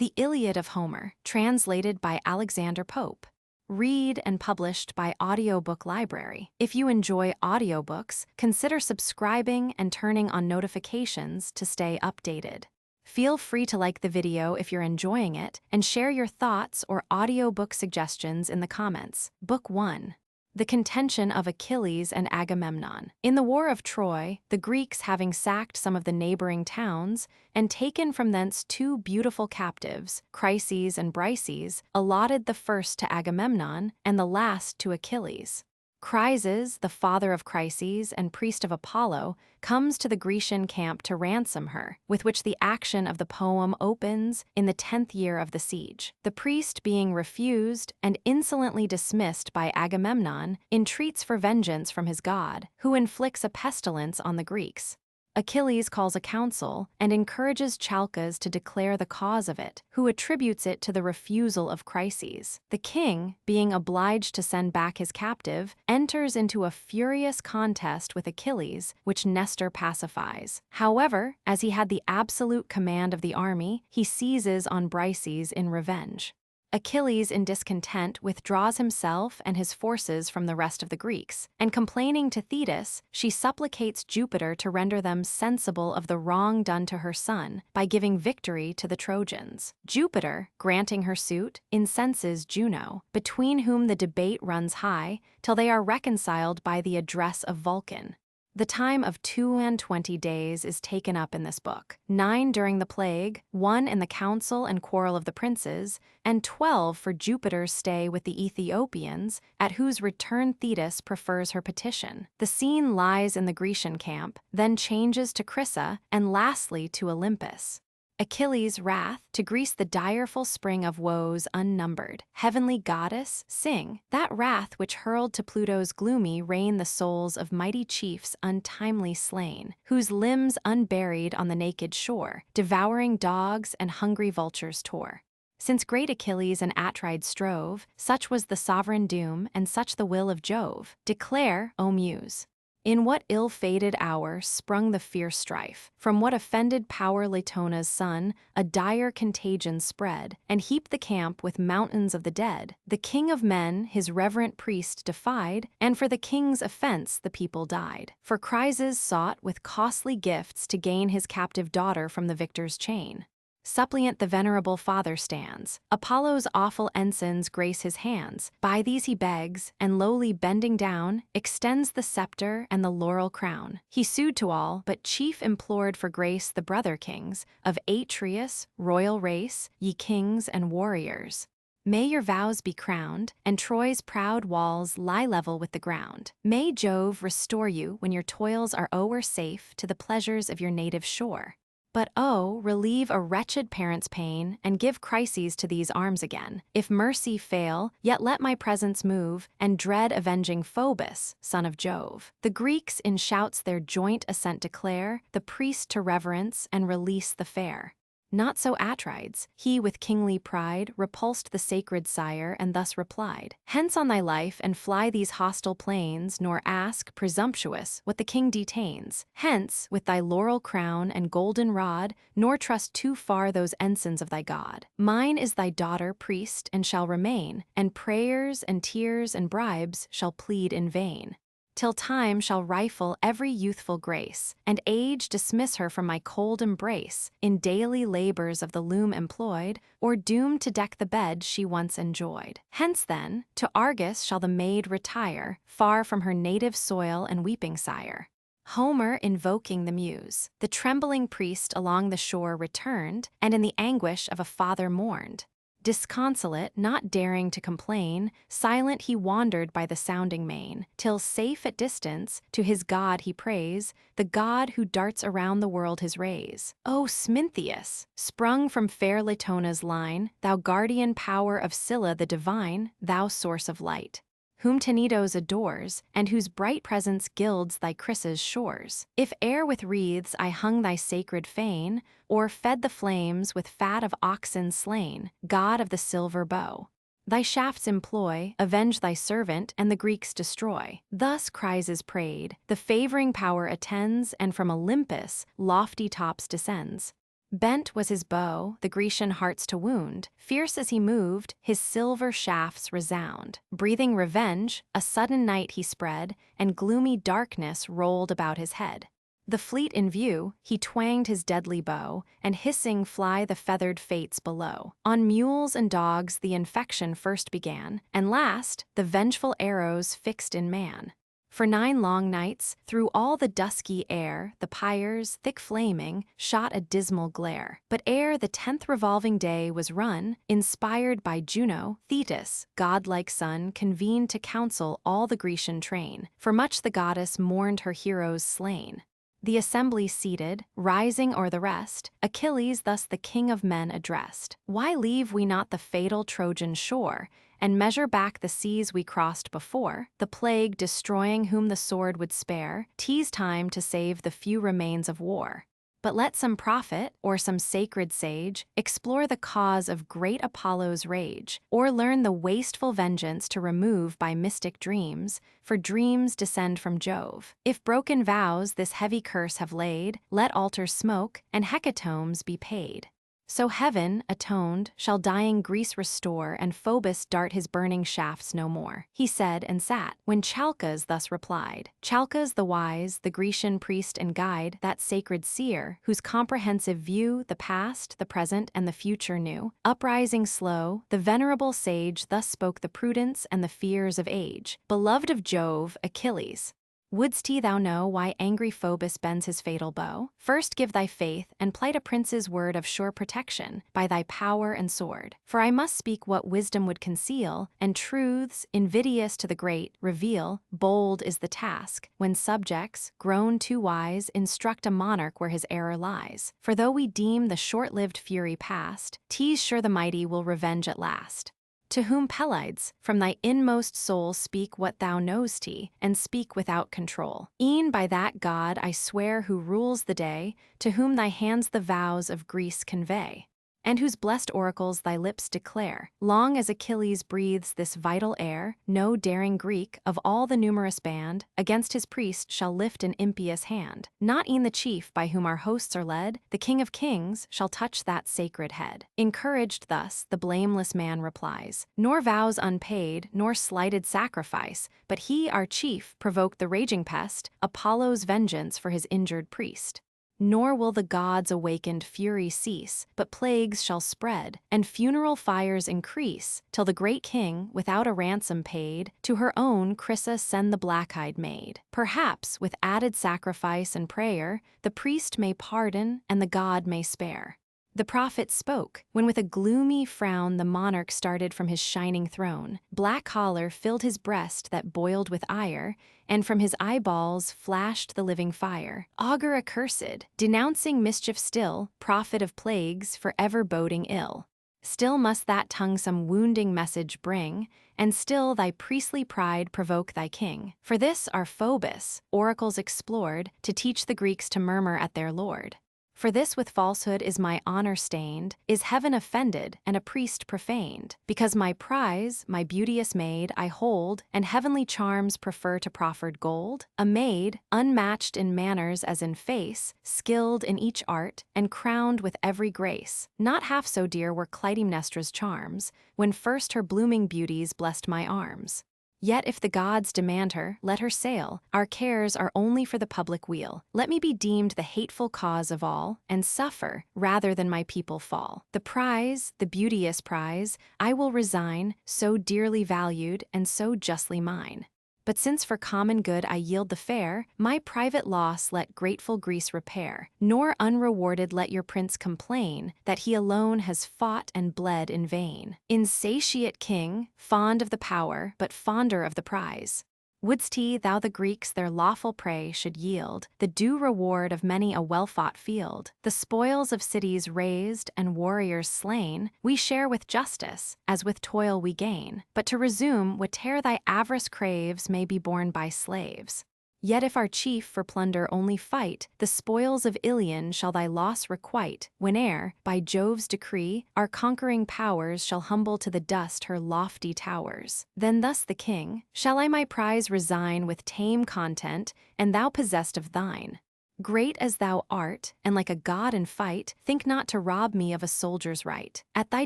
The Iliad of Homer, translated by Alexander Pope. Read and published by Audiobook Library. If you enjoy audiobooks, consider subscribing and turning on notifications to stay updated. Feel free to like the video if you're enjoying it and share your thoughts or audiobook suggestions in the comments. Book 1. The contention of Achilles and Agamemnon. In the War of Troy, the Greeks, having sacked some of the neighboring towns and taken from thence two beautiful captives, Chryses and Brises, allotted the first to Agamemnon and the last to Achilles. Chryses, the father of Chryses and priest of Apollo, comes to the Grecian camp to ransom her, with which the action of the poem opens in the 10th year of the siege. The priest, being refused and insolently dismissed by Agamemnon, entreats for vengeance from his god, who inflicts a pestilence on the Greeks. Achilles calls a council and encourages Chalcas to declare the cause of it, who attributes it to the refusal of Chryses. The king, being obliged to send back his captive, enters into a furious contest with Achilles, which Nestor pacifies. However, as he had the absolute command of the army, he seizes on Brises in revenge. Achilles, in discontent, withdraws himself and his forces from the rest of the Greeks, and complaining to Thetis, she supplicates Jupiter to render them sensible of the wrong done to her son by giving victory to the Trojans. Jupiter, granting her suit, incenses Juno, between whom the debate runs high, till they are reconciled by the address of Vulcan. The time of 22 days is taken up in this book, 9 during the plague, 1 in the council and quarrel of the princes, and 12 for Jupiter's stay with the Ethiopians, at whose return Thetis prefers her petition. The scene lies in the Grecian camp, then changes to Chrysa, and lastly to Olympus. Achilles' wrath, to Greece the direful spring of woes unnumbered. Heavenly goddess, sing, that wrath which hurled to Pluto's gloomy reign the souls of mighty chiefs untimely slain, whose limbs unburied on the naked shore, devouring dogs and hungry vultures tore. Since great Achilles and Atride strove, such was the sovereign doom and such the will of Jove. Declare, O Muse. In what ill-fated hour sprung the fierce strife? From what offended power Latona's son a dire contagion spread, and heaped the camp with mountains of the dead? The king of men his reverent priest defied, and for the king's offense the people died. For Chryses sought with costly gifts to gain his captive daughter from the victor's chain. Suppliant the venerable father stands. Apollo's awful ensigns grace his hands. By these he begs, and lowly bending down, extends the scepter and the laurel crown. He sued to all, but chief implored for grace the brother kings of Atreus, royal race, ye kings and warriors. May your vows be crowned, and Troy's proud walls lie level with the ground. May Jove restore you when your toils are o'er safe to the pleasures of your native shore. But oh, relieve a wretched parent's pain, and give Chryses to these arms again. If mercy fail, yet let my presence move, and dread avenging Phoebus, son of Jove. The Greeks in shouts their joint assent declare, the priest to reverence and release the fair. Not so Atrides, he with kingly pride repulsed the sacred sire and thus replied, hence on thy life and fly these hostile plains, nor ask, presumptuous, what the king detains. Hence, with thy laurel crown and golden rod, nor trust too far those ensigns of thy god. Mine is thy daughter, priest, and shall remain, and prayers and tears and bribes shall plead in vain. Till time shall rifle every youthful grace, and age dismiss her from my cold embrace, in daily labors of the loom employed, or doomed to deck the bed she once enjoyed. Hence then, to Argos shall the maid retire, far from her native soil and weeping sire. Homer invoking the muse. The trembling priest along the shore returned, and in the anguish of a father mourned. Disconsolate, not daring to complain, silent he wandered by the sounding main, till safe at distance, to his god he prays, the god who darts around the world his rays. O Smintheus, sprung from fair Latona's line, thou guardian power of Scylla the divine, thou source of light, whom Tenedos adores, and whose bright presence gilds thy Chrysa's shores. If e'er with wreaths I hung thy sacred fane, or fed the flames with fat of oxen slain, god of the silver bow, thy shafts employ, avenge thy servant, and the Greeks destroy. Thus Chryses prayed, the favoring power attends, and from Olympus lofty tops descends. Bent was his bow, the Grecian hearts to wound. Fierce as he moved, his silver shafts resound. Breathing revenge, a sudden night he spread, and gloomy darkness rolled about his head. The fleet in view, he twanged his deadly bow, and hissing fly the feathered fates below. On mules and dogs the infection first began, and last, the vengeful arrows fixed in man. For 9 long nights, through all the dusky air, the pyres, thick flaming, shot a dismal glare. But ere the 10th revolving day was run, inspired by Juno, Thetis, godlike son, convened to counsel all the Grecian train, for much the goddess mourned her heroes slain. The assembly seated, rising o'er the rest, Achilles thus the king of men addressed. Why leave we not the fatal Trojan shore, and measure back the seas we crossed before? The plague destroying whom the sword would spare, 'tis time to save the few remains of war. But let some prophet, or some sacred sage, explore the cause of great Apollo's rage, or learn the wasteful vengeance to remove by mystic dreams, for dreams descend from Jove. If broken vows this heavy curse have laid, let altars smoke, and hecatombs be paid. So heaven, atoned, shall dying Greece restore, and Phoebus dart his burning shafts no more. He said and sat, when Chalcas thus replied. Chalcas the wise, the Grecian priest and guide, that sacred seer, whose comprehensive view the past, the present, and the future knew. Uprising slow, the venerable sage thus spoke the prudence and the fears of age. Beloved of Jove, Achilles, wouldst thou know why angry Phoebus bends his fatal bow? First give thy faith, and plight a prince's word of sure protection, by thy power and sword. For I must speak what wisdom would conceal, and truths, invidious to the great, reveal. Bold is the task, when subjects, grown too wise, instruct a monarch where his error lies. For though we deem the short-lived fury past, 'tis sure the mighty will revenge at last. To whom Pelides, from thy inmost soul speak what thou knowst, and speak without control. E'en by that God I swear who rules the day, to whom thy hands the vows of Greece convey, and whose blessed oracles thy lips declare. Long as Achilles breathes this vital air, no daring Greek, of all the numerous band, against his priest shall lift an impious hand. Not e'en the chief by whom our hosts are led, the King of Kings, shall touch that sacred head. Encouraged thus, the blameless man replies, nor vows unpaid, nor slighted sacrifice, but he, our chief, provoked the raging pest, Apollo's vengeance for his injured priest. Nor will the gods' awakened fury cease, but plagues shall spread, and funeral fires increase, till the great king, without a ransom paid, to her own Chrysa send the black-eyed maid. Perhaps, with added sacrifice and prayer, the priest may pardon, and the god may spare. The prophet spoke, when with a gloomy frown the monarch started from his shining throne. Black choler filled his breast that boiled with ire, and from his eyeballs flashed the living fire. Augur accursed, denouncing mischief still, prophet of plagues, forever boding ill. Still must that tongue some wounding message bring, and still thy priestly pride provoke thy king. For this our Phoebus, oracles explored, to teach the Greeks to murmur at their lord. For this with falsehood is my honor stained, is heaven offended, and a priest profaned. Because my prize, my beauteous maid, I hold, and heavenly charms prefer to proffered gold? A maid, unmatched in manners as in face, skilled in each art, and crowned with every grace. Not half so dear were Clytemnestra's charms, when first her blooming beauties blessed my arms. Yet if the gods demand her, let her sail. Our cares are only for the public weal. Let me be deemed the hateful cause of all, and suffer, rather than my people fall. The prize, the beauteous prize, I will resign, so dearly valued, and so justly mine. But since for common good I yield the fair, my private loss let grateful Greece repair. Nor unrewarded let your prince complain, that he alone has fought and bled in vain. Insatiate king, fond of the power, but fonder of the prize. Wouldst thou the Greeks their lawful prey should yield, the due reward of many a well-fought field, the spoils of cities razed and warriors slain, we share with justice, as with toil we gain. But to resume, whate'er thy avarice craves may be borne by slaves. Yet if our chief for plunder only fight, the spoils of Iliad shall thy loss requite, whene'er, by Jove's decree, our conquering powers shall humble to the dust her lofty towers. Then thus the king, shall I my prize resign with tame content, and thou possessed of thine? Great as thou art, and like a god in fight, think not to rob me of a soldier's right. At thy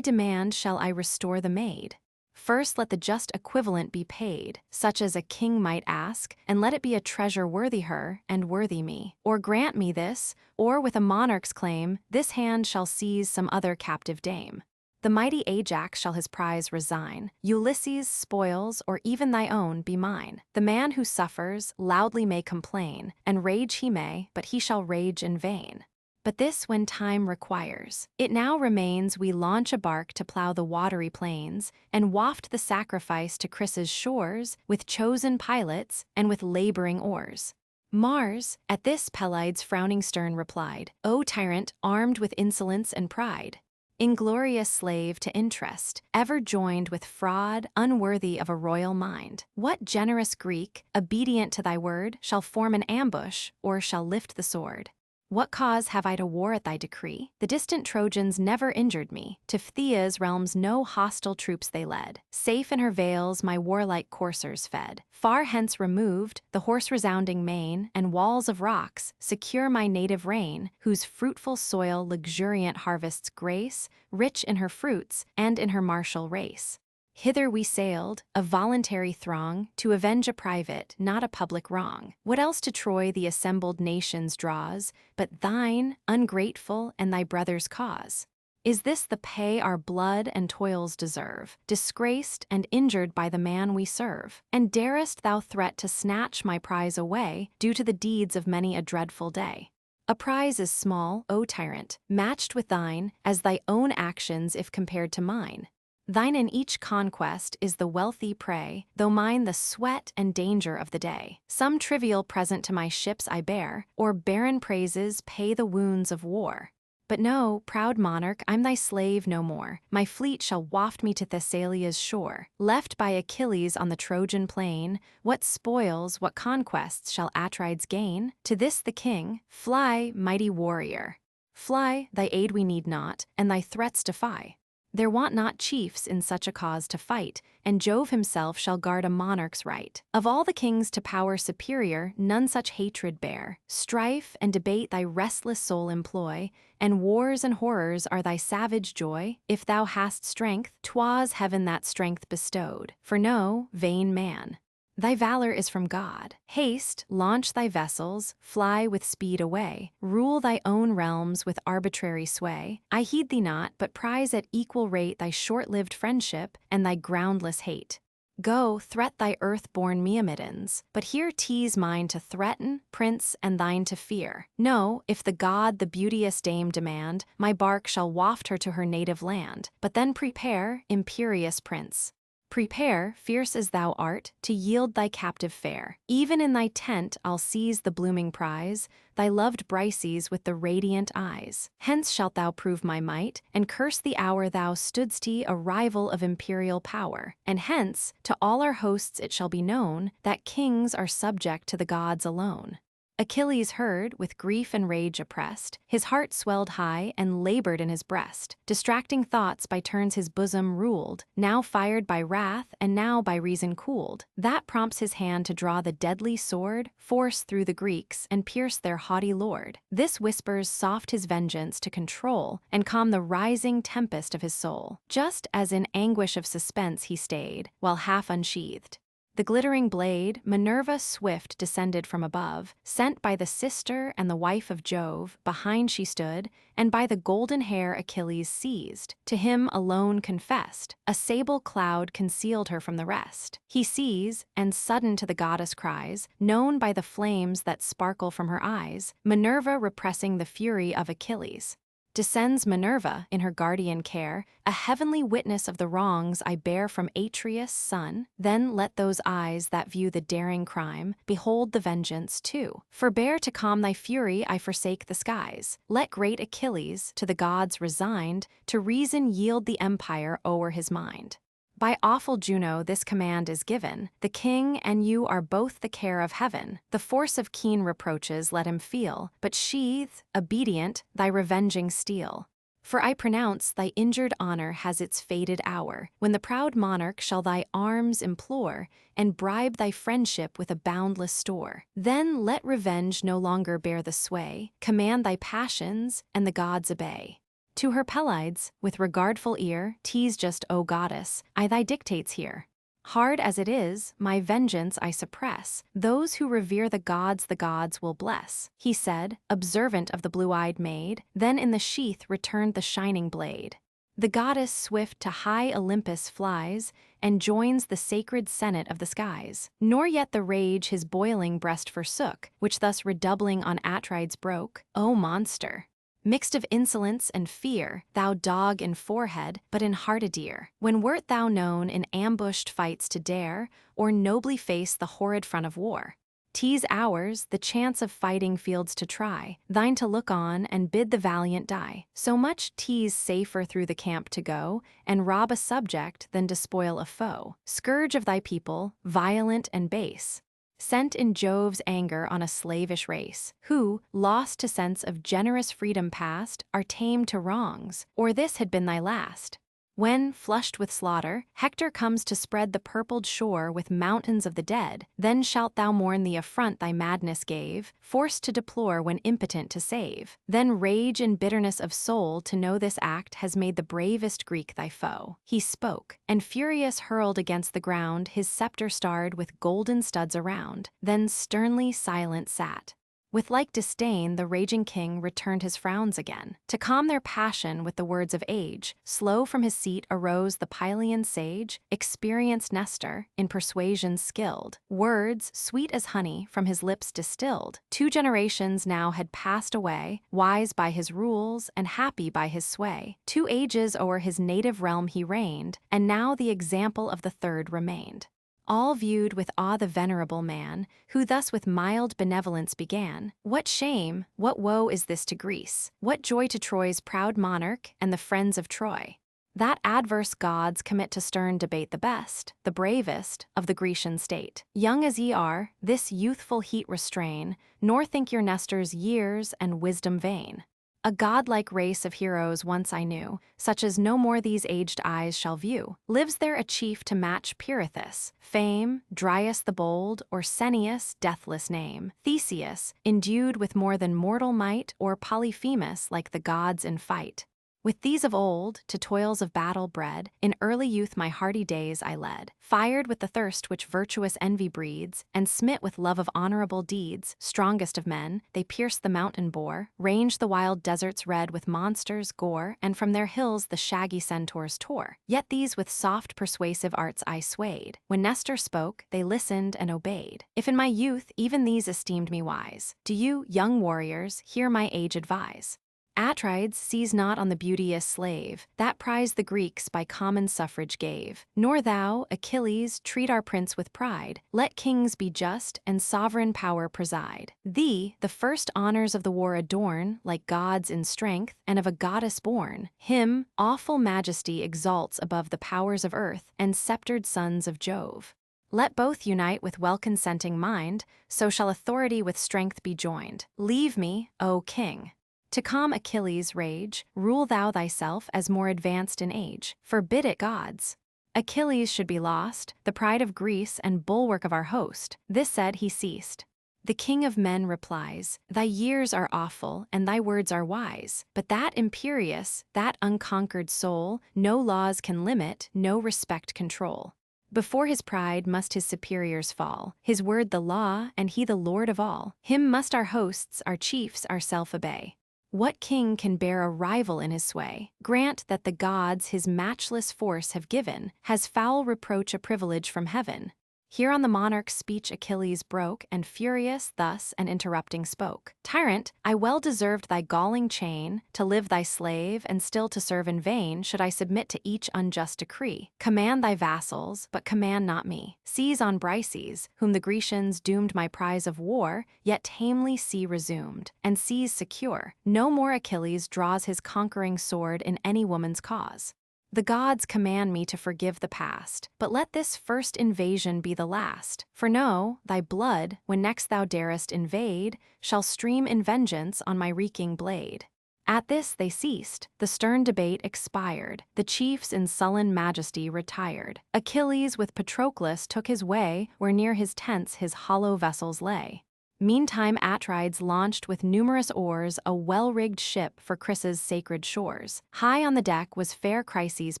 demand shall I restore the maid. First let the just equivalent be paid, such as a king might ask, and let it be a treasure worthy her, and worthy me. Or grant me this, or with a monarch's claim, this hand shall seize some other captive dame. The mighty Ajax shall his prize resign, Ulysses' spoils, or even thy own, be mine. The man who suffers loudly may complain, and rage he may, but he shall rage in vain. But this when time requires. It now remains we launch a bark to plow the watery plains, and waft the sacrifice to Chrysa's shores, with chosen pilots, and with laboring oars. Mars, at this Pelides' frowning stern replied, O tyrant, armed with insolence and pride! Inglorious slave to interest, ever joined with fraud, unworthy of a royal mind. What generous Greek, obedient to thy word, shall form an ambush, or shall lift the sword? What cause have I to war at thy decree? The distant Trojans never injured me. To Phtheia's realms no hostile troops they led. Safe in her vales my warlike coursers fed. Far hence removed, the horse-resounding main, and walls of rocks, secure my native reign, whose fruitful soil luxuriant harvests grace, rich in her fruits, and in her martial race. Hither we sailed, a voluntary throng, to avenge a private, not a public wrong. What else to Troy the assembled nations draws, but thine, ungrateful, and thy brother's cause? Is this the pay our blood and toils deserve, disgraced and injured by the man we serve? And darest thou threat to snatch my prize away, due to the deeds of many a dreadful day? A prize is small, O tyrant, matched with thine, as thy own actions if compared to mine. Thine in each conquest is the wealthy prey, though mine the sweat and danger of the day. Some trivial present to my ships I bear, or barren praises pay the wounds of war. But no, proud monarch, I'm thy slave no more. My fleet shall waft me to Thessalia's shore. Left by Achilles on the Trojan plain, what spoils, what conquests shall Atrides gain? To this the king, fly, mighty warrior. Fly, thy aid we need not, and thy threats defy. There want not chiefs in such a cause to fight, and Jove himself shall guard a monarch's right. Of all the kings to power superior, none such hatred bear. Strife and debate thy restless soul employ, and wars and horrors are thy savage joy. If thou hast strength, 'twas heaven that strength bestowed. For no, vain man, thy valor is from God. Haste, launch thy vessels, fly with speed away, rule thy own realms with arbitrary sway. I heed thee not, but prize at equal rate thy short-lived friendship and thy groundless hate. Go, threat thy earth-born Myrmidons, but here 'tis mine to threaten, prince, and thine to fear. No, if the god the beauteous dame demand, my bark shall waft her to her native land. But then prepare, imperious prince. Prepare, fierce as thou art, to yield thy captive fair. Even in thy tent I'll seize the blooming prize, thy loved Brises with the radiant eyes. Hence shalt thou prove my might, and curse the hour thou stoodst a rival of imperial power. And hence, to all our hosts it shall be known, that kings are subject to the gods alone. Achilles heard, with grief and rage oppressed, his heart swelled high and labored in his breast. Distracting thoughts by turns his bosom ruled, now fired by wrath and now by reason cooled. That prompts his hand to draw the deadly sword, force through the Greeks, and pierce their haughty lord. This whispers soft his vengeance to control, and calm the rising tempest of his soul. Just as in anguish of suspense he stayed, while half unsheathed. The glittering blade, Minerva swift descended from above, sent by the sister and the wife of Jove, behind she stood, and by the golden hair Achilles seized, to him alone confessed. A sable cloud concealed her from the rest. He sees, and sudden to the goddess cries, known by the flames that sparkle from her eyes, Minerva repressing the fury of Achilles. Descends Minerva, in her guardian care, a heavenly witness of the wrongs I bear from Atreus' son. Then let those eyes that view the daring crime behold the vengeance too. Forbear to calm thy fury, I forsake the skies. Let great Achilles, to the gods resigned, to reason yield the empire o'er his mind. By awful Juno this command is given, the king and you are both the care of heaven. The force of keen reproaches let him feel, but sheathe, obedient, thy revenging steel. For I pronounce thy injured honor has its fated hour, when the proud monarch shall thy arms implore, and bribe thy friendship with a boundless store. Then let revenge no longer bear the sway, command thy passions, and the gods obey. To her Pelides, with regardful ear, tease just, O goddess, I thy dictates hear. Hard as it is, my vengeance I suppress. Those who revere the gods will bless, he said, observant of the blue-eyed maid, then in the sheath returned the shining blade. The goddess swift to high Olympus flies, and joins the sacred senate of the skies. Nor yet the rage his boiling breast forsook, which thus redoubling on Atrides broke. O monster! Mixed of insolence and fear, thou dog in forehead, but in heart a deer. When wert thou known in ambushed fights to dare, or nobly face the horrid front of war? 'Tis ours, the chance of fighting fields to try, thine to look on and bid the valiant die. So much 'tis safer through the camp to go, and rob a subject than despoil a foe. Scourge of thy people, violent and base, sent in Jove's anger on a slavish race, who, lost to sense of generous freedom past, are tamed to wrongs, or this had been thy last. When, flushed with slaughter, Hector comes to spread the purpled shore with mountains of the dead, then shalt thou mourn the affront thy madness gave, forced to deplore when impotent to save. Then rage in bitterness of soul to know this act has made the bravest Greek thy foe. He spoke, and furious hurled against the ground his scepter starred with golden studs around, then sternly silent sat. With like disdain the raging king returned his frowns again. To calm their passion with the words of age, slow from his seat arose the Pylian sage, experienced Nestor, in persuasion skilled. Words, sweet as honey, from his lips distilled. 2 generations now had passed away, wise by his rules and happy by his sway. 2 ages o'er his native realm he reigned, and now the example of the 3rd remained. All viewed with awe the venerable man, who thus with mild benevolence began. What shame, what woe is this to Greece? What joy to Troy's proud monarch and the friends of Troy? That adverse gods commit to stern debate the best, the bravest, of the Grecian state. Young as ye are, this youthful heat restrain, nor think your Nestor's years and wisdom vain. A godlike race of heroes once I knew, such as no more these aged eyes shall view. Lives there a chief to match Pirithous, fame, Dryas the bold, or Ceneus' deathless name? Theseus, endued with more than mortal might, or Polyphemus like the gods in fight? With these of old, to toils of battle bred, in early youth my hardy days I led. Fired with the thirst which virtuous envy breeds, and smit with love of honorable deeds, strongest of men, they pierced the mountain boar, ranged the wild deserts red with monsters' gore, and from their hills the shaggy centaurs tore. Yet these with soft persuasive arts I swayed. When Nestor spoke, they listened and obeyed. If in my youth even these esteemed me wise, do you, young warriors, hear my age advise. Atrides seize not on the beauteous slave, that prize the Greeks by common suffrage gave. Nor thou, Achilles, treat our prince with pride. Let kings be just, and sovereign power preside. Thee, the first honors of the war adorn, like gods in strength, and of a goddess born. Him, awful majesty exalts above the powers of earth, and sceptred sons of Jove. Let both unite with well-consenting mind, so shall authority with strength be joined. Leave me, O king. To calm Achilles' rage, rule thou thyself as more advanced in age. Forbid it, gods. Achilles should be lost, the pride of Greece and bulwark of our host. This said, he ceased. The king of men replies, thy years are awful, and thy words are wise. But that imperious, that unconquered soul, no laws can limit, no respect control. Before his pride must his superiors fall, his word the law, and he the lord of all. Him must our hosts, our chiefs, ourself obey. What king can bear a rival in his sway? Grant that the gods his matchless force have given, has foul reproach a privilege from heaven. Here on the monarch's speech Achilles broke, and furious thus and interrupting spoke. Tyrant, I well deserved thy galling chain, to live thy slave, and still to serve in vain, should I submit to each unjust decree. Command thy vassals, but command not me. Seize on Brises, whom the Grecians doomed my prize of war, yet tamely see resumed, and seize secure. No more Achilles draws his conquering sword in any woman's cause. The gods command me to forgive the past, but let this first invasion be the last. For know, thy blood, when next thou darest invade, shall stream in vengeance on my reeking blade. At this they ceased, the stern debate expired, the chiefs in sullen majesty retired. Achilles with Patroclus took his way where near his tents his hollow vessels lay. Meantime Atrides launched with numerous oars a well-rigged ship for Chrysa's sacred shores. High on the deck was fair Chryses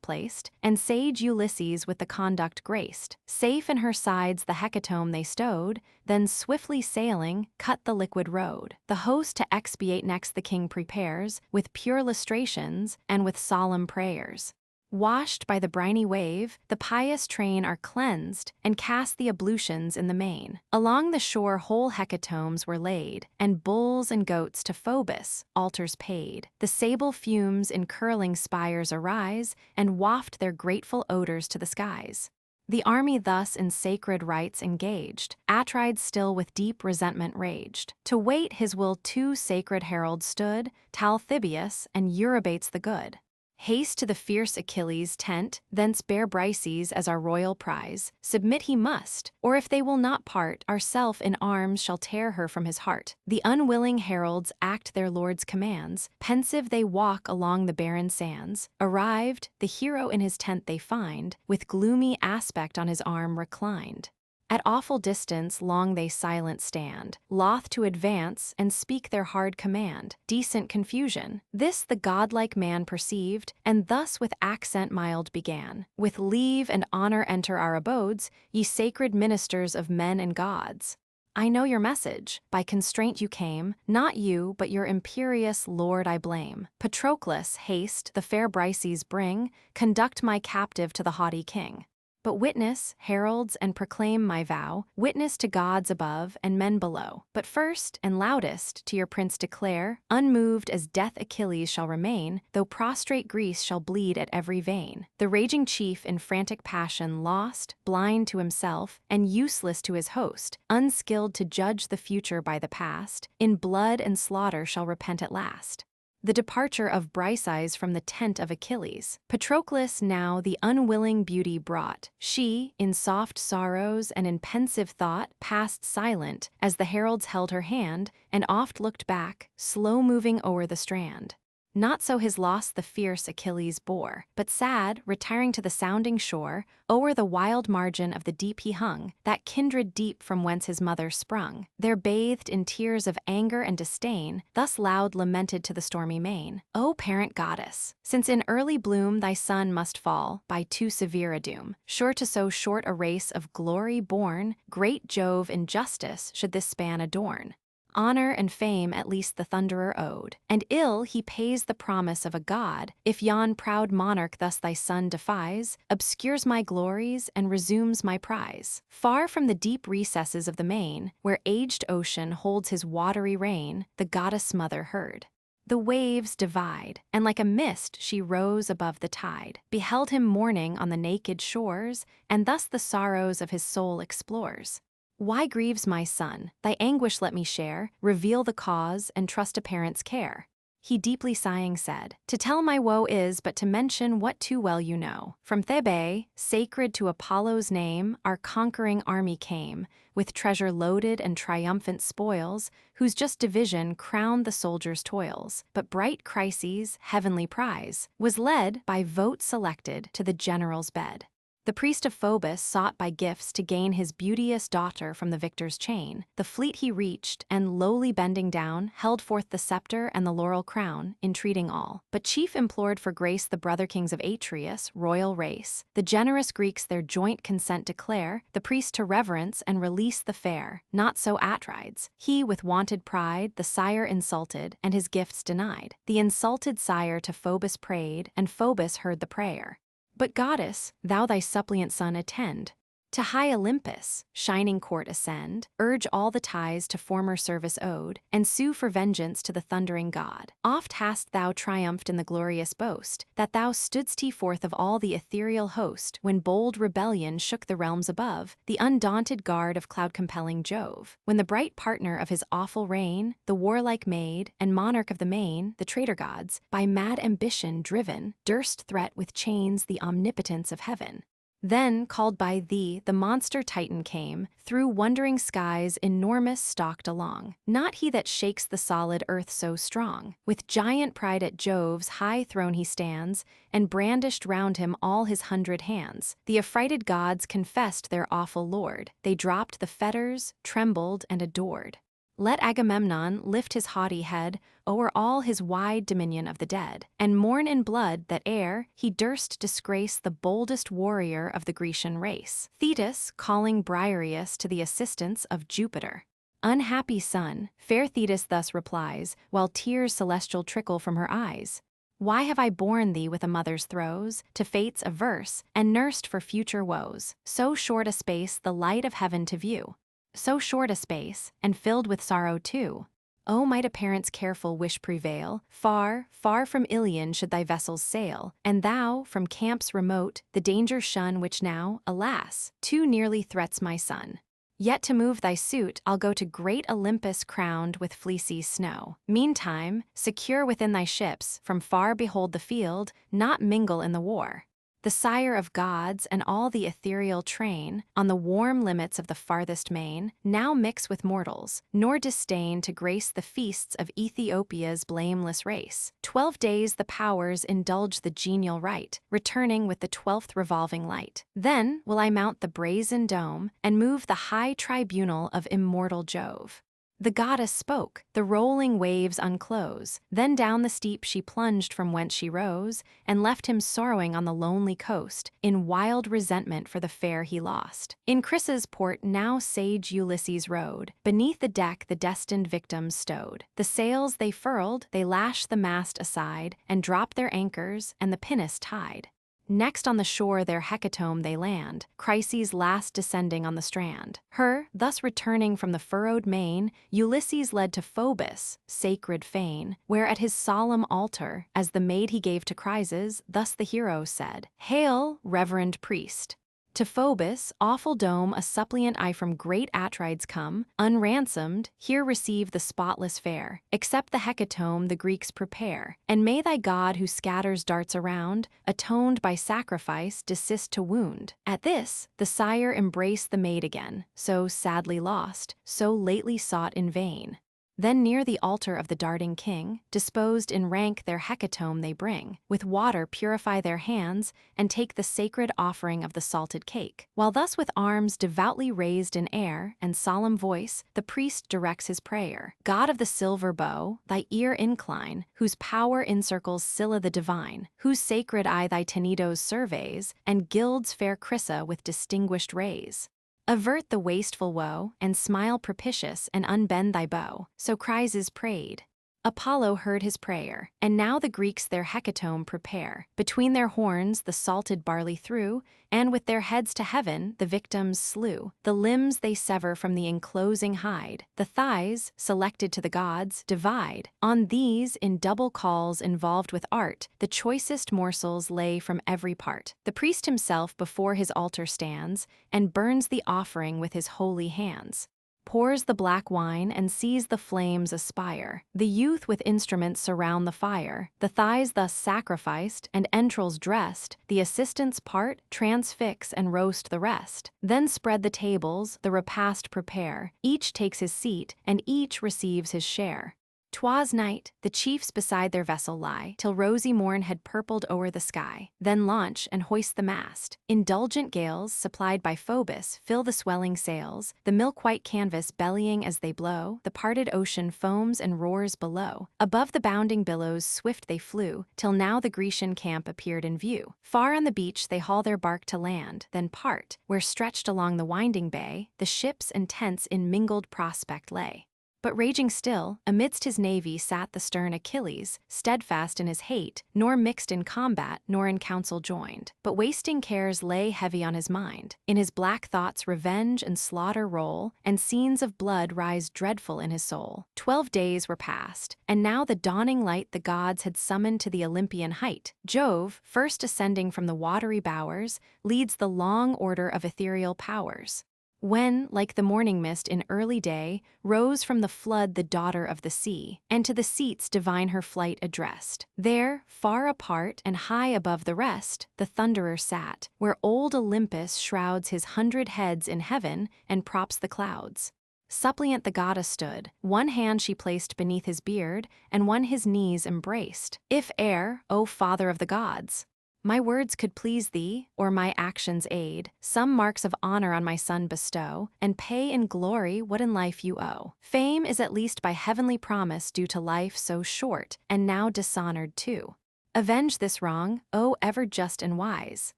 placed, and sage Ulysses with the conduct graced. Safe in her sides the hecatomb they stowed, then swiftly sailing, cut the liquid road. The host to expiate next the king prepares, with pure lustrations and with solemn prayers. Washed by the briny wave, the pious train are cleansed and cast the ablutions in the main. Along the shore whole hecatombs were laid, and bulls and goats to Phoebus altars paid. The sable fumes in curling spires arise, and waft their grateful odors to the skies. The army thus in sacred rites engaged, Atrides still with deep resentment raged. To wait his will two sacred heralds stood, Talthybius and Eurybates the good. Haste to the fierce Achilles' tent, thence bear Brises as our royal prize. Submit he must, or if they will not part, ourself in arms shall tear her from his heart. The unwilling heralds act their lord's commands, pensive they walk along the barren sands. Arrived, the hero in his tent they find, with gloomy aspect on his arm reclined. At awful distance long they silent stand, loth to advance and speak their hard command. Decent confusion. This the godlike man perceived, and thus with accent mild began. With leave and honor enter our abodes, ye sacred ministers of men and gods. I know your message, by constraint you came, not you, but your imperious lord I blame. Patroclus, haste, the fair Brises bring, conduct my captive to the haughty king. But witness, heralds, and proclaim my vow, witness to gods above and men below. But first and loudest to your prince declare, unmoved as death Achilles shall remain, though prostrate Greece shall bleed at every vein. The raging chief in frantic passion lost, blind to himself, and useless to his host, unskilled to judge the future by the past, in blood and slaughter shall repent at last. The departure of Brises from the tent of Achilles. Patroclus now the unwilling beauty brought. She, in soft sorrows and in pensive thought, passed silent, as the heralds held her hand, and oft looked back, slow-moving o'er the strand. Not so his loss the fierce Achilles bore, but sad, retiring to the sounding shore, o'er the wild margin of the deep he hung, that kindred deep from whence his mother sprung. There bathed in tears of anger and disdain, thus loud lamented to the stormy main. O parent goddess, since in early bloom thy son must fall, by too severe a doom, sure to so short a race of glory born, great Jove in justice should this span adorn. Honor and fame at least the thunderer owed, and ill he pays the promise of a god, if yon proud monarch thus thy son defies, obscures my glories and resumes my prize. Far from the deep recesses of the main, where aged ocean holds his watery reign, the goddess mother heard the waves divide, and like a mist she rose above the tide, beheld him mourning on the naked shores, and thus the sorrows of his soul explores. Why grieves my son? Thy anguish let me share, reveal the cause, and trust a parent's care. He deeply sighing said, to tell my woe is but to mention what too well you know. From Thebe, sacred to Apollo's name, our conquering army came, with treasure loaded and triumphant spoils, whose just division crowned the soldiers' toils. But bright Chryses, heavenly prize, was led, by vote selected, to the general's bed. The priest of Phoebus sought by gifts to gain his beauteous daughter from the victor's chain. The fleet he reached, and lowly bending down, held forth the scepter and the laurel crown, entreating all. But chief implored for grace the brother kings of Atreus, royal race. The generous Greeks their joint consent declare, the priest to reverence and release the fair. Not so Atrides. He with wonted pride the sire insulted, and his gifts denied. The insulted sire to Phoebus prayed, and Phoebus heard the prayer. But goddess, thou thy suppliant son attend. To high Olympus, shining court ascend, urge all the ties to former service owed, and sue for vengeance to the thundering god. Oft hast thou triumphed in the glorious boast, that thou stoodst he forth of all the ethereal host, when bold rebellion shook the realms above, the undaunted guard of cloud-compelling Jove. When the bright partner of his awful reign, the warlike maid, and monarch of the main, the traitor gods, by mad ambition driven, durst threat with chains the omnipotence of heaven. Then, called by thee, the monster Titan came, through wondering skies enormous stalked along. Not he that shakes the solid earth so strong. With giant pride at Jove's high throne he stands, and brandished round him all his 100 hands. The affrighted gods confessed their awful lord. They dropped the fetters, trembled, and adored. Let Agamemnon lift his haughty head o'er all his wide dominion of the dead, and mourn in blood that ere he durst disgrace the boldest warrior of the Grecian race. Thetis calling Briareus to the assistance of Jupiter. Unhappy son, fair Thetis thus replies, while tears celestial trickle from her eyes. Why have I borne thee with a mother's throes, to fates averse, and nursed for future woes? So short a space the light of heaven to view. So short a space, and filled with sorrow too. Oh, might a parent's careful wish prevail, far, far from Ilion should thy vessels sail, and thou, from camps remote, the danger shun which now, alas, too nearly threats my son. Yet to move thy suit I'll go to great Olympus crowned with fleecy snow. Meantime, secure within thy ships, from far behold the field, not mingle in the war. The sire of gods and all the ethereal train, on the warm limits of the farthest main, now mix with mortals, nor disdain to grace the feasts of Ethiopia's blameless race. 12 days the powers indulge the genial rite, returning with the 12th revolving light. Then will I mount the brazen dome, and move the high tribunal of immortal Jove. The goddess spoke, the rolling waves unclose, then down the steep she plunged from whence she rose, and left him sorrowing on the lonely coast, in wild resentment for the fair he lost. In Chrysa's port now sage Ulysses rode, beneath the deck the destined victims stowed. The sails they furled, they lashed the mast aside, and dropped their anchors, and the pinnace tied. Next on the shore their hecatomb they land, Chryses last descending on the strand. Her, thus returning from the furrowed main, Ulysses led to Phoebus, sacred fane, where at his solemn altar, as the maid he gave to Chryses, thus the hero said, "Hail, reverend priest! To Phoebus' awful dome a suppliant I from great Atrides come, unransomed, here receive the spotless fare. Accept the hecatomb the Greeks prepare, and may thy god who scatters darts around, atoned by sacrifice, desist to wound." At this, the sire embraced the maid again, so sadly lost, so lately sought in vain. Then near the altar of the darting king, disposed in rank their hecatomb they bring, with water purify their hands, and take the sacred offering of the salted cake. While thus with arms devoutly raised in air, and solemn voice, the priest directs his prayer. God of the silver bow, thy ear incline, whose power encircles Scylla the divine, whose sacred eye thy Tenedos surveys, and gilds fair Chrysa with distinguished rays. Avert the wasteful woe, and smile propitious, and unbend thy bow. So Chryses prayed. Apollo heard his prayer, and now the Greeks their hecatomb prepare. Between their horns the salted barley threw, and with their heads to heaven the victims slew. The limbs they sever from the enclosing hide, the thighs, selected to the gods, divide. On these, in double calls involved with art, the choicest morsels lay from every part. The priest himself before his altar stands, and burns the offering with his holy hands. Pours the black wine and sees the flames aspire. The youth with instruments surround the fire. The thighs thus sacrificed, and entrails dressed, the assistants part, transfix and roast the rest. Then spread the tables, the repast prepare. Each takes his seat, and each receives his share. 'Twas night, the chiefs beside their vessel lie, till rosy morn had purpled o'er the sky. Then launch and hoist the mast. Indulgent gales, supplied by Phoebus, fill the swelling sails, the milk-white canvas bellying as they blow, the parted ocean foams and roars below. Above the bounding billows swift they flew, till now the Grecian camp appeared in view. Far on the beach they haul their bark to land, then part, where stretched along the winding bay, the ships and tents in mingled prospect lay. But raging still, amidst his navy sat the stern Achilles, steadfast in his hate, nor mixed in combat, nor in council joined. But wasting cares lay heavy on his mind. In his black thoughts revenge and slaughter roll, and scenes of blood rise dreadful in his soul. 12 days were past, and now the dawning light the gods had summoned to the Olympian height. Jove, first ascending from the watery bowers, leads the long order of ethereal powers. When, like the morning mist in early day, rose from the flood the daughter of the sea, and to the seats divine her flight addressed. There, far apart and high above the rest, the Thunderer sat, where old Olympus shrouds his 100 heads in heaven and props the clouds. Suppliant the goddess stood, one hand she placed beneath his beard, and one his knees embraced. If e'er, O father of the gods, my words could please thee, or my actions aid, some marks of honor on my son bestow, and pay in glory what in life you owe. Fame is at least by heavenly promise due to life so short, and now dishonored too. Avenge this wrong, O ever just and wise.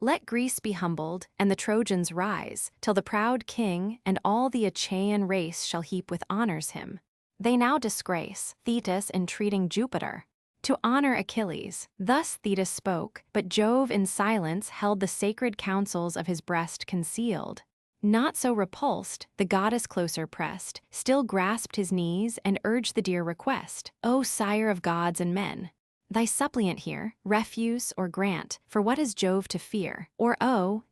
Let Greece be humbled, and the Trojans rise, till the proud king and all the Achaean race shall heap with honors him. They now disgrace Thetis entreating Jupiter to honor Achilles. Thus Thetis spoke, but Jove in silence held the sacred counsels of his breast concealed. Not so repulsed, the goddess closer pressed, still grasped his knees and urged the dear request. O sire of gods and men, thy suppliant here, refuse or grant, for what is Jove to fear? Or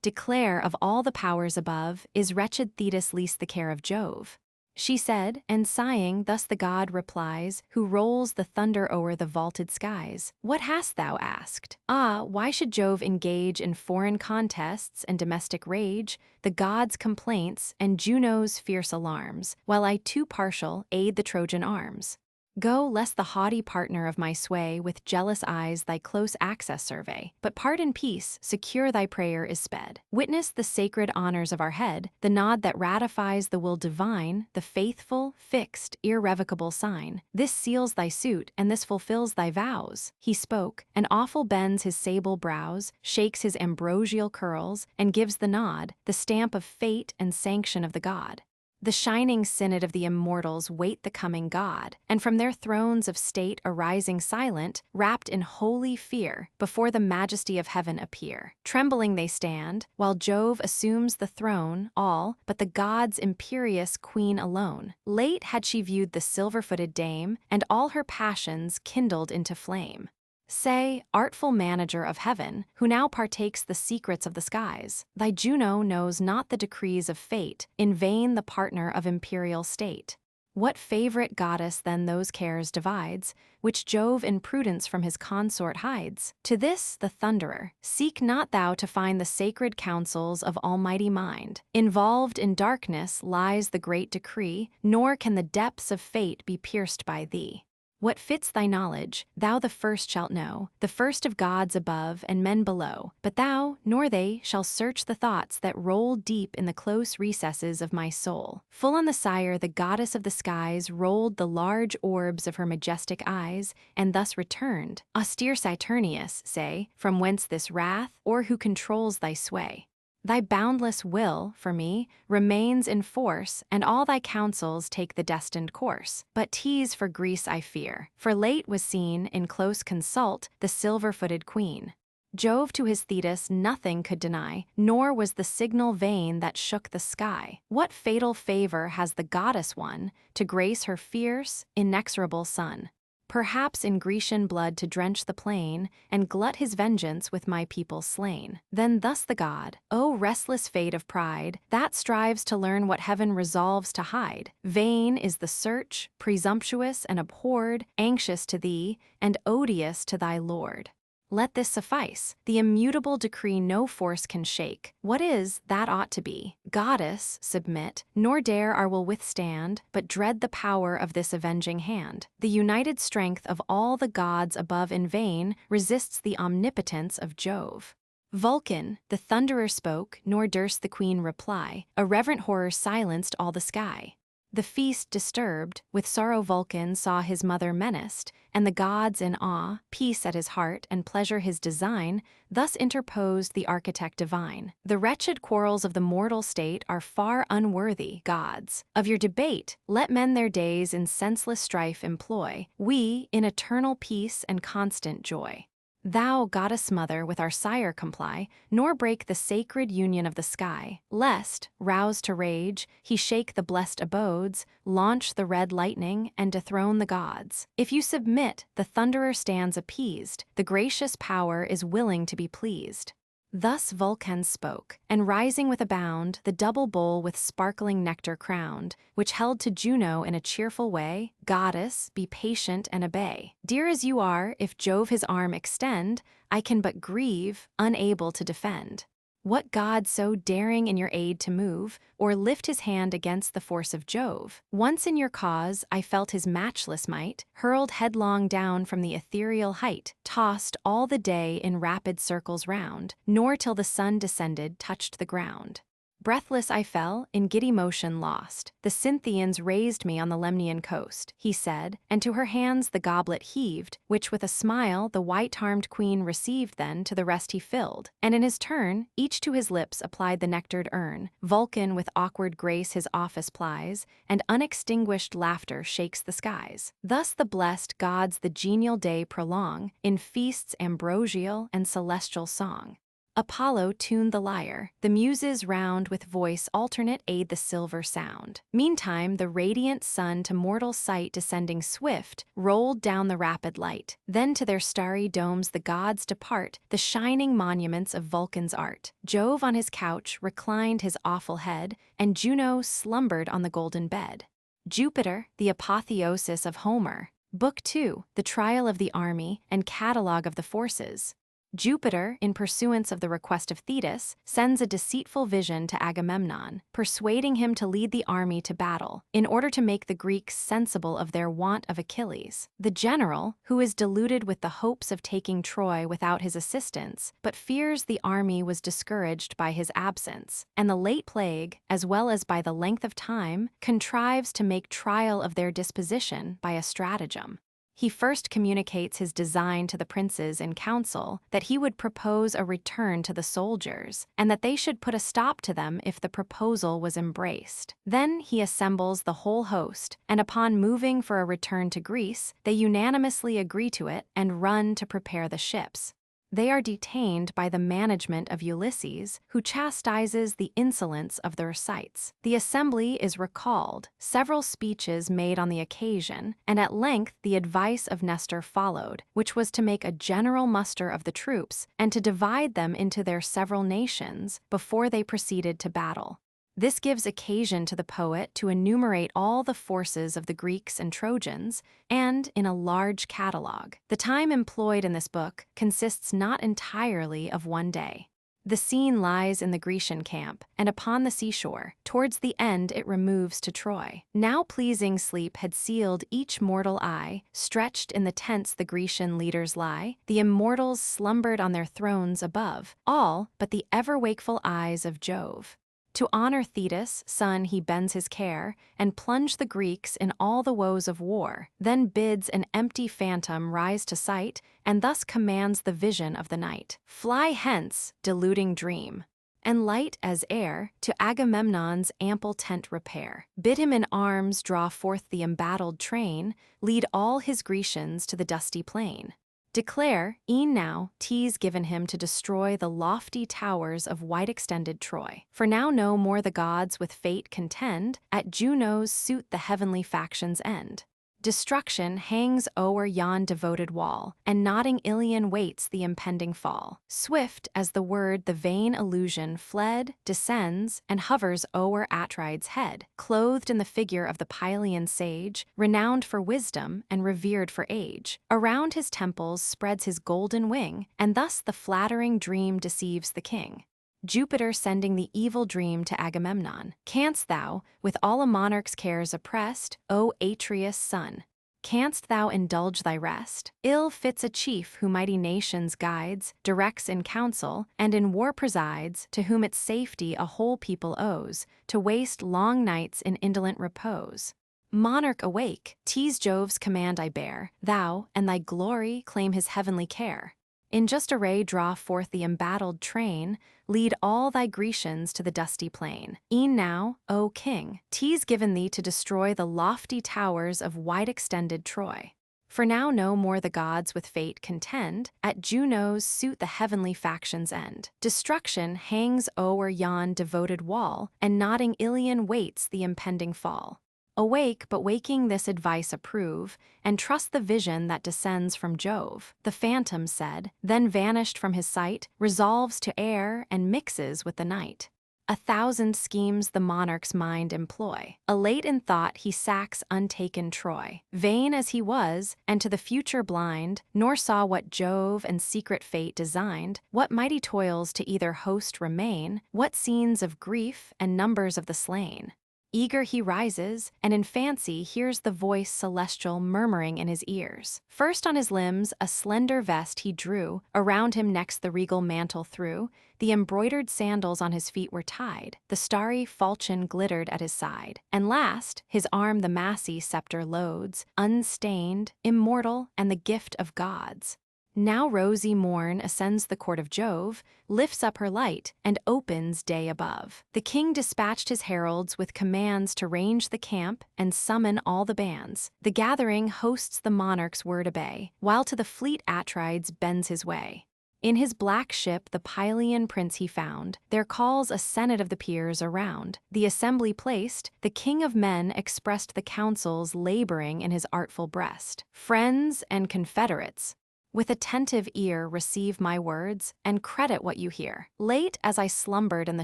declare of all the powers above, is wretched Thetis least the care of Jove? She said, and sighing, thus the god replies, who rolls the thunder o'er the vaulted skies. What hast thou asked? Ah, why should Jove engage in foreign contests and domestic rage, the gods' complaints and Juno's fierce alarms, while I too partial aid the Trojan arms? Go, lest the haughty partner of my sway with jealous eyes thy close access survey, but part in peace, secure thy prayer is sped. Witness the sacred honors of our head, the nod that ratifies the will divine, the faithful, fixed, irrevocable sign. This seals thy suit, and this fulfills thy vows. He spoke, and awful bends his sable brows, shakes his ambrosial curls, and gives the nod, the stamp of fate and sanction of the god. The shining synod of the immortals wait the coming God, and from their thrones of state arising silent, wrapped in holy fear, before the majesty of heaven appear. Trembling they stand, while Jove assumes the throne, all but the gods' imperious queen alone. Late had she viewed the silver-footed dame, and all her passions kindled into flame. Say, artful manager of heaven, who now partakes the secrets of the skies, thy Juno knows not the decrees of fate, in vain the partner of imperial state. What favorite goddess then those cares divides, which Jove in prudence from his consort hides? To this the Thunderer, seek not thou to find the sacred counsels of Almighty Mind. Involved in darkness lies the great decree, nor can the depths of fate be pierced by thee. What fits thy knowledge, thou the first shalt know, the first of gods above and men below. But thou, nor they, shall search the thoughts that roll deep in the close recesses of my soul. Full on the sire the goddess of the skies rolled the large orbs of her majestic eyes, and thus returned, austere Saturnius, say, from whence this wrath, or who controls thy sway? Thy boundless will, for me, remains in force, and all thy counsels take the destined course. But tease for Greece I fear, for late was seen, in close consult, the silver-footed queen. Jove to his Thetis nothing could deny, nor was the signal vain that shook the sky. What fatal favor has the goddess won, to grace her fierce, inexorable son? Perhaps in Grecian blood to drench the plain, and glut his vengeance with my people slain. Then thus the god, O restless fate of pride, that strives to learn what heaven resolves to hide. Vain is the search, presumptuous and abhorred, anxious to thee, and odious to thy lord. Let this suffice, the immutable decree no force can shake. What is, that ought to be. Goddess, submit, nor dare our will withstand, but dread the power of this avenging hand. The united strength of all the gods above in vain resists the omnipotence of Jove. Vulcan, the Thunderer spoke, nor durst the queen reply. A reverent horror silenced all the sky. The feast disturbed, with sorrow Vulcan saw his mother menaced, and the gods in awe, peace at his heart and pleasure his design, thus interposed the architect divine. The wretched quarrels of the mortal state are far unworthy, gods. Of your debate, let men their days in senseless strife employ, we in eternal peace and constant joy. Thou, goddess mother, with our sire comply, nor break the sacred union of the sky, lest, roused to rage, he shake the blessed abodes, launch the red lightning, and dethrone the gods. If you submit, the Thunderer stands appeased, the gracious power is willing to be pleased. Thus Vulcan spoke, and rising with a bound, the double bowl with sparkling nectar crowned, which held to Juno in a cheerful way, "Goddess, be patient and obey. Dear as you are, if Jove his arm extend, I can but grieve, unable to defend. What god so daring in your aid to move, or lift his hand against the force of Jove? Once in your cause I felt his matchless might, hurled headlong down from the ethereal height, tossed all the day in rapid circles round, nor till the sun descended touched the ground. Breathless I fell, in giddy motion lost. The Cynthians raised me on the Lemnian coast, he said, and to her hands the goblet heaved, which with a smile the white-armed queen received then to the rest he filled, and in his turn, each to his lips applied the nectared urn. Vulcan with awkward grace his office plies, and unextinguished laughter shakes the skies. Thus the blessed gods the genial day prolong, in feasts ambrosial and celestial song. Apollo tuned the lyre, the muses round with voice alternate aid the silver sound. Meantime the radiant sun to mortal sight descending swift, rolled down the rapid light. Then to their starry domes the gods depart, the shining monuments of Vulcan's art. Jove on his couch reclined his awful head, and Juno slumbered on the golden bed. Jupiter, the apotheosis of Homer. Book 2, the trial of the army and catalogue of the forces. Jupiter, in pursuance of the request of Thetis, sends a deceitful vision to Agamemnon, persuading him to lead the army to battle, in order to make the Greeks sensible of their want of Achilles. The general, who is deluded with the hopes of taking Troy without his assistance, but fears the army was discouraged by his absence, and the late plague, as well as by the length of time, contrives to make trial of their disposition by a stratagem. He first communicates his design to the princes in council, that he would propose a return to the soldiers, and that they should put a stop to them if the proposal was embraced. Then he assembles the whole host, and upon moving for a return to Greece, they unanimously agree to it and run to prepare the ships. They are detained by the management of Ulysses, who chastises the insolence of their sights. The assembly is recalled, several speeches made on the occasion, and at length the advice of Nestor followed, which was to make a general muster of the troops and to divide them into their several nations before they proceeded to battle. This gives occasion to the poet to enumerate all the forces of the Greeks and Trojans, and in a large catalogue. The time employed in this book consists not entirely of one day. The scene lies in the Grecian camp, and upon the seashore. Towards the end it removes to Troy. Now pleasing sleep had sealed each mortal eye, stretched in the tents the Grecian leaders lie, the immortals slumbered on their thrones above, all but the ever-wakeful eyes of Jove. To honor Thetis, son, he bends his care, and plunge the Greeks in all the woes of war, then bids an empty phantom rise to sight, and thus commands the vision of the night. Fly hence, deluding dream, and light as air, to Agamemnon's ample tent repair. Bid him in arms draw forth the embattled train, lead all his Grecians to the dusty plain. Declare, e'en now, 'tis given him to destroy the lofty towers of wide-extended Troy. For now no more the gods with fate contend, at Juno's suit the heavenly factions end. Destruction hangs o'er yon devoted wall, and nodding Ilion waits the impending fall. Swift as the word the vain illusion fled, descends, and hovers o'er Atride's head, clothed in the figure of the Pylian sage, renowned for wisdom and revered for age. Around his temples spreads his golden wing, and thus the flattering dream deceives the king. Jupiter sending the evil dream to Agamemnon. Canst thou, with all a monarch's cares oppressed, O Atreus' son, canst thou indulge thy rest? Ill fits a chief who mighty nations guides, directs in council, and in war presides, to whom its safety a whole people owes, to waste long nights in indolent repose. Monarch awake, 'tis Jove's command I bear, thou, and thy glory, claim his heavenly care. In just array draw forth the embattled train, lead all thy Grecians to the dusty plain. E'en now, O king, 'tis given thee to destroy the lofty towers of wide-extended Troy. For now no more the gods with fate contend, at Juno's suit the heavenly factions end. Destruction hangs o'er yon devoted wall, and nodding Ilion waits the impending fall. Awake, but waking this advice approve, and trust the vision that descends from Jove. The phantom said, then vanished from his sight, resolves to err and mixes with the night. 1,000 schemes the monarch's mind employ. Elate in thought he sacks untaken Troy. Vain as he was, and to the future blind, nor saw what Jove and secret fate designed, what mighty toils to either host remain, what scenes of grief and numbers of the slain. Eager he rises, and in fancy hears the voice celestial murmuring in his ears. First on his limbs a slender vest he drew, around him next the regal mantle threw, the embroidered sandals on his feet were tied, the starry falchion glittered at his side, and last, his arm the massy scepter loads, unstained, immortal, and the gift of gods. Now rosy morn ascends the court of Jove, lifts up her light, and opens day above. The king dispatched his heralds with commands to range the camp and summon all the bands. The gathering hosts the monarch's word obey, while to the fleet Atrides bends his way. In his black ship the Pylian prince he found, there calls a senate of the peers around. The assembly placed, the king of men expressed the counsels laboring in his artful breast. Friends and confederates, with attentive ear receive my words, and credit what you hear. Late as I slumbered in the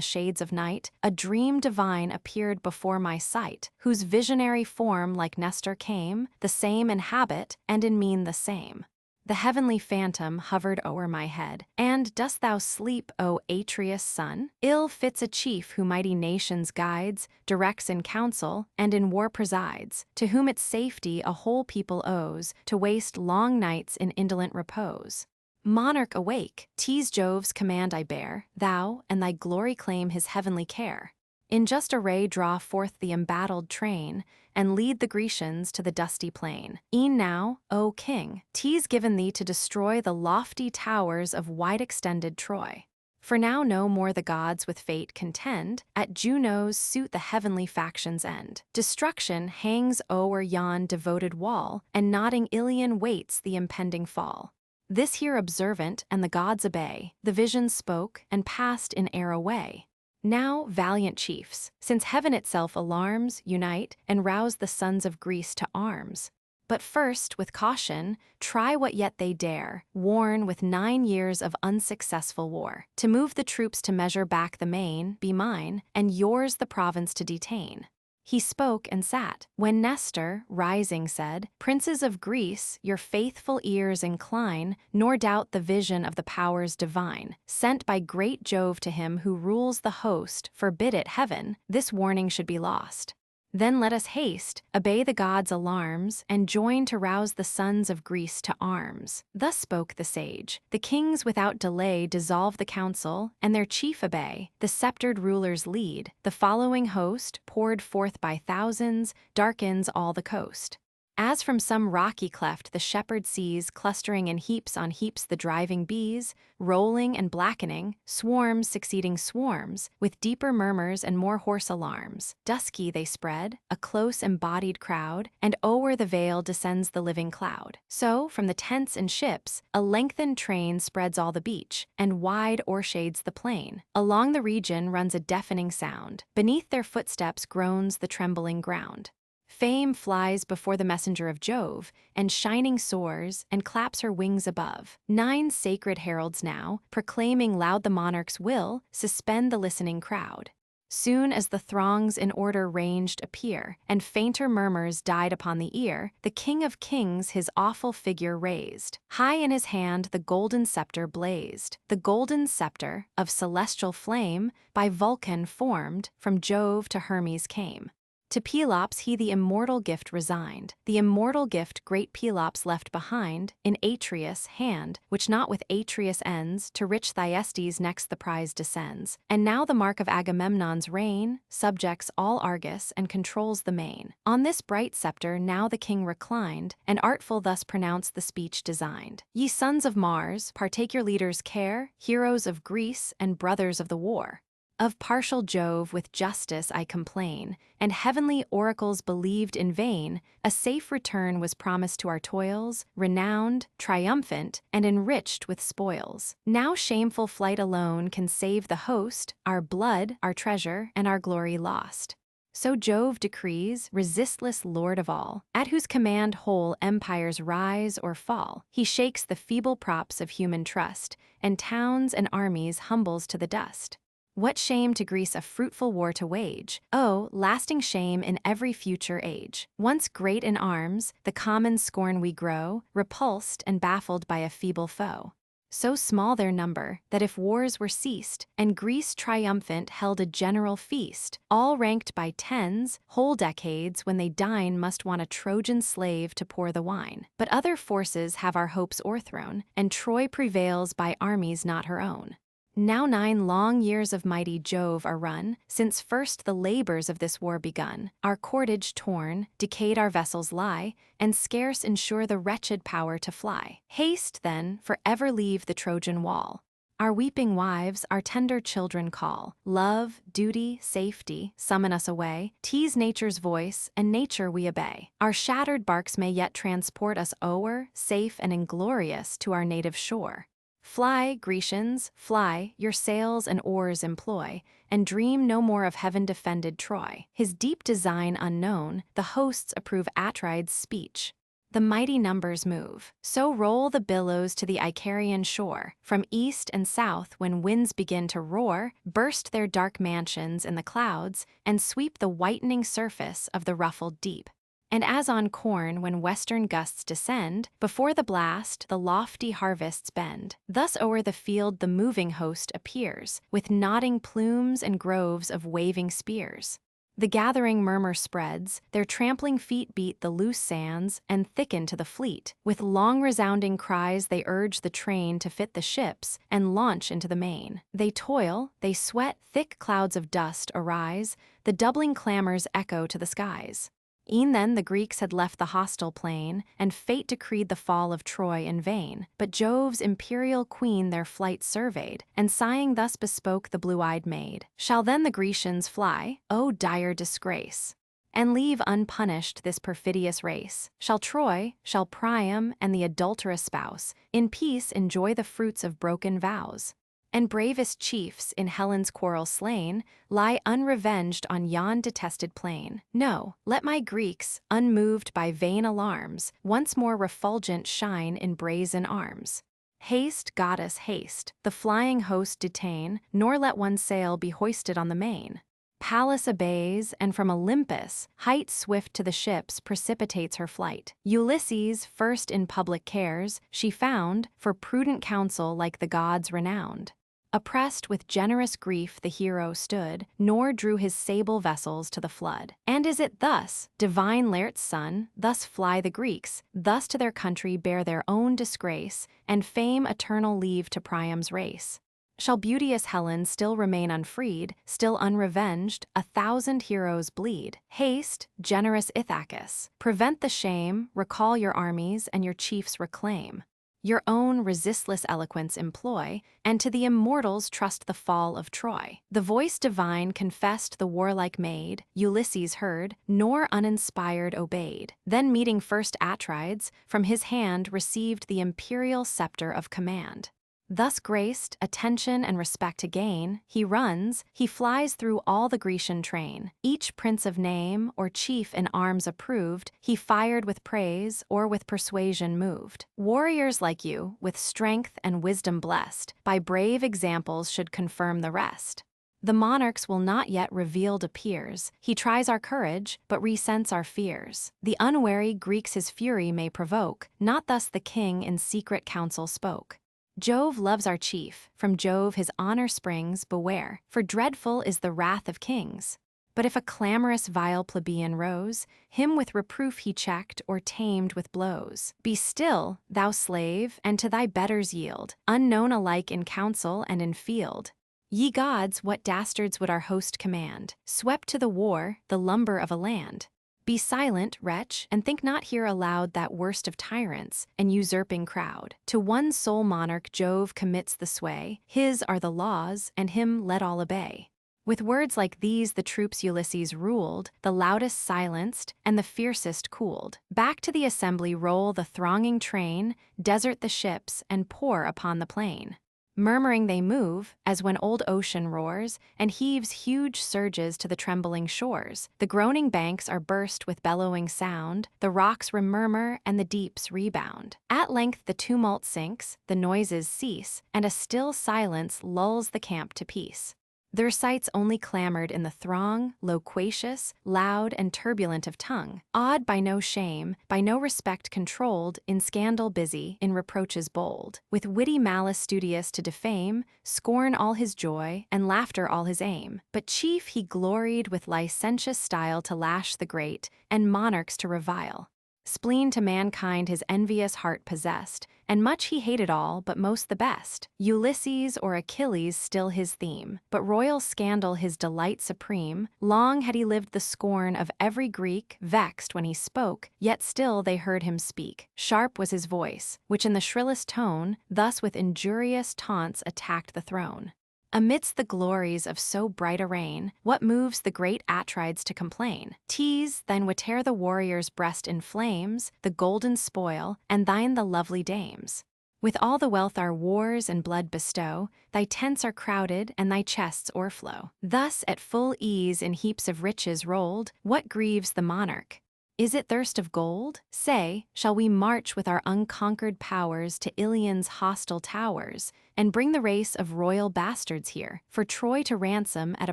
shades of night, a dream divine appeared before my sight, whose visionary form like Nestor came, the same in habit, and in mien the same. The heavenly phantom hovered o'er my head. And dost thou sleep, O Atreus' son? Ill fits a chief who mighty nations guides, directs in council, and in war presides, to whom its safety a whole people owes, to waste long nights in indolent repose. Monarch awake, 'tis Jove's command I bear, thou and thy glory claim his heavenly care. In just array draw forth the embattled train, and lead the Grecians to the dusty plain. E'en now, O king, 'tis given thee to destroy the lofty towers of wide-extended Troy. For now no more the gods with fate contend, at Juno's suit the heavenly factions end. Destruction hangs o'er yon devoted wall, and nodding Ilion waits the impending fall. This here observant, and the gods obey, the vision spoke, and passed in air away. Now, valiant chiefs, since heaven itself alarms, unite, and rouse the sons of Greece to arms. But first, with caution, try what yet they dare, worn with 9 years of unsuccessful war. To move the troops to measure back the main, be mine, and yours the province to detain. He spoke and sat, when Nestor, rising, said, Princes of Greece, your faithful ears incline, nor doubt the vision of the powers divine. Sent by great Jove to him who rules the host, forbid it, heaven, this warning should be lost. Then let us haste, obey the gods' alarms, and join to rouse the sons of Greece to arms. Thus spoke the sage. The kings without delay dissolve the council, and their chief obey. The sceptered rulers lead. The following host, poured forth by thousands, darkens all the coast. As from some rocky cleft the shepherd sees clustering in heaps on heaps the driving bees, rolling and blackening, swarms succeeding swarms, with deeper murmurs and more hoarse alarms. Dusky they spread, a close embodied crowd, and o'er the vale descends the living cloud. So, from the tents and ships, a lengthened train spreads all the beach, and wide o'ershades the plain. Along the region runs a deafening sound. Beneath their footsteps groans the trembling ground. Fame flies before the messenger of Jove, and shining soars, and claps her wings above. 9 sacred heralds now, proclaiming loud the monarch's will, suspend the listening crowd. Soon as the throngs in order ranged appear, and fainter murmurs died upon the ear, the King of Kings his awful figure raised. High in his hand the golden scepter blazed. The golden scepter, of celestial flame, by Vulcan formed, from Jove to Hermes came. To Pelops he the immortal gift resigned. The immortal gift great Pelops left behind, in Atreus' hand, which not with Atreus ends, to rich Thyestes next the prize descends. And now the mark of Agamemnon's reign subjects all Argus and controls the main. On this bright scepter now the king reclined, and artful thus pronounced the speech designed. Ye sons of Mars, partake your leader's care, heroes of Greece and brothers of the war. Of partial Jove with justice I complain, and heavenly oracles believed in vain. A safe return was promised to our toils, renowned, triumphant, and enriched with spoils. Now shameful flight alone can save the host, our blood, our treasure, and our glory lost. So Jove decrees, resistless lord of all, at whose command whole empires rise or fall. He shakes the feeble props of human trust, and towns and armies humbles to the dust. What shame to Greece a fruitful war to wage! Oh, lasting shame in every future age. Once great in arms, the common scorn we grow, repulsed and baffled by a feeble foe. So small their number, that if wars were ceased, and Greece triumphant held a general feast, all ranked by tens, whole decades when they dine must want a Trojan slave to pour the wine. But other forces have our hopes o'erthrown, and Troy prevails by armies not her own. Now 9 long years of mighty Jove are run, since first the labors of this war begun. Our cordage torn, decayed our vessels lie, and scarce ensure the wretched power to fly. Haste, then, for ever leave the Trojan wall. Our weeping wives our tender children call. Love, duty, safety, summon us away, tease nature's voice, and nature we obey. Our shattered barks may yet transport us o'er, safe and inglorious, to our native shore. Fly, Grecians, fly, your sails and oars employ, and dream no more of heaven-defended Troy. His deep design unknown, the hosts approve Atrides' speech. The mighty numbers move. So roll the billows to the Icarian shore. From east and south, when winds begin to roar, burst their dark mansions in the clouds, and sweep the whitening surface of the ruffled deep. And as on corn when western gusts descend, before the blast the lofty harvests bend. Thus o'er the field the moving host appears, with nodding plumes and groves of waving spears. The gathering murmur spreads, their trampling feet beat the loose sands, and thicken to the fleet. With long resounding cries they urge the train to fit the ships, and launch into the main. They toil, they sweat, thick clouds of dust arise, the doubling clamors echo to the skies. E'en then the Greeks had left the hostile plain, and fate decreed the fall of Troy in vain. But Jove's imperial queen their flight surveyed, and sighing thus bespoke the blue-eyed maid. Shall then the Grecians fly? O dire disgrace! And leave unpunished this perfidious race? Shall Troy, shall Priam, and the adulterous spouse, in peace enjoy the fruits of broken vows? And bravest chiefs, in Helen's quarrel slain, lie unrevenged on yon detested plain. No, let my Greeks, unmoved by vain alarms, once more refulgent shine in brazen arms. Haste, goddess, haste, the flying host detain, nor let one sail be hoisted on the main. Pallas obeys, and from Olympus, height swift to the ships precipitates her flight. Ulysses, first in public cares, she found, for prudent counsel like the gods renowned. Oppressed with generous grief the hero stood, nor drew his sable vessels to the flood. And is it thus, divine Laert's son, thus fly the Greeks, thus to their country bear their own disgrace, and fame eternal leave to Priam's race? Shall beauteous Helen still remain unfreed, still unrevenged, 1,000 heroes bleed? Haste, generous Ithacus, prevent the shame, recall your armies, and your chiefs reclaim. Your own resistless eloquence employ, and to the immortals trust the fall of Troy. The voice divine confessed the warlike maid, Ulysses heard, nor uninspired obeyed. Then meeting first Atrides, from his hand received the imperial scepter of command. Thus graced, attention and respect to gain, he runs, he flies through all the Grecian train. Each prince of name, or chief in arms approved, he fired with praise, or with persuasion moved. Warriors like you, with strength and wisdom blessed, by brave examples should confirm the rest. The monarch's will not yet revealed appears. He tries our courage, but resents our fears. The unwary Greeks his fury may provoke, not thus the king in secret council spoke. Jove loves our chief, from Jove his honor springs, beware, for dreadful is the wrath of kings. But if a clamorous vile plebeian rose, him with reproof he checked or tamed with blows. Be still, thou slave, and to thy betters yield, unknown alike in council and in field. Ye gods, what dastards would our host command, swept to the war, the lumber of a land? Be silent, wretch, and think not here aloud that worst of tyrants, an usurping crowd. To one sole monarch Jove commits the sway, his are the laws, and him let all obey. With words like these the troops Ulysses ruled, the loudest silenced, and the fiercest cooled. Back to the assembly roll the thronging train, desert the ships, and pour upon the plain. Murmuring they move, as when old ocean roars, and heaves huge surges to the trembling shores. The groaning banks are burst with bellowing sound, the rocks remurmur, and the deeps rebound. At length the tumult sinks, the noises cease, and a still silence lulls the camp to peace. Their sights only clamored in the throng, loquacious, loud, and turbulent of tongue, awed by no shame, by no respect controlled, in scandal busy, in reproaches bold, with witty malice studious to defame, scorn all his joy, and laughter all his aim. But chief he gloried with licentious style to lash the great, and monarchs to revile. Spleen to mankind his envious heart possessed, and much he hated all, but most the best. Ulysses or Achilles still his theme, but royal scandal his delight supreme. Long had he lived the scorn of every Greek, vexed when he spoke, yet still they heard him speak. Sharp was his voice, which in the shrillest tone, thus with injurious taunts attacked the throne. Amidst the glories of so bright a reign, what moves the great Atrides to complain? Tease, thine whate'er the warrior's breast inflames, the golden spoil, and thine the lovely dames. With all the wealth our wars and blood bestow, thy tents are crowded and thy chests o'erflow. Thus at full ease in heaps of riches rolled, what grieves the monarch? Is it thirst of gold? Say, shall we march with our unconquered powers to Ilion's hostile towers, and bring the race of royal bastards here, for Troy to ransom at a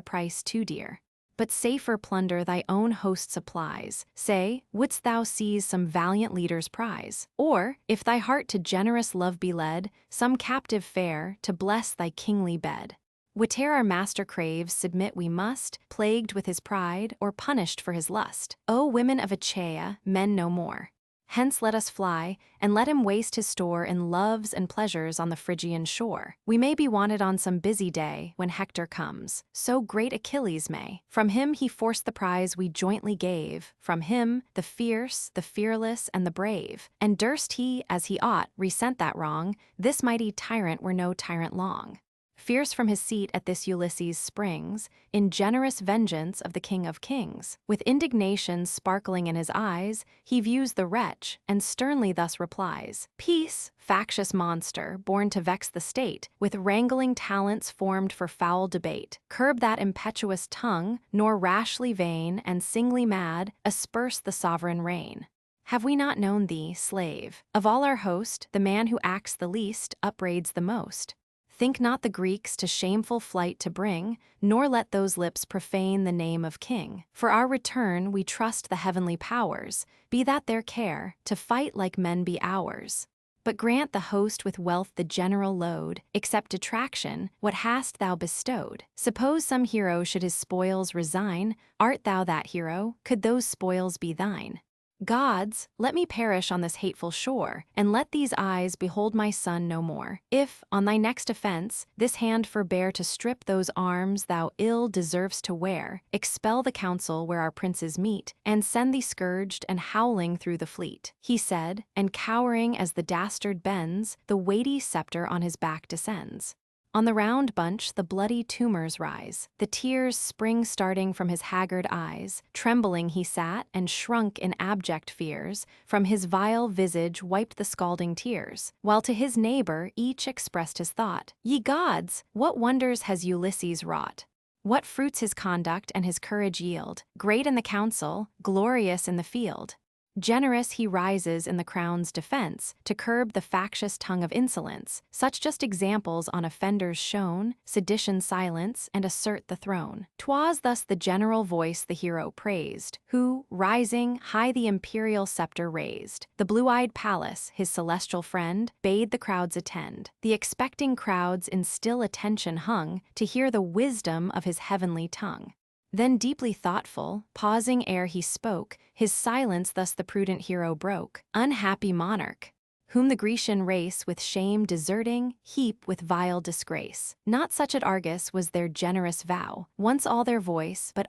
price too dear? But safer plunder thy own host supplies. Say, wouldst thou seize some valiant leader's prize? Or, if thy heart to generous love be led, some captive fair, to bless thy kingly bed? Whate'er our master craves, submit we must, plagued with his pride, or punished for his lust. O women of Achaea, men no more. Hence let us fly, and let him waste his store in loves and pleasures on the Phrygian shore. We may be wanted on some busy day, when Hector comes, so great Achilles may. From him he forced the prize we jointly gave, from him, the fierce, the fearless, and the brave. And durst he, as he ought, resent that wrong, this mighty tyrant were no tyrant long. Fierce from his seat at this Ulysses springs, in generous vengeance of the King of Kings. With indignation sparkling in his eyes, he views the wretch, and sternly thus replies, Peace, factious monster, born to vex the state, with wrangling talents formed for foul debate. Curb that impetuous tongue, nor rashly vain, and singly mad, asperse the sovereign reign. Have we not known thee, slave? Of all our host, the man who acts the least, upbraids the most. Think not the Greeks to shameful flight to bring, nor let those lips profane the name of king. For our return we trust the heavenly powers, be that their care, to fight like men be ours. But grant the host with wealth the general load, except detraction, what hast thou bestowed? Suppose some hero should his spoils resign, art thou that hero, could those spoils be thine? Gods, let me perish on this hateful shore, and let these eyes behold my son no more. If, on thy next offense, this hand forbear to strip those arms thou ill deservest to wear, expel the council where our princes meet, and send thee scourged and howling through the fleet. He said, and cowering as the dastard bends, the weighty scepter on his back descends. On the round bunch the bloody tumors rise, the tears spring starting from his haggard eyes. Trembling he sat, and shrunk in abject fears, from his vile visage wiped the scalding tears, while to his neighbor each expressed his thought. Ye gods, what wonders has Ulysses wrought? What fruits his conduct and his courage yield, great in the council, glorious in the field. Generous he rises in the crown's defense, to curb the factious tongue of insolence. Such just examples on offenders shown, sedition silence, and assert the throne. 'Twas thus the general voice the hero praised, who, rising, high the imperial scepter raised. The blue-eyed Pallas, his celestial friend, bade the crowds attend. The expecting crowds in still attention hung, to hear the wisdom of his heavenly tongue. Then deeply thoughtful, pausing ere he spoke, his silence thus the prudent hero broke. Unhappy monarch, whom the Grecian race with shame deserting, heap with vile disgrace. Not such at Argos was their generous vow, once all their voice, but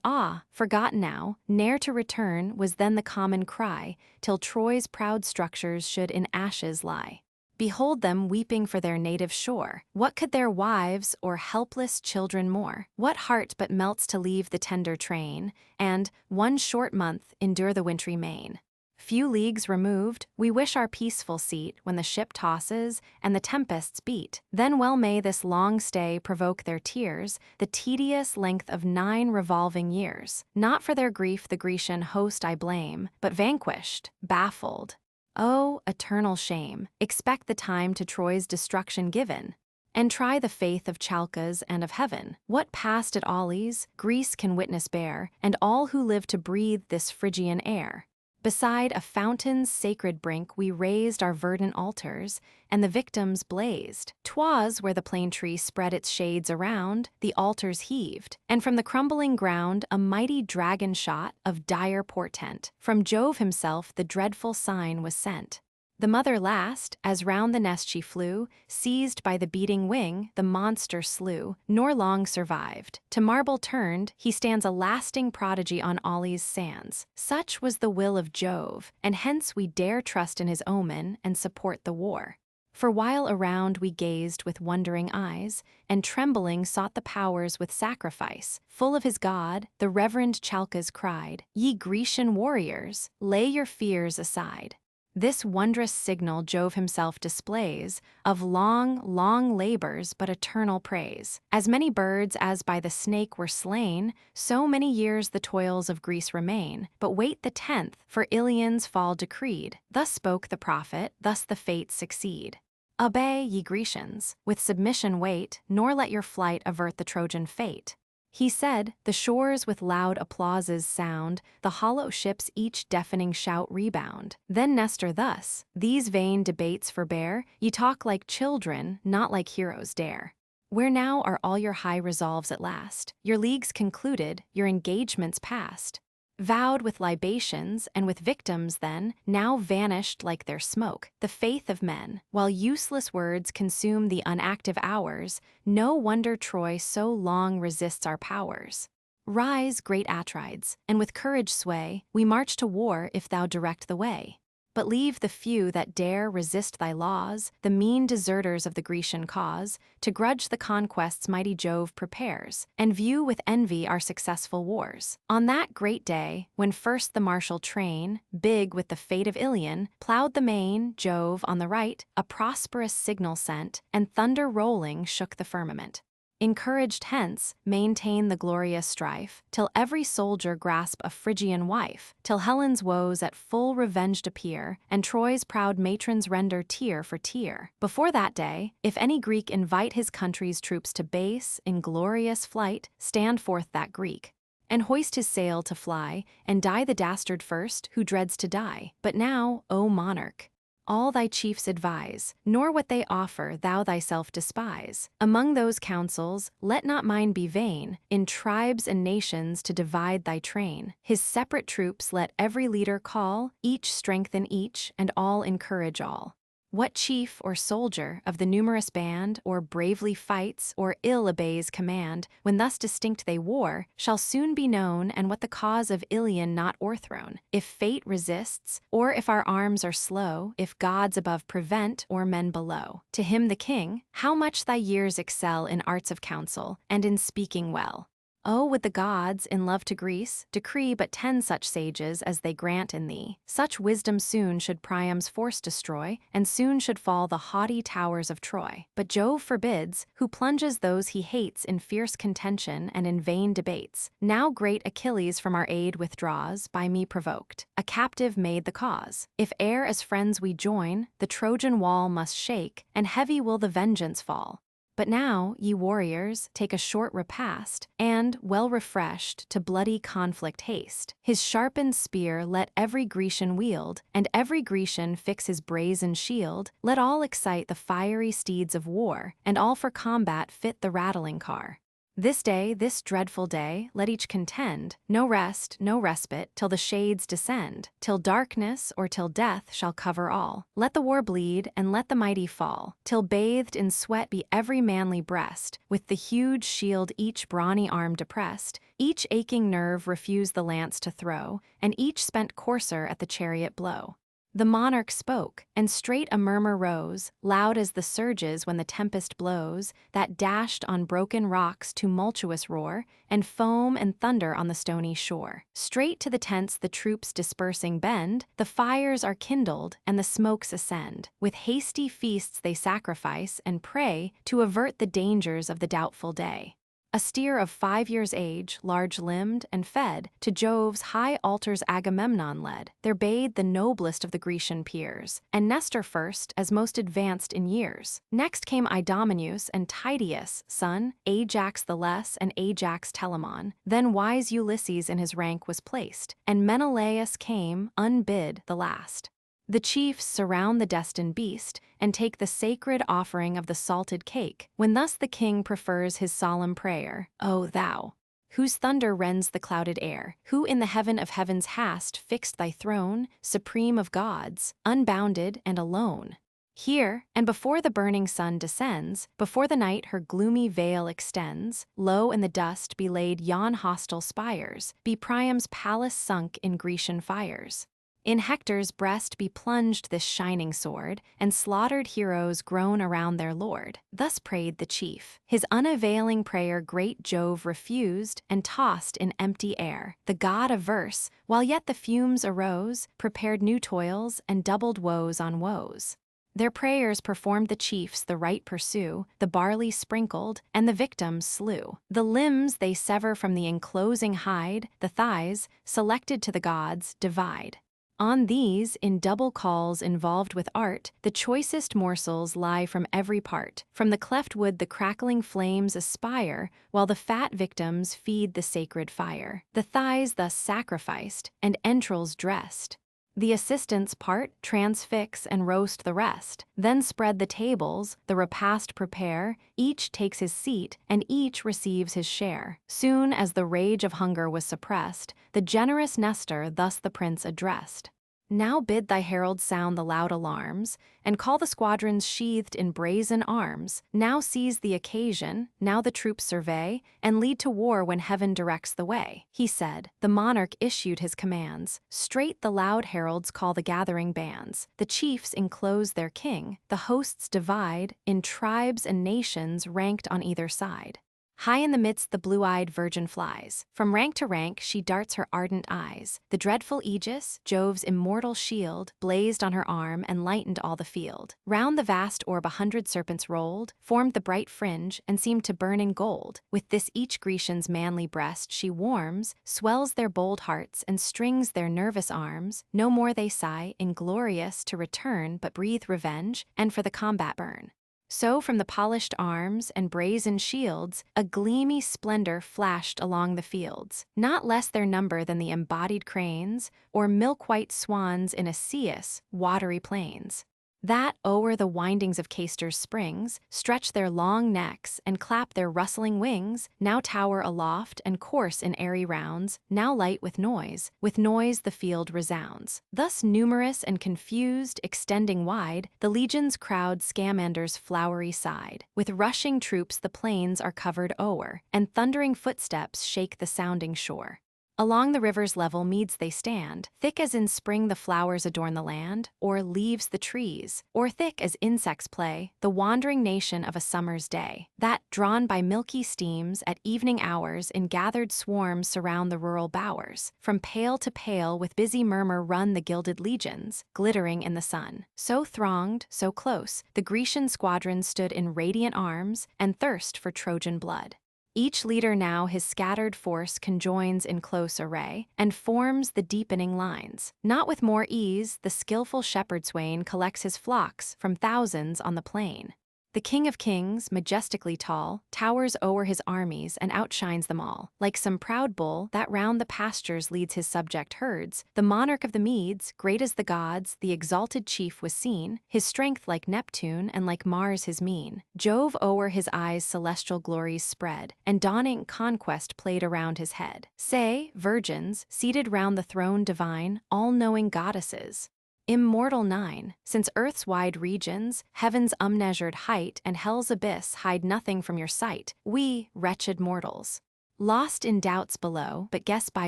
forgot now, ne'er to return was then the common cry, till Troy's proud structures should in ashes lie. Behold them weeping for their native shore. What could their wives or helpless children more? What heart but melts to leave the tender train, and, one short month, endure the wintry main? Few leagues removed, we wish our peaceful seat when the ship tosses and the tempests beat. Then well may this long stay provoke their tears, the tedious length of 9 revolving years. Not for their grief the Grecian host I blame, but vanquished, baffled. Oh, eternal shame! Expect the time to Troy's destruction given, and try the faith of Chalcas and of heaven. What passed at Aulis, Greece can witness bear, and all who live to breathe this Phrygian air. Beside a fountain's sacred brink we raised our verdant altars, and the victims blazed. 'Twas where the plane tree spread its shades around, the altars heaved, and from the crumbling ground a mighty dragon shot of dire portent. From Jove himself the dreadful sign was sent. The mother last, as round the nest she flew, seized by the beating wing, the monster slew, nor long survived. To marble turned, he stands a lasting prodigy on Aulis' sands. Such was the will of Jove, and hence we dare trust in his omen and support the war. For while around we gazed with wondering eyes, and trembling sought the powers with sacrifice, full of his god, the reverend Chalcas cried, "Ye Grecian warriors, lay your fears aside." This wondrous signal Jove himself displays, of long, long labors but eternal praise. As many birds as by the snake were slain, so many years the toils of Greece remain. But wait the 10th, for Ilion's fall decreed. Thus spoke the prophet, thus the fates succeed. Obey, ye Grecians, with submission wait, nor let your flight avert the Trojan fate. He said, the shores with loud applauses sound, the hollow ships each deafening shout rebound. Then Nestor thus, these vain debates forbear, ye talk like children, not like heroes dare. Where now are all your high resolves at last? Your leagues concluded, your engagements past. Vowed with libations and with victims then, now vanished like their smoke, the faith of men. While useless words consume the unactive hours, no wonder Troy so long resists our powers. Rise, great Atrides, and with courage sway, we march to war if thou direct the way. But leave the few that dare resist thy laws, the mean deserters of the Grecian cause, to grudge the conquests mighty Jove prepares, and view with envy our successful wars. On that great day, when first the martial train, big with the fate of Ilion, plowed the main, Jove, on the right, a prosperous signal sent, and thunder rolling shook the firmament. Encouraged hence, maintain the glorious strife, till every soldier grasp a Phrygian wife, till Helen's woes at full revenged appear, and Troy's proud matrons render tear for tear. Before that day, if any Greek invite his country's troops to base, in glorious flight, stand forth that Greek, and hoist his sail to fly, and die the dastard first, who dreads to die. But now, O monarch, all thy chiefs advise, nor what they offer thou thyself despise. Among those counsels, let not mine be vain, in tribes and nations to divide thy train. His separate troops let every leader call, each strengthen each, and all encourage all. What chief or soldier of the numerous band, or bravely fights, or ill obeys command, when thus distinct they war, shall soon be known, and what the cause of Ilion not o'erthrown, if fate resists, or if our arms are slow, if gods above prevent, or men below. To him the king, how much thy years excel in arts of counsel, and in speaking well. Oh, would the gods, in love to Greece, decree but 10 such sages as they grant in thee. Such wisdom soon should Priam's force destroy, and soon should fall the haughty towers of Troy. But Jove forbids, who plunges those he hates in fierce contention and in vain debates. Now great Achilles from our aid withdraws, by me provoked. A captive made the cause. If e'er as friends we join, the Trojan wall must shake, and heavy will the vengeance fall. But now, ye warriors, take a short repast, and, well refreshed, to bloody conflict haste. His sharpened spear let every Grecian wield, and every Grecian fix his brazen shield. Let all excite the fiery steeds of war, and all for combat fit the rattling car. This day, this dreadful day, let each contend, no rest, no respite, till the shades descend, till darkness or till death shall cover all. Let the war bleed, and let the mighty fall, till bathed in sweat be every manly breast, with the huge shield each brawny arm depressed, each aching nerve refuse the lance to throw, and each spent courser at the chariot blow. The monarch spoke, and straight a murmur rose, loud as the surges when the tempest blows, that dashed on broken rocks tumultuous roar, and foam and thunder on the stony shore. Straight to the tents the troops dispersing bend, the fires are kindled, and the smokes ascend. With hasty feasts they sacrifice and pray to avert the dangers of the doubtful day. A steer of 5 years' age, large-limbed and fed, to Jove's high altars Agamemnon led. There bade the noblest of the Grecian peers, and Nestor first, as most advanced in years. Next came Idomeneus and Tydeus, son, Ajax the less and Ajax Telamon. Then wise Ulysses in his rank was placed, and Menelaus came, unbid, the last. The chiefs surround the destined beast, and take the sacred offering of the salted cake, when thus the king prefers his solemn prayer, O thou, whose thunder rends the clouded air, who in the heaven of heavens hast fixed thy throne, supreme of gods, unbounded and alone. Here, and before the burning sun descends, before the night her gloomy veil extends, low in the dust be laid yon hostile spires, be Priam's palace sunk in Grecian fires. In Hector's breast be plunged this shining sword, and slaughtered heroes groan around their lord. Thus prayed the chief. His unavailing prayer great Jove refused, and tossed in empty air. The god of verse, while yet the fumes arose, prepared new toils, and doubled woes on woes. Their prayers performed the chiefs the right pursue, the barley sprinkled, and the victims slew. The limbs they sever from the enclosing hide, the thighs, selected to the gods, divide. On these, in double calls involved with art, the choicest morsels lie from every part. From the cleft wood the crackling flames aspire, while the fat victims feed the sacred fire. The thighs thus sacrificed, and entrails dressed. The assistants part, transfix, and roast the rest. Then spread the tables, the repast prepare, each takes his seat, and each receives his share. Soon as the rage of hunger was suppressed, the generous Nestor thus the prince addressed. Now bid thy heralds sound the loud alarms, and call the squadrons sheathed in brazen arms. Now seize the occasion, now the troops survey, and lead to war when heaven directs the way. He said. The monarch issued his commands. Straight the loud heralds call the gathering bands. The chiefs enclose their king, the hosts divide, in tribes and nations ranked on either side. High in the midst the blue-eyed virgin flies. From rank to rank she darts her ardent eyes. The dreadful Aegis, Jove's immortal shield, blazed on her arm and lightened all the field. Round the vast orb 100 serpents rolled, formed the bright fringe, and seemed to burn in gold. With this each Grecian's manly breast she warms, swells their bold hearts, and strings their nervous arms. No more they sigh, inglorious, to return, but breathe revenge, and for the combat burn. So from the polished arms and brazen shields, a gleamy splendor flashed along the fields, not less their number than the embodied cranes, or milk-white swans in Aeaeus' watery plains, that, o'er the windings of Castor's springs, stretch their long necks and clap their rustling wings, now tower aloft and course in airy rounds, now light with noise the field resounds. Thus numerous and confused, extending wide, the legions crowd Scamander's flowery side. With rushing troops the plains are covered o'er, and thundering footsteps shake the sounding shore. Along the river's level meads they stand, thick as in spring the flowers adorn the land, or leaves the trees, or thick as insects play, the wandering nation of a summer's day, that, drawn by milky steams, at evening hours in gathered swarms surround the rural bowers. From pale to pale with busy murmur run the gilded legions, glittering in the sun. So thronged, so close, the Grecian squadron stood in radiant arms, and thirst for Trojan blood. Each leader now his scattered force conjoins in close array, and forms the deepening lines. Not with more ease, the skillful shepherd swain collects his flocks from thousands on the plain. The King of Kings, majestically tall, towers o'er his armies and outshines them all. Like some proud bull that round the pastures leads his subject herds, the monarch of the Medes, great as the gods, the exalted chief was seen, his strength like Neptune and like Mars his mien. Jove o'er his eyes celestial glories spread, and dawning conquest played around his head. Say, virgins, seated round the throne divine, all-knowing goddesses, immortal nine, since earth's wide regions, heaven's unmeasured height, and hell's abyss hide nothing from your sight, we, wretched mortals, Lost in doubts below, but guess by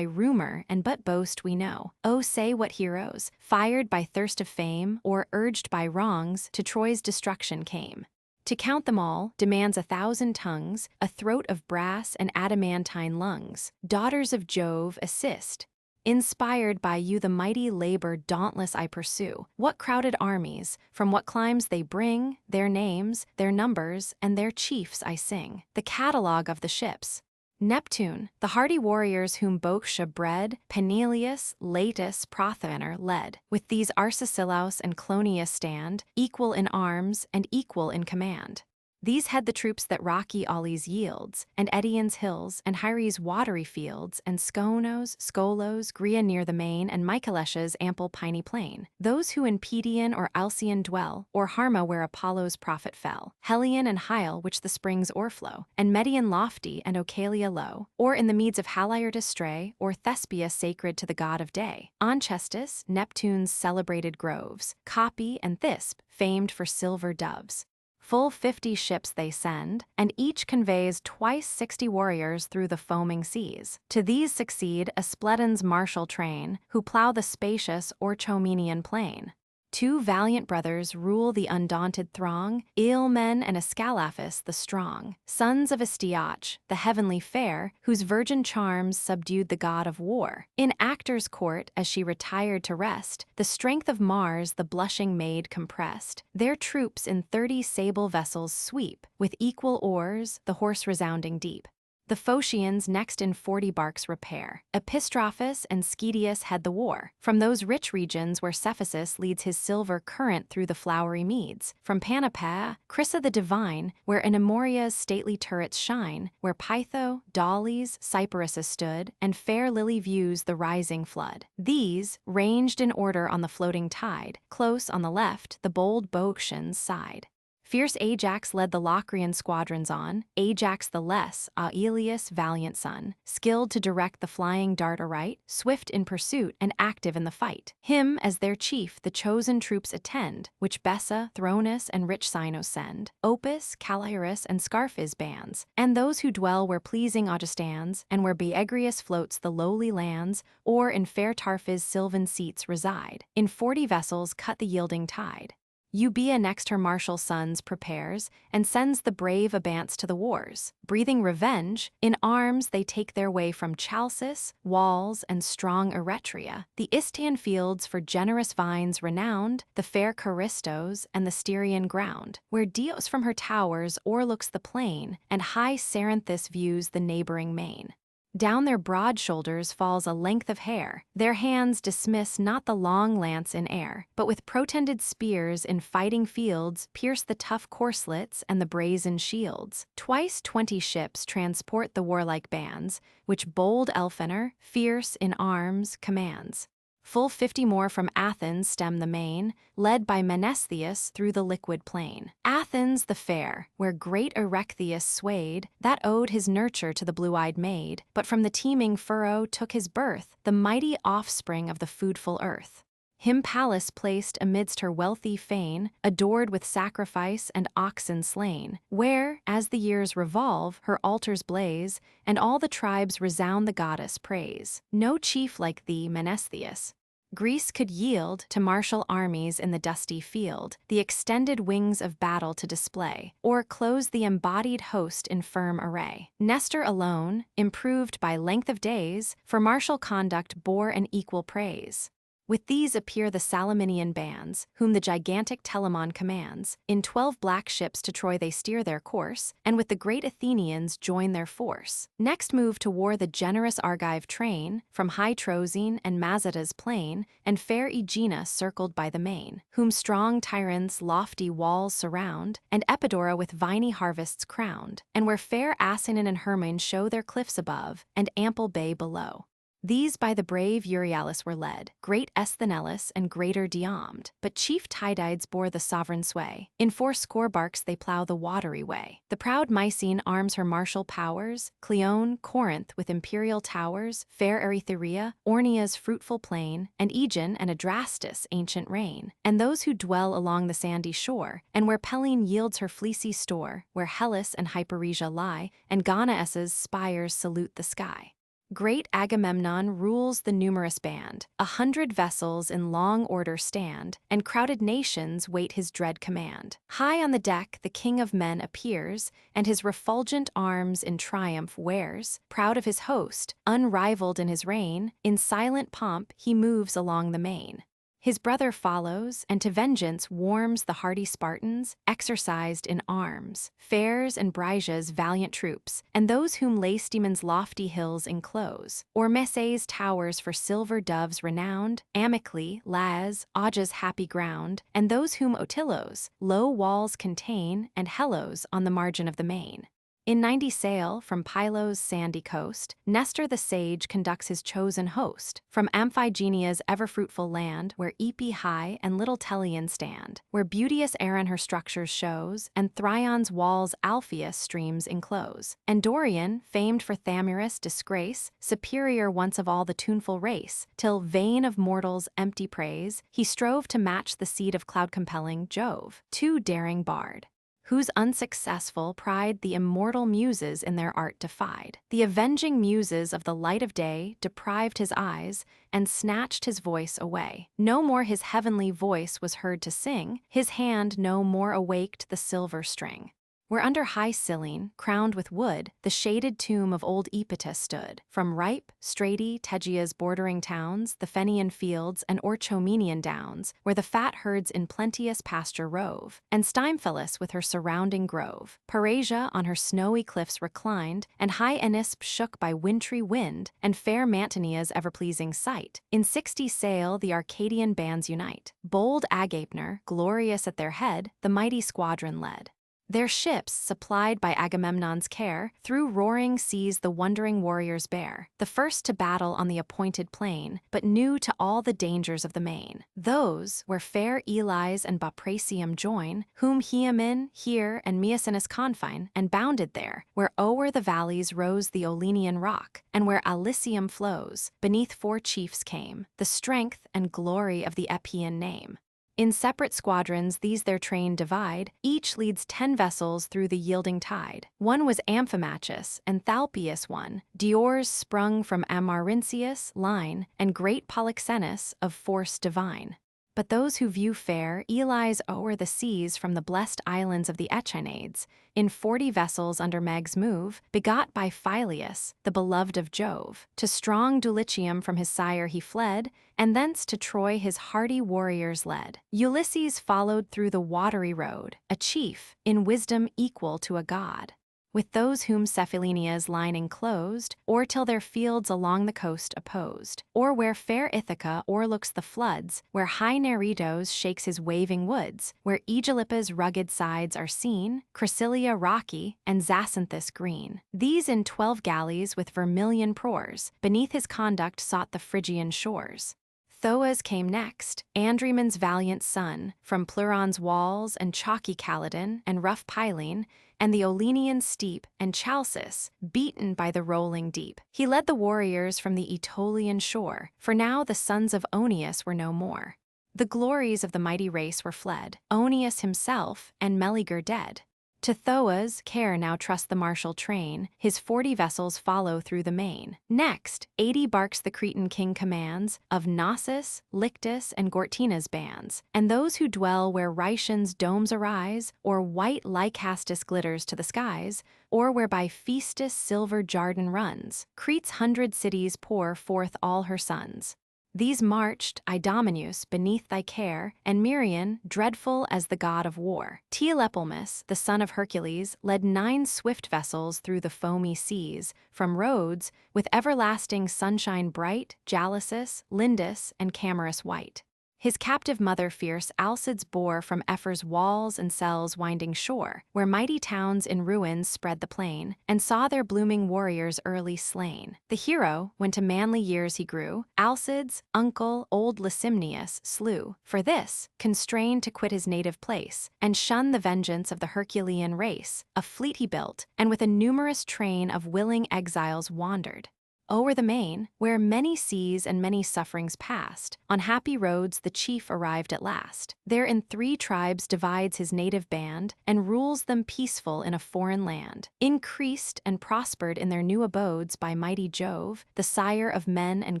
rumor and but boast we know. Oh, say what heroes, fired by thirst of fame, or urged by wrongs, to Troy's destruction came. To count them all demands 1,000 tongues, a throat of brass and adamantine lungs. Daughters of Jove, assist. Inspired by you the mighty labor dauntless I pursue. What crowded armies, from what climes they bring, their names, their numbers, and their chiefs I sing. The catalogue of the ships. Neptune, the hardy warriors whom Boeotia bred, Peneleus, Latus, Prothoenor led. With these Arcesilaus and Clonius stand, equal in arms and equal in command. These head the troops that rocky Aulis yields, and Eetion's hills, and Hyres' watery fields, and Skonos, Skolos, Gria near the main, and Mycales's ample piney plain. Those who in Pedion or Alcyon dwell, or Harma where Apollo's prophet fell, Helion and Hyle which the springs o'erflow, and Medion lofty and Ocalia low, or in the meads of Haliartus stray, or Thespia sacred to the god of day. Onchestus, Neptune's celebrated groves, Copy and Thisbe, famed for silver doves. Full 50 ships they send, and each conveys twice 60 warriors through the foaming seas. To these succeed Aspledon's martial train, who plow the spacious Orchomenian plain. 2 valiant brothers rule the undaunted throng, Iliad and Ascalaphus the strong, sons of Astyoche, the heavenly fair, whose virgin charms subdued the god of war. In Actor's court, as she retired to rest, the strength of Mars the blushing maid compressed. Their troops in 30 sable vessels sweep, with equal oars the horse-resounding deep. The Phocians next in 40 barks repair. Epistrophus and Schedius head the war, from those rich regions where Cephisus leads his silver current through the flowery meads, from Panopea, Crissa the divine, where Anemoria's stately turrets shine, where Pytho, Daulis, Cyparissus stood, and fair Lily views the rising flood. These, ranged in order on the floating tide, close on the left, the bold Boeotians side. Fierce Ajax led the Locrian squadrons on, Ajax the less, Aelius' valiant son, skilled to direct the flying dart aright, swift in pursuit and active in the fight. Him as their chief the chosen troops attend, which Bessa, Thronus, and rich Cynos send, Opus, Calhyrus, and Scarphis bands, and those who dwell where pleasing Auge stands, and where Beagrius floats the lowly lands, or in fair Tarphis' sylvan seats reside. In 40 vessels cut the yielding tide. Eubea next her martial sons prepares, and sends the brave Abants to the wars. Breathing revenge, in arms they take their way from Chalcis, walls, and strong Eretria, the Istian fields for generous vines renowned, the fair Caristos, and the Styrian ground, where Dios from her towers o'erlooks the plain, and high Cerinthus views the neighboring main. Down their broad shoulders falls a length of hair. Their hands dismiss not the long lance in air, but with protended spears in fighting fields pierce the tough corslets and the brazen shields. Twice 20 ships transport the warlike bands, which bold Elfenor, fierce in arms, commands. Full 50 more from Athens stem the main, led by Menestheus through the liquid plain. Athens the fair, where great Erechtheus swayed, that owed his nurture to the blue-eyed maid, but from the teeming furrow took his birth, the mighty offspring of the foodful earth. Him Pallas placed amidst her wealthy fane, adored with sacrifice and oxen slain, where, as the years revolve, her altars blaze, and all the tribes resound the goddess praise. No chief like thee, Menestheus. Greece could yield to martial armies in the dusty field, the extended wings of battle to display, or close the embodied host in firm array. Nestor alone, improved by length of days, for martial conduct bore an equal praise. With these appear the Salaminian bands, whom the gigantic Telamon commands. In 12 black ships to Troy they steer their course, and with the great Athenians join their force. Next move to war the generous Argive train, from high Troezene and Mazeda's plain, and fair Aegina circled by the main, whom strong Tyrant's lofty walls surround, and Epidora with viny harvests crowned, and where fair Asinion and Hermine show their cliffs above, and ample bay below. These by the brave Euryalus were led, great Esthenelus and greater Diomed, but chief Tydides bore the sovereign sway. In 40 barks they plough the watery way. The proud Mycene arms her martial powers, Cleone, Corinth with imperial towers, fair Erytheria, Ornia's fruitful plain, and Aegon and Adrastus' ancient reign, and those who dwell along the sandy shore, and where Pellene yields her fleecy store, where Hellas and Hyperesia lie, and Gonaes's spires salute the sky. Great Agamemnon rules the numerous band, 100 vessels in long order stand, and crowded nations wait his dread command. High on the deck the king of men appears, and his refulgent arms in triumph wears. Proud of his host, unrivaled in his reign, in silent pomp he moves along the main. His brother follows, and to vengeance warms the hardy Spartans, exercised in arms, Phares and Brysia's valiant troops, and those whom Lacedaemon's lofty hills enclose, or Messe's towers for silver doves renowned, Amyclae, Laz, Augea's happy ground, and those whom Otilos, low walls contain, and Helos on the margin of the main. In 90 sail, from Pylos' sandy coast, Nestor the sage conducts his chosen host, from Amphigenia's ever-fruitful land, where Epie high and little Telion stand, where beauteous Erin her structures shows, and Thrion's walls Alpheus streams enclose. And Dorian, famed for Thamyris' disgrace, superior once of all the tuneful race, till, vain of mortals' empty praise, he strove to match the seed of cloud-compelling Jove, too daring bard, whose unsuccessful pride the immortal muses in their art defied. The avenging muses of the light of day deprived his eyes and snatched his voice away. No more his heavenly voice was heard to sing, his hand no more awaked the silver string. Where under high Cyllene, crowned with wood, the shaded tomb of old Epetus stood. From ripe, straty Tegea's bordering towns, the Fenian fields and Orchomenian downs, where the fat herds in plenteous pasture rove, and Stymphalus with her surrounding grove. Parasia on her snowy cliffs reclined, and high Enisp shook by wintry wind, and fair Mantinea's ever-pleasing sight. In 60 sail the Arcadian bands unite. Bold Agapenor, glorious at their head, the mighty squadron led. Their ships, supplied by Agamemnon's care, through roaring seas the wondering warriors bear, the first to battle on the appointed plain, but new to all the dangers of the main. Those, where fair Elis and Boprasium join, whom Hyamin, here, and Miacinus confine, and bounded there, where o'er the valleys rose the Olenian rock, and where Alysium flows, beneath 4 chiefs came, the strength and glory of the Epean name. In separate squadrons these their train divide, each leads 10 vessels through the yielding tide. One was Amphimachus, and Thalpius one, Diores sprung from Amarynceus' line, and great Polyxenus of force divine. But those who view fair Elis o'er the seas from the blessed islands of the Echinades, in 40 vessels under Meg's move, begot by Phyleus, the beloved of Jove. To strong Dulichium from his sire he fled, and thence to Troy his hardy warriors led. Ulysses followed through the watery road, a chief, in wisdom equal to a god, with those whom Cephallenia's line enclosed, or till their fields along the coast opposed, or where fair Ithaca o'erlooks the floods, where high Neritos shakes his waving woods, where Aegypti's rugged sides are seen, Crasilia rocky, and Zacynthus green. These in 12 galleys with vermilion prores, beneath his conduct sought the Phrygian shores. Thoas came next, Andremon's valiant son, from Pleuron's walls and chalky Calydon and rough Pylene, and the Olenian steep and Chalcis, beaten by the rolling deep. He led the warriors from the Aetolian shore, for now the sons of Oeneus were no more. The glories of the mighty race were fled, Oeneus himself and Meleager dead. To Thoas' care now trust the martial train, his 40 vessels follow through the main. Next, 80 barks the Cretan king commands, of Knossos, Lyctus, and Gortina's bands, and those who dwell where Rhaetian's domes arise, or white Lycastus glitters to the skies, or where by Phaestus' silver Jardan runs, Crete's 100 cities pour forth all her sons. These marched, Idomeneus, beneath thy care, and Merion, dreadful as the god of war. Tlepolemus, the son of Hercules, led 9 swift vessels through the foamy seas, from Rhodes, with everlasting sunshine bright, Jalysus, Lindus, and Camarus white. His captive mother fierce Alcides bore from Ephr's walls and cells winding shore, where mighty towns in ruins spread the plain, and saw their blooming warriors early slain. The hero, when to manly years he grew, Alcides, uncle, old Licymnius, slew. For this, constrained to quit his native place, and shun the vengeance of the Herculean race, a fleet he built, and with a numerous train of willing exiles wandered o'er the main, where many seas and many sufferings passed. On happy roads the chief arrived at last. There in 3 tribes divides his native band, and rules them peaceful in a foreign land. Increased and prospered in their new abodes by mighty Jove, the sire of men and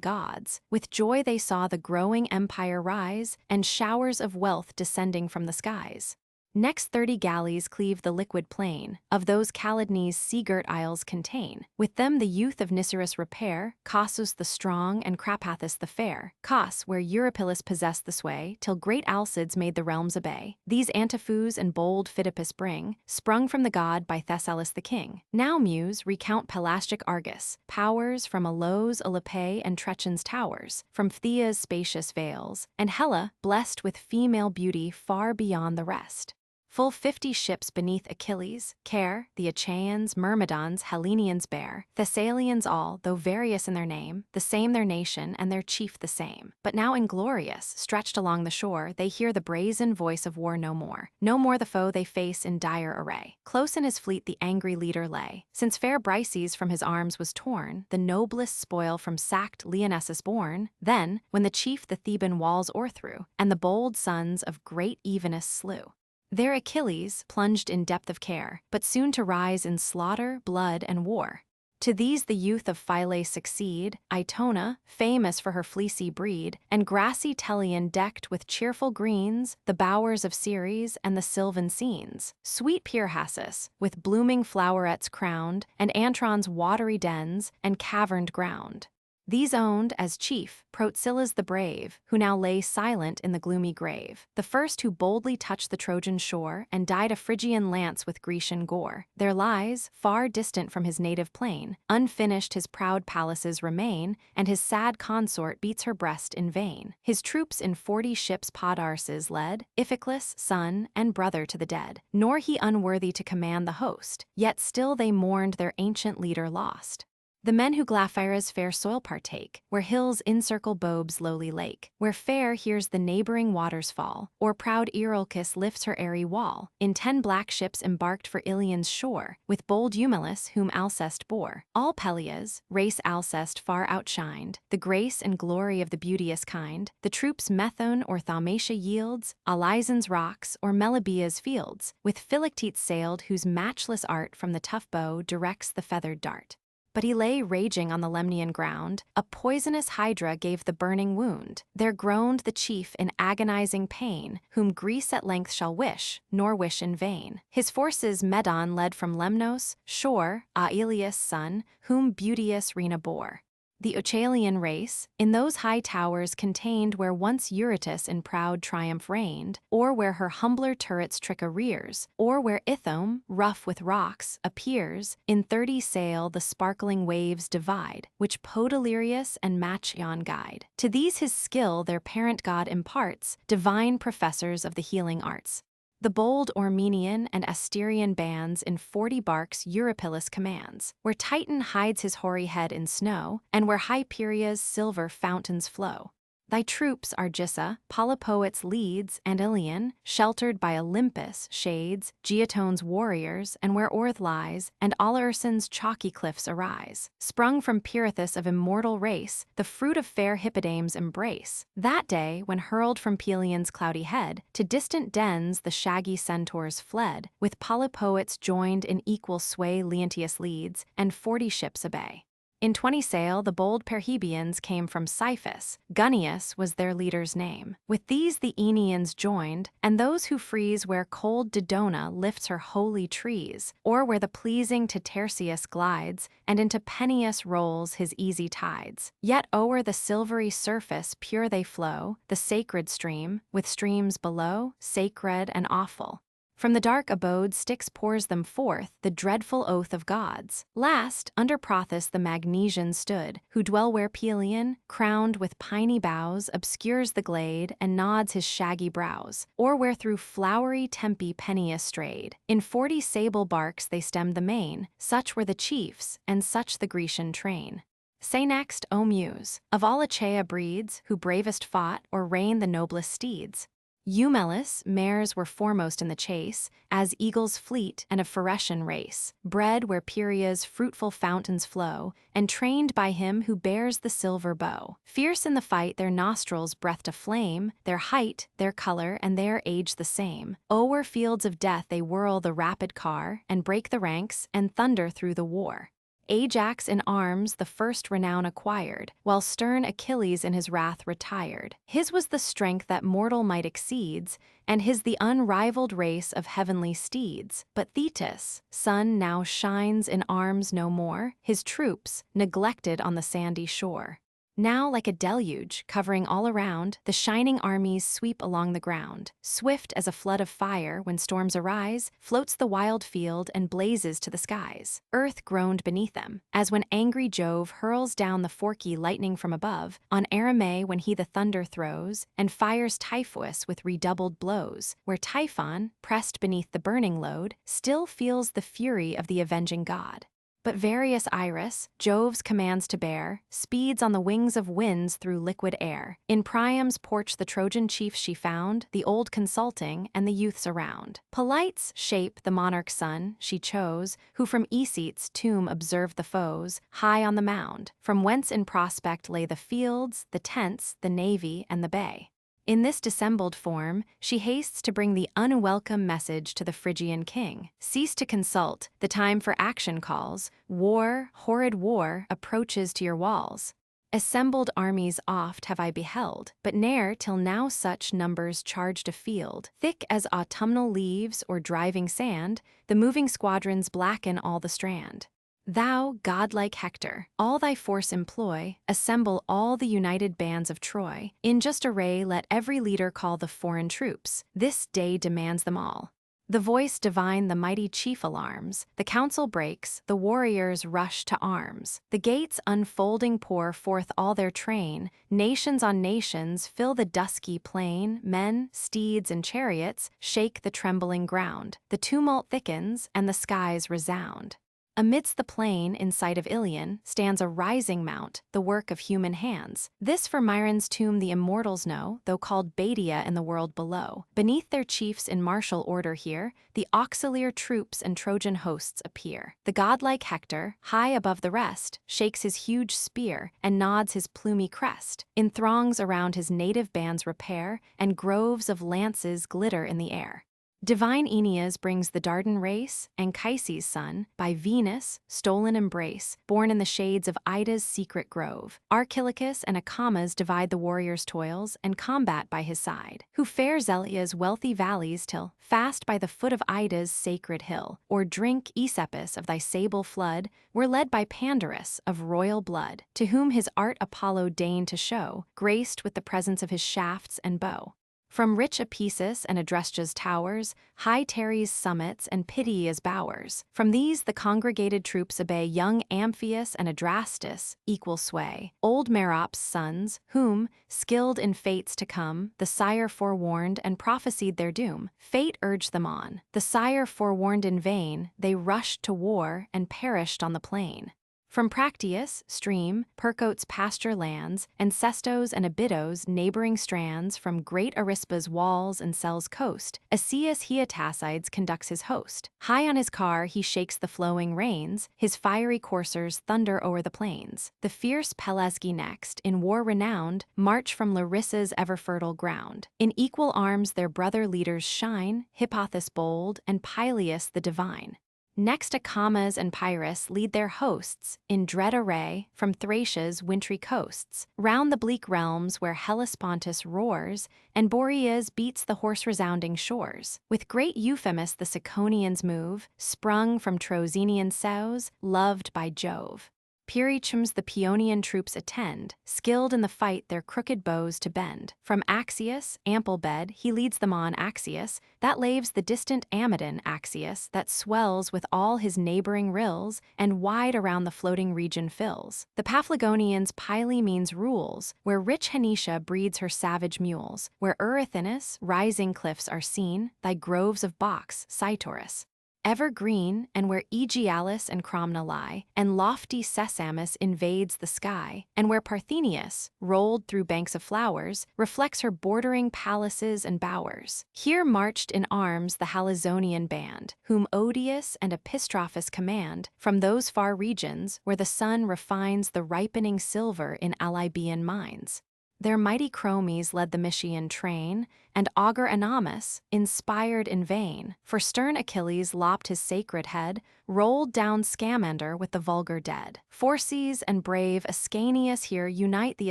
gods. With joy they saw the growing empire rise, and showers of wealth descending from the skies. Next 30 galleys cleave the liquid plain, of those Calydnes sea-girt isles contain. With them the youth of Niceris repair, Cossus the strong and Crapathus the fair. Cos, where Eurypylus possessed the sway, till great Alcides made the realms obey. These Antiphus and bold Phidippus bring, sprung from the god by Thessalus the king. Now Muse recount Pelasgic Argus, powers from Alos, Olypae and Trechan's towers, from Phthea's spacious vales, and Hella, blessed with female beauty far beyond the rest. Full 50 ships beneath Achilles, care, the Achaeans, Myrmidons, Hellenians bear, Thessalians all, though various in their name, the same their nation, and their chief the same. But now inglorious, stretched along the shore, they hear the brazen voice of war no more. No more the foe they face in dire array. Close in his fleet the angry leader lay. Since fair Briseis from his arms was torn, the noblest spoil from sacked Leonessus borne, then, when the chief the Theban walls o'erthrew, and the bold sons of great Evenus slew. There Achilles, plunged in depth of care, but soon to rise in slaughter, blood, and war. To these the youth of Phyle succeed, Itona, famous for her fleecy breed, and grassy Telion decked with cheerful greens, the bowers of Ceres and the sylvan scenes. Sweet Pyrrhasus, with blooming flowerets crowned, and Antron's watery dens, and caverned ground. These owned, as chief, Protesilaus the brave, who now lay silent in the gloomy grave, the first who boldly touched the Trojan shore, and died a Phrygian lance with Grecian gore. There lies, far distant from his native plain, unfinished his proud palaces remain, and his sad consort beats her breast in vain. His troops in 40 ships Podarces led, Iphiclus, son, and brother to the dead, nor he unworthy to command the host, yet still they mourned their ancient leader lost. The men who Glaphyra's fair soil partake, where hills encircle Bobe's lowly lake, where fair hears the neighboring waters fall, or proud Eryalcus lifts her airy wall, in 10 black ships embarked for Ilion's shore, with bold Eumelus whom Alceste bore. All Pelias, race Alceste far outshined, the grace and glory of the beauteous kind, the troops Methone or Thaumatia yields, Alizon's rocks, or Meliboea's fields, with Philoctetes sailed whose matchless art from the tough bow directs the feathered dart. But he lay raging on the Lemnian ground, a poisonous hydra gave the burning wound. There groaned the chief in agonizing pain, whom Greece at length shall wish, nor wish in vain. His forces Medon led from Lemnos, shore, Aelius' son, whom beauteous Rhena bore. The Oechalian race, in those high towers contained where once Eurytus in proud triumph reigned, or where her humbler turrets trick arrears, or where Ithome, rough with rocks, appears, in 30 sail the sparkling waves divide, which Podalirius and Machaon guide. To these his skill their parent god imparts, divine professors of the healing arts. The bold Ormenian and Asterian bands in 40 barks Eurypylus commands, where Titan hides his hoary head in snow, and where Hyperia's silver fountains flow. Thy troops, Argissa, Polypoetes leads, and Ilion, sheltered by Olympus, shades, Gietone's warriors, and where Orth lies, and Olerson's chalky cliffs arise. Sprung from Pirithous of immortal race, the fruit of fair Hippodame's embrace. That day, when hurled from Pelion's cloudy head, to distant dens the shaggy centaurs fled, with Polypoetes joined in equal sway Leonteus leads, and 40 ships obey. In 20 sail the bold Perhebians came from Cyphus, Gunnius was their leader's name. With these the Aenians joined, and those who freeze where cold Dodona lifts her holy trees, or where the pleasing Titarsius glides, and into Peneus rolls his easy tides. Yet o'er the silvery surface pure they flow, the sacred stream, with streams below, sacred and awful. From the dark abode Styx pours them forth, the dreadful oath of gods. Last, under Prothous the Magnesian stood, who dwell where Pelion, crowned with piney boughs, obscures the glade and nods his shaggy brows, or where through flowery Tempe Peneus strayed. In 40 sable barks they stemmed the main, such were the chiefs, and such the Grecian train. Say next, O Muse, of all Achaea breeds, who bravest fought or reined the noblest steeds. Eumelus' mares were foremost in the chase, as eagles fleet and of Phaeacian race, bred where Pieria's fruitful fountains flow, and trained by him who bears the silver bow. Fierce in the fight their nostrils breathed a flame, their height, their color, and their age the same. O'er fields of death they whirl the rapid car, and break the ranks, and thunder through the war. Ajax in arms the first renown acquired, while stern Achilles in his wrath retired. His was the strength that mortal might exceeds, and his the unrivaled race of heavenly steeds. But Thetis' sun now shines in arms no more, his troops neglected on the sandy shore. Now like a deluge, covering all around, the shining armies sweep along the ground. Swift as a flood of fire, when storms arise, floats the wild field and blazes to the skies. Earth groaned beneath them, as when angry Jove hurls down the forky lightning from above, on Arame when he the thunder throws, and fires Typhus with redoubled blows, where Typhon, pressed beneath the burning load, still feels the fury of the avenging god. But various Iris, Jove's commands to bear, speeds on the wings of winds through liquid air. In Priam's porch the Trojan chiefs she found, the old consulting, and the youths around. Polite's shape the monarch's son she chose, who from Aesye's tomb observed the foes, high on the mound, from whence in prospect lay the fields, the tents, the navy, and the bay. In this dissembled form, she hastes to bring the unwelcome message to the Phrygian king. Cease to consult, the time for action calls. War, horrid war, approaches to your walls. Assembled armies oft have I beheld, but ne'er till now such numbers charged a field. Thick as autumnal leaves or driving sand, the moving squadrons blacken all the strand. Thou, godlike Hector, all thy force employ, assemble all the united bands of Troy. In just array let every leader call the foreign troops, this day demands them all. The voice divine the mighty chief alarms, the council breaks, the warriors rush to arms. The gates unfolding pour forth all their train, nations on nations fill the dusky plain, men, steeds, and chariots shake the trembling ground. The tumult thickens, and the skies resound. Amidst the plain, in sight of Ilion, stands a rising mount, the work of human hands. This for Myron's tomb the immortals know, though called Baedia in the world below. Beneath their chiefs in martial order here, the auxiliar troops and Trojan hosts appear. The godlike Hector, high above the rest, shakes his huge spear and nods his plumy crest. In throngs around his native bands repair, and groves of lances glitter in the air. Divine Aeneas brings the Dardan race, Anchises' son, by Venus, stolen embrace, born in the shades of Ida's secret grove. Archilochus and Acamas divide the warrior's toils, and combat by his side, who fare Zelia's wealthy valleys till, fast by the foot of Ida's sacred hill, or drink Aesepus of thy sable flood, were led by Pandarus of royal blood, to whom his art Apollo deigned to show, graced with the presence of his shafts and bow. From rich Apesus and Adresja's towers, high Teres' summits and Pityea's bowers. From these the congregated troops obey young Amphius and Adrastus, equal sway. Old Merop's sons, whom, skilled in fates to come, the sire forewarned and prophesied their doom. Fate urged them on. The sire forewarned in vain, they rushed to war and perished on the plain. From Practius, stream, Percote's pasture lands, and Sestos and Abydos neighboring strands, from great Arispa's walls and Sel's coast, Asius Hietacides conducts his host. High on his car he shakes the flowing reins, his fiery coursers thunder o'er the plains. The fierce Pelasgi next, in war renowned, march from Larissa's ever-fertile ground. In equal arms their brother leaders shine, Hippothous bold, and Pyleus the divine. Next Acamas and Pyrrhus lead their hosts, in dread array, from Thracia's wintry coasts, round the bleak realms where Hellespontus roars, and Boreas beats the horse-resounding shores. With great Euphemus the Ciconians move, sprung from Trozenian sows, loved by Jove. Pyrrhichms the Paeonian troops attend, skilled in the fight their crooked bows to bend. From Axius, ample bed, he leads them on Axius, that laves the distant Amidon Axius, that swells with all his neighboring rills, and wide around the floating region fills. The Paphlagonians Pylaemenes rules, where rich Henicia breeds her savage mules, where Erythinus rising cliffs are seen, thy groves of box, Cytorus. Ever green, and where Aegialus and Cromna lie, and lofty Sesamus invades the sky, and where Parthenius, rolled through banks of flowers, reflects her bordering palaces and bowers. Here marched in arms the Halizonian band, whom Odius and Epistrophus command, from those far regions where the sun refines the ripening silver in Alybean mines. Their mighty Chromes led the Mysian train, and augur Anamus, inspired in vain, for stern Achilles lopped his sacred head, rolled down Scamander with the vulgar dead. Phorcys and brave Ascanius here unite the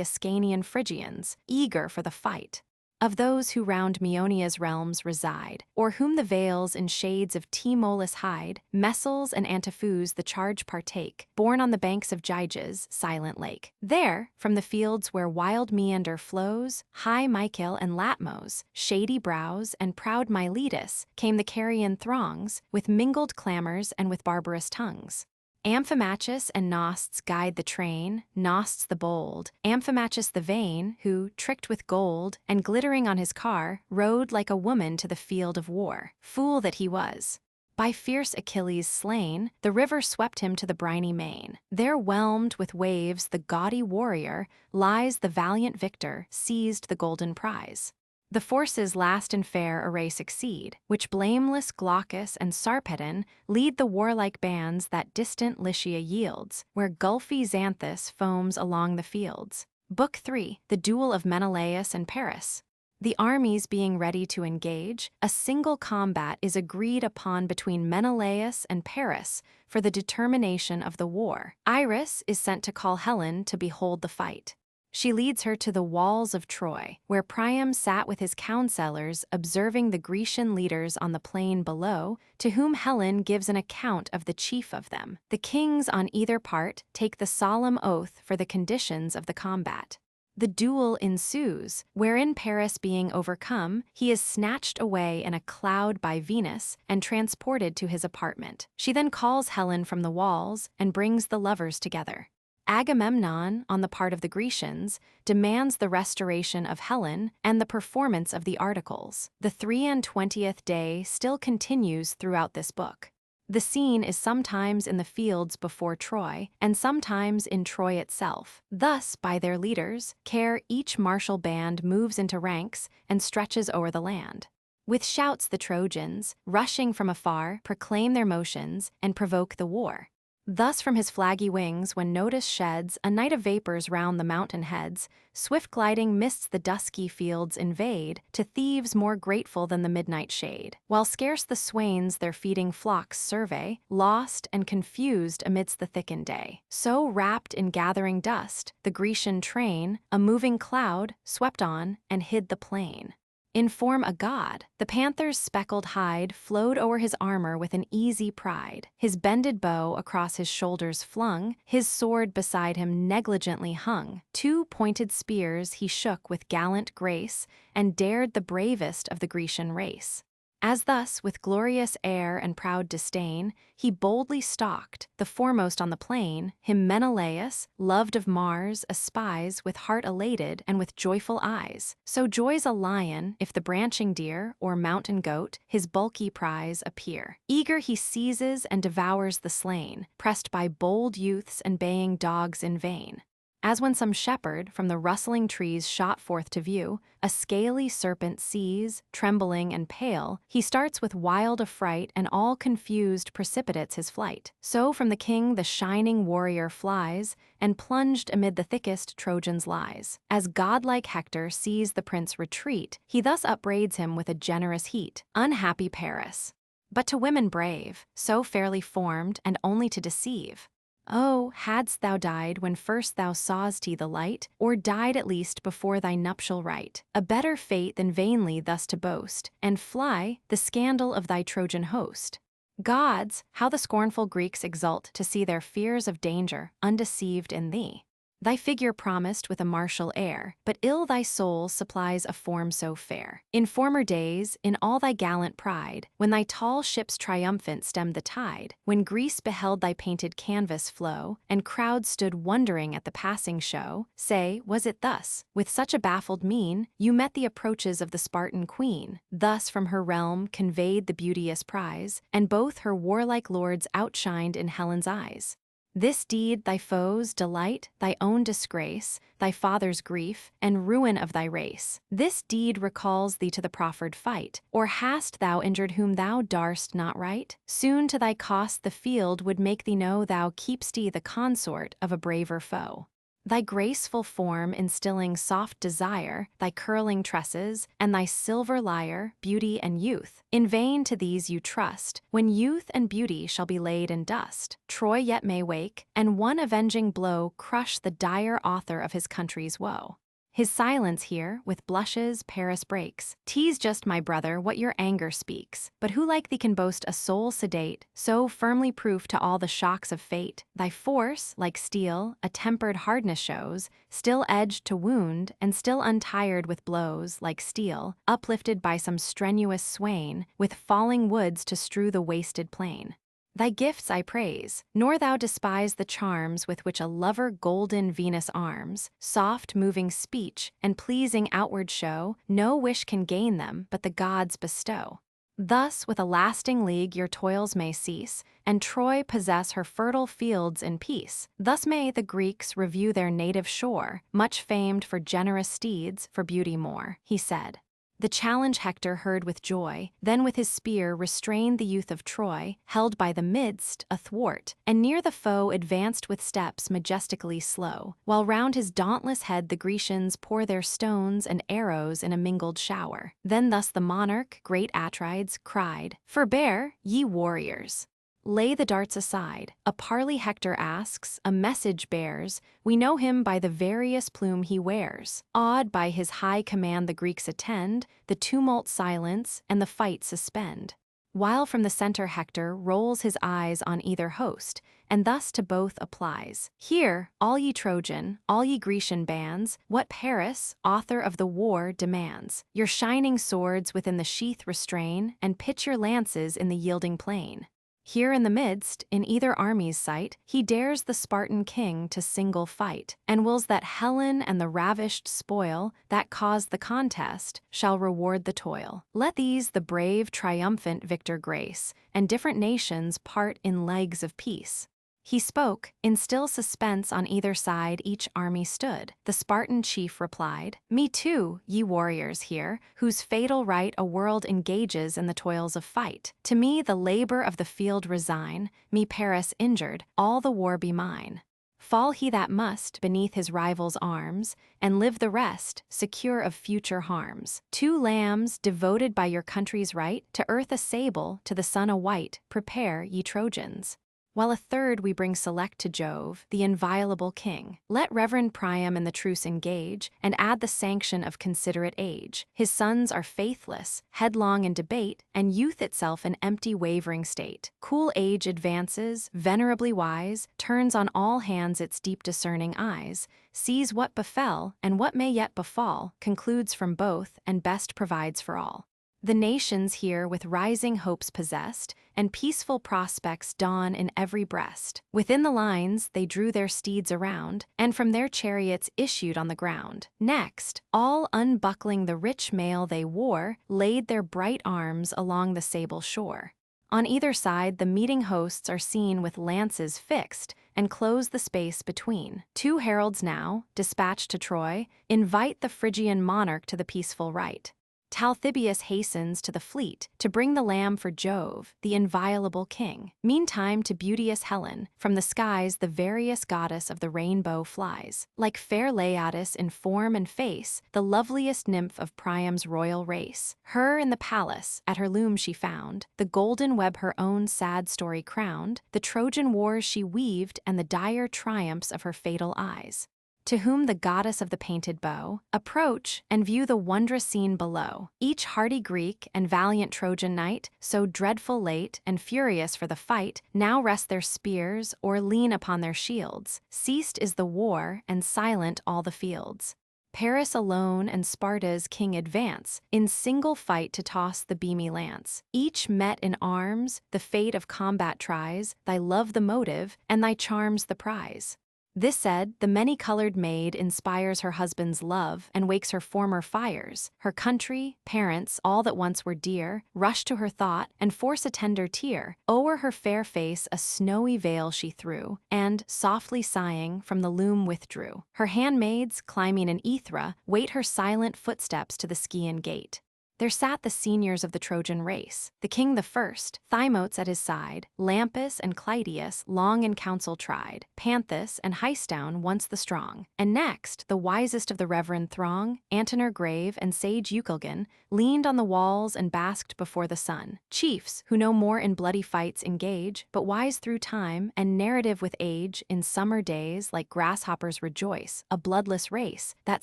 Ascanian Phrygians, eager for the fight. Of those who round Maeonia's realms reside, or whom the vales in shades of Tmolus hide, Messals and Antiphus the charge partake, born on the banks of Gyges' silent lake. There, from the fields where wild Meander flows, high Mycale and Latmos, shady brows, and proud Miletus, came the Carian throngs, with mingled clamors and with barbarous tongues. Amphimachus and Nosts guide the train, Nosts the bold, Amphimachus the vain, who, tricked with gold, and glittering on his car, rode like a woman to the field of war. Fool that he was! By fierce Achilles slain, the river swept him to the briny main. There whelmed with waves the gaudy warrior, lies the valiant victor, seized the golden prize. The forces last in fair array succeed, which blameless Glaucus and Sarpedon lead the warlike bands that distant Lycia yields, where gulfy Xanthus foams along the fields. Book 3, The Duel of Menelaus and Paris. The armies being ready to engage, a single combat is agreed upon between Menelaus and Paris for the determination of the war. Iris is sent to call Helen to behold the fight. She leads her to the walls of Troy, where Priam sat with his counsellors observing the Grecian leaders on the plain below, to whom Helen gives an account of the chief of them. The kings on either part take the solemn oath for the conditions of the combat. The duel ensues, wherein Paris being overcome, he is snatched away in a cloud by Venus and transported to his apartment. She then calls Helen from the walls and brings the lovers together. Agamemnon, on the part of the Grecians, demands the restoration of Helen and the performance of the articles. The 23rd day still continues throughout this book. The scene is sometimes in the fields before Troy, and sometimes in Troy itself. Thus, by their leaders' care, each martial band moves into ranks and stretches o'er the land. With shouts the Trojans, rushing from afar, proclaim their motions and provoke the war. Thus from his flaggy wings, when notice sheds a night of vapors round the mountain heads, swift gliding mists the dusky fields invade, to thieves more grateful than the midnight shade. While scarce the swains their feeding flocks survey, lost and confused amidst the thickened day. So wrapped in gathering dust, the Grecian train, a moving cloud, swept on and hid the plain. In form a god, the panther's speckled hide flowed o'er his armor with an easy pride. His bended bow across his shoulders flung, his sword beside him negligently hung. 2 pointed spears he shook with gallant grace, and dared the bravest of the Grecian race. As thus, with glorious air and proud disdain, he boldly stalked, the foremost on the plain, him Menelaus, loved of Mars, espies, with heart elated and with joyful eyes. So joys a lion, if the branching deer, or mountain goat, his bulky prize appear. Eager he seizes and devours the slain, pressed by bold youths and baying dogs in vain. As when some shepherd, from the rustling trees shot forth to view, a scaly serpent sees, trembling and pale, he starts with wild affright and all confused precipitates his flight. So from the king the shining warrior flies, and plunged amid the thickest Trojans lies. As godlike Hector sees the prince retreat, he thus upbraids him with a generous heat. Unhappy Paris! But to women brave, so fairly formed and only to deceive. Oh, hadst thou died when first thou saw'st the light, or died at least before thy nuptial rite, a better fate than vainly thus to boast, and fly the scandal of thy Trojan host. Gods, how the scornful Greeks exult to see their fears of danger undeceived in thee. Thy figure promised with a martial air, but ill thy soul supplies a form so fair. In former days, in all thy gallant pride, when thy tall ships triumphant stemmed the tide, when Greece beheld thy painted canvas flow, and crowds stood wondering at the passing show, say, was it thus, with such a baffled mien, you met the approaches of the Spartan queen, thus from her realm conveyed the beauteous prize, and both her warlike lords outshined in Helen's eyes? This deed thy foes delight, thy own disgrace, thy father's grief, and ruin of thy race. This deed recalls thee to the proffered fight, or hast thou injured whom thou darst not right? Soon to thy cost the field would make thee know thou keep'st the consort of a braver foe. Thy graceful form instilling soft desire, thy curling tresses, and thy silver lyre, beauty and youth. In vain to these you trust, when youth and beauty shall be laid in dust. Troy yet may wake, and one avenging blow crush the dire author of his country's woe. His silence here, with blushes, Paris breaks. 'Tis just, my brother, what your anger speaks. But who like thee can boast a soul sedate, so firmly proof to all the shocks of fate? Thy force, like steel, a tempered hardness shows, still edged to wound, and still untired with blows, like steel, uplifted by some strenuous swain, with falling woods to strew the wasted plain. Thy gifts I praise, nor thou despise the charms with which a lover golden Venus arms, soft moving speech, and pleasing outward show, no wish can gain them, but the gods bestow. Thus with a lasting league your toils may cease, and Troy possess her fertile fields in peace. Thus may the Greeks review their native shore, much famed for generous steeds, for beauty more, he said. The challenge Hector heard with joy, then with his spear restrained the youth of Troy, held by the midst, athwart, and near the foe advanced with steps majestically slow, while round his dauntless head the Grecians pour their stones and arrows in a mingled shower. Then thus the monarch, great Atrides, cried, "Forbear, ye warriors! Lay the darts aside. A parley Hector asks, a message bears. We know him by the various plume he wears. Awed by his high command the Greeks attend, the tumult silence, and the fight suspend. While from the center Hector rolls his eyes on either host, and thus to both applies. Hear, all ye Trojan, all ye Grecian bands, what Paris, author of the war, demands. Your shining swords within the sheath restrain, and pitch your lances in the yielding plain. Here in the midst, in either army's sight, he dares the Spartan king to single fight, and wills that Helen and the ravished spoil, that caused the contest, shall reward the toil. Let these the brave triumphant victor grace, and different nations part in leagues of peace. He spoke, in still suspense on either side each army stood. The Spartan chief replied, "Me too, ye warriors here, whose fatal right a world engages in the toils of fight. To me the labor of the field resign, me Paris injured, all the war be mine. Fall he that must beneath his rival's arms, and live the rest, secure of future harms. 2 lambs, devoted by your country's right, to earth a sable, to the sun a white, prepare, ye Trojans. While a 3rd we bring select to Jove, the inviolable king. Let reverend Priam in the truce engage, and add the sanction of considerate age. His sons are faithless, headlong in debate, and youth itself an empty wavering state. Cool age advances, venerably wise, turns on all hands its deep discerning eyes, sees what befell, and what may yet befall, concludes from both, and best provides for all. The nations here with rising hopes possessed, and peaceful prospects dawn in every breast. Within the lines they drew their steeds around, and from their chariots issued on the ground. Next, all unbuckling the rich mail they wore, laid their bright arms along the sable shore. On either side the meeting hosts are seen with lances fixed, and close the space between. 2 heralds now, dispatched to Troy, invite the Phrygian monarch to the peaceful rite. Talthybius hastens to the fleet to bring the lamb for Jove, the inviolable king. Meantime to beauteous Helen, from the skies the various goddess of the rainbow flies. Like fair Laodice in form and face, the loveliest nymph of Priam's royal race. Her in the palace, at her loom she found, the golden web her own sad story crowned, the Trojan wars she weaved and the dire triumphs of her fatal eyes. To whom the goddess of the painted bow, approach and view the wondrous scene below. Each hardy Greek and valiant Trojan knight, so dreadful late and furious for the fight, now rest their spears or lean upon their shields. Ceased is the war and silent all the fields. Paris alone and Sparta's king advance, in single fight to toss the beamy lance. Each met in arms, the fate of combat tries, thy love the motive, and thy charms the prize. This said, the many-colored maid inspires her husband's love and wakes her former fires. Her country, parents, all that once were dear, rush to her thought and force a tender tear. O'er her fair face a snowy veil she threw, and, softly sighing, from the loom withdrew. Her handmaids, climbing an Aethra, wait her silent footsteps to the Scaean gate. There sat the seniors of the Trojan race, the king the first, Thymoetes at his side, Lampus and Clytius long in council tried, Panthus and Histoun once the strong. And next, the wisest of the reverend throng, Antenor grave and sage Eucalgon, leaned on the walls and basked before the sun. Chiefs, who no more in bloody fights engage, but wise through time and narrative with age, in summer days like grasshoppers rejoice, a bloodless race, that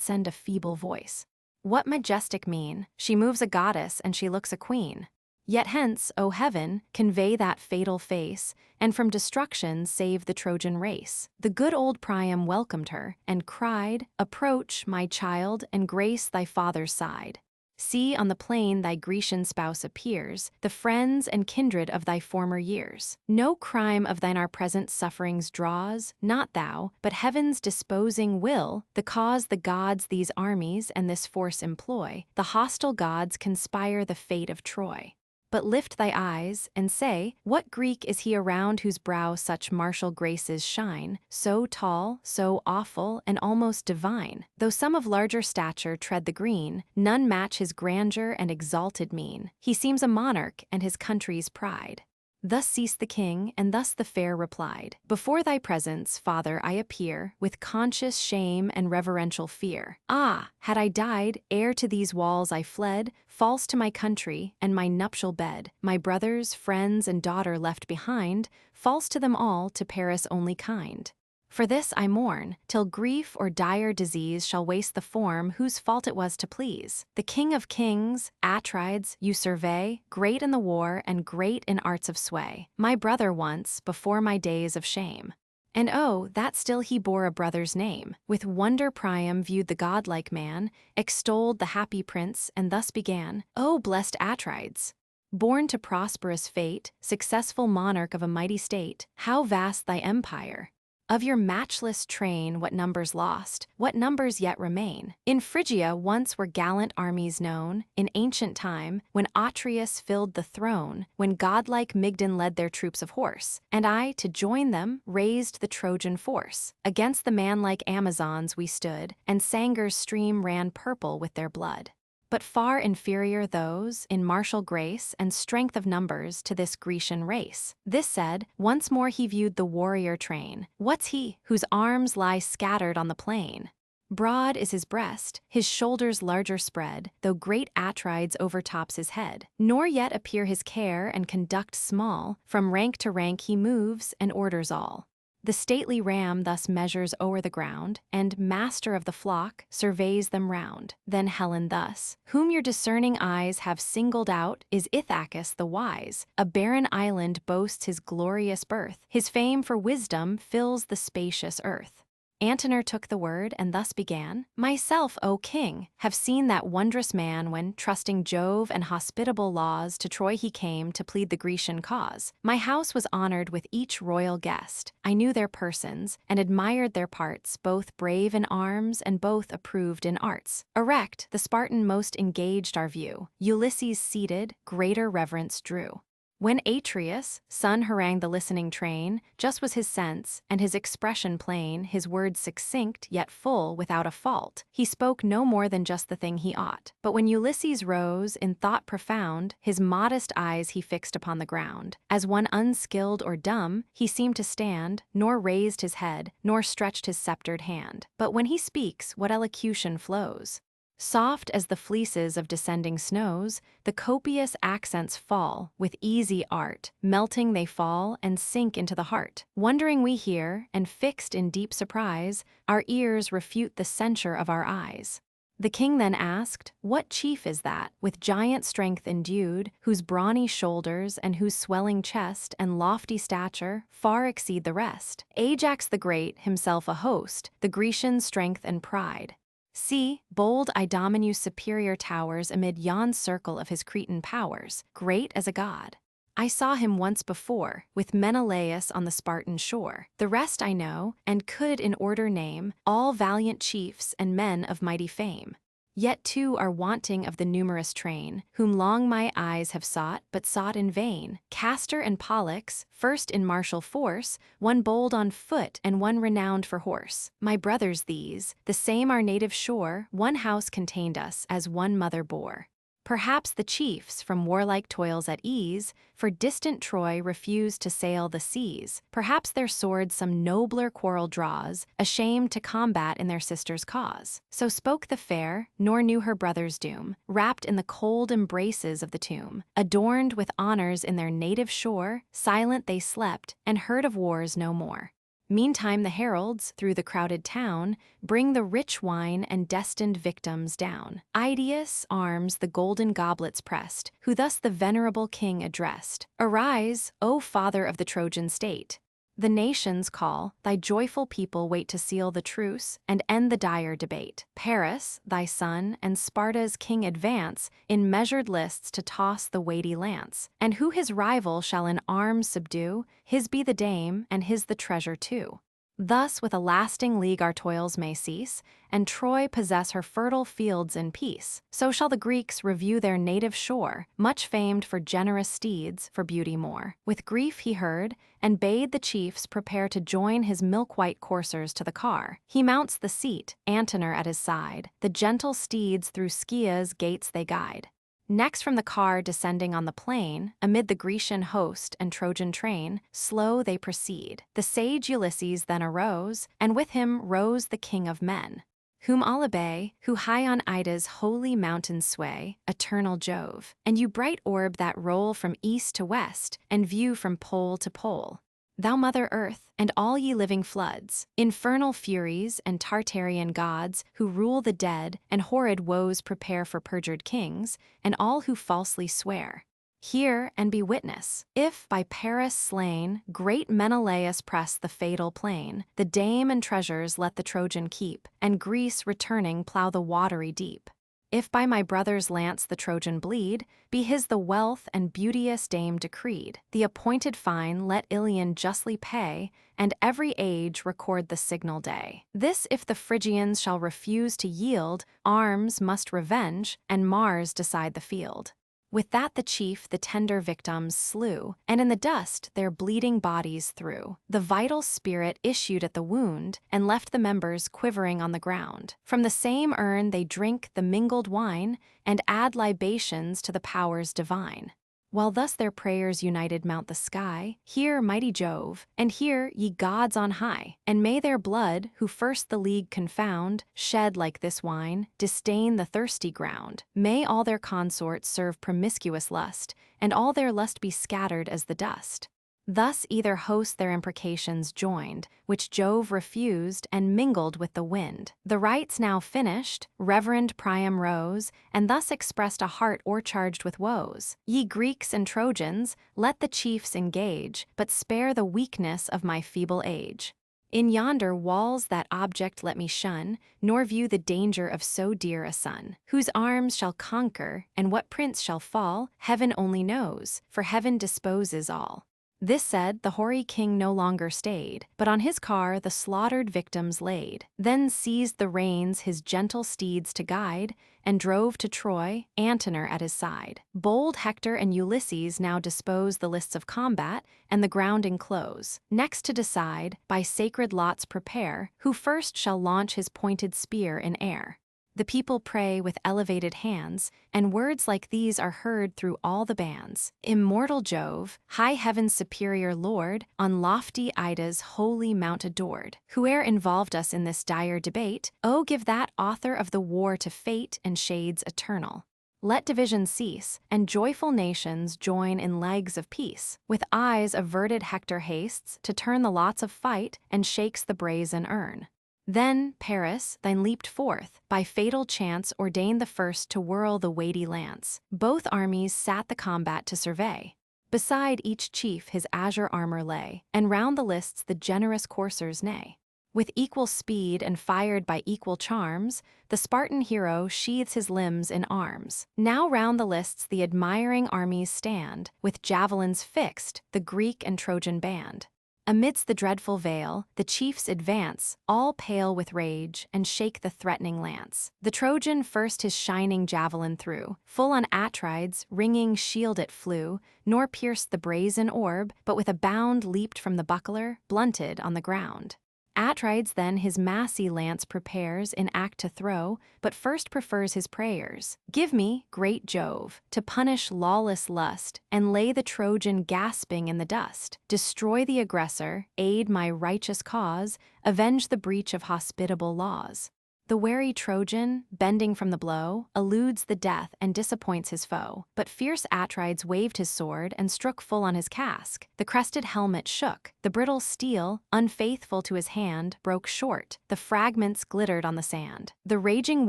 send a feeble voice. What majestic mien! She moves a goddess and she looks a queen. Yet hence, O heaven, convey that fatal face, and from destruction save the Trojan race. The good old Priam welcomed her, and cried, Approach, my child, and grace thy father's side. See, on the plain thy Grecian spouse appears, the friends and kindred of thy former years. No crime of thine our present sufferings draws, not thou, but heaven's disposing will, the cause the gods these armies and this force employ. The hostile gods conspire the fate of Troy. But lift thy eyes, and say, what Greek is he around whose brow such martial graces shine, so tall, so awful, and almost divine? Though some of larger stature tread the green, none match his grandeur and exalted mien. He seems a monarch and his country's pride. Thus ceased the king, and thus the fair replied, Before thy presence, father, I appear, with conscious shame and reverential fear. Ah, had I died, ere to these walls I fled, false to my country and my nuptial bed, my brothers, friends, and daughter left behind, false to them all, to Paris only kind. For this I mourn, till grief or dire disease shall waste the form whose fault it was to please. The king of kings, Atrides, you survey, great in the war and great in arts of sway. My brother once, before my days of shame. And oh, that still he bore a brother's name. With wonder Priam viewed the godlike man, extolled the happy prince, and thus began, O blessed Atrides! Born to prosperous fate, successful monarch of a mighty state, how vast thy empire! Of your matchless train what numbers lost, what numbers yet remain. In Phrygia once were gallant armies known, in ancient time, when Atreus filled the throne, when godlike Mygdon led their troops of horse, and I, to join them, raised the Trojan force. Against the manlike Amazons we stood, and Sangar's stream ran purple with their blood. But far inferior those, in martial grace and strength of numbers, to this Grecian race. This said, once more he viewed the warrior train. What's he, whose arms lie scattered on the plain? Broad is his breast, his shoulders larger spread, though great Atrides overtops his head. Nor yet appear his care and conduct small, from rank to rank he moves and orders all. The stately ram thus measures o'er the ground, and, master of the flock, surveys them round. Then Helen thus, whom your discerning eyes have singled out, is Ithacus the wise. A barren island boasts his glorious birth. His fame for wisdom fills the spacious earth. Antenor took the word and thus began, Myself, O king, have seen that wondrous man when, trusting Jove and hospitable laws, to Troy he came to plead the Grecian cause. My house was honored with each royal guest. I knew their persons, and admired their parts, both brave in arms and both approved in arts. Erect, the Spartan most engaged our view. Ulysses seated, greater reverence drew. When Atreus, son harangued the listening train, just was his sense, and his expression plain, his words succinct, yet full, without a fault. He spoke no more than just the thing he ought. But when Ulysses rose, in thought profound, his modest eyes he fixed upon the ground. As one unskilled or dumb, he seemed to stand, nor raised his head, nor stretched his sceptred hand. But when he speaks, what elocution flows! Soft as the fleeces of descending snows, the copious accents fall, with easy art, melting they fall and sink into the heart. Wondering we hear, and fixed in deep surprise, our ears refute the censure of our eyes. The king then asked, "What chief is that, with giant strength endued, whose brawny shoulders and whose swelling chest and lofty stature far exceed the rest? Ajax the Great, himself a host, the Grecian strength and pride. See, bold Idomeneus' superior towers amid yon circle of his Cretan powers, great as a god. I saw him once before, with Menelaus on the Spartan shore. The rest I know, and could in order name, all valiant chiefs and men of mighty fame. Yet two are wanting of the numerous train, whom long my eyes have sought, but sought in vain. Castor and Pollux, first in martial force, one bold on foot and one renowned for horse. My brothers these, the same our native shore, one house contained us, as one mother bore. Perhaps the chiefs, from warlike toils at ease, for distant Troy refuse to sail the seas. Perhaps their swords some nobler quarrel draws, ashamed to combat in their sister's cause. So spoke the fair, nor knew her brother's doom, wrapped in the cold embraces of the tomb. Adorned with honors in their native shore, silent they slept, and heard of wars no more. Meantime the heralds, through the crowded town, bring the rich wine and destined victims down. Idaeus arms the golden goblets pressed, who thus the venerable king addressed. "Arise, O father of the Trojan state! The nations call, thy joyful people wait to seal the truce and end the dire debate. Paris, thy son, and Sparta's king advance in measured lists to toss the weighty lance. And who his rival shall in arms subdue, his be the dame, and his the treasure too. Thus with a lasting league our toils may cease, and Troy possess her fertile fields in peace. So shall the Greeks review their native shore, much famed for generous steeds, for beauty more." With grief he heard, and bade the chiefs prepare to join his milk-white coursers to the car. He mounts the seat, Antenor at his side. The gentle steeds through Scia's gates they guide. Next from the car descending on the plain, amid the Grecian host and Trojan train, slow they proceed. The sage Ulysses then arose, and with him rose the king of men, whom all obey, who high on Ida's holy mountains sway, eternal Jove. And you bright orb that roll from east to west, and view from pole to pole. Thou Mother Earth, and all ye living floods, infernal furies and Tartarian gods, who rule the dead, and horrid woes prepare for perjured kings, and all who falsely swear. Hear and be witness, if, by Paris slain, great Menelaus press the fatal plain, the dame and treasures let the Trojan keep, and Greece returning plough the watery deep. If by my brother's lance the Trojan bleed, be his the wealth and beauteous dame decreed. The appointed fine let Iliad justly pay, and every age record the signal day. This if the Phrygians shall refuse to yield, arms must revenge, and Mars decide the field. With that the chief the tender victims slew, and in the dust their bleeding bodies threw. The vital spirit issued at the wound, and left the members quivering on the ground. From the same urn they drink the mingled wine, and add libations to the powers divine. While thus their prayers united mount the sky, hear, mighty Jove, and hear, ye gods on high, and may their blood, who first the league confound, shed like this wine, disdain the thirsty ground. May all their consorts serve promiscuous lust, and all their lust be scattered as the dust. Thus either hosts their imprecations joined, which Jove refused and mingled with the wind. The rites now finished, reverend Priam rose, and thus expressed a heart o'ercharged with woes. Ye Greeks and Trojans, let the chiefs engage, but spare the weakness of my feeble age. In yonder walls that object let me shun, nor view the danger of so dear a son. Whose arms shall conquer, and what prince shall fall, heaven only knows, for heaven disposes all. This said, the hoary king no longer stayed, but on his car the slaughtered victims laid. Then seized the reins his gentle steeds to guide, and drove to Troy, Antenor at his side. Bold Hector and Ulysses now dispose the lists of combat, and the ground enclose. Next to decide, by sacred lots prepare, who first shall launch his pointed spear in air. The people pray with elevated hands, and words like these are heard through all the bands. Immortal Jove, high heaven's superior lord, on lofty Ida's holy mount adored, whoe'er involved us in this dire debate, oh, give that author of the war to fate and shades eternal. Let division cease, and joyful nations join in leagues of peace. With eyes averted Hector hastes to turn the lots of fight and shakes the brazen urn. Then, Paris, thine leaped forth, by fatal chance ordained the first to whirl the weighty lance. Both armies sat the combat to survey. Beside each chief his azure armor lay, and round the lists the generous coursers neigh. With equal speed and fired by equal charms, the Spartan hero sheathes his limbs in arms. Now round the lists the admiring armies stand, with javelins fixed, the Greek and Trojan band. Amidst the dreadful veil, the chiefs advance, all pale with rage, and shake the threatening lance. The Trojan first his shining javelin threw, full on Atrides' ringing shield it flew, nor pierced the brazen orb, but with a bound leaped from the buckler, blunted on the ground. Atrides then his massy lance prepares in act to throw, but first prefers his prayers. Give me, great Jove, to punish lawless lust, and lay the Trojan gasping in the dust. Destroy the aggressor, aid my righteous cause, avenge the breach of hospitable laws. The wary Trojan, bending from the blow, eludes the death and disappoints his foe. But fierce Atrides waved his sword and struck full on his casque. The crested helmet shook. The brittle steel, unfaithful to his hand, broke short. The fragments glittered on the sand. The raging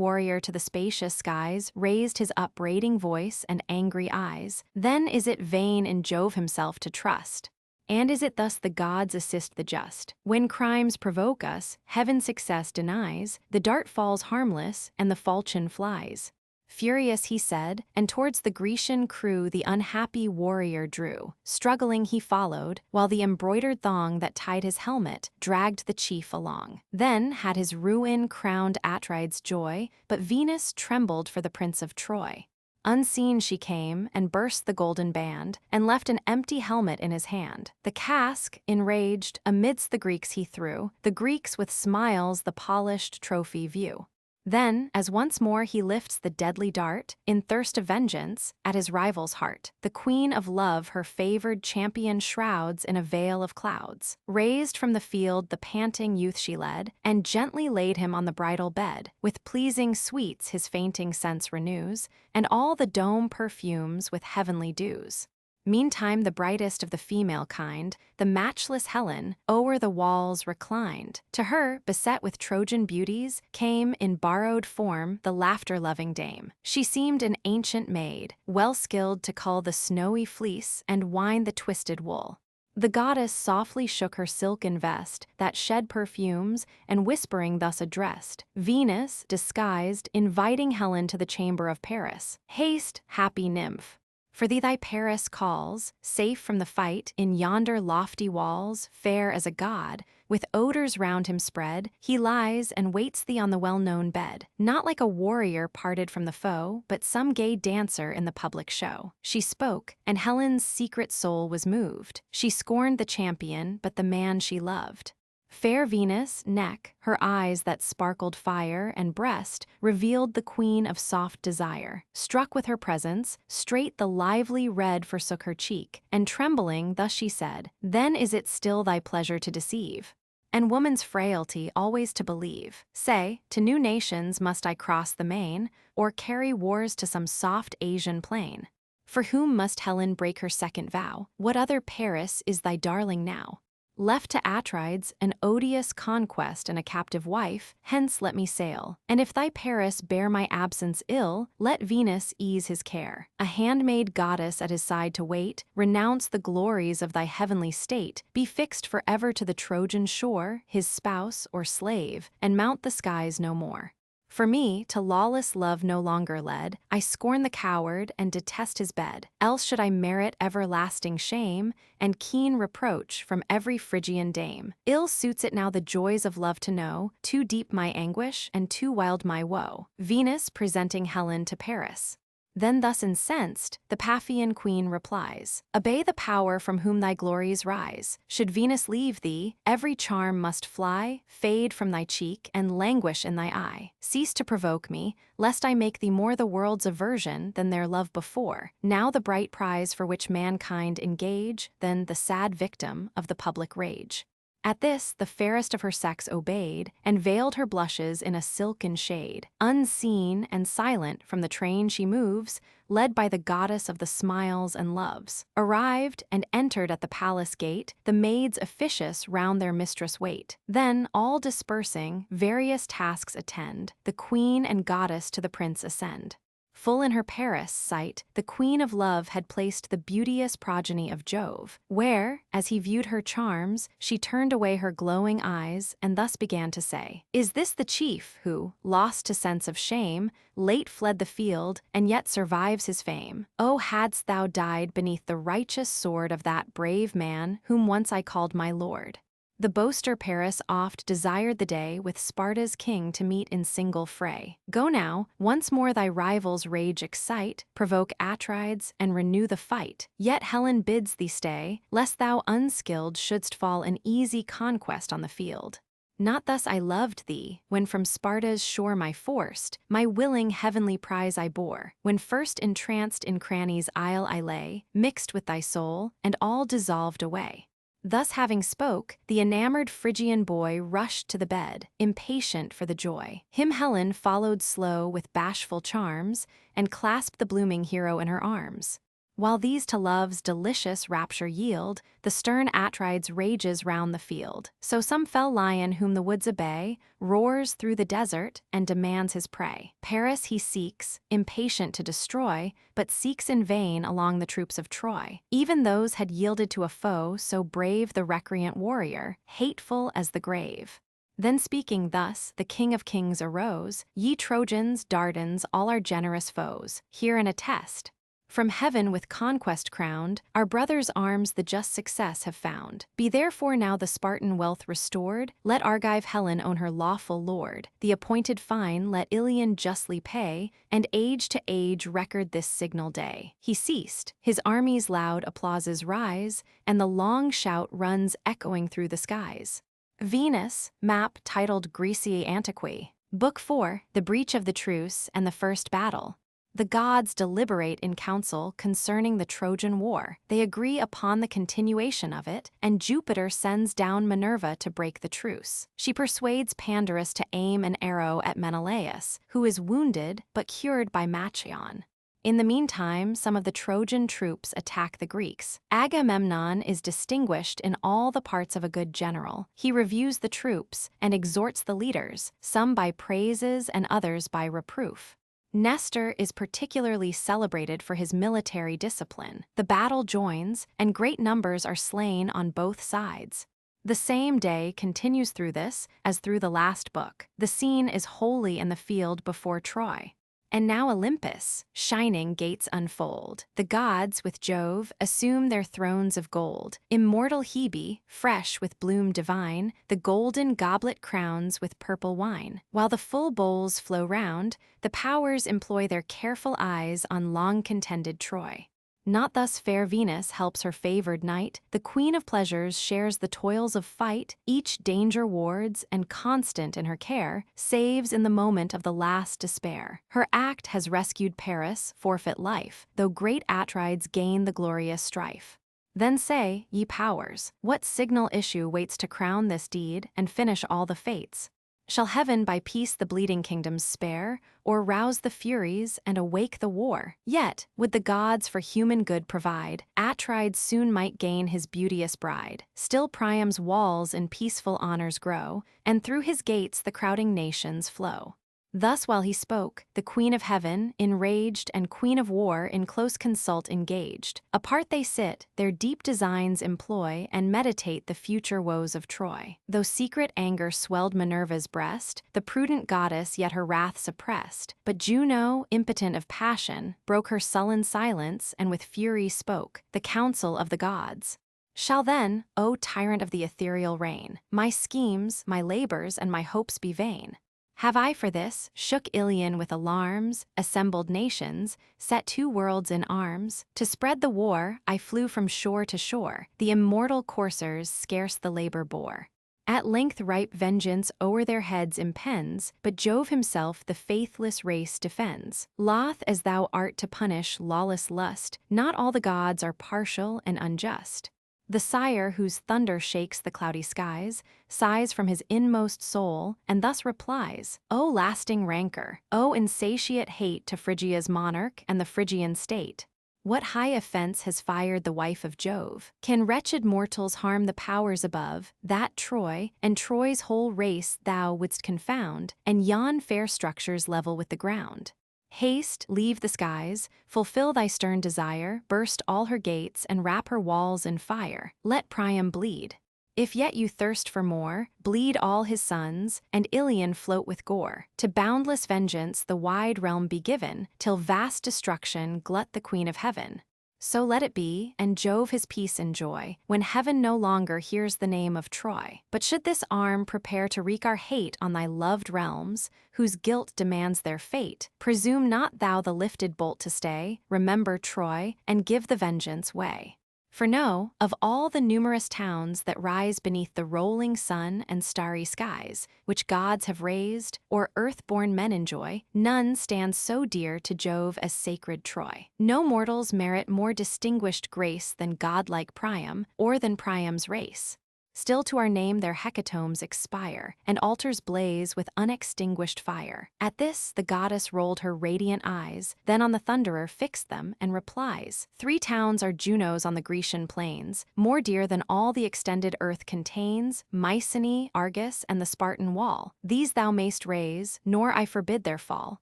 warrior to the spacious skies raised his upbraiding voice and angry eyes. Then is it vain in Jove himself to trust? And is it thus the gods assist the just? When crimes provoke us, heaven success denies, the dart falls harmless, and the falchion flies. Furious he said, and towards the Grecian crew the unhappy warrior drew. Struggling he followed, while the embroidered thong that tied his helmet dragged the chief along. Then had his ruin crowned Atrides' joy, but Venus trembled for the Prince of Troy. Unseen she came, and burst the golden band, and left an empty helmet in his hand. The casque, enraged, amidst the Greeks he threw, the Greeks with smiles the polished trophy view. Then, as once more he lifts the deadly dart, in thirst of vengeance, at his rival's heart, the queen of love her favored champion shrouds in a veil of clouds. Raised from the field the panting youth she led, and gently laid him on the bridal bed. With pleasing sweets his fainting sense renews, and all the dome perfumes with heavenly dews. Meantime the brightest of the female kind, the matchless Helen, o'er the walls reclined. To her, beset with Trojan beauties, came in borrowed form the laughter-loving dame. She seemed an ancient maid, well skilled to cull the snowy fleece and wind the twisted wool. The goddess softly shook her silken vest that shed perfumes, and whispering thus addressed, Venus, disguised, inviting Helen to the chamber of Paris. Haste, happy nymph! For thee thy Paris calls, safe from the fight, in yonder lofty walls, fair as a god, with odors round him spread, he lies and waits thee on the well-known bed. Not like a warrior parted from the foe, but some gay dancer in the public show. She spoke, and Helen's secret soul was moved. She scorned the champion, but the man she loved. Fair Venus, neck, her eyes that sparkled fire, and breast, revealed the queen of soft desire. Struck with her presence, straight the lively red forsook her cheek, and trembling, thus she said, Then is it still thy pleasure to deceive? And woman's frailty always to believe. Say, to new nations must I cross the main, or carry wars to some soft Asian plain? For whom must Helen break her second vow? What other Paris is thy darling now? Left to Atrides, an odious conquest and a captive wife, hence let me sail. And if thy Paris bear my absence ill, let Venus ease his care. A handmaid goddess at his side to wait, renounce the glories of thy heavenly state, be fixed forever to the Trojan shore, his spouse or slave, and mount the skies no more. For me, to lawless love no longer led, I scorn the coward and detest his bed. Else should I merit everlasting shame, and keen reproach from every Phrygian dame. Ill suits it now the joys of love to know, too deep my anguish, and too wild my woe. Venus presenting Helen to Paris. Then thus incensed, the Paphian queen replies, "Obey the power from whom thy glories rise. Should Venus leave thee, every charm must fly, fade from thy cheek, and languish in thy eye. Cease to provoke me, lest I make thee more the world's aversion than their love before, now the bright prize for which mankind engage, than the sad victim of the public rage." At this, the fairest of her sex obeyed, and veiled her blushes in a silken shade. Unseen and silent from the train she moves, led by the goddess of the smiles and loves. Arrived and entered at the palace gate, the maids officious round their mistress wait. Then, all dispersing, various tasks attend, the queen and goddess to the prince ascend. Full in her Paris sight, the queen of love had placed the beauteous progeny of Jove, where, as he viewed her charms, she turned away her glowing eyes, and thus began to say, "Is this the chief who, lost to sense of shame, late fled the field, and yet survives his fame? Oh, hadst thou died beneath the righteous sword of that brave man, whom once I called my lord." The boaster Paris oft desired the day with Sparta's king to meet in single fray. Go now, once more thy rivals' rage excite, provoke Atrides, and renew the fight. Yet Helen bids thee stay, lest thou unskilled shouldst fall an easy conquest on the field. Not thus I loved thee, when from Sparta's shore my forced, my willing heavenly prize I bore, when first entranced in crannies' isle I lay, mixed with thy soul, and all dissolved away. Thus having spoke, the enamored Phrygian boy rushed to the bed, impatient for the joy. Him Helen followed slow with bashful charms, and clasped the blooming hero in her arms. While these to love's delicious rapture yield, the stern Atrides rages round the field. So some fell lion whom the woods obey, roars through the desert, and demands his prey. Paris he seeks, impatient to destroy, but seeks in vain along the troops of Troy. Even those had yielded to a foe so brave the recreant warrior, hateful as the grave. Then speaking thus, the King of Kings arose, "Ye Trojans, Dardans, all our generous foes, hear and attest. From heaven with conquest crowned, our brothers' arms the just success have found. Be therefore now the Spartan wealth restored, let Argive Helen own her lawful lord. The appointed fine let Iliad justly pay, and age to age record this signal day." He ceased, his army's loud applauses rise, and the long shout runs echoing through the skies. Venus, map titled Greciae Antiqui. Book 4, The Breach of the Truce and the First Battle. The gods deliberate in council concerning the Trojan War. They agree upon the continuation of it, and Jupiter sends down Minerva to break the truce. She persuades Pandarus to aim an arrow at Menelaus, who is wounded but cured by Machaon. In the meantime, some of the Trojan troops attack the Greeks. Agamemnon is distinguished in all the parts of a good general. He reviews the troops and exhorts the leaders, some by praises and others by reproof. Nestor is particularly celebrated for his military discipline. The battle joins, and great numbers are slain on both sides. The same day continues through this as through the last book. The scene is wholly in the field before Troy. And now Olympus, shining gates unfold. The gods, with Jove, assume their thrones of gold. Immortal Hebe, fresh with bloom divine, the golden goblet crowns with purple wine. While the full bowls flow round, the powers employ their careful eyes on long-contended Troy. Not thus fair Venus helps her favored knight. The queen of pleasures shares the toils of fight, each danger wards, and constant in her care, saves in the moment of the last despair. Her act has rescued Paris, forfeit life, though great Atrides gain the glorious strife. Then say, ye powers, what signal issue waits to crown this deed and finish all the fates? Shall heaven by peace the bleeding kingdoms spare, or rouse the furies and awake the war? Yet, would the gods for human good provide, Atrides soon might gain his beauteous bride. Still Priam's walls in peaceful honors grow, and through his gates the crowding nations flow. Thus while he spoke, the Queen of Heaven, enraged, and Queen of War in close consult engaged. Apart they sit, their deep designs employ, and meditate the future woes of Troy. Though secret anger swelled Minerva's breast, the prudent goddess yet her wrath suppressed. But Juno, impotent of passion, broke her sullen silence, and with fury spoke, the counsel of the gods. Shall then, O tyrant of the ethereal reign, my schemes, my labors, and my hopes be vain? Have I for this shook Ilion with alarms, assembled nations, set 2 worlds in arms? To spread the war, I flew from shore to shore, the immortal coursers scarce the labor bore. At length ripe vengeance o'er their heads impends, but Jove himself the faithless race defends. Loth as thou art to punish lawless lust, not all the gods are partial and unjust. The sire whose thunder shakes the cloudy skies, sighs from his inmost soul, and thus replies, O lasting rancor, O insatiate hate to Phrygia's monarch and the Phrygian state! What high offense has fired the wife of Jove? Can wretched mortals harm the powers above, that Troy, and Troy's whole race thou wouldst confound, and yon fair structures level with the ground? Haste, leave the skies, fulfill thy stern desire, burst all her gates, and wrap her walls in fire. Let Priam bleed. If yet you thirst for more, bleed all his sons, and Ilion float with gore. To boundless vengeance the wide realm be given, till vast destruction glut the queen of heaven. So let it be, and Jove his peace enjoy, when heaven no longer hears the name of Troy. But should this arm prepare to wreak our hate on thy loved realms, whose guilt demands their fate, presume not thou the lifted bolt to stay, remember Troy, and give the vengeance way. For know, of all the numerous towns that rise beneath the rolling sun and starry skies, which gods have raised, or earth-born men enjoy, none stands so dear to Jove as sacred Troy. No mortals merit more distinguished grace than godlike Priam, or than Priam's race. Still to our name their hecatombs expire, and altars blaze with unextinguished fire. At this the goddess rolled her radiant eyes, then on the thunderer fixed them, and replies, 3 towns are Juno's on the Grecian plains, more dear than all the extended earth contains, Mycenae, Argus, and the Spartan wall. These thou mayst raise, nor I forbid their fall.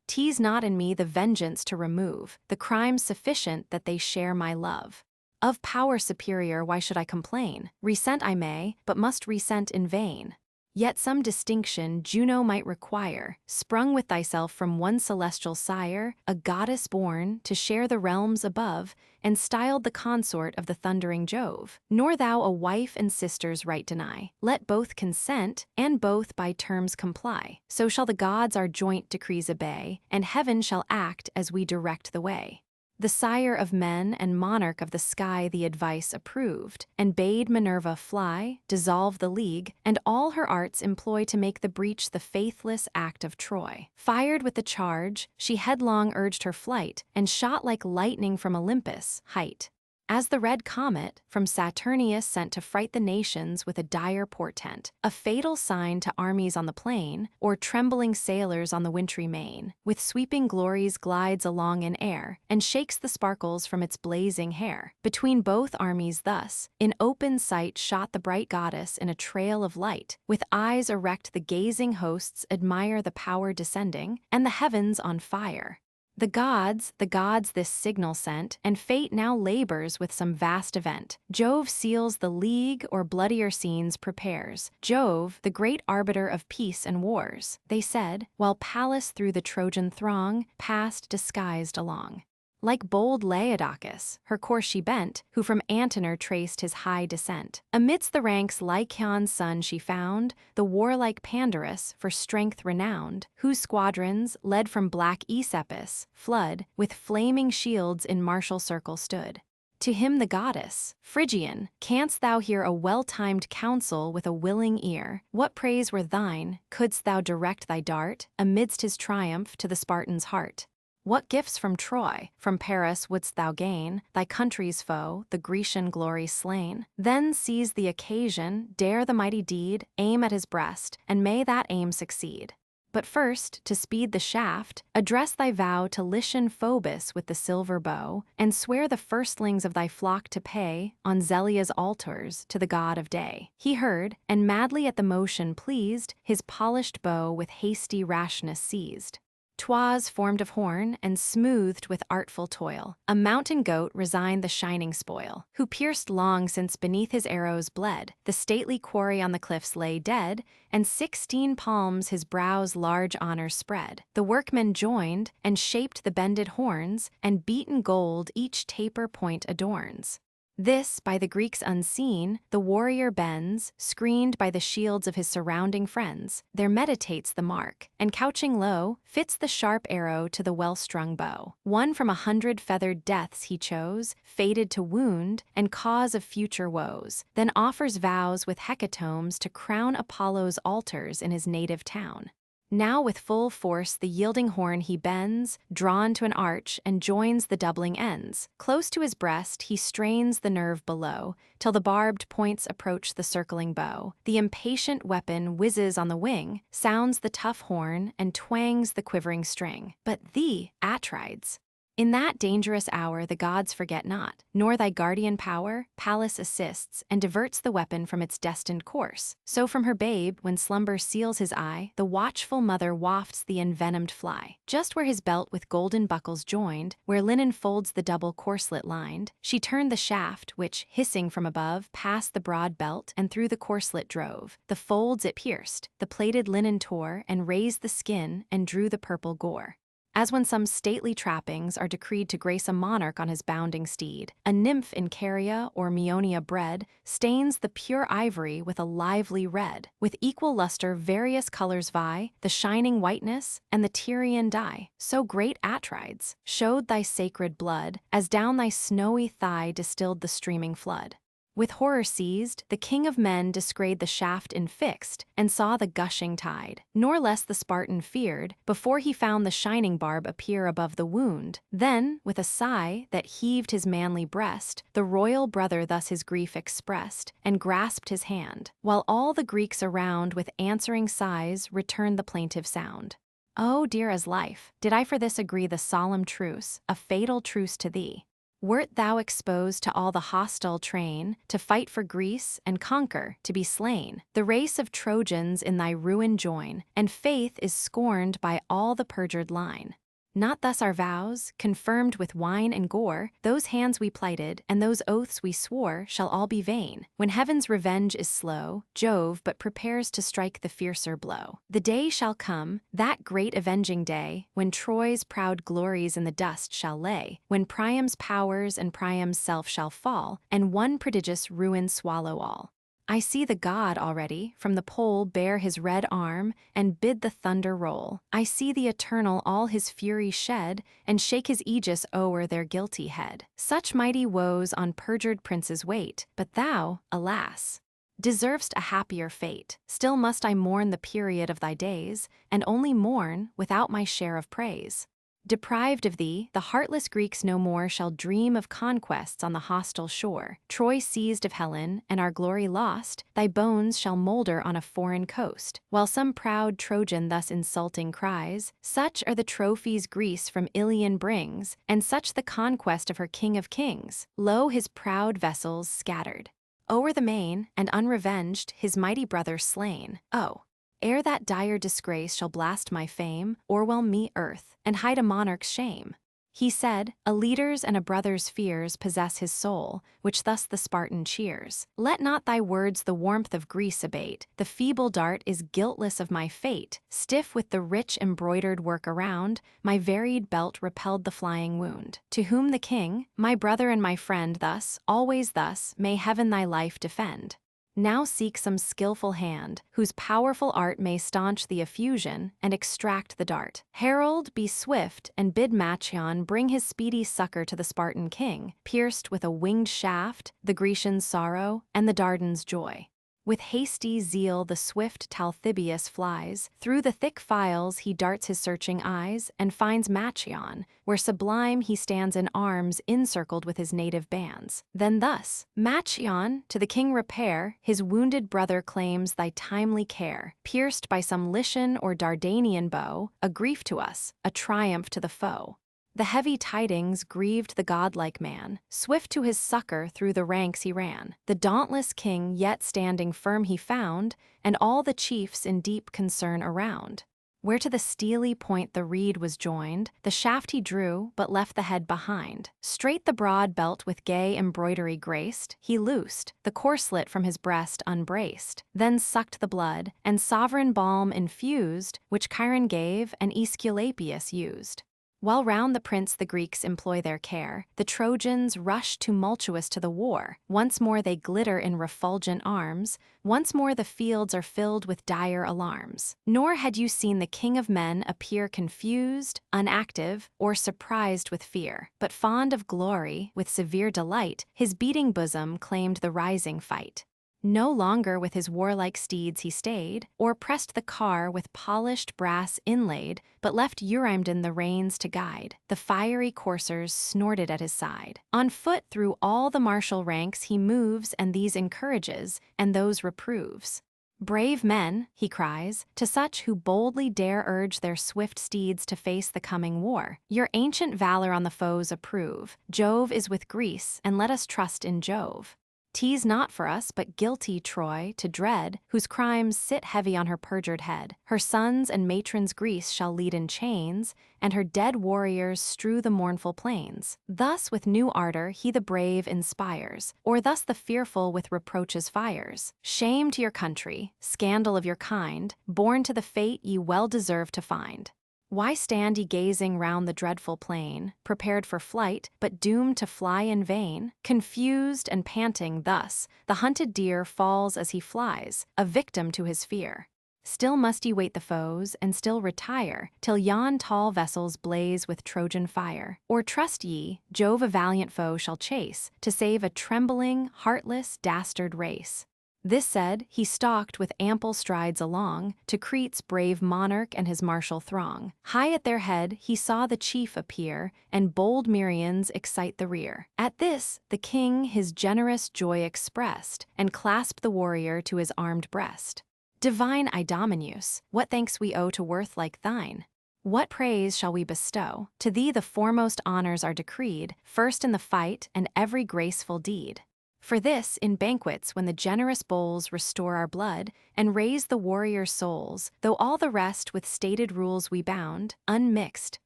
Tease not in me the vengeance to remove, the crime sufficient that they share my love. Of power superior why should I complain? Resent I may, but must resent in vain. Yet some distinction Juno might require, sprung with thyself from one celestial sire, a goddess born, to share the realms above, and styled the consort of the thundering Jove. Nor thou a wife and sister's right deny. Let both consent, and both by terms comply. So shall the gods our joint decrees obey, and heaven shall act as we direct the way. The sire of men and monarch of the sky the advice approved, and bade Minerva fly, dissolve the league, and all her arts employ to make the breach the faithless act of Troy. Fired with the charge, she headlong urged her flight, and shot like lightning from Olympus' height. As the red comet, from Saturnius sent to fright the nations with a dire portent, a fatal sign to armies on the plain, or trembling sailors on the wintry main, with sweeping glories glides along in air, and shakes the sparkles from its blazing hair. Between both armies thus, in open sight shot the bright goddess in a trail of light, with eyes erect the gazing hosts admire the power descending, and the heavens on fire. The gods this signal sent, and fate now labors with some vast event. Jove seals the league or bloodier scenes prepares. Jove, the great arbiter of peace and wars, they said, while Pallas through the Trojan throng passed disguised along. Like bold Laodocus, her course she bent, who from Antenor traced his high descent. Amidst the ranks Lycaon's son she found, the warlike Pandarus, for strength renowned, whose squadrons, led from black Aesepus, flood, with flaming shields in martial circle stood. To him the goddess, Phrygian, canst thou hear a well-timed counsel with a willing ear? What praise were thine, couldst thou direct thy dart, amidst his triumph to the Spartan's heart? What gifts from Troy, from Paris wouldst thou gain, thy country's foe, the Grecian glory slain? Then seize the occasion, dare the mighty deed, aim at his breast, and may that aim succeed. But first, to speed the shaft, address thy vow to Lycian Phoebus with the silver bow, and swear the firstlings of thy flock to pay, on Zelia's altars, to the god of day. He heard, and madly at the motion pleased, his polished bow with hasty rashness seized. 'Twas formed of horn, and smoothed with artful toil. A mountain goat resigned the shining spoil, who pierced long since beneath his arrows bled. The stately quarry on the cliffs lay dead, and 16 palms his brow's large honors spread. The workmen joined, and shaped the bended horns, and beaten gold each taper point adorns. This, by the Greeks unseen, the warrior bends, screened by the shields of his surrounding friends. There meditates the mark, and couching low, fits the sharp arrow to the well-strung bow. One from 100 feathered deaths he chose, fated to wound, and cause of future woes. Then offers vows with hecatombs to crown Apollo's altars in his native town. Now with full force the yielding horn he bends, drawn to an arch, and joins the doubling ends. Close to his breast he strains the nerve below, till the barbed points approach the circling bow. The impatient weapon whizzes on the wing, sounds the tough horn, and twangs the quivering string. But thee, Atrides, in that dangerous hour the gods forget not, nor thy guardian power, Pallas assists, and diverts the weapon from its destined course. So from her babe, when slumber seals his eye, the watchful mother wafts the envenomed fly. Just where his belt with golden buckles joined, where linen folds the double corslet lined, she turned the shaft, which, hissing from above, passed the broad belt, and through the corslet drove. The folds it pierced, the plaited linen tore, and raised the skin, and drew the purple gore. As when some stately trappings are decreed to grace a monarch on his bounding steed, a nymph in Caria or Maeonia bred stains the pure ivory with a lively red. With equal luster various colors vie, the shining whiteness and the Tyrian dye. So great Atrides showed thy sacred blood, as down thy snowy thigh distilled the streaming flood. With horror seized, the king of men descried the shaft infixed, and saw the gushing tide. Nor less the Spartan feared, before he found the shining barb appear above the wound. Then, with a sigh that heaved his manly breast, the royal brother thus his grief expressed, and grasped his hand, while all the Greeks around with answering sighs returned the plaintive sound. Oh, dear as life, did I for this agree the solemn truce, a fatal truce to thee. Wert thou exposed to all the hostile train, to fight for Greece and conquer, to be slain, the race of Trojans in thy ruin join, and faith is scorned by all the perjured line. Not thus our vows, confirmed with wine and gore, those hands we plighted, and those oaths we swore, shall all be vain. When heaven's revenge is slow, Jove but prepares to strike the fiercer blow. The day shall come, that great avenging day, when Troy's proud glories in the dust shall lay, when Priam's powers and Priam's self shall fall, and one prodigious ruin swallow all. I see the god already from the pole bear his red arm and bid the thunder roll. I see the Eternal all his fury shed and shake his aegis o'er their guilty head. Such mighty woes on perjured princes wait, but thou, alas, deservest a happier fate. Still must I mourn the period of thy days, and only mourn without my share of praise. Deprived of thee, the heartless Greeks no more shall dream of conquests on the hostile shore. Troy seized of Helen, and our glory lost, thy bones shall moulder on a foreign coast. While some proud Trojan thus insulting cries, such are the trophies Greece from Iliad brings, and such the conquest of her king of kings. Lo, his proud vessels scattered o'er the main, and unrevenged, his mighty brother slain. Oh, ere that dire disgrace shall blast my fame, o'erwhelm me earth, and hide a monarch's shame. He said, a leader's and a brother's fears possess his soul, which thus the Spartan cheers. Let not thy words the warmth of Greece abate, the feeble dart is guiltless of my fate. Stiff with the rich embroidered work around, my varied belt repelled the flying wound. To whom the king, my brother and my friend thus, always thus, may heaven thy life defend. Now seek some skillful hand, whose powerful art may staunch the effusion and extract the dart. Herald, be swift, and bid Machaon bring his speedy succor to the Spartan king, pierced with a winged shaft, the Grecian's sorrow, and the Dardan's joy. With hasty zeal the swift Talthybius flies, through the thick files he darts his searching eyes, and finds Machaon, where sublime he stands in arms encircled with his native bands. Then thus, Machaon, to the king repair, his wounded brother claims thy timely care. Pierced by some Lycian or Dardanian bow, a grief to us, a triumph to the foe. The heavy tidings grieved the godlike man. Swift to his succor through the ranks he ran. The dauntless king yet standing firm he found, and all the chiefs in deep concern around. Where to the steely point the reed was joined, the shaft he drew, but left the head behind. Straight the broad belt with gay embroidery graced, he loosed, the corslet from his breast unbraced, then sucked the blood, and sovereign balm infused, which Chiron gave and Aesculapius used. While round the prince the Greeks employ their care, the Trojans rush tumultuous to the war. Once more they glitter in refulgent arms, once more the fields are filled with dire alarms. Nor had you seen the king of men appear confused, unactive, or surprised with fear, but fond of glory, with severe delight, his beating bosom claimed the rising fight. No longer with his warlike steeds he stayed, or pressed the car with polished brass inlaid, but left Eurymedon the reins to guide. The fiery coursers snorted at his side. On foot through all the martial ranks he moves, and these encourages, and those reproves. "Brave men," he cries, to such who boldly dare urge their swift steeds to face the coming war, "your ancient valor on the foes approve. Jove is with Greece, and let us trust in Jove. 'Tis not for us, but guilty Troy, to dread, whose crimes sit heavy on her perjured head. Her sons and matrons Greece shall lead in chains, and her dead warriors strew the mournful plains." Thus with new ardor he the brave inspires, or thus the fearful with reproaches fires. "Shame to your country, scandal of your kind, born to the fate ye well deserve to find. Why stand ye gazing round the dreadful plain, prepared for flight, but doomed to fly in vain?" Confused and panting thus, the hunted deer falls as he flies, a victim to his fear. Still must ye wait the foes, and still retire, till yon tall vessels blaze with Trojan fire. Or trust ye, Jove a valiant foe shall chase, to save a trembling, heartless, dastard race. This said, he stalked with ample strides along, to Crete's brave monarch and his martial throng. High at their head he saw the chief appear, and bold Merians excite the rear. At this, the king his generous joy expressed, and clasped the warrior to his armed breast. "Divine Idomeneus, what thanks we owe to worth like thine? What praise shall we bestow? To thee the foremost honors are decreed, first in the fight and every graceful deed. For this, in banquets when the generous bowls restore our blood, and raise the warriors' souls, though all the rest with stated rules we bound, unmixed,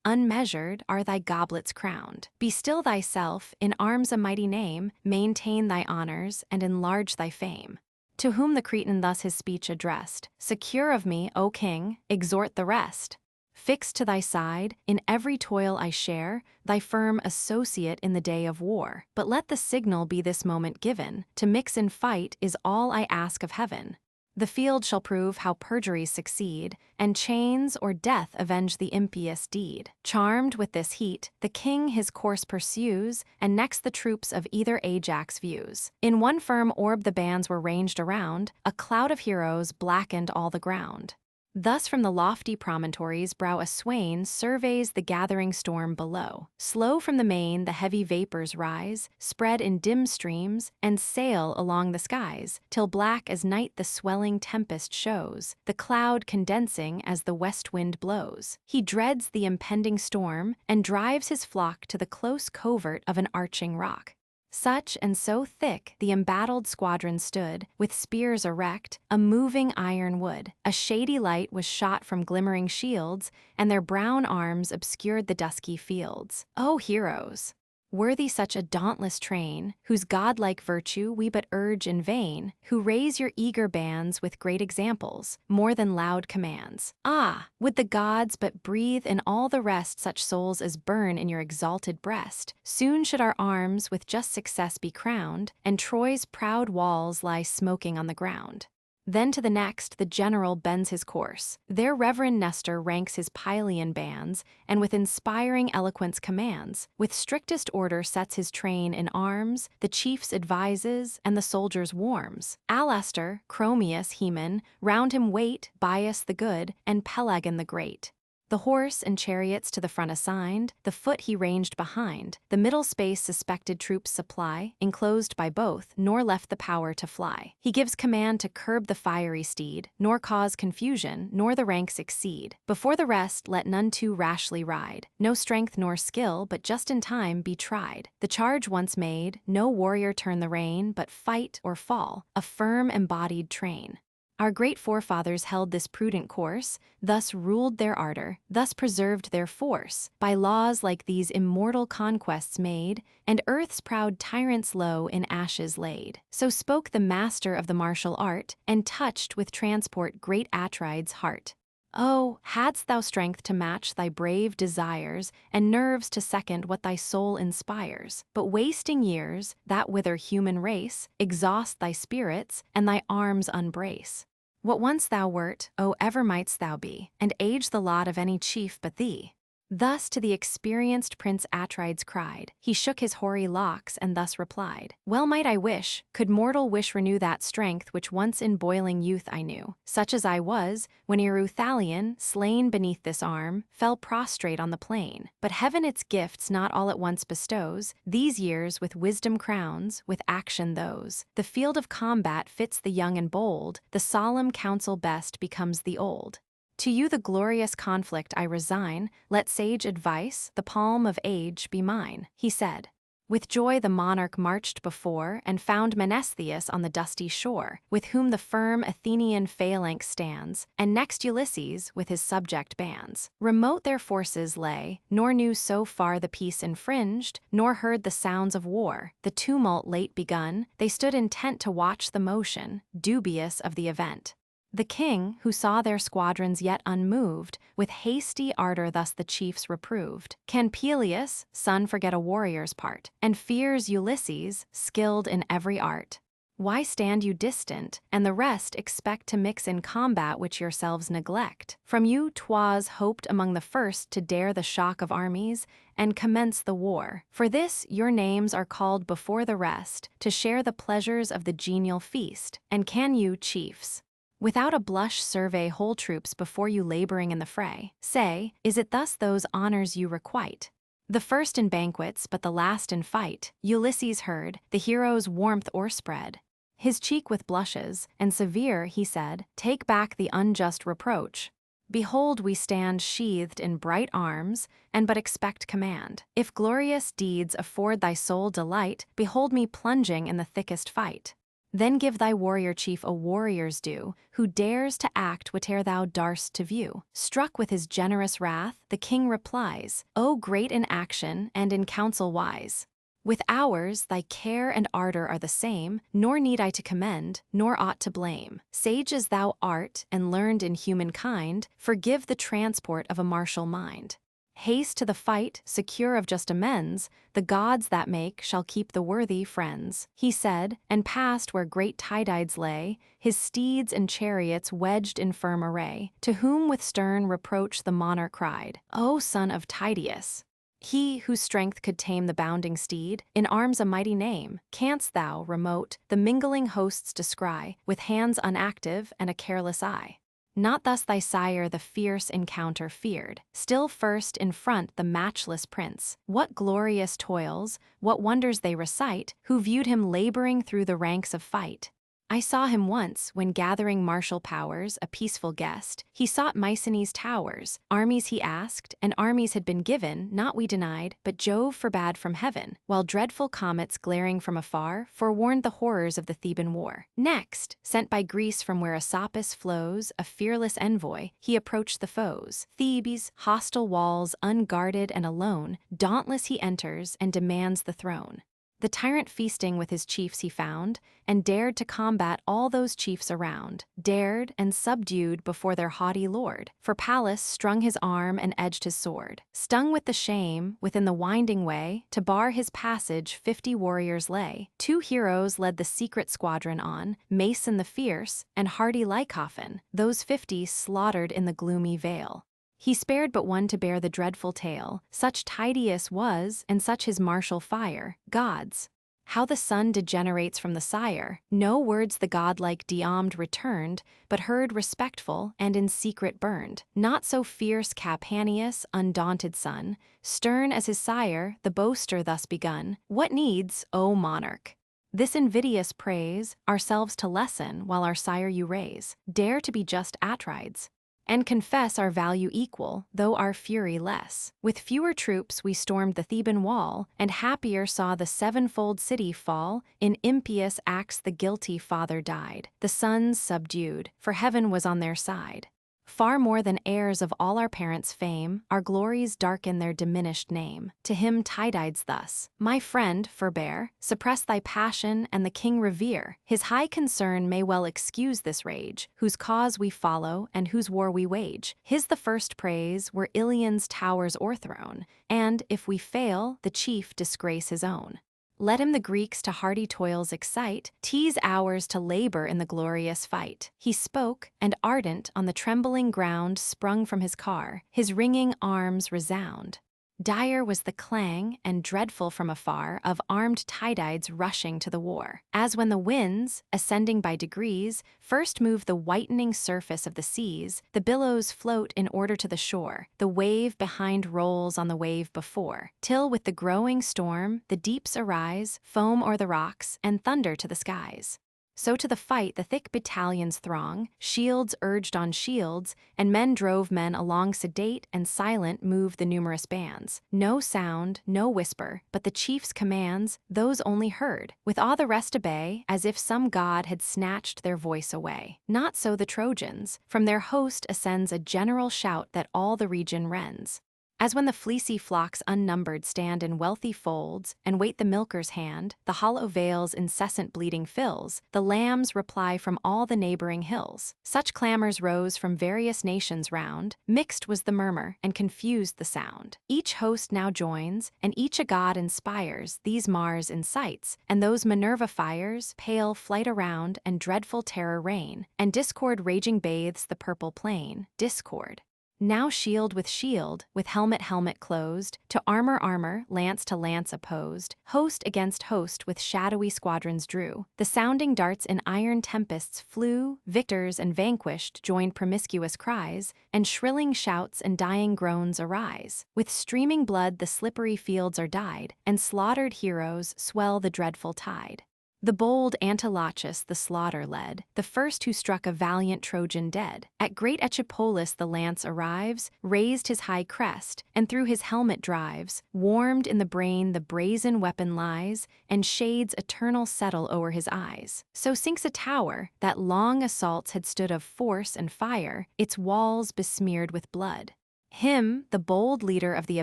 unmeasured, are thy goblets crowned. Be still thyself, in arms a mighty name, maintain thy honors, and enlarge thy fame." To whom the Cretan thus his speech addressed: "Secure of me, O king, exhort the rest. Fixed to thy side, in every toil I share, thy firm associate in the day of war. But let the signal be this moment given, to mix in fight is all I ask of heaven. The field shall prove how perjuries succeed, and chains or death avenge the impious deed." Charmed with this heat, the king his course pursues, and next the troops of either Ajax views. In one firm orb the bands were ranged around, a cloud of heroes blackened all the ground. Thus from the lofty promontory's brow a swain surveys the gathering storm below. Slow from the main the heavy vapors rise, spread in dim streams, and sail along the skies, till black as night the swelling tempest shows, the cloud condensing as the west wind blows. He dreads the impending storm, and drives his flock to the close covert of an arching rock. Such and so thick the embattled squadron stood, with spears erect, a moving iron wood. A shady light was shot from glimmering shields, and their brown arms obscured the dusky fields. O heroes! Worthy such a dauntless train, whose godlike virtue we but urge in vain, who raise your eager bands with great examples, more than loud commands. Ah, would the gods but breathe in all the rest such souls as burn in your exalted breast, soon should our arms with just success be crowned, and Troy's proud walls lie smoking on the ground. Then to the next the general bends his course. There reverend Nestor ranks his Pylian bands, and with inspiring eloquence commands. With strictest order sets his train in arms, the chiefs advises, and the soldiers warms. Alastor, Chromius, Heman, round him wait Bias the good, and Pelagon the great. The horse and chariots to the front assigned, the foot he ranged behind, the middle space suspected troops supply, enclosed by both, nor left the power to fly. He gives command to curb the fiery steed, nor cause confusion, nor the ranks exceed. Before the rest let none too rashly ride, no strength nor skill, but just in time be tried. The charge once made, no warrior turn the rein, but fight or fall, a firm embodied train. Our great forefathers held this prudent course, thus ruled their ardor, thus preserved their force, by laws like these immortal conquests made, and earth's proud tyrants low in ashes laid. So spoke the master of the martial art, and touched with transport great Atrides' heart. Oh, hadst thou strength to match thy brave desires, and nerves to second what thy soul inspires. But wasting years, that wither human race, exhaust thy spirits, and thy arms unbrace. What once thou wert, oh, ever mightst thou be, and age the lot of any chief but thee. Thus to the experienced Prince Atrides cried. He shook his hoary locks and thus replied, Well might I wish, could mortal wish renew that strength which once in boiling youth I knew, such as I was, when Ereuthalion, slain beneath this arm, fell prostrate on the plain. But heaven its gifts not all at once bestows, these years with wisdom crowns, with action those. The field of combat fits the young and bold, the solemn counsel best becomes the old. To you the glorious conflict I resign, let sage advice, the palm of age, be mine, he said. With joy the monarch marched before, and found Menestheus on the dusty shore, with whom the firm Athenian phalanx stands, and next Ulysses with his subject bands. Remote their forces lay, nor knew so far the peace infringed, nor heard the sounds of war. The tumult late begun, they stood intent to watch the motion, dubious of the event. The king, who saw their squadrons yet unmoved, with hasty ardor thus the chiefs reproved. Can Peleus, son, forget a warrior's part, and fears Ulysses, skilled in every art? Why stand you distant, and the rest expect to mix in combat which yourselves neglect? From you 'twas hoped among the first to dare the shock of armies, and commence the war. For this your names are called before the rest, to share the pleasures of the genial feast. And can you, chiefs, without a blush survey whole troops before you laboring in the fray? Say, is it thus those honors you requite? The first in banquets, but the last in fight. Ulysses heard, the hero's warmth o'erspread his cheek with blushes, and severe he said, Take back the unjust reproach. Behold, we stand sheathed in bright arms, and but expect command. If glorious deeds afford thy soul delight, behold me plunging in the thickest fight. Then give thy warrior chief a warrior's due, who dares to act whate'er thou darst to view. Struck with his generous wrath, the king replies, O great in action and in counsel wise! With ours thy care and ardor are the same, nor need I to commend, nor aught to blame. Sage as thou art, and learned in humankind, forgive the transport of a martial mind. Haste to the fight, secure of just amends, the gods that make shall keep the worthy friends. He said, and passed where great Tydides lay, his steeds and chariots wedged in firm array. To whom with stern reproach the monarch cried, O son of Tydeus! He whose strength could tame the bounding steed, in arms a mighty name, canst thou, remote, the mingling hosts descry, with hands unactive and a careless eye? Not thus thy sire the fierce encounter feared, still first in front the matchless prince. What glorious toils, what wonders they recite, who viewed him laboring through the ranks of fight. I saw him once, when gathering martial powers, a peaceful guest, he sought Mycenae's towers. Armies he asked, and armies had been given, not we denied, but Jove forbade from heaven, while dreadful comets glaring from afar forewarned the horrors of the Theban war. Next, sent by Greece from where Asopus flows, a fearless envoy, he approached the foes. Thebes' hostile walls unguarded and alone, dauntless he enters and demands the throne. The tyrant feasting with his chiefs he found, and dared to combat all those chiefs around, dared and subdued before their haughty lord. For Pallas strung his arm and edged his sword. Stung with the shame, within the winding way, to bar his passage 50 warriors lay. 2 heroes led the secret squadron on, Mason the fierce, and hardy Lycophon, those 50 slaughtered in the gloomy vale. He spared but one to bear the dreadful tale, such Tydeus was, and such his martial fire. Gods! How the son degenerates from the sire! No words the godlike Diomed returned, but heard respectful, and in secret burned. Not so fierce Capaneus, undaunted son, stern as his sire, the boaster thus begun. What needs, O monarch, this invidious praise, ourselves to lessen, while our sire you raise? Dare to be just Atrides, and confess our value equal, though our fury less. With fewer troops we stormed the Theban wall, and happier saw the 7-fold city fall. In impious acts the guilty father died, the sons subdued, for heaven was on their side. Far more than heirs of all our parents' fame, our glories darken their diminished name. To him Tydides thus: My friend, forbear, suppress thy passion, and the king revere. His high concern may well excuse this rage, whose cause we follow, and whose war we wage. His the first praise, were Ilion's towers o'erthrown, and, if we fail, the chief disgrace his own. Let him the Greeks to hardy toils excite, tease ours to labor in the glorious fight. He spoke, and ardent on the trembling ground sprung from his car, his ringing arms resound. Dire was the clang, and dreadful from afar, of armed Tydides rushing to the war. As when the winds, ascending by degrees, first move the whitening surface of the seas, the billows float in order to the shore, the wave behind rolls on the wave before, till with the growing storm the deeps arise, foam o'er the rocks, and thunder to the skies. So to the fight the thick battalions throng, shields urged on shields, and men drove men along. Sedate and silent moved the numerous bands. No sound, no whisper, but the chief's commands, those only heard. With awe the rest obey, as if some god had snatched their voice away. Not so the Trojans. From their host ascends a general shout that all the region rends. As when the fleecy flocks unnumbered stand in wealthy folds, and wait the milker's hand, the hollow vale's incessant bleating fills, the lambs reply from all the neighboring hills. Such clamors rose from various nations round, mixed was the murmur, and confused the sound. Each host now joins, and each a god inspires, these Mars incites, and those Minerva fires, pale flight around, and dreadful terror reign, and discord raging bathes the purple plain, discord. Now shield, with helmet closed, to armor, lance to lance opposed, host against host with shadowy squadrons drew. The sounding darts in iron tempests flew, victors and vanquished joined promiscuous cries, and shrilling shouts and dying groans arise. With streaming blood the slippery fields are dyed, and slaughtered heroes swell the dreadful tide. The bold Antilochus the slaughter led, the first who struck a valiant Trojan dead. At great Echipolis the lance arrives, raised his high crest, and through his helmet drives. Warmed in the brain the brazen weapon lies, and shades eternal settle o'er his eyes. So sinks a tower, that long assaults had stood of force and fire, its walls besmeared with blood. Him, the bold leader of the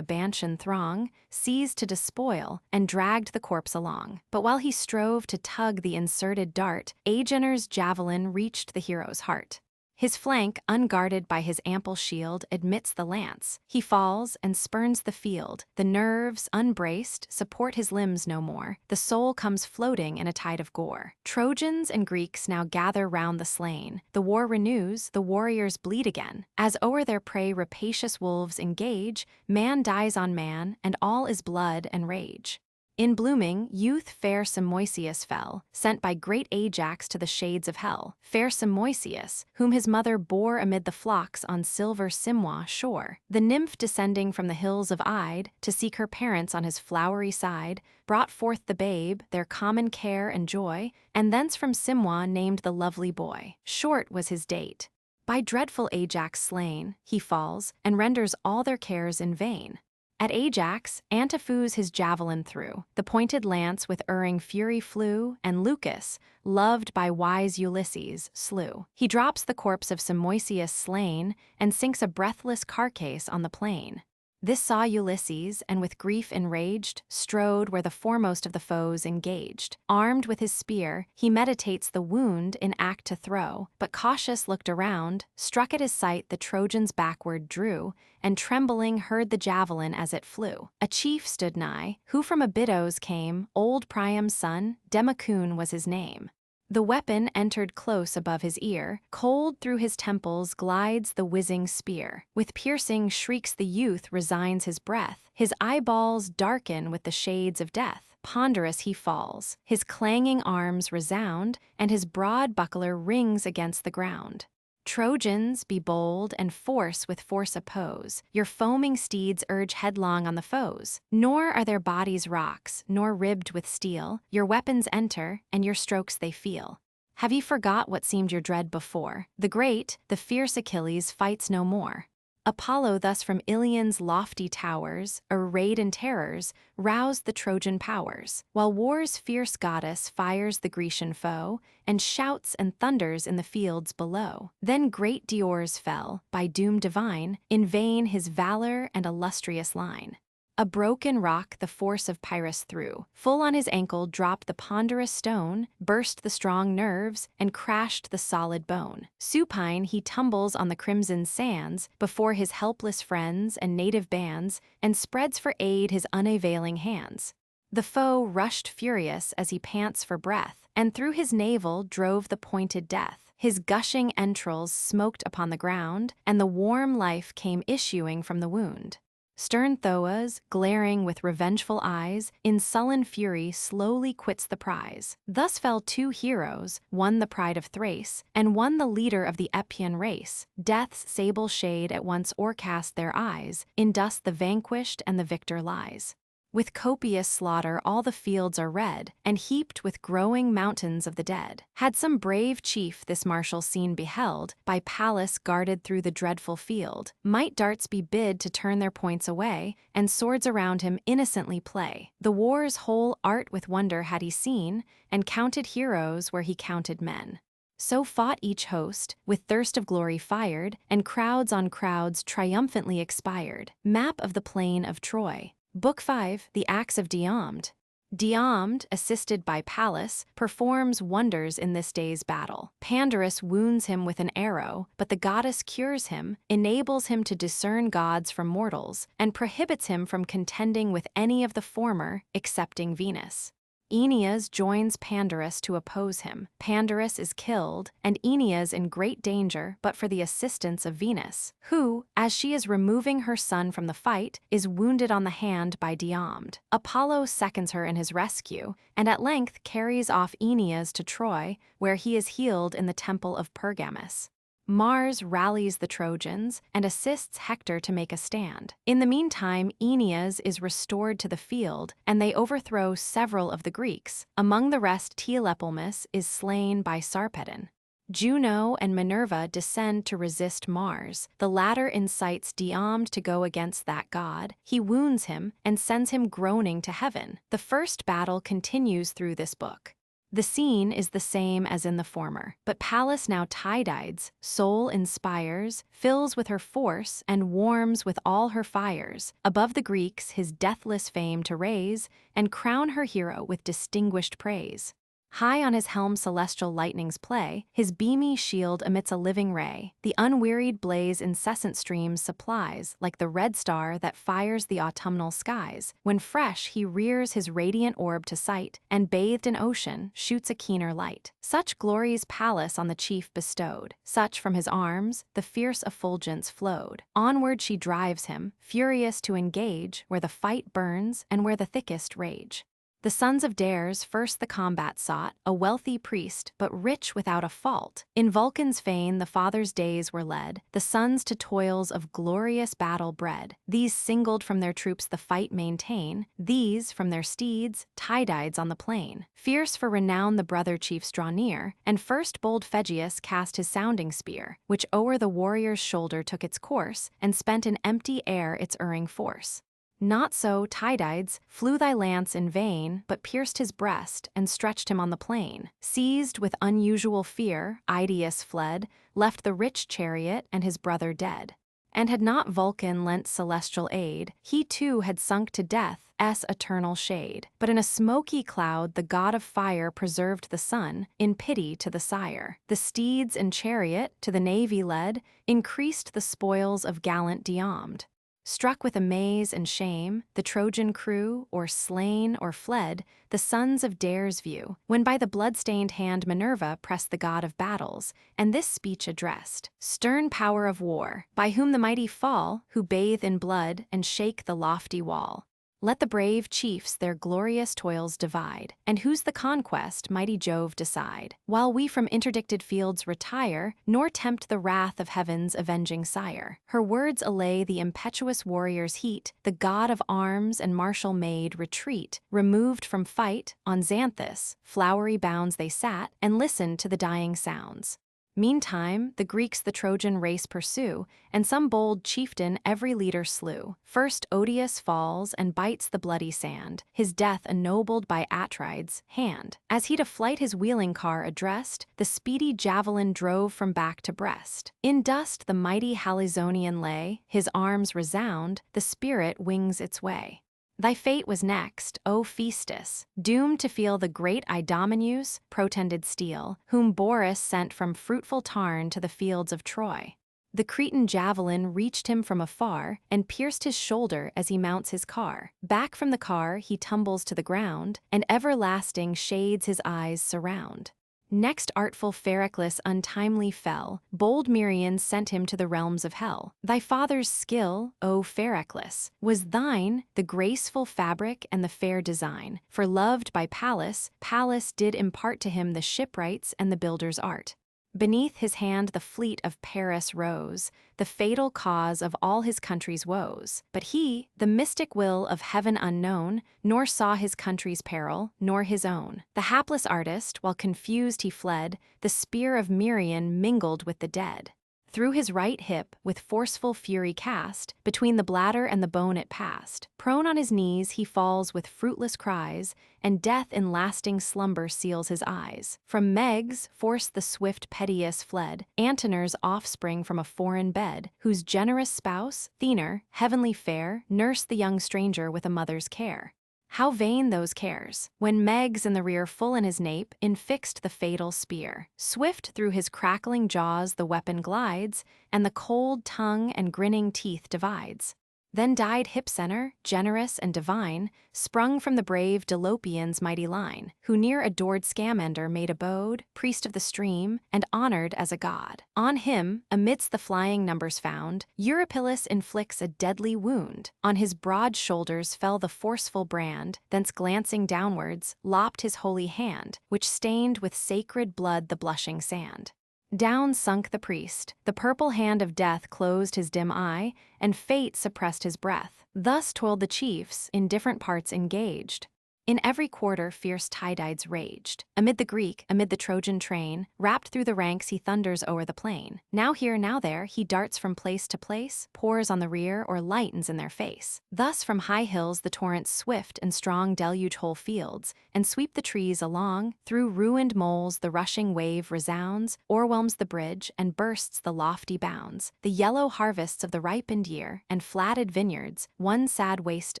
Abantian throng, seized to despoil, and dragged the corpse along. But while he strove to tug the inserted dart, Agenor's javelin reached the hero's heart. His flank, unguarded by his ample shield, admits the lance. He falls and spurns the field. The nerves, unbraced, support his limbs no more. The soul comes floating in a tide of gore. Trojans and Greeks now gather round the slain. The war renews, the warriors bleed again. As o'er their prey rapacious wolves engage, man dies on man, and all is blood and rage. In blooming youth fair Simoisius fell, sent by great Ajax to the shades of hell. Fair Simoisius, whom his mother bore amid the flocks on silver Simwa shore. The nymph descending from the hills of Ide, to seek her parents on his flowery side, brought forth the babe, their common care and joy, and thence from Simwa named the lovely boy. Short was his date. By dreadful Ajax slain, he falls, and renders all their cares in vain. At Ajax, Antiphus his javelin threw, the pointed lance with erring fury flew, and Lucus, loved by wise Ulysses, slew. He drops the corpse of Simoisius slain, and sinks a breathless carcase on the plain. This saw Ulysses, and with grief enraged, strode where the foremost of the foes engaged. Armed with his spear, he meditates the wound in act to throw, but cautious looked around, struck at his sight the Trojans backward drew, and trembling heard the javelin as it flew. A chief stood nigh, who from Abydos came, old Priam's son, Demacune was his name. The weapon entered close above his ear, cold through his temples glides the whizzing spear. With piercing shrieks the youth resigns his breath, his eyeballs darken with the shades of death. Ponderous he falls, his clanging arms resound, and his broad buckler rings against the ground. Trojans, be bold, and force with force oppose. Your foaming steeds urge headlong on the foes. Nor are their bodies rocks, nor ribbed with steel. Your weapons enter, and your strokes they feel. Have ye forgot what seemed your dread before? The great, the fierce Achilles fights no more. Apollo thus from Ilion's lofty towers, arrayed in terrors, roused the Trojan powers, while war's fierce goddess fires the Grecian foe, and shouts and thunders in the fields below. Then great Diores fell, by doom divine, in vain his valor and illustrious line. A broken rock the force of Pyrrhus threw, full on his ankle dropped the ponderous stone, burst the strong nerves, and crashed the solid bone. Supine he tumbles on the crimson sands, before his helpless friends and native bands, and spreads for aid his unavailing hands. The foe rushed furious as he pants for breath, and through his navel drove the pointed death. His gushing entrails smoked upon the ground, and the warm life came issuing from the wound. Stern Thoas, glaring with revengeful eyes, in sullen fury slowly quits the prize. Thus fell two heroes, one the pride of Thrace, and one the leader of the Epeian race. Death's sable shade at once o'ercast their eyes, in dust the vanquished and the victor lies. With copious slaughter all the fields are red, and heaped with growing mountains of the dead. Had some brave chief this martial scene beheld, by Pallas guarded through the dreadful field, might darts be bid to turn their points away, and swords around him innocently play. The war's whole art with wonder had he seen, and counted heroes where he counted men. So fought each host, with thirst of glory fired, and crowds on crowds triumphantly expired. Map of the plain of Troy. Book 5, The Acts of Diomed. Diomed, assisted by Pallas, performs wonders in this day's battle. Pandarus wounds him with an arrow, but the goddess cures him, enables him to discern gods from mortals, and prohibits him from contending with any of the former, excepting Venus. Aeneas joins Pandarus to oppose him. Pandarus is killed, and Aeneas in great danger but for the assistance of Venus, who, as she is removing her son from the fight, is wounded on the hand by Diomed. Apollo seconds her in his rescue, and at length carries off Aeneas to Troy, where he is healed in the temple of Pergamus. Mars rallies the Trojans and assists Hector to make a stand. In the meantime, Aeneas is restored to the field, and they overthrow several of the Greeks. Among the rest, Tlepolemus is slain by Sarpedon. Juno and Minerva descend to resist Mars. The latter incites Diomed to go against that god. He wounds him and sends him groaning to heaven. The first battle continues through this book. The scene is the same as in the former, but Pallas now Tydides, soul inspires, fills with her force, and warms with all her fires, above the Greeks his deathless fame to raise, and crown her hero with distinguished praise. High on his helm celestial lightnings play, his beamy shield emits a living ray. The unwearied blaze incessant streams supplies, like the red star that fires the autumnal skies. When fresh he rears his radiant orb to sight, and bathed in ocean, shoots a keener light. Such glories Pallas on the chief bestowed, such from his arms the fierce effulgence flowed. Onward she drives him, furious to engage, where the fight burns, and where the thickest rage. The sons of Dares first the combat sought, a wealthy priest, but rich without a fault. In Vulcan's fane the father's days were led, the sons to toils of glorious battle bred. These singled from their troops the fight maintain, these from their steeds, Tydides on the plain. Fierce for renown the brother chiefs draw near, and first bold Phegeus cast his sounding spear, which o'er the warrior's shoulder took its course, and spent in empty air its erring force. Not so, Tydides, flew thy lance in vain, but pierced his breast, and stretched him on the plain. Seized with unusual fear, Idaeus fled, left the rich chariot and his brother dead. And had not Vulcan lent celestial aid, he too had sunk to death's eternal shade. But in a smoky cloud the god of fire preserved the son, in pity to the sire. The steeds and chariot, to the navy led, increased the spoils of gallant Diomed. Struck with amaze and shame, the Trojan crew, or slain or fled, the sons of Dares view, when by the blood-stained hand Minerva pressed the god of battles, and this speech addressed: Stern power of war, by whom the mighty fall, who bathe in blood and shake the lofty wall. Let the brave chiefs their glorious toils divide, and whose the conquest mighty Jove decide, while we from interdicted fields retire, nor tempt the wrath of heaven's avenging sire. Her words allay the impetuous warrior's heat, the god of arms and martial maid retreat, removed from fight, on Xanthus, flowery bounds they sat, and listened to the dying sounds. Meantime, the Greeks the Trojan race pursue, and some bold chieftain every leader slew. First Odius falls and bites the bloody sand, his death ennobled by Atrides' hand. As he to flight his wheeling car addressed, the speedy javelin drove from back to breast. In dust the mighty Halizonian lay, his arms resound, the spirit wings its way. Thy fate was next, O Phaestus, doomed to feel the great Idomeneus' protended steel, whom Boreas sent from fruitful Tarn to the fields of Troy. The Cretan javelin reached him from afar and pierced his shoulder as he mounts his car. Back from the car he tumbles to the ground, and everlasting shades his eyes surround. Next artful Phereclus untimely fell, bold Merion sent him to the realms of hell. Thy father's skill, O Phereclus, was thine, the graceful fabric and the fair design, for loved by Pallas, Pallas did impart to him the shipwrights and the builder's art. Beneath his hand the fleet of Paris rose, the fatal cause of all his country's woes. But he, the mystic will of heaven unknown, nor saw his country's peril, nor his own. The hapless artist, while confused he fled, the spear of Merion mingled with the dead. Through his right hip, with forceful fury cast, between the bladder and the bone it passed. Prone on his knees he falls with fruitless cries, and death in lasting slumber seals his eyes. From Meges, force the swift Peteus fled, Antenor's offspring from a foreign bed, whose generous spouse, Thenor, heavenly fair, nursed the young stranger with a mother's care. How vain those cares, when Meges in the rear full in his nape infixed the fatal spear. Swift through his crackling jaws the weapon glides, and the cold tongue and grinning teeth divides. Then died Hypsenor, generous and divine, sprung from the brave Dolopian's mighty line, who near adored Scamander made abode, priest of the stream, and honored as a god. On him, amidst the flying numbers found, Eurypylus inflicts a deadly wound. On his broad shoulders fell the forceful brand, thence glancing downwards, lopped his holy hand, which stained with sacred blood the blushing sand. Down sunk the priest, the purple hand of death closed his dim eye, and fate suppressed his breath. Thus toiled the chiefs, in different parts engaged. In every quarter fierce Tydides raged. Amid the Greek, amid the Trojan train, wrapped through the ranks he thunders o'er the plain. Now here, now there, he darts from place to place, pours on the rear, or lightens in their face. Thus from high hills the torrents swift and strong deluge whole fields, and sweep the trees along. Through ruined moles the rushing wave resounds, o'erwhelms the bridge, and bursts the lofty bounds. The yellow harvests of the ripened year, and flatted vineyards, one sad waste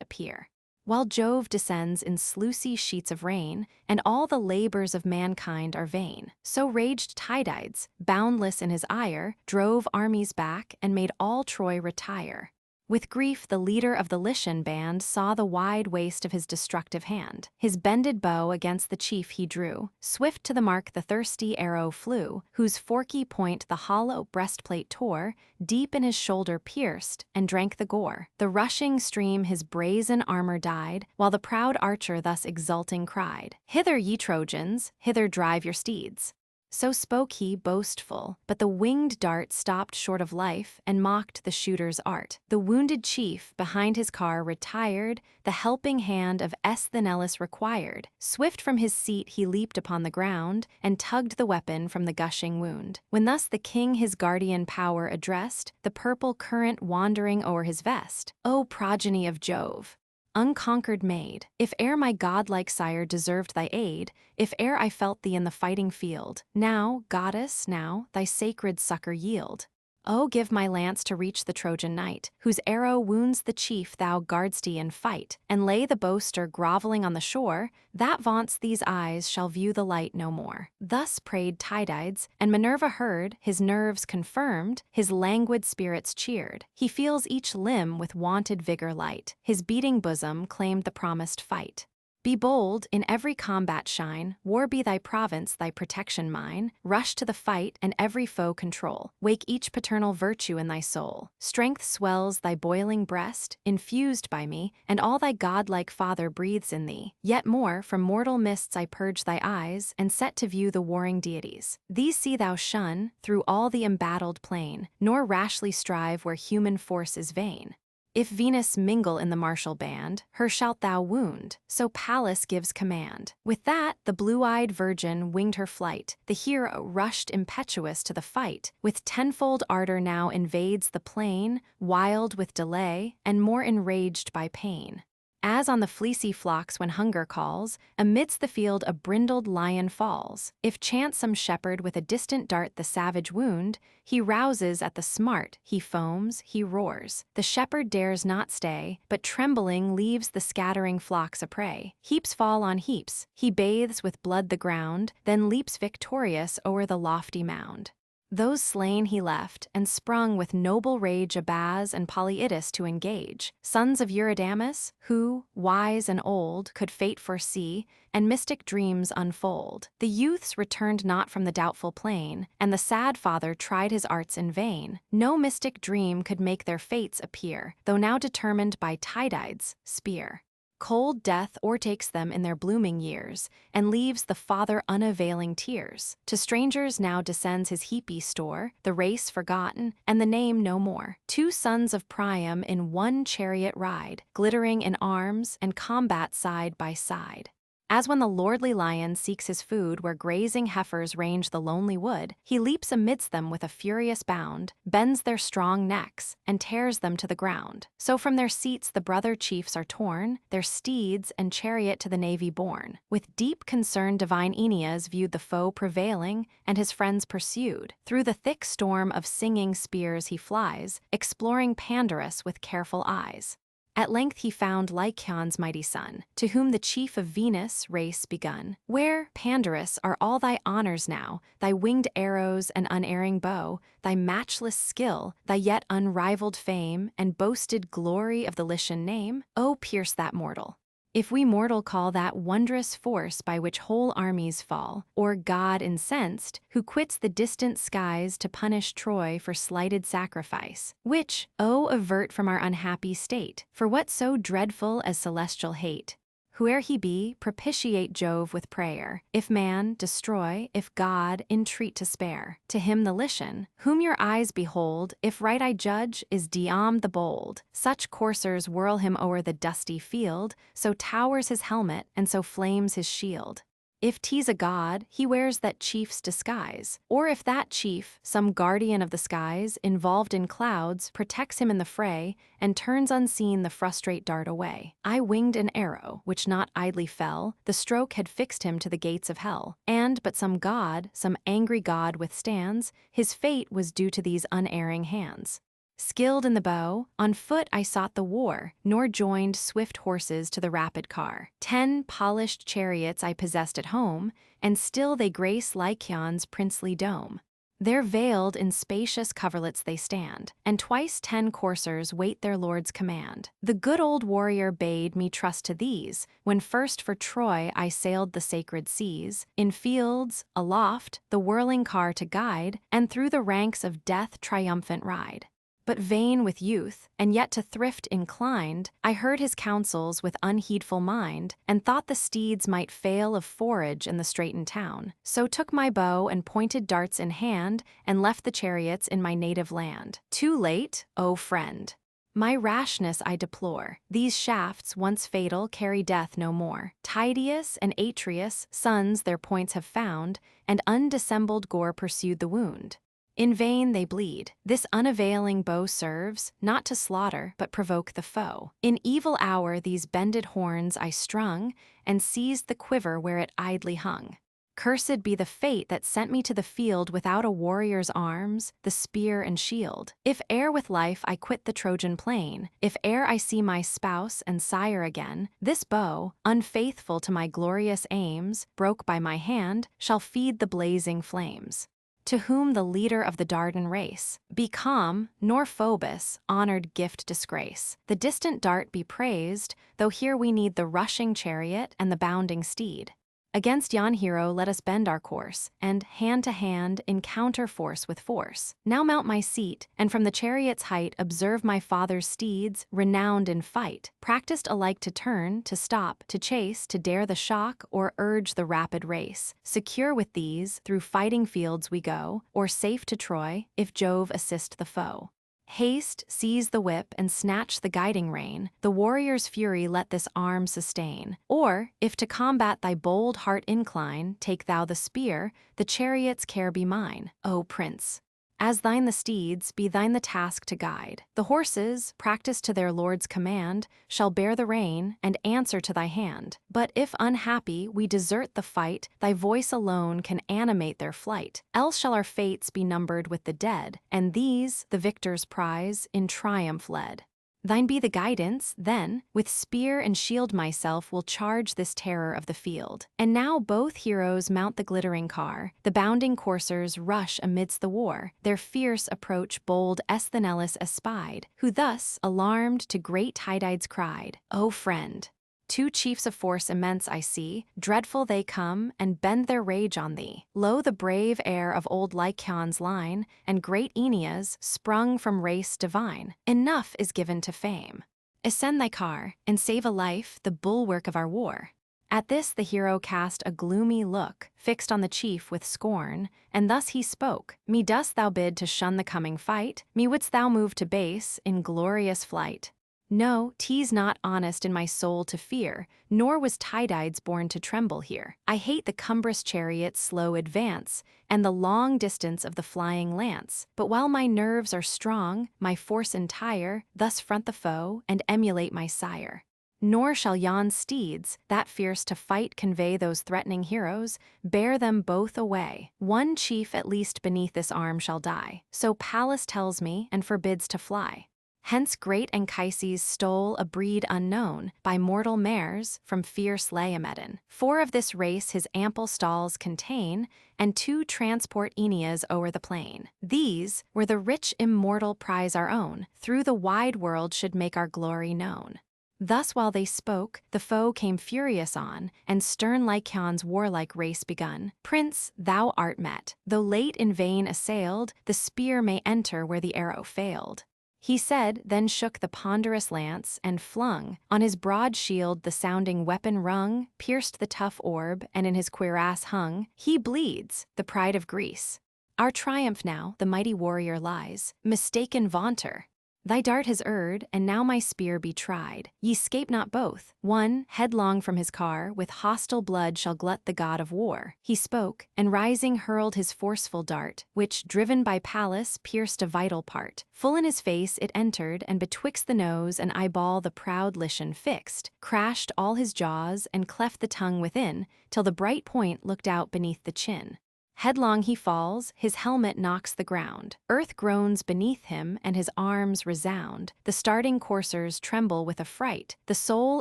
appear. While Jove descends in sluicy sheets of rain, and all the labors of mankind are vain. So raged Tydides, boundless in his ire, drove armies back, and made all Troy retire. With grief the leader of the Lycian band saw the wide waste of his destructive hand. His bended bow against the chief he drew, swift to the mark the thirsty arrow flew, whose forky point the hollow breastplate tore, deep in his shoulder pierced, and drank the gore. The rushing stream his brazen armor dyed, while the proud archer thus exulting cried, "Hither, ye Trojans, hither drive your steeds." So spoke he, boastful, but the winged dart stopped short of life and mocked the shooter's art. The wounded chief, behind his car retired, the helping hand of Esthenelus required. Swift from his seat he leaped upon the ground, and tugged the weapon from the gushing wound. When thus the king his guardian power addressed, the purple current wandering o'er his vest, "O progeny of Jove, unconquered maid, if e'er my godlike sire deserved thy aid, if e'er I felt thee in the fighting field, now, goddess, now, thy sacred succor yield. Oh, give my lance to reach the Trojan knight, whose arrow wounds the chief thou guard'st in fight, and lay the boaster groveling on the shore, that vaunts these eyes shall view the light no more." Thus prayed Tydides, and Minerva heard, his nerves confirmed, his languid spirits cheered. He feels each limb with wonted vigor light, his beating bosom claimed the promised fight. Be bold, in every combat shine, war be thy province, thy protection mine. Rush to the fight, and every foe control. Wake each paternal virtue in thy soul. Strength swells thy boiling breast, infused by me, and all thy godlike father breathes in thee. Yet more, from mortal mists I purge thy eyes, and set to view the warring deities. These see thou shun, through all the embattled plain, nor rashly strive where human force is vain. If Venus mingle in the martial band, her shalt thou wound, so Pallas gives command. With that, the blue-eyed virgin winged her flight. The hero rushed impetuous to the fight. With tenfold ardor now invades the plain, wild with delay, and more enraged by pain. As on the fleecy flocks when hunger calls, amidst the field a brindled lion falls. If chance some shepherd with a distant dart the savage wound, he rouses at the smart, he foams, he roars. The shepherd dares not stay, but trembling leaves the scattering flocks a prey. Heaps fall on heaps, he bathes with blood the ground, then leaps victorious o'er the lofty mound. Those slain he left, and sprung with noble rage Abaz and Polyidus to engage, sons of Eurydamas, who, wise and old, could fate foresee, and mystic dreams unfold. The youths returned not from the doubtful plain, and the sad father tried his arts in vain. No mystic dream could make their fates appear, though now determined by Tydides' spear. Cold death o'ertakes them in their blooming years, and leaves the father unavailing tears. To strangers now descends his heapy store, the race forgotten, and the name no more. Two sons of Priam in one chariot ride, glittering in arms, and combat side by side. As when the lordly lion seeks his food where grazing heifers range the lonely wood, he leaps amidst them with a furious bound, bends their strong necks, and tears them to the ground. So from their seats the brother chiefs are torn, their steeds and chariot to the navy borne. With deep concern divine Aeneas viewed the foe prevailing, and his friends pursued. Through the thick storm of singing spears he flies, exploring Pandarus with careful eyes. At length he found Lycaon's mighty son, to whom the chief of Venus' race begun. Where, Pandarus, are all thy honors now, thy winged arrows and unerring bow, thy matchless skill, thy yet unrivaled fame, and boasted glory of the Lycian name? Oh, pierce that mortal! If we mortal call that wondrous force by which whole armies fall, or God incensed, who quits the distant skies to punish Troy for slighted sacrifice, which, oh, avert from our unhappy state, for what so dreadful as celestial hate? Whoe'er he be, propitiate Jove with prayer. If man, destroy; if God, entreat to spare. To him the Lycian, whom your eyes behold, if right I judge, is Diom the bold. Such coursers whirl him o'er the dusty field, so towers his helmet, and so flames his shield. If 'tis a god, he wears that chief's disguise. Or if that chief, some guardian of the skies, involved in clouds, protects him in the fray, and turns unseen the frustrate dart away. I winged an arrow, which not idly fell, the stroke had fixed him to the gates of hell. And but some god, some angry god withstands, his fate was due to these unerring hands. Skilled in the bow, on foot I sought the war, nor joined swift horses to the rapid car. 10 polished chariots I possessed at home, and still they grace Lycaon's princely dome. There veiled in spacious coverlets they stand, and twice 10 coursers wait their lord's command. The good old warrior bade me trust to these, when first for Troy I sailed the sacred seas, in fields, aloft, the whirling car to guide, and through the ranks of death triumphant ride. But vain with youth, and yet to thrift inclined, I heard his counsels with unheedful mind, and thought the steeds might fail of forage in the straitened town. So took my bow and pointed darts in hand, and left the chariots in my native land. Too late, O friend! My rashness I deplore. These shafts, once fatal, carry death no more. Tydeus and Atreus, sons their points have found, and undissembled gore pursued the wound. In vain they bleed. This unavailing bow serves, not to slaughter, but provoke the foe. In evil hour these bended horns I strung, and seized the quiver where it idly hung. Cursed be the fate that sent me to the field without a warrior's arms, the spear and shield. If e'er with life I quit the Trojan plain, if e'er I see my spouse and sire again, this bow, unfaithful to my glorious aims, broke by my hand, shall feed the blazing flames. To whom the leader of the Dardan race, be calm, nor Phoebus, honored gift disgrace. The distant dart be praised, though here we need the rushing chariot and the bounding steed. Against yon hero let us bend our course, and, hand to hand, encounter force with force. Now mount my seat, and from the chariot's height observe my father's steeds, renowned in fight, practiced alike to turn, to stop, to chase, to dare the shock, or urge the rapid race. Secure with these, through fighting fields we go, or safe to Troy, if Jove assist the foe. Haste, seize the whip, and snatch the guiding rein. The warrior's fury let this arm sustain. Or, if to combat thy bold heart incline, take thou the spear, the chariot's care be mine, O Prince. As thine the steeds, be thine the task to guide. The horses, practised to their lord's command, shall bear the rein, and answer to thy hand. But if unhappy we desert the fight, thy voice alone can animate their flight. Else shall our fates be numbered with the dead, and these, the victor's prize, in triumph led. Thine be the guidance, then, with spear and shield myself will charge this terror of the field. And now both heroes mount the glittering car, the bounding coursers rush amidst the war, their fierce approach bold Esthenellus espied, who thus, alarmed to great Tydides cried, O friend! Two chiefs of force immense I see, dreadful they come, and bend their rage on thee. Lo, the brave heir of old Lycaon's line, and great Aeneas, sprung from race divine. Enough is given to fame. Ascend thy car, and save a life, the bulwark of our war. At this the hero cast a gloomy look, fixed on the chief with scorn, and thus he spoke, Me dost thou bid to shun the coming fight? Me wouldst thou move to base, in glorious flight? No, 'tis not honest in my soul to fear, nor was Tydides born to tremble here. I hate the cumbrous chariot's slow advance, and the long distance of the flying lance. But while my nerves are strong, my force entire, thus front the foe, and emulate my sire. Nor shall yon steeds, that fierce to fight convey those threatening heroes, bear them both away. One chief at least beneath this arm shall die, so Pallas tells me, and forbids to fly. Hence great Anchises stole a breed unknown by mortal mares from fierce Laomedon. 4 of this race his ample stalls contain, and 2 transport Aeneas o'er the plain. These, were the rich immortal prize our own, through the wide world should make our glory known. Thus while they spoke, the foe came furious on, and stern Lycaon's warlike race begun. Prince, thou art met. Though late in vain assailed, the spear may enter where the arrow failed. He said, then shook the ponderous lance, and flung on his broad shield the sounding weapon rung, pierced the tough orb, and in his cuirass hung. He bleeds, the pride of Greece. Our triumph now, the mighty warrior lies, mistaken vaunter. Thy dart has erred, and now my spear be tried. Ye scape not both. One, headlong from his car, with hostile blood shall glut the god of war. He spoke, and rising hurled his forceful dart, which, driven by Pallas, pierced a vital part. Full in his face it entered, and betwixt the nose and eyeball the proud Lycian fixed, crashed all his jaws, and cleft the tongue within, till the bright point looked out beneath the chin. Headlong he falls, his helmet knocks the ground. Earth groans beneath him, and his arms resound. The starting coursers tremble with affright. The soul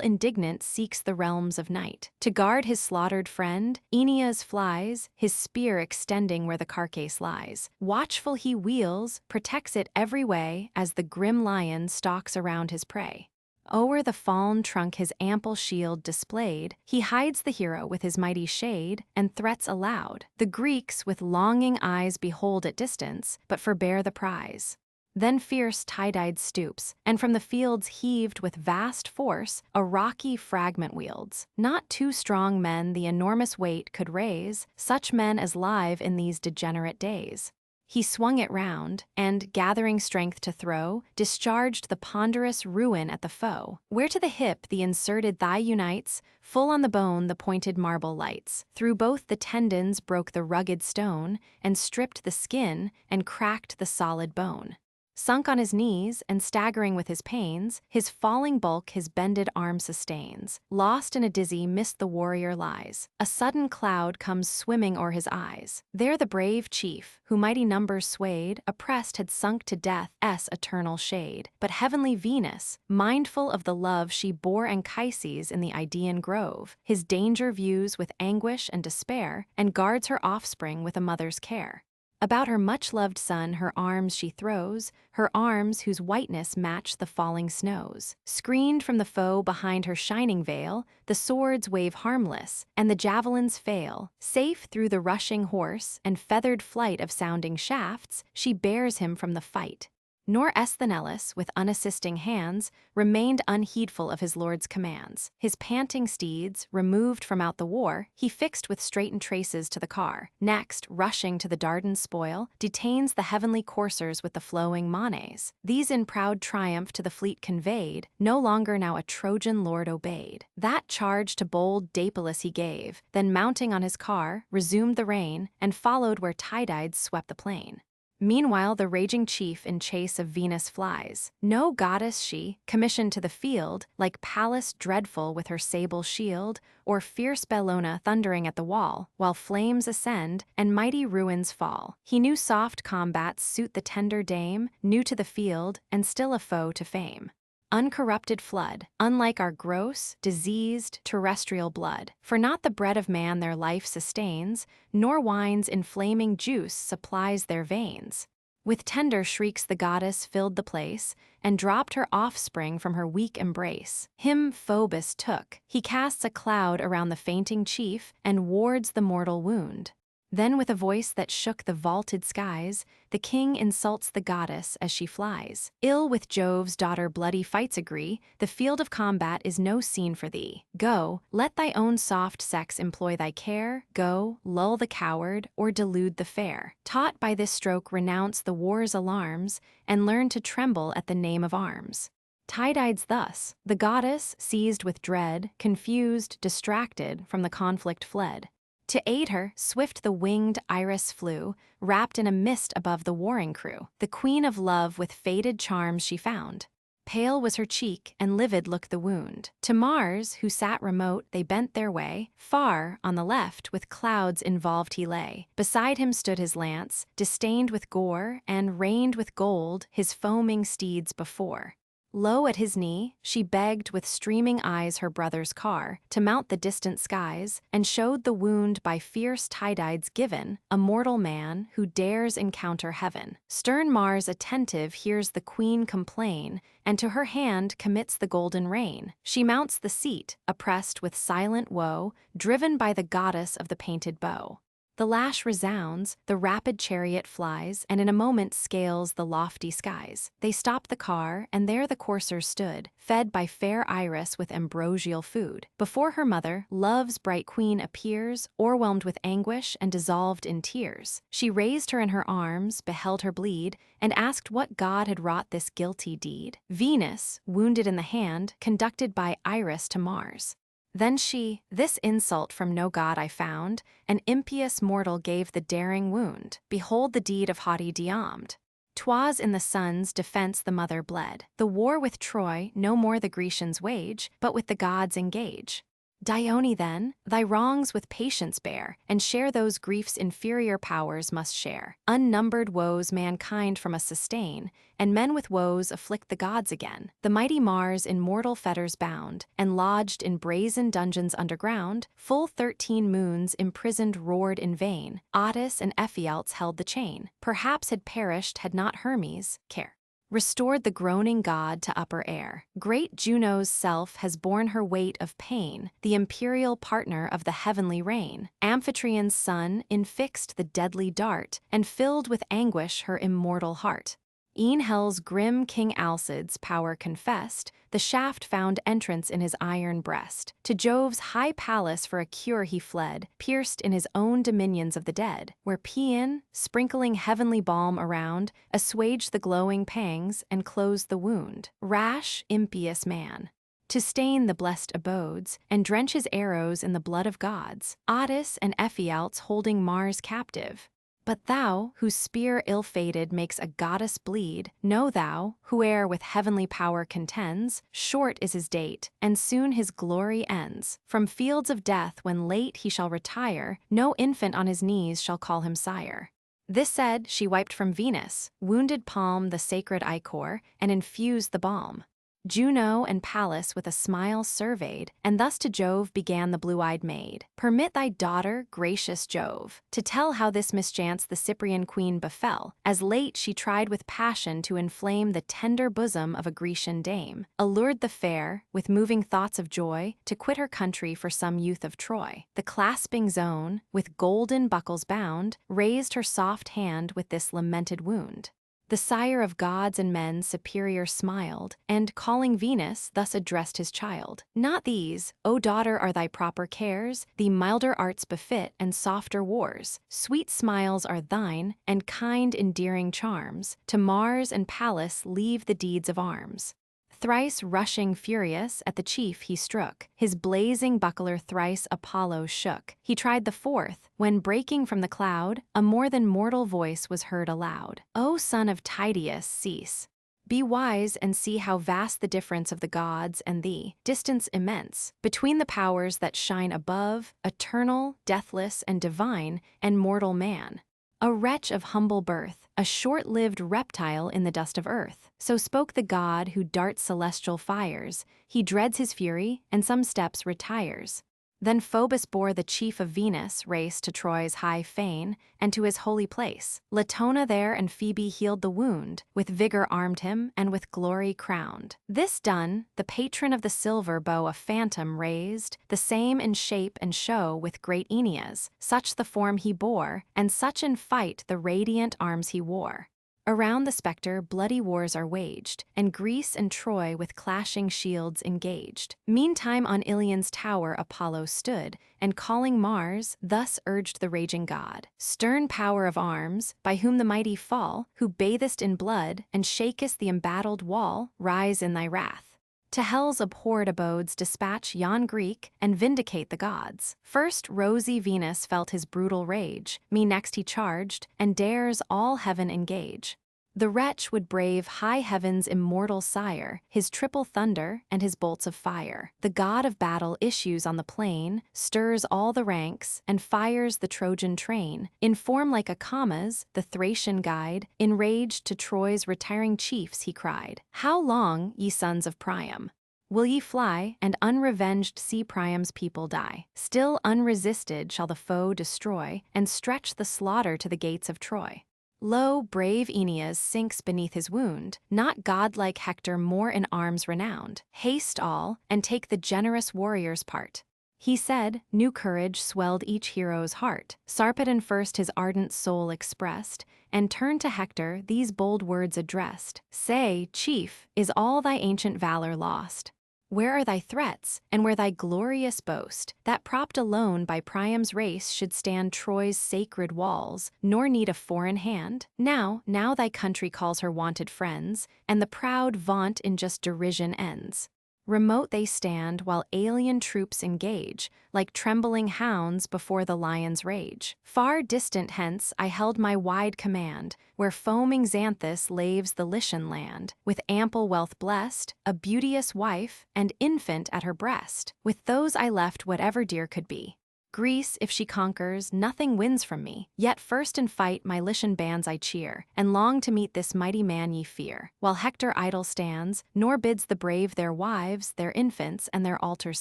indignant seeks the realms of night. To guard his slaughtered friend, Aeneas flies, his spear extending where the carcass lies. Watchful he wheels, protects it every way, as the grim lion stalks around his prey. O'er the fallen trunk his ample shield displayed, he hides the hero with his mighty shade, and threats aloud. The Greeks with longing eyes behold at distance, but forbear the prize. Then fierce Tydides stoops, and from the fields heaved with vast force, a rocky fragment wields. Not 2 strong men the enormous weight could raise, such men as live in these degenerate days. He swung it round, and, gathering strength to throw, discharged the ponderous ruin at the foe. Where to the hip the inserted thigh unites, full on the bone the pointed marble lights. Through both the tendons broke the rugged stone, and stripped the skin, and cracked the solid bone. Sunk on his knees, and staggering with his pains, his falling bulk his bended arm sustains. Lost in a dizzy mist the warrior lies. A sudden cloud comes swimming o'er his eyes. There the brave chief, who mighty numbers swayed, oppressed had sunk to death's eternal shade. But heavenly Venus, mindful of the love she bore Anchises in the Idaean grove, his danger views with anguish and despair, and guards her offspring with a mother's care. About her much-loved son her arms she throws, her arms whose whiteness match the falling snows. Screened from the foe behind her shining veil, the swords wave harmless, and the javelins fail. Safe through the rushing horse and feathered flight of sounding shafts, she bears him from the fight. nor Esthenelus, with unassisting hands, remained unheedful of his lord's commands. His panting steeds, removed from out the war, he fixed with straitened traces to the car. Next, rushing to the Dardan spoil, detains the heavenly coursers with the flowing manes. These in proud triumph to the fleet conveyed, no longer now a Trojan lord obeyed. That charge to bold Dapolus he gave, then mounting on his car, resumed the rein, and followed where Tydides swept the plain. Meanwhile the raging chief in chase of Venus flies. No goddess she, commissioned to the field, like Pallas dreadful with her sable shield, or fierce Bellona thundering at the wall, while flames ascend and mighty ruins fall. He knew soft combats suit the tender dame, new to the field, and still a foe to fame. Uncorrupted flood, unlike our gross, diseased, terrestrial blood. For not the bread of man their life sustains, nor wine's inflaming juice supplies their veins. With tender shrieks the goddess filled the place, and dropped her offspring from her weak embrace. Him Phoebus took. He casts a cloud around the fainting chief, and wards the mortal wound. Then with a voice that shook the vaulted skies, the king insults the goddess as she flies. Ill with Jove's daughter bloody fights agree, the field of combat is no scene for thee. Go, let thy own soft sex employ thy care, go, lull the coward, or delude the fair. Taught by this stroke renounce the war's alarms, and learn to tremble at the name of arms. Tydides thus, the goddess, seized with dread, confused, distracted, from the conflict fled. To aid her, swift the winged Iris flew, wrapped in a mist above the warring crew. The queen of love with faded charms she found. Pale was her cheek, and livid looked the wound. To Mars, who sat remote, they bent their way. Far, on the left, with clouds involved he lay. Beside him stood his lance, distained with gore, and reined with gold his foaming steeds before. Low at his knee, she begged with streaming eyes her brother's car to mount the distant skies, and showed the wound by fierce Tydides given, a mortal man who dares encounter heaven. Stern Mars attentive hears the queen complain, and to her hand commits the golden rein. She mounts the seat, oppressed with silent woe, driven by the goddess of the painted bow. The lash resounds, the rapid chariot flies, and in a moment scales the lofty skies. They stop the car, and there the coursers stood, fed by fair Iris with ambrosial food. Before her mother, love's bright queen appears, o'erwhelmed with anguish and dissolved in tears. She raised her in her arms, beheld her bleed, and asked what god had wrought this guilty deed. Venus, wounded in the hand, conducted by Iris to Mars. Then she, this insult from no god I found, an impious mortal gave the daring wound. Behold the deed of haughty Diomed. 'Twas in the son's defense the mother bled. The war with Troy no more the Grecians wage, but with the gods engage. Dione then, thy wrongs with patience bear, and share those griefs inferior powers must share. Unnumbered woes mankind from us sustain, and men with woes afflict the gods again. The mighty Mars in mortal fetters bound, and lodged in brazen dungeons underground, full 13 moons imprisoned roared in vain. Attis and Ephialtes held the chain. Perhaps had perished had not Hermes, care, restored the groaning god to upper air. Great Juno's self has borne her weight of pain, the imperial partner of the heavenly reign. Amphitrion's son infixed the deadly dart, and filled with anguish her immortal heart. E'en hell's grim King Alcid's power confessed, the shaft found entrance in his iron breast. To Jove's high palace for a cure he fled, pierced in his own dominions of the dead, where Paean, sprinkling heavenly balm around, assuaged the glowing pangs and closed the wound. Rash, impious man, to stain the blessed abodes, and drench his arrows in the blood of gods, Attis and Ephialtes holding Mars captive. But thou, whose spear ill-fated makes a goddess bleed, know thou, whoe'er with heavenly power contends, short is his date, and soon his glory ends. From fields of death when late he shall retire, no infant on his knees shall call him sire. This said, she wiped from Venus, wounded palm the sacred ichor, and infused the balm. Juno and Pallas with a smile surveyed, and thus to Jove began the blue-eyed maid. Permit thy daughter, gracious Jove, to tell how this mischance the Cyprian queen befell, as late she tried with passion to inflame the tender bosom of a Grecian dame, allured the fair, with moving thoughts of joy, to quit her country for some youth of Troy. The clasping zone, with golden buckles bound, raised her soft hand with this lamented wound. The sire of gods and men superior smiled, and, calling Venus, thus addressed his child. Not these, O daughter, are thy proper cares, thee milder arts befit and softer wars. Sweet smiles are thine, and kind endearing charms. To Mars and Pallas leave the deeds of arms. Thrice rushing furious, at the chief he strook. His blazing buckler thrice Apollo shook. He tried the fourth, when breaking from the cloud, a more than mortal voice was heard aloud. O son of Tydeus, cease. Be wise and see how vast the difference of the gods and thee, distance immense, between the powers that shine above, eternal, deathless, and divine, and mortal man. A wretch of humble birth, a short-lived reptile in the dust of earth. So spoke the god who darts celestial fires. He dreads his fury, and some steps retires. Then Phoebus bore the chief of Venus' race to Troy's high fane, and to his holy place. Latona there and Phoebe healed the wound, with vigor armed him, and with glory crowned. This done, the patron of the silver bow a phantom raised, the same in shape and show with great Aeneas, such the form he bore, and such in fight the radiant arms he wore. Around the spectre bloody wars are waged, and Greece and Troy with clashing shields engaged. Meantime on Ilion's tower Apollo stood, and calling Mars, thus urged the raging god. Stern power of arms, by whom the mighty fall, who bathest in blood, and shakest the embattled wall, rise in thy wrath. To hell's abhorred abodes dispatch yon Greek, and vindicate the gods. First rosy Venus felt his brutal rage, me next he charged, and dares all heaven engage. The wretch would brave high heaven's immortal sire, his triple thunder, and his bolts of fire. The god of battle issues on the plain, stirs all the ranks, and fires the Trojan train. In form like a Camas, the Thracian guide, enraged to Troy's retiring chiefs he cried, "How long, ye sons of Priam? Will ye fly, and unrevenged see Priam's people die? Still unresisted shall the foe destroy, and stretch the slaughter to the gates of Troy. Lo, brave Aeneas sinks beneath his wound, not godlike Hector more in arms renowned. Haste all, and take the generous warrior's part." He said, new courage swelled each hero's heart. Sarpedon first his ardent soul expressed, and turned to Hector these bold words addressed. "Say, chief, is all thy ancient valor lost? Where are thy threats, and where thy glorious boast, that propped alone by Priam's race should stand Troy's sacred walls, nor need a foreign hand? Now thy country calls her wanted friends, and the proud vaunt in just derision ends. Remote they stand while alien troops engage, like trembling hounds before the lion's rage. Far distant hence I held my wide command, where foaming Xanthus laves the Lycian land, with ample wealth blessed, a beauteous wife, and infant at her breast. With those I left whatever dear could be. Greece, if she conquers, nothing wins from me. Yet first in fight my Lycian bands I cheer, and long to meet this mighty man ye fear. While Hector idle stands, nor bids the brave their wives, their infants, and their altars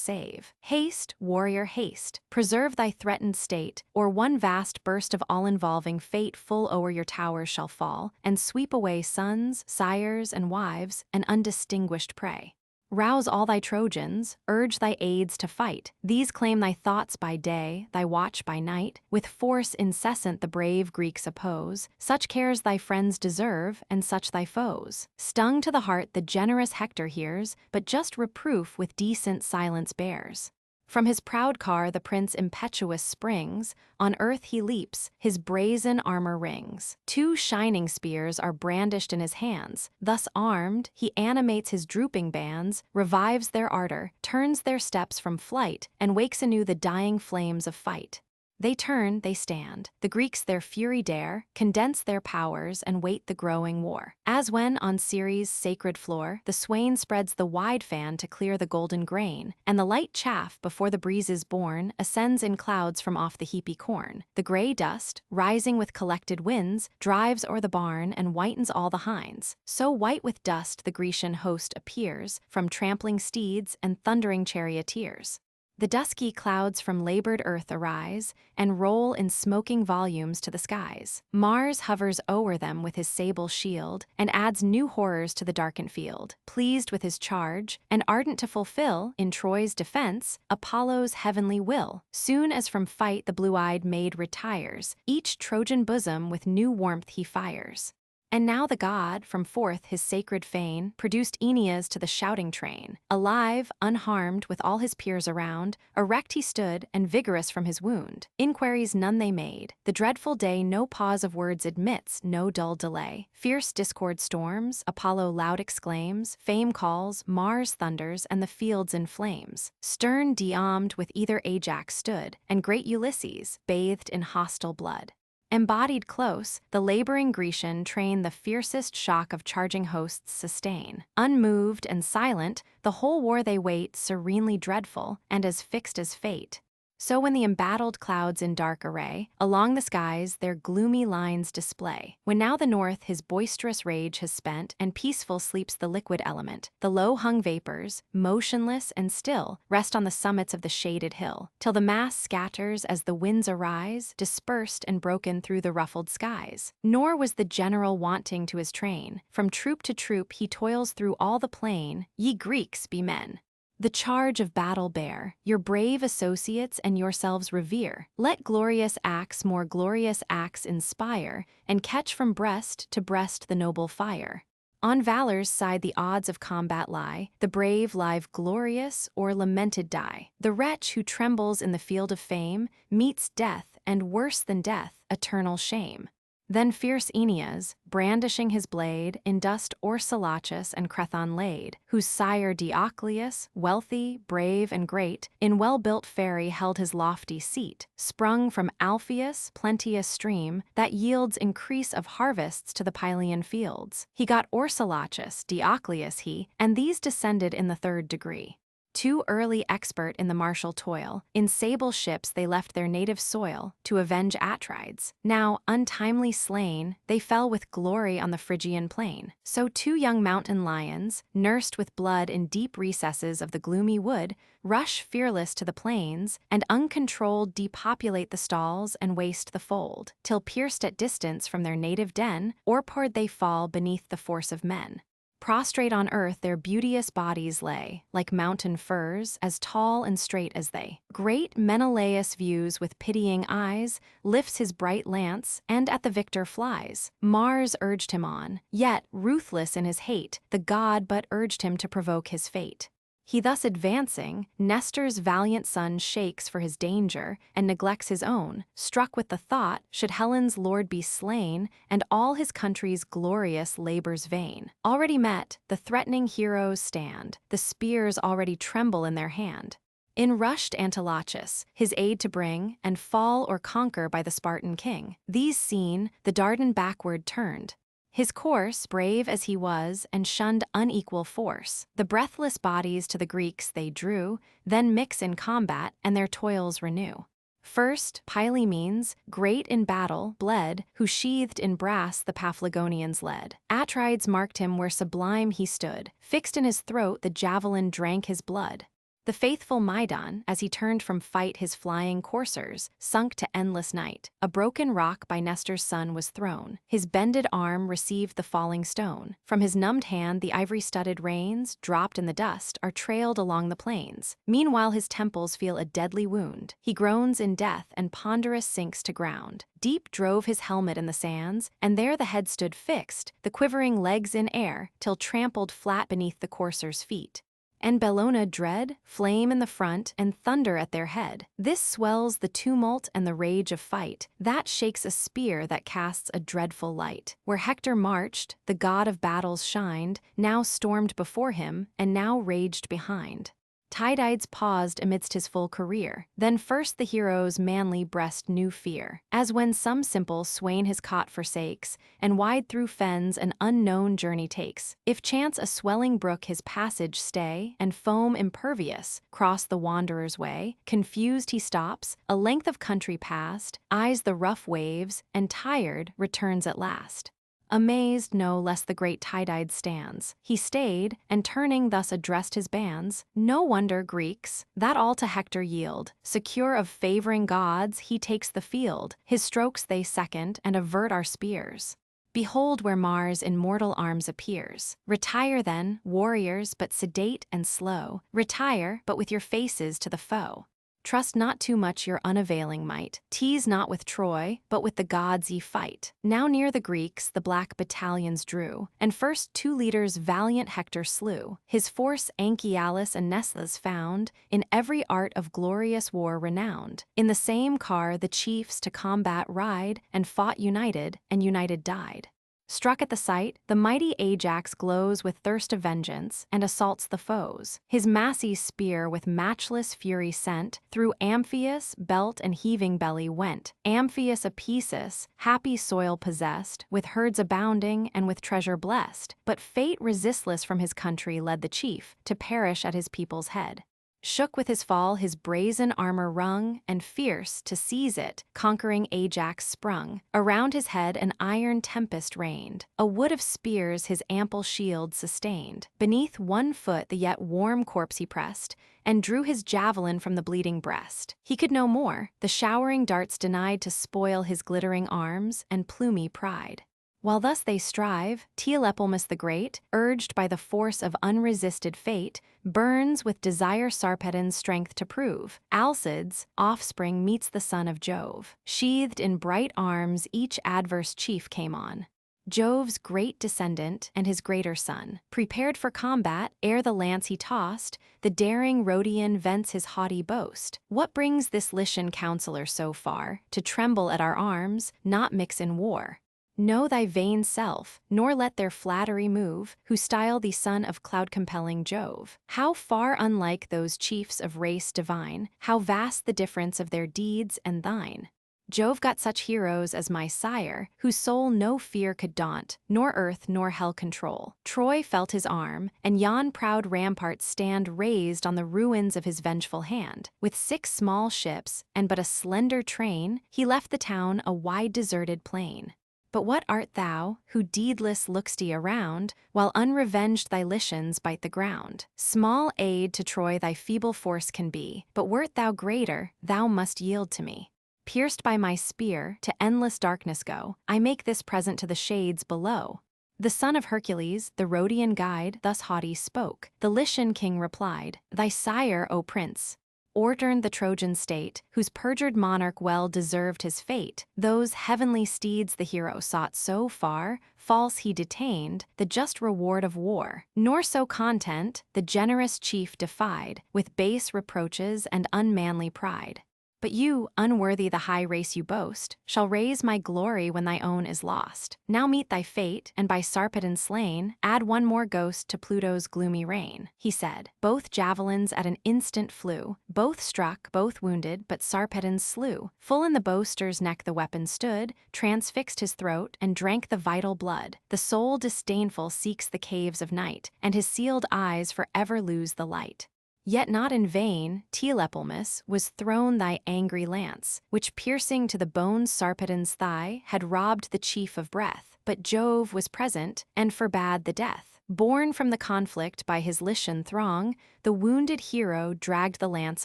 save. Haste, warrior, haste, preserve thy threatened state, or one vast burst of all-involving fate full o'er your towers shall fall, and sweep away sons, sires, and wives, an undistinguished prey. Rouse all thy Trojans, urge thy aids to fight. These claim thy thoughts by day, thy watch by night. With force incessant the brave Greeks oppose. Such cares thy friends deserve, and such thy foes. Stung to the heart the generous Hector hears, but just reproof with decent silence bears. From his proud car the prince impetuous springs, on earth he leaps, his brazen armor rings. 2 shining spears are brandished in his hands. Thus armed, he animates his drooping bands, revives their ardor, turns their steps from flight, and wakes anew the dying flames of fight. They turn, they stand. The Greeks their fury dare, condense their powers, and wait the growing war. As when, on Ceres' sacred floor, the swain spreads the wide fan to clear the golden grain, and the light chaff, before the breeze is born, ascends in clouds from off the heapy corn. The gray dust, rising with collected winds, drives o'er the barn and whitens all the hinds. So white with dust the Grecian host appears, from trampling steeds and thundering charioteers. The dusky clouds from labored earth arise, and roll in smoking volumes to the skies. Mars hovers o'er them with his sable shield, and adds new horrors to the darkened field. Pleased with his charge, and ardent to fulfill, in Troy's defense, Apollo's heavenly will. Soon as from fight the blue-eyed maid retires, each Trojan bosom with new warmth he fires. And now the god, from forth his sacred fane, produced Aeneas to the shouting train. Alive, unharmed, with all his peers around, erect he stood, and vigorous from his wound. Inquiries none they made. The dreadful day no pause of words admits, no dull delay. Fierce discord storms, Apollo loud exclaims, Fame calls, Mars thunders, and the fields in flames. Stern Diomede with either Ajax stood, and great Ulysses, bathed in hostile blood. Embodied close, the laboring Grecian train the fiercest shock of charging hosts sustain. Unmoved and silent, the whole war they wait, serenely dreadful, and as fixed as fate. So when the embattled clouds in dark array, along the skies their gloomy lines display. When now the north his boisterous rage has spent, and peaceful sleeps the liquid element, the low-hung vapors, motionless and still, rest on the summits of the shaded hill, till the mass scatters as the winds arise, dispersed and broken through the ruffled skies. Nor was the general wanting to his train. From troop to troop he toils through all the plain. Ye Greeks, be men. The charge of battle bear, your brave associates and yourselves revere. Let glorious acts more glorious acts inspire, and catch from breast to breast the noble fire. On valor's side the odds of combat lie, the brave live glorious or lamented die. The wretch who trembles in the field of fame meets death, and worse than death, eternal shame. Then fierce Aeneas, brandishing his blade, in dust Orsilochus and Crethon laid, whose sire Diocleus, wealthy, brave, and great, in well-built ferry held his lofty seat, sprung from Alpheus, plenteous stream, that yields increase of harvests to the Pylian fields. He got Orsilochus, Diocleus he, and these descended in the third degree. Too early expert in the martial toil, in sable ships they left their native soil, to avenge Atrides. Now, untimely slain, they fell with glory on the Phrygian plain. So 2 young mountain lions, nursed with blood in deep recesses of the gloomy wood, rush fearless to the plains, and uncontrolled depopulate the stalls and waste the fold, till pierced at distance from their native den, o'erpoured they fall beneath the force of men. Prostrate on earth their beauteous bodies lay, like mountain firs, as tall and straight as they. Great Menelaus views with pitying eyes, lifts his bright lance, and at the victor flies. Mars urged him on, yet, ruthless in his hate, the god but urged him to provoke his fate. He thus advancing, Nestor's valiant son shakes for his danger, and neglects his own, struck with the thought, should Helen's lord be slain, and all his country's glorious labors vain. Already met, the threatening heroes stand, the spears already tremble in their hand. In rushed Antilochus, his aid to bring, and fall or conquer by the Spartan king. These seen, the Dardan backward turned. His course, brave as he was, and shunned unequal force. The breathless bodies to the Greeks they drew, then mix in combat, and their toils renew. First, Pylaemenes, great in battle, bled, who sheathed in brass the Paphlagonians led. Atrides marked him where sublime he stood, fixed in his throat the javelin drank his blood. The faithful Mydon, as he turned from fight his flying coursers, sunk to endless night. A broken rock by Nestor's son was thrown. His bended arm received the falling stone. From his numbed hand the ivory-studded reins, dropped in the dust, are trailed along the plains. Meanwhile his temples feel a deadly wound. He groans in death and ponderous sinks to ground. Deep drove his helmet in the sands, and there the head stood fixed, the quivering legs in air, till trampled flat beneath the courser's feet. And Bellona dread, flame in the front, and thunder at their head. This swells the tumult and the rage of fight. That shakes a spear that casts a dreadful light. Where Hector marched, the god of battles shined, now stormed before him, and now raged behind. Tydides paused amidst his full career. Then first the hero's manly breast knew fear, as when some simple swain his cot forsakes, and wide through fens an unknown journey takes. If chance a swelling brook his passage stay, and foam impervious cross the wanderer's way, confused he stops, a length of country past, eyes the rough waves, and tired, returns at last. Amazed no less the great Tydides stands. He stayed, and turning thus addressed his bands. No wonder, Greeks, that all to Hector yield. Secure of favoring gods, he takes the field. His strokes they second, and avert our spears. Behold where Mars in mortal arms appears. Retire then, warriors, but sedate and slow. Retire, but with your faces to the foe. Trust not too much your unavailing might. Tease not with Troy, but with the gods ye fight. Now near the Greeks the black battalions drew, and first 2 leaders valiant Hector slew. His force Anchialus and Nesthus found, in every art of glorious war renowned. In the same car the chiefs to combat ride, and fought united, and united died. Struck at the sight, the mighty Ajax glows with thirst of vengeance, and assaults the foes. His massy spear with matchless fury sent, through Amphius' belt and heaving belly went. Amphius Apiesus, happy soil possessed, with herds abounding and with treasure blessed. But fate resistless from his country led the chief, to perish at his people's head. Shook with his fall his brazen armor rung, and fierce, to seize it, conquering Ajax sprung. Around his head an iron tempest reigned. A wood of spears his ample shield sustained. Beneath one foot the yet warm corpse he pressed, and drew his javelin from the bleeding breast. He could no more, the showering darts denied to spoil his glittering arms and plumy pride. While thus they strive, Tlepolemus the Great, urged by the force of unresisted fate, burns with desire Sarpedon's strength to prove. Alcides' offspring meets the son of Jove. Sheathed in bright arms each adverse chief came on. Jove's great descendant and his greater son. Prepared for combat, ere the lance he tossed, the daring Rhodian vents his haughty boast. What brings this Lycian counselor so far, to tremble at our arms, not mix in war? Know thy vain self, nor let their flattery move, who style thee son of cloud-compelling Jove. How far unlike those chiefs of race divine, how vast the difference of their deeds and thine. Jove got such heroes as my sire, whose soul no fear could daunt, nor earth nor hell control. Troy felt his arm, and yon proud ramparts stand raised on the ruins of his vengeful hand. With 6 small ships, and but a slender train, he left the town a wide deserted plain. But what art thou, who deedless look'st around, while unrevenged thy Lycians bite the ground? Small aid to Troy thy feeble force can be, but wert thou greater, thou must yield to me. Pierced by my spear, to endless darkness go, I make this present to the shades below. The son of Hercules, the Rhodian guide, thus haughty spoke. The Lycian king replied, Thy sire, O prince, o'erturned the Trojan state, whose perjured monarch well deserved his fate. Those heavenly steeds the hero sought so far, false he detained, the just reward of war. Nor so content, the generous chief defied, with base reproaches and unmanly pride. But you, unworthy the high race you boast, shall raise my glory when thy own is lost. Now meet thy fate, and by Sarpedon slain, add one more ghost to Pluto's gloomy reign. He said. Both javelins at an instant flew, both struck, both wounded, but Sarpedon slew. Full in the boaster's neck the weapon stood, transfixed his throat, and drank the vital blood. The soul disdainful seeks the caves of night, and his sealed eyes forever lose the light. Yet not in vain, Tlepolemus, was thrown thy angry lance, which piercing to the bones Sarpedon's thigh, had robbed the chief of breath. But Jove was present, and forbade the death. Borne from the conflict by his Lycian throng, the wounded hero dragged the lance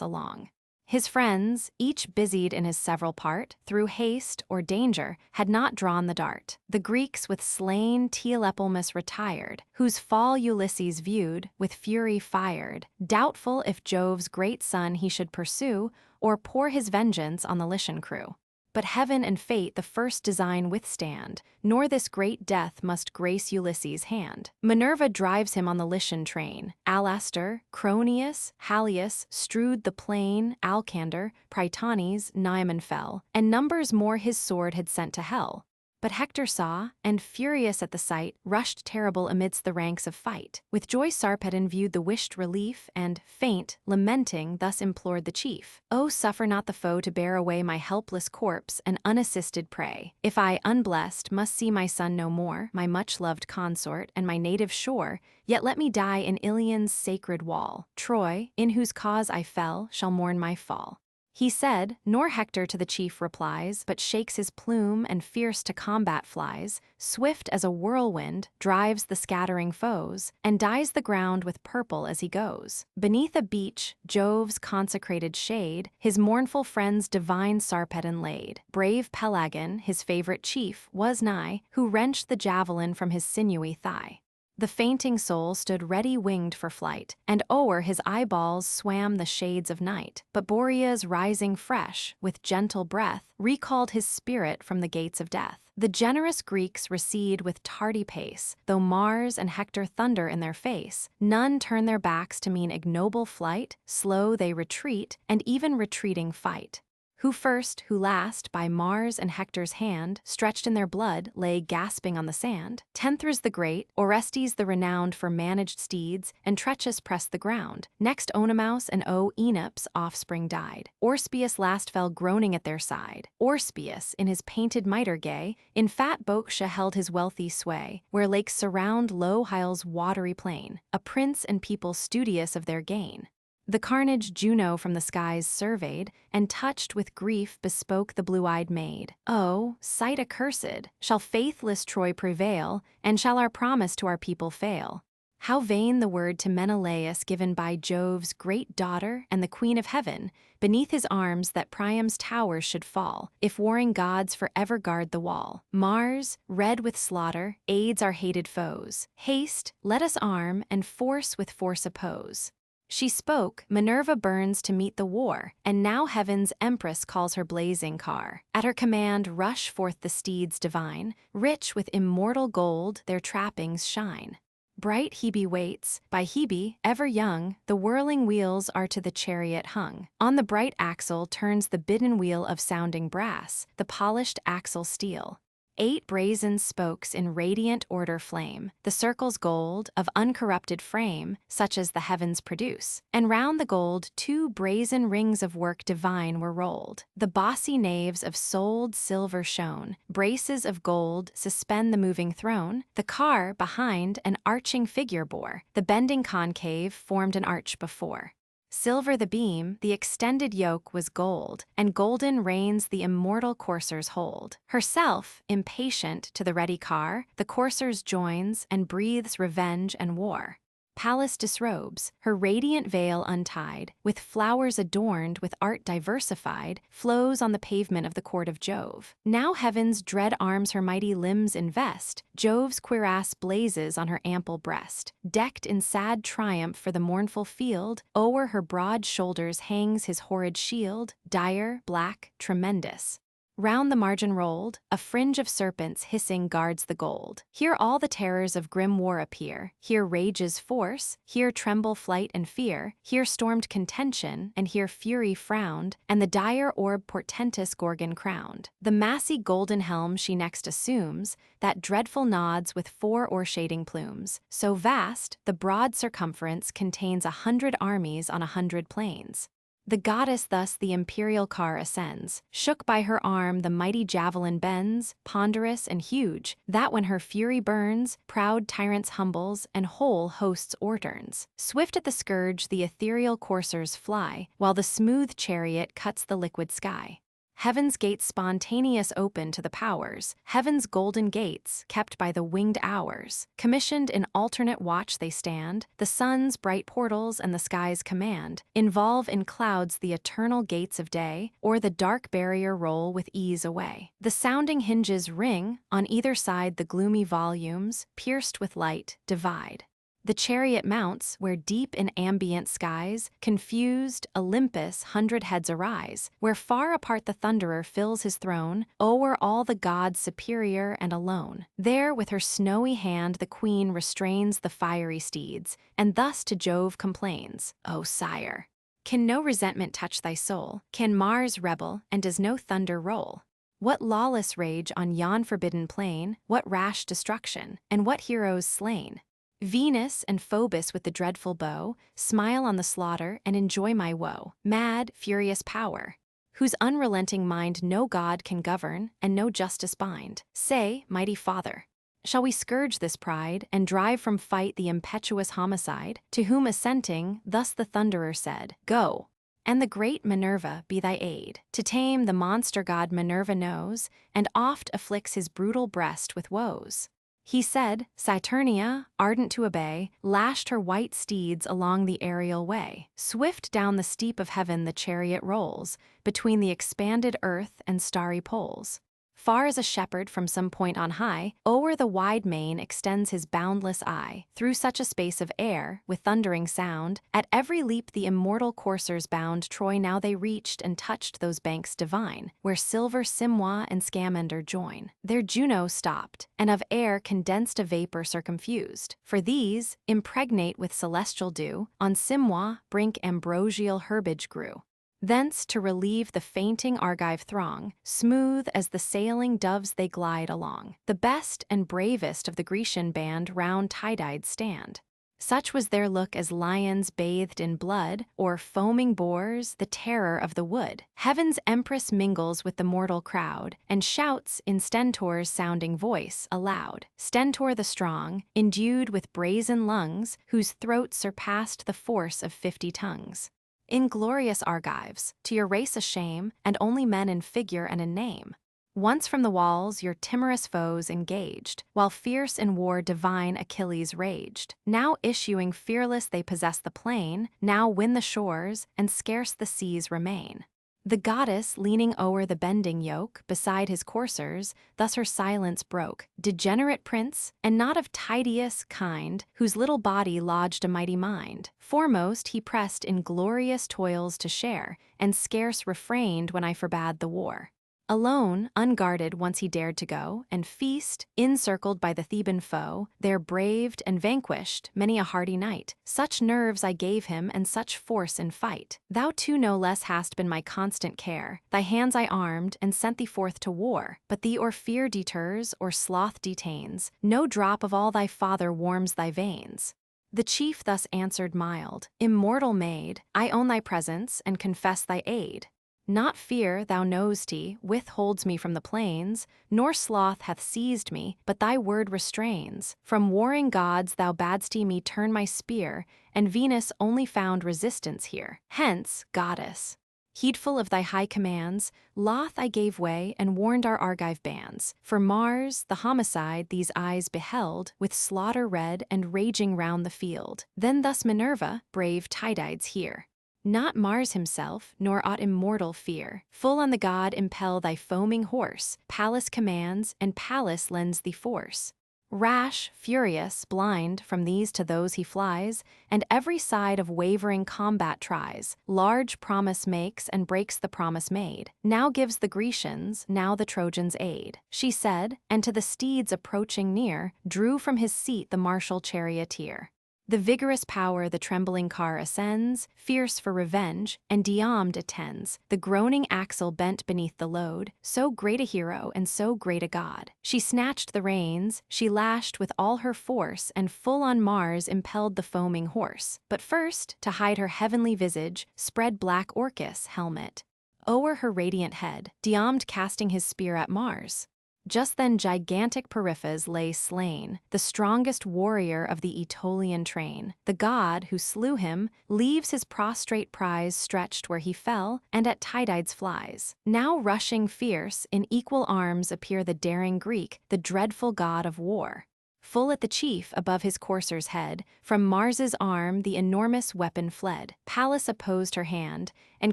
along. His friends, each busied in his several part, through haste or danger, had not drawn the dart. The Greeks with slain Tlepolemus retired, whose fall Ulysses viewed, with fury fired, doubtful if Jove's great son he should pursue, or pour his vengeance on the Lycian crew. But heaven and fate the first design withstand, nor this great death must grace Ulysses' hand. Minerva drives him on the Lycian train. Alastor, Cronius, Halius strewed the plain. Alcander, Prytanes, Naaman fell, and numbers more his sword had sent to hell. But Hector saw, and furious at the sight, rushed terrible amidst the ranks of fight. With joy Sarpedon viewed the wished relief, and, faint, lamenting, thus implored the chief. Oh, suffer not the foe to bear away my helpless corpse and unassisted prey. If I, unblessed, must see my son no more, my much-loved consort, and my native shore, yet let me die in Ilion's sacred wall. Troy, in whose cause I fell, shall mourn my fall. He said, nor Hector to the chief replies, but shakes his plume and fierce to combat flies, swift as a whirlwind, drives the scattering foes, and dyes the ground with purple as he goes. Beneath a beech, Jove's consecrated shade, his mournful friends divine Sarpedon laid. Brave Pelagon, his favorite chief, was nigh, who wrenched the javelin from his sinewy thigh. The fainting soul stood ready-winged for flight, and o'er his eyeballs swam the shades of night. But Boreas, rising fresh, with gentle breath, recalled his spirit from the gates of death. The generous Greeks recede with tardy pace, though Mars and Hector thunder in their face. None turn their backs to mean ignoble flight, slow they retreat, and even retreating fight. Who first, who last, by Mars and Hector's hand, stretched in their blood, lay gasping on the sand. Tenthras the great, Orestes the renowned for managed steeds, and Treches pressed the ground. Next Oenomaus and Oenop's offspring died. Orspius last fell groaning at their side. Orspius, in his painted mitre gay, in fat Boeotia held his wealthy sway, where lakes surround low Hyle's watery plain, a prince and people studious of their gain. The carnage Juno from the skies surveyed, and touched with grief bespoke the blue-eyed maid. Oh, sight accursed! Shall faithless Troy prevail, and shall our promise to our people fail? How vain the word to Menelaus given by Jove's great daughter and the queen of heaven, beneath his arms that Priam's towers should fall, if warring gods forever guard the wall. Mars, red with slaughter, aids our hated foes. Haste, let us arm, and force with force oppose. She spoke, Minerva burns to meet the war, and now heaven's empress calls her blazing car. At her command rush forth the steeds divine, rich with immortal gold their trappings shine. Bright Hebe waits, by Hebe, ever young, the whirling wheels are to the chariot hung. On the bright axle turns the bidden wheel of sounding brass, the polished axle steel. 8 brazen spokes in radiant order flame, the circle's gold, of uncorrupted frame, such as the heavens produce. And round the gold 2 brazen rings of work divine were rolled. The bossy naves of soled silver shone, braces of gold suspend the moving throne. The car, behind, an arching figure bore, the bending concave formed an arch before. Silver the beam, the extended yoke was gold, and golden reins the immortal coursers hold. Herself, impatient to the ready car, the coursers joins and breathes revenge and war. Pallas disrobes, her radiant veil untied, with flowers adorned with art diversified, flows on the pavement of the court of Jove. Now heaven's dread arms her mighty limbs invest, Jove's cuirass blazes on her ample breast. Decked in sad triumph for the mournful field, o'er her broad shoulders hangs his horrid shield, dire, black, tremendous. Round the margin rolled, a fringe of serpents hissing guards the gold. Here all the terrors of grim war appear, here rages force, here tremble flight and fear, here stormed contention, and here fury frowned, and the dire orb portentous Gorgon crowned. The massy golden helm she next assumes, that dreadful nods with 4 o'ershading plumes. So vast, the broad circumference contains 100 armies on 100 plains. The goddess thus the imperial car ascends. Shook by her arm the mighty javelin bends, ponderous and huge, that when her fury burns, proud tyrants humbles, and whole hosts o'erturns. Swift at the scourge the ethereal coursers fly, while the smooth chariot cuts the liquid sky. Heaven's gates spontaneous open to the powers, heaven's golden gates, kept by the winged hours. Commissioned in alternate watch they stand, the sun's bright portals and the sky's command, involve in clouds the eternal gates of day, or the dark barrier roll with ease away. The sounding hinges ring, on either side the gloomy volumes, pierced with light, divide. The chariot mounts, where deep in ambient skies, confused, Olympus 100 heads arise, where far apart the thunderer fills his throne, o'er all the gods superior and alone. There with her snowy hand the queen restrains the fiery steeds, and thus to Jove complains, O sire! Can no resentment touch thy soul? Can Mars rebel, and does no thunder roll? What lawless rage on yon forbidden plain? What rash destruction? And what heroes slain? Venus and Phobos with the dreadful bow smile on the slaughter and enjoy my woe. Mad, furious power, whose unrelenting mind no god can govern and no justice bind. Say, mighty father, shall we scourge this pride and drive from fight the impetuous homicide? To whom assenting, thus the thunderer said, Go, and the great Minerva be thy aid. To tame the monster god Minerva knows, and oft afflicts his brutal breast with woes. He said, Saturnia, ardent to obey, lashed her white steeds along the aerial way. Swift down the steep of heaven the chariot rolls, between the expanded earth and starry poles. Far as a shepherd from some point on high, o'er the wide main extends his boundless eye. Through such a space of air, with thundering sound, at every leap the immortal coursers bound Troy. Now they reached and touched those banks divine, where silver Simwa and Scamander join. There Juno stopped, and of air condensed a vapor circumfused. For these, impregnate with celestial dew, on Simwa brink ambrosial herbage grew. Thence, to relieve the fainting Argive throng, smooth as the sailing doves they glide along. The best and bravest of the Grecian band round Tydides stand. Such was their look as lions bathed in blood, or foaming boars, the terror of the wood. Heaven's empress mingles with the mortal crowd, and shouts in Stentor's sounding voice aloud. Stentor the strong, endued with brazen lungs, whose throat surpassed the force of 50 tongues. Inglorious Argives, to your race a shame, and only men in figure and in name. Once from the walls your timorous foes engaged, while fierce in war divine Achilles raged. Now issuing fearless they possess the plain, now win the shores, and scarce the seas remain. The goddess, leaning o'er the bending yoke, beside his coursers, thus her silence broke. Degenerate prince, and not of Tydeus kind, whose little body lodged a mighty mind. Foremost he pressed in glorious toils to share, and scarce refrained when I forbade the war. Alone, unguarded once he dared to go, and feast, encircled by the Theban foe, there braved and vanquished many a hardy knight. Such nerves I gave him, and such force in fight. Thou too no less hast been my constant care. Thy hands I armed, and sent thee forth to war. But thee or fear deters, or sloth detains. No drop of all thy father warms thy veins. The chief thus answered mild, Immortal maid, I own thy presence, and confess thy aid. Not fear, thou know'st, withholds me from the plains, nor sloth hath seized me, but thy word restrains. From warring gods thou badst me turn my spear, and Venus only found resistance here. Hence, goddess, heedful of thy high commands, loth I gave way and warned our Argive bands. For Mars, the homicide, these eyes beheld, with slaughter red and raging round the field. Then thus Minerva, brave Tydides hear. Not Mars himself, nor aught immortal fear. Full on the god impel thy foaming horse. Pallas commands, and Pallas lends thee force. Rash, furious, blind, from these to those he flies, and every side of wavering combat tries. Large promise makes, and breaks the promise made. Now gives the Grecians, now the Trojans aid. She said, and to the steeds approaching near, drew from his seat the martial charioteer. The vigorous power the trembling car ascends, fierce for revenge, and Diomed attends, the groaning axle bent beneath the load, so great a hero and so great a god. She snatched the reins, she lashed with all her force, and full on Mars impelled the foaming horse. But first, to hide her heavenly visage, spread black Orcus helmet o'er her radiant head, Diomed casting his spear at Mars. Just then gigantic Periphas lay slain, the strongest warrior of the Aetolian train. The god who slew him leaves his prostrate prize stretched where he fell, and at Tydides flies. Now rushing fierce, in equal arms appear the daring Greek, the dreadful god of war. Full at the chief, above his courser's head, from Mars's arm the enormous weapon fled. Pallas opposed her hand, and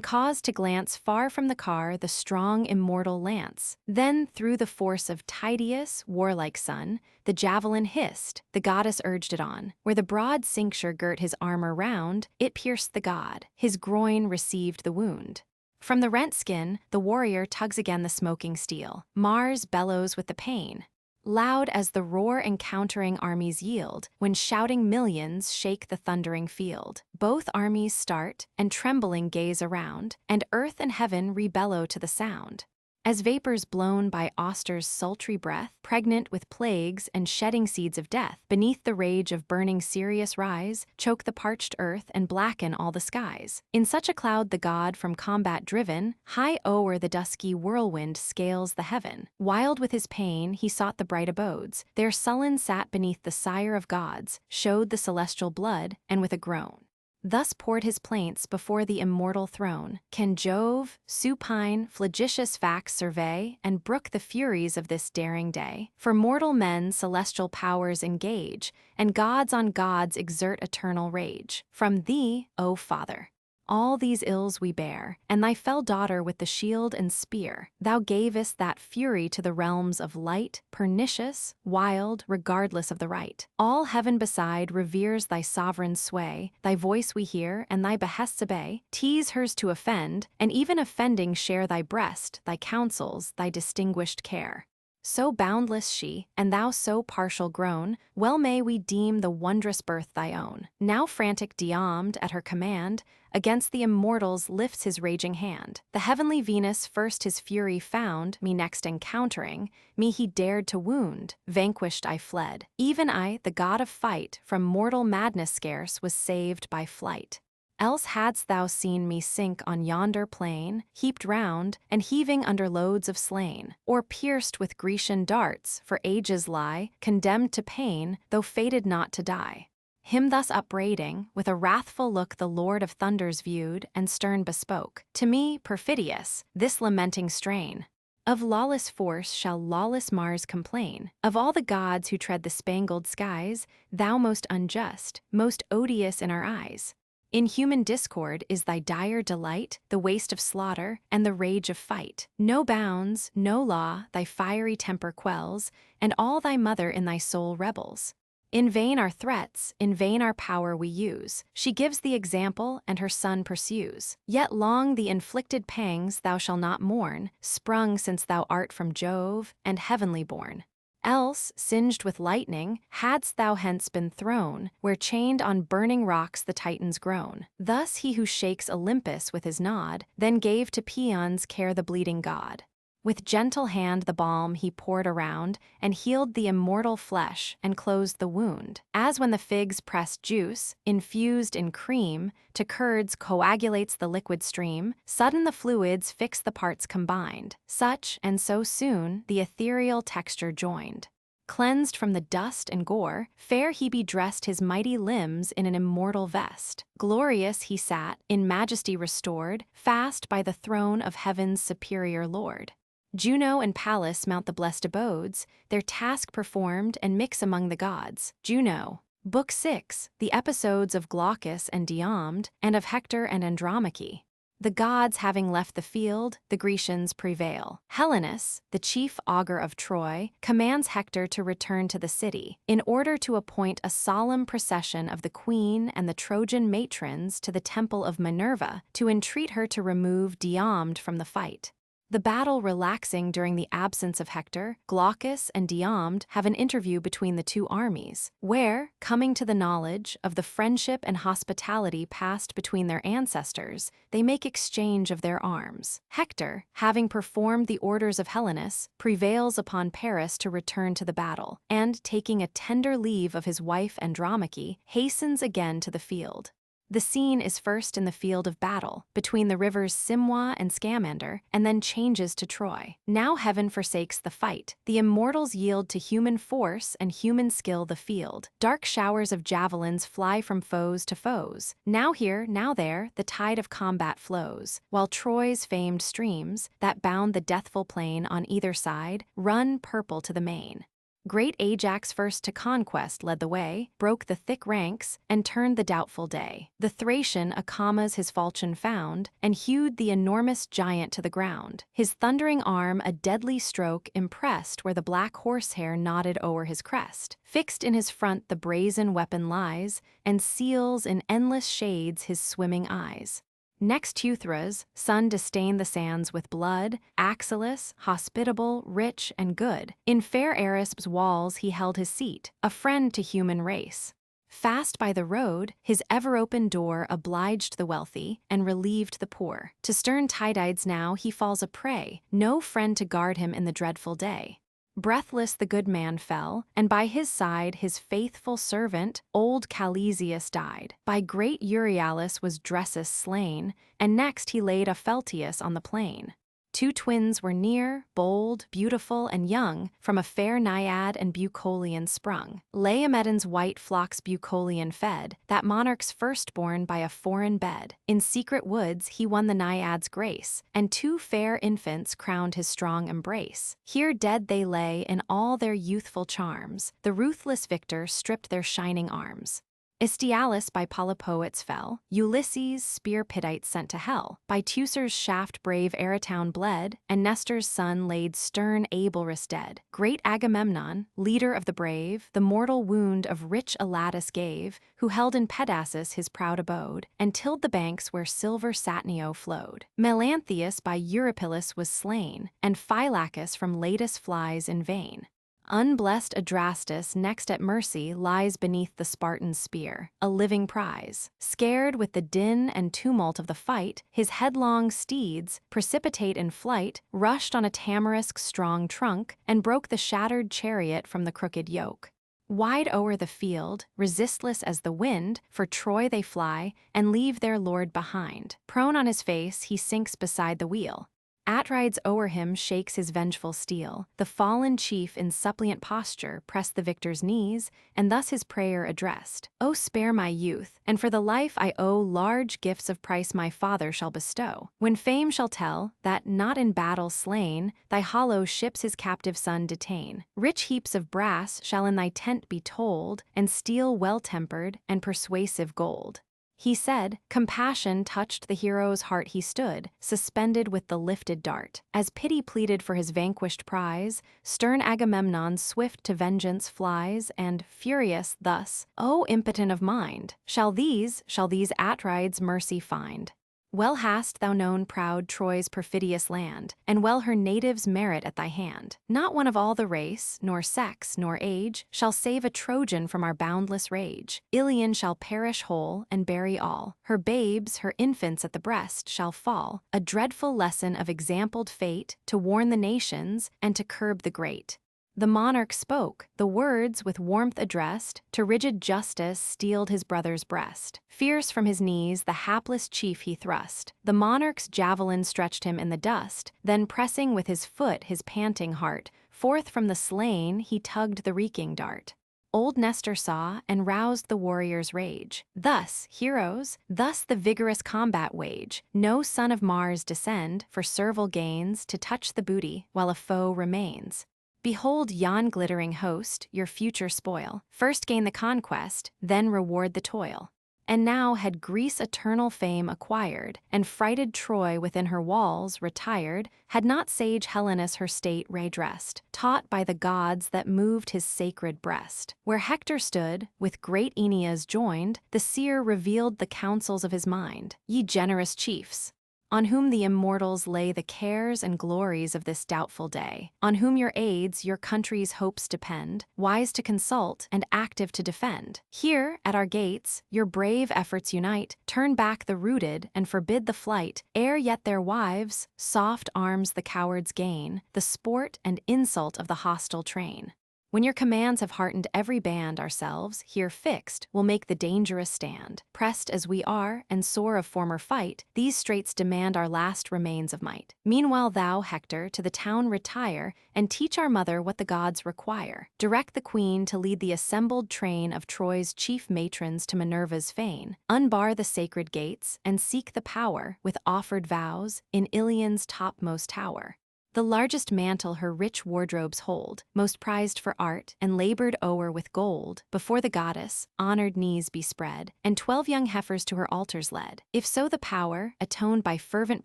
caused to glance far from the car the strong immortal lance. Then through the force of Tydeus, warlike son, the javelin hissed, the goddess urged it on. Where the broad cincture girt his armor round, it pierced the god, his groin received the wound. From the rent skin, the warrior tugs again the smoking steel. Mars bellows with the pain. Loud as the roar encountering armies yield, when shouting millions shake the thundering field. Both armies start, and trembling gaze around, and earth and heaven rebellow to the sound. As vapors blown by Auster's sultry breath, pregnant with plagues and shedding seeds of death, beneath the rage of burning Sirius rise, choke the parched earth and blacken all the skies. In such a cloud the god from combat driven, high o'er the dusky whirlwind scales the heaven. Wild with his pain he sought the bright abodes, there sullen sat beneath the sire of gods, showed the celestial blood, and with a groan thus poured his plaints before the immortal throne. Can Jove, supine, flagitious facts survey, and brook the furies of this daring day? For mortal men celestial powers engage, and gods on gods exert eternal rage. From thee, O Father, All these ills we bear, and thy fell daughter with the shield and spear. Thou gavest that fury to the realms of light, pernicious, wild, regardless of the right. All heaven beside reveres thy sovereign sway, thy voice we hear, and thy behests obey. Tease hers to offend, and even offending share thy breast, thy counsels, thy distinguished care. So boundless she, and thou so partial grown, well may we deem the wondrous birth thy own. Now frantic Diomed, at her command, against the immortals lifts his raging hand. The heavenly Venus first his fury found, me next encountering, me he dared to wound. Vanquished I fled. Even I, the god of fight, from mortal madness scarce was saved by flight. Else hadst thou seen me sink on yonder plain, heaped round, and heaving under loads of slain, or pierced with Grecian darts, for ages lie, condemned to pain, though fated not to die. Him thus upbraiding, with a wrathful look the Lord of Thunders viewed, and stern bespoke, to me, perfidious, this lamenting strain. Of lawless force shall lawless Mars complain. Of all the gods who tread the spangled skies, thou most unjust, most odious in our eyes. In human discord is thy dire delight, the waste of slaughter, and the rage of fight. No bounds, no law, thy fiery temper quells, and all thy mother in thy soul rebels. In vain our threats, in vain our power we use. She gives the example, and her son pursues. Yet long the inflicted pangs thou shalt not mourn, sprung since thou art from Jove, and heavenly born. Else, singed with lightning, hadst thou hence been thrown, where chained on burning rocks the Titans groan. Thus he who shakes Olympus with his nod, then gave to Paeon's care the bleeding god. With gentle hand the balm he poured around, and healed the immortal flesh, and closed the wound. As when the fig's pressed juice, infused in cream, to curds coagulates the liquid stream, sudden the fluids fix the parts combined. Such, and so soon, the ethereal texture joined. Cleansed from the dust and gore, fair he bedressed his mighty limbs in an immortal vest. Glorious he sat, in majesty restored, fast by the throne of heaven's superior lord. Juno and Pallas mount the blessed abodes, their task performed and mix among the gods. Juno. Book 6, the episodes of Glaucus and Diomed, and of Hector and Andromache. The gods having left the field, the Grecians prevail. Helenus, the chief augur of Troy, commands Hector to return to the city, in order to appoint a solemn procession of the queen and the Trojan matrons to the temple of Minerva, to entreat her to remove Diomed from the fight. The battle relaxing during the absence of Hector, Glaucus and Diomed have an interview between the two armies, where, coming to the knowledge of the friendship and hospitality passed between their ancestors, they make exchange of their arms. Hector, having performed the orders of Helenus, prevails upon Paris to return to the battle, and, taking a tender leave of his wife Andromache, hastens again to the field. The scene is first in the field of battle, between the rivers Simwa and Scamander, and then changes to Troy. Now heaven forsakes the fight. The immortals yield to human force and human skill the field. Dark showers of javelins fly from foes to foes. Now here, now there, the tide of combat flows, while Troy's famed streams, that bound the deathful plain on either side, run purple to the main. Great Ajax first to conquest led the way, broke the thick ranks, and turned the doubtful day. The Thracian Acamas his falchion found, and hewed the enormous giant to the ground. His thundering arm a deadly stroke impressed where the black horsehair nodded o'er his crest. Fixed in his front the brazen weapon lies, and seals in endless shades his swimming eyes. Next Teuthras, son disdained the sands with blood, Axylus, hospitable, rich, and good. In fair Arisb's walls he held his seat, a friend to human race. Fast by the road, his ever-open door obliged the wealthy, and relieved the poor. To stern Tydides now he falls a prey, no friend to guard him in the dreadful day. Breathless the good man fell, and by his side his faithful servant, old Calesius, died. By great Euryalus was Dressus slain, and next he laid Opheltius on the plain. Two twins were near, bold, beautiful, and young, from a fair Naiad and Bucolion sprung. Laomedon's white flocks Bucolion fed, that monarch's firstborn by a foreign bed. In secret woods he won the Naiad's grace, and two fair infants crowned his strong embrace. Here dead they lay in all their youthful charms, the ruthless victor stripped their shining arms. Aestyalus by Polypoetes fell, Ulysses spear Pidites sent to hell, by Teucer's shaft brave Aretown bled, and Nestor's son laid stern Abelrus dead. Great Agamemnon, leader of the brave, the mortal wound of rich Elatus gave, who held in Pedasus his proud abode, and tilled the banks where silver Satnio flowed. Melanthius by Eurypylus was slain, and Phylacus from Latus flies in vain. Unblessed Adrastus next at mercy lies beneath the Spartan's spear, a living prize. Scared with the din and tumult of the fight, his headlong steeds, precipitate in flight, rushed on a tamarisk's strong trunk, and broke the shattered chariot from the crooked yoke. Wide o'er the field, resistless as the wind, for Troy they fly, and leave their lord behind. Prone on his face, he sinks beside the wheel. Atrides o'er him shakes his vengeful steel. The fallen chief in suppliant posture pressed the victor's knees, and thus his prayer addressed. "O spare my youth, and for the life I owe large gifts of price my father shall bestow. When fame shall tell, that, not in battle slain, thy hollow ships his captive son detain. Rich heaps of brass shall in thy tent be told, and steel well-tempered, and persuasive gold." He said, compassion touched the hero's heart he stood, suspended with the lifted dart. As pity pleaded for his vanquished prize, stern Agamemnon swift to vengeance flies, and, furious, thus, "O impotent of mind, shall these Atrides mercy find? Well hast thou known proud Troy's perfidious land, and well her natives merit at thy hand. Not one of all the race, nor sex, nor age, shall save a Trojan from our boundless rage. Ilion shall perish whole, and bury all. Her babes, her infants at the breast, shall fall. A dreadful lesson of exampled fate, to warn the nations, and to curb the great." The monarch spoke, the words with warmth addressed, to rigid justice steeled his brother's breast. Fierce from his knees the hapless chief he thrust. The monarch's javelin stretched him in the dust, then pressing with his foot his panting heart, forth from the slain he tugged the reeking dart. Old Nestor saw, and roused the warrior's rage. "Thus, heroes, thus the vigorous combat wage. No son of Mars descend, for servile gains, to touch the booty, while a foe remains. Behold yon glittering host, your future spoil. First gain the conquest, then reward the toil." And now had Greece eternal fame acquired, and frighted Troy within her walls retired, had not sage Helenus her state redressed, taught by the gods that moved his sacred breast. Where Hector stood, with great Aeneas joined, the seer revealed the counsels of his mind. "Ye generous chiefs, on whom the immortals lay the cares and glories of this doubtful day, on whom your aids, your country's hopes depend, wise to consult, and active to defend. Here, at our gates, your brave efforts unite, turn back the rooted, and forbid the flight, ere yet their wives, soft arms the cowards gain, the sport and insult of the hostile train. When your commands have heartened every band, ourselves, here fixed, will make the dangerous stand. Pressed as we are, and sore of former fight, these straits demand our last remains of might. Meanwhile thou, Hector, to the town retire, and teach our mother what the gods require. Direct the queen to lead the assembled train of Troy's chief matrons to Minerva's fane. Unbar the sacred gates, and seek the power, with offered vows, in Ilion's topmost tower. The largest mantle her rich wardrobes hold, most prized for art, and labored o'er with gold, before the goddess, honored knees be spread, and 12 young heifers to her altars led. If so the power, atoned by fervent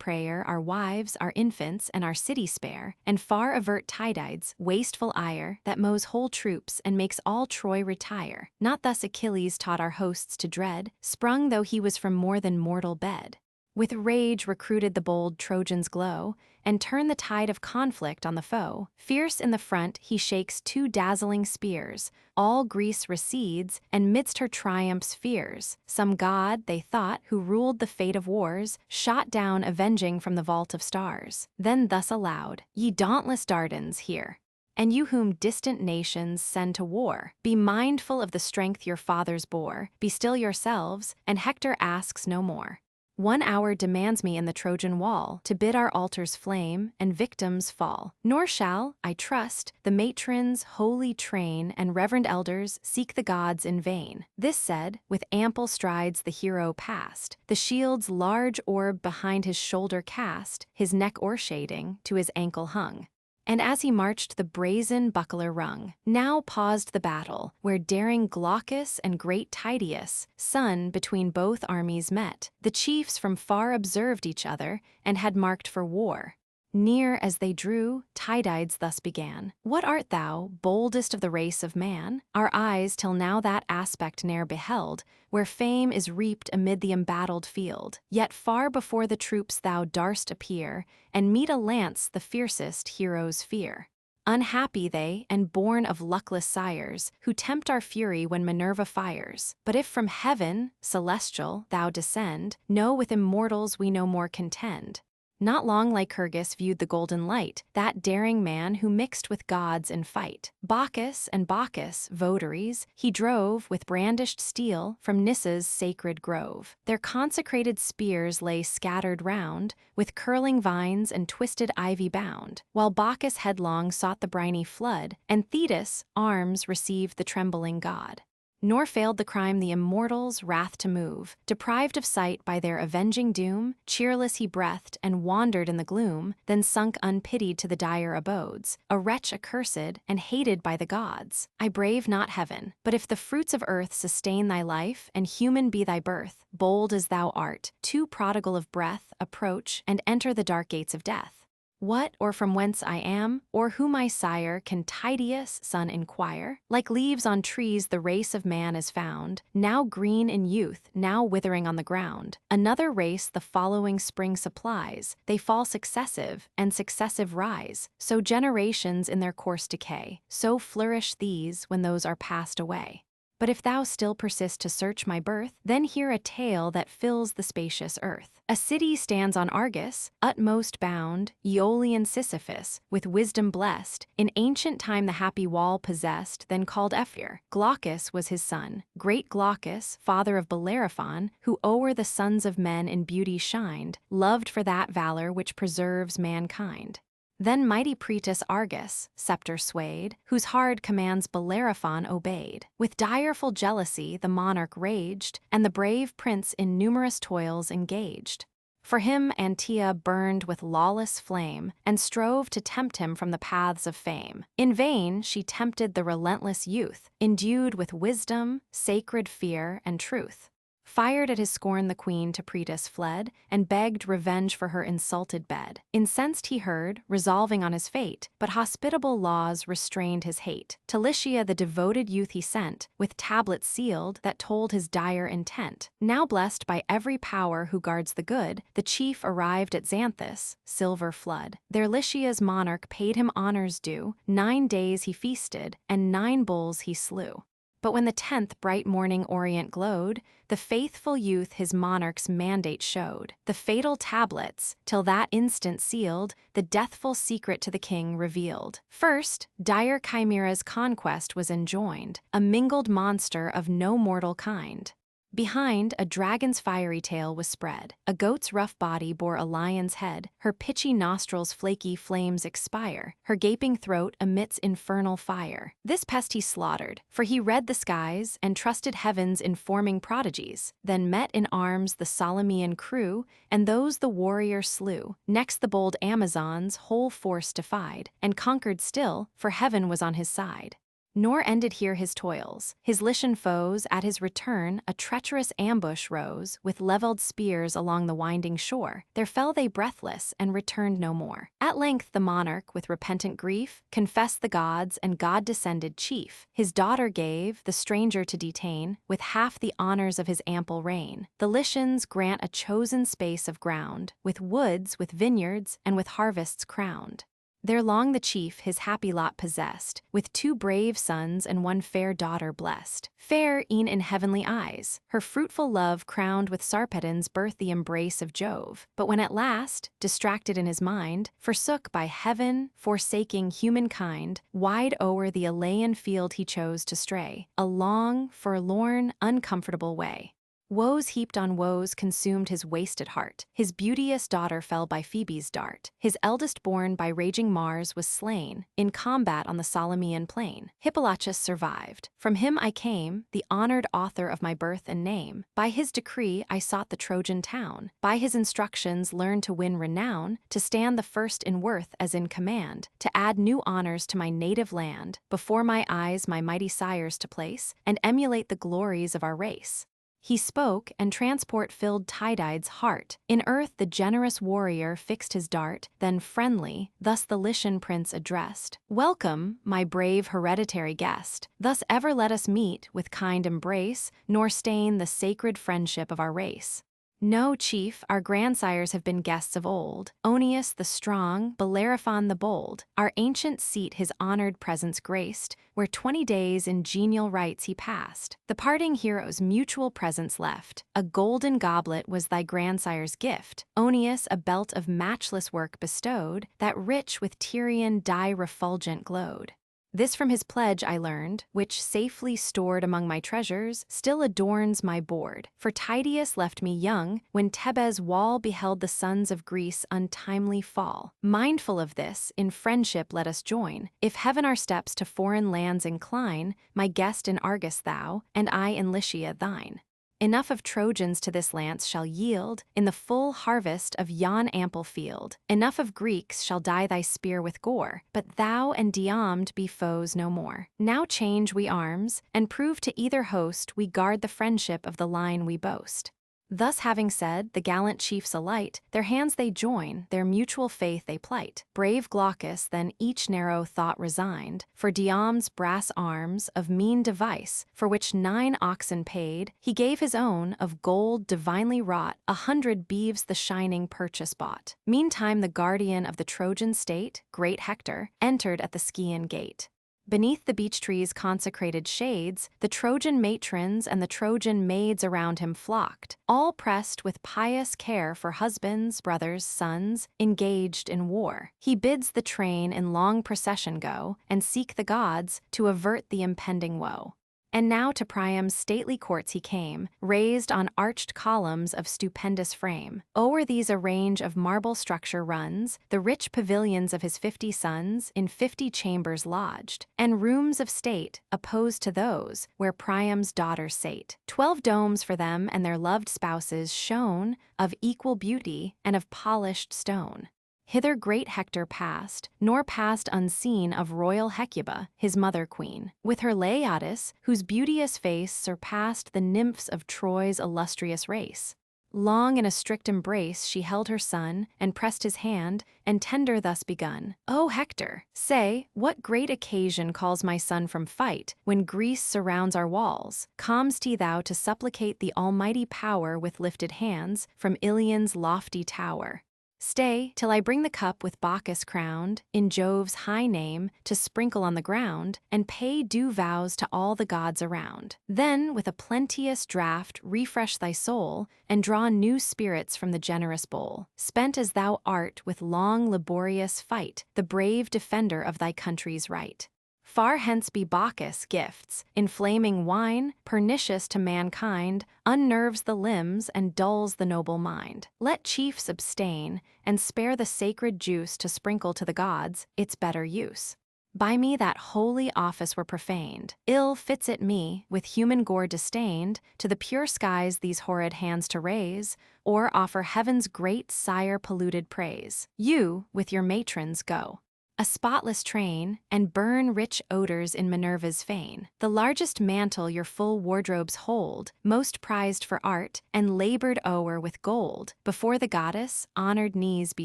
prayer, our wives, our infants, and our city spare, and far avert Tydides, wasteful ire, that mows whole troops, and makes all Troy retire. Not thus Achilles taught our hosts to dread, sprung though he was from more than mortal bed. With rage recruited the bold Trojans glow, and turn the tide of conflict on the foe. Fierce in the front he shakes 2 dazzling spears. All Greece recedes, and midst her triumphs fears. Some god, they thought, who ruled the fate of wars, shot down avenging from the vault of stars. Then thus aloud, "Ye dauntless Dardans, hear. And you whom distant nations send to war, be mindful of the strength your fathers bore. Be still yourselves, and Hector asks no more. 1 hour demands me in the Trojan wall, to bid our altars flame, and victims fall. Nor shall, I trust, the matrons, holy train, and reverend elders seek the gods in vain." This said, with ample strides the hero passed, the shield's large orb behind his shoulder cast, his neck o'ershading, to his ankle hung. And as he marched the brazen buckler rung. Now paused the battle, where daring Glaucus and great Tydeus, son between both armies met. The chiefs from far observed each other, and had marked for war. Near as they drew, Tydides thus began. What art thou, boldest of the race of man? Our eyes till now that aspect ne'er beheld, where fame is reaped amid the embattled field. Yet far before the troops thou darst appear, and meet a lance the fiercest heroes fear. Unhappy they, and born of luckless sires, who tempt our fury when Minerva fires. But if from heaven, celestial, thou descend, know with immortals we no more contend. Not long Lycurgus viewed the golden light, that daring man who mixed with gods in fight. Bacchus and Bacchus, votaries, he drove with brandished steel from Nissa's sacred grove. Their consecrated spears lay scattered round, with curling vines and twisted ivy bound, while Bacchus headlong sought the briny flood, and Thetis' arms received the trembling god. Nor failed the crime the immortals' wrath to move. Deprived of sight by their avenging doom, cheerless he breathed and wandered in the gloom, then sunk unpitied to the dire abodes, a wretch accursed and hated by the gods. I brave not heaven, but if the fruits of earth sustain thy life, and human be thy birth, bold as thou art, too prodigal of breath, approach, and enter the dark gates of death. What or from whence I am, or who my sire, can Tydeus' son inquire? Like leaves on trees the race of man is found, now green in youth, now withering on the ground. Another race the following spring supplies, they fall successive, and successive rise. So generations in their course decay, so flourish these when those are passed away. But if thou still persist to search my birth, then hear a tale that fills the spacious earth. A city stands on Argus, utmost bound, Aeolian Sisyphus, with wisdom blessed. In ancient time the happy wall possessed, then called Ephyr. Glaucus was his son, great Glaucus, father of Bellerophon, who o'er the sons of men in beauty shined, loved for that valor which preserves mankind. Then mighty Proetus Argus, scepter swayed, whose hard commands Bellerophon obeyed. With direful jealousy the monarch raged, and the brave prince in numerous toils engaged. For him Antea burned with lawless flame, and strove to tempt him from the paths of fame. In vain she tempted the relentless youth, endued with wisdom, sacred fear, and truth. Fired at his scorn the queen to Proetus fled, and begged revenge for her insulted bed. Incensed he heard, resolving on his fate, but hospitable laws restrained his hate. To Lycia the devoted youth he sent, with tablets sealed that told his dire intent. Now blessed by every power who guards the good, the chief arrived at Xanthus, silver flood. There Lycia's monarch paid him honors due, 9 days he feasted, and 9 bulls he slew. But when the 10th bright morning orient glowed, the faithful youth his monarch's mandate showed. The fatal tablets, till that instant sealed, the deathful secret to the king revealed. First, dire Chimera's conquest was enjoined, a mingled monster of no mortal kind. Behind, a dragon's fiery tail was spread. A goat's rough body bore a lion's head. Her pitchy nostrils flaky flames expire. Her gaping throat emits infernal fire. This pest he slaughtered, for he read the skies and trusted heaven's informing prodigies. Then met in arms the Solymian crew, and those the warrior slew. Next the bold Amazons whole force defied, and conquered still, for heaven was on his side. Nor ended here his toils. His Lycian foes, at his return, a treacherous ambush rose, with levelled spears along the winding shore. There fell they breathless, and returned no more. At length the monarch, with repentant grief, confessed the gods, and God-descended chief. His daughter gave, the stranger to detain, with half the honors of his ample reign. The Lycians grant a chosen space of ground, with woods, with vineyards, and with harvests crowned. There long the chief his happy lot possessed, with 2 brave sons and 1 fair daughter blessed. Fair e'en in heavenly eyes, her fruitful love crowned with Sarpedon's birth the embrace of Jove. But when at last, distracted in his mind, forsook by heaven, forsaking humankind, wide o'er the Ilian field he chose to stray, a long, forlorn, uncomfortable way. Woes heaped on woes consumed his wasted heart. His beauteous daughter fell by Phoebe's dart. His eldest born by raging Mars was slain in combat on the Solymian plain. Hippolytus survived. From him I came, the honored author of my birth and name. By his decree I sought the Trojan town. By his instructions learned to win renown, to stand the first in worth as in command, to add new honors to my native land, before my eyes my mighty sires to place, and emulate the glories of our race. He spoke, and transport filled Tydide's heart. In earth the generous warrior fixed his dart, then friendly, thus the Lycian prince addressed. "Welcome, my brave hereditary guest. Thus ever let us meet with kind embrace, nor stain the sacred friendship of our race. No, chief, our grandsires have been guests of old. Oeneus the strong, Bellerophon the bold. Our ancient seat his honored presence graced, where 20 days in genial rites he passed. The parting heroes mutual presents left. A golden goblet was thy grandsire's gift. Oeneus a belt of matchless work bestowed, that rich with Tyrian dye refulgent glowed. This from his pledge I learned, which, safely stored among my treasures, still adorns my board. For Tydeus left me young, when Thebes' wall beheld the sons of Greece untimely fall. Mindful of this, in friendship let us join. If heaven our steps to foreign lands incline, my guest in Argos thou, and I in Lycia thine. Enough of Trojans to this lance shall yield, in the full harvest of yon ample field. Enough of Greeks shall dye thy spear with gore, but thou and Diomed be foes no more. Now change we arms, and prove to either host we guard the friendship of the line we boast." Thus having said, the gallant chiefs alight, their hands they join, their mutual faith they plight. Brave Glaucus then each narrow thought resigned, for Diomed's brass arms, of mean device, for which 9 oxen paid, he gave his own, of gold divinely wrought, 100 beeves the shining purchase bought. Meantime the guardian of the Trojan state, great Hector, entered at the Scaean gate. Beneath the beech tree's consecrated shades, the Trojan matrons and the Trojan maids around him flocked, all pressed with pious care for husbands, brothers, sons, engaged in war. He bids the train in long procession go, and seek the gods, to avert the impending woe. And now to Priam's stately courts he came, raised on arched columns of stupendous frame. O'er these a range of marble structure runs, the rich pavilions of his 50 sons, in 50 chambers lodged, and rooms of state, opposed to those, where Priam's daughters sate. 12 domes for them and their loved spouses shone, of equal beauty, and of polished stone. Hither great Hector passed, nor passed unseen of royal Hecuba, his mother queen, with her Laodice, whose beauteous face surpassed the nymphs of Troy's illustrious race. Long in a strict embrace she held her son, and pressed his hand, and tender thus begun. "O Hector, say, what great occasion calls my son from fight, when Greece surrounds our walls? Com'st thou to supplicate the almighty power with lifted hands, from Ilion's lofty tower? Stay, till I bring the cup with Bacchus crowned, in Jove's high name, to sprinkle on the ground, and pay due vows to all the gods around. Then, with a plenteous draught, refresh thy soul, and draw new spirits from the generous bowl. Spent as thou art with long laborious fight, the brave defender of thy country's right. Far hence be Bacchus' gifts, inflaming wine, pernicious to mankind, unnerves the limbs and dulls the noble mind. Let chiefs abstain, and spare the sacred juice to sprinkle to the gods, its better use. By me that holy office were profaned. Ill fits it me, with human gore disdained, to the pure skies these horrid hands to raise, or offer heaven's great sire polluted praise. You, with your matrons, go a spotless train, and burn rich odors in Minerva's fane. The largest mantle your full wardrobes hold, most prized for art, and labored o'er with gold. Before the goddess, honored knees be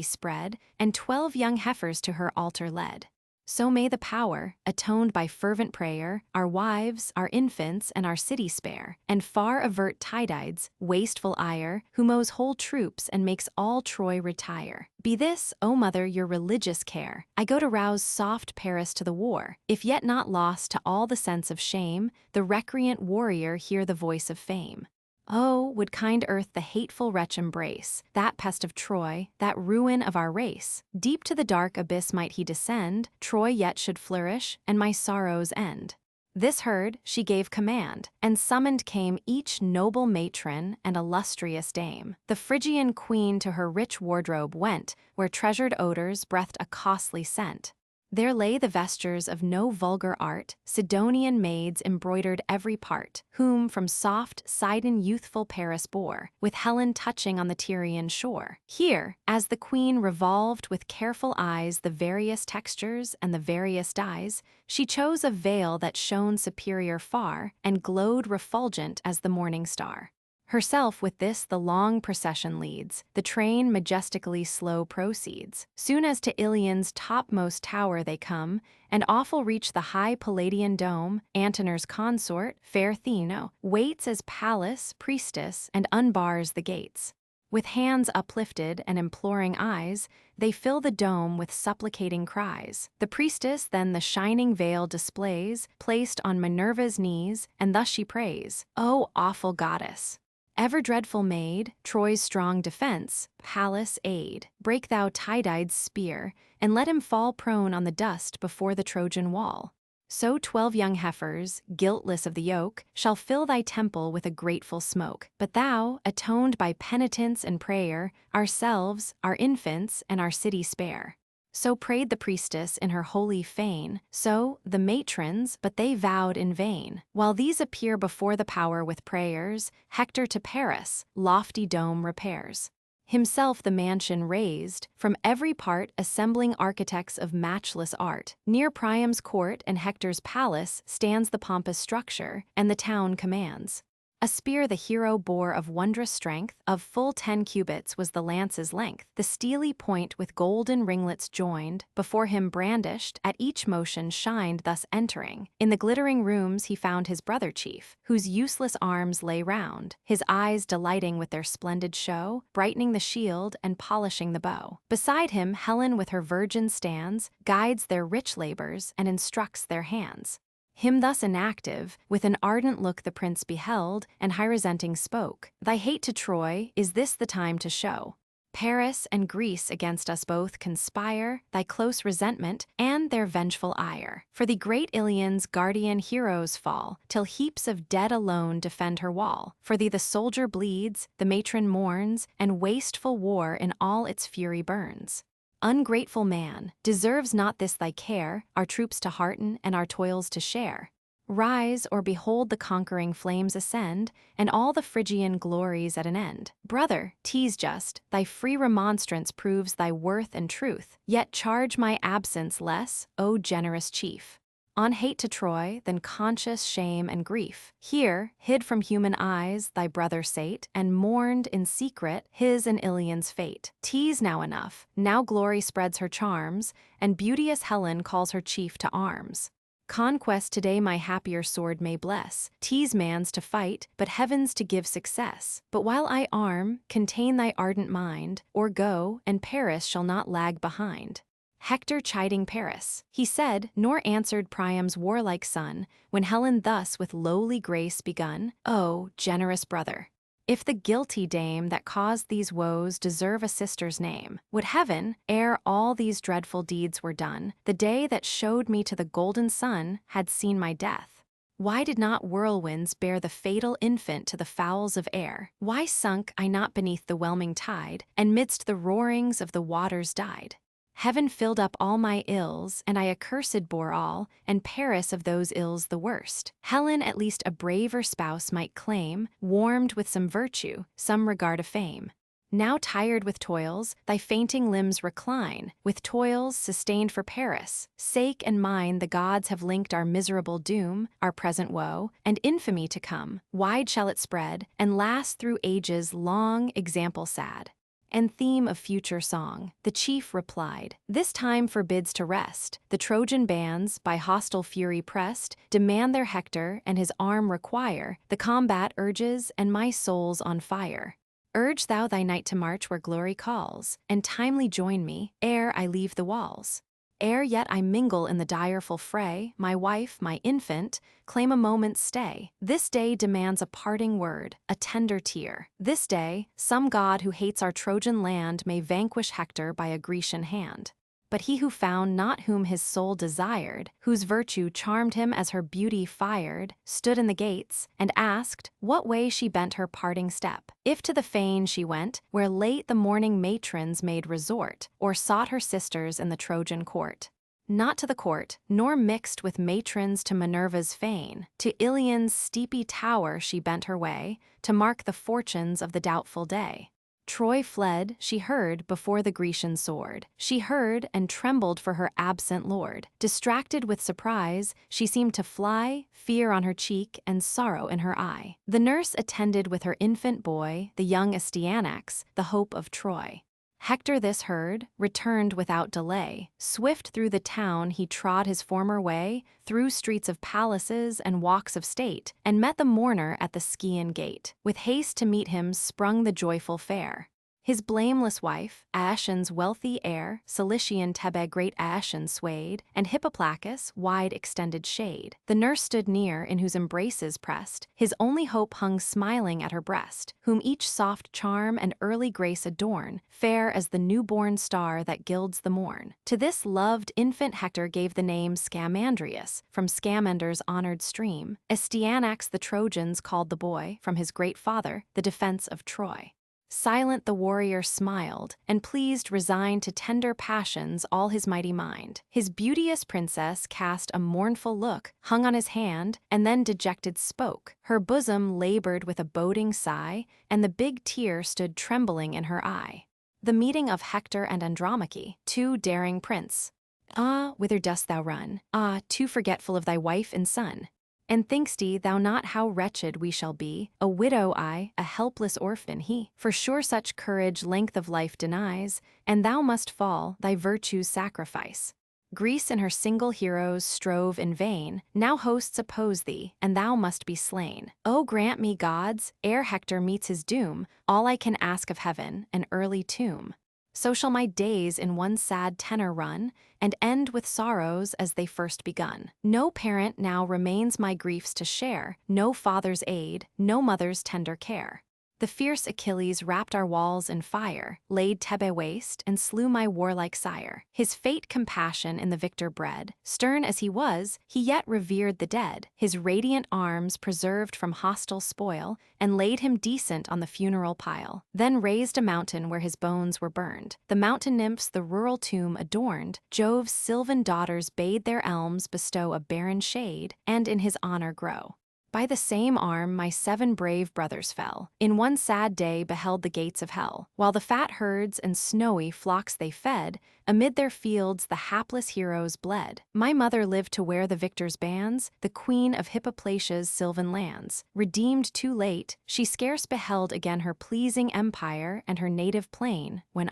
spread, and 12 young heifers to her altar led. So may the power, atoned by fervent prayer, our wives, our infants, and our city spare, and far avert Tydides, wasteful ire, who mows whole troops and makes all Troy retire. Be this, O mother, your religious care. I go to rouse soft Paris to the war. If yet not lost to all the sense of shame, the recreant warrior hear the voice of fame. Oh, would kind earth the hateful wretch embrace, that pest of Troy, that ruin of our race. Deep to the dark abyss might he descend, Troy yet should flourish, and my sorrows end. This heard, she gave command, and summoned came each noble matron and illustrious dame. The Phrygian queen to her rich wardrobe went, where treasured odors breathed a costly scent. There lay the vestures of no vulgar art, Sidonian maids embroidered every part, whom from soft Sidon youthful Paris bore, with Helen touching on the Tyrian shore. Here, as the queen revolved with careful eyes the various textures and the various dyes, she chose a veil that shone superior far, and glowed refulgent as the morning star. Herself with this the long procession leads, the train majestically slow proceeds. Soon as to Ilion's topmost tower they come, and awful reach the high Palladian dome, Antenor's consort, fair Theano, waits as Pallas, priestess, and unbars the gates. With hands uplifted and imploring eyes, they fill the dome with supplicating cries. The priestess then the shining veil displays, placed on Minerva's knees, and thus she prays, "O awful goddess! Ever dreadful maid, Troy's strong defense, Pallas aid. Break thou Tydide's spear, and let him fall prone on the dust before the Trojan wall. So 12 young heifers, guiltless of the yoke, shall fill thy temple with a grateful smoke. But thou, atoned by penitence and prayer, ourselves, our infants, and our city spare." So prayed the priestess in her holy fane, so the matrons, but they vowed in vain. While these appear before the power with prayers, Hector to Paris, lofty dome repairs. Himself the mansion raised, from every part assembling architects of matchless art. Near Priam's court and Hector's palace stands the pompous structure, and the town commands. A spear the hero bore of wondrous strength, of full 10 cubits was the lance's length. The steely point with golden ringlets joined, before him brandished, at each motion shined thus entering. In the glittering rooms he found his brother chief, whose useless arms lay round, his eyes delighting with their splendid show, brightening the shield and polishing the bow. Beside him Helen with her virgin stands, guides their rich labors and instructs their hands. Him thus inactive, with an ardent look the prince beheld, and high resenting spoke, "Thy hate to Troy, is this the time to show? Paris and Greece against us both conspire, thy close resentment, and their vengeful ire. For the great Ilion's guardian heroes fall, till heaps of dead alone defend her wall. For thee the soldier bleeds, the matron mourns, and wasteful war in all its fury burns. Ungrateful man, deserves not this thy care, our troops to hearten and our toils to share? Rise, or behold the conquering flames ascend, and all the Phrygian glories at an end. Brother, 'tis just, thy free remonstrance proves thy worth and truth, yet charge my absence less, O generous chief. On hate to Troy, than conscious shame and grief. Here, hid from human eyes, thy brother sate, and mourned in secret his and Ilion's fate. 'Tis now enough, now glory spreads her charms, and beauteous Helen calls her chief to arms. Conquest today my happier sword may bless, 'tis man's to fight, but heaven's to give success. But while I arm, contain thy ardent mind, or go, and Paris shall not lag behind." Hector chiding Paris, he said, nor answered Priam's warlike son, when Helen thus with lowly grace begun, "O, generous brother! If the guilty dame that caused these woes deserve a sister's name, would heaven, ere all these dreadful deeds were done, the day that showed me to the golden sun, had seen my death. Why did not whirlwinds bear the fatal infant to the fowls of air? Why sunk I not beneath the whelming tide, and midst the roarings of the waters died? Heaven filled up all my ills, and I accursed bore all, and Paris of those ills the worst. Helen at least a braver spouse might claim, warmed with some virtue, some regard of fame. Now tired with toils, thy fainting limbs recline, with toils sustained for Paris' sake and mine the gods have linked our miserable doom, our present woe, and infamy to come. Wide shall it spread, and last through ages long, example sad. And theme of future song. The chief replied, "This time forbids to rest. The Trojan bands, by hostile fury pressed, demand their Hector and his arm require. The combat urges, and my soul's on fire. Urge thou thy knight to march where glory calls, and timely join me, ere I leave the walls. Ere yet I mingle in the direful fray, my wife, my infant, claim a moment's stay. This day demands a parting word, a tender tear. This day, some god who hates our Trojan land may vanquish Hector by a Grecian hand. But he who found not whom his soul desired, whose virtue charmed him as her beauty fired, stood in the gates, and asked what way she bent her parting step. If to the fane she went, where late the morning matrons made resort, or sought her sisters in the Trojan court. Not to the court, nor mixed with matrons to Minerva's fane, to Ilion's steepy tower she bent her way, to mark the fortunes of the doubtful day. Troy fled, she heard, before the Grecian sword. She heard and trembled for her absent lord. Distracted with surprise, she seemed to fly, fear on her cheek and sorrow in her eye. The nurse attended with her infant boy, the young Astyanax, the hope of Troy. Hector this heard, returned without delay. Swift through the town he trod his former way, through streets of palaces and walks of state, and met the mourner at the Scaean gate. With haste to meet him sprung the joyful fair. His blameless wife, Aetion's wealthy heir, Cilician Tebe great Aetion swayed, and Hippoplacus wide extended shade. The nurse stood near, in whose embraces pressed, his only hope hung smiling at her breast, whom each soft charm and early grace adorn, fair as the newborn star that gilds the morn. To this loved infant Hector gave the name Scamandrius, from Scamander's honored stream. Astyanax the Trojans called the boy, from his great father, the defense of Troy. Silent the warrior smiled, and pleased resigned to tender passions all his mighty mind. His beauteous princess cast a mournful look, hung on his hand, and then dejected spoke. Her bosom labored with a boding sigh, and the big tear stood trembling in her eye. The meeting of Hector and Andromache, two daring prince. Ah, whither dost thou run? Ah, too forgetful of thy wife and son. And think'st thou not how wretched we shall be? A widow I, a helpless orphan he. For sure such courage length of life denies, and thou must fall, thy virtues sacrifice. Greece and her single heroes strove in vain, now hosts oppose thee, and thou must be slain. O grant me, gods, ere Hector meets his doom, all I can ask of heaven, an early tomb. So shall my days in one sad tenor run, and end with sorrows as they first begun. No parent now remains my griefs to share, no father's aid, no mother's tender care. The fierce Achilles wrapped our walls in fire, laid Tebe waste, and slew my warlike sire. His fate compassion in the victor bred. Stern as he was, he yet revered the dead. His radiant arms preserved from hostile spoil, and laid him decent on the funeral pile. Then raised a mountain where his bones were burned. The mountain nymphs the rural tomb adorned. Jove's sylvan daughters bade their elms bestow a barren shade, and in his honor grow. By the same arm my 7 brave brothers fell. In one sad day beheld the gates of hell. While the fat herds and snowy flocks they fed, amid their fields the hapless heroes bled. My mother lived to wear the victor's bands, the queen of Hippoplacia's sylvan lands. Redeemed too late, she scarce beheld again her pleasing empire and her native plain, when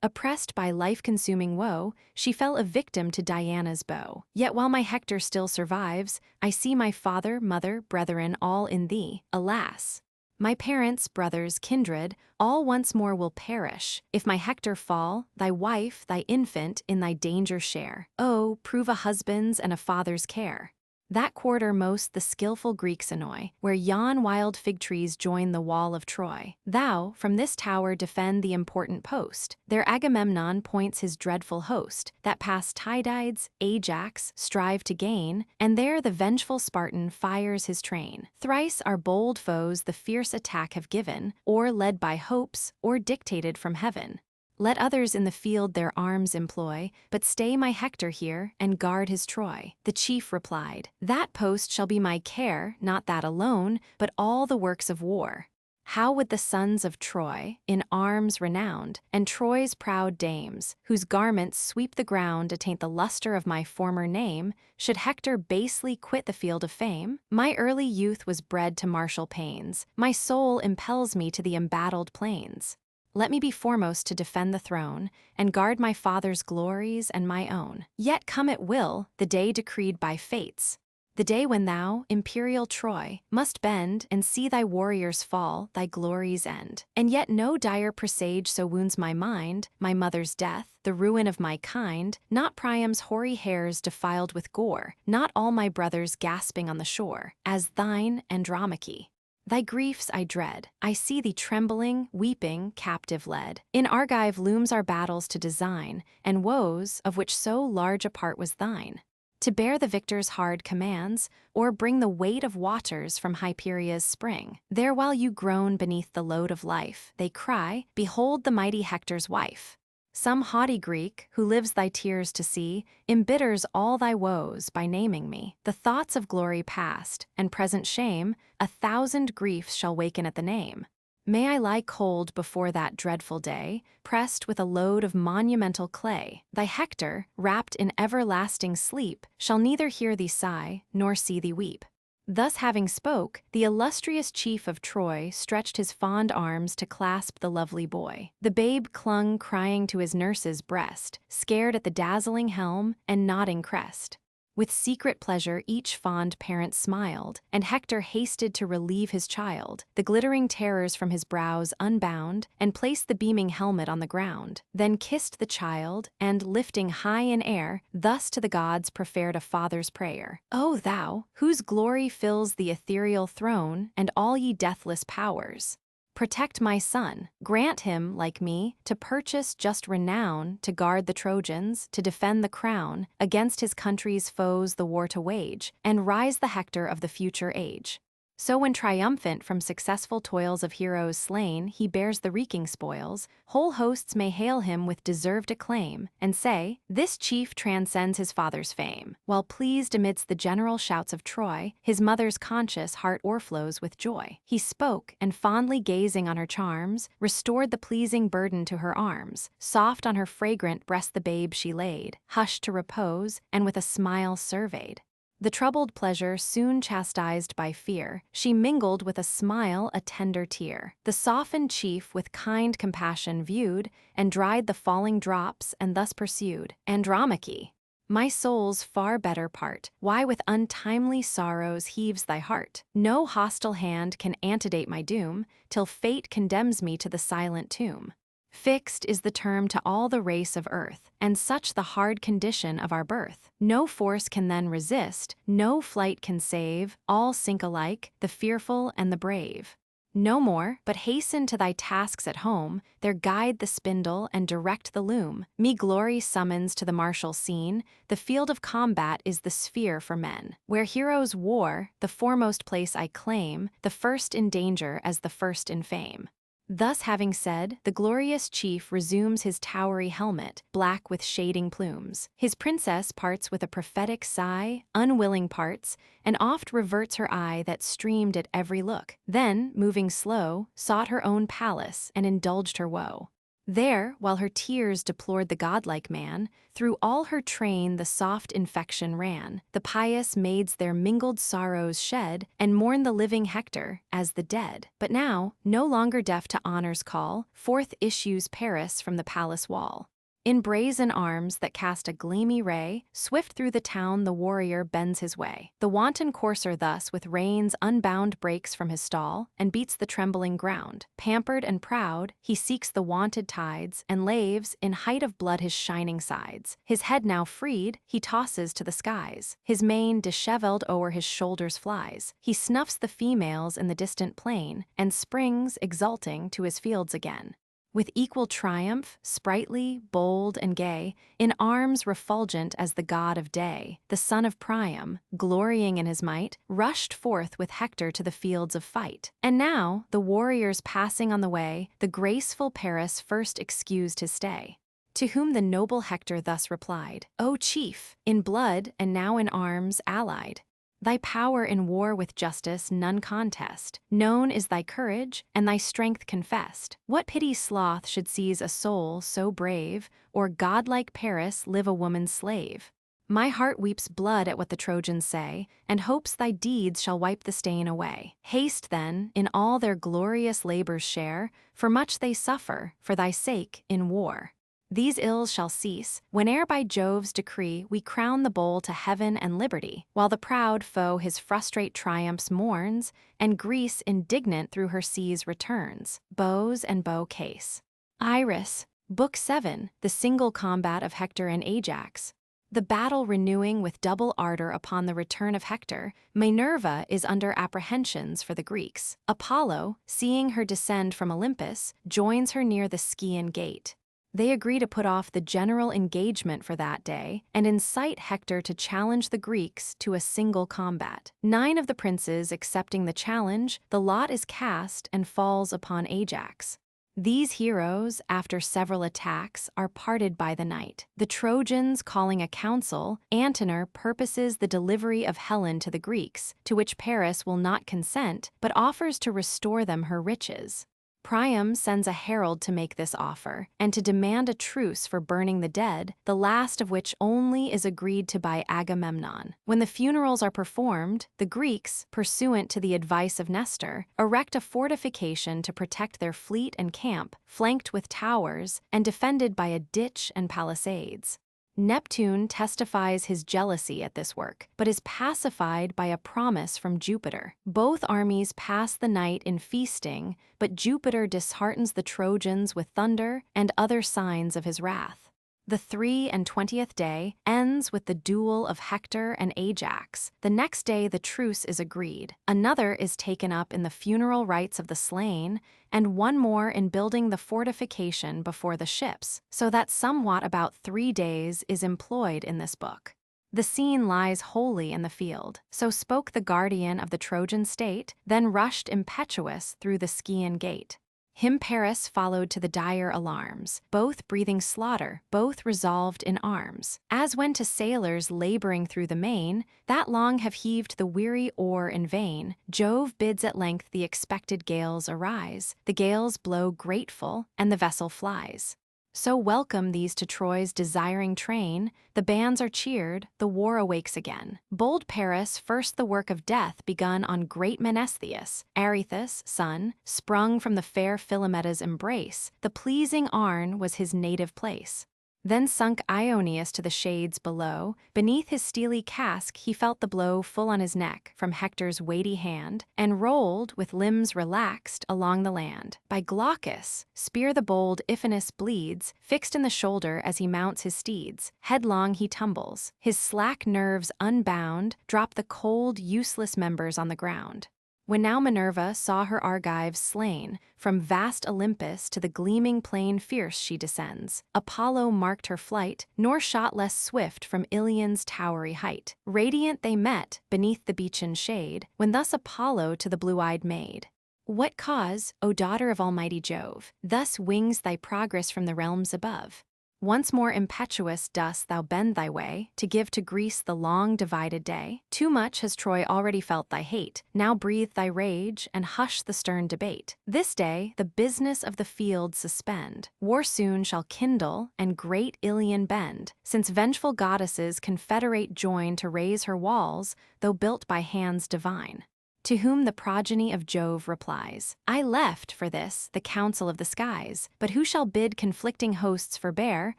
oppressed by life-consuming woe, she fell a victim to Diana's bow. Yet while my Hector still survives, I see my father, mother, brethren all in thee. Alas! My parents, brothers, kindred, all once more will perish. If my Hector fall, thy wife, thy infant, in thy danger share. Oh, prove a husband's and a father's care. That quarter most the skillful Greeks annoy, where yon wild fig trees join the wall of Troy. Thou, from this tower defend the important post. There Agamemnon points his dreadful host, that past Tydides, Ajax, strive to gain, and there the vengeful Spartan fires his train. Thrice our bold foes the fierce attack have given, or led by hopes, or dictated from heaven. Let others in the field their arms employ, but stay my Hector here, and guard his Troy. The chief replied, that post shall be my care, not that alone, but all the works of war. How would the sons of Troy, in arms renowned, and Troy's proud dames, whose garments sweep the ground attaint the luster of my former name, should Hector basely quit the field of fame? My early youth was bred to martial pains, my soul impels me to the embattled plains. Let me be foremost to defend the throne, and guard my father's glories and my own. Yet come it will, the day decreed by fates, the day when thou, imperial Troy, must bend and see thy warriors fall, thy glories end. And yet no dire presage so wounds my mind, my mother's death, the ruin of my kind, not Priam's hoary hairs defiled with gore, not all my brothers gasping on the shore, as thine, Andromache. Thy griefs I dread. I see thee trembling, weeping, captive led. In Argive looms our battles to design, and woes, of which so large a part was thine. To bear the victor's hard commands, or bring the weight of waters from Hyperia's spring. There while you groan beneath the load of life, they cry, Behold the mighty Hector's wife. Some haughty Greek, who lives thy tears to see, embitters all thy woes by naming me. The thoughts of glory past, and present shame, 1,000 griefs shall waken at the name. May I lie cold before that dreadful day, pressed with a load of monumental clay. Thy Hector, wrapped in everlasting sleep, shall neither hear thee sigh, nor see thee weep. Thus having spoke, the illustrious chief of Troy stretched his fond arms to clasp the lovely boy. The babe clung crying to his nurse's breast, scared at the dazzling helm and nodding crest. With secret pleasure each fond parent smiled, and Hector hasted to relieve his child, the glittering terrors from his brows unbound, and placed the beaming helmet on the ground, then kissed the child, and, lifting high in air, thus to the gods preferred a father's prayer. O thou, whose glory fills the ethereal throne, and all ye deathless powers! Protect my son, grant him, like me, to purchase just renown, to guard the Trojans, to defend the crown, against his country's foes the war to wage, and rise the Hector of the future age. So when triumphant from successful toils of heroes slain he bears the reeking spoils, whole hosts may hail him with deserved acclaim, and say, This chief transcends his father's fame. While pleased amidst the general shouts of Troy, his mother's conscious heart o'erflows with joy. He spoke, and fondly gazing on her charms, restored the pleasing burden to her arms. Soft on her fragrant breast the babe she laid, hushed to repose, and with a smile surveyed. The troubled pleasure soon chastised by fear, she mingled with a smile a tender tear. The softened chief with kind compassion viewed, and dried the falling drops, and thus pursued, Andromache, my soul's far better part, why with untimely sorrows heaves thy heart? No hostile hand can antedate my doom, till fate condemns me to the silent tomb. Fixed is the term to all the race of earth, and such the hard condition of our birth. No force can then resist, no flight can save, all sink alike, the fearful and the brave. No more, but hasten to thy tasks at home, there guide the spindle and direct the loom. Me glory summons to the martial scene, the field of combat is the sphere for men. Where heroes war, the foremost place I claim, the first in danger as the first in fame. Thus having said, the glorious chief resumes his towery helmet, black with shading plumes. His princess parts with a prophetic sigh, unwilling parts, and oft reverts her eye that streamed at every look. Then, moving slow, sought her own palace and indulged her woe. There, while her tears deplored the godlike man, through all her train the soft infection ran. The pious maids their mingled sorrows shed, and mourn the living Hector as the dead. But now, no longer deaf to honor's call, forth issues Paris from the palace wall. In brazen arms that cast a gleamy ray, swift through the town the warrior bends his way. The wanton courser thus with reins unbound breaks from his stall, and beats the trembling ground. Pampered and proud, he seeks the wonted tides, and laves, in height of blood his shining sides. His head now freed, he tosses to the skies. His mane dishevelled o'er his shoulders flies. He snuffs the females in the distant plain, and springs, exulting, to his fields again. With equal triumph, sprightly, bold, and gay, in arms refulgent as the god of day, the son of Priam, glorying in his might, rushed forth with Hector to the fields of fight. And now, the warriors passing on the way, the graceful Paris first excused his stay. To whom the noble Hector thus replied, O chief, in blood and now in arms allied, thy power in war with justice none contest. Known is thy courage, and thy strength confessed. What pity sloth should seize a soul so brave, or godlike Paris live a woman's slave? My heart weeps blood at what the Trojans say, and hopes thy deeds shall wipe the stain away. Haste then, in all their glorious labors share, for much they suffer, for thy sake, in war. These ills shall cease, whene'er by Jove's decree we crown the bowl to heaven and liberty, while the proud foe his frustrate triumphs mourns, and Greece indignant through her seas returns. Bows and bow case. Iris, Book 7, the single combat of Hector and Ajax. The battle renewing with double ardor upon the return of Hector, Minerva is under apprehensions for the Greeks. Apollo, seeing her descend from Olympus, joins her near the Scaean gate. They agree to put off the general engagement for that day and incite Hector to challenge the Greeks to a single combat. 9 of the princes accepting the challenge, the lot is cast and falls upon Ajax. These heroes, after several attacks, are parted by the night. The Trojans calling a council, Antenor purposes the delivery of Helen to the Greeks, to which Paris will not consent, but offers to restore them her riches. Priam sends a herald to make this offer, and to demand a truce for burning the dead, the last of which only is agreed to by Agamemnon. When the funerals are performed, the Greeks, pursuant to the advice of Nestor, erect a fortification to protect their fleet and camp, flanked with towers, and defended by a ditch and palisades. Neptune testifies his jealousy at this work, but is pacified by a promise from Jupiter. Both armies pass the night in feasting, but Jupiter disheartens the Trojans with thunder and other signs of his wrath. The 23rd day ends with the duel of Hector and Ajax. The next day the truce is agreed. Another is taken up in the funeral rites of the slain, and one more in building the fortification before the ships, so that somewhat about 3 days is employed in this book. The scene lies wholly in the field. So spoke the guardian of the Trojan state, then rushed impetuous through the Scaean gate. Him Paris followed to the dire alarms, both breathing slaughter, both resolved in arms. As when to sailors laboring through the main, that long have heaved the weary oar in vain, Jove bids at length the expected gales arise, the gales blow grateful, and the vessel flies. So welcome these to Troy's desiring train, the bands are cheered, the war awakes again. Bold Paris first the work of death begun on great Menestheus, Areithus' son, sprung from the fair Philomeda's embrace, the pleasing Arne was his native place. Then sunk Ionius to the shades below, beneath his steely casque he felt the blow full on his neck from Hector's weighty hand, and rolled, with limbs relaxed, along the land. By Glaucus' spear the bold Iphinus bleeds, fixed in the shoulder as he mounts his steeds. Headlong he tumbles, his slack nerves unbound, drop the cold, useless members on the ground. When now Minerva saw her Argives slain, from vast Olympus to the gleaming plain fierce she descends. Apollo marked her flight, nor shot less swift from Ilion's towery height. Radiant they met, beneath the beechen shade, when thus Apollo to the blue-eyed maid: "What cause, O daughter of almighty Jove, thus wings thy progress from the realms above? Once more impetuous dost thou bend thy way, to give to Greece the long divided day? Too much has Troy already felt thy hate, now breathe thy rage, and hush the stern debate. This day the business of the field suspend, war soon shall kindle, and great Ilion bend, since vengeful goddesses confederate join to raise her walls, though built by hands divine." To whom the progeny of Jove replies: "I left, for this, the council of the skies, but who shall bid conflicting hosts forbear?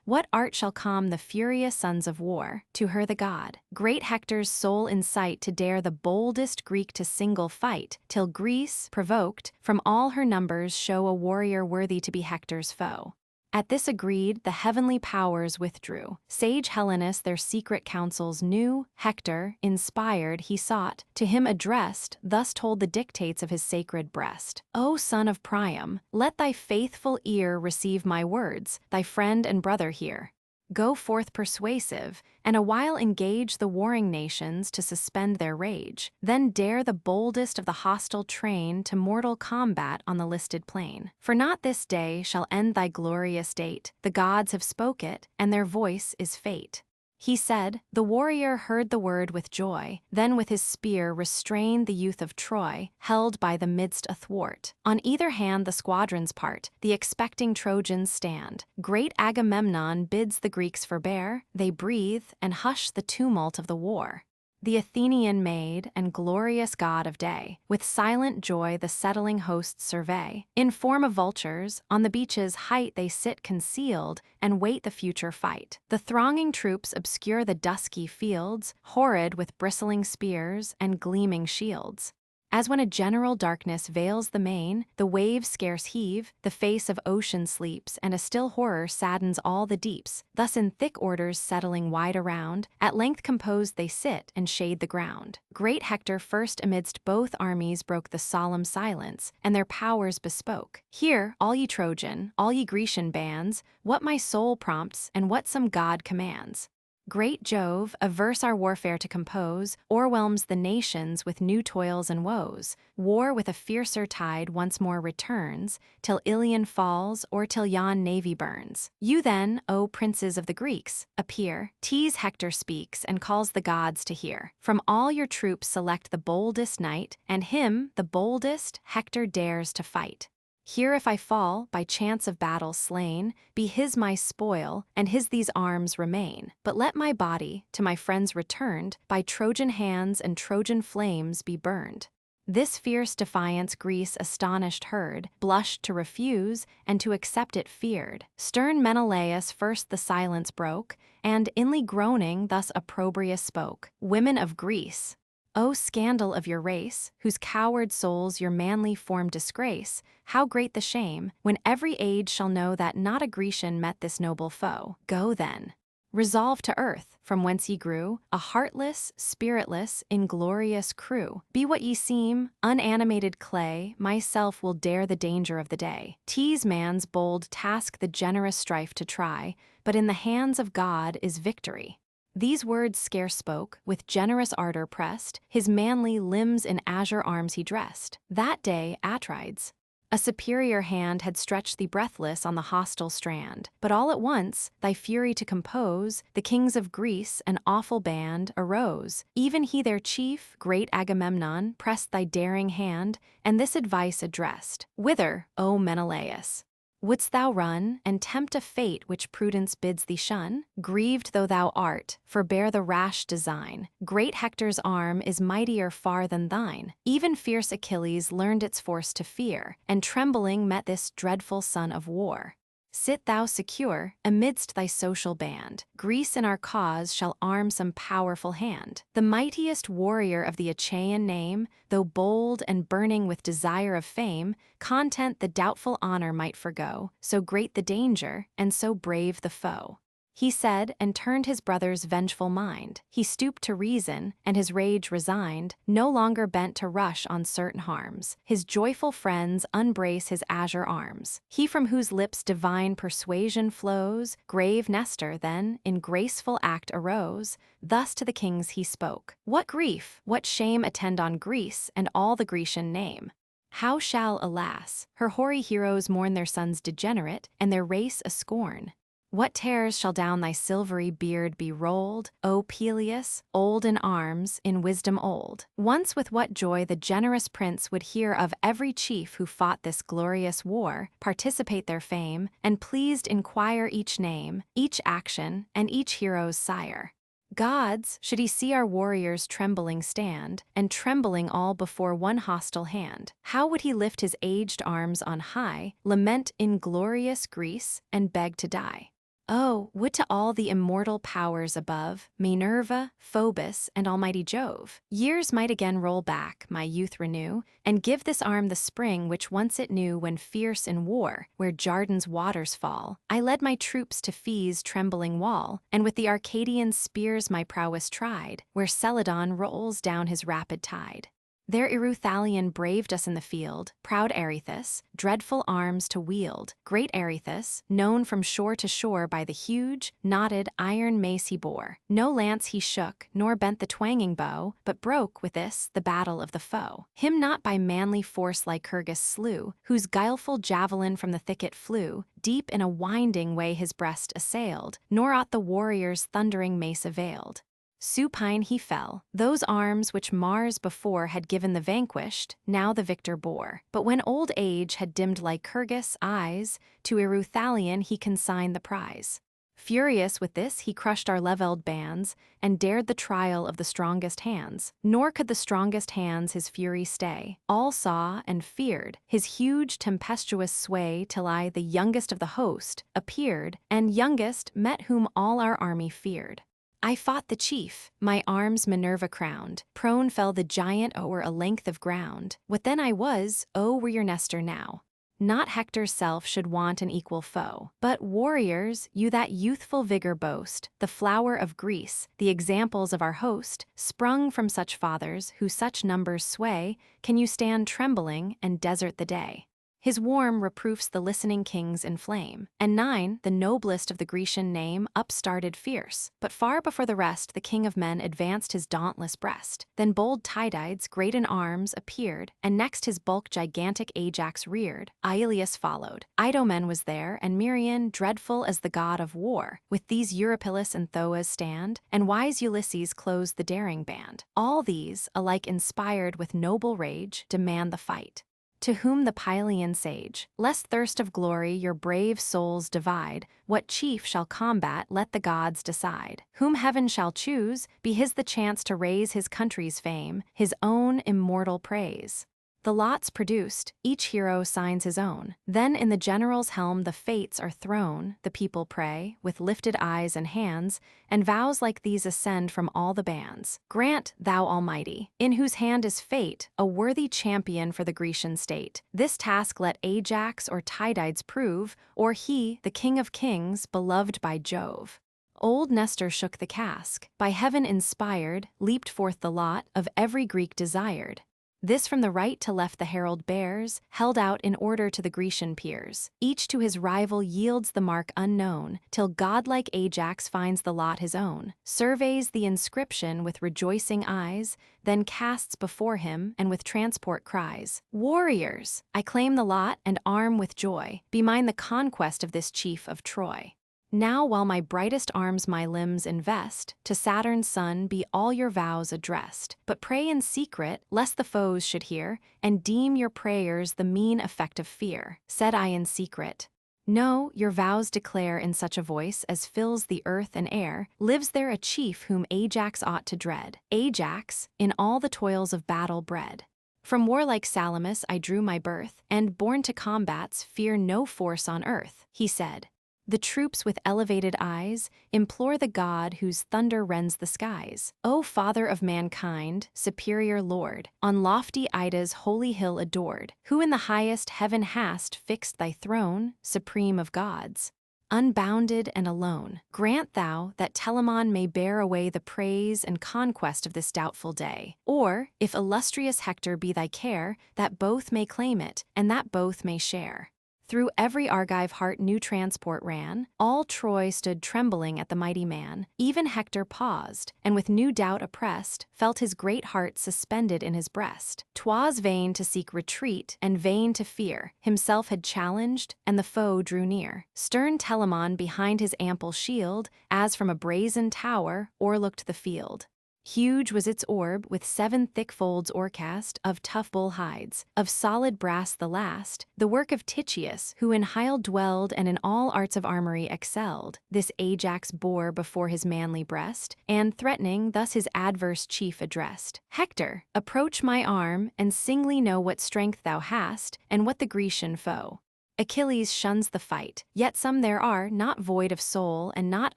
What art shall calm the furious sons of war? To her the god, great Hector's sole insight to dare the boldest Greek to single fight, till Greece, provoked, from all her numbers show a warrior worthy to be Hector's foe." At this agreed, the heavenly powers withdrew. Sage Helenus their secret counsels knew. Hector, inspired, he sought, to him addressed, thus told the dictates of his sacred breast: "O son of Priam, let thy faithful ear receive my words, thy friend and brother here. Go forth persuasive, and awhile engage the warring nations to suspend their rage. Then dare the boldest of the hostile train to mortal combat on the listed plain. For not this day shall end thy glorious date. The gods have spoke it, and their voice is fate." He said. The warrior heard the word with joy, then with his spear restrained the youth of Troy, held by the midst athwart. On either hand the squadrons part, the expecting Trojans stand. Great Agamemnon bids the Greeks forbear, they breathe, and hush the tumult of the war. The Athenian maid and glorious god of day, with silent joy the settling hosts survey. In form of vultures, on the beach's height they sit concealed, and wait the future fight. The thronging troops obscure the dusky fields, horrid with bristling spears and gleaming shields. As when a general darkness veils the main, the waves scarce heave, the face of ocean sleeps, and a still horror saddens all the deeps, thus in thick orders settling wide around, at length composed they sit and shade the ground. Great Hector first amidst both armies broke the solemn silence, and their powers bespoke. Hear, all ye Trojan, all ye Grecian bands, what my soul prompts, and what some god commands. Great Jove, averse our warfare to compose, o'erwhelms the nations with new toils and woes. War with a fiercer tide once more returns, till Ilion falls or till yon navy burns. You then, O princes of the Greeks, appear, tease Hector speaks and calls the gods to hear. From all your troops select the boldest knight, and him, the boldest, Hector dares to fight. Here if I fall, by chance of battle slain, be his my spoil, and his these arms remain. But let my body, to my friends returned, by Trojan hands and Trojan flames be burned. This fierce defiance Greece astonished heard, blushed to refuse, and to accept it feared. Stern Menelaus first the silence broke, and, inly groaning, thus opprobrious spoke. Women of Greece! O scandal of your race, whose coward souls your manly form disgrace, how great the shame, when every age shall know that not a Grecian met this noble foe. Go then. Resolve to earth, from whence ye grew, a heartless, spiritless, inglorious crew. Be what ye seem, unanimated clay, myself will dare the danger of the day. Tease man's bold task the generous strife to try, but in the hands of God is victory. These words scarce spoke, with generous ardor pressed, his manly limbs in azure arms he dressed. That day, Atrides, a superior hand had stretched thee breathless on the hostile strand. But all at once, thy fury to compose, the kings of Greece, an awful band, arose. Even he their chief, great Agamemnon, pressed thy daring hand, and this advice addressed. Whither, O Menelaus? Wouldst thou run, and tempt a fate which prudence bids thee shun? Grieved though thou art, forbear the rash design. Great Hector's arm is mightier far than thine. Even fierce Achilles learned its force to fear, and trembling met this dreadful son of war. Sit thou secure, amidst thy social band. Greece in our cause shall arm some powerful hand. The mightiest warrior of the Achaean name, though bold and burning with desire of fame, content the doubtful honor might forgo, so great the danger, and so brave the foe. He said, and turned his brother's vengeful mind. He stooped to reason, and his rage resigned, no longer bent to rush on certain harms. His joyful friends unbrace his azure arms. He from whose lips divine persuasion flows, grave Nestor then, in graceful act arose. Thus to the kings he spoke. What grief, what shame attend on Greece, and all the Grecian name? How shall, alas, her hoary heroes mourn their sons degenerate, and their race a scorn? What terrors shall down thy silvery beard be rolled, O Peleus, old in arms, in wisdom old? Once with what joy the generous prince would hear of every chief who fought this glorious war, participate their fame, and pleased inquire each name, each action, and each hero's sire. Gods, should he see our warriors trembling stand, and trembling all before one hostile hand, how would he lift his aged arms on high, lament inglorious Greece, and beg to die? Oh, would to all the immortal powers above, Minerva, Phoebus, and almighty Jove, years might again roll back, my youth renew, and give this arm the spring which once it knew when fierce in war, where Jardan's waters fall, I led my troops to Phe's trembling wall, and with the Arcadian spears my prowess tried, where Celadon rolls down his rapid tide. There Eruthalion braved us in the field, proud Areithus, dreadful arms to wield. Great Areithus, known from shore to shore by the huge, knotted iron mace he bore. No lance he shook, nor bent the twanging bow, but broke with this the battle of the foe. Him not by manly force Lycurgus slew, whose guileful javelin from the thicket flew, deep in a winding way his breast assailed, nor aught the warrior's thundering mace availed. Supine he fell. Those arms which Mars before had given the vanquished, now the victor bore. But when old age had dimmed Lycurgus' eyes, to Eruthalion he consigned the prize. Furious with this he crushed our levelled bands, and dared the trial of the strongest hands. Nor could the strongest hands his fury stay. All saw and feared his huge tempestuous sway, till I, the youngest of the host, appeared, and youngest met whom all our army feared. I fought the chief, my arms Minerva crowned. Prone fell the giant o'er a length of ground. What then I was, oh, were your Nestor now. Not Hector's self should want an equal foe. But warriors, you that youthful vigor boast, the flower of Greece, the examples of our host, sprung from such fathers who such numbers sway, can you stand trembling and desert the day? His warm reproofs the listening kings inflame, and 9, the noblest of the Grecian name, upstarted fierce. But far before the rest the king of men advanced his dauntless breast. Then bold Tydides, great in arms, appeared, and next his bulk gigantic Ajax reared. Iliad followed. Idomen was there, and Merion, dreadful as the god of war. With these Eurypylus and Thoas stand, and wise Ulysses closed the daring band. All these, alike inspired with noble rage, demand the fight. To whom the Pylian sage, lest thirst of glory your brave souls divide, what chief shall combat let the gods decide. Whom heaven shall choose, be his the chance to raise his country's fame, his own immortal praise. The lots produced, each hero signs his own. Then in the general's helm the fates are thrown, the people pray, with lifted eyes and hands, and vows like these ascend from all the bands. Grant, thou Almighty, in whose hand is fate, a worthy champion for the Grecian state. This task let Ajax or Tydides prove, or he, the king of kings, beloved by Jove. Old Nestor shook the cask, by heaven inspired, leaped forth the lot of every Greek desired. This from the right to left the herald bears, held out in order to the Grecian peers. Each to his rival yields the mark unknown, till godlike Ajax finds the lot his own, surveys the inscription with rejoicing eyes, then casts before him and with transport cries, "Warriors, I claim the lot and arm with joy, be mine the conquest of this chief of Troy. Now while my brightest arms my limbs invest, to Saturn's son be all your vows addressed. But pray in secret, lest the foes should hear, and deem your prayers the mean effect of fear. Said I in secret. No, your vows declare in such a voice as fills the earth and air, lives there a chief whom Ajax ought to dread. Ajax, in all the toils of battle bred. From warlike Salamis I drew my birth, and born to combats fear no force on earth, he said. The troops with elevated eyes implore the god whose thunder rends the skies. O Father of mankind, superior Lord, on lofty Ida's holy hill adored, who in the highest heaven hast fixed thy throne, supreme of gods, unbounded and alone, grant thou that Telamon may bear away the praise and conquest of this doubtful day. Or, if illustrious Hector be thy care, that both may claim it, and that both may share. Through every Argive heart new transport ran, all Troy stood trembling at the mighty man. Even Hector paused, and with new doubt oppressed, felt his great heart suspended in his breast. 'Twas vain to seek retreat, and vain to fear. Himself had challenged, and the foe drew near. Stern Telamon behind his ample shield, as from a brazen tower, o'erlooked the field. Huge was its orb, with 7 thick folds o'ercast, of tough bull hides, of solid brass the last, the work of Titius, who in Hyle dwelled and in all arts of armory excelled. This Ajax bore before his manly breast, and, threatening, thus his adverse chief addressed. Hector, approach my arm, and singly know what strength thou hast, and what the Grecian foe. Achilles shuns the fight, yet some there are not void of soul and not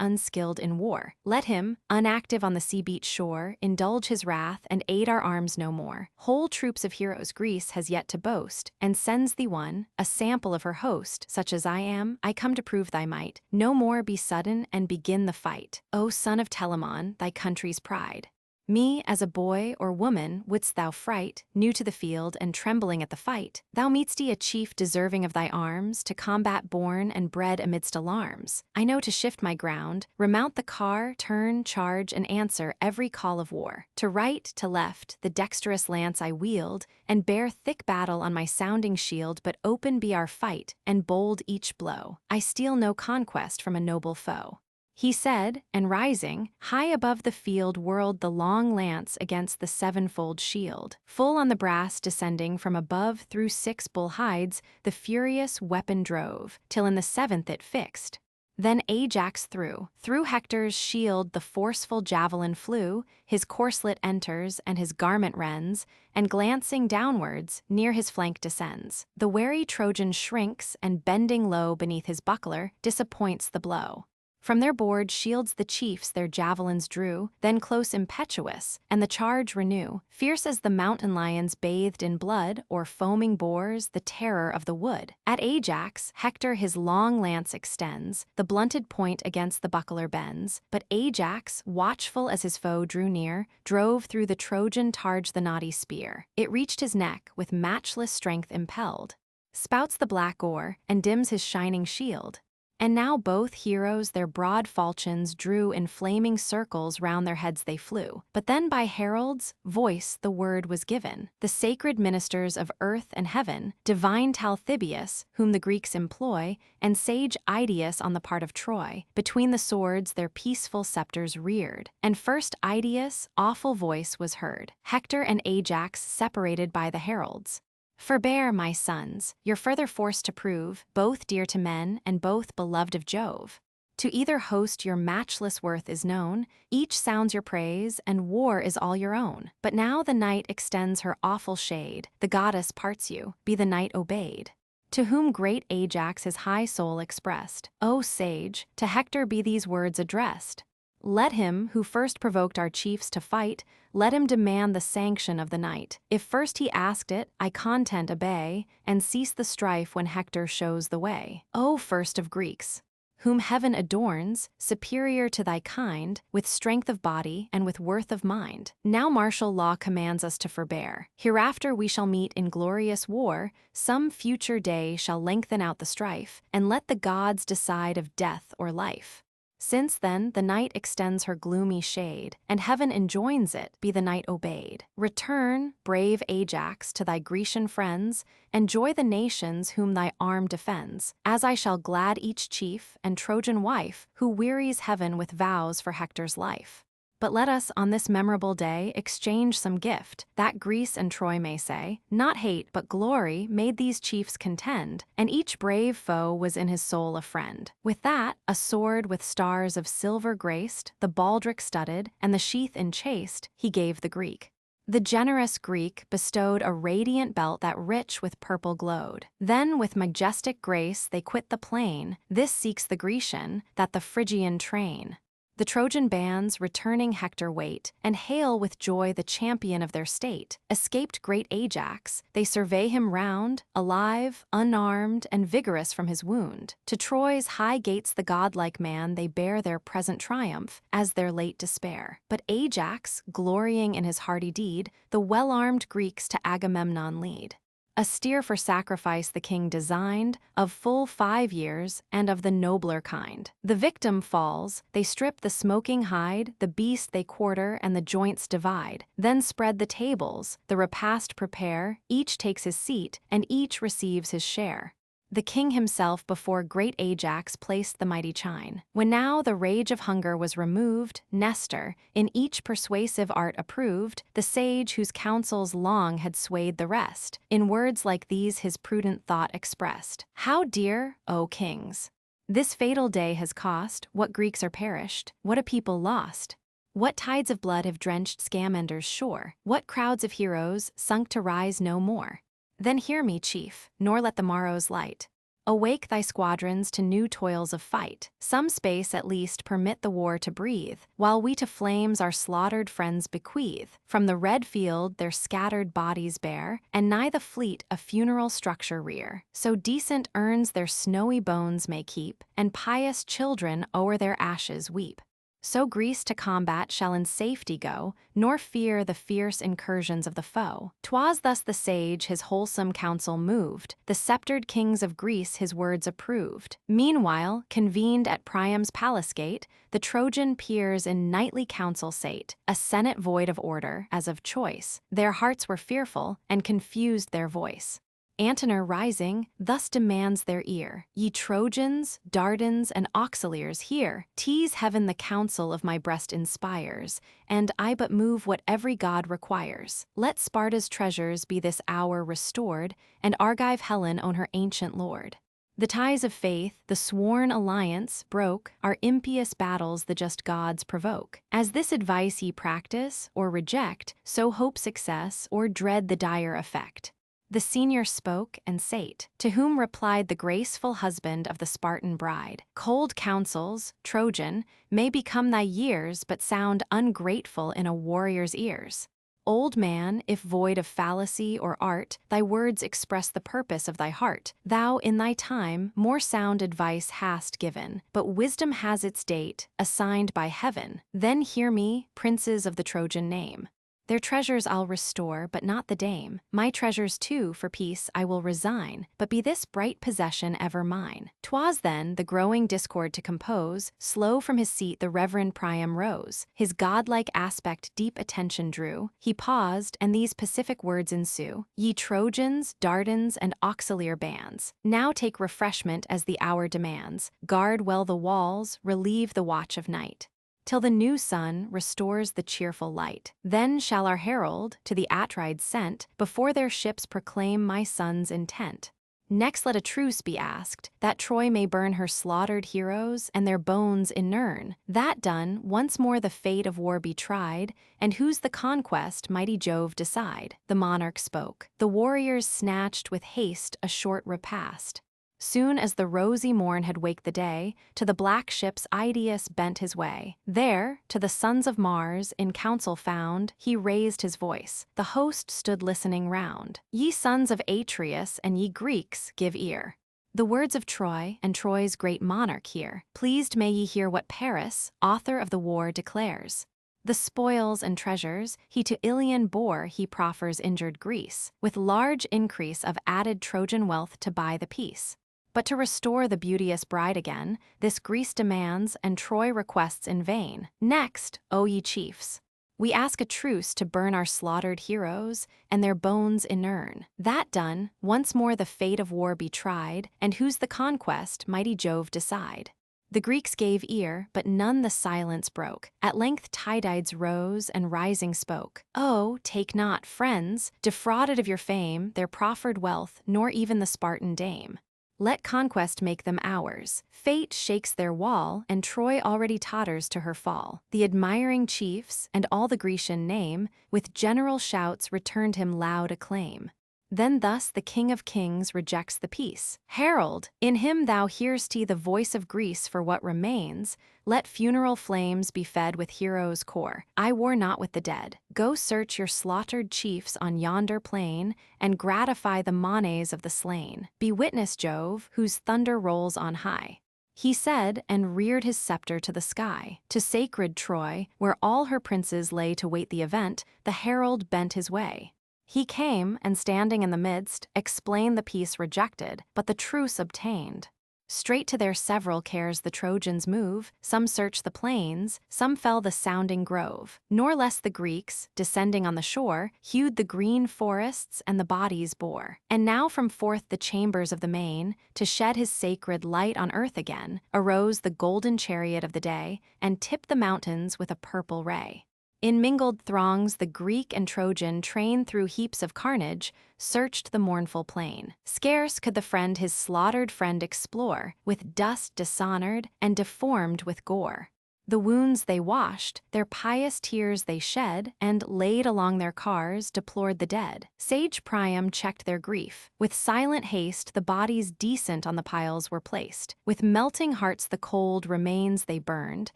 unskilled in war. Let him, unactive on the sea-beat shore, indulge his wrath and aid our arms no more. Whole troops of heroes Greece has yet to boast, and sends thee one, a sample of her host. Such as I am, I come to prove thy might. No more be sudden and begin the fight. O son of Telamon, thy country's pride. Me, as a boy or woman, wouldst thou fright, new to the field and trembling at the fight. Thou meet'st a chief deserving of thy arms, to combat born and bred amidst alarms. I know to shift my ground, remount the car, turn, charge, and answer every call of war. To right, to left, the dexterous lance I wield, and bear thick battle on my sounding shield, but open be our fight, and bold each blow. I steal no conquest from a noble foe. He said, and rising, high above the field whirled the long lance against the 7-fold shield. Full on the brass descending from above through 6 bull hides, the furious weapon drove, till in the 7th it fixed. Then Ajax through Hector's shield the forceful javelin flew, his corslet enters and his garment rends, and glancing downwards, near his flank descends. The wary Trojan shrinks, and bending low beneath his buckler, disappoints the blow. From their board shields the chiefs their javelins drew, then close impetuous, and the charge renew. Fierce as the mountain lions bathed in blood, or foaming boars, the terror of the wood. At Ajax, Hector his long lance extends, the blunted point against the buckler bends. But Ajax, watchful as his foe drew near, drove through the Trojan targe the knotty spear. It reached his neck, with matchless strength impelled. Spouts the black oar, and dims his shining shield. And now both heroes their broad falchions drew in flaming circles round their heads they flew. But then by heralds' voice the word was given. The sacred ministers of earth and heaven, divine Talthybius, whom the Greeks employ, and sage Idaeus on the part of Troy, between the swords their peaceful scepters reared. And first Idaeus' awful voice was heard, Hector and Ajax separated by the heralds. Forbear, my sons, your further force to prove, both dear to men and both beloved of Jove. To either host your matchless worth is known, each sounds your praise, and war is all your own. But now the night extends her awful shade, the goddess parts you, be the night obeyed. To whom great Ajax his high soul expressed, O sage, to Hector be these words addressed. Let him, who first provoked our chiefs to fight, let him demand the sanction of the night. If first he asked it, I content obey, and cease the strife when Hector shows the way. O first of Greeks, whom heaven adorns, superior to thy kind, with strength of body and with worth of mind. Now martial law commands us to forbear. Hereafter we shall meet in glorious war, some future day shall lengthen out the strife, and let the gods decide of death or life. Since then the night extends her gloomy shade, and heaven enjoins it, be the night obeyed. Return, brave Ajax, to thy Grecian friends, enjoy the nations whom thy arm defends, as I shall glad each chief and Trojan wife who wearies heaven with vows for Hector's life. But let us on this memorable day exchange some gift, that Greece and Troy may say, not hate but glory made these chiefs contend, and each brave foe was in his soul a friend. With that, a sword with stars of silver graced, the baldric studded, and the sheath enchased, he gave the Greek. The generous Greek bestowed a radiant belt that rich with purple glowed. Then with majestic grace they quit the plain, this seeks the Grecian, that the Phrygian train. The Trojan bands, returning Hector wait, and hail with joy the champion of their state. Escaped great Ajax, they survey him round, alive, unarmed, and vigorous from his wound. To Troy's high gates the godlike man they bear their present triumph, as their late despair. But Ajax, glorying in his hardy deed, the well-armed Greeks to Agamemnon lead. A steer for sacrifice the king designed, of full 5 years, and of the nobler kind. The victim falls, they strip the smoking hide, the beast they quarter and the joints divide, then spread the tables, the repast prepare, each takes his seat, and each receives his share. The king himself before great Ajax placed the mighty chine. When now the rage of hunger was removed, Nestor, in each persuasive art approved, the sage whose counsels long had swayed the rest, in words like these his prudent thought expressed. How dear, O kings! This fatal day has cost, what Greeks are perished, what a people lost. What tides of blood have drenched Scamander's shore, what crowds of heroes sunk to rise no more. Then hear me, chief, nor let the morrow's light awake thy squadrons to new toils of fight. Some space at least permit the war to breathe, while we to flames our slaughtered friends bequeath. From the red field their scattered bodies bear, and nigh the fleet a funeral structure rear. So decent urns their snowy bones may keep, and pious children o'er their ashes weep. So Greece to combat shall in safety go, nor fear the fierce incursions of the foe. 'Twas thus the sage his wholesome counsel moved, the sceptred kings of Greece his words approved. Meanwhile, convened at Priam's palace gate, the Trojan peers in nightly council sate, a senate void of order, as of choice. Their hearts were fearful, and confused their voice. Antenor rising, thus demands their ear. Ye Trojans, Dardans, and Auxiliars, hear! Tease heaven the counsel of my breast inspires, and I but move what every god requires. Let Sparta's treasures be this hour restored, and Argive Helen own her ancient lord. The ties of faith, the sworn alliance, broke, our impious battles the just gods provoke. As this advice ye practice, or reject, so hope success, or dread the dire effect. The senior spoke and sate, to whom replied the graceful husband of the Spartan bride. Cold counsels, Trojan, may become thy years, but sound ungrateful in a warrior's ears. Old man, if void of fallacy or art, thy words express the purpose of thy heart. Thou, in thy time, more sound advice hast given, but wisdom has its date, assigned by heaven. Then hear me, princes of the Trojan name. Their treasures I'll restore, but not the dame. My treasures too, for peace I will resign, but be this bright possession ever mine. 'Twas then, the growing discord to compose, slow from his seat the reverend Priam rose. His godlike aspect deep attention drew. He paused, and these pacific words ensue. Ye Trojans, Dardans, and auxiliar bands, now take refreshment as the hour demands. Guard well the walls, relieve the watch of night, till the new sun restores the cheerful light. Then shall our herald, to the Atrides sent, before their ships proclaim my son's intent. Next let a truce be asked, that Troy may burn her slaughtered heroes and their bones inurn. That done, once more the fate of war be tried, and whose the conquest mighty Jove decide. The monarch spoke. The warriors snatched with haste a short repast. Soon as the rosy morn had waked the day, to the black ships Idaeus bent his way. There, to the sons of Mars, in council found, he raised his voice. The host stood listening round. Ye sons of Atreus, and ye Greeks, give ear. The words of Troy, and Troy's great monarch hear. Pleased may ye hear what Paris, author of the war, declares. The spoils and treasures he to Iliad bore he proffers injured Greece, with large increase of added Trojan wealth to buy the peace. But to restore the beauteous bride again, this Greece demands and Troy requests in vain. Next, O ye chiefs, we ask a truce to burn our slaughtered heroes and their bones inurn. That done, once more the fate of war be tried, and whose the conquest mighty Jove decide. The Greeks gave ear, but none the silence broke. At length Tydides rose and rising spoke. Oh, take not, friends, defrauded of your fame, their proffered wealth, nor even the Spartan dame. Let conquest make them ours. Fate shakes their wall, and Troy already totters to her fall. The admiring chiefs, and all the Grecian name, with general shouts returned him loud acclaim. Then thus the King of Kings rejects the peace. Herald, in him thou hear'st the voice of Greece for what remains. Let funeral flames be fed with heroes' core. I war not with the dead. Go search your slaughtered chiefs on yonder plain, and gratify the manes of the slain. Be witness, Jove, whose thunder rolls on high. He said, and reared his scepter to the sky. To sacred Troy, where all her princes lay to wait the event, the herald bent his way. He came, and standing in the midst, explained the peace rejected, but the truce obtained. Straight to their several cares the Trojans move, some search the plains, some fell the sounding grove. Nor less the Greeks, descending on the shore, hewed the green forests and the bodies bore. And now from forth the chambers of the main, to shed his sacred light on earth again, arose the golden chariot of the day, and tipped the mountains with a purple ray. In mingled throngs the Greek and Trojan train through heaps of carnage, searched the mournful plain. Scarce could the friend his slaughtered friend explore, with dust dishonored and deformed with gore. The wounds they washed, their pious tears they shed, and, laid along their cars, deplored the dead. Sage Priam checked their grief. With silent haste the bodies decent on the piles were placed. With melting hearts the cold remains they burned,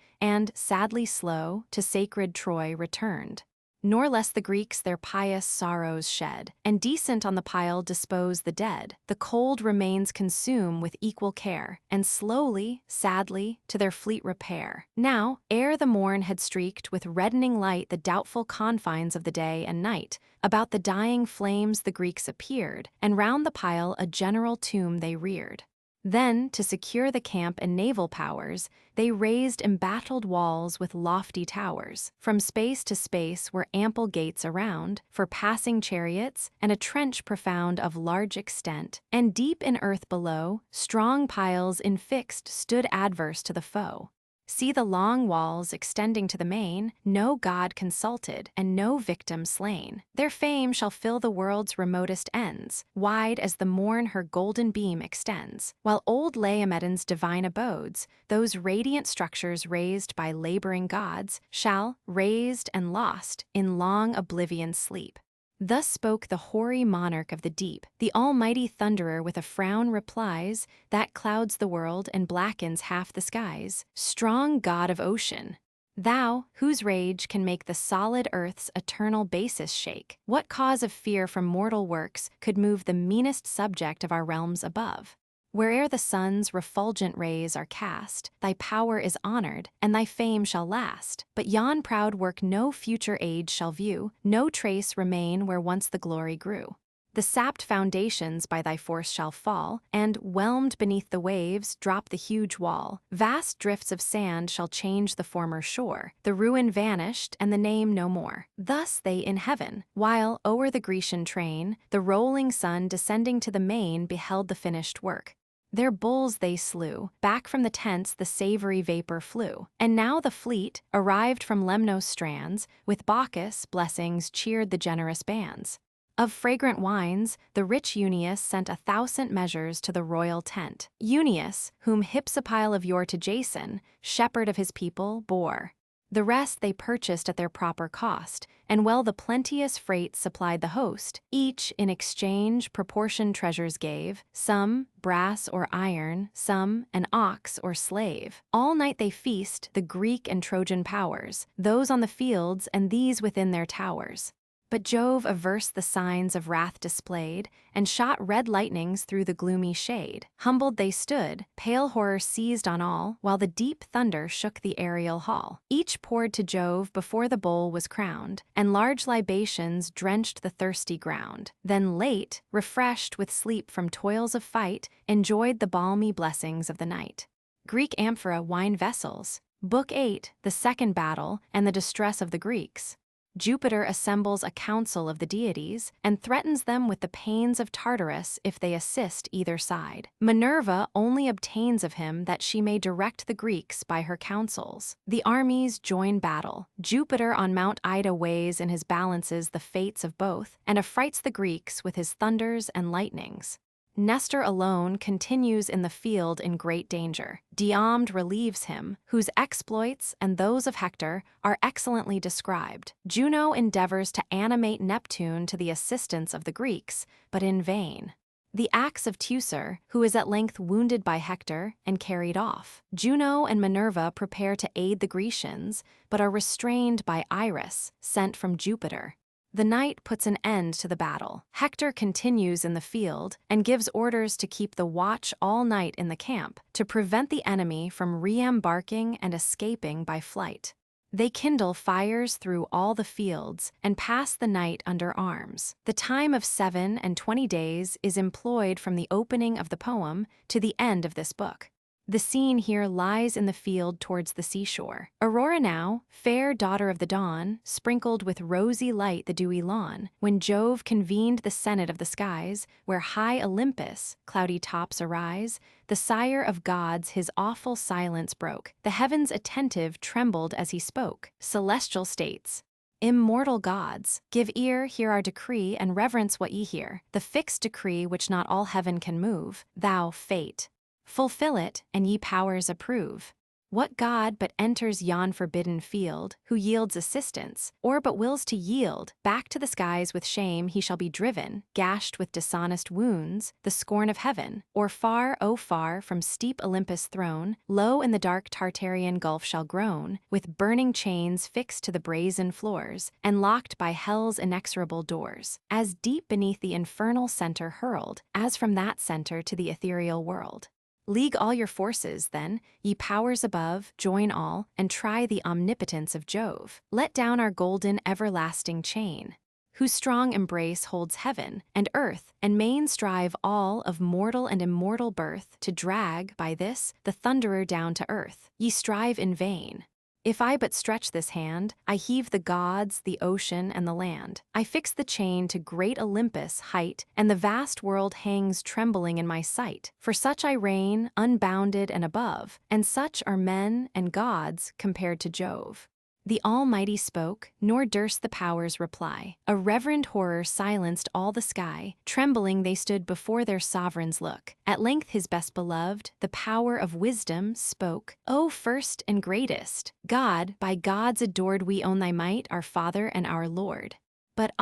and, sadly slow, to sacred Troy returned. Nor less the Greeks their pious sorrows shed, and decent on the pile dispose the dead. The cold remains consume with equal care, and slowly, sadly, to their fleet repair. Now, ere the morn had streaked with reddening light the doubtful confines of the day and night, about the dying flames the Greeks appeared, and round the pile a general tomb they reared. Then, to secure the camp and naval powers, they raised embattled walls with lofty towers. From space to space were ample gates around, for passing chariots, and a trench profound of large extent. And deep in earth below, strong piles infixed stood adverse to the foe. See the long walls extending to the main, no god consulted, and no victim slain. Their fame shall fill the world's remotest ends, wide as the morn her golden beam extends. While old Laomedon's divine abodes, those radiant structures raised by laboring gods, shall, raised and lost, in long oblivion sleep. Thus spoke the hoary monarch of the deep. The almighty thunderer with a frown replies, that clouds the world and blackens half the skies. Strong god of ocean, thou, whose rage can make the solid earth's eternal basis shake, what cause of fear from mortal works could move the meanest subject of our realms above? Where'er the sun's refulgent rays are cast, thy power is honored, and thy fame shall last. But yon proud work no future age shall view, no trace remain where once the glory grew. The sapped foundations by thy force shall fall, and, whelmed beneath the waves, drop the huge wall. Vast drifts of sand shall change the former shore, the ruin vanished and the name no more. Thus they in heaven, while, o'er the Grecian train, the rolling sun descending to the main beheld the finished work. Their bulls they slew, back from the tents the savory vapor flew. And now the fleet, arrived from Lemnos strands, with Bacchus' blessings cheered the generous bands. Of fragrant wines, the rich Euneus sent 1,000 measures to the royal tent. Euneus, whom Hypsipyle of yore to Jason, shepherd of his people, bore. The rest they purchased at their proper cost, and well the plenteous freight supplied the host. Each, in exchange, proportioned treasures gave, some brass or iron, some an ox or slave. All night they feast, the Greek and Trojan powers, those on the fields and these within their towers. But Jove averse the signs of wrath displayed, and shot red lightnings through the gloomy shade. Humbled they stood, pale horror seized on all, while the deep thunder shook the aerial hall. Each poured to Jove before the bowl was crowned, and large libations drenched the thirsty ground. Then late, refreshed with sleep from toils of fight, enjoyed the balmy blessings of the night. Greek amphora wine vessels. Book 8, the second battle, and the distress of the Greeks. Jupiter assembles a council of the deities and threatens them with the pains of Tartarus if they assist either side. Minerva only obtains of him that she may direct the Greeks by her counsels. The armies join battle. Jupiter on Mount Ida weighs in his balances the fates of both and affrights the Greeks with his thunders and lightnings. Nestor alone continues in the field in great danger. Diomed relieves him, whose exploits and those of Hector are excellently described. Juno endeavors to animate Neptune to the assistance of the Greeks, but in vain. The axe of Teucer, who is at length wounded by Hector and carried off. Juno and Minerva prepare to aid the Grecians, but are restrained by Iris, sent from Jupiter. The night puts an end to the battle. Hector continues in the field and gives orders to keep the watch all night in the camp to prevent the enemy from re-embarking and escaping by flight. They kindle fires through all the fields and pass the night under arms. The time of 27 days is employed from the opening of the poem to the end of this book. The scene here lies in the field towards the seashore. Aurora now, fair daughter of the dawn, sprinkled with rosy light the dewy lawn, when Jove convened the senate of the skies, where high Olympus, cloudy tops arise, the sire of gods his awful silence broke. The heavens attentive trembled as he spoke. Celestial states, immortal gods, give ear, hear our decree, and reverence what ye hear. The fixed decree which not all heaven can move, thou, fate, fulfill it, and ye powers approve. What god but enters yon forbidden field, who yields assistance, or but wills to yield, back to the skies with shame he shall be driven, gashed with dishonest wounds, the scorn of heaven, or far, oh far, from steep Olympus throne, low in the dark Tartarian gulf shall groan, with burning chains fixed to the brazen floors, and locked by hell's inexorable doors, as deep beneath the infernal center hurled, as from that center to the ethereal world. League all your forces, then, ye powers above, join all, and try the omnipotence of Jove. Let down our golden everlasting chain, whose strong embrace holds heaven and earth, and main strive all of mortal and immortal birth to drag, by this, the thunderer down to earth. Ye strive in vain. If I but stretch this hand, I heave the gods, the ocean, and the land. I fix the chain to great Olympus' height, and the vast world hangs trembling in my sight. For such I reign, unbounded and above, and such are men and gods compared to Jove. The Almighty spoke, nor durst the powers reply. A reverend horror silenced all the sky. Trembling they stood before their sovereign's look. At length his best beloved, the power of wisdom, spoke. O first and greatest God, by gods adored, we own thy might, our Father and our Lord. But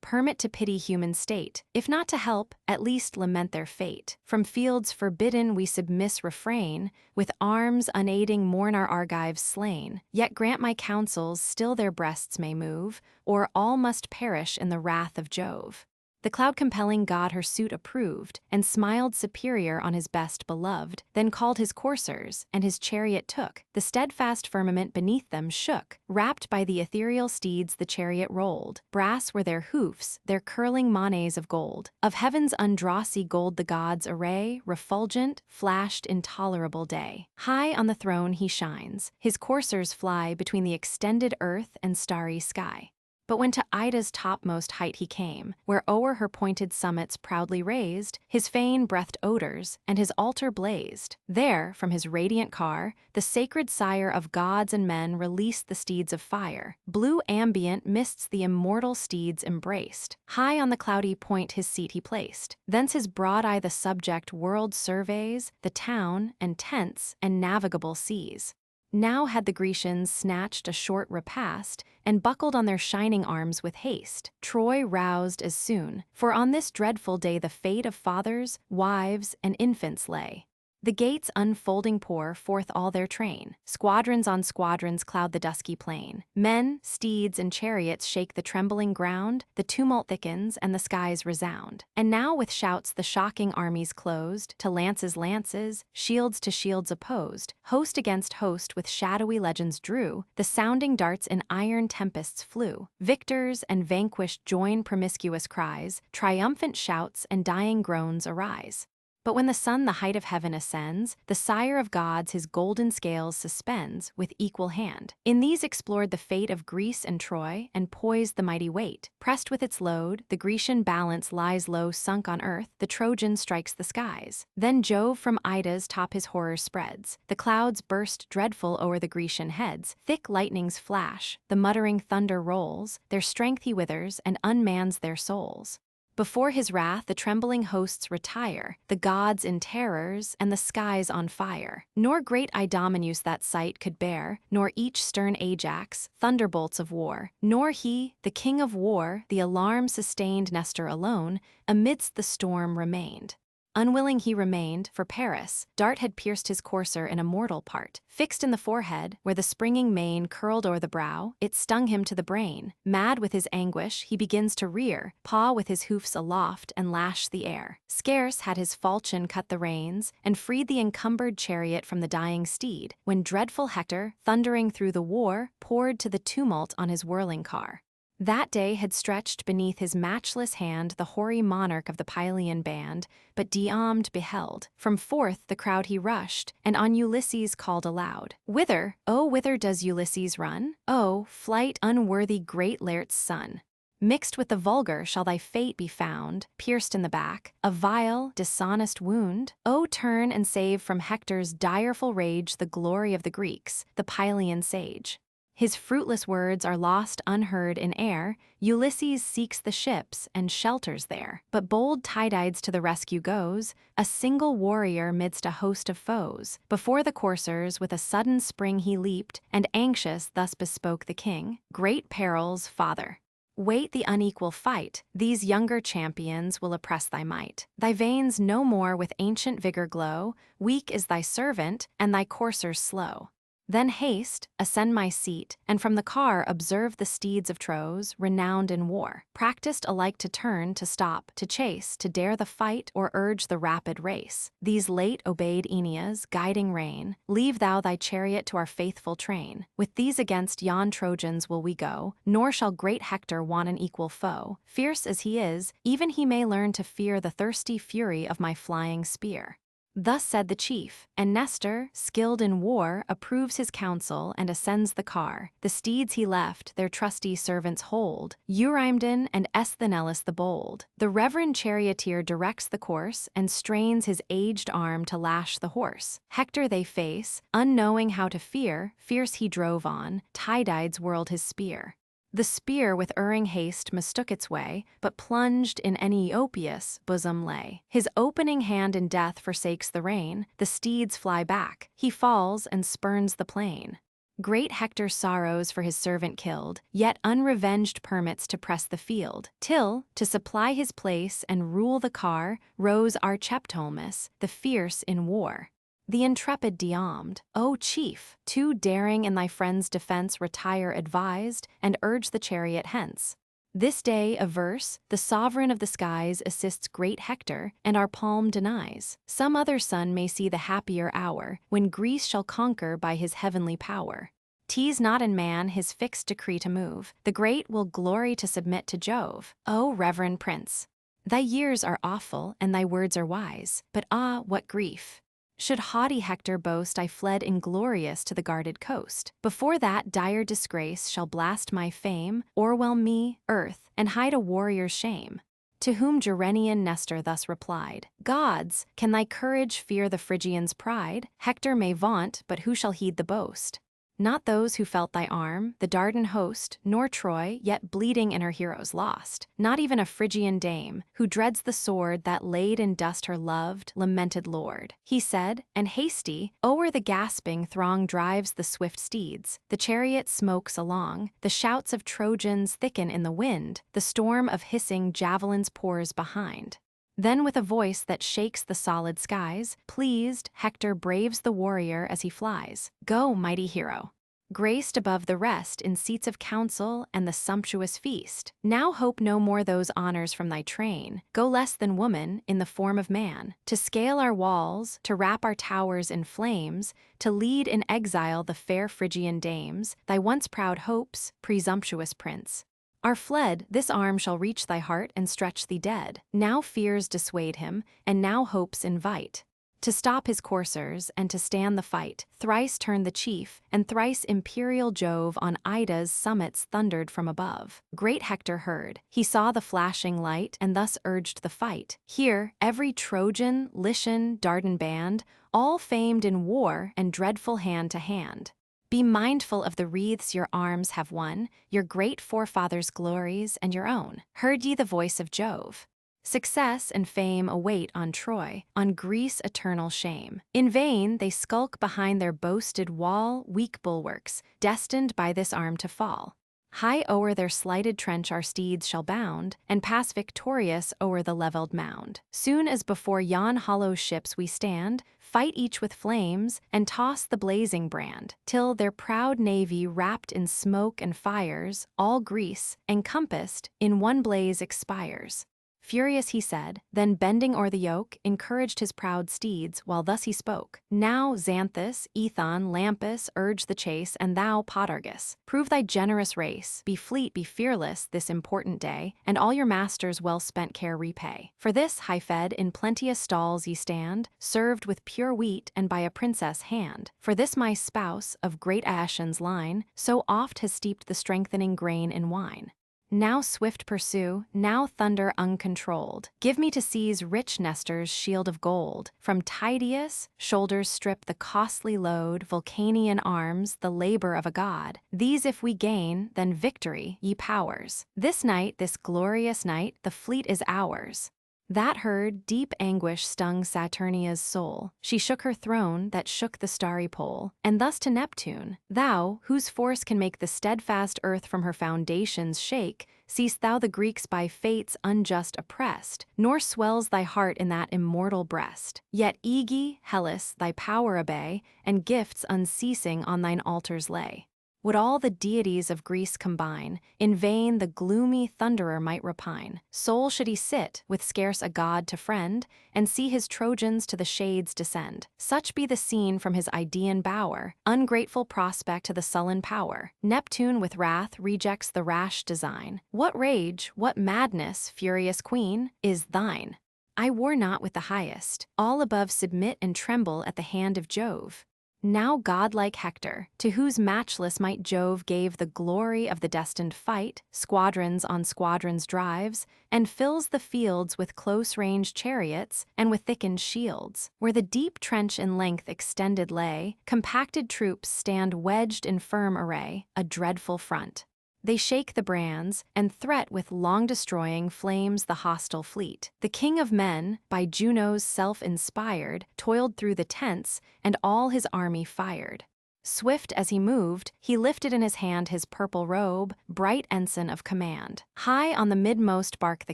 permit to pity human state, if not to help, at least lament their fate. From fields forbidden we submiss refrain, with arms unaiding mourn our Argives slain. Yet grant my counsels still their breasts may move, or all must perish in the wrath of Jove. The cloud-compelling god her suit approved, and smiled superior on his best beloved, then called his coursers, and his chariot took. The steadfast firmament beneath them shook. Wrapped by the ethereal steeds the chariot rolled. Brass were their hoofs, their curling manes of gold. Of heaven's undrossy gold the gods' array, refulgent, flashed intolerable day. High on the throne he shines. His coursers fly between the extended earth and starry sky. But when to Ida's topmost height he came, where o'er her pointed summits proudly raised, his fane breathed odors, and his altar blazed. There, from his radiant car, the sacred sire of gods and men released the steeds of fire. Blue ambient mists the immortal steeds embraced. High on the cloudy point his seat he placed. Thence his broad eye the subject world surveys, the town, and tents, and navigable seas. Now had the Grecians snatched a short repast, and buckled on their shining arms with haste. Troy roused as soon, for on this dreadful day the fate of fathers, wives, and infants lay. The gates unfolding pour forth all their train. Squadrons on squadrons cloud the dusky plain. Men, steeds, and chariots shake the trembling ground, the tumult thickens, and the skies resound. And now with shouts the shocking armies closed, to lances, shields to shields opposed. Host against host with shadowy legends drew, the sounding darts in iron tempests flew. Victors and vanquished join promiscuous cries, triumphant shouts and dying groans arise. But when the sun the height of heaven ascends, the sire of gods his golden scales suspends with equal hand. In these explored the fate of Greece and Troy, and poised the mighty weight. Pressed with its load, the Grecian balance lies low sunk on earth, the Trojan strikes the skies. Then Jove from Ida's top his horror spreads. The clouds burst dreadful o'er the Grecian heads, thick lightnings flash, the muttering thunder rolls, their strength he withers, and unmans their souls. Before his wrath the trembling hosts retire, the gods in terrors, and the skies on fire. Nor great Idomeneus that sight could bear, nor each stern Ajax, thunderbolts of war. Nor he, the king of war, the alarm sustained Nestor alone, amidst the storm remained. Unwilling he remained, for Paris, dart had pierced his courser in a mortal part. Fixed in the forehead, where the springing mane curled o'er the brow, it stung him to the brain. Mad with his anguish, he begins to rear, paw with his hoofs aloft, and lash the air. Scarce had his falchion cut the reins, and freed the encumbered chariot from the dying steed, when dreadful Hector, thundering through the war, poured to the tumult on his whirling car. That day had stretched beneath his matchless hand the hoary monarch of the Pylian band, but Diomed beheld. From forth the crowd he rushed, and on Ulysses called aloud. Whither, oh whither does Ulysses run? Oh, flight unworthy great Laertes' son! Mixed with the vulgar shall thy fate be found, pierced in the back, a vile, dishonest wound. Oh, turn and save from Hector's direful rage the glory of the Greeks, the Pylian sage. His fruitless words are lost unheard in air. Ulysses seeks the ships and shelters there. But bold Tydides to the rescue goes, a single warrior midst a host of foes. Before the coursers with a sudden spring he leaped, and anxious thus bespoke the king, "Great perils, father! Wait the unequal fight, these younger champions will oppress thy might. Thy veins no more with ancient vigor glow, weak is thy servant, and thy coursers slow. Then haste, ascend my seat, and from the car observe the steeds of Tros, renowned in war, practiced alike to turn, to stop, to chase, to dare the fight, or urge the rapid race. These late obeyed Aeneas, guiding rein, leave thou thy chariot to our faithful train. With these against yon Trojans will we go, nor shall great Hector want an equal foe. Fierce as he is, even he may learn to fear the thirsty fury of my flying spear." Thus said the chief, and Nestor, skilled in war, approves his counsel and ascends the car. The steeds he left their trusty servants hold, Eurymedon and Esthenelus the bold. The reverend charioteer directs the course and strains his aged arm to lash the horse. Hector they face, unknowing how to fear, fierce he drove on, Tydides whirled his spear. The spear with erring haste mistook its way, but plunged in Aeniopeus' bosom lay. His opening hand in death forsakes the rein, the steeds fly back, he falls and spurns the plain. Great Hector sorrows for his servant killed, yet unrevenged permits to press the field, till, to supply his place and rule the car, rose Archeptolemus, the fierce in war. The intrepid Diomed, O chief, too daring in thy friend's defense retire advised, and urge the chariot hence. This day averse, the sovereign of the skies assists great Hector, and our palm denies. Some other son may see the happier hour, when Greece shall conquer by his heavenly power. 'Tis not in man his fixed decree to move, the great will glory to submit to Jove. O reverend prince! Thy years are awful, and thy words are wise, but ah, what grief! Should haughty Hector boast I fled inglorious to the guarded coast, before that dire disgrace shall blast my fame, o'erwhelm me, earth, and hide a warrior's shame. To whom Gerenian Nestor thus replied, Gods, can thy courage fear the Phrygians' pride? Hector may vaunt, but who shall heed the boast? Not those who felt thy arm, the Dardan host, nor Troy, yet bleeding in her heroes lost. Not even a Phrygian dame, who dreads the sword that laid in dust her loved, lamented lord. He said, and hasty, o'er the gasping throng drives the swift steeds. The chariot smokes along, the shouts of Trojans thicken in the wind, the storm of hissing javelins pours behind. Then with a voice that shakes the solid skies, pleased, Hector braves the warrior as he flies. Go, mighty hero! Graced above the rest in seats of council and the sumptuous feast. Now hope no more those honors from thy train. Go less than woman, in the form of man, to scale our walls, to wrap our towers in flames, to lead in exile the fair Phrygian dames, thy once proud hopes, presumptuous prince. Are fled, this arm shall reach thy heart and stretch thee dead. Now fears dissuade him, and now hopes invite. To stop his coursers, and to stand the fight, thrice turned the chief, and thrice imperial Jove on Ida's summits thundered from above. Great Hector heard, he saw the flashing light, and thus urged the fight. Here, every Trojan, Lycian, Dardan band, all famed in war and dreadful hand to hand. Be mindful of the wreaths your arms have won, your great forefathers' glories and your own. Heard ye the voice of Jove? Success and fame await on Troy, on Greece eternal shame. In vain they skulk behind their boasted wall, weak bulwarks, destined by this arm to fall. High o'er their slighted trench our steeds shall bound, and pass victorious o'er the levelled mound. Soon as before yon hollow ships we stand, fight each with flames, and toss the blazing brand, till their proud navy wrapped in smoke and fires, all Greece, encompassed, in one blaze expires. Furious he said, then bending o'er the yoke, encouraged his proud steeds, while thus he spoke. Now, Xanthus, Ethon, Lampus, urge the chase, and thou, Podargus, prove thy generous race, be fleet, be fearless, this important day, and all your master's well-spent care repay. For this, high-fed, in plenteous stalls ye stand, served with pure wheat, and by a princess' hand. For this my spouse, of great Aeacians' line, so oft has steeped the strengthening grain in wine. Now swift pursue, now thunder uncontrolled. Give me to seize rich Nestor's shield of gold. From Tydeus, shoulders strip the costly load, Vulcanian arms, the labor of a god. These if we gain, then victory, ye powers. This night, this glorious night, the fleet is ours. That heard, deep anguish stung Saturnia's soul. She shook her throne, that shook the starry pole, and thus to Neptune, thou, whose force can make the steadfast earth from her foundations shake, seest thou the Greeks by fates unjust oppressed, nor swells thy heart in that immortal breast. Yet Aegae, Hellas, thy power obey, and gifts unceasing on thine altars lay. Would all the deities of Greece combine, in vain the gloomy thunderer might repine. Sole should he sit, with scarce a god to friend, and see his Trojans to the shades descend. Such be the scene from his Idaean bower, ungrateful prospect to the sullen power. Neptune with wrath rejects the rash design. What rage, what madness, furious queen, is thine? I war not with the highest, all above submit and tremble at the hand of Jove. Now godlike Hector, to whose matchless might Jove gave the glory of the destined fight, squadrons on squadrons drives, and fills the fields with close-ranged chariots and with thickened shields. Where the deep trench in length extended lay, compacted troops stand wedged in firm array, a dreadful front. They shake the brands, and threat with long-destroying flames the hostile fleet. The king of men, by Juno's self-inspired, toiled through the tents, and all his army fired. Swift as he moved, he lifted in his hand his purple robe, bright ensign of command. High on the midmost bark the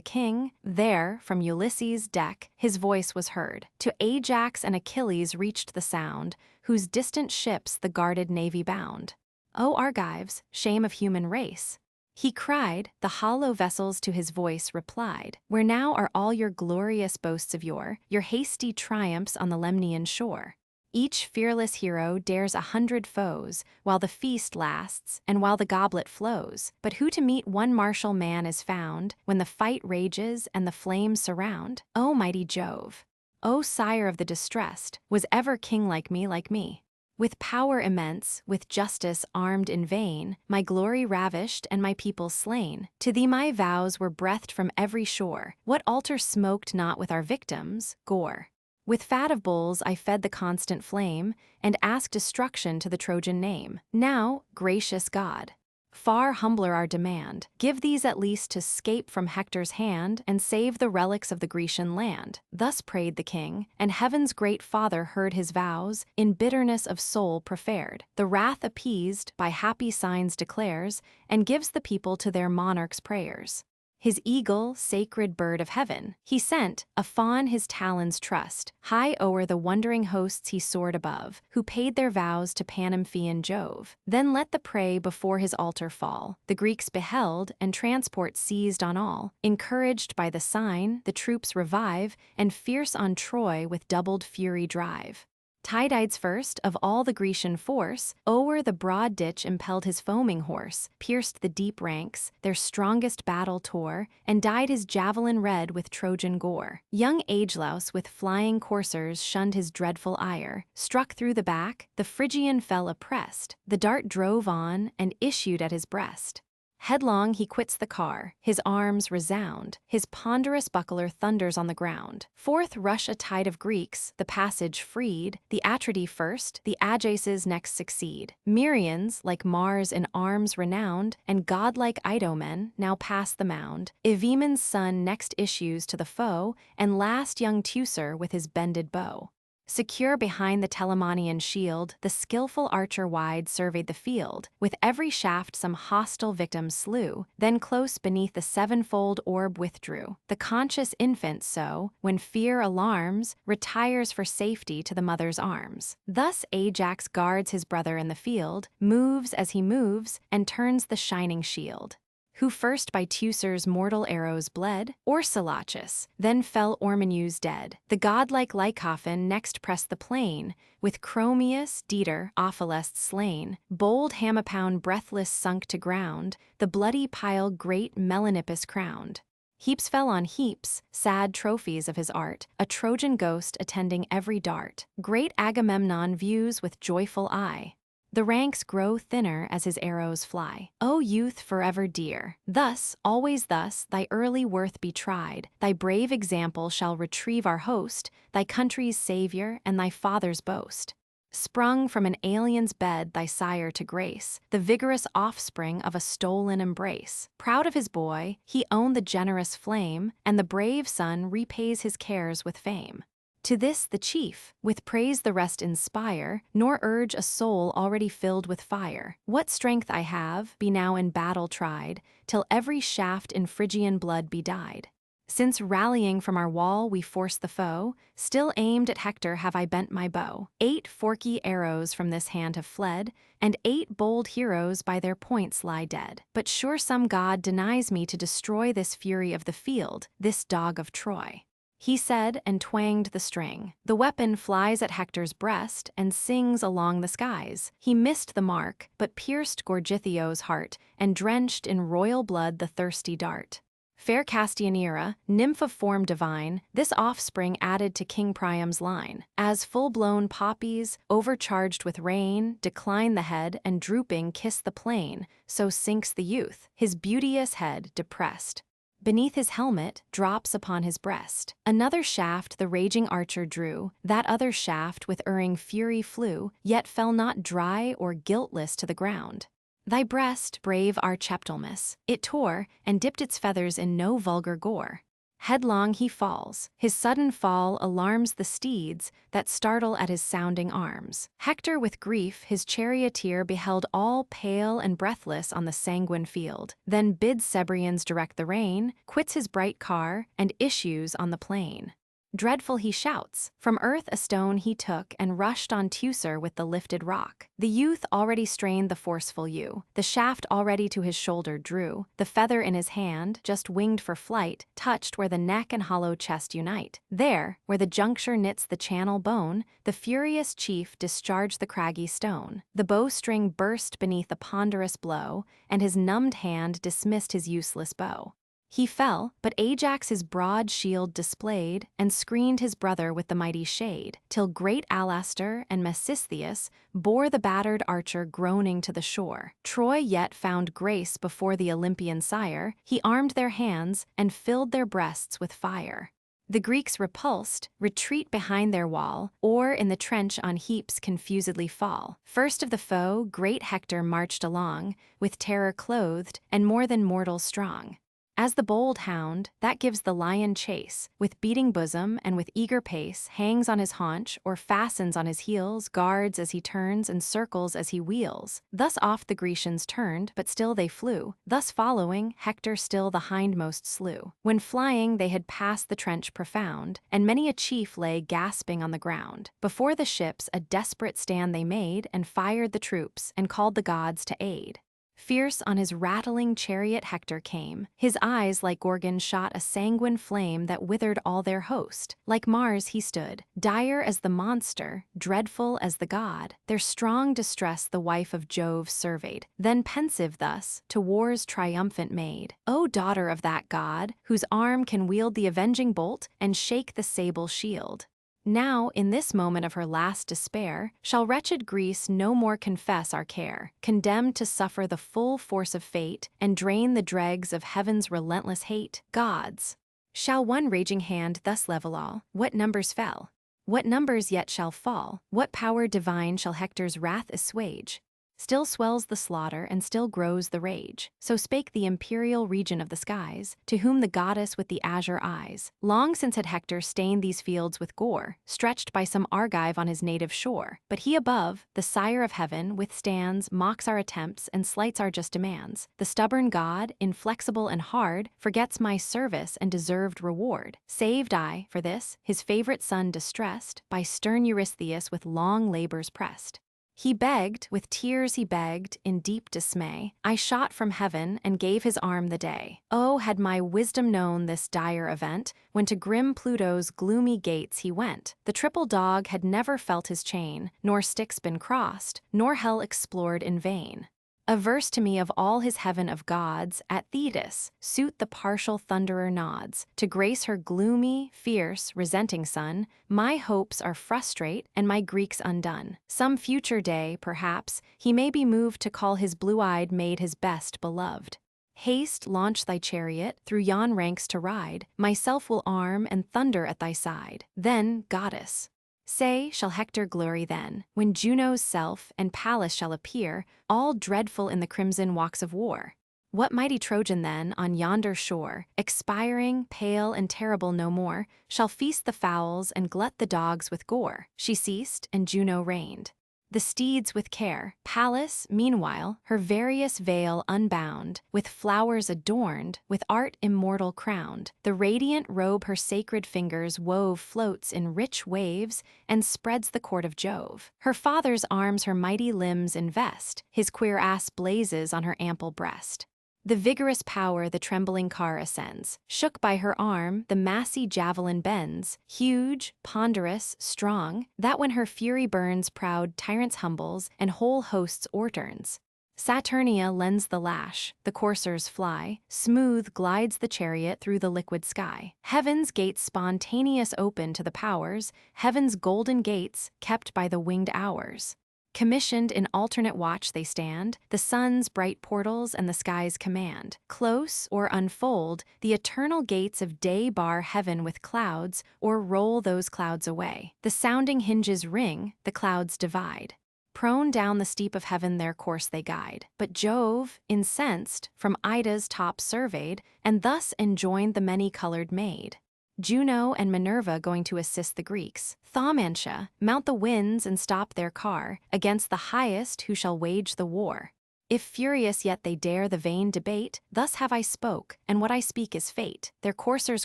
king, there, from Ulysses' deck, his voice was heard. To Ajax and Achilles reached the sound, whose distant ships the guarded navy bound. O Argives, shame of human race! He cried, the hollow vessels to his voice replied. Where now are all your glorious boasts of yore, your hasty triumphs on the Lemnian shore? Each fearless hero dares 100 foes, while the feast lasts, and while the goblet flows. But who to meet one martial man is found, when the fight rages and the flames surround? O mighty Jove! O sire of the distressed, was ever king like me? With power immense, with justice armed in vain, my glory ravished and my people slain. To thee my vows were breathed from every shore. What altar smoked not with our victims' gore? With fat of bulls I fed the constant flame, and asked destruction to the Trojan name. Now, gracious God, far humbler our demand, give these at least to 'scape from Hector's hand, and save the relics of the Grecian land. Thus prayed the king, and heaven's great Father heard his vows, in bitterness of soul preferred. The wrath appeased, by happy signs declares, and gives the people to their monarch's prayers. His eagle, sacred bird of heaven, he sent, a fawn his talons trust. High o'er the wondering hosts he soared above, who paid their vows to Panamphian Jove. Then let the prey before his altar fall. The Greeks beheld, and transport seized on all. Encouraged by the sign, the troops revive, and fierce on Troy with doubled fury drive. Tydides first, of all the Grecian force, o'er the broad ditch impelled his foaming horse, pierced the deep ranks, their strongest battle tore, and dyed his javelin red with Trojan gore. Young Agelaus with flying coursers shunned his dreadful ire, struck through the back, the Phrygian fell oppressed, the dart drove on, and issued at his breast. Headlong he quits the car, his arms resound, his ponderous buckler thunders on the ground. Forth rush a tide of Greeks, the passage freed, the Atridae first, the Ajaces next succeed. Merians, like Mars in arms renowned, and godlike Idomen, now pass the mound. Evaemon's son next issues to the foe, and last young Teucer with his bended bow. Secure behind the Telamonian shield, the skillful archer wide surveyed the field. With every shaft some hostile victim slew, then close beneath the sevenfold orb withdrew. The conscious infant so, when fear alarms, retires for safety to the mother's arms. Thus Ajax guards his brother in the field, moves as he moves, and turns the shining shield. Who first by Teucer's mortal arrows bled? Orsilochus, then fell Ormenus dead. The godlike Lycophon next pressed the plain, with Chromius, Dieter, Ophelest slain. Bold Hamapound breathless sunk to ground, the bloody pile great Melanippus crowned. Heaps fell on heaps, sad trophies of his art, a Trojan ghost attending every dart. Great Agamemnon views with joyful eye. The ranks grow thinner as his arrows fly. O youth forever dear, thus, always thus, thy early worth be tried. Thy brave example shall retrieve our host, thy country's savior and thy father's boast. Sprung from an alien's bed thy sire to grace, the vigorous offspring of a stolen embrace. Proud of his boy, he owned the generous flame, and the brave son repays his cares with fame. To this the chief, with praise the rest inspire, nor urge a soul already filled with fire. What strength I have, be now in battle tried, till every shaft in Phrygian blood be dyed. Since rallying from our wall we force the foe, still aimed at Hector have I bent my bow. 8 forky arrows from this hand have fled, and 8 bold heroes by their points lie dead. But sure some god denies me to destroy this fury of the field, this dog of Troy. He said, and twanged the string. The weapon flies at Hector's breast, and sings along the skies. He missed the mark, but pierced Gorgithio's heart, and drenched in royal blood the thirsty dart. Fair Castianira, nymph of form divine, this offspring added to King Priam's line. As full-blown poppies, overcharged with rain, decline the head, and drooping kiss the plain, so sinks the youth, his beauteous head depressed. Beneath his helmet, drops upon his breast. Another shaft the raging archer drew, that other shaft with erring fury flew, yet fell not dry or guiltless to the ground. Thy breast, brave Archeptolemus, it tore, and dipped its feathers in no vulgar gore. Headlong he falls. His sudden fall alarms the steeds that startle at his sounding arms. Hector with grief his charioteer beheld all pale and breathless on the sanguine field, then bids Cebrians direct the rein, quits his bright car, and issues on the plain. Dreadful he shouts. From earth a stone he took and rushed on Teucer with the lifted rock. The youth already strained the forceful yew. The shaft already to his shoulder drew. The feather in his hand, just winged for flight, touched where the neck and hollow chest unite. There, where the juncture knits the channel bone, the furious chief discharged the craggy stone. The bowstring burst beneath a ponderous blow, and his numbed hand dismissed his useless bow. He fell, but Ajax his broad shield displayed, and screened his brother with the mighty shade, till great Alastor and Mecistheus bore the battered archer groaning to the shore. Troy yet found grace before the Olympian sire. He armed their hands and filled their breasts with fire. The Greeks repulsed, retreat behind their wall, or in the trench on heaps confusedly fall. First of the foe, great Hector marched along, with terror clothed, and more than mortal strong. As the bold hound, that gives the lion chase, with beating bosom and with eager pace, hangs on his haunch or fastens on his heels, guards as he turns and circles as he wheels. Thus oft the Grecians turned, but still they flew. Thus following, Hector still the hindmost slew. When flying they had passed the trench profound, and many a chief lay gasping on the ground. Before the ships a desperate stand they made, and fired the troops, and called the gods to aid. Fierce on his rattling chariot Hector came. His eyes like Gorgon shot a sanguine flame that withered all their host. Like Mars he stood, dire as the monster, dreadful as the god. Their strong distress the wife of Jove surveyed, then pensive thus, to war's triumphant maid. O daughter of that god, whose arm can wield the avenging bolt and shake the sable shield. Now, in this moment of her last despair, shall wretched Greece no more confess our care, condemned to suffer the full force of fate, and drain the dregs of heaven's relentless hate? Gods! Shall one raging hand thus level all? What numbers fell? What numbers yet shall fall? What power divine shall Hector's wrath assuage? Still swells the slaughter and still grows the rage. So spake the imperial regent of the skies, to whom the goddess with the azure eyes. Long since had Hector stained these fields with gore, stretched by some Argive on his native shore. But he above, the sire of heaven, withstands, mocks our attempts, and slights our just demands. The stubborn god, inflexible and hard, forgets my service and deserved reward. Saved I, for this, his favorite son distressed, by stern Eurystheus with long labors pressed. He begged, with tears he begged, in deep dismay. I shot from heaven and gave his arm the day. Oh, had my wisdom known this dire event, when to grim Pluto's gloomy gates he went. The triple dog had never felt his chain, nor Styx been crossed, nor hell explored in vain. Averse to me of all his heaven of gods, at Thetis, suit the partial thunderer nods. To grace her gloomy, fierce, resenting son, my hopes are frustrate and my Greeks undone. Some future day, perhaps, he may be moved to call his blue-eyed maid his best beloved. Haste, launch thy chariot, through yon ranks to ride, myself will arm and thunder at thy side. Then, goddess, say, shall Hector glory then, when Juno's self and Pallas shall appear, all dreadful in the crimson walks of war? What mighty Trojan then, on yonder shore, expiring, pale and terrible no more, shall feast the fowls and glut the dogs with gore? She ceased, and Juno reigned the steeds with care. Pallas, meanwhile, her various veil unbound, with flowers adorned, with art immortal crowned. The radiant robe her sacred fingers wove floats in rich waves, and spreads the court of Jove. Her father's arms her mighty limbs invest, his cuirass blazes on her ample breast. The vigorous power the trembling car ascends. Shook by her arm, the massy javelin bends, huge, ponderous, strong, that when her fury burns proud tyrants humbles, and whole hosts o'erturns. Saturnia lends the lash, the coursers fly, smooth glides the chariot through the liquid sky. Heaven's gates spontaneous open to the powers, heaven's golden gates, kept by the winged hours. Commissioned in alternate watch they stand, the sun's bright portals and the sky's command. Close or unfold, the eternal gates of day bar heaven with clouds, or roll those clouds away. The sounding hinges ring, the clouds divide. Prone down the steep of heaven their course they guide. But Jove, incensed, from Ida's top surveyed, and thus enjoined the many-colored maid. Juno and Minerva going to assist the Greeks. Thaumantia, mount the winds and stop their car, against the highest who shall wage the war. If furious yet they dare the vain debate, thus have I spoke, and what I speak is fate. Their coursers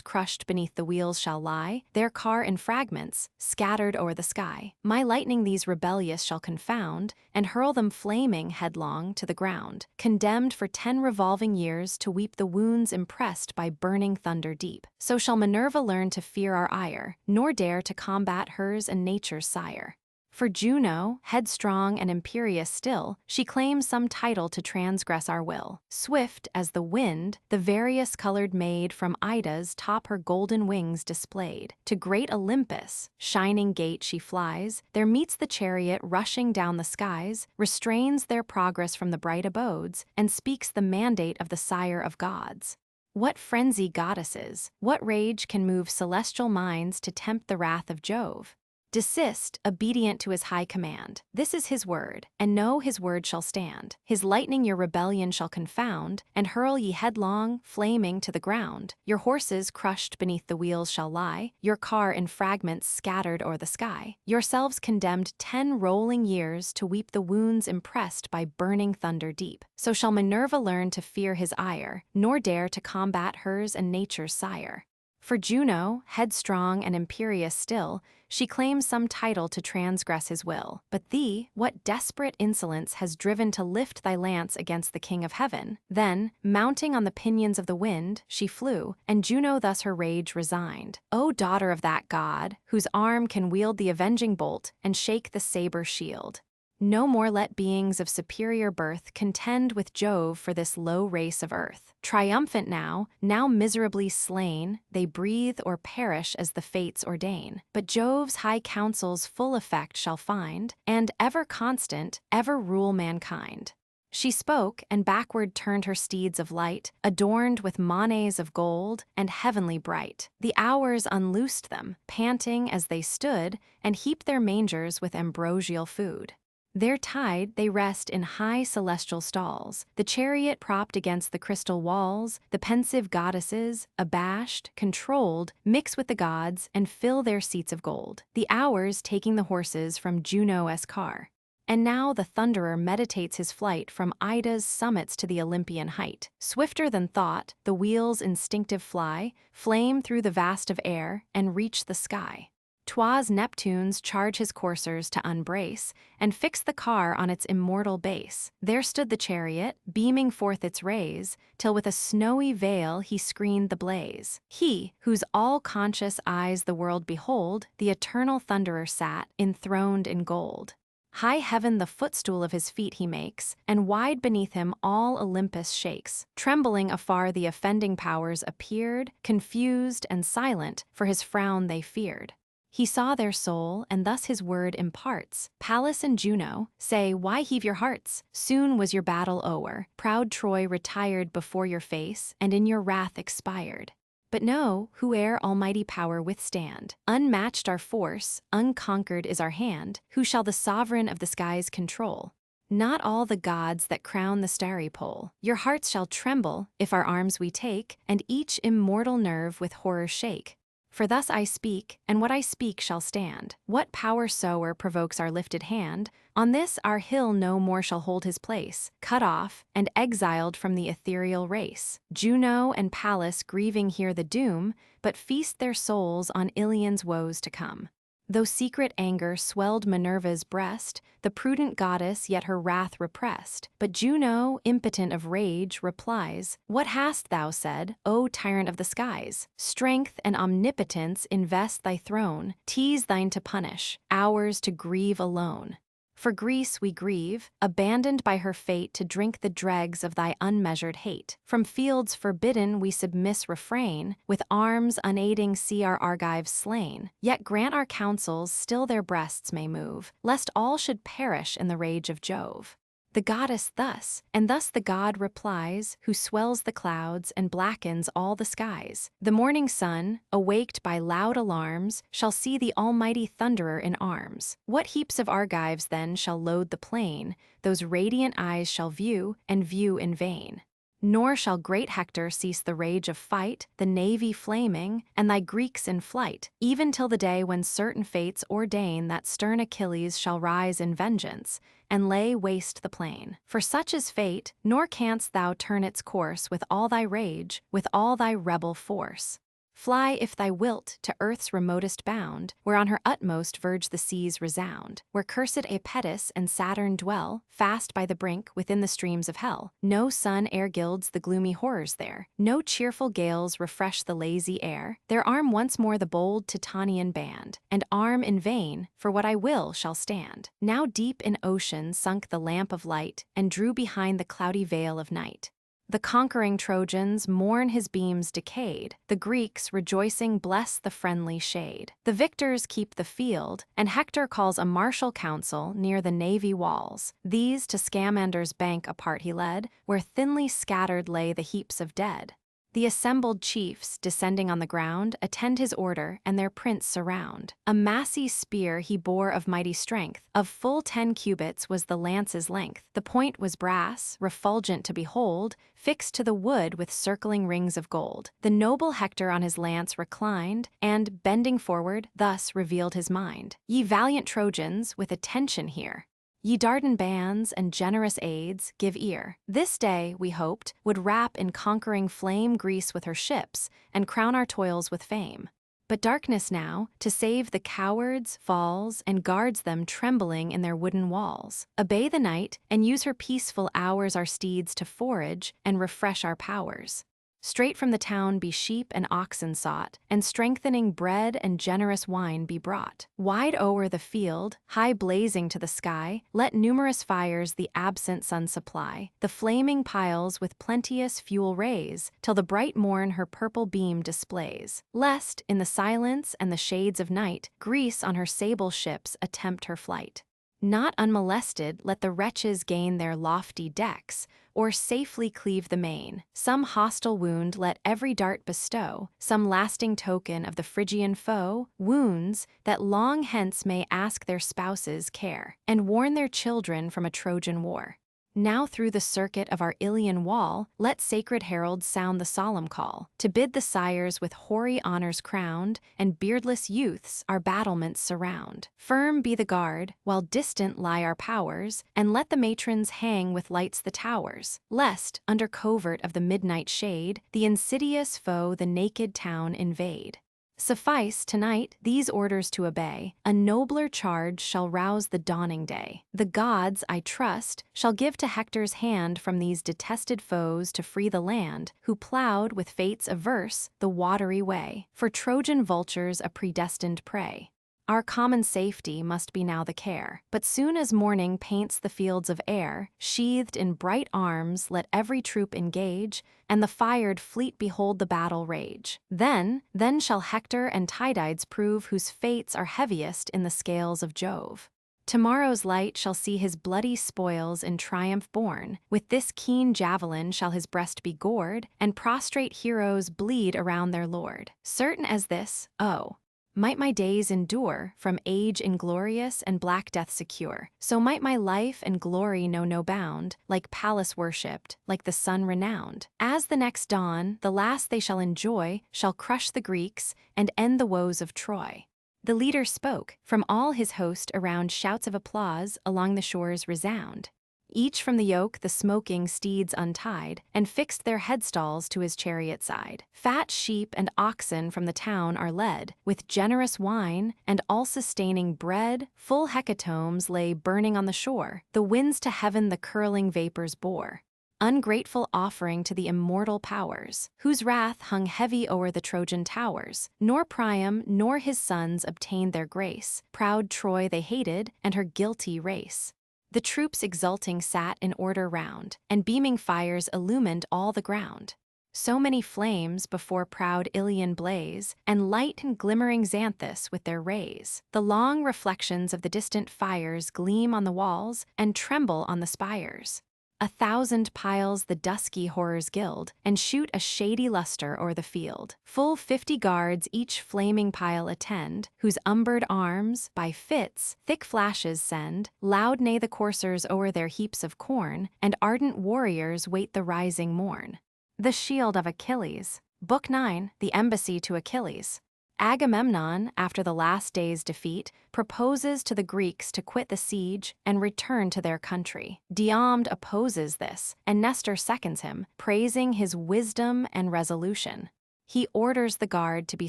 crushed beneath the wheels shall lie, their car in fragments, scattered o'er the sky. My lightning these rebellious shall confound, and hurl them flaming headlong to the ground, condemned for 10 revolving years to weep the wounds impressed by burning thunder deep. So shall Minerva learn to fear our ire, nor dare to combat hers and nature's sire. For Juno, headstrong and imperious still, she claims some title to transgress our will. Swift as the wind, the various-colored maid from Ida's top her golden wings displayed. To great Olympus, shining gate she flies, there meets the chariot rushing down the skies, restrains their progress from the bright abodes, and speaks the mandate of the sire of gods. What frenzy goddesses, what rage can move celestial minds to tempt the wrath of Jove? Desist, obedient to his high command. This is his word, and know his word shall stand. His lightning your rebellion shall confound, and hurl ye headlong, flaming to the ground. Your horses crushed beneath the wheels shall lie, your car in fragments scattered o'er the sky. Yourselves condemned 10 rolling years to weep the wounds impressed by burning thunder deep. So shall Minerva learn to fear his ire, nor dare to combat hers and nature's sire. For Juno, headstrong and imperious still, she claims some title to transgress his will. But thee, what desperate insolence has driven to lift thy lance against the king of heaven? Then, mounting on the pinions of the wind, she flew, and Juno thus her rage resigned. O daughter of that god, whose arm can wield the avenging bolt and shake the saber shield! No more let beings of superior birth contend with Jove for this low race of earth. Triumphant now miserably slain, they breathe or perish as the fates ordain. But Jove's high counsels full effect shall find, and, ever constant, ever rule mankind. She spoke, and backward turned her steeds of light, adorned with manes of gold, and heavenly bright. The hours unloosed them, panting as they stood, and heaped their mangers with ambrosial food. There tied, they rest in high celestial stalls, the chariot propped against the crystal walls, the pensive goddesses, abashed, controlled, mix with the gods, and fill their seats of gold. The hours taking the horses from Juno's car. And now the thunderer meditates his flight from Ida's summits to the Olympian height. Swifter than thought, the wheels instinctive fly, flame through the vast of air, and reach the sky. 'Twas Neptune's charge his coursers to unbrace, and fix the car on its immortal base. There stood the chariot, beaming forth its rays, till with a snowy veil he screened the blaze. He, whose all-conscious eyes the world behold, the eternal thunderer sat, enthroned in gold. High heaven the footstool of his feet he makes, and wide beneath him all Olympus shakes. Trembling afar the offending powers appeared, confused and silent, for his frown they feared. He saw their soul, and thus his word imparts. Pallas and Juno, say, why heave your hearts? Soon was your battle o'er. Proud Troy retired before your face, and in your wrath expired. But know, whoe'er almighty power withstand, unmatched our force, unconquered is our hand, who shall the sovereign of the skies control? Not all the gods that crown the starry pole. Your hearts shall tremble, if our arms we take, and each immortal nerve with horror shake. For thus I speak, and what I speak shall stand. What power soe'er provokes our lifted hand, on this our hill no more shall hold his place, cut off, and exiled from the ethereal race. Juno and Pallas grieving here the doom, but feast their souls on Ilion's woes to come. Though secret anger swelled Minerva's breast, the prudent goddess yet her wrath repressed. But Juno, impotent of rage, replies, what hast thou said, O tyrant of the skies? Strength and omnipotence invest thy throne, tease thine to punish, ours to grieve alone. For Greece we grieve, abandoned by her fate to drink the dregs of thy unmeasured hate. From fields forbidden we submiss refrain, with arms unaiding see our Argives slain. Yet grant our counsels still their breasts may move, lest all should perish in the rage of Jove. The goddess thus, and thus the god replies, who swells the clouds and blackens all the skies. The morning sun, awaked by loud alarms, shall see the almighty thunderer in arms. What heaps of Argives then shall load the plain, those radiant eyes shall view, and view in vain. Nor shall great Hector cease the rage of fight, the navy flaming, and thy Greeks in flight, even till the day when certain fates ordain that stern Achilles shall rise in vengeance, and lay waste the plain. For such is fate, nor canst thou turn its course with all thy rage, with all thy rebel force. Fly if thou wilt to earth's remotest bound, where on her utmost verge the seas resound, where cursed Apetus and Saturn dwell, fast by the brink within the streams of hell. No sun e'er gilds the gloomy horrors there, no cheerful gales refresh the lazy air. There arm once more the bold Titanian band, and arm in vain, for what I will shall stand. Now deep in ocean sunk the lamp of light, and drew behind the cloudy veil of night. The conquering Trojans mourn his beams decayed, the Greeks rejoicing bless the friendly shade. The victors keep the field, and Hector calls a martial council near the navy walls. These to Scamander's bank apart he led, where thinly scattered lay the heaps of dead. The assembled chiefs, descending on the ground, attend his order, and their prince surround. A massy spear he bore of mighty strength, of full 10 cubits was the lance's length. The point was brass, refulgent to behold, fixed to the wood with circling rings of gold. The noble Hector on his lance reclined, and, bending forward, thus revealed his mind. Ye valiant Trojans, with attention hear. Ye Dardan bands and generous aids, give ear. This day, we hoped, would wrap in conquering flame Greece with her ships, and crown our toils with fame. But darkness now, to save the cowards, falls, and guards them trembling in their wooden walls. Obey the night, and use her peaceful hours our steeds to forage, and refresh our powers. Straight from the town be sheep and oxen sought, and strengthening bread and generous wine be brought. Wide o'er the field, high blazing to the sky, let numerous fires the absent sun supply. The flaming piles with plenteous fuel raise, till the bright morn her purple beam displays. Lest, in the silence and the shades of night, Greece on her sable ships attempt her flight. Not unmolested let the wretches gain their lofty decks, or safely cleave the main. Some hostile wound let every dart bestow, some lasting token of the Phrygian foe, wounds that long hence may ask their spouses' care, and warn their children from a Trojan War. Now through the circuit of our Ilian wall, let sacred heralds sound the solemn call, to bid the sires with hoary honors crowned, and beardless youths our battlements surround. Firm be the guard, while distant lie our powers, and let the matrons hang with lights the towers, lest, under covert of the midnight shade, the insidious foe the naked town invade. Suffice, tonight, these orders to obey, a nobler charge shall rouse the dawning day. The gods, I trust, shall give to Hector's hand from these detested foes to free the land, who plowed, with fates averse, the watery way, for Trojan vultures a predestined prey. Our common safety must be now the care. But soon as morning paints the fields of air, sheathed in bright arms let every troop engage, and the fired fleet behold the battle rage. Then shall Hector and Tydides prove whose fates are heaviest in the scales of Jove. Tomorrow's light shall see his bloody spoils in triumph borne. With this keen javelin shall his breast be gored, and prostrate heroes bleed around their lord. Certain as this, oh, might my days endure, from age inglorious and black death secure, so might my life and glory know no bound, like Pallas worshipped, like the sun renowned. As the next dawn, the last they shall enjoy, shall crush the Greeks, and end the woes of Troy. The leader spoke, from all his host around shouts of applause along the shores resound. Each from the yoke the smoking steeds untied, and fixed their headstalls to his chariot side. Fat sheep and oxen from the town are led, with generous wine, and all-sustaining bread, full hecatombs lay burning on the shore. The winds to heaven the curling vapors bore. Ungrateful offering to the immortal powers, whose wrath hung heavy o'er the Trojan towers. Nor Priam nor his sons obtained their grace. Proud Troy they hated, and her guilty race. The troops exulting sat in order round, and beaming fires illumined all the ground. So many flames before proud Ilion blaze, and light and glimmering Xanthus with their rays. The long reflections of the distant fires gleam on the walls and tremble on the spires. 1,000 piles the dusky horrors gild, and shoot a shady luster o'er the field. Full 50 guards each flaming pile attend, whose umbered arms, by fits, thick flashes send. Loud neigh the coursers o'er their heaps of corn, and ardent warriors wait the rising morn. The Shield of Achilles. Book 9, The Embassy to Achilles. Agamemnon, after the last day's defeat, proposes to the Greeks to quit the siege and return to their country. Diomed opposes this, and Nestor seconds him, praising his wisdom and resolution. He orders the guard to be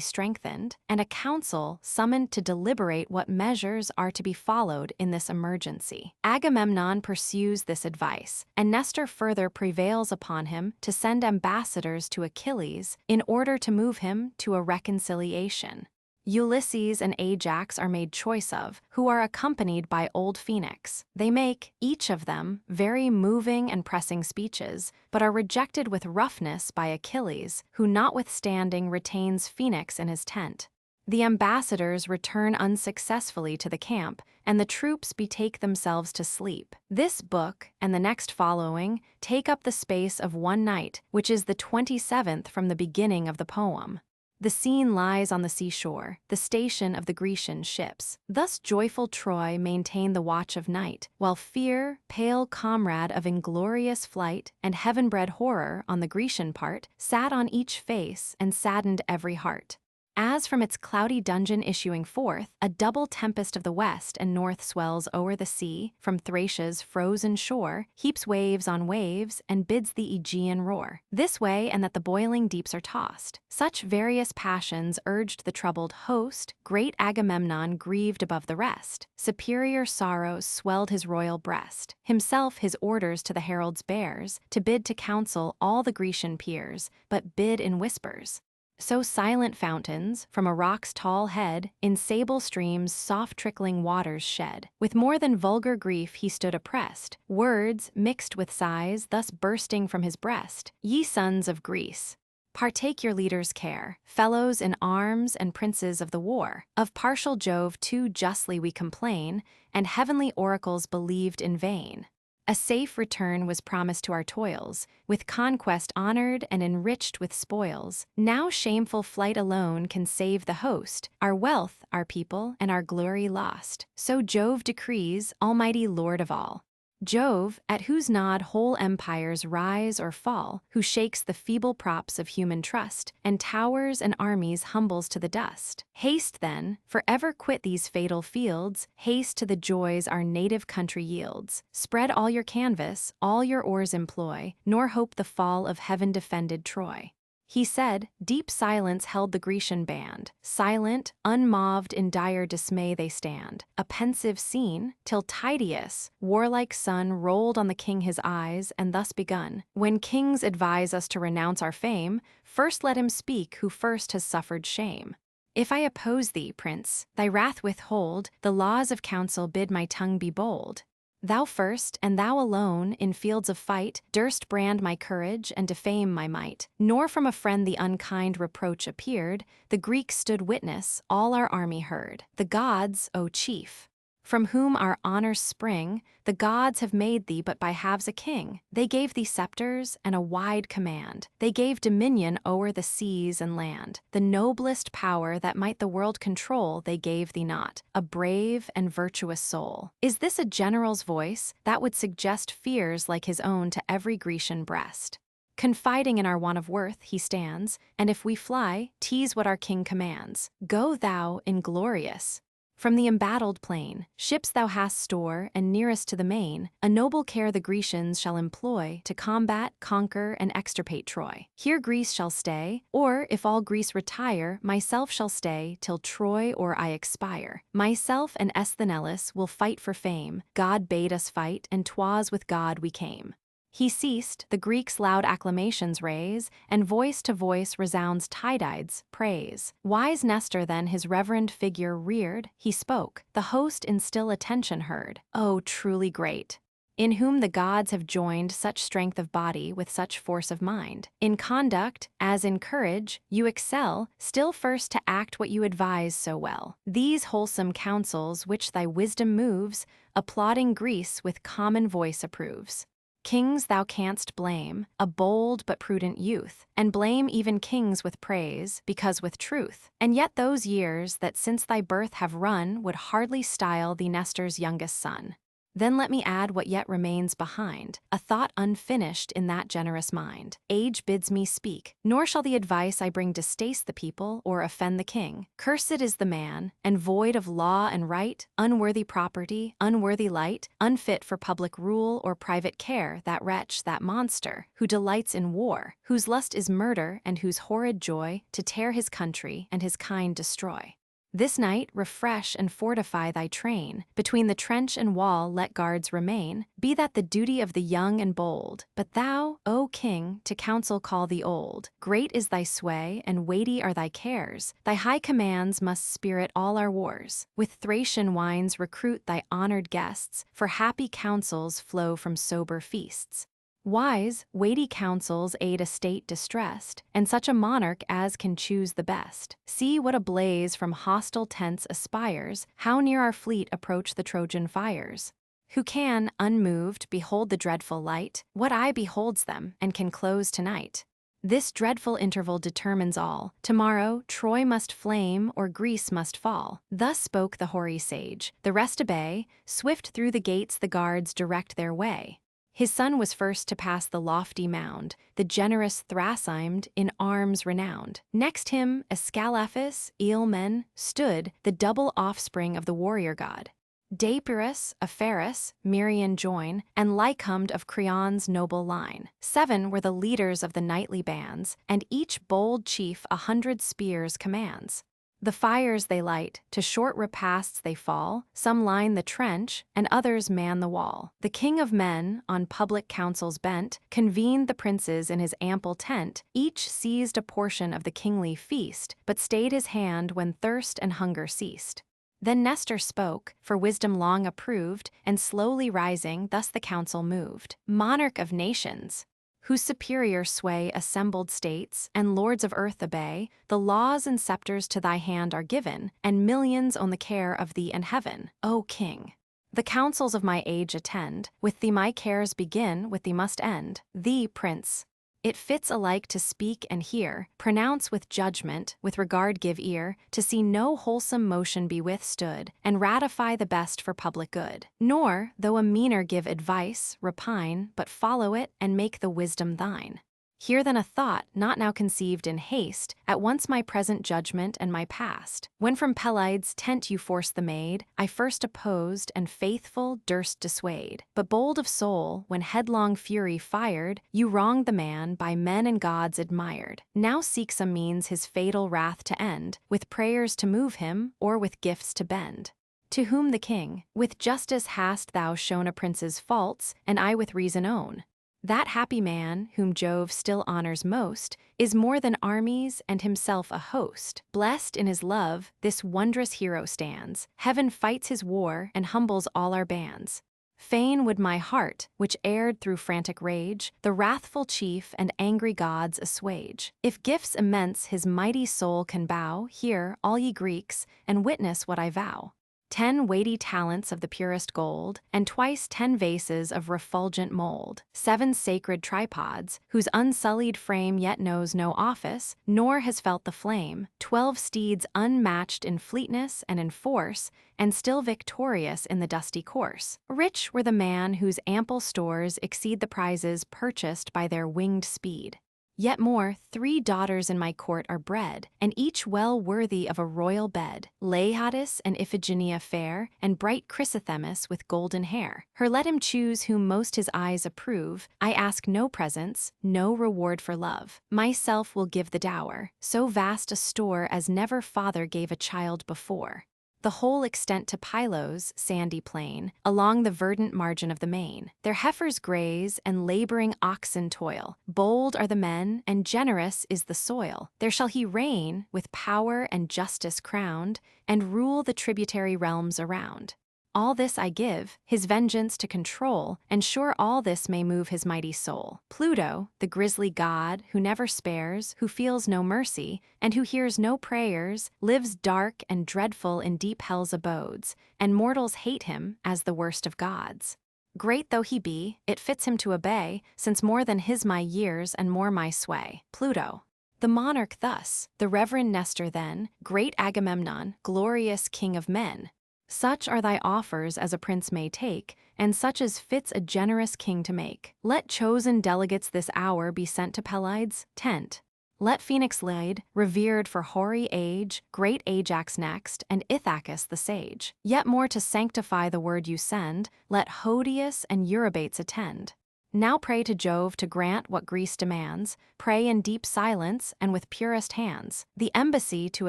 strengthened, and a council summoned to deliberate what measures are to be followed in this emergency. Agamemnon pursues this advice, and Nestor further prevails upon him to send ambassadors to Achilles in order to move him to a reconciliation. Ulysses and Ajax are made choice of, who are accompanied by old Phoenix. They make, each of them, very moving and pressing speeches, but are rejected with roughness by Achilles, who notwithstanding retains Phoenix in his tent. The ambassadors return unsuccessfully to the camp, and the troops betake themselves to sleep. This book, and the next following, take up the space of one night, which is the 27th from the beginning of the poem. The scene lies on the seashore, the station of the Grecian ships. Thus joyful Troy maintained the watch of night, while fear, pale comrade of inglorious flight, and heaven-bred horror on the Grecian part, sat on each face and saddened every heart. As from its cloudy dungeon issuing forth, a double tempest of the west and north swells o'er the sea, from Thracia's frozen shore, heaps waves on waves, and bids the Aegean roar. This way and that the boiling deeps are tossed. Such various passions urged the troubled host, great Agamemnon grieved above the rest. Superior sorrows swelled his royal breast. Himself his orders to the heralds bears, to bid to council all the Grecian peers, but bid in whispers. So silent fountains, from a rock's tall head, in sable streams soft trickling waters shed. With more than vulgar grief he stood oppressed, words, mixed with sighs, thus bursting from his breast. Ye sons of Greece, partake your leader's care, fellows in arms and princes of the war. Of partial Jove too justly we complain, and heavenly oracles believed in vain. A safe return was promised to our toils, with conquest honored and enriched with spoils. Now shameful flight alone can save the host, our wealth, our people, and our glory lost. So Jove decrees, almighty Lord of all. Jove, at whose nod whole empires rise or fall, who shakes the feeble props of human trust, and towers and armies humbles to the dust. Haste then, for ever quit these fatal fields, haste to the joys our native country yields. Spread all your canvas, all your oars employ, nor hope the fall of heaven-defended Troy. He said, deep silence held the Grecian band. Silent, unmoved, in dire dismay they stand. A pensive scene, till Tydeus, warlike son, rolled on the king his eyes, and thus begun. When kings advise us to renounce our fame, first let him speak who first has suffered shame. If I oppose thee, prince, thy wrath withhold, the laws of counsel bid my tongue be bold. Thou first, and thou alone, in fields of fight, durst brand my courage and defame my might. Nor from a friend the unkind reproach appeared, the Greeks stood witness, all our army heard. The gods, O chief, from whom our honors spring, the gods have made thee but by halves a king. They gave thee scepters and a wide command. They gave dominion o'er the seas and land. The noblest power that might the world control they gave thee not, a brave and virtuous soul. Is this a general's voice that would suggest fears like his own to every Grecian breast? Confiding in our want of worth, he stands, and if we fly, tease what our king commands. Go thou, inglorious, from the embattled plain, ships thou hast store, and nearest to the main, a noble care the Grecians shall employ to combat, conquer, and extirpate Troy. Here Greece shall stay, or, if all Greece retire, myself shall stay till Troy or I expire. Myself and Esthenelus will fight for fame. God bade us fight, and 'twas with God we came. He ceased, the Greeks loud acclamations raise, and voice to voice resounds Tydides' praise. Wise Nestor then his reverend figure reared, he spoke, the host in still attention heard. Oh, truly great! in whom the gods have joined such strength of body with such force of mind. In conduct, as in courage, you excel, still first to act what you advise so well. These wholesome counsels which thy wisdom moves, applauding Greece with common voice approves. Kings thou canst blame, a bold but prudent youth, and blame even kings with praise, because with truth. And yet those years that since thy birth have run would hardly style thee Nestor's youngest son. Then let me add what yet remains behind, a thought unfinished in that generous mind. Age bids me speak, nor shall the advice I bring distaste the people or offend the king. Cursed is the man, and void of law and right, unworthy property, unworthy light, unfit for public rule or private care, that wretch, that monster, who delights in war, whose lust is murder, and whose horrid joy, to tear his country and his kind destroy. This night refresh and fortify thy train, between the trench and wall let guards remain, be that the duty of the young and bold. But thou, O king, to counsel call the old. Great is thy sway, and weighty are thy cares, thy high commands must spirit all our wars. With Thracian wines recruit thy honored guests, for happy counsels flow from sober feasts. Wise, weighty counsels aid a state distressed, and such a monarch as can choose the best. See what a blaze from hostile tents aspires, how near our fleet approach the Trojan fires. Who can, unmoved, behold the dreadful light? What eye beholds them, and can close tonight? This dreadful interval determines all. Tomorrow, Troy must flame, or Greece must fall. Thus spoke the hoary sage. The rest obey. Swift through the gates the guards direct their way. His son was first to pass the lofty mound, the generous Thrasymed, in arms renowned. Next him, Ascalaphus, Iliad, stood, the double offspring of the warrior god. Deipyrus, Apharis, Merion join, and Lycumned of Creon's noble line. 7 were the leaders of the knightly bands, and each bold chief 100 spears commands. The fires they light, to short repasts they fall, some line the trench, and others man the wall. The king of men, on public councils bent, convened the princes in his ample tent, each seized a portion of the kingly feast, but stayed his hand when thirst and hunger ceased. Then Nestor spoke, for wisdom long approved, and slowly rising, thus the council moved. Monarch of nations, whose superior sway assembled states and lords of earth obey, the laws and scepters to thy hand are given, and millions own the care of thee and heaven. O king, the counsels of my age attend, with thee my cares begin, with thee must end. Thee, prince, it fits alike to speak and hear, pronounce with judgment, with regard give ear, to see no wholesome motion be withstood, and ratify the best for public good. Nor, though a meaner give advice, repine, but follow it, and make the wisdom thine. Hear then a thought, not now conceived in haste, at once my present judgment and my past. When from Pelides' tent you forced the maid, I first opposed, and faithful durst dissuade. But bold of soul, when headlong fury fired, you wronged the man, by men and gods admired. Now seek some means his fatal wrath to end, with prayers to move him, or with gifts to bend. To whom the king, with justice hast thou shown a prince's faults, and I with reason own. That happy man, whom Jove still honors most, is more than armies and himself a host. Blessed in his love, this wondrous hero stands. Heaven fights his war and humbles all our bands. Fain would my heart, which erred through frantic rage, the wrathful chief and angry gods assuage. If gifts immense his mighty soul can bow, hear, all ye Greeks, and witness what I vow. 10 weighty talents of the purest gold, and twice 10 vases of refulgent mold. 7 sacred tripods, whose unsullied frame yet knows no office, nor has felt the flame. 12 steeds unmatched in fleetness and in force, and still victorious in the dusty course. Rich were the man whose ample stores exceed the prizes purchased by their winged speed. Yet more, 3 daughters in my court are bred, and each well worthy of a royal bed. Laodice and Iphigenia fair, and bright Chrysothemis with golden hair. Her let him choose whom most his eyes approve. I ask no presents, no reward for love. Myself will give the dower, so vast a store as never father gave a child before. The whole extent to Pylos' sandy plain, along the verdant margin of the main. Their heifers graze, and laboring oxen toil. Bold are the men, and generous is the soil. There shall he reign, with power and justice crowned, and rule the tributary realms around. All this I give, his vengeance to control, and sure all this may move his mighty soul. Pluto, the grisly god, who never spares, who feels no mercy, and who hears no prayers, lives dark and dreadful in deep hell's abodes, and mortals hate him as the worst of gods. Great though he be, it fits him to obey, since more than his my years and more my sway. Pluto. The monarch thus, the reverend Nestor then, great Agamemnon, glorious king of men. Such are thy offers as a prince may take, and such as fits a generous king to make. Let chosen delegates this hour be sent to Pelides' tent. Let Phoenix lead, revered for hoary age, great Ajax next, and Ithacus the sage. Yet more to sanctify the word you send, let Hodius and Eurybates attend. Now pray to Jove to grant what Greece demands, pray in deep silence and with purest hands, the embassy to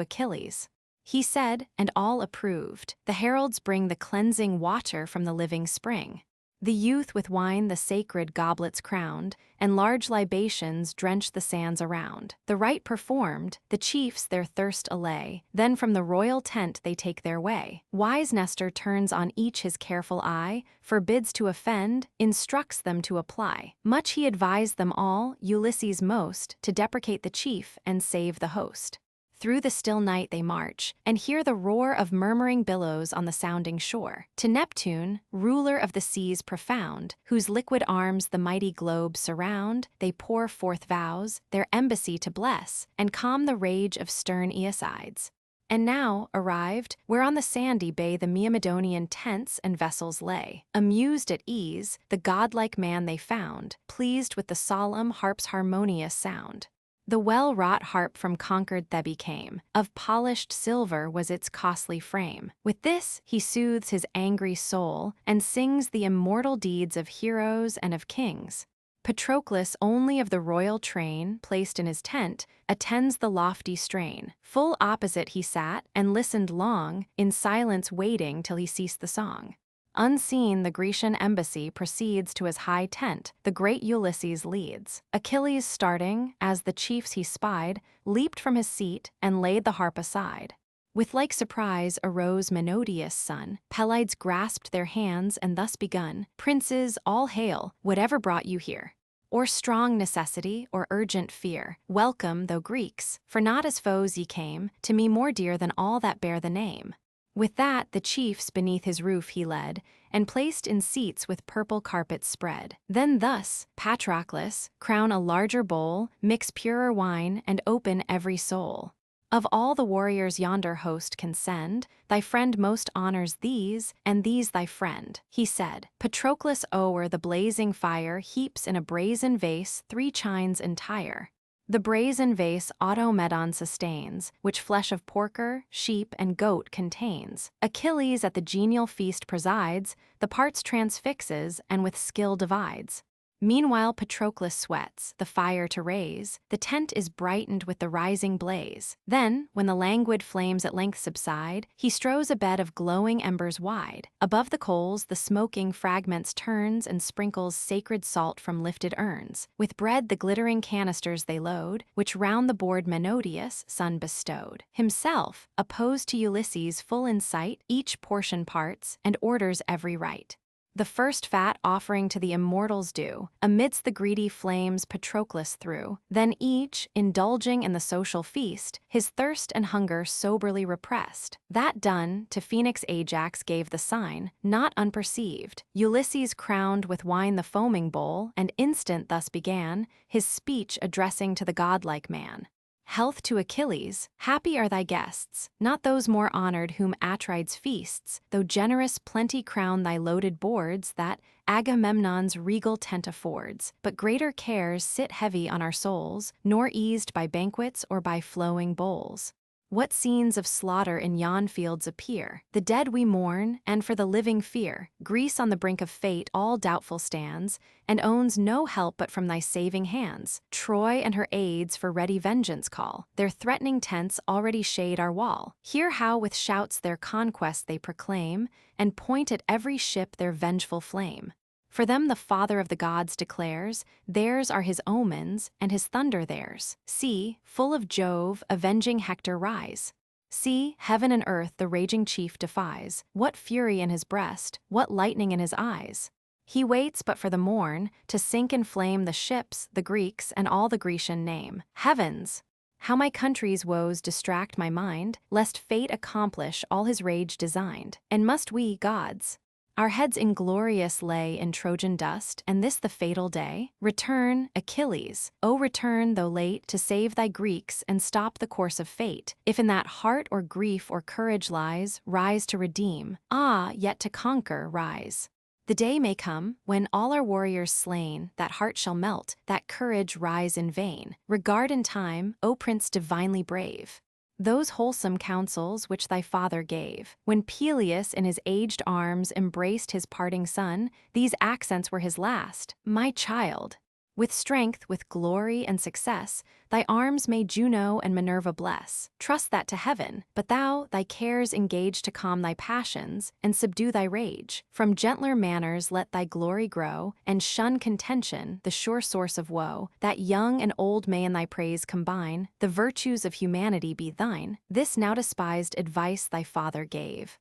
Achilles. He said, and all approved. The heralds bring the cleansing water from the living spring. The youth with wine the sacred goblets crowned, and large libations drench the sands around. The rite performed, the chiefs their thirst allay, then from the royal tent they take their way. Wise Nestor turns on each his careful eye, forbids to offend, instructs them to apply. Much he advised them all, Ulysses most, to deprecate the chief and save the host. Through the still night they march, and hear the roar of murmuring billows on the sounding shore. To Neptune, ruler of the seas profound, whose liquid arms the mighty globe surround, they pour forth vows, their embassy to bless, and calm the rage of stern Aeacides. And now, arrived, where on the sandy bay the Myrmidonian tents and vessels lay. Amused at ease, the godlike man they found, pleased with the solemn harp's harmonious sound. The well-wrought harp from conquered Thebe came, of polished silver was its costly frame. With this he soothes his angry soul, and sings the immortal deeds of heroes and of kings. Patroclus only of the royal train, placed in his tent, attends the lofty strain. Full opposite he sat, and listened long, in silence waiting till he ceased the song. Unseen, the Grecian embassy proceeds to his high tent, the great Ulysses leads. Achilles starting, as the chiefs he spied, leaped from his seat, and laid the harp aside. With like surprise arose Menodius' son. Pelides grasped their hands and thus begun, Princes, all hail, whatever brought you here. Or strong necessity, or urgent fear, welcome, though Greeks, for not as foes ye came, to me more dear than all that bear the name. With that the chiefs beneath his roof he led, and placed in seats with purple carpets spread. Then thus, Patroclus, crown a larger bowl, mix purer wine, and open every soul. Of all the warriors yonder host can send, thy friend most honors these, and these thy friend. He said, Patroclus o'er the blazing fire heaps in a brazen vase 3 chines entire. The brazen vase Automedon sustains, which flesh of porker, sheep, and goat contains. Achilles at the genial feast presides, the parts transfixes, and with skill divides. Meanwhile Patroclus sweats, the fire to raise, the tent is brightened with the rising blaze. Then, when the languid flames at length subside, he strows a bed of glowing embers wide. Above the coals the smoking fragments turns and sprinkles sacred salt from lifted urns. With bread the glittering canisters they load, which round the board Menodius' son bestowed. Himself, opposed to Ulysses full in sight, each portion parts, and orders every rite. The first fat offering to the immortals due, amidst the greedy flames Patroclus threw. Then each, indulging in the social feast, his thirst and hunger soberly repressed. That done, to Phoenix Ajax gave the sign, not unperceived. Ulysses crowned with wine the foaming bowl, and instant thus began, his speech addressing to the godlike man. Health to Achilles, happy are thy guests, not those more honored whom Atrides feasts, though generous plenty crown thy loaded boards that Agamemnon's regal tent affords. But greater cares sit heavy on our souls, nor eased by banquets or by flowing bowls. What scenes of slaughter in yon fields appear! The dead we mourn, and for the living fear. Greece on the brink of fate all doubtful stands, and owns no help but from thy saving hands. Troy and her aids for ready vengeance call. Their threatening tents already shade our wall. Hear how with shouts their conquest they proclaim, and point at every ship their vengeful flame. For them the Father of the gods declares, theirs are his omens, and his thunder theirs. See, full of Jove, avenging Hector rise. See, heaven and earth the raging chief defies. What fury in his breast, what lightning in his eyes! He waits but for the morn, to sink in flame the ships, the Greeks, and all the Grecian name. Heavens! How my country's woes distract my mind, lest fate accomplish all his rage designed. And must we, gods, our heads inglorious lay in Trojan dust, and this the fatal day? Return, Achilles, O return, though late, to save thy Greeks and stop the course of fate. If in that heart or grief or courage lies, rise to redeem, yet to conquer, rise. The day may come, when all our warriors slain, that heart shall melt, that courage rise in vain. Regard in time, O Prince divinely brave, those wholesome counsels which thy father gave. When Peleus in his aged arms embraced his parting son, these accents were his last: My child, with strength, with glory and success, thy arms may Juno and Minerva bless. Trust that to heaven, but thou thy cares engage to calm thy passions and subdue thy rage. From gentler manners let thy glory grow, and shun contention, the sure source of woe, that young and old may in thy praise combine, the virtues of humanity be thine. This now despised advice thy father gave.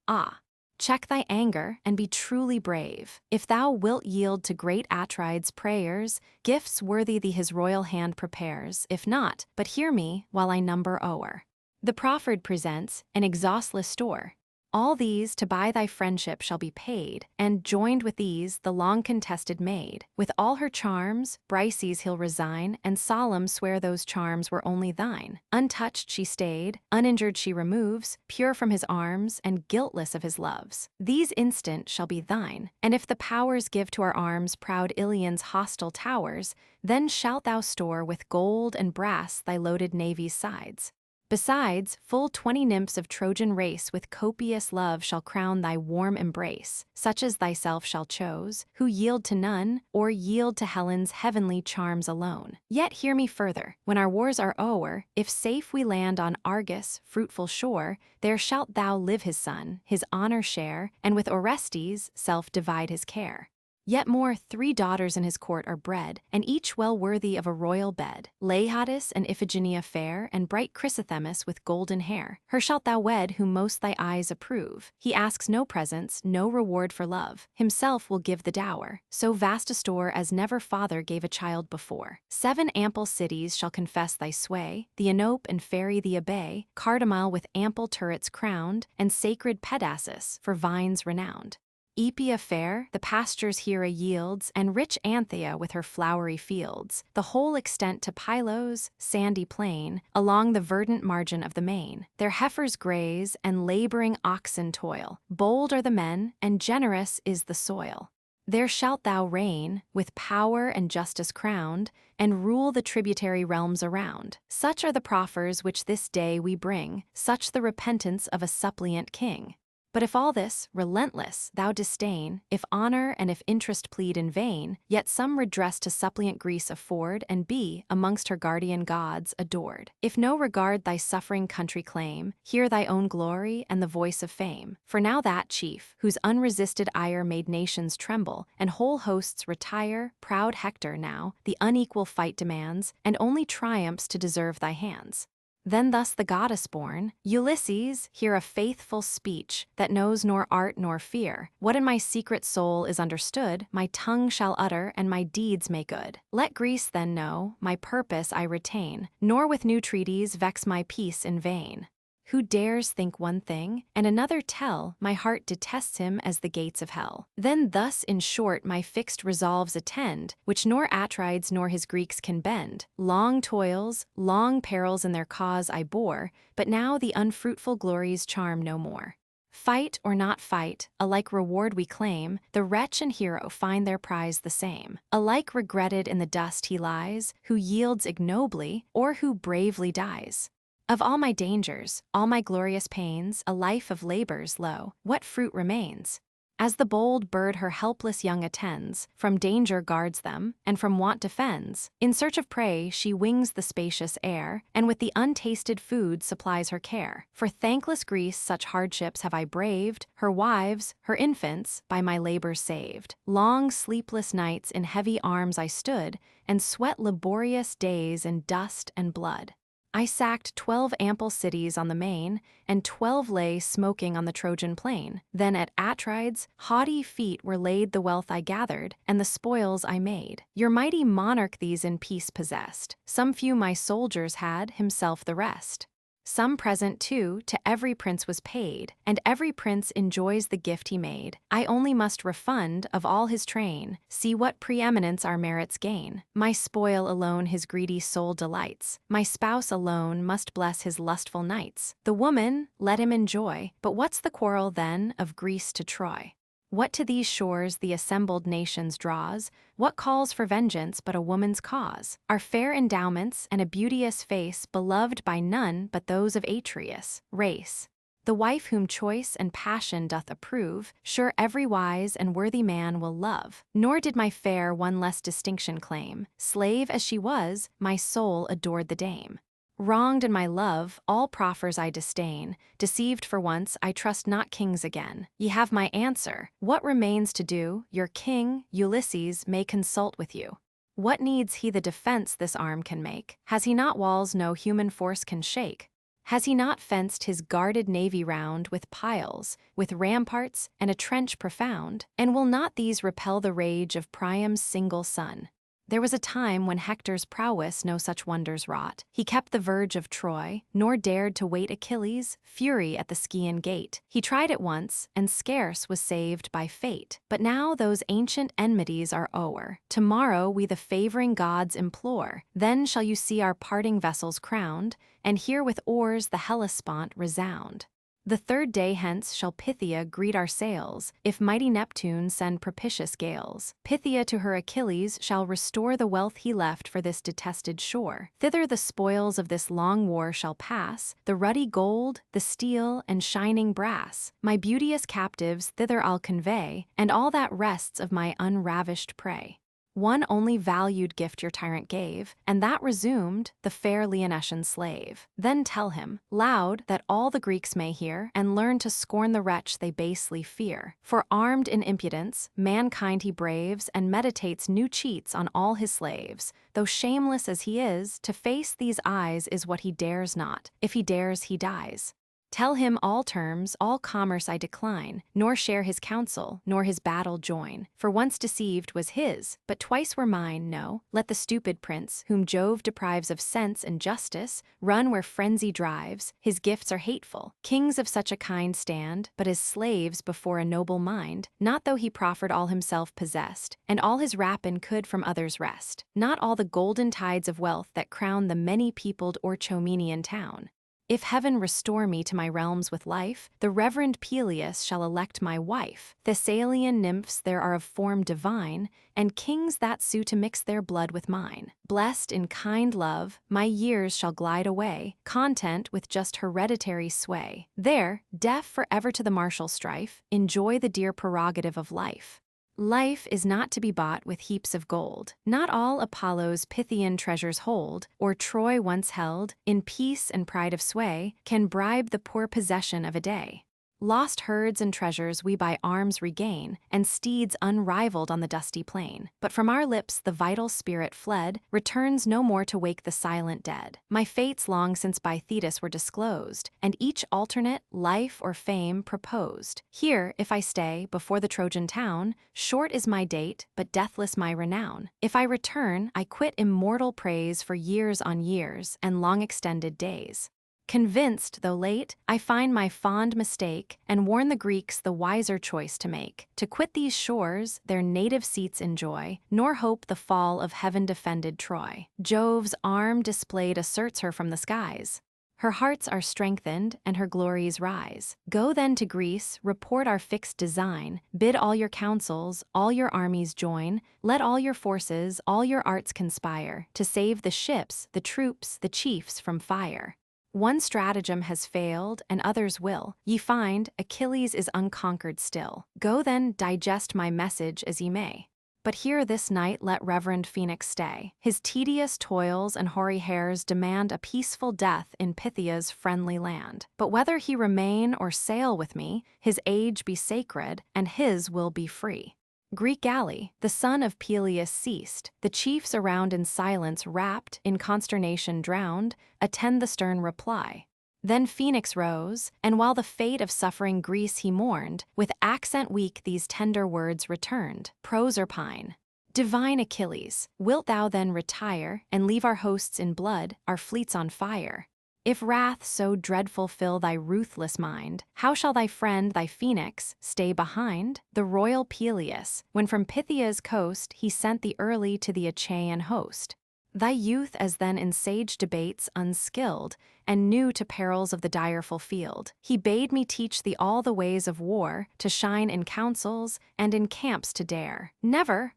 Check thy anger, and be truly brave. If thou wilt yield to great Atrides' prayers, gifts worthy thee his royal hand prepares. If not, but hear me, while I number o'er the proffered presents, an exhaustless store. All these to buy thy friendship shall be paid, and joined with these the long-contested maid. With all her charms, Briseis he'll resign, and solemn swear those charms were only thine. Untouched she stayed, uninjured she removes, pure from his arms, and guiltless of his loves. These instant shall be thine, and if the powers give to our arms proud Ilion's hostile towers, then shalt thou store with gold and brass thy loaded navy's sides. Besides, full 20 nymphs of Trojan race with copious love shall crown thy warm embrace, such as thyself shall chose, who yield to none, or yield to Helen's heavenly charms alone. Yet hear me further, when our wars are o'er, if safe we land on Argus' fruitful shore, there shalt thou live his son, his honor share, and with Orestes' self divide his care. Yet more 3 daughters in his court are bred, and each well worthy of a royal bed. Laodice and Iphigenia fair, and bright Chrysothemis with golden hair. Her shalt thou wed whom most thy eyes approve. He asks no presents, no reward for love. Himself will give the dower, so vast a store as never father gave a child before. 7 ample cities shall confess thy sway, the Anope and Phery the Abbaye, Cardamyle with ample turrets crowned, and sacred Pedasus, for vines renowned. Aepia fair, the pastures Hera yields, and rich Anthea with her flowery fields, the whole extent to Pylos, sandy plain, along the verdant margin of the main. Their heifers graze, and laboring oxen toil. Bold are the men, and generous is the soil. There shalt thou reign, with power and justice crowned, and rule the tributary realms around. Such are the proffers which this day we bring, such the repentance of a suppliant king. But if all this, relentless, thou disdain, if honor and if interest plead in vain, yet some redress to suppliant Greece afford, and be, amongst her guardian gods, adored. If no regard thy suffering country claim, hear thy own glory and the voice of fame. For now that chief, whose unresisted ire made nations tremble, and whole hosts retire, proud Hector now, the unequal fight demands, and only triumphs to deserve thy hands. Then thus the goddess born, Ulysses, hear a faithful speech that knows nor art nor fear. What in my secret soul is understood, my tongue shall utter and my deeds make good. Let Greece then know, my purpose I retain, nor with new treaties vex my peace in vain. Who dares think one thing, and another tell, my heart detests him as the gates of hell. Then thus in short my fixed resolves attend, which nor Atrides nor his Greeks can bend. Long toils, long perils in their cause I bore, but now the unfruitful glories charm no more. Fight or not fight, alike reward we claim, the wretch and hero find their prize the same. Alike regretted in the dust he lies, who yields ignobly, or who bravely dies. Of all my dangers, all my glorious pains, a life of labors, lo, what fruit remains? As the bold bird her helpless young attends, from danger guards them, and from want defends. In search of prey she wings the spacious air, and with the untasted food supplies her care. For thankless Greece such hardships have I braved, her wives, her infants, by my labors saved. Long sleepless nights in heavy arms I stood, and sweat laborious days in dust and blood. I sacked 12 ample cities on the main, and 12 lay smoking on the Trojan plain. Then at Atrides, haughty feet were laid the wealth I gathered, and the spoils I made. Your mighty monarch these in peace possessed. Some few my soldiers had, himself the rest. Some present, too, to every prince was paid, and every prince enjoys the gift he made. I only must refund of all his train, see what preeminence our merits gain. My spoil alone his greedy soul delights, my spouse alone must bless his lustful nights. The woman, let him enjoy, but what's the quarrel then of Greece to Troy? What to these shores the assembled nations draws? What calls for vengeance but a woman's cause? Our fair endowments and a beauteous face beloved by none but those of Atreus' race. The wife whom choice and passion doth approve, sure every wise and worthy man will love. Nor did my fair one less distinction claim. Slave as she was, my soul adored the dame. Wronged in my love, all proffers I disdain. Deceived for once, I trust not kings again. Ye have my answer. What remains to do, your king, Ulysses, may consult with you. What needs he the defense this arm can make? Has he not walls no human force can shake? Has he not fenced his guarded navy round with piles, with ramparts, and a trench profound? And will not these repel the rage of Priam's single son? There was a time when Hector's prowess no such wonders wrought. He kept the verge of Troy, nor dared to wait Achilles' fury at the Scaean gate. He tried it once, and scarce was saved by fate. But now those ancient enmities are o'er. Tomorrow we the favoring gods implore. Then shall you see our parting vessels crowned, and hear with oars the Hellespont resound. The third day hence shall Pythia greet our sails, if mighty Neptune send propitious gales. Pythia to her Achilles shall restore the wealth he left for this detested shore. Thither the spoils of this long war shall pass, the ruddy gold, the steel, and shining brass. My beauteous captives thither I'll convey, and all that rests of my unravished prey. One only valued gift your tyrant gave, and that resumed the fair Leonetian slave. Then tell him, loud, that all the Greeks may hear, and learn to scorn the wretch they basely fear. For armed in impudence, mankind he braves, and meditates new cheats on all his slaves. Though shameless as he is, to face these eyes is what he dares not. If he dares, he dies. Tell him all terms, all commerce I decline, nor share his counsel, nor his battle join. For once deceived was his, but twice were mine, no. Let the stupid prince, whom Jove deprives of sense and justice, run where frenzy drives. His gifts are hateful. Kings of such a kind stand, but as slaves before a noble mind, not though he proffered all himself possessed, and all his rapine could from others wrest. Not all the golden tides of wealth that crown the many-peopled Orchomenian town. If heaven restore me to my realms with life, the reverend Peleus shall elect my wife. Thessalian nymphs there are of form divine, and kings that sue to mix their blood with mine. Blessed in kind love, my years shall glide away, content with just hereditary sway. There, deaf forever to the martial strife, enjoy the dear prerogative of life. Life is not to be bought with heaps of gold. Not all Apollo's Pythian treasures hold, or Troy once held, in peace and pride of sway, can bribe the poor possession of a day. Lost herds and treasures we by arms regain, and steeds unrivaled on the dusty plain. But from our lips the vital spirit fled, returns no more to wake the silent dead. My fates long since by Thetis were disclosed, and each alternate, life or fame, proposed. Here, if I stay, before the Trojan town, short is my date, but deathless my renown. If I return, I quit immortal praise for years on years, and long extended days. Convinced, though late, I find my fond mistake, and warn the Greeks the wiser choice to make. To quit these shores, their native seats enjoy, nor hope the fall of heaven-defended Troy. Jove's arm displayed asserts her from the skies. Her hearts are strengthened, and her glories rise. Go then to Greece, report our fixed design, bid all your councils, all your armies join, let all your forces, all your arts conspire, to save the ships, the troops, the chiefs from fire. One stratagem has failed, and others will. Ye find, Achilles is unconquered still. Go then, digest my message as ye may. But here this night let reverend Phoenix stay. His tedious toils and hoary hairs demand a peaceful death in Pythia's friendly land. But whether he remain or sail with me, his age be sacred, and his will be free. Greek galley, the son of Peleus ceased, the chiefs around in silence wrapped, in consternation drowned, attend the stern reply. Then Phoenix rose, and while the fate of suffering Greece he mourned, with accent weak these tender words returned, Proserpine. Divine Achilles, wilt thou then retire, and leave our hosts in blood, our fleets on fire? If wrath so dreadful fill thy ruthless mind, how shall thy friend, thy Phoenix, stay behind? The royal Peleus, when from Pythia's coast he sent thee early to the Achaean host. Thy youth as then in sage debates unskilled, and new to perils of the direful field, he bade me teach thee all the ways of war, to shine in councils, and in camps to dare. Never,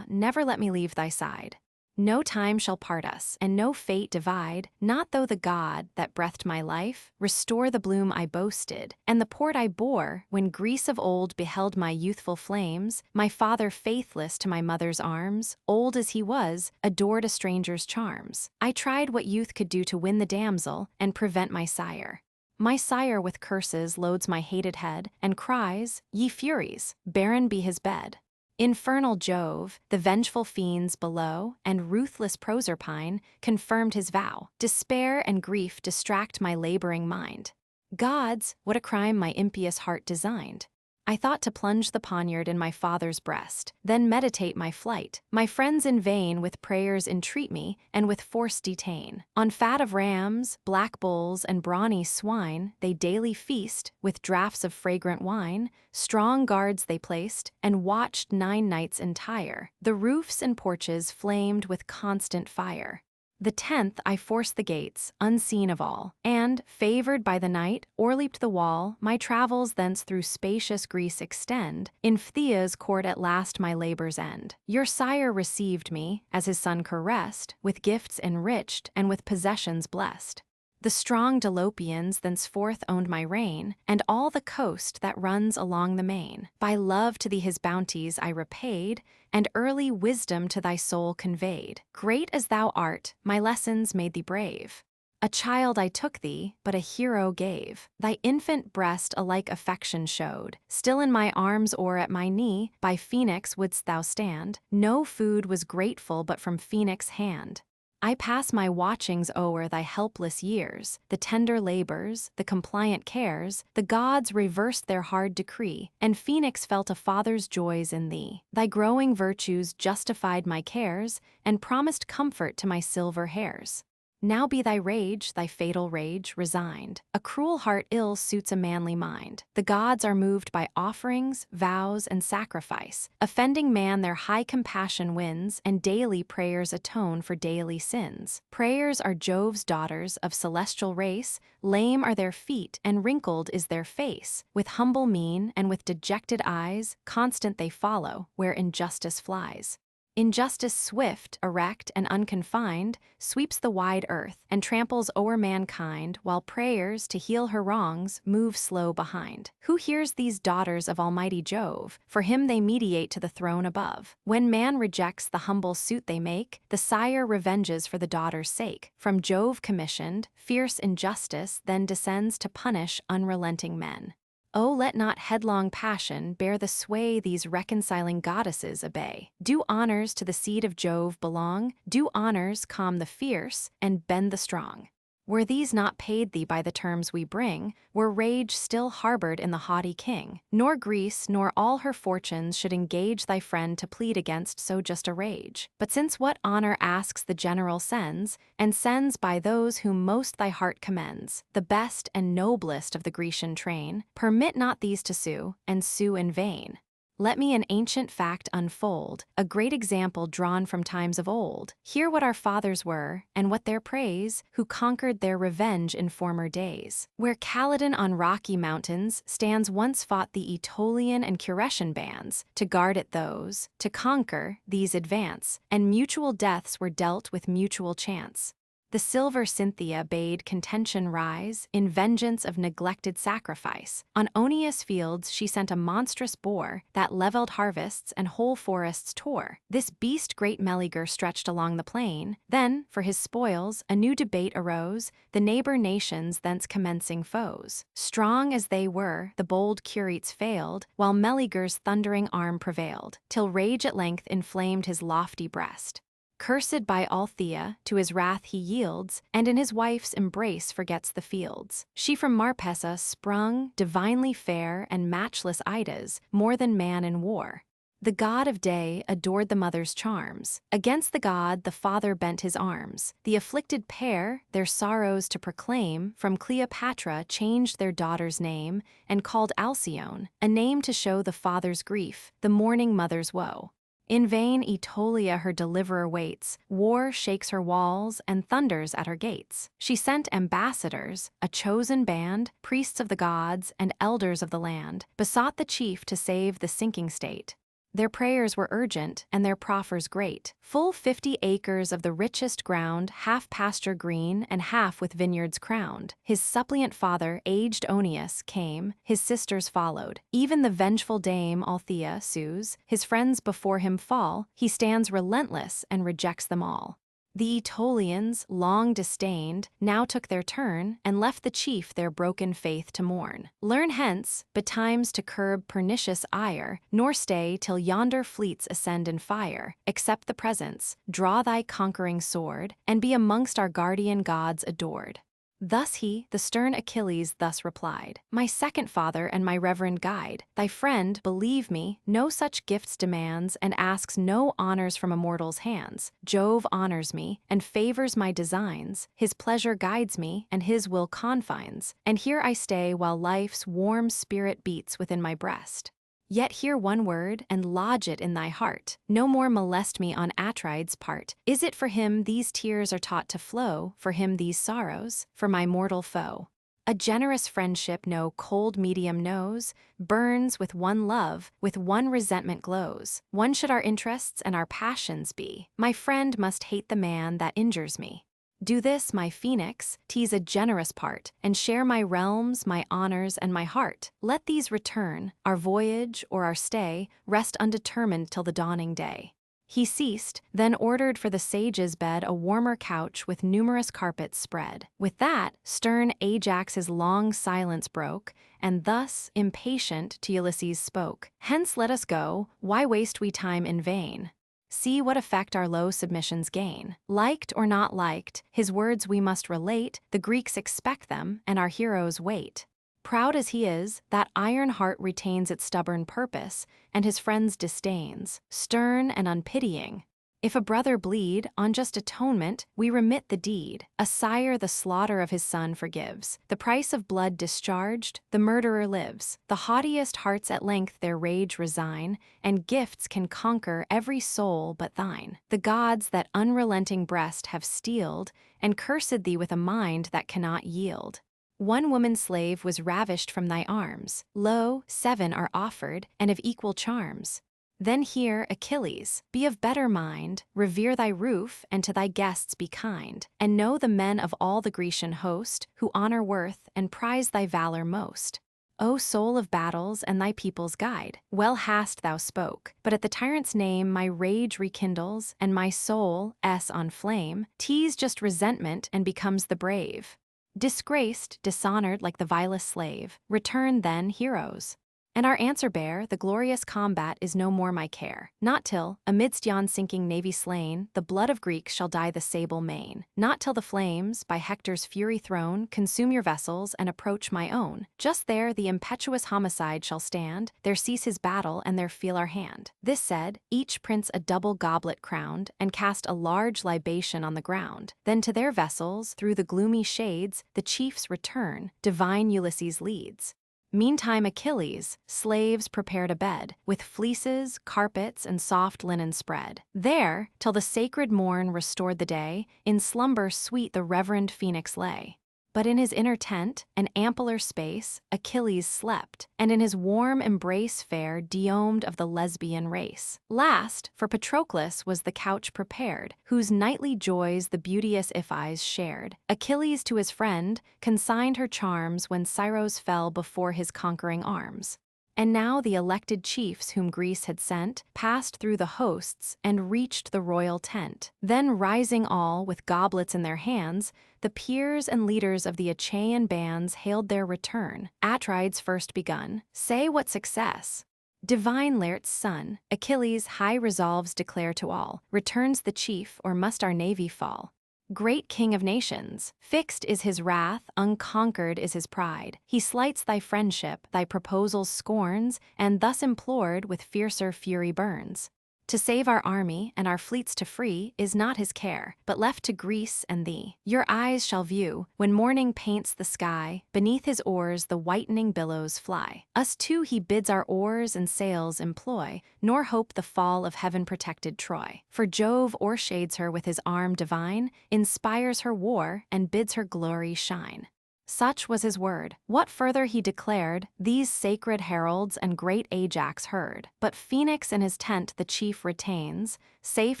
never let me leave thy side. No time shall part us, and no fate divide, not though the God, that breathed my life, restore the bloom I boasted, and the port I bore, when Greece of old beheld my youthful flames, my father faithless to my mother's arms, old as he was, adored a stranger's charms. I tried what youth could do to win the damsel, and prevent my sire. My sire with curses loads my hated head, and cries, Ye Furies, barren be his bed. Infernal Jove, the vengeful fiends below, and ruthless Proserpine, confirmed his vow. Despair and grief distract my laboring mind. Gods, what a crime my impious heart designed! I thought to plunge the poniard in my father's breast, then meditate my flight. My friends in vain with prayers entreat me, and with force detain. On fat of rams, black bulls, and brawny swine, they daily feast, with draughts of fragrant wine. Strong guards they placed, and watched 9 nights entire. The roofs and porches flamed with constant fire. The 10th I forced the gates, unseen of all, and, favored by the night, o'erleaped the wall. My travels thence through spacious Greece extend. In Phtheia's court at last my labors end. Your sire received me, as his son caressed, with gifts enriched, and with possessions blessed. The strong Dolopians thenceforth owned my reign, and all the coast that runs along the main. By love to thee his bounties I repaid, and early wisdom to thy soul conveyed. Great as thou art, my lessons made thee brave. A child I took thee, but a hero gave. Thy infant breast a like affection showed. Still in my arms or at my knee, by Phoenix wouldst thou stand. No food was grateful but from Phoenix' hand. I pass my watchings o'er thy helpless years, the tender labors, the compliant cares. The gods reversed their hard decree, and Phoenix felt a father's joys in thee. Thy growing virtues justified my cares, and promised comfort to my silver hairs. Now be thy rage, thy fatal rage, resigned. A cruel heart ill suits a manly mind. The gods are moved by offerings, vows, and sacrifice. Offending man their high compassion wins, and daily prayers atone for daily sins. Prayers are Jove's daughters of celestial race, lame are their feet, and wrinkled is their face. With humble mien, and with dejected eyes, constant they follow, where injustice flies. Injustice swift, erect, and unconfined, sweeps the wide earth, and tramples o'er mankind, while prayers to heal her wrongs move slow behind. Who hears these daughters of Almighty Jove? For him they mediate to the throne above. When man rejects the humble suit they make, the sire revenges for the daughter's sake. From Jove commissioned, fierce injustice then descends to punish unrelenting men. Oh, let not headlong passion bear the sway these reconciling goddesses obey. Do honors to the seed of Jove belong, do honors calm the fierce, and bend the strong. Were these not paid thee by the terms we bring, were rage still harbored in the haughty king. Nor Greece nor all her fortunes should engage thy friend to plead against so just a rage. But since what honor asks the general sends, and sends by those whom most thy heart commends, the best and noblest of the Grecian train, permit not these to sue, and sue in vain. Let me an ancient fact unfold, a great example drawn from times of old. Hear what our fathers were, and what their praise, who conquered their revenge in former days. Where Calydon on rocky mountains stands once fought the Aetolian and Curetian bands. To guard at those, to conquer, these advance, and mutual deaths were dealt with mutual chance. The silver Cynthia bade contention rise, in vengeance of neglected sacrifice. On Oeneus fields she sent a monstrous boar, that levelled harvests and whole forests tore. This beast great Meleager stretched along the plain. Then, for his spoils, a new debate arose, the neighbor nations thence commencing foes. Strong as they were, the bold Curetes failed, while Meleager's thundering arm prevailed, till rage at length inflamed his lofty breast. Cursed by Althea, to his wrath he yields, and in his wife's embrace forgets the fields. She from Marpessa sprung, divinely fair, and matchless Idas, more than man in war. The god of day adored the mother's charms. Against the god the father bent his arms. The afflicted pair, their sorrows to proclaim, from Cleopatra changed their daughter's name, and called Alcyone, a name to show the father's grief, the mourning mother's woe. In vain Aetolia her deliverer waits, war shakes her walls and thunders at her gates. She sent ambassadors, a chosen band, priests of the gods and elders of the land, besought the chief to save the sinking state. Their prayers were urgent, and their proffers great. Full 50 acres of the richest ground, half pasture green, and half with vineyards crowned. His suppliant father, aged Oeneus, came, his sisters followed. Even the vengeful dame Althea sues, his friends before him fall, he stands relentless and rejects them all. The Aetolians, long disdained, now took their turn, and left the chief their broken faith to mourn. Learn hence, betimes to curb pernicious ire, nor stay till yonder fleets ascend in fire. Accept the presents, draw thy conquering sword, and be amongst our guardian gods adored. Thus he, the stern Achilles, thus replied: My second father and my reverend guide, thy friend, believe me, no such gifts demands, and asks no honors from a mortal's hands. Jove honors me, and favors my designs, his pleasure guides me, and his will confines, and here I stay while life's warm spirit beats within my breast. Yet hear one word, and lodge it in thy heart. No more molest me on Atrides' part. Is it for him these tears are taught to flow, for him these sorrows, for my mortal foe? A generous friendship no cold medium knows, burns with one love, with one resentment glows. One should our interests and our passions be. My friend must hate the man that injures me. Do this, my phoenix, tease a generous part, and share my realms, my honors, and my heart. Let these return, our voyage or our stay, rest undetermined till the dawning day. He ceased, then ordered for the sage's bed a warmer couch with numerous carpets spread. With that, stern Ajax his long silence broke, and thus, impatient, to Ulysses spoke: Hence let us go, why waste we time in vain? See what effect our low submissions gain. Liked or not liked, his words we must relate, the Greeks expect them, and our heroes wait. Proud as he is, that iron heart retains its stubborn purpose, and his friends disdains, stern and unpitying. If a brother bleed, on just atonement, we remit the deed. A sire the slaughter of his son forgives. The price of blood discharged, the murderer lives. The haughtiest hearts at length their rage resign, and gifts can conquer every soul but thine. The gods that unrelenting breast have steeled, and cursed thee with a mind that cannot yield. One woman slave was ravished from thy arms. Lo, 7 are offered, and of equal charms. Then hear, Achilles, be of better mind, revere thy roof, and to thy guests be kind, and know the men of all the Grecian host, who honor worth and prize thy valor most. O soul of battles and thy people's guide, well hast thou spoke, but at the tyrant's name my rage rekindles, and my soul, on flame, tease just resentment and becomes the brave. Disgraced, dishonored like the vilest slave, return then, heroes. And our answer bear, the glorious combat is no more my care. Not till, amidst yon sinking navy slain, the blood of Greeks shall dye the sable main. Not till the flames, by Hector's fury thrown, consume your vessels and approach my own. Just there the impetuous homicide shall stand, there cease his battle and there feel our hand. This said, each prince a double goblet crowned, and cast a large libation on the ground. Then to their vessels, through the gloomy shades, the chiefs return, divine Ulysses leads. Meantime Achilles, slaves prepared a bed, with fleeces, carpets, and soft linen spread. There, till the sacred morn restored the day, in slumber sweet the reverend phoenix lay. But in his inner tent, an ampler space, Achilles slept, and in his warm embrace fair Diomed of the lesbian race. Last, for Patroclus was the couch prepared, whose nightly joys the beauteous Iphies shared. Achilles to his friend consigned her charms when Scyros fell before his conquering arms. And now the elected chiefs whom Greece had sent passed through the hosts and reached the royal tent. Then rising all, with goblets in their hands, the peers and leaders of the Achaean bands hailed their return. Atrides first begun. Say what success? Divine Laertes' son, Achilles high resolves declare to all, returns the chief, or must our navy fall? Great king of nations, fixed is his wrath, unconquered is his pride. He slights thy friendship, thy proposals scorns, and thus implored with fiercer fury burns. To save our army and our fleets to free is not his care, but left to Greece and thee. Your eyes shall view, when morning paints the sky, beneath his oars the whitening billows fly. Us too he bids our oars and sails employ, nor hope the fall of heaven-protected Troy. For Jove o'ershades her with his arm divine, inspires her war, and bids her glory shine. Such was his word. What further he declared, these sacred heralds and great Ajax heard. But Phoenix in his tent the chief retains, safe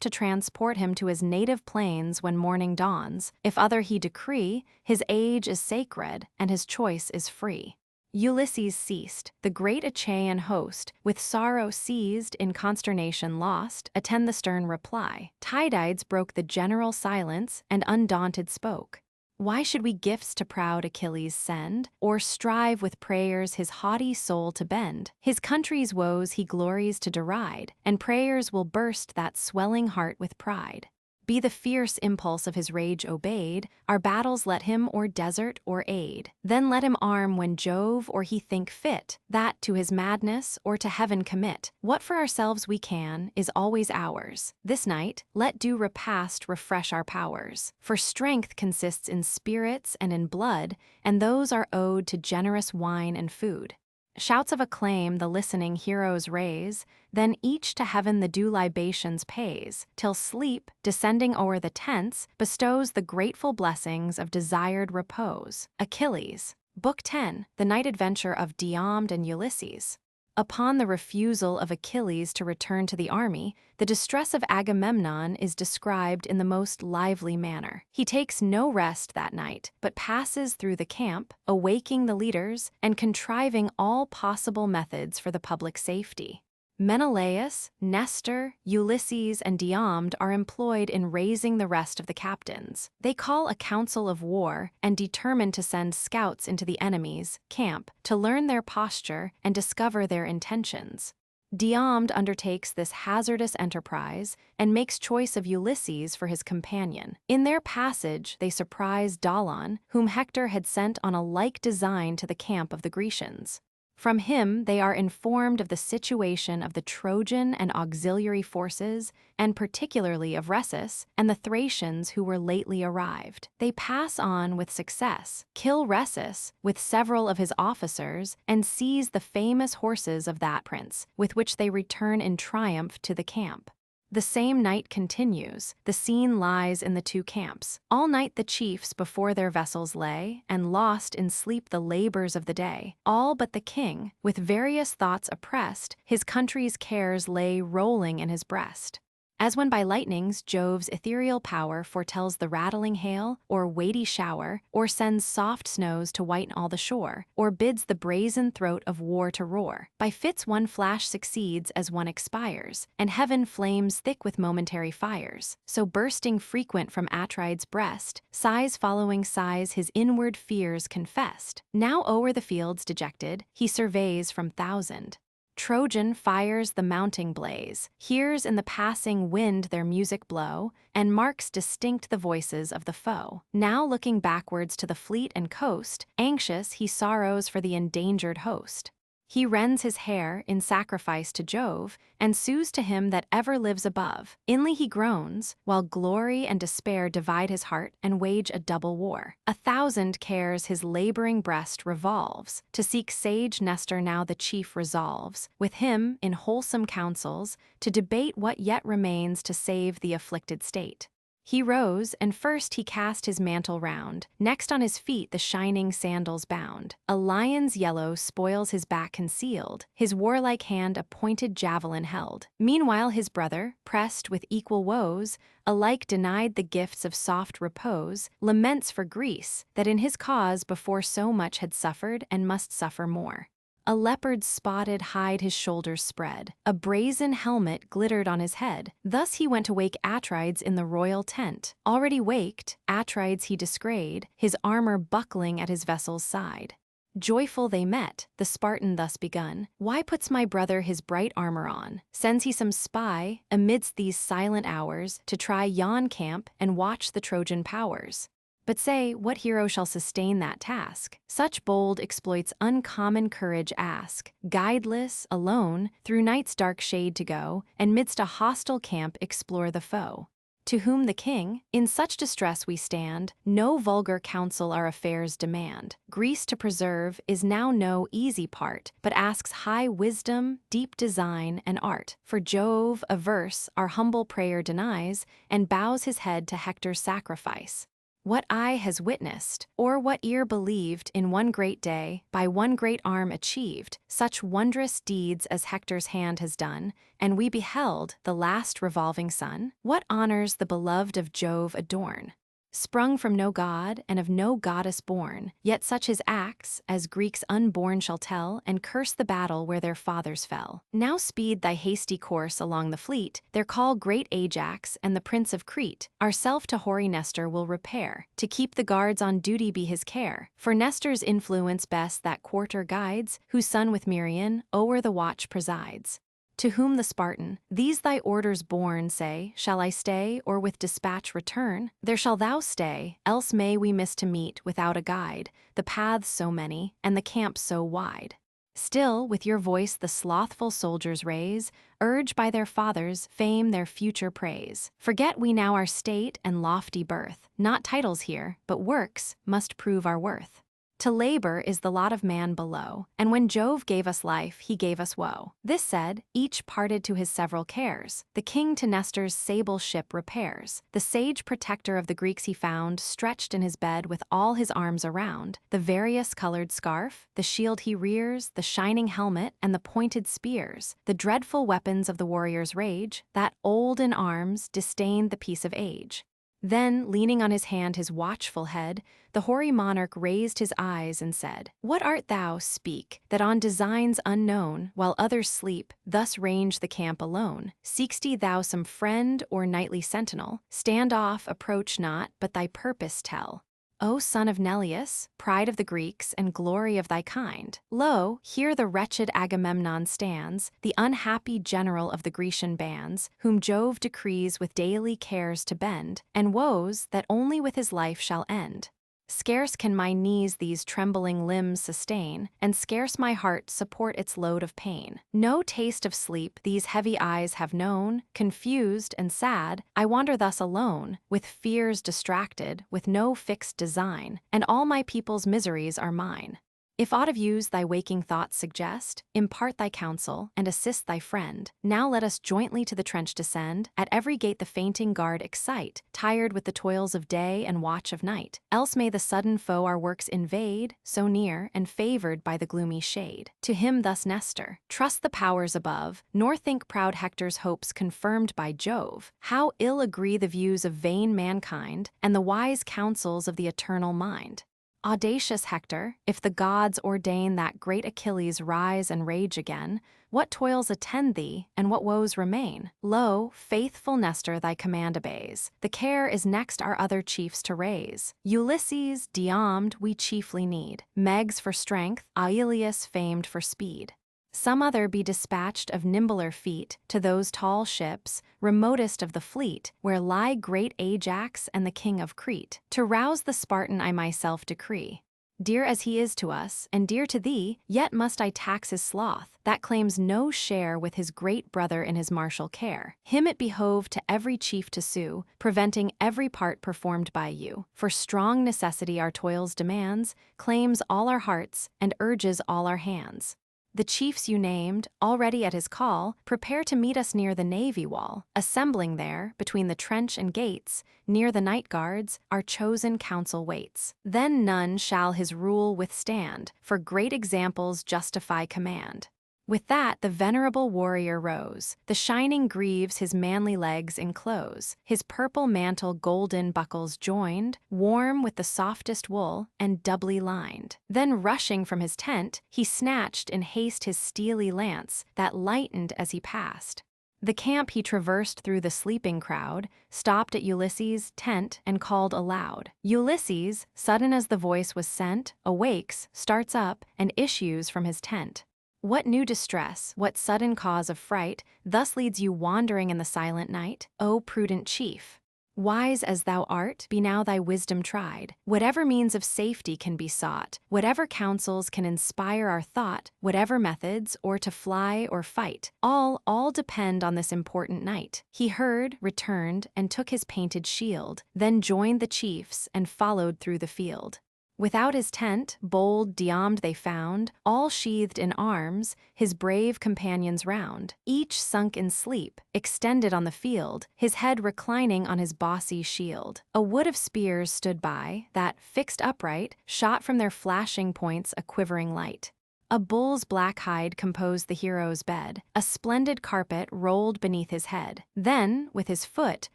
to transport him to his native plains when morning dawns. If other he decree, his age is sacred, and his choice is free. Ulysses ceased. The great Achaean host, with sorrow seized, in consternation lost, attend the stern reply. Tydides broke the general silence, and undaunted spoke. Why should we gifts to proud Achilles send, or strive with prayers his haughty soul to bend? His country's woes he glories to deride, and prayers will burst that swelling heart with pride. Be the fierce impulse of his rage obeyed, our battles let him or desert or aid. Then let him arm when Jove or he think fit, that to his madness or to heaven commit. What for ourselves we can, is always ours. This night, let due repast refresh our powers. For strength consists in spirits and in blood, and those are owed to generous wine and food. Shouts of acclaim the listening heroes raise, then each to heaven the due libations pays, till sleep, descending o'er the tents, bestows the grateful blessings of desired repose. Achilles. Book 10, The Night Adventure of Diomed and Ulysses. Upon the refusal of Achilles to return to the army, the distress of Agamemnon is described in the most lively manner. He takes no rest that night, but passes through the camp, awaking the leaders and contriving all possible methods for the public safety. Menelaus, Nestor, Ulysses, and Diomed are employed in raising the rest of the captains. They call a council of war and determine to send scouts into the enemy's camp to learn their posture and discover their intentions. Diomed undertakes this hazardous enterprise and makes choice of Ulysses for his companion. In their passage, they surprise Dolon, whom Hector had sent on a like design to the camp of the Grecians. From him they are informed of the situation of the Trojan and auxiliary forces, and particularly of Rhesus and the Thracians who were lately arrived. They pass on with success, kill Rhesus with several of his officers, and seize the famous horses of that prince, with which they return in triumph to the camp. The same night continues. The scene lies in the two camps. All night the chiefs before their vessels lay, and lost in sleep the labors of the day. All but the king, with various thoughts oppressed, his country's cares lay rolling in his breast. As when by lightnings Jove's ethereal power foretells the rattling hail, or weighty shower, or sends soft snows to whiten all the shore, or bids the brazen throat of war to roar. By fits one flash succeeds as one expires, and heaven flames thick with momentary fires. So bursting frequent from Atrides' breast, sighs following sighs his inward fears confessed. Now o'er the fields dejected, he surveys from thousand. Trojan fires the mounting blaze, hears in the passing wind their music blow, and marks distinct the voices of the foe. Now looking backwards to the fleet and coast, anxious he sorrows for the endangered host. He rends his hair in sacrifice to Jove, and sues to him that ever lives above. Inly he groans, while glory and despair divide his heart and wage a double war. 1,000 cares his laboring breast revolves. To seek sage Nestor now the chief resolves, with him, in wholesome counsels, to debate what yet remains to save the afflicted state. He rose, and first he cast his mantle round, next on his feet the shining sandals bound. A lion's yellow spoils his back concealed, his warlike hand a pointed javelin held. Meanwhile his brother, pressed with equal woes, alike denied the gifts of soft repose, laments for Greece, that in his cause before so much had suffered and must suffer more. A leopard's spotted hide his shoulders spread, a brazen helmet glittered on his head. Thus he went to wake Atrides in the royal tent. Already waked, Atrides he descried, his armor buckling at his vessel's side. Joyful they met, the Spartan thus begun, "Why puts my brother his bright armor on? Sends he some spy, amidst these silent hours, to try yon camp and watch the Trojan powers? But say, what hero shall sustain that task? Such bold exploits uncommon courage ask, guideless, alone, through night's dark shade to go, and midst a hostile camp explore the foe. To whom the king, in such distress we stand, no vulgar counsel our affairs demand. Greece to preserve is now no easy part, but asks high wisdom, deep design, and art. For Jove, averse, our humble prayer denies, and bows his head to Hector's sacrifice. What eye has witnessed, or what ear believed in one great day, by one great arm achieved, such wondrous deeds as Hector's hand has done, and we beheld the last revolving sun? What honors the beloved of Jove adorn? Sprung from no god and of no goddess born, yet such his acts as Greeks unborn shall tell, and curse the battle where their fathers fell. Now speed thy hasty course along the fleet, there call great Ajax and the prince of Crete. Ourself to hoary Nestor will repair, to keep the guards on duty be his care. For Nestor's influence best that quarter guides, whose son with Merion o'er the watch presides. To whom the Spartan, "These thy orders borne, say, shall I stay, or with dispatch return?" "There shall thou stay, else may we miss to meet without a guide, the paths so many, and the camp so wide." Still with your voice the slothful soldiers raise, urge by their fathers' fame their future praise. Forget we now our state and lofty birth, not titles here, but works, must prove our worth. To labor is the lot of man below, and when Jove gave us life, he gave us woe. This said, each parted to his several cares. The king to Nestor's sable ship repairs. The sage protector of the Greeks he found, stretched in his bed with all his arms around. The various-colored scarf, the shield he rears, the shining helmet, and the pointed spears. The dreadful weapons of the warrior's rage, that old in arms disdained the peace of age. Then, leaning on his hand his watchful head, the hoary monarch raised his eyes and said, "What art thou, speak, that on designs unknown, while others sleep, thus range the camp alone? Seek'st thou some friend or nightly sentinel? Stand off, approach not, but thy purpose tell. O son of Neleus, pride of the Greeks and glory of thy kind, lo, here the wretched Agamemnon stands, the unhappy general of the Grecian bands, whom Jove decrees with daily cares to bend, and woes that only with his life shall end. Scarce can my knees these trembling limbs sustain, and scarce my heart support its load of pain. No taste of sleep these heavy eyes have known, confused and sad, I wander thus alone, with fears distracted, with no fixed design, and all my people's miseries are mine. If aught of use thy waking thoughts suggest, impart thy counsel, and assist thy friend. Now let us jointly to the trench descend, at every gate the fainting guard excite, tired with the toils of day and watch of night. Else may the sudden foe our works invade, so near, and favored by the gloomy shade. To him thus Nestor, "Trust the powers above, nor think proud Hector's hopes confirmed by Jove. How ill agree the views of vain mankind, and the wise counsels of the eternal mind. Audacious Hector, if the gods ordain that great Achilles rise and rage again, what toils attend thee, and what woes remain? Lo, faithful Nestor thy command obeys. The care is next our other chiefs to raise. Ulysses, Diomed, we chiefly need. Megs for strength, Ilias famed for speed. Some other be dispatched of nimbler feet to those tall ships, remotest of the fleet, where lie great Ajax and the king of Crete. To rouse the Spartan I myself decree. Dear as he is to us, and dear to thee, yet must I tax his sloth, that claims no share with his great brother in his martial care. Him it behoved to every chief to sue, preventing every part performed by you. For strong necessity our toils demands, claims all our hearts, and urges all our hands. The chiefs you named, already at his call, prepare to meet us near the navy wall. Assembling there, between the trench and gates, near the night guards, our chosen council waits. Then none shall his rule withstand, for great examples justify command. With that the venerable warrior rose, the shining greaves his manly legs enclose, his purple mantle golden buckles joined, warm with the softest wool, and doubly lined. Then rushing from his tent, he snatched in haste his steely lance, that lightened as he passed. The camp he traversed through the sleeping crowd, stopped at Ulysses' tent and called aloud. Ulysses, sudden as the voice was sent, awakes, starts up, and issues from his tent. What new distress, what sudden cause of fright, thus leads you wandering in the silent night, O prudent chief? Wise as thou art, be now thy wisdom tried. Whatever means of safety can be sought, whatever counsels can inspire our thought, whatever methods, or to fly or fight, all depend on this important night. He heard, returned, and took his painted shield, then joined the chiefs and followed through the field. Without his tent, bold Diomed they found, all sheathed in arms, his brave companions round, each sunk in sleep, extended on the field, his head reclining on his bossy shield. A wood of spears stood by, that, fixed upright, shot from their flashing points a quivering light. A bull's black hide composed the hero's bed, a splendid carpet rolled beneath his head. Then, with his foot,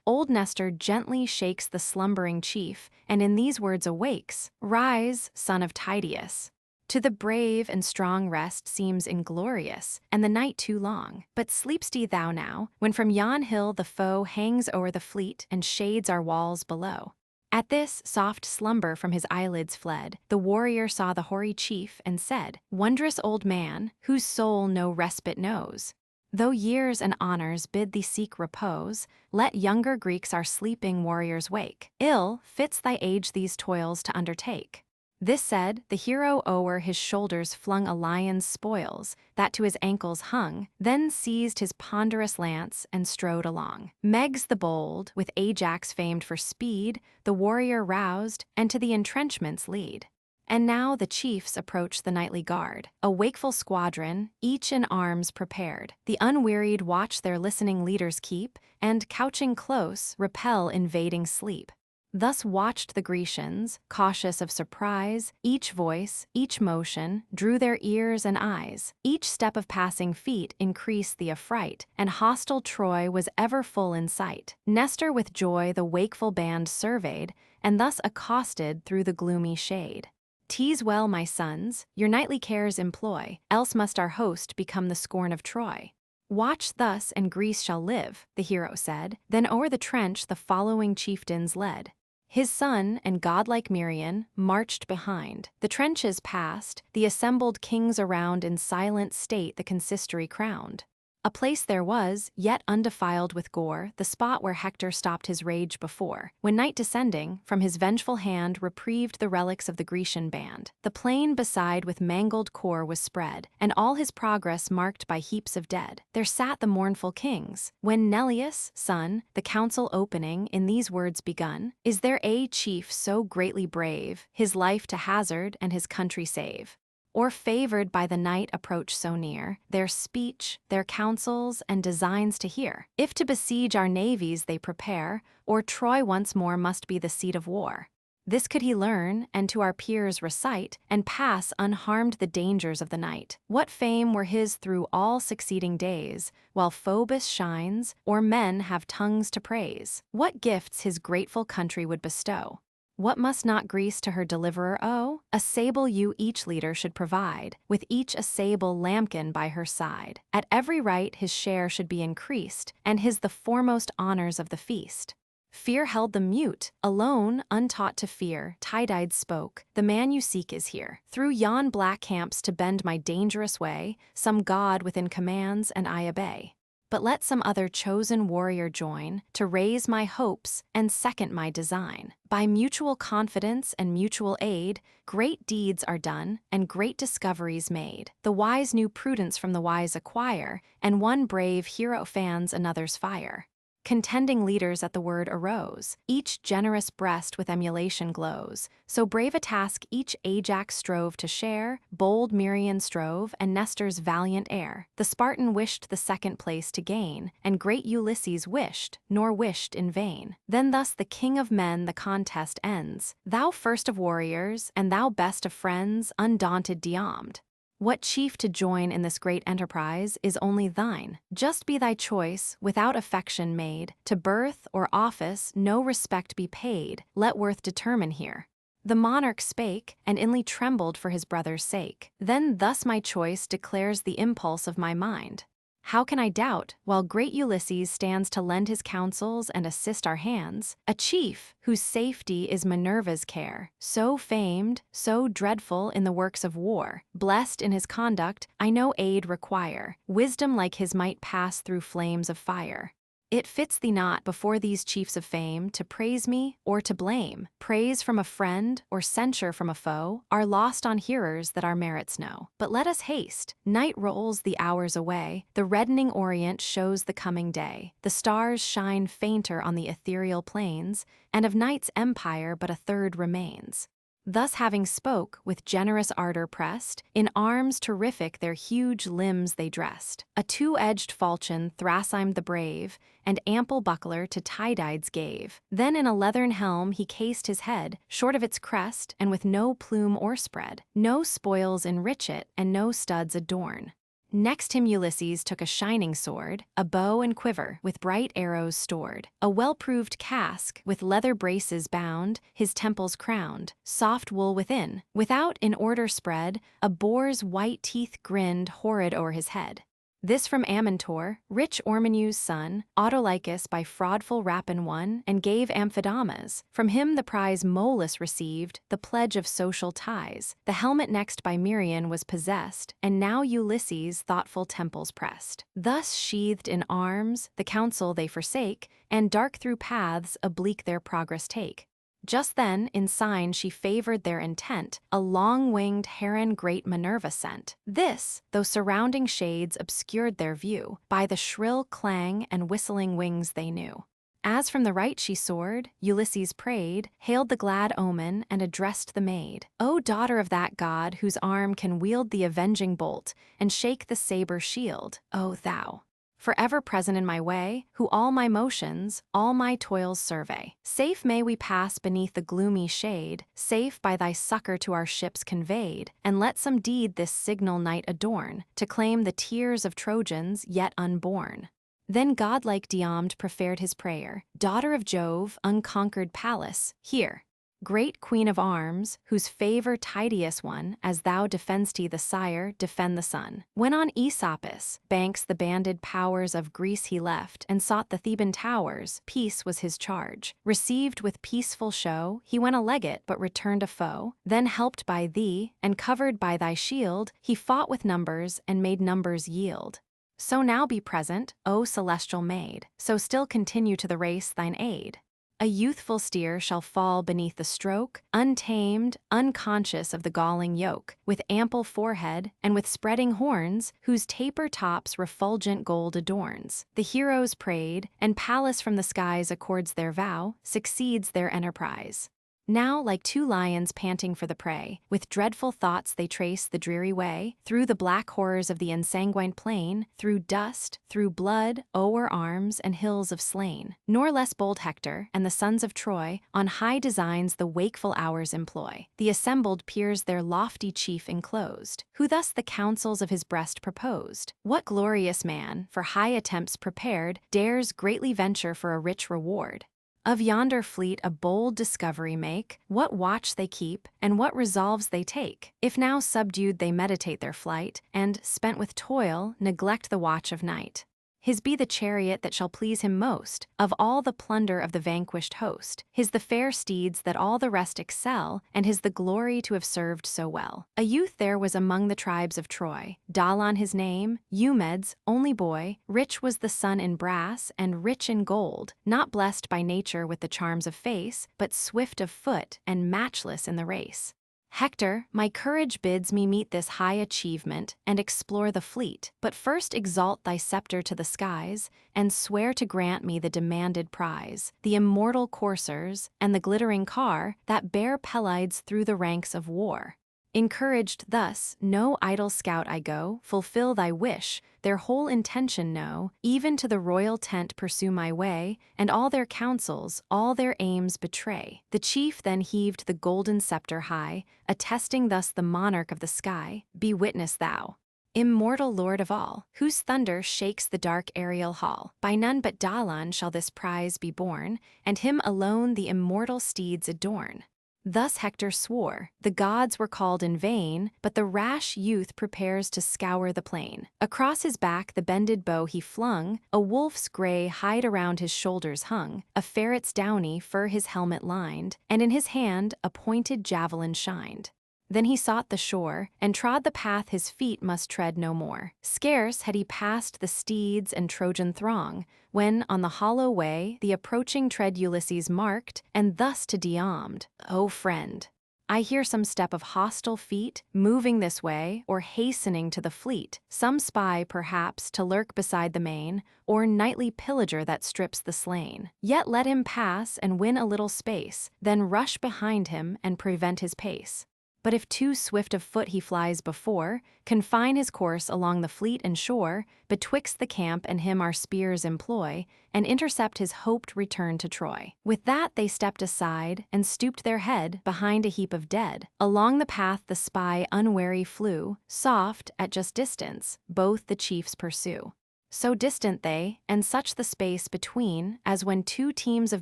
old Nestor gently shakes the slumbering chief, and in these words awakes, "Rise, son of Tydeus." To the brave and strong rest seems inglorious, and the night too long. But sleep'st thou now, when from yon hill the foe hangs o'er the fleet and shades our walls below? At this, soft slumber from his eyelids fled. The warrior saw the hoary chief and said, "Wondrous old man, whose soul no respite knows, though years and honors bid thee seek repose, let younger Greeks our sleeping warriors wake. Ill fits thy age these toils to undertake." This said, the hero o'er his shoulders flung a lion's spoils, that to his ankles hung, then seized his ponderous lance and strode along. Meges the bold, with Ajax famed for speed, the warrior roused, and to the entrenchments lead. And now the chiefs approach the nightly guard, a wakeful squadron, each in arms prepared. The unwearied watch their listening leaders keep, and, couching close, repel invading sleep. Thus watched the Grecians, cautious of surprise, each voice, each motion, drew their ears and eyes. Each step of passing feet increased the affright, and hostile Troy was ever full in sight. Nestor with joy the wakeful band surveyed, and thus accosted through the gloomy shade. "'Tis well, my sons, your nightly cares employ, else must our host become the scorn of Troy. Watch thus, and Greece shall live," the hero said. Then o'er the trench the following chieftains led. His son and godlike Merion marched behind. The trenches passed, the assembled kings around in silent state the consistory crowned. A place there was, yet undefiled with gore, the spot where Hector stopped his rage before, when night descending, from his vengeful hand reprieved the relics of the Grecian band. The plain beside with mangled core was spread, and all his progress marked by heaps of dead. There sat the mournful kings, when Neleus, son, the council opening, in these words begun, "Is there a chief so greatly brave, his life to hazard and his country save? Or favored by the night approach so near, their speech, their counsels, and designs to hear? If to besiege our navies they prepare, or Troy once more must be the seat of war? This could he learn, and to our peers recite, and pass unharmed the dangers of the night. What fame were his through all succeeding days, while Phoebus shines, or men have tongues to praise? What gifts his grateful country would bestow? What must not Greece to her deliverer owe? A sable you each leader should provide, with each a sable lambkin by her side. At every rite his share should be increased, and his the foremost honors of the feast. Fear held them mute, alone, untaught to fear. Tydides spoke, "The man you seek is here. Through yon black camps to bend my dangerous way, some god within commands, and I obey. But let some other chosen warrior join, to raise my hopes and second my design. By mutual confidence and mutual aid, great deeds are done, and great discoveries made. The wise new prudence from the wise acquire, and one brave hero fans another's fire. Contending leaders at the word arose. Each generous breast with emulation glows. So brave a task each Ajax strove to share, bold Merion strove, and Nestor's valiant heir. The Spartan wished the second place to gain, and great Ulysses wished, nor wished in vain. Then thus the king of men the contest ends. Thou first of warriors, and thou best of friends, undaunted Diomed. What chief to join in this great enterprise is only thine. Just be thy choice, without affection made. To birth or office no respect be paid, let worth determine here. The monarch spake, and inly trembled for his brother's sake. Then thus my choice declares the impulse of my mind. How can I doubt, while great Ulysses stands to lend his counsels and assist our hands, a chief whose safety is Minerva's care, so famed, so dreadful in the works of war, blessed in his conduct, I no aid require, wisdom like his might pass through flames of fire. It fits thee not before these chiefs of fame to praise me or to blame. Praise from a friend or censure from a foe are lost on hearers that our merits know. But let us haste. Night rolls the hours away. The reddening orient shows the coming day. The stars shine fainter on the ethereal plains, and of night's empire but a third remains. Thus having spoke, with generous ardor pressed, in arms terrific their huge limbs they dressed. A two-edged falchion Thrasime the brave, and ample buckler to Tydides gave. Then in a leathern helm he cased his head, short of its crest, and with no plume o'erspread. No spoils enrich it, and no studs adorn. Next him Ulysses took a shining sword, a bow and quiver, with bright arrows stored, a well-proved casque, with leather braces bound, his temples crowned, soft wool within. Without, in order spread, a boar's white teeth grinned horrid o'er his head. This from Amintor, rich Ormeneu's son, Autolycus by fraudful rapine won, and gave Amphidamas. From him the prize Molus received, the pledge of social ties. The helmet next by Merion was possessed, and now Ulysses' thoughtful temples pressed. Thus sheathed in arms, the council they forsake, and dark through paths oblique their progress take. Just then, in sign she favored their intent, a long-winged heron great Minerva sent. This, though surrounding shades obscured their view, by the shrill clang and whistling wings they knew. As from the right she soared, Ulysses prayed, hailed the glad omen, and addressed the maid. O daughter of that god whose arm can wield the avenging bolt, and shake the saber shield, O thou! Forever present in my way, who all my motions, all my toils survey. Safe may we pass beneath the gloomy shade, safe by thy succor to our ships conveyed, and let some deed this signal night adorn, to claim the tears of Trojans yet unborn. Then godlike Diomed preferred his prayer, daughter of Jove, unconquered Pallas, hear. Great queen of arms, whose favor Tydeus won, as thou defend'st the sire, defend the son. When on Aesopus banks the banded powers of Greece he left, and sought the Theban towers, peace was his charge. Received with peaceful show, he went a legate, but returned a foe. Then helped by thee, and covered by thy shield, he fought with numbers, and made numbers yield. So now be present, O celestial maid, so still continue to the race thine aid. A youthful steer shall fall beneath the stroke, untamed, unconscious of the galling yoke, with ample forehead, and with spreading horns, whose taper tops refulgent gold adorns. The heroes prayed, and Pallas from the skies accords their vow, succeeds their enterprise. Now, like two lions panting for the prey, with dreadful thoughts they trace the dreary way, through the black horrors of the ensanguined plain, through dust, through blood, o'er arms, and hills of slain. Nor less bold Hector, and the sons of Troy, on high designs the wakeful hours employ. The assembled peers their lofty chief enclosed, who thus the counsels of his breast proposed. What glorious man, for high attempts prepared, dares greatly venture for a rich reward? Of yonder fleet a bold discovery make, what watch they keep, and what resolves they take. If now subdued they meditate their flight, and, spent with toil, neglect the watch of night. His be the chariot that shall please him most, of all the plunder of the vanquished host. His the fair steeds that all the rest excel, and his the glory to have served so well. A youth there was among the tribes of Troy, Dalon his name, Eumed's only boy, rich was the son in brass, and rich in gold, not blessed by nature with the charms of face, but swift of foot, and matchless in the race. Hector, my courage bids me meet this high achievement and explore the fleet, but first exalt thy scepter to the skies, and swear to grant me the demanded prize, the immortal coursers, and the glittering car that bear Pelides through the ranks of war. Encouraged thus, no idle scout I go, fulfill thy wish, their whole intention know, even to the royal tent pursue my way, and all their counsels, all their aims betray. The chief then heaved the golden scepter high, attesting thus the monarch of the sky, be witness thou, immortal lord of all, whose thunder shakes the dark aerial hall. By none but Dalan shall this prize be borne, and him alone the immortal steeds adorn. Thus Hector swore, the gods were called in vain, but the rash youth prepares to scour the plain. Across his back the bended bow he flung, a wolf's grey hide around his shoulders hung, a ferret's downy fur his helmet lined, and in his hand a pointed javelin shined. Then he sought the shore, and trod the path his feet must tread no more. Scarce had he passed the steeds and Trojan throng, when, on the hollow way, the approaching tread Ulysses marked, and thus to Diomed, O friend, I hear some step of hostile feet, moving this way, or hastening to the fleet, some spy, perhaps, to lurk beside the main, or nightly pillager that strips the slain. Yet let him pass and win a little space, then rush behind him and prevent his pace. But if too swift of foot he flies before, confine his course along the fleet and shore, betwixt the camp and him our spears employ, and intercept his hoped return to Troy. With that they stepped aside, and stooped their head behind a heap of dead. Along the path the spy unwary flew, soft, at just distance, both the chiefs pursue. So distant they, and such the space between, as when two teams of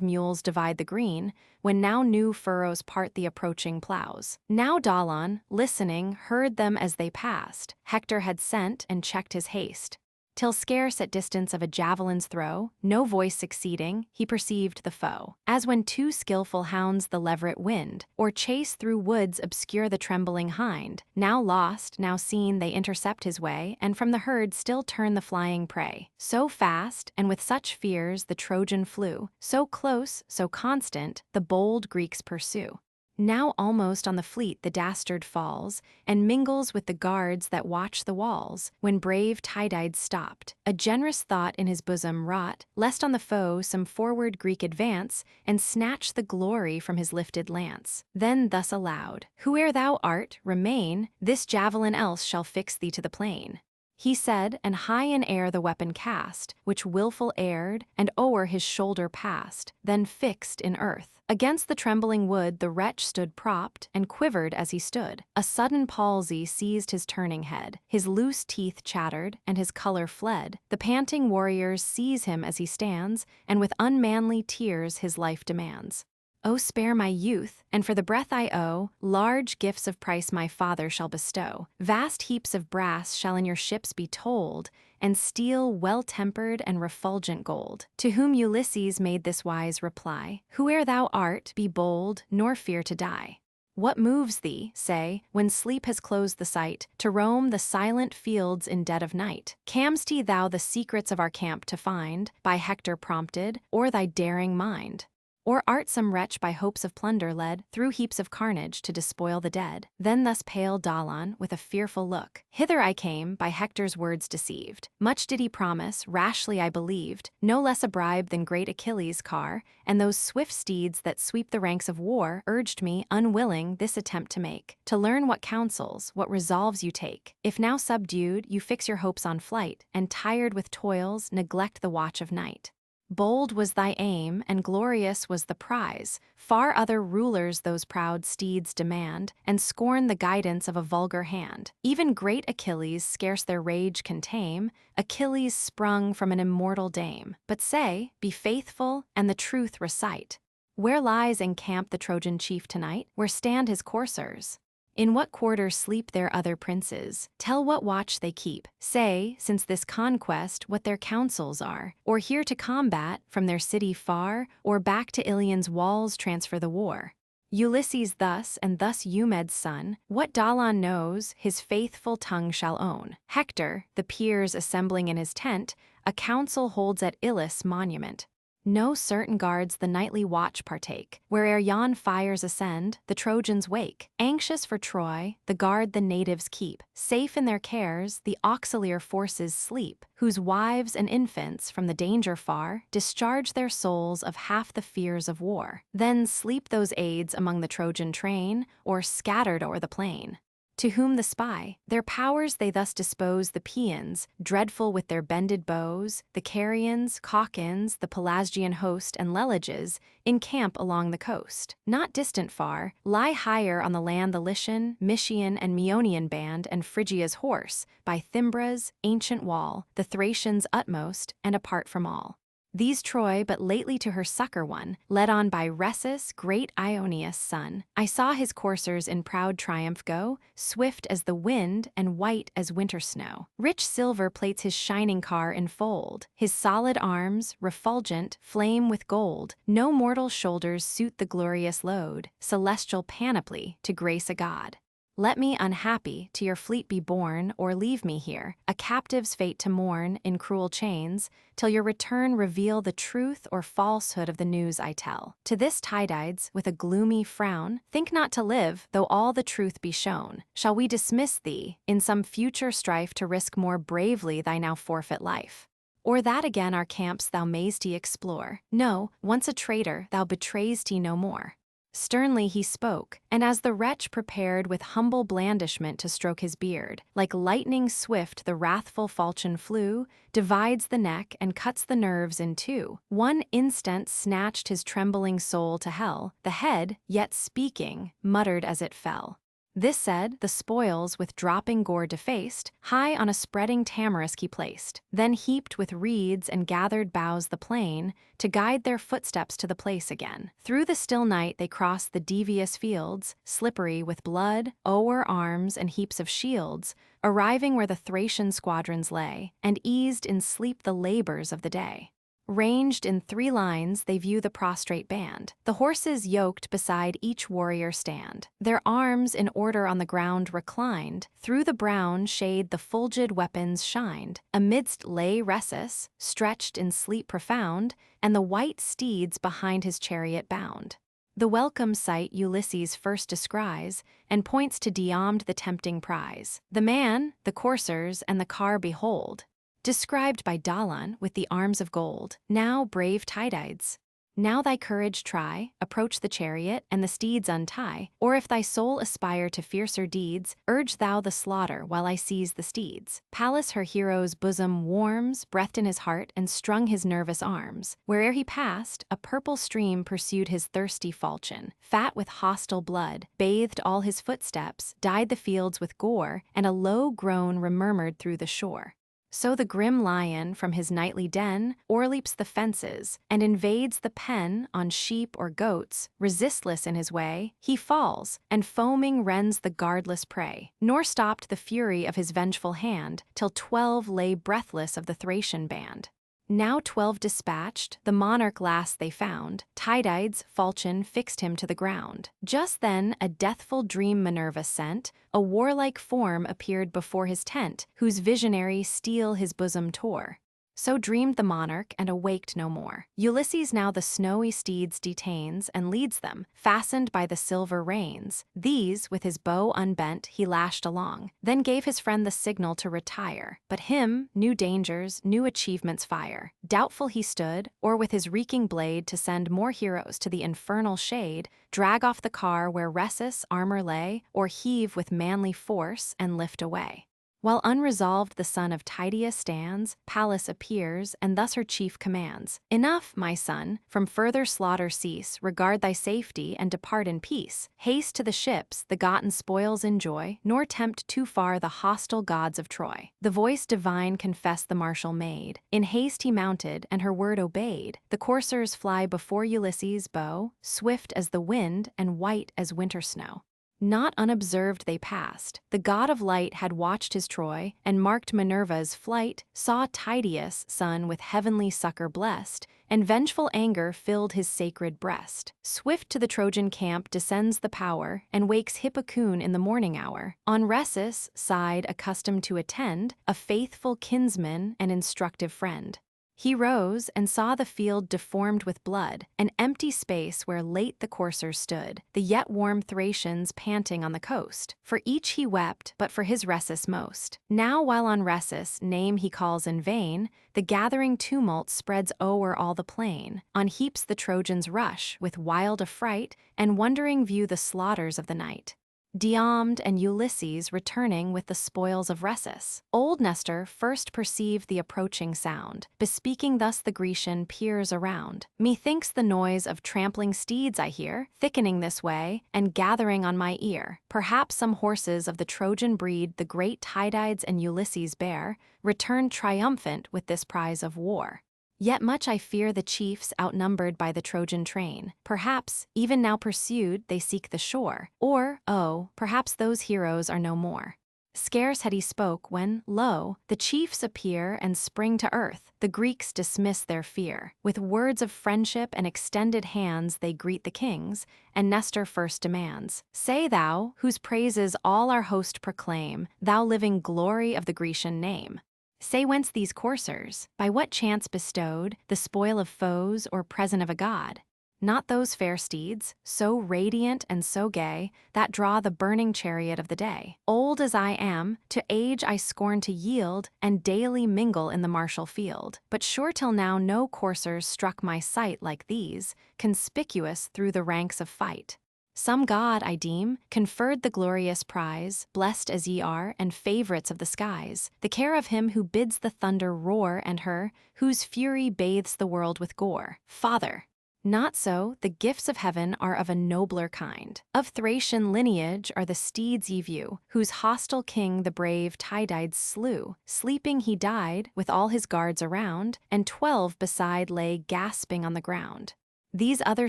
mules divide the green, when now new furrows part the approaching plows. Now Dalan, listening, heard them as they passed. Hector had sent and checked his haste, till scarce at distance of a javelin's throw, no voice succeeding, he perceived the foe. As when two skillful hounds the leveret wind, or chase through woods obscure the trembling hind, now lost, now seen they intercept his way, and from the herd still turn the flying prey. So fast, and with such fears the Trojan flew, so close, so constant, the bold Greeks pursue. Now almost on the fleet the dastard falls, and mingles with the guards that watch the walls, when brave Tydides stopped. A generous thought in his bosom wrought, lest on the foe some forward Greek advance, and snatch the glory from his lifted lance. Then thus aloud, whoe'er thou art, remain, this javelin else shall fix thee to the plain. He said, and high in air the weapon cast, which wilful erred, and o'er his shoulder passed, then fixed in earth. Against the trembling wood the wretch stood propped, and quivered as he stood. A sudden palsy seized his turning head, his loose teeth chattered, and his color fled. The panting warriors seize him as he stands, and with unmanly tears his life demands. O spare my youth, and for the breath I owe, large gifts of price my father shall bestow. Vast heaps of brass shall in your ships be told, and steel well-tempered and refulgent gold. To whom Ulysses made this wise reply, whoe'er thou art, be bold, nor fear to die. What moves thee, say, when sleep has closed the sight, to roam the silent fields in dead of night? Cam'st thou the secrets of our camp to find, by Hector prompted, or thy daring mind? Or art some wretch by hopes of plunder led, through heaps of carnage to despoil the dead? Then thus pale Dalan, with a fearful look, hither I came, by Hector's words deceived. Much did he promise, rashly I believed, no less a bribe than great Achilles' car, and those swift steeds that sweep the ranks of war urged me, unwilling, this attempt to make, to learn what counsels, what resolves you take. If now subdued, you fix your hopes on flight, and tired with toils, neglect the watch of night. Bold was thy aim, and glorious was the prize. Far other rulers those proud steeds demand, and scorn the guidance of a vulgar hand. Even great Achilles scarce their rage can tame, Achilles sprung from an immortal dame. But say, be faithful, and the truth recite. Where lies encamped the Trojan chief tonight? Where stand his coursers? In what quarter sleep their other princes? Tell what watch they keep. Say, since this conquest, what their counsels are. Or here to combat, from their city far, or back to Ilion's walls transfer the war. Ulysses thus, and thus Eumed's son, what Dalan knows, his faithful tongue shall own. Hector, the peers assembling in his tent, a council holds at Ilus' monument. No certain guards the nightly watch partake, where'er yon fires ascend, the Trojans wake. Anxious for Troy, the guard the natives keep. Safe in their cares, the auxiliar forces sleep, whose wives and infants, from the danger far, discharge their souls of half the fears of war. Then sleep those aids among the Trojan train, or scattered o'er the plain. To whom the spy, their powers they thus dispose the Paeans, dreadful with their bended bows, the Carians, Caucans, the Pelasgian host and Leleges, in camp along the coast. Not distant far, lie higher on the land the Lycian, Mysian and Meonian band and Phrygia's horse, by Thymbra's ancient wall, the Thracians' utmost, and apart from all. These Troy but lately to her succor won, led on by Rhesus, great Ionius' son. I saw his coursers in proud triumph go, swift as the wind and white as winter snow. Rich silver plates his shining car enfold, his solid arms, refulgent, flame with gold. No mortal shoulders suit the glorious load, celestial panoply to grace a god. Let me, unhappy, to your fleet be borne, or leave me here, a captive's fate to mourn, in cruel chains, till your return reveal the truth or falsehood of the news I tell. To this Tydides, with a gloomy frown, think not to live, though all the truth be shown. Shall we dismiss thee, in some future strife to risk more bravely thy now forfeit life? Or that again our camps thou mayst explore? No, once a traitor, thou betrayst no more. Sternly he spoke, and as the wretch prepared with humble blandishment to stroke his beard, like lightning swift the wrathful falchion flew, divides the neck and cuts the nerves in two. One instant snatched his trembling soul to hell, the head, yet speaking, muttered as it fell. This said, the spoils with dropping gore defaced, high on a spreading tamarisk he placed, then heaped with reeds and gathered boughs the plain, to guide their footsteps to the place again. Through the still night they crossed the devious fields, slippery with blood, o'er arms and heaps of shields, arriving where the Thracian squadrons lay, and eased in sleep the labors of the day. Ranged in 3 lines they view the prostrate band. The horses yoked beside each warrior stand. Their arms in order on the ground reclined. Through the brown shade the fulgid weapons shined. Amidst lay Rhesus, stretched in sleep profound, and the white steeds behind his chariot bound. The welcome sight Ulysses first descries, and points to Diomed the tempting prize. The man, the coursers, and the car behold, described by Dalan with the arms of gold. Now, brave Tydides, now thy courage try, approach the chariot, and the steeds untie, or if thy soul aspire to fiercer deeds, urge thou the slaughter while I seize the steeds. Pallas her hero's bosom warms, breathed in his heart, and strung his nervous arms. Where'er he passed, a purple stream pursued his thirsty falchion, fat with hostile blood, bathed all his footsteps, dyed the fields with gore, and a low groan remurmured through the shore. So the grim lion from his nightly den o'erleaps the fences and invades the pen on sheep or goats. Resistless in his way, he falls, and foaming rends the guardless prey. Nor stopped the fury of his vengeful hand, till 12 lay breathless of the Thracian band. Now 12 dispatched, the monarch last they found. Tydides' falchion fixed him to the ground. Just then a deathful dream Minerva sent. A warlike form appeared before his tent, whose visionary steel his bosom tore. So dreamed the monarch and awaked no more. Ulysses now the snowy steeds detains and leads them, fastened by the silver reins. These, with his bow unbent, he lashed along, then gave his friend the signal to retire. But him, new dangers, new achievements fire. Doubtful he stood, or with his reeking blade to send more heroes to the infernal shade, drag off the car where Rhesus' armor lay, or heave with manly force and lift away. While unresolved the son of Tydeus stands, Pallas appears, and thus her chief commands. Enough, my son, from further slaughter cease, regard thy safety, and depart in peace. Haste to the ships, the gotten spoils enjoy, nor tempt too far the hostile gods of Troy. The voice divine confessed the martial maid. In haste he mounted, and her word obeyed. The coursers fly before Ulysses' bow, swift as the wind, and white as winter snow. Not unobserved they passed. The god of light had watched his Troy, and marked Minerva's flight, saw Tydeus' son with heavenly succor blessed, and vengeful anger filled his sacred breast. Swift to the Trojan camp descends the power, and wakes Hippocoon in the morning hour. On Rhesus' side accustomed to attend, a faithful kinsman and instructive friend. He rose and saw the field deformed with blood, an empty space where late the coursers stood, the yet warm Thracians panting on the coast. For each he wept, but for his Rhesus most. Now while on Rhesus name he calls in vain, the gathering tumult spreads o'er all the plain. On heaps the Trojans rush, with wild affright, and wondering view the slaughters of the night. Diomed and Ulysses returning with the spoils of Rhesus. Old Nestor first perceived the approaching sound, bespeaking thus the Grecian peers around. Methinks the noise of trampling steeds I hear, thickening this way, and gathering on my ear. Perhaps some horses of the Trojan breed the great Tydides and Ulysses bear, return triumphant with this prize of war. Yet much I fear the chiefs outnumbered by the Trojan train. Perhaps, even now pursued, they seek the shore. Or, oh, perhaps those heroes are no more. Scarce had he spoke when, lo, the chiefs appear and spring to earth. The Greeks dismiss their fear. With words of friendship and extended hands they greet the kings, and Nestor first demands, "Say thou, whose praises all our host proclaim, thou living glory of the Grecian name. Say whence these coursers, by what chance bestowed, the spoil of foes or present of a god? Not those fair steeds, so radiant and so gay, that draw the burning chariot of the day. Old as I am, to age I scorn to yield, and daily mingle in the martial field. But sure till now no coursers struck my sight like these, conspicuous through the ranks of fight. Some god, I deem, conferred the glorious prize, blessed as ye are, and favorites of the skies, the care of him who bids the thunder roar and her, whose fury bathes the world with gore. Father! Not so, the gifts of heaven are of a nobler kind. Of Thracian lineage are the steeds ye view, whose hostile king the brave Tydides slew. Sleeping he died, with all his guards around, and 12 beside lay gasping on the ground. These other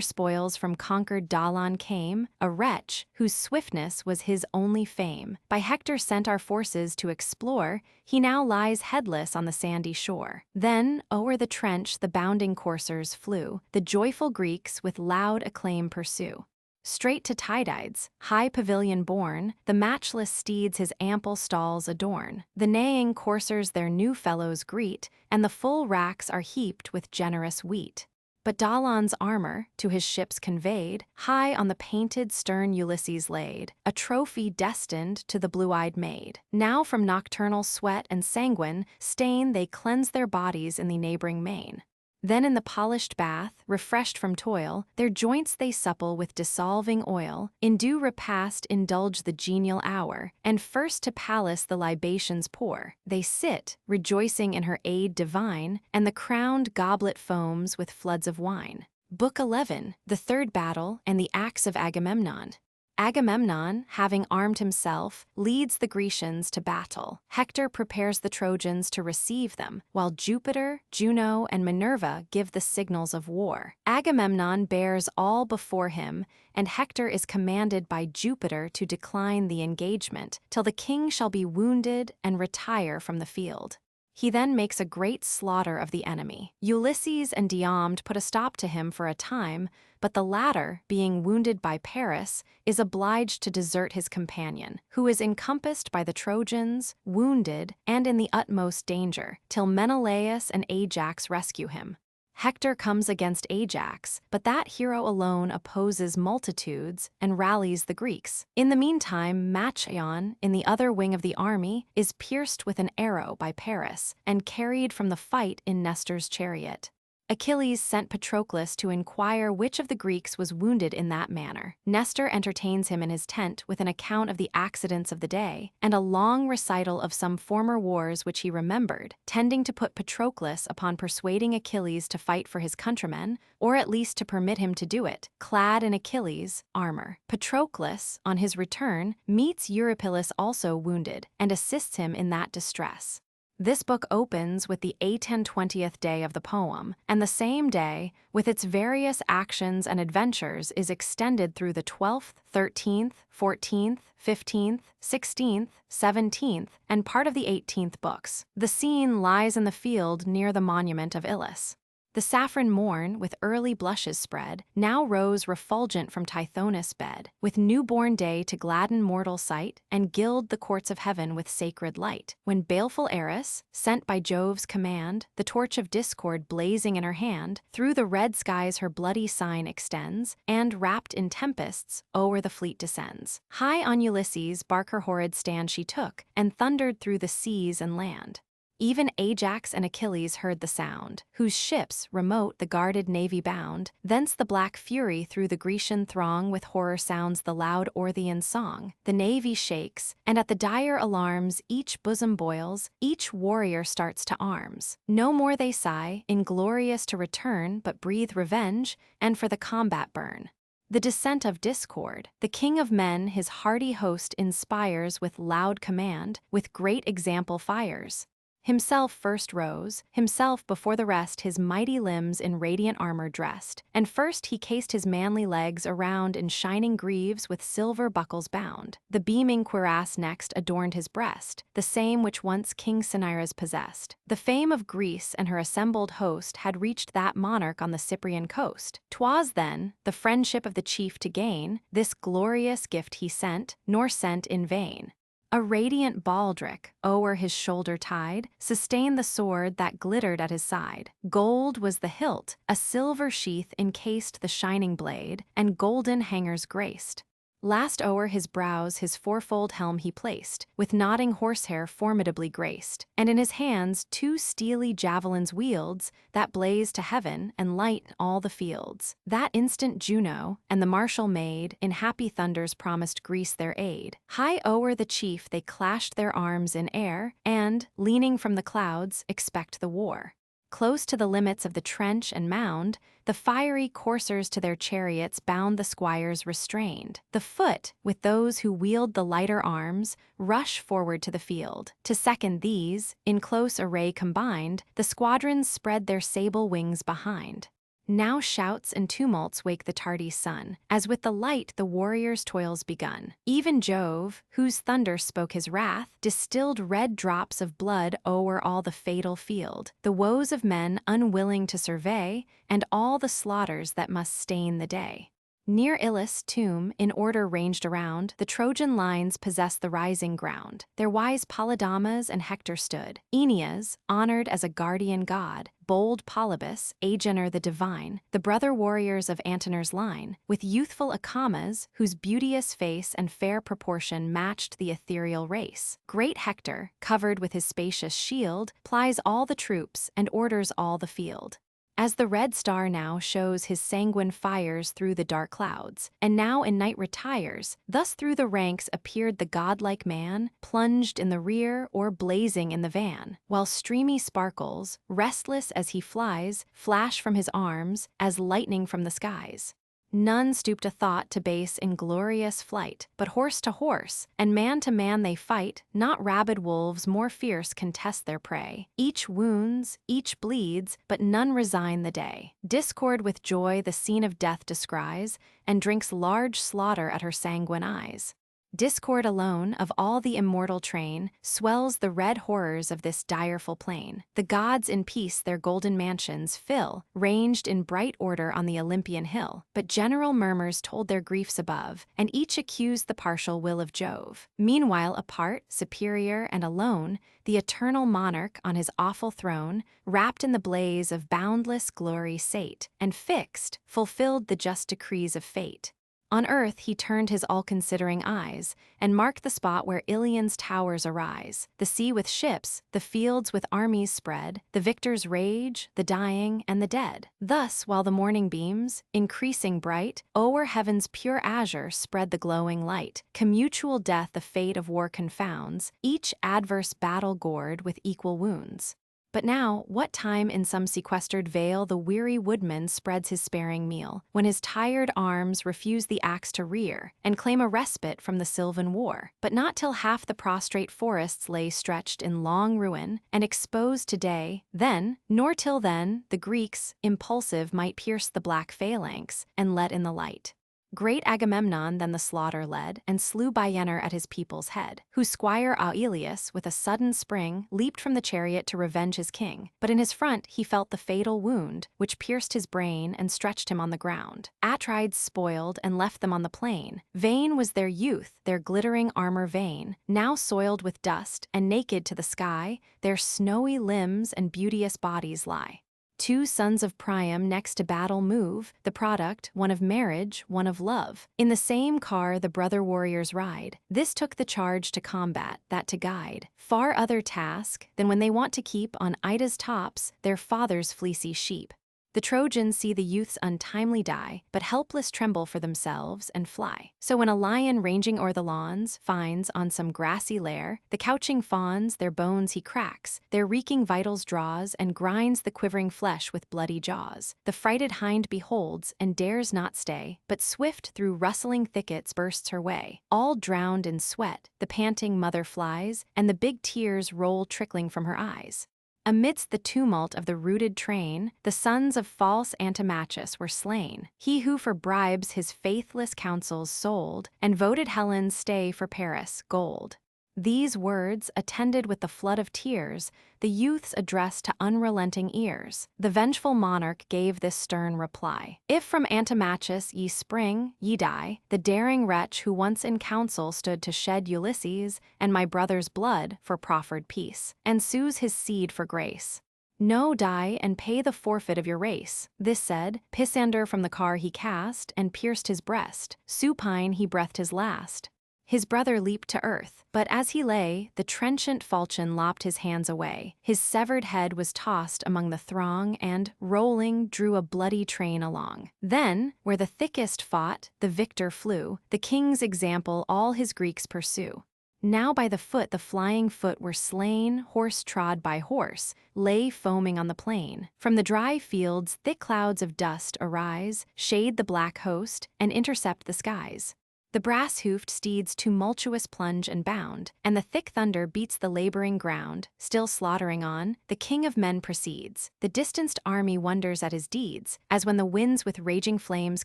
spoils from conquered Dolon came, a wretch, whose swiftness was his only fame. By Hector sent our forces to explore, he now lies headless on the sandy shore. Then, o'er the trench the bounding coursers flew, the joyful Greeks with loud acclaim pursue. Straight to Tydides, high pavilion borne, the matchless steeds his ample stalls adorn. The neighing coursers their new fellows greet, and the full racks are heaped with generous wheat. But Dolon's armor, to his ships conveyed, high on the painted stern Ulysses laid, a trophy destined to the blue-eyed maid. Now from nocturnal sweat and sanguine stain they cleanse their bodies in the neighboring main. Then in the polished bath, refreshed from toil, their joints they supple with dissolving oil, in due repast indulge the genial hour, and first to Pallas the libations pour. They sit, rejoicing in her aid divine, and the crowned goblet foams with floods of wine. Book 11, the third battle, and the acts of Agamemnon. Agamemnon, having armed himself, leads the Grecians to battle. Hector prepares the Trojans to receive them, while Jupiter, Juno, and Minerva give the signals of war. Agamemnon bears all before him, and Hector is commanded by Jupiter to decline the engagement, till the king shall be wounded and retire from the field. He then makes a great slaughter of the enemy. Ulysses and Diomed put a stop to him for a time, but the latter, being wounded by Paris, is obliged to desert his companion, who is encompassed by the Trojans, wounded, and in the utmost danger, till Menelaus and Ajax rescue him. Hector comes against Ajax, but that hero alone opposes multitudes and rallies the Greeks. In the meantime, Machaon, in the other wing of the army, is pierced with an arrow by Paris and carried from the fight in Nestor's chariot. Achilles sent Patroclus to inquire which of the Greeks was wounded in that manner. Nestor entertains him in his tent with an account of the accidents of the day, and a long recital of some former wars which he remembered, tending to put Patroclus upon persuading Achilles to fight for his countrymen, or at least to permit him to do it, clad in Achilles' armor. Patroclus, on his return, meets Eurypylus also wounded, and assists him in that distress. This book opens with the 820th day of the poem, and the same day, with its various actions and adventures, is extended through the 12th, 13th, 14th, 15th, 16th, 17th, and part of the 18th books. The scene lies in the field near the monument of Ilus. The saffron morn, with early blushes spread, now rose refulgent from Tithonus' bed, with new-born day to gladden mortal sight, and gild the courts of heaven with sacred light. When baleful Eris, sent by Jove's command, the torch of discord blazing in her hand, through the red skies her bloody sign extends, and, wrapped in tempests, o'er the fleet descends. High on Ulysses' bark her horrid stand she took, and thundered through the seas and land. Even Ajax and Achilles heard the sound, whose ships, remote, the guarded navy bound. Thence the black fury through the Grecian throng with horror sounds the loud Orthian song. The navy shakes, and at the dire alarms each bosom boils, each warrior starts to arms. No more they sigh, inglorious to return, but breathe revenge, and for the combat burn. The descent of discord, the king of men his hardy host inspires with loud command, with great example fires. Himself first rose, himself before the rest his mighty limbs in radiant armor dressed, and first he cased his manly legs around in shining greaves with silver buckles bound. The beaming cuirass next adorned his breast, the same which once King Cinyras possessed. The fame of Greece and her assembled host had reached that monarch on the Cyprian coast. 'Twas then, the friendship of the chief to gain, this glorious gift he sent, nor sent in vain. A radiant baldric, o'er his shoulder tied, sustained the sword that glittered at his side. Gold was the hilt, a silver sheath encased the shining blade, and golden hangers graced. Last o'er his brows his fourfold helm he placed, with nodding horsehair formidably graced, and in his hands 2 steely javelins wields, that blaze to heaven and light all the fields. That instant Juno, and the martial maid, in happy thunders promised Greece their aid. High o'er the chief they clashed their arms in air, and, leaning from the clouds, expect the war. Close to the limits of the trench and mound, the fiery coursers to their chariots bound the squires restrained. The foot, with those who wield the lighter arms, rush forward to the field. To second these, in close array combined, the squadrons spread their sable wings behind. Now shouts and tumults wake the tardy sun, as with the light the warriors' toils begun. Even Jove, whose thunder spoke his wrath, distilled red drops of blood o'er all the fatal field, the woes of men unwilling to survey, and all the slaughters that must stain the day. Near Ilus' tomb, in order ranged around, the Trojan lines possessed the rising ground. Their wise Polydamas and Hector stood. Aeneas, honored as a guardian god, bold Polybus, Agenor the divine, the brother warriors of Antenor's line, with youthful Acamas, whose beauteous face and fair proportion matched the ethereal race. Great Hector, covered with his spacious shield, plies all the troops and orders all the field. As the red star now shows his sanguine fires through the dark clouds, and now in night retires, thus through the ranks appeared the godlike man, plunged in the rear or blazing in the van, while streamy sparkles, restless as he flies, flash from his arms, as lightning from the skies. None stooped a thought to base inglorious flight, but horse to horse, and man to man they fight, not rabid wolves more fierce contest their prey. Each wounds, each bleeds, but none resign the day. Discord with joy the scene of death descries, and drinks large slaughter at her sanguine eyes. Discord alone, of all the immortal train, swells the red horrors of this direful plain. The gods in peace their golden mansions fill, ranged in bright order on the Olympian hill. But general murmurs told their griefs above, and each accused the partial will of Jove. Meanwhile, apart, superior, and alone, the eternal monarch on his awful throne, wrapped in the blaze of boundless glory sate, and fixed, fulfilled the just decrees of fate. On earth he turned his all-considering eyes, and marked the spot where Ilion's towers arise, the sea with ships, the fields with armies spread, the victors' rage, the dying, and the dead. Thus, while the morning beams, increasing bright, o'er heaven's pure azure spread the glowing light, commutual death the fate of war confounds, each adverse battle gored with equal wounds. But now, what time in some sequestered vale the weary woodman spreads his sparing meal, when his tired arms refuse the axe to rear, and claim a respite from the sylvan war. But not till half the prostrate forests lay stretched in long ruin, and exposed to day, then, nor till then, the Greeks, impulsive, might pierce the black phalanx, and let in the light. Great Agamemnon then the slaughter led, and slew Bienner at his people's head, whose squire Achilles, with a sudden spring, leaped from the chariot to revenge his king, but in his front he felt the fatal wound, which pierced his brain and stretched him on the ground. Atrides spoiled and left them on the plain. Vain was their youth, their glittering armor vain, now soiled with dust, and naked to the sky, their snowy limbs and beauteous bodies lie. Two sons of Priam next to battle move, the product, one of marriage, one of love. In the same car the brother warriors ride. This took the charge to combat, that to guide. Far other task than when they want to keep on Ida's tops their father's fleecy sheep. The Trojans see the youths untimely die, but helpless tremble for themselves and fly. So when a lion ranging o'er the lawns finds on some grassy lair the couching fawns, their bones he cracks, their reeking vitals draws, and grinds the quivering flesh with bloody jaws. The frighted hind beholds and dares not stay, but swift through rustling thickets bursts her way. All drowned in sweat, the panting mother flies, and the big tears roll trickling from her eyes. Amidst the tumult of the routed train, the sons of false Antimachus were slain, he who for bribes his faithless counsels sold, and voted Helen's stay for Paris gold. These words, attended with the flood of tears, the youths addressed to unrelenting ears. The vengeful monarch gave this stern reply: "If from Antimachus ye spring, ye die, the daring wretch who once in council stood to shed Ulysses and my brother's blood for proffered peace, and sues his seed for grace. No, die, and pay the forfeit of your race." This said, Pisander from the car he cast, and pierced his breast. Supine he breathed his last. His brother leaped to earth, but as he lay, the trenchant falchion lopped his hands away. His severed head was tossed among the throng and, rolling, drew a bloody train along. Then, where the thickest fought, the victor flew, the king's example all his Greeks pursue. Now by the foot the flying foot were slain, horse trod by horse, lay foaming on the plain. From the dry fields thick clouds of dust arise, shade the black host, and intercept the skies. The brass-hoofed steeds tumultuous plunge and bound, and the thick thunder beats the laboring ground. Still slaughtering on, the king of men proceeds. The distanced army wonders at his deeds, as when the winds with raging flames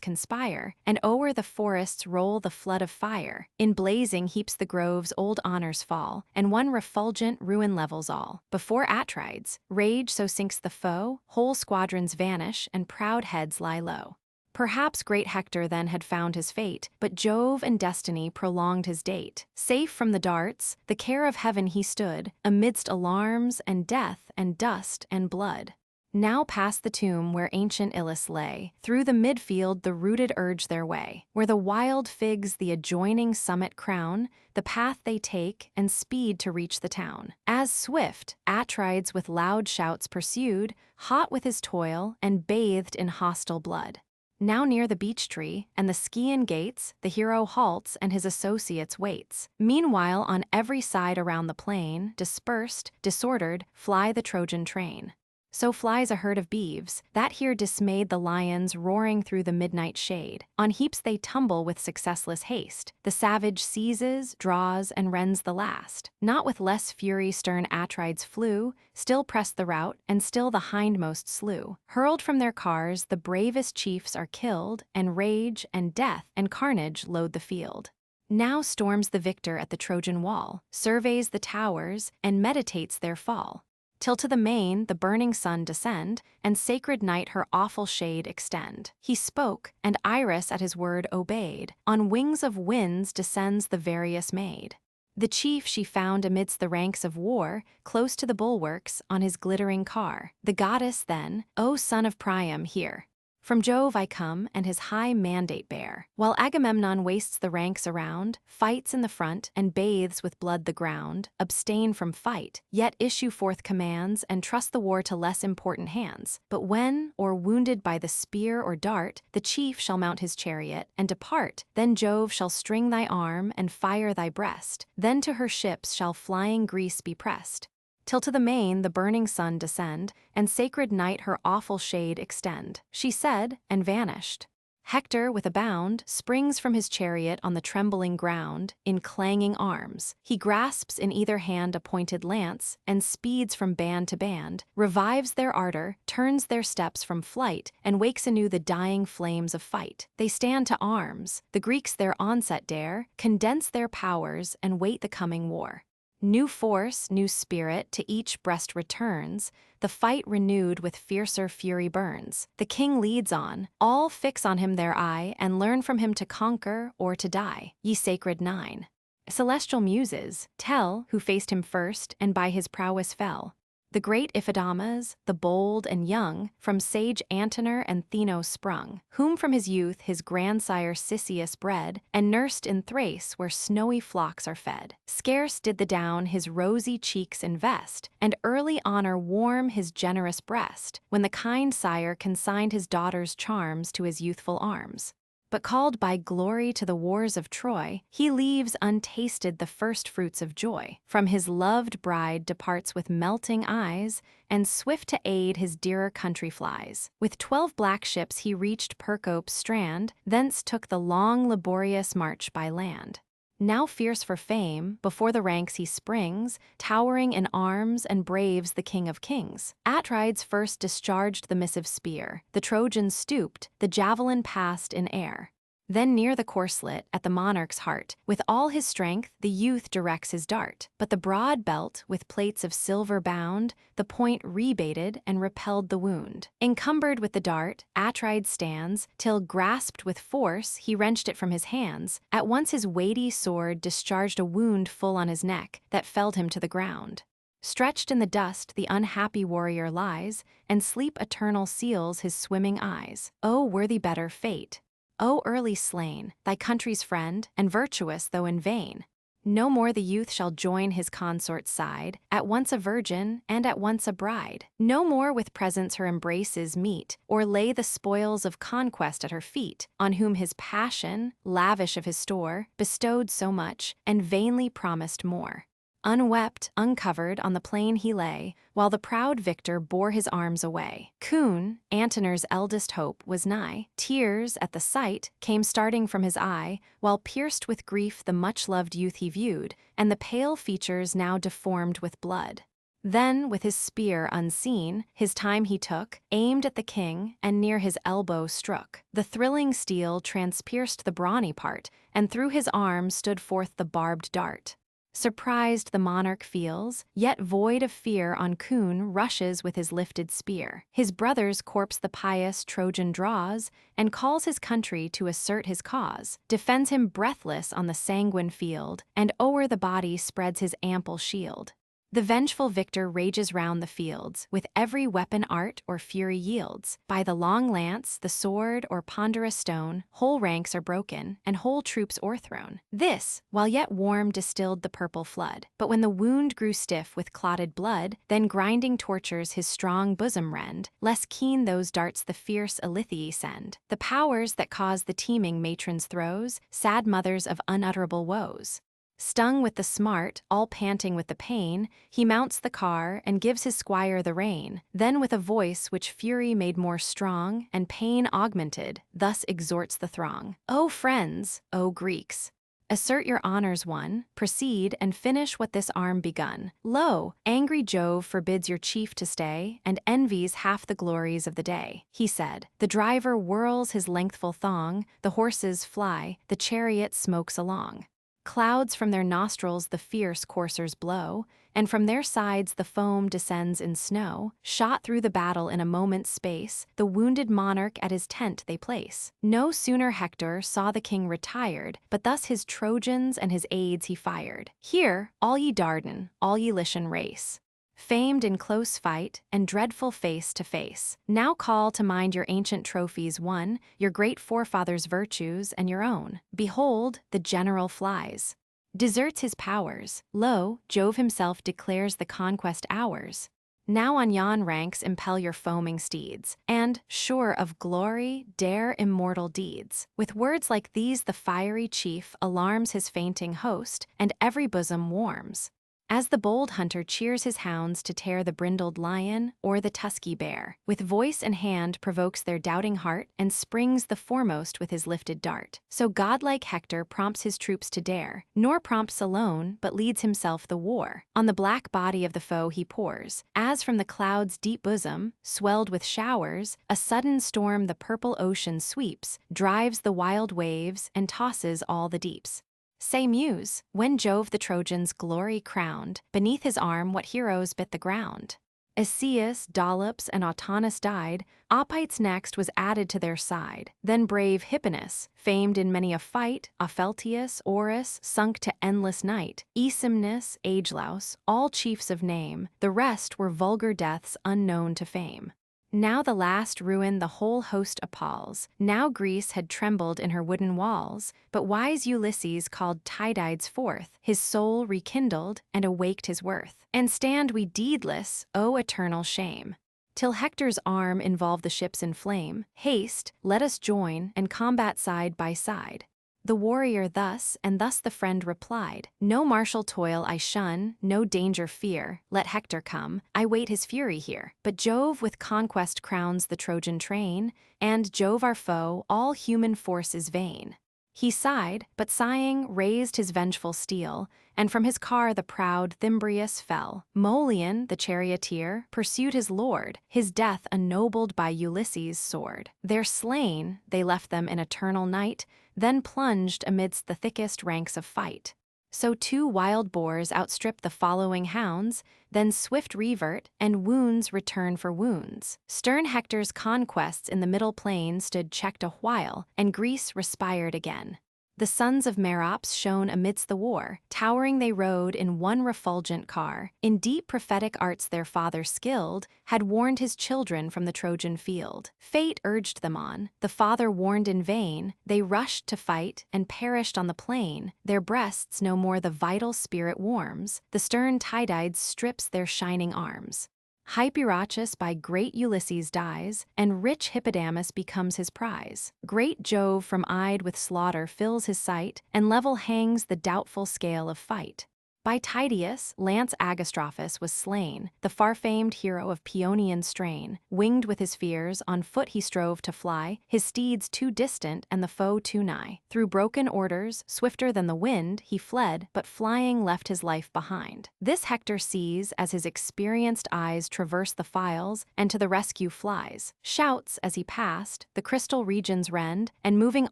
conspire, and o'er the forests roll the flood of fire. In blazing heaps the groves old honors fall, and one refulgent ruin levels all. Before Atrides, rage so sinks the foe, whole squadrons vanish, and proud heads lie low. Perhaps great Hector then had found his fate, but Jove and destiny prolonged his date. Safe from the darts, the care of heaven he stood, amidst alarms and death and dust and blood. Now past the tomb where ancient Ilus lay, through the midfield the rooted urge their way. Where the wild figs the adjoining summit crown, the path they take, and speed to reach the town. As swift, Atrides with loud shouts pursued, hot with his toil, and bathed in hostile blood. Now near the beech tree and the Scaean gates, the hero halts and his associates waits. Meanwhile, on every side around the plain, dispersed, disordered, fly the Trojan train. So flies a herd of beeves, that here dismayed the lions roaring through the midnight shade. On heaps they tumble with successless haste. The savage seizes, draws, and rends the last. Not with less fury stern Atrides flew, still pressed the rout, and still the hindmost slew. Hurled from their cars, the bravest chiefs are killed, and rage, and death, and carnage load the field. Now storms the victor at the Trojan wall, surveys the towers, and meditates their fall. Till to the main the burning sun descend, and sacred night her awful shade extend. He spoke, and Iris at his word obeyed. On wings of winds descends the various maid. The chief she found amidst the ranks of war, close to the bulwarks, on his glittering car. The goddess then, "O son of Priam, hear. From Jove I come, and his high mandate bear." While Agamemnon wastes the ranks around, fights in the front, and bathes with blood the ground, abstain from fight, yet issue forth commands, and trust the war to less important hands. But when, or wounded by the spear or dart, the chief shall mount his chariot, and depart, then Jove shall string thy arm, and fire thy breast, then to her ships shall flying Greece be pressed. Till to the main the burning sun descend, and sacred night her awful shade extend. She said, and vanished. Hector, with a bound, springs from his chariot on the trembling ground, in clanging arms. He grasps in either hand a pointed lance, and speeds from band to band, revives their ardor, turns their steps from flight, and wakes anew the dying flames of fight. They stand to arms, the Greeks their onset dare, condense their powers, and wait the coming war. New force, new spirit, to each breast returns, the fight renewed with fiercer fury burns. The king leads on, all fix on him their eye, and learn from him to conquer or to die. Ye sacred nine. Celestial muses, tell who faced him first and by his prowess fell. The great Iphidamas, the bold and young, from sage Antenor and Thenos sprung, whom from his youth his grandsire Cisseus bred, and nursed in Thrace where snowy flocks are fed. Scarce did the down his rosy cheeks invest, and early honor warm his generous breast, when the kind sire consigned his daughter's charms to his youthful arms. But called by glory to the wars of Troy, he leaves untasted the first fruits of joy. From his loved bride departs with melting eyes, and swift to aid his dearer country flies. With 12 black ships he reached Percope's strand, thence took the long laborious march by land. Now fierce for fame, before the ranks he springs, towering in arms and braves the king of kings. Atrides first discharged the missive spear, the Trojans stooped, the javelin passed in air. Then near the corslet, at the monarch's heart, with all his strength the youth directs his dart. But the broad belt, with plates of silver bound, the point rebaited and repelled the wound. Encumbered with the dart, Atrides stands, till grasped with force he wrenched it from his hands. At once his weighty sword discharged a wound full on his neck, that felled him to the ground. Stretched in the dust the unhappy warrior lies, and sleep eternal seals his swimming eyes. O worthy better fate! O early slain, thy country's friend, and virtuous though in vain! No more the youth shall join his consort's side, at once a virgin and at once a bride. No more with presents her embraces meet, or lay the spoils of conquest at her feet, on whom his passion, lavish of his store, bestowed so much, and vainly promised more. Unwept, uncovered, on the plain he lay, while the proud victor bore his arms away. Coon, Antenor's eldest hope, was nigh. Tears, at the sight, came starting from his eye, while pierced with grief the much-loved youth he viewed, and the pale features now deformed with blood. Then, with his spear unseen, his time he took, aimed at the king, and near his elbow strook. The thrilling steel transpierced the brawny part, and through his arm stood forth the barbed dart. Surprised the monarch feels, yet void of fear on Coon rushes with his lifted spear. His brother's corpse the pious Trojan draws, and calls his country to assert his cause, defends him breathless on the sanguine field, and o'er the body spreads his ample shield. The vengeful victor rages round the fields, with every weapon art or fury yields. By the long lance, the sword, or ponderous stone, whole ranks are broken, and whole troops o'erthrown. This, while yet warm, distilled the purple flood. But when the wound grew stiff with clotted blood, then grinding tortures his strong bosom rend, less keen those darts the fierce Ilithyi send. The powers that cause the teeming matron's throes, sad mothers of unutterable woes. Stung with the smart, all panting with the pain, he mounts the car and gives his squire the rein. Then with a voice which fury made more strong, and pain augmented, thus exhorts the throng. O friends, O Greeks! Assert your honors won, proceed and finish what this arm begun. Lo, angry Jove forbids your chief to stay, and envies half the glories of the day. He said, the driver whirls his lengthful thong, the horses fly, the chariot smokes along. Clouds from their nostrils the fierce coursers blow, and from their sides the foam descends in snow. Shot through the battle in a moment's space, the wounded monarch at his tent they place. No sooner Hector saw the king retired, but thus his Trojans and his aids he fired. Hear, all ye Dardan, all ye Lycian race, famed in close fight and dreadful face to face. Now call to mind your ancient trophies won, your great forefathers' virtues and your own. Behold, the general flies, deserts his powers. Lo, Jove himself declares the conquest ours. Now on yon ranks impel your foaming steeds, and, sure of glory, dare immortal deeds. With words like these the fiery chief alarms his fainting host, and every bosom warms. as the bold hunter cheers his hounds to tear the brindled lion or the tusky bear. With voice and hand provokes their doubting heart and springs the foremost with his lifted dart. So godlike Hector prompts his troops to dare, nor prompts alone, but leads himself the war. On the black body of the foe he pours, as from the clouds' deep bosom, swelled with showers, a sudden storm the purple ocean sweeps, drives the wild waves, and tosses all the deeps. Say Muse, when Jove the Trojans' glory crowned, beneath his arm what heroes bit the ground? Aeneas, Dolops, and Autonus died, Opites next was added to their side. Then brave Hipponus, famed in many a fight, Opheltius, Orus, sunk to endless night, Aesymnus, Agelaus, all chiefs of name, the rest were vulgar deaths unknown to fame. Now the last ruin the whole host appalls. Now Greece had trembled in her wooden walls, but wise Ulysses called Tydides forth, his soul rekindled, and awaked his worth. And stand we deedless, O eternal shame! Till Hector's arm involve the ships in flame. Haste, let us join, and combat side by side. The warrior thus, and thus the friend replied, no martial toil I shun, no danger fear, let Hector come, I wait his fury here. But Jove with conquest crowns the Trojan train, and Jove our foe, all human force is vain. He sighed, but sighing raised his vengeful steel, and from his car the proud Thymbraeus fell. Molion, the charioteer, pursued his lord, his death ennobled by Ulysses' sword. There slain, they left them in eternal night, then plunged amidst the thickest ranks of fight. So 2 wild boars outstrip the following hounds, then swift revert, and wounds return for wounds. Stern Hector's conquests in the middle plain stood checked a while, and Greece respired again. The sons of Merops shone amidst the war, towering they rode in one refulgent car. In deep prophetic arts their father skilled, had warned his children from the Trojan field. Fate urged them on, the father warned in vain, they rushed to fight, and perished on the plain. Their breasts no more the vital spirit warms, the stern Tydides strips their shining arms. Hyperachus by great Ulysses dies, and rich Hippodamus becomes his prize. Great Jove from eyed with slaughter fills his sight, and level hangs the doubtful scale of fight. By Tydeus, Lance Agastrophus was slain, the far-famed hero of Paeonian strain. Winged with his fears, on foot he strove to fly, his steeds too distant and the foe too nigh. Through broken orders, swifter than the wind, he fled, but flying left his life behind. This Hector sees as his experienced eyes traverse the files, and to the rescue flies. Shouts as he passed, the crystal regions rend, and moving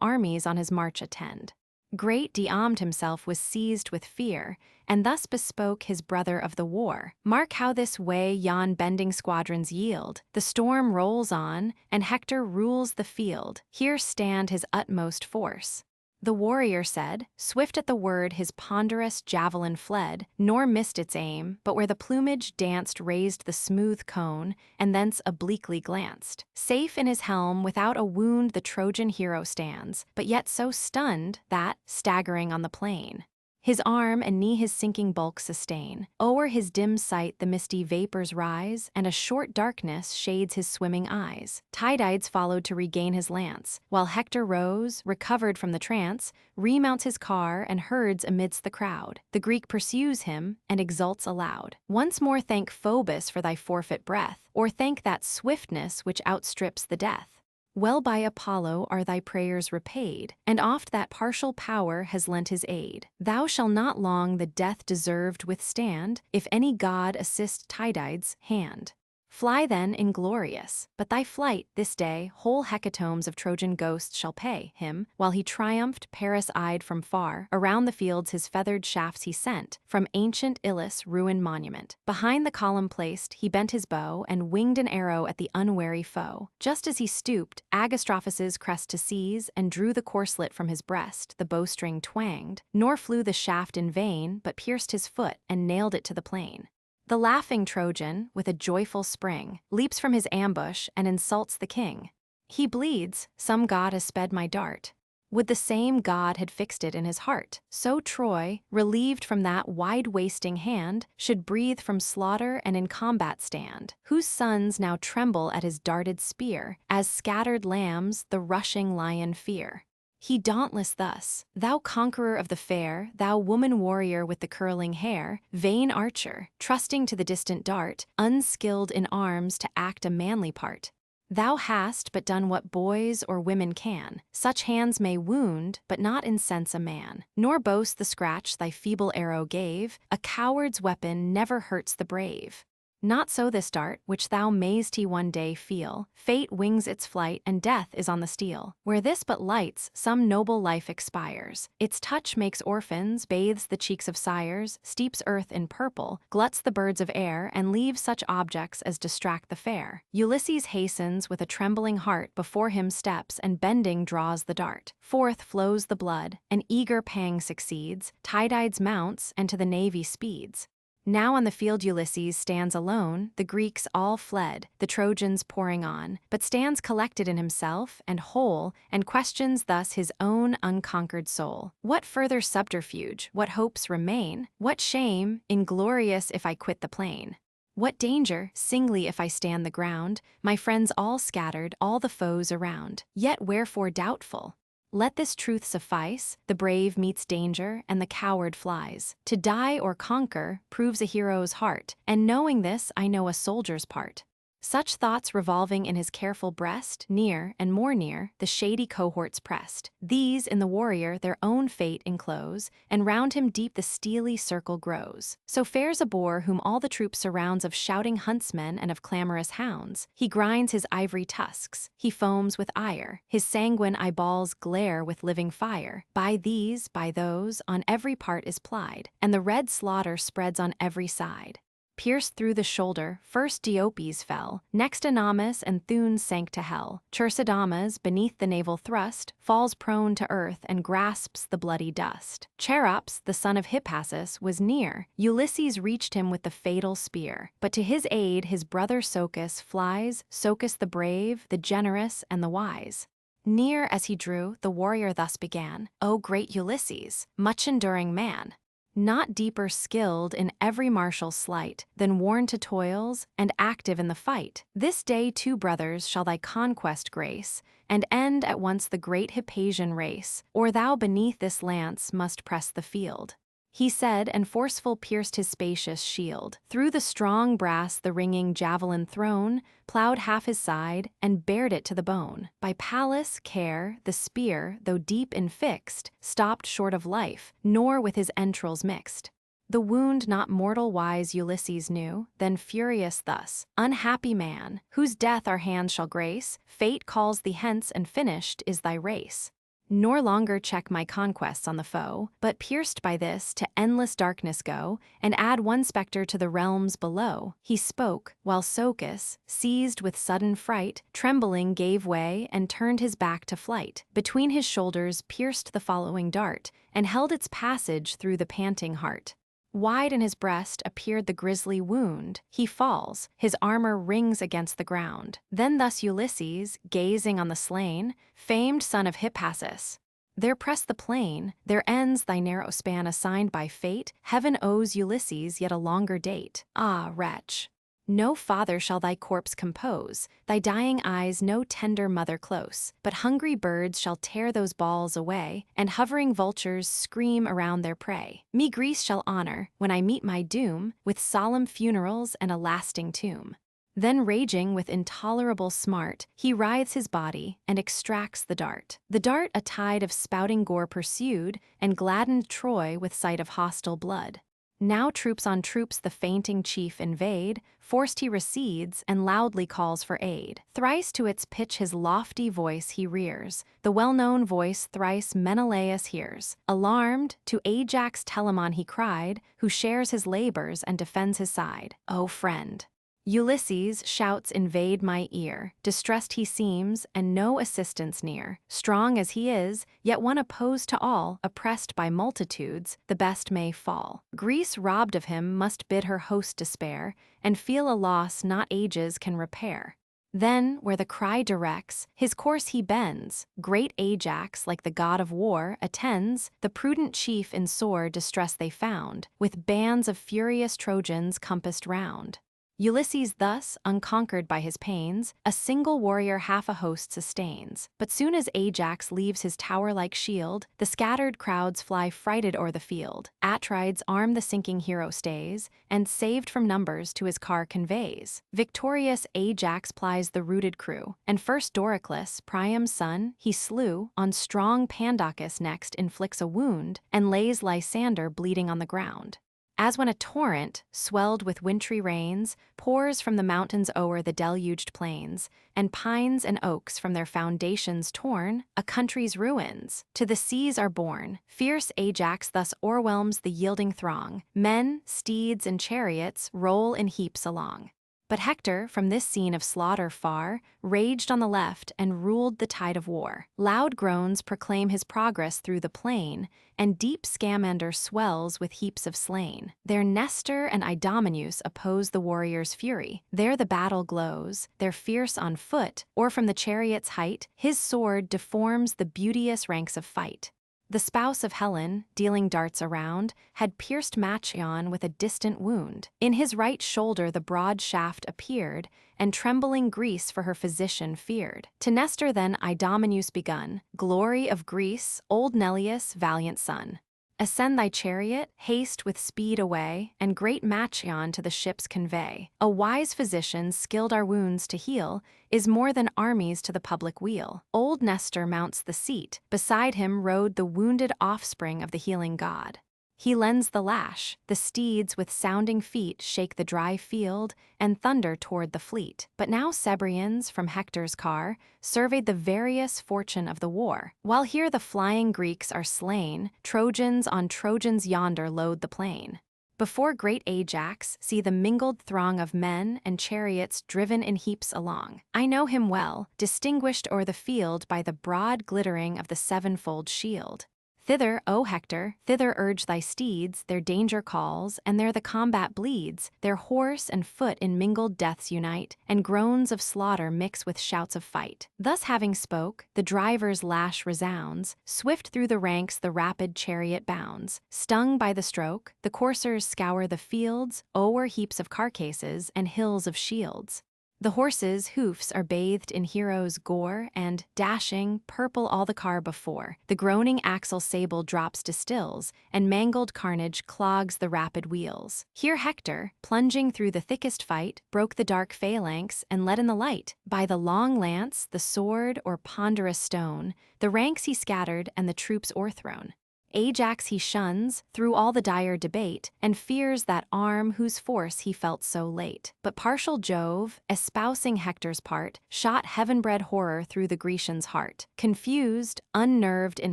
armies on his march attend. Great Diomede himself was seized with fear, and thus bespoke his brother of the war. Mark how this way yon bending squadrons yield. The storm rolls on, and Hector rules the field. Here stand his utmost force. The warrior said, swift at the word his ponderous javelin fled, nor missed its aim, but where the plumage danced raised the smooth cone, and thence obliquely glanced. Safe in his helm, without a wound the Trojan hero stands, but yet so stunned that, staggering on the plain, his arm and knee his sinking bulk sustain. O'er his dim sight the misty vapors rise, and a short darkness shades his swimming eyes. Tydides followed to regain his lance, while Hector rose, recovered from the trance, remounts his car and herds amidst the crowd. The Greek pursues him, and exults aloud. Once more thank Phoebus for thy forfeit breath, or thank that swiftness which outstrips the death. Well by Apollo are thy prayers repaid, and oft that partial power has lent his aid. Thou shalt not long the death deserved withstand, if any god assist Tydides' hand. Fly then inglorious, but thy flight this day whole hecatombs of Trojan ghosts shall pay him, while he triumphed Paris-eyed from far, around the fields his feathered shafts he sent, from ancient Ilus' ruined monument. Behind the column placed, he bent his bow, and winged an arrow at the unwary foe. Just as he stooped, Agastrophus' crest to seize, and drew the corslet from his breast, the bowstring twanged, nor flew the shaft in vain, but pierced his foot, and nailed it to the plain. The laughing Trojan, with a joyful spring, leaps from his ambush and insults the king. He bleeds, some god has sped my dart. Would the same god had fixed it in his heart. So Troy, relieved from that wide-wasting hand, should breathe from slaughter and in combat stand, whose sons now tremble at his darted spear, as scattered lambs the rushing lion fear. He dauntless thus: "Thou conqueror of the fair, thou woman warrior with the curling hair, vain archer, trusting to the distant dart, unskilled in arms to act a manly part. Thou hast but done what boys or women can. Such hands may wound, but not incense a man. Nor boast the scratch thy feeble arrow gave. A coward's weapon never hurts the brave. Not so this dart, which thou mayst he one day feel. Fate wings its flight, and death is on the steel. Where this but lights, some noble life expires. Its touch makes orphans, bathes the cheeks of sires, steeps earth in purple, gluts the birds of air, and leaves such objects as distract the fair. Ulysses hastens with a trembling heart, before him steps, and bending draws the dart. Forth flows the blood, an eager pang succeeds, Tydides mounts, and to the navy speeds. Now on the field Ulysses stands alone, the Greeks all fled, the Trojans pouring on, but stands collected in himself, and whole, and questions thus his own unconquered soul. What further subterfuge, what hopes remain? What shame, inglorious if I quit the plain? What danger, singly if I stand the ground, my friends all scattered, all the foes around? Yet wherefore doubtful? Let this truth suffice: the brave meets danger, and the coward flies. To die or conquer proves a hero's heart, and knowing this I know a soldier's part. Such thoughts revolving in his careful breast, near, and more near, the shady cohorts pressed. These in the warrior their own fate enclose, and round him deep the steely circle grows. So fares a boar whom all the troop surrounds of shouting huntsmen and of clamorous hounds. He grinds his ivory tusks, he foams with ire, his sanguine eyeballs glare with living fire. By these, by those, on every part is plied, and the red slaughter spreads on every side. Pierced through the shoulder, first Diopes fell, next Anamas and Thunes sank to hell. Chersidamas, beneath the naval thrust, falls prone to earth and grasps the bloody dust. Cherops, the son of Hippasus, was near. Ulysses reached him with the fatal spear, but to his aid his brother Socus flies, Socus the brave, the generous, and the wise. Near as he drew, the warrior thus began: "O great Ulysses, much enduring man! Not deeper skilled in every martial sleight than worn to toils and active in the fight. This day 2 brothers shall thy conquest grace, and end at once the great Hippasian race, or thou beneath this lance must press the field." He said, and forceful pierced his spacious shield. Through the strong brass the ringing javelin thrown, ploughed half his side, and bared it to the bone. By Pallas' care, the spear, though deep infixed, stopped short of life, nor with his entrails mixed. The wound not mortal wise Ulysses knew, then furious thus: "Unhappy man, whose death our hands shall grace, fate calls thee hence, and finished is thy race. Nor longer check my conquests on the foe, but pierced by this to endless darkness go, and add one spectre to the realms below." He spoke, while Socus, seized with sudden fright, trembling gave way and turned his back to flight. Between his shoulders pierced the following dart, and held its passage through the panting heart. Wide in his breast appeared the grisly wound. He falls, his armor rings against the ground. Then thus Ulysses, gazing on the slain, famed son of Hippasus: "There press the plain, there ends thy narrow span assigned by fate. Heaven owes Ulysses yet a longer date. Ah, wretch! No father shall thy corpse compose, thy dying eyes no tender mother close, but hungry birds shall tear those balls away, and hovering vultures scream around their prey. Me Greece shall honor, when I meet my doom, with solemn funerals and a lasting tomb." Then raging with intolerable smart, he writhes his body and extracts the dart. The dart a tide of spouting gore pursued, and gladdened Troy with sight of hostile blood. Now troops on troops the fainting chief invade, forced he recedes, and loudly calls for aid. Thrice to its pitch his lofty voice he rears, the well-known voice thrice Menelaus hears. Alarmed, to Ajax Telamon he cried, who shares his labors and defends his side: "O friend! Ulysses' shouts invade my ear, distressed he seems, and no assistance near. Strong as he is, yet one opposed to all, oppressed by multitudes, the best may fall. Greece robbed of him must bid her host despair, and feel a loss not ages can repair." Then, where the cry directs, his course he bends. Great Ajax, like the god of war, attends. The prudent chief in sore distress they found, with bands of furious Trojans compassed round. Ulysses thus, unconquered by his pains, a single warrior half a host sustains. But soon as Ajax leaves his tower-like shield, the scattered crowds fly frighted o'er the field. Atrides arm the sinking hero stays, and saved from numbers to his car conveys. Victorious Ajax plies the routed crew, and first Doricles, Priam's son, he slew. On strong Pandocus next inflicts a wound, and lays Lysander bleeding on the ground. As when a torrent, swelled with wintry rains, pours from the mountains o'er the deluged plains, and pines and oaks from their foundations torn, a country's ruins, to the seas are borne. Fierce Ajax thus o'erwhelms the yielding throng. Men, steeds, and chariots roll in heaps along. But Hector, from this scene of slaughter far, raged on the left and ruled the tide of war. Loud groans proclaim his progress through the plain, and deep Scamander swells with heaps of slain. There Nestor and Idomeneus oppose the warrior's fury. There the battle glows, they're fierce on foot, or from the chariot's height, his sword deforms the beauteous ranks of fight. The spouse of Helen, dealing darts around, had pierced Machaon with a distant wound. In his right shoulder the broad shaft appeared, and trembling Greece for her physician feared. To Nestor then Idomeneus begun, glory of Greece, old Neleus, valiant son. Ascend thy chariot, haste with speed away, and great Machaon to the ships convey. A wise physician, skilled our wounds to heal, is more than armies to the public weal. Old Nestor mounts the seat, beside him rode the wounded offspring of the healing god. He lends the lash, the steeds with sounding feet shake the dry field, and thunder toward the fleet. But now Cebrians, from Hector's car, surveyed the various fortune of the war. While here the flying Greeks are slain, Trojans on Trojans yonder load the plain. Before great Ajax, see the mingled throng of men and chariots driven in heaps along. I know him well, distinguished o'er the field by the broad glittering of the sevenfold shield. Thither, O Hector, thither urge thy steeds, their danger calls, and there the combat bleeds, their horse and foot in mingled deaths unite, and groans of slaughter mix with shouts of fight. Thus having spoke, the driver's lash resounds, swift through the ranks the rapid chariot bounds. Stung by the stroke, the coursers scour the fields, o'er heaps of carcasses and hills of shields. The horses' hoofs are bathed in heroes' gore, and, dashing, purple all the car before. The groaning axle sable drops distills, and mangled carnage clogs the rapid wheels. Here Hector, plunging through the thickest fight, broke the dark phalanx and let in the light. By the long lance, the sword, or ponderous stone, the ranks he scattered and the troops o'erthrown. Ajax he shuns, through all the dire debate, and fears that arm whose force he felt so late. But partial Jove, espousing Hector's part, shot heaven-bred horror through the Grecian's heart. Confused, unnerved in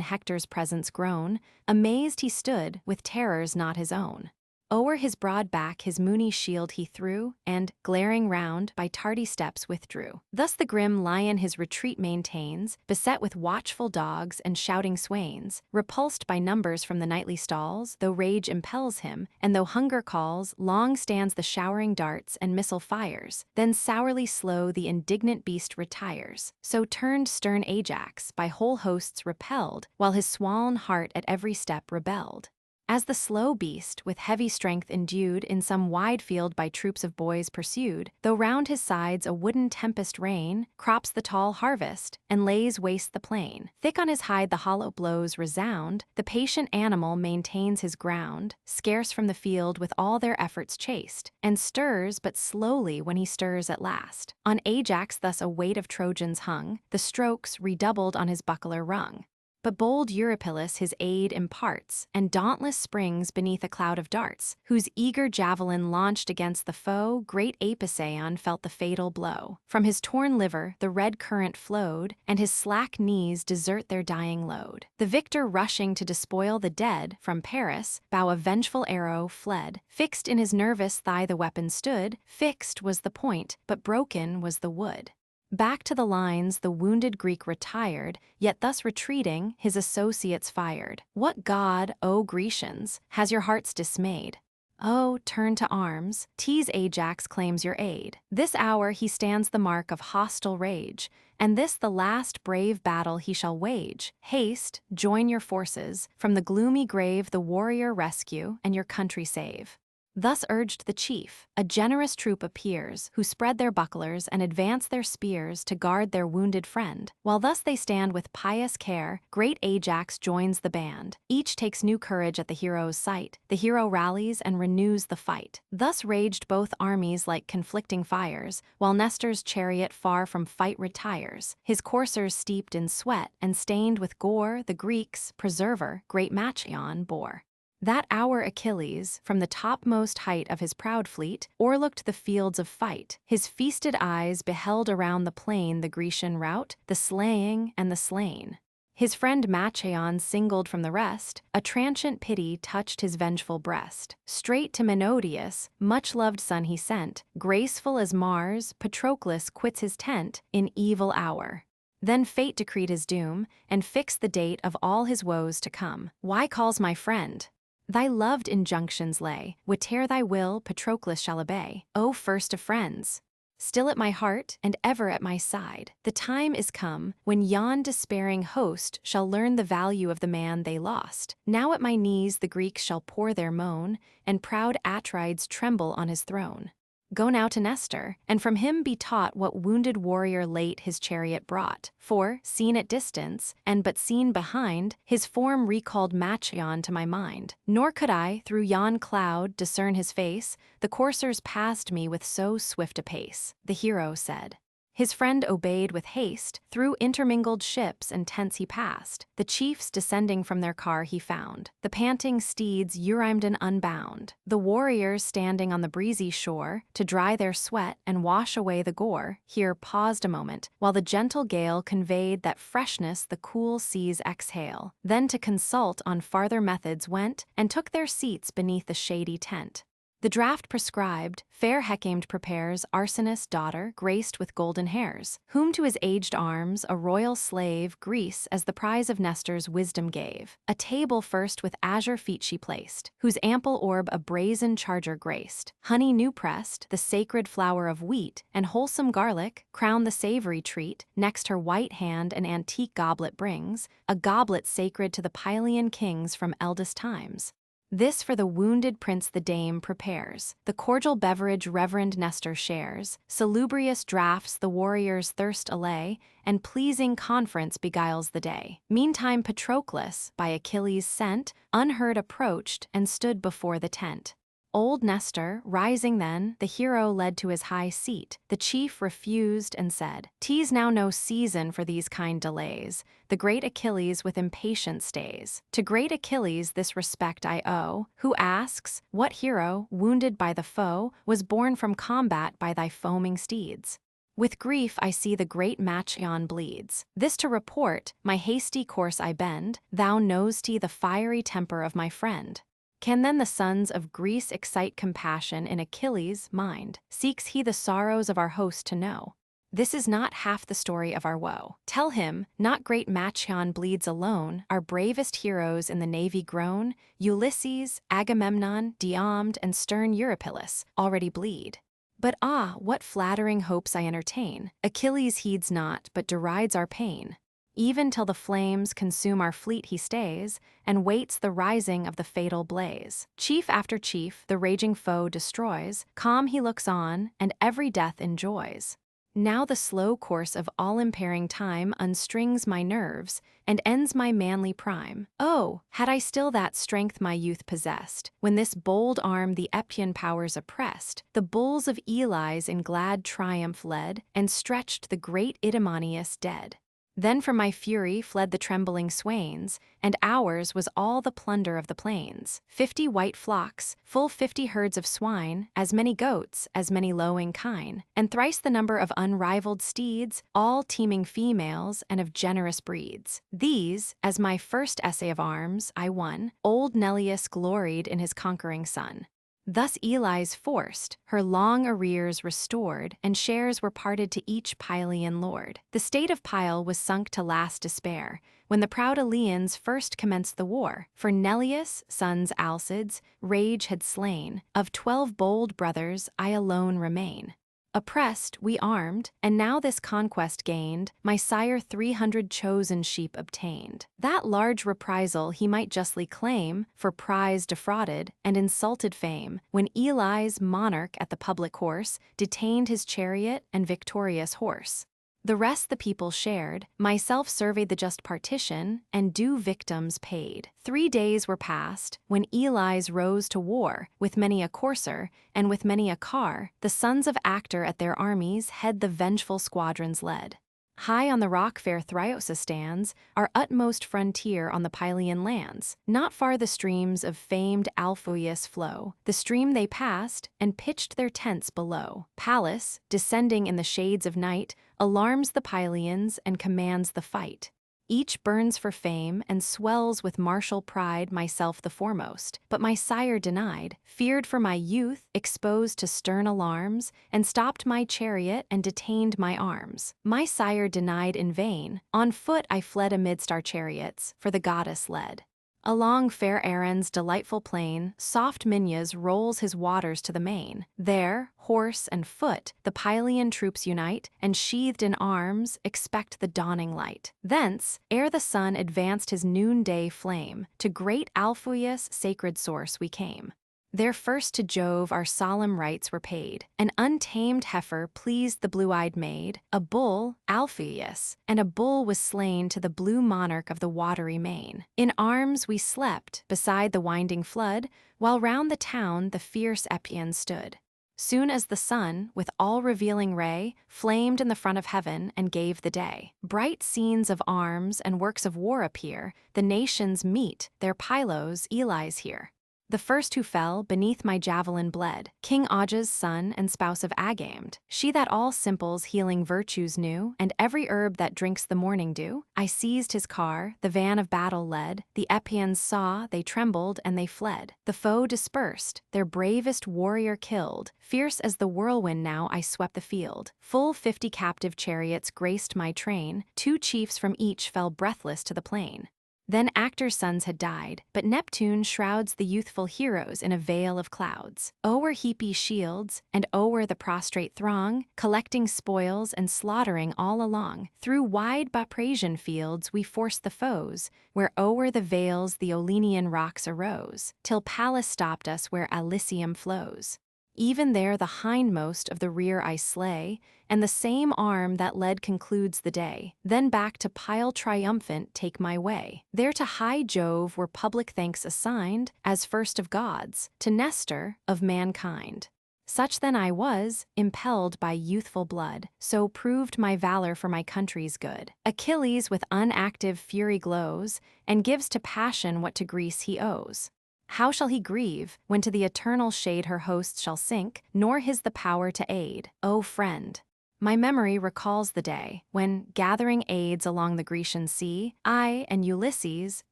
Hector's presence grown, amazed he stood, with terrors not his own. O'er his broad back his moony shield he threw, and, glaring round, by tardy steps withdrew. Thus the grim lion his retreat maintains, beset with watchful dogs and shouting swains, repulsed by numbers from the nightly stalls, though rage impels him, and though hunger calls, long stands the showering darts and missile fires, then sourly slow the indignant beast retires. So turned stern Ajax, by whole hosts repelled, while his swollen heart at every step rebelled. As the slow beast, with heavy strength endued, in some wide field by troops of boys pursued, though round his sides a wooden tempest rain, crops the tall harvest, and lays waste the plain. Thick on his hide the hollow blows resound, the patient animal maintains his ground, scarce from the field with all their efforts chased, and stirs but slowly when he stirs at last. On Ajax thus a weight of Trojans hung, the strokes redoubled on his buckler rung. But bold Eurypylus his aid imparts, and dauntless springs beneath a cloud of darts, whose eager javelin launched against the foe, great Apisaon felt the fatal blow. From his torn liver the red current flowed, and his slack knees desert their dying load. The victor rushing to despoil the dead, from Paris, bow a vengeful arrow fled. Fixed in his nervous thigh the weapon stood, fixed was the point, but broken was the wood. Back to the lines the wounded Greek retired, yet thus retreating, his associates fired. What god, O Grecians, has your hearts dismayed? Oh, turn to arms, tease Ajax claims your aid. This hour he stands the mark of hostile rage, and this the last brave battle he shall wage. Haste, join your forces, from the gloomy grave the warrior rescue, and your country save. Thus urged the chief. A generous troop appears, who spread their bucklers and advance their spears to guard their wounded friend. While thus they stand with pious care, great Ajax joins the band. Each takes new courage at the hero's sight. The hero rallies and renews the fight. Thus raged both armies like conflicting fires, while Nestor's chariot far from fight retires. His coursers steeped in sweat and stained with gore, the Greeks' preserver, great Machaon, bore. That hour Achilles, from the topmost height of his proud fleet, o'erlooked the fields of fight. His feasted eyes beheld around the plain the Grecian rout, the slaying and the slain. His friend Machaon singled from the rest, a transient pity touched his vengeful breast. Straight to Menodius, much-loved son he sent, graceful as Mars, Patroclus quits his tent in evil hour. Then fate decreed his doom, and fixed the date of all his woes to come. Why calls my friend? Thy loved injunctions lay, whate'er thy will Patroclus shall obey. O first of friends! Still at my heart, and ever at my side, the time is come when yon despairing host shall learn the value of the man they lost. Now at my knees the Greeks shall pour their moan, and proud Atrides tremble on his throne. Go now to Nestor, and from him be taught what wounded warrior late his chariot brought. For, seen at distance, and but seen behind, his form recalled Machaon to my mind. Nor could I, through yon cloud, discern his face, the coursers passed me with so swift a pace. The hero said. His friend obeyed with haste, through intermingled ships and tents he passed. The chiefs descending from their car he found, the panting steeds Eurymedon unbound. The warriors standing on the breezy shore, to dry their sweat and wash away the gore, here paused a moment, while the gentle gale conveyed that freshness the cool seas exhale. Then to consult on farther methods went, and took their seats beneath the shady tent. The draught prescribed, fair Hecate prepares Arsenus' daughter, graced with golden hairs, whom to his aged arms a royal slave Greece as the prize of Nestor's wisdom gave. A table first with azure feet she placed, whose ample orb a brazen charger graced. Honey new pressed, the sacred flour of wheat, and wholesome garlic, crown the savory treat. Next her white hand an antique goblet brings, a goblet sacred to the Pylian kings from eldest times. This for the wounded prince the dame prepares. The cordial beverage reverend Nestor shares. Salubrious draughts the warrior's thirst allay, and pleasing conference beguiles the day. Meantime Patroclus, by Achilles sent, unheard approached and stood before the tent. Old Nestor, rising then, the hero led to his high seat. The chief refused and said, "'Tis now no season for these kind delays. The great Achilles with impatience stays. To great Achilles this respect I owe, who asks, what hero, wounded by the foe, was borne from combat by thy foaming steeds? With grief I see the great Machaon bleeds. This to report, my hasty course I bend. Thou know'st the fiery temper of my friend. Can then the sons of Greece excite compassion in Achilles' mind? Seeks he the sorrows of our host to know? This is not half the story of our woe. Tell him, not great Machaon bleeds alone, our bravest heroes in the navy grown, Ulysses, Agamemnon, Diomed, and stern Eurypylus, already bleed. But ah, what flattering hopes I entertain! Achilles heeds not, but derides our pain. Even till the flames consume our fleet he stays, and waits the rising of the fatal blaze. Chief after chief the raging foe destroys, calm he looks on, and every death enjoys. Now the slow course of all-impairing time unstrings my nerves, and ends my manly prime. Oh, had I still that strength my youth possessed, when this bold arm the Epeian powers oppressed, the bulls of Iliad in glad triumph led, and stretched the great Idomeneus dead. Then from my fury fled the trembling swains, and ours was all the plunder of the plains. 50 white flocks, full 50 herds of swine, as many goats, as many lowing kine, and thrice the number of unrivaled steeds, all teeming females and of generous breeds. These, as my first essay of arms, I won. Old Neleus gloried in his conquering son. Thus Iliad forced, her long arrears restored, and shares were parted to each Pylian lord. The state of Pyle was sunk to last despair, when the proud Eleans first commenced the war. For Neleus, sons Alcides, rage had slain. Of 12 bold brothers I alone remain. Oppressed, we armed, and now this conquest gained, my sire 300 chosen sheep obtained. That large reprisal he might justly claim, for prize defrauded, and insulted fame, when Iliad, monarch at the public course, detained his chariot and victorious horse. The rest the people shared, myself surveyed the just partition, and due victims paid. 3 days were past, when Iliad rose to war, with many a courser, and with many a car, the sons of Hector at their armies head the vengeful squadrons led. High on the rock fair Thyriosa stands, our utmost frontier on the Pylian lands. Not far the streams of famed Alpheus flow, the stream they passed, and pitched their tents below. Pallas, descending in the shades of night, alarms the Pylians and commands the fight. Each burns for fame and swells with martial pride, myself the foremost. But my sire denied, feared for my youth, exposed to stern alarms, and stopped my chariot and detained my arms. My sire denied in vain. On foot I fled amidst our chariots, for the goddess led. Along fair Erin's delightful plain, soft Minyas rolls his waters to the main. There, horse and foot, the Pylian troops unite, and sheathed in arms, expect the dawning light. Thence, ere the sun advanced his noonday flame, to great Alpheus' sacred source we came. There first to Jove our solemn rites were paid. An untamed heifer pleased the blue-eyed maid, a bull, Alpheus, and a bull was slain to the blue monarch of the watery main. In arms we slept, beside the winding flood, while round the town the fierce Epian stood. Soon as the sun, with all-revealing ray, flamed in the front of heaven and gave the day. Bright scenes of arms and works of war appear, the nations meet, their Pylos, Iliad here. The first who fell beneath my javelin bled, King Aug's son and spouse of Agamemnon. She that all simples healing virtues knew, and every herb that drinks the morning dew. I seized his car, the van of battle led, the Epians saw, they trembled, and they fled. The foe dispersed, their bravest warrior killed, fierce as the whirlwind now I swept the field. Full 50 captive chariots graced my train, 2 chiefs from each fell breathless to the plain. Then Hector's sons had died, but Neptune shrouds the youthful heroes in a veil of clouds. O'er heapy shields, and o'er the prostrate throng, collecting spoils and slaughtering all along. Through wide Baprasian fields we forced the foes, where o'er the vales the Olympian rocks arose, till Pallas stopped us where Elysium flows. Even there the hindmost of the rear I slay, and the same arm that led concludes the day. Then back to Pyle triumphant take my way. There to high Jove were public thanks assigned, as first of gods, to Nestor, of mankind. Such then I was, impelled by youthful blood, so proved my valor for my country's good. Achilles with unactive fury glows, and gives to passion what to Greece he owes. How shall he grieve, when to the eternal shade her hosts shall sink, nor his the power to aid? O friend! My memory recalls the day, when, gathering aids along the Grecian sea, I and Ulysses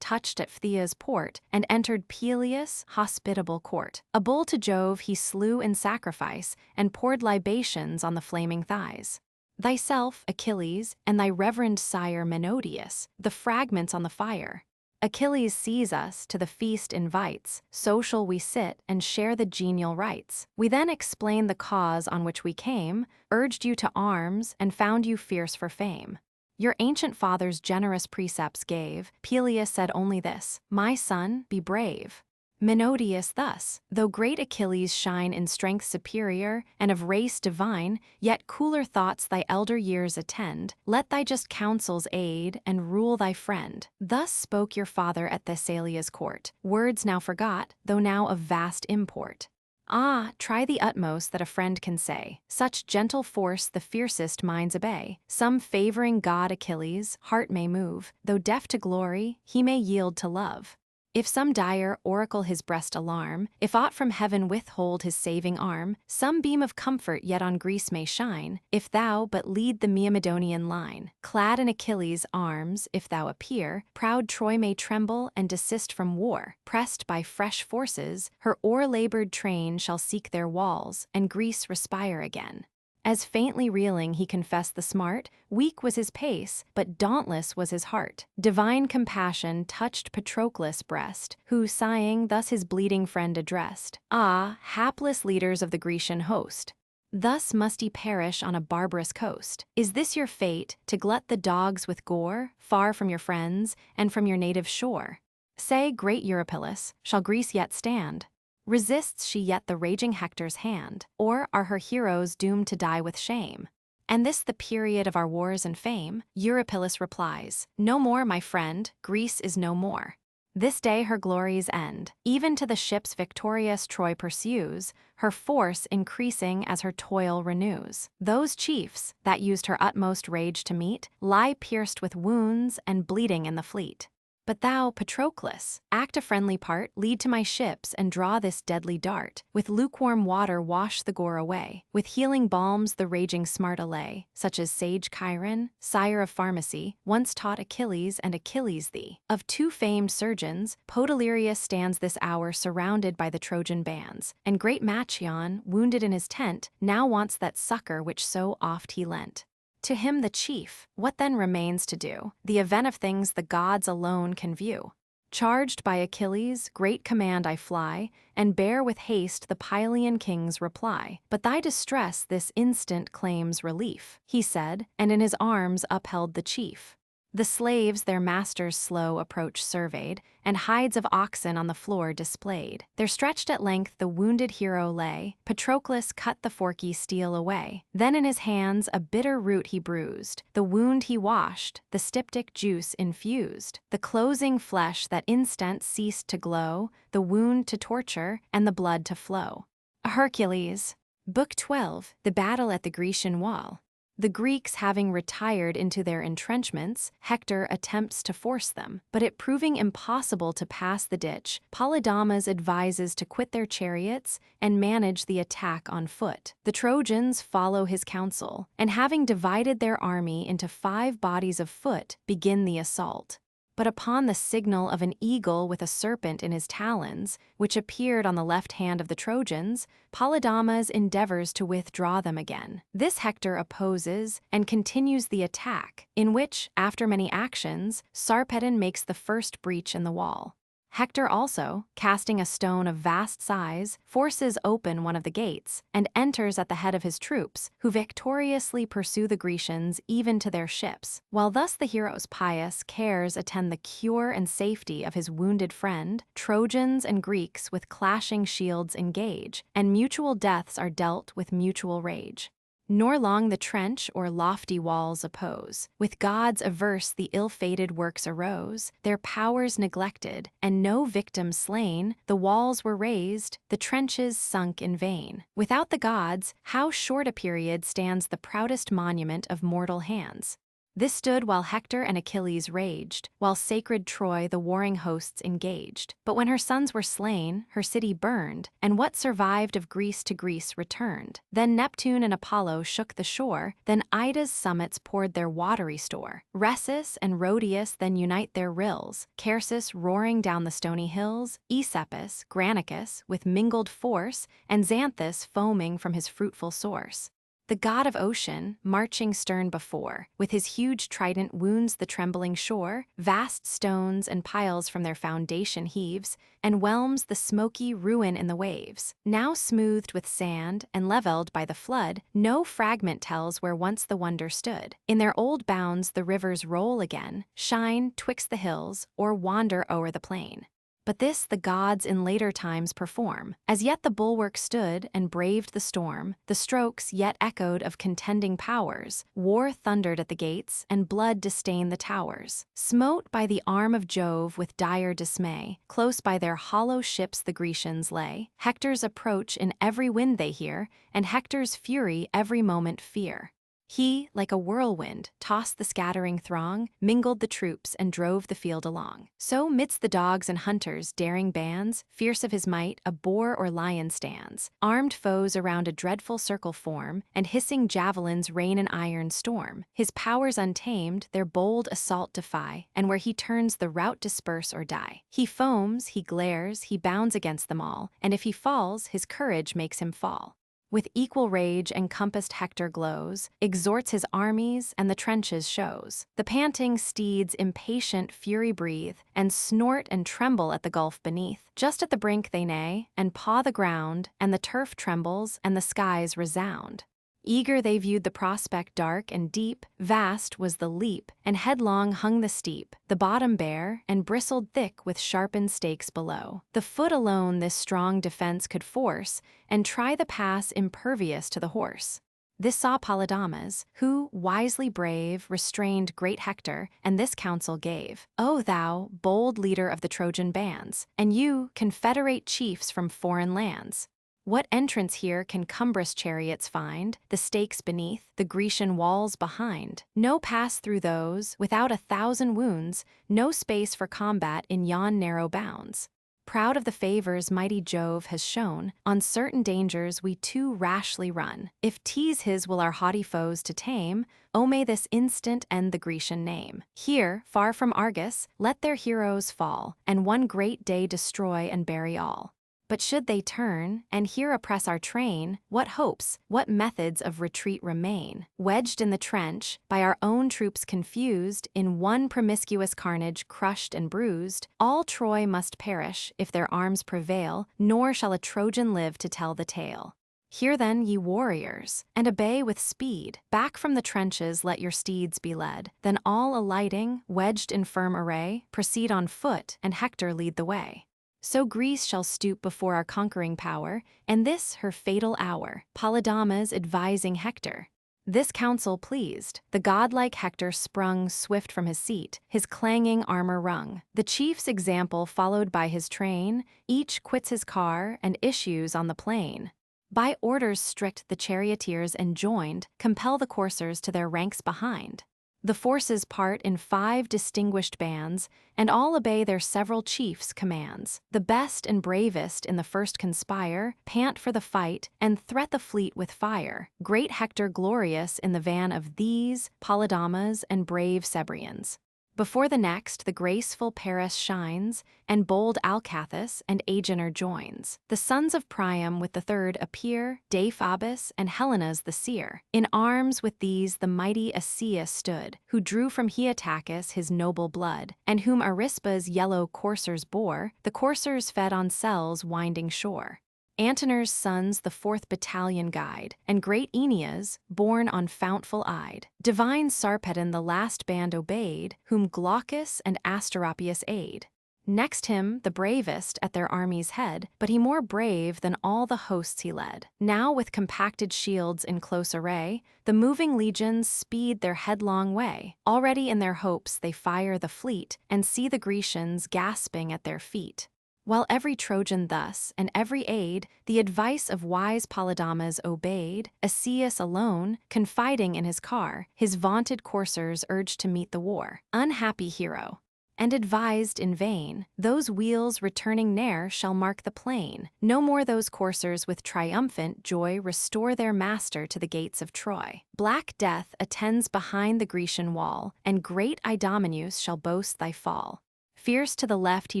touched at Phtheia's port, and entered Peleus' hospitable court. A bull to Jove he slew in sacrifice, and poured libations on the flaming thighs. Thyself, Achilles, and thy reverend sire Menodius, the fragments on the fire. Achilles sees us, to the feast invites, social we sit and share the genial rites. We then explain the cause on which we came, urged you to arms, and found you fierce for fame. Your ancient fathers generous precepts gave. Peleus said only this, my son, be brave. Menodius thus, though great Achilles shine in strength superior, and of race divine, yet cooler thoughts thy elder years attend, let thy just counsels aid, and rule thy friend. Thus spoke your father at Thessalia's court, words now forgot, though now of vast import. Ah, try the utmost that a friend can say, such gentle force the fiercest minds obey. Some favoring god Achilles' heart may move, though deaf to glory, he may yield to love. If some dire oracle his breast alarm, if aught from heaven withhold his saving arm, some beam of comfort yet on Greece may shine, if thou but lead the Myrmidonian line. Clad in Achilles' arms, if thou appear, proud Troy may tremble and desist from war. Pressed by fresh forces, her o'erlabored train shall seek their walls, and Greece respire again. As faintly reeling he confessed the smart, weak was his pace, but dauntless was his heart. Divine compassion touched Patroclus' breast, who, sighing, thus his bleeding friend addressed. Ah, hapless leaders of the Grecian host! Thus must ye perish on a barbarous coast. Is this your fate, to glut the dogs with gore, far from your friends, and from your native shore? Say, great Eurypylus, shall Greece yet stand? Resists she yet the raging Hector's hand? Or are her heroes doomed to die with shame? And this the period of our wars and fame? Eurypylus replies, no more, my friend, Greece is no more. This day her glories end, even to the ships victorious Troy pursues, her force increasing as her toil renews. Those chiefs, that used her utmost rage to meet, lie pierced with wounds and bleeding in the fleet. But thou, Patroclus, act a friendly part, lead to my ships and draw this deadly dart. With lukewarm water wash the gore away, with healing balms the raging smart allay, such as sage Chiron, sire of pharmacy, once taught Achilles and Achilles thee. Of two famed surgeons, Podalirius stands this hour surrounded by the Trojan bands, and great Machaon, wounded in his tent, now wants that succor which so oft he lent. To him the chief, what then remains to do? The event of things the gods alone can view. Charged by Achilles, great command I fly, and bear with haste the Pylian king's reply. But thy distress this instant claims relief, he said, and in his arms upheld the chief. The slaves their master's slow approach surveyed, and hides of oxen on the floor displayed. There stretched at length the wounded hero lay, Patroclus cut the forky steel away. Then in his hands a bitter root he bruised, the wound he washed, the styptic juice infused, the closing flesh that instant ceased to glow, the wound to torture, and the blood to flow. Hercules. Book 12, The Battle at the Grecian Wall. The Greeks having retired into their entrenchments, Hector attempts to force them, but it proving impossible to pass the ditch, Polydamas advises to quit their chariots and manage the attack on foot. The Trojans follow his counsel, and having divided their army into 5 bodies of foot, begin the assault. But upon the signal of an eagle with a serpent in his talons, which appeared on the left hand of the Trojans, Polydamas endeavors to withdraw them again. This Hector opposes and continues the attack, in which, after many actions, Sarpedon makes the first breach in the wall. Hector also, casting a stone of vast size, forces open one of the gates, and enters at the head of his troops, who victoriously pursue the Grecians even to their ships. While thus the hero's pious cares attend the cure and safety of his wounded friend, Trojans and Greeks with clashing shields engage, and mutual deaths are dealt with mutual rage. Nor long the trench or lofty walls oppose. With gods averse the ill-fated works arose, their powers neglected, and no victim slain, the walls were razed, the trenches sunk in vain. Without the gods, how short a period stands the proudest monument of mortal hands. This stood while Hector and Achilles raged, while sacred Troy the warring hosts engaged. But when her sons were slain, her city burned, and what survived of Greece to Greece returned. Then Neptune and Apollo shook the shore, then Ida's summits poured their watery store. Rhesus and Rhodius then unite their rills, Chersis roaring down the stony hills, Aesepus, Granicus, with mingled force, and Xanthus foaming from his fruitful source. The god of ocean, marching stern before, with his huge trident wounds the trembling shore, vast stones and piles from their foundation heaves, and whelms the smoky ruin in the waves. Now smoothed with sand and levelled by the flood, no fragment tells where once the wonder stood. In their old bounds the rivers roll again, shine twixt the hills, or wander o'er the plain. But this the gods in later times perform. As yet the bulwark stood and braved the storm, the strokes yet echoed of contending powers, war thundered at the gates, and blood disdained the towers. Smote by the arm of Jove with dire dismay, close by their hollow ships the Grecians lay. Hector's approach in every wind they hear, and Hector's fury every moment fear. He, like a whirlwind, tossed the scattering throng, mingled the troops, and drove the field along. So midst the dogs and hunters' daring bands, fierce of his might, a boar or lion stands. Armed foes around a dreadful circle form, and hissing javelins rain an iron storm. His powers untamed, their bold assault defy, and where he turns the rout disperse or die. He foams, he glares, he bounds against them all, and if he falls, his courage makes him fall. with equal rage encompassed Hector glows, exhorts his armies, and the trenches shows. The panting steeds impatient fury breathe, and snort and tremble at the gulf beneath. Just at the brink they neigh, and paw the ground, and the turf trembles, and the skies resound. Eager they viewed the prospect dark and deep, vast was the leap, and headlong hung the steep, the bottom bare, and bristled thick with sharpened stakes below. The foot alone this strong defense could force, and try the pass impervious to the horse. This saw Polydamas, who, wisely brave, restrained great Hector, and this counsel gave: O thou, bold leader of the Trojan bands, and you, confederate chiefs from foreign lands! What entrance here can cumbrous chariots find, the stakes beneath, the Grecian walls behind? No pass through those, without 1,000 wounds, no space for combat in yon narrow bounds. Proud of the favors mighty Jove has shown, on certain dangers we too rashly run. If 'tis his will our haughty foes to tame, O may this instant end the Grecian name. Here, far from Argos, let their heroes fall, and one great day destroy and bury all. But should they turn, and here oppress our train, what hopes, what methods of retreat remain? Wedged in the trench, by our own troops confused, in one promiscuous carnage crushed and bruised, all Troy must perish, if their arms prevail, nor shall a Trojan live to tell the tale. Hear then, ye warriors, and obey with speed. Back from the trenches let your steeds be led. Then all alighting, wedged in firm array, proceed on foot, and Hector lead the way. So Greece shall stoop before our conquering power, and this her fatal hour, Polydamas advising Hector. This counsel pleased. The godlike Hector sprung swift from his seat, his clanging armor rung. The chief's example followed by his train, each quits his car and issues on the plain. By orders strict the charioteers enjoined, compel the coursers to their ranks behind. The forces part in 5 distinguished bands, and all obey their several chiefs' commands. The best and bravest in the first conspire, pant for the fight, and threat the fleet with fire. Great Hector glorious in the van of these, Polydamas and brave Cebrians. Before the next the graceful Paris shines, and bold Alcathous and Agenor joins. The sons of Priam with the third appear, Deiphobus and Helena's the seer. In arms with these the mighty Achilles stood, who drew from Heotachus his noble blood, and whom Arispa's yellow coursers bore, the coursers fed on Sel's winding shore. Antenor's sons the 4th battalion guide, and great Aeneas, born on Fountful-eyed. Divine Sarpedon the last band obeyed, whom Glaucus and Asteropaeus aid. Next him, the bravest, at their army's head, but he more brave than all the hosts he led. Now with compacted shields in close array, the moving legions speed their headlong way. Already in their hopes they fire the fleet, and see the Grecians gasping at their feet. While every Trojan thus, and every aid, the advice of wise Polydamas obeyed, Achilles alone, confiding in his car, his vaunted coursers urged to meet the war. Unhappy hero! And advised in vain, those wheels returning ne'er shall mark the plain. No more those coursers with triumphant joy restore their master to the gates of Troy. Black death attends behind the Grecian wall, and great Idomeneus shall boast thy fall. Fierce to the left he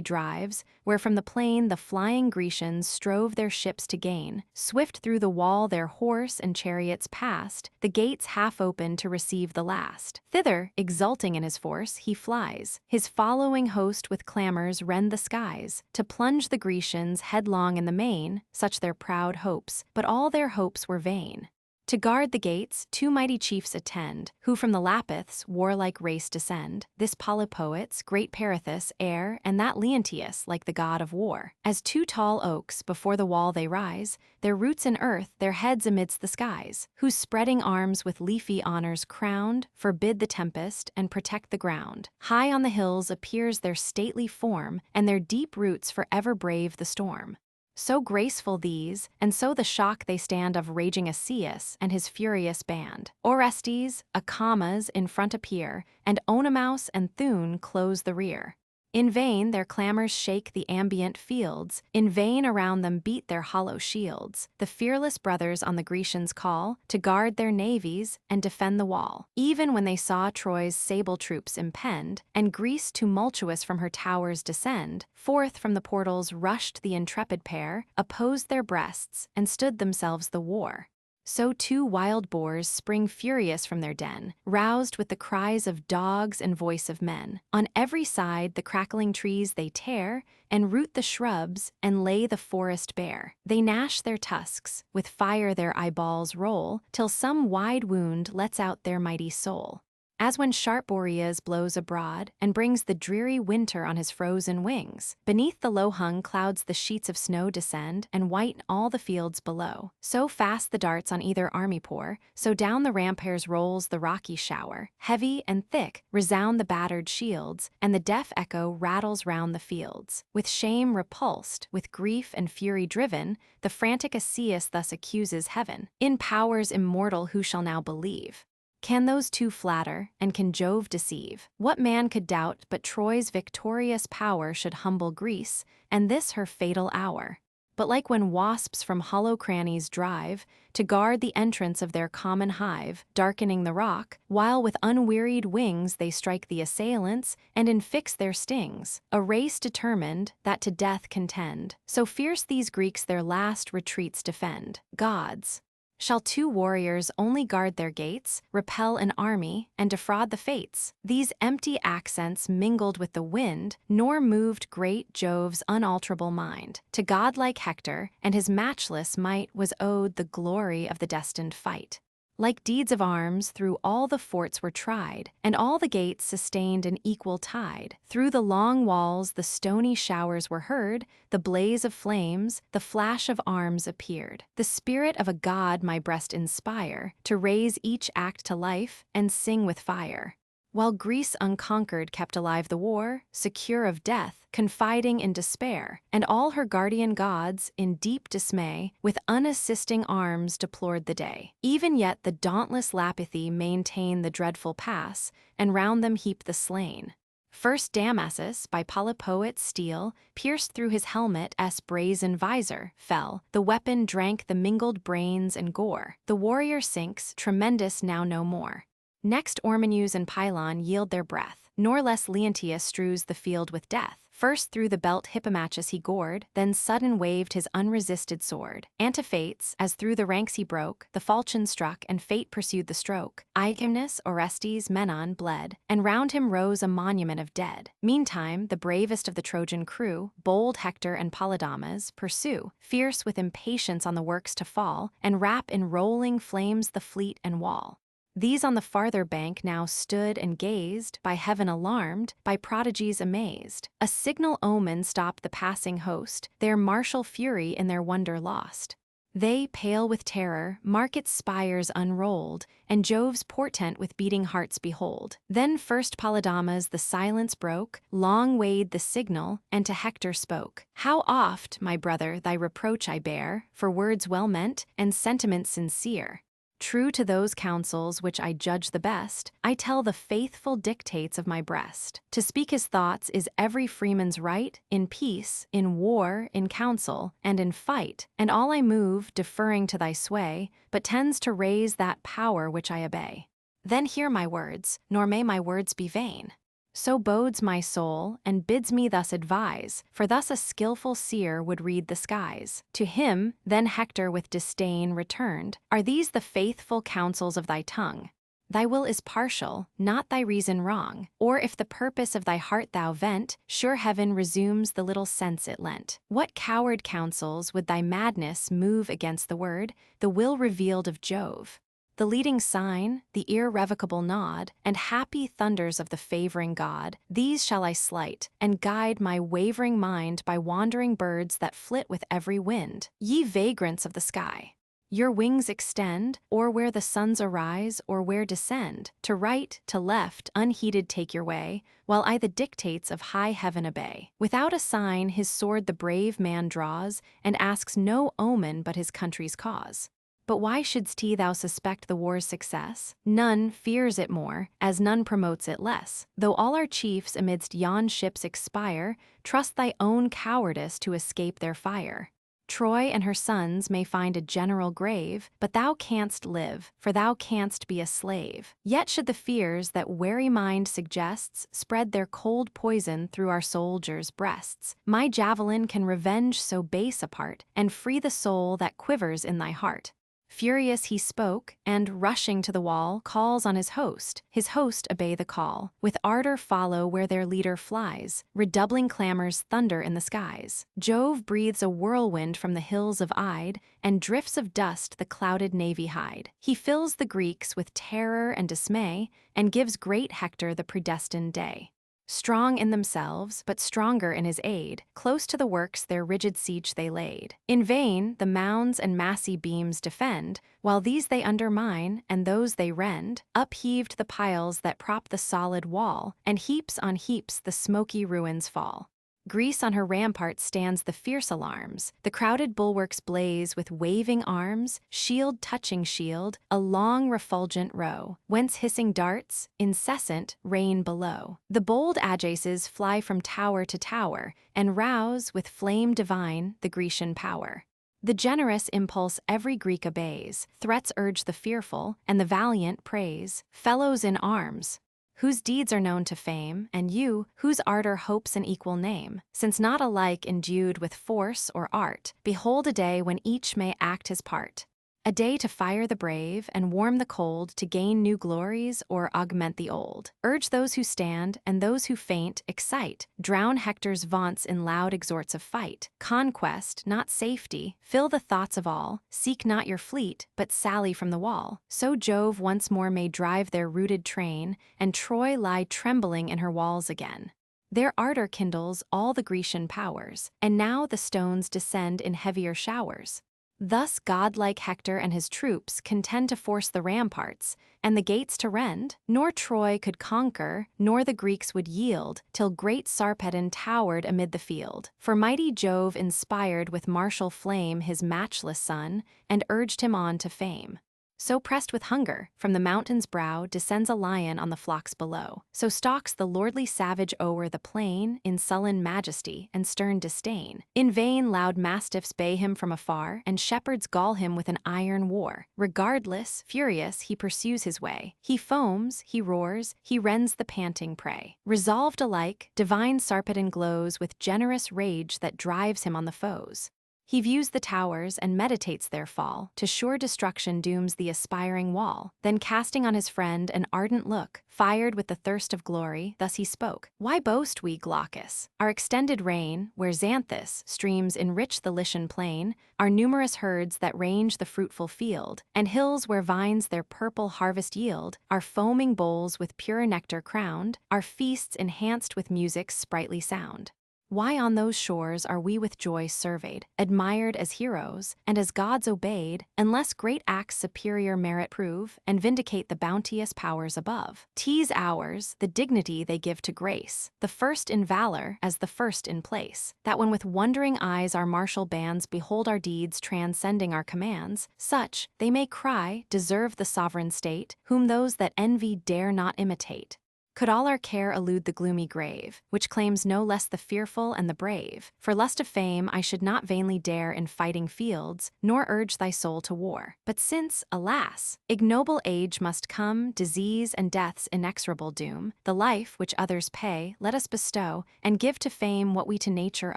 drives, where from the plain the flying Grecians strove their ships to gain. Swift through the wall their horse and chariots passed, the gates half open to receive the last. Thither, exulting in his force, he flies. His following host with clamors rend the skies, to plunge the Grecians headlong in the main, such their proud hopes, but all their hopes were vain. To guard the gates, 2 mighty chiefs attend, who from the Lapiths' warlike race descend. This Polypoetes, great Perithous, heir, and that Leonteus, like the god of war. As 2 tall oaks, before the wall they rise, their roots in earth, their heads amidst the skies, whose spreading arms with leafy honors crowned, forbid the tempest, and protect the ground. High on the hills appears their stately form, and their deep roots forever brave the storm. So graceful these, and so the shock they stand of raging Achilles and his furious band. Orestes, Acamas in front appear, and Oenomaus and Thun close the rear. In vain their clamors shake the ambient fields, in vain around them beat their hollow shields. The fearless brothers on the Grecians call, to guard their navies and defend the wall. Even when they saw Troy's sable troops impend, and Greece tumultuous from her towers descend, forth from the portals rushed the intrepid pair, opposed their breasts, and stood themselves the war. So two wild boars spring furious from their den, roused with the cries of dogs and voice of men. On every side the crackling trees they tear, and root the shrubs, and lay the forest bare. They gnash their tusks, with fire their eyeballs roll, till some wide wound lets out their mighty soul. As when sharp Boreas blows abroad, and brings the dreary winter on his frozen wings, beneath the low-hung clouds the sheets of snow descend, and whiten all the fields below. So fast the darts on either army pour, so down the ramparts rolls the rocky shower. Heavy and thick resound the battered shields, and the deaf echo rattles round the fields. With shame repulsed, with grief and fury driven, the frantic Achilles thus accuses heaven. In powers immortal who shall now believe? Can those two flatter, and can Jove deceive? What man could doubt but Troy's victorious power should humble Greece, and this her fatal hour? But like when wasps from hollow crannies drive, to guard the entrance of their common hive, darkening the rock, while with unwearied wings they strike the assailants, and infix their stings, a race determined, that to death contend, so fierce these Greeks their last retreats defend. Gods! Shall two warriors only guard their gates, repel an army, and defraud the fates? These empty accents mingled with the wind, nor moved great Jove's unalterable mind. To godlike Hector and his matchless might was owed the glory of the destined fight. Like deeds of arms, through all the forts were tried, and all the gates sustained an equal tide. Through the long walls the stony showers were heard, the blaze of flames, the flash of arms appeared. The spirit of a god my breast inspire, to raise each act to life, and sing with fire. While Greece unconquered kept alive the war, secure of death, confiding in despair, and all her guardian gods, in deep dismay, with unassisting arms deplored the day. Even yet the dauntless Lapithae maintain the dreadful pass, and round them heap the slain. First Damasus, by Polypoet's steel, pierced through his helmet's brazen visor, fell. The weapon drank the mingled brains and gore. The warrior sinks, tremendous now no more. Next Ormenus and Pylon yield their breath, nor less Leontius strews the field with death. First through the belt Hippomachus he gored, then sudden waved his unresisted sword. Antiphates, as through the ranks he broke, the falchion struck, and fate pursued the stroke. Agamemnon, Orestes, Menon bled, and round him rose a monument of dead. Meantime, the bravest of the Trojan crew, bold Hector and Polydamas, pursue, fierce with impatience on the works to fall, and wrap in rolling flames the fleet and wall. These on the farther bank now stood and gazed, by heaven alarmed, by prodigies amazed. A signal omen stopped the passing host, their martial fury in their wonder lost. They, pale with terror, mark its spires unrolled, and Jove's portent with beating hearts behold. Then first Polydamas the silence broke, long weighed the signal, and to Hector spoke. How oft, my brother, thy reproach I bear, for words well meant, and sentiments sincere. True to those counsels which I judge the best, I tell the faithful dictates of my breast. To speak his thoughts is every freeman's right, in peace, in war, in council, and in fight, and all I move, deferring to thy sway, but tends to raise that power which I obey. Then hear my words, nor may my words be vain. So bodes my soul, and bids me thus advise, for thus a skillful seer would read the skies. To him, then Hector with disdain returned, Are these the faithful counsels of thy tongue? Thy will is partial, not thy reason wrong, or if the purpose of thy heart thou vent, sure heaven resumes the little sense it lent. What coward counsels would thy madness move against the word, the will revealed of Jove? The leading sign, the irrevocable nod, and happy thunders of the favoring god, these shall I slight, and guide my wavering mind by wandering birds that flit with every wind. Ye vagrants of the sky! Your wings extend, or where the suns arise, or where descend. To right, to left, unheeded take your way, while I the dictates of high heaven obey. Without a sign his sword the brave man draws, and asks no omen but his country's cause. But why shouldst thou suspect the war's success? None fears it more, as none promotes it less. Though all our chiefs amidst yon ships expire, trust thy own cowardice to escape their fire. Troy and her sons may find a general grave, but thou canst live, for thou canst be a slave. Yet should the fears that wary mind suggests spread their cold poison through our soldiers' breasts, my javelin can revenge so base a part, and free the soul that quivers in thy heart. Furious he spoke, and, rushing to the wall, calls on his host. His host obey the call. With ardor follow where their leader flies. Redoubling clamors thunder in the skies. Jove breathes a whirlwind from the hills of Ide, and drifts of dust the clouded navy hide. He fills the Greeks with terror and dismay, and gives great Hector the predestined day. Strong in themselves, but stronger in his aid, close to the works their rigid siege they laid. In vain the mounds and massy beams defend, while these they undermine, and those they rend. Upheaved the piles that prop the solid wall, and heaps on heaps the smoky ruins fall. Greece on her ramparts stands the fierce alarms. The crowded bulwarks blaze with waving arms, shield touching shield, a long refulgent row, whence hissing darts, incessant, rain below. The bold Ajaces fly from tower to tower, and rouse, with flame divine, the Grecian power. The generous impulse every Greek obeys, threats urge the fearful, and the valiant praise. Fellows in arms, whose deeds are known to fame, and you, whose ardor hopes an equal name, since not alike endued with force or art, behold a day when each may act his part. A day to fire the brave and warm the cold, to gain new glories or augment the old. Urge those who stand, and those who faint, excite. Drown Hector's vaunts in loud exhorts of fight. Conquest, not safety, fill the thoughts of all. Seek not your fleet, but sally from the wall. So Jove once more may drive their rooted train, and Troy lie trembling in her walls again. Their ardor kindles all the Grecian powers, and now the stones descend in heavier showers. Thus godlike Hector and his troops contend to force the ramparts, and the gates to rend. Nor Troy could conquer, nor the Greeks would yield, till great Sarpedon towered amid the field. For mighty Jove inspired with martial flame his matchless son, and urged him on to fame. So pressed with hunger, from the mountain's brow descends a lion on the flocks below. So stalks the lordly savage o'er the plain, in sullen majesty and stern disdain. In vain loud mastiffs bay him from afar, and shepherds gall him with an iron war. Regardless, furious, he pursues his way. He foams, he roars, he rends the panting prey. Resolved alike, divine Sarpedon glows with generous rage that drives him on the foes. He views the towers and meditates their fall, to sure destruction dooms the aspiring wall. Then casting on his friend an ardent look, fired with the thirst of glory, thus he spoke. Why boast we, Glaucus? Our extended reign, where Xanthus streams enrich the Lycian plain, our numerous herds that range the fruitful field, and hills where vines their purple harvest yield, our foaming bowls with pure nectar crowned, our feasts enhanced with music's sprightly sound. Why on those shores are we with joy surveyed, admired as heroes, and as gods obeyed, unless great acts superior merit prove, and vindicate the bounteous powers above? 'Tis ours, the dignity they give to grace, the first in valor as the first in place, that when with wondering eyes our martial bands behold our deeds transcending our commands, such, they may cry, deserve the sovereign state, whom those that envy dare not imitate. Could all our care elude the gloomy grave, which claims no less the fearful and the brave? For lust of fame I should not vainly dare in fighting fields, nor urge thy soul to war. But since, alas, ignoble age must come, disease and death's inexorable doom, the life which others pay, let us bestow, and give to fame what we to nature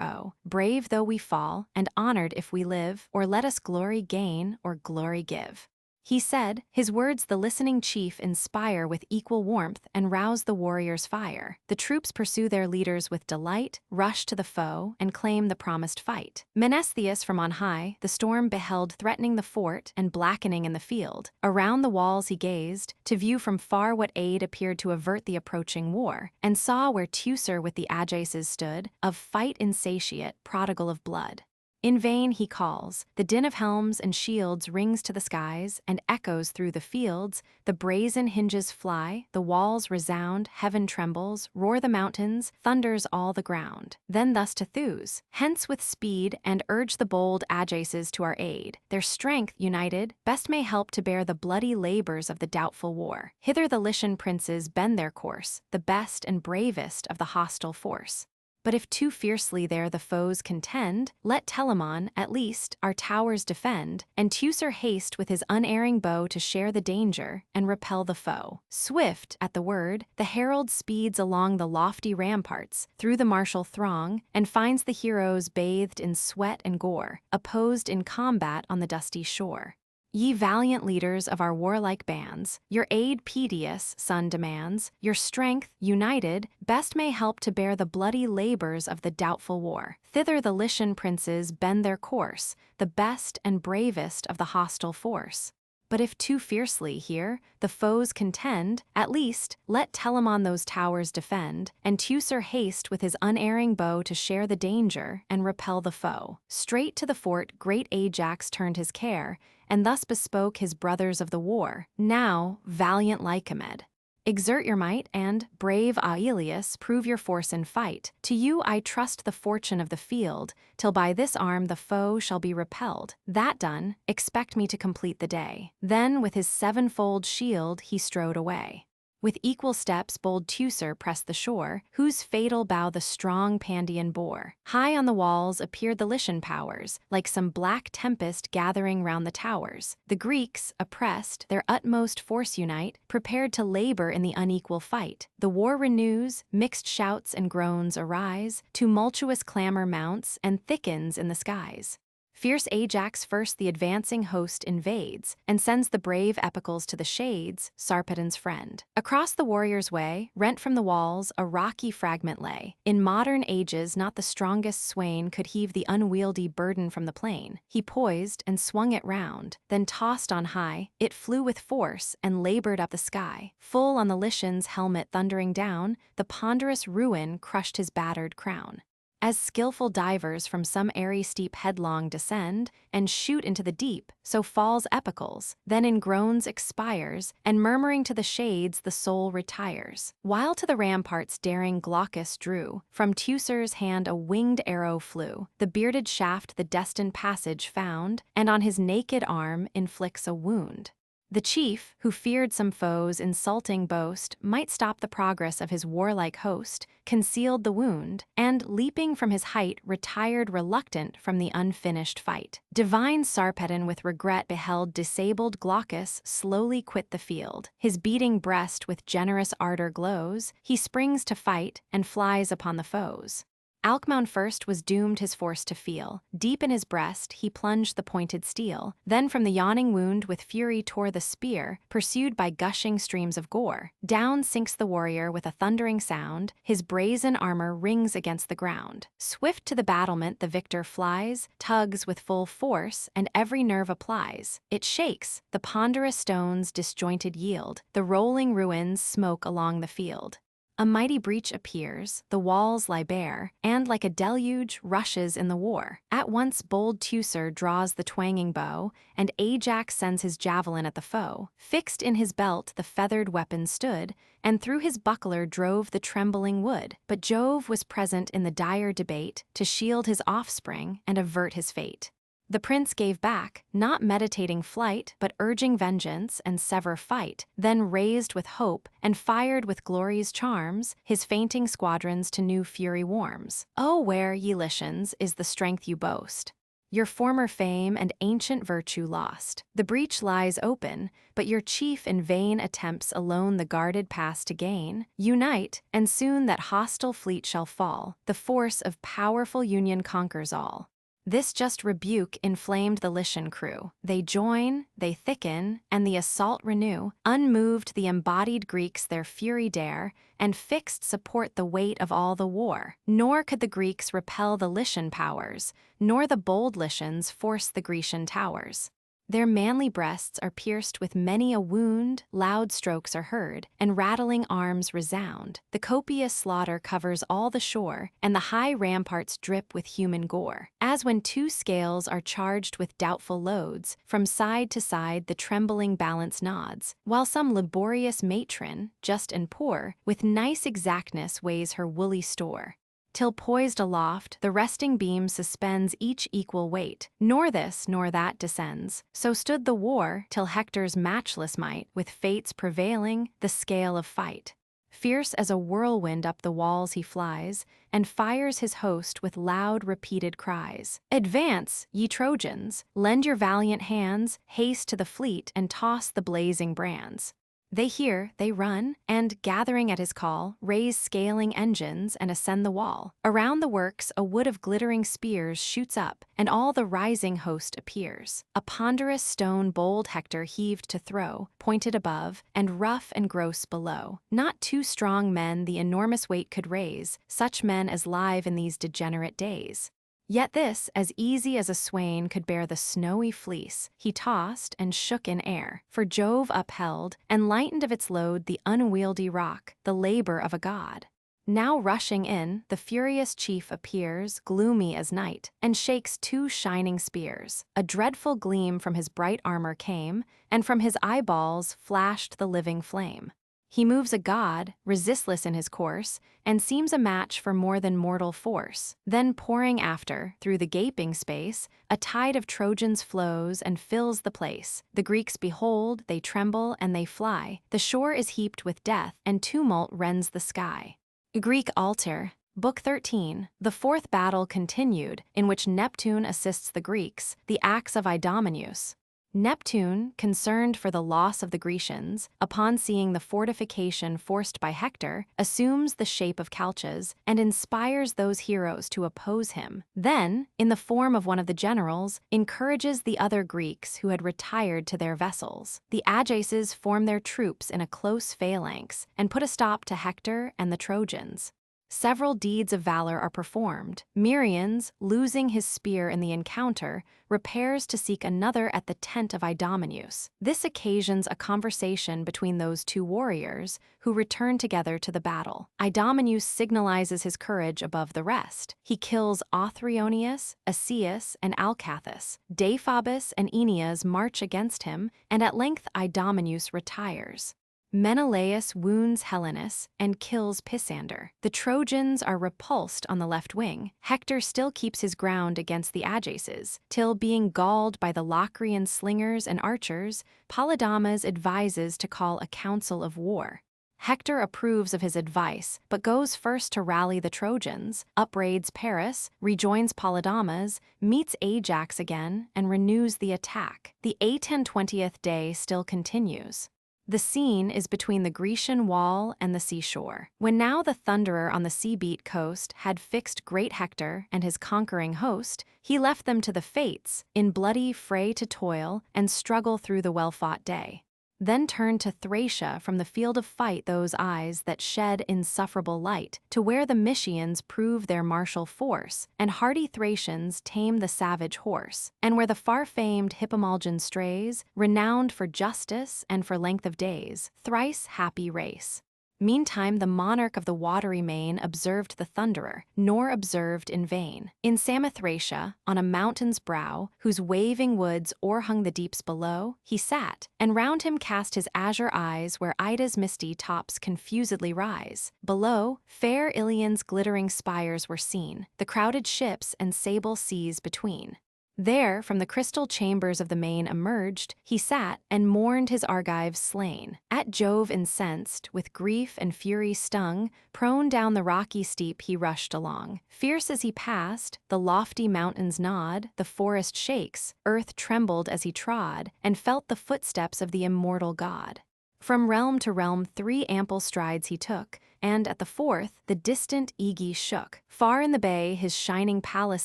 owe. Brave though we fall, and honored if we live, or let us glory gain, or glory give. He said, his words the listening chief inspire with equal warmth and rouse the warrior's fire. The troops pursue their leaders with delight, rush to the foe, and claim the promised fight. Menestheus from on high, the storm beheld threatening the fort and blackening in the field. Around the walls he gazed, to view from far what aid appeared to avert the approaching war, and saw where Teucer with the Ajaces stood, of fight insatiate, prodigal of blood. In vain he calls, the din of helms and shields rings to the skies and echoes through the fields, the brazen hinges fly, the walls resound, heaven trembles, roar the mountains, thunders all the ground. Then thus to Theus, hence with speed and urge the bold Ajaces to our aid, their strength united, best may help to bear the bloody labors of the doubtful war. Hither the Lycian princes bend their course, the best and bravest of the hostile force. But if too fiercely there the foes contend, let Telamon, at least, our towers defend, and Teucer haste with his unerring bow to share the danger and repel the foe. Swift, at the word, the herald speeds along the lofty ramparts, through the martial throng, and finds the heroes bathed in sweat and gore, opposed in combat on the dusty shore. Ye valiant leaders of our warlike bands, your aid Peleus' son demands, your strength, united, best may help to bear the bloody labors of the doubtful war. Thither the Lycian princes bend their course, the best and bravest of the hostile force. But if too fiercely here the foes contend, at least let Telamon those towers defend, and Teucer haste with his unerring bow to share the danger and repel the foe. Straight to the fort great Ajax turned his care, and thus bespoke his brothers of the war. Now, valiant Lycomed, exert your might, and, brave Achilles, prove your force in fight. To you I trust the fortune of the field, till by this arm the foe shall be repelled. That done, expect me to complete the day. Then with his sevenfold shield he strode away. With equal steps bold Teucer pressed the shore, whose fatal bow the strong Pandion bore. High on the walls appeared the Lycian powers, like some black tempest gathering round the towers. The Greeks, oppressed, their utmost force unite, prepared to labor in the unequal fight. The war renews, mixed shouts and groans arise, tumultuous clamor mounts and thickens in the skies. Fierce Ajax first the advancing host invades, and sends the brave Epicles to the shades, Sarpedon's friend. Across the warrior's way, rent from the walls, a rocky fragment lay. In modern ages not the strongest swain could heave the unwieldy burden from the plain. He poised and swung it round, then tossed on high, it flew with force and labored up the sky. Full on the Lycian's helmet thundering down, the ponderous ruin crushed his battered crown. As skillful divers from some airy steep headlong descend, and shoot into the deep, so falls Epicles, then in groans expires, and murmuring to the shades the soul retires. While to the ramparts daring Glaucus drew, from Teucer's hand a winged arrow flew, the bearded shaft the destined passage found, and on his naked arm inflicts a wound. The chief, who feared some foe's insulting boast might stop the progress of his warlike host, concealed the wound, and, leaping from his height, retired reluctant from the unfinished fight. Divine Sarpedon with regret beheld disabled Glaucus slowly quit the field. His beating breast with generous ardor glows, he springs to fight, and flies upon the foes. Alcmaeon first was doomed his force to feel. Deep in his breast he plunged the pointed steel, then from the yawning wound with fury tore the spear, pursued by gushing streams of gore. Down sinks the warrior with a thundering sound, his brazen armor rings against the ground. Swift to the battlement the victor flies, tugs with full force, and every nerve applies. It shakes, the ponderous stones disjointed yield, the rolling ruins smoke along the field. A mighty breach appears, the walls lie bare, and like a deluge rushes in the war. At once bold Teucer draws the twanging bow, and Ajax sends his javelin at the foe. Fixed in his belt the feathered weapon stood, and through his buckler drove the trembling wood. But Jove was present in the dire debate, to shield his offspring and avert his fate. The prince gave back, not meditating flight, but urging vengeance and sever fight, then raised with hope, and fired with glory's charms, his fainting squadrons to new fury warms. Oh, where, ye Lycians, is the strength you boast? Your former fame and ancient virtue lost. The breach lies open, but your chief in vain attempts alone the guarded pass to gain. Unite, and soon that hostile fleet shall fall. The force of powerful union conquers all. This just rebuke inflamed the Lycian crew. They join, they thicken, and the assault renew. Unmoved the embodied Greeks their fury dare, and fixed support the weight of all the war. Nor could the Greeks repel the Lycian powers, nor the bold Lycians force the Grecian towers. Their manly breasts are pierced with many a wound, loud strokes are heard, and rattling arms resound. The copious slaughter covers all the shore, and the high ramparts drip with human gore. As when two scales are charged with doubtful loads, from side to side the trembling balance nods, while some laborious matron, just and poor, with nice exactness weighs her woolly store. Till poised aloft, the resting beam suspends each equal weight, nor this nor that descends. So stood the war, till Hector's matchless might, with fates prevailing, the scale of fight. Fierce as a whirlwind up the walls he flies, and fires his host with loud repeated cries. Advance, ye Trojans, lend your valiant hands, haste to the fleet, and toss the blazing brands. They hear, they run, and, gathering at his call, raise scaling engines and ascend the wall. Around the works a wood of glittering spears shoots up, and all the rising host appears. A ponderous stone bold Hector heaved to throw, pointed above, and rough and gross below. Not two strong men the enormous weight could raise, such men as live in these degenerate days. Yet this, as easy as a swain could bear the snowy fleece, he tossed and shook in air, for Jove upheld, and lightened of its load the unwieldy rock, the labor of a god. Now rushing in, the furious chief appears, gloomy as night, and shakes two shining spears. A dreadful gleam from his bright armor came, and from his eyeballs flashed the living flame. He moves a god, resistless in his course, and seems a match for more than mortal force. Then pouring after, through the gaping space, a tide of Trojans flows and fills the place. The Greeks behold, they tremble, and they fly. The shore is heaped with death, and tumult rends the sky. Greek Altar, Book 13, the fourth battle continued, in which Neptune assists the Greeks, the axe of Idomeneus. Neptune, concerned for the loss of the Grecians, upon seeing the fortification forced by Hector, assumes the shape of Calchas and inspires those heroes to oppose him. Then, in the form of one of the generals, encourages the other Greeks who had retired to their vessels. The Ajaces form their troops in a close phalanx and put a stop to Hector and the Trojans. Several deeds of valor are performed. Meriones, losing his spear in the encounter, repairs to seek another at the tent of Idomeneus. This occasions a conversation between those two warriors, who return together to the battle. Idomeneus signalizes his courage above the rest. He kills Othryoneus, Asius, and Alcathous. Deiphobus and Aeneas march against him, and at length Idomeneus retires. Menelaus wounds Helenus and kills Pisander. The Trojans are repulsed on the left wing. Hector still keeps his ground against the Ajaces, till, being galled by the Locrian slingers and archers, Polydamas advises to call a council of war. Hector approves of his advice, but goes first to rally the Trojans, upraids Paris, rejoins Polydamas, meets Ajax again, and renews the attack. The 820th day still continues. The scene is between the Grecian wall and the seashore. When now the Thunderer on the sea-beat coast had fixed great Hector and his conquering host, he left them to the fates, in bloody fray to toil and struggle through the well-fought day. Then turned to Thracia from the field of fight those eyes that shed insufferable light, to where the Mysians prove their martial force, and hardy Thracians tame the savage horse, and where the far-famed Hippomolgian strays, renowned for justice and for length of days, thrice happy race. Meantime the monarch of the watery main observed the Thunderer, nor observed in vain. In Samothracia, on a mountain's brow, whose waving woods o'erhung the deeps below, he sat, and round him cast his azure eyes where Ida's misty tops confusedly rise. Below, fair Ilion's glittering spires were seen, the crowded ships and sable seas between. There, from the crystal chambers of the main emerged, he sat, and mourned his Argives slain. At Jove incensed, with grief and fury stung, prone down the rocky steep he rushed along. Fierce as he passed, the lofty mountains nod, the forest shakes, earth trembled as he trod, and felt the footsteps of the immortal god. From realm to realm 3 ample strides he took, and at the 4th, the distant Aegis shook. Far in the bay his shining palace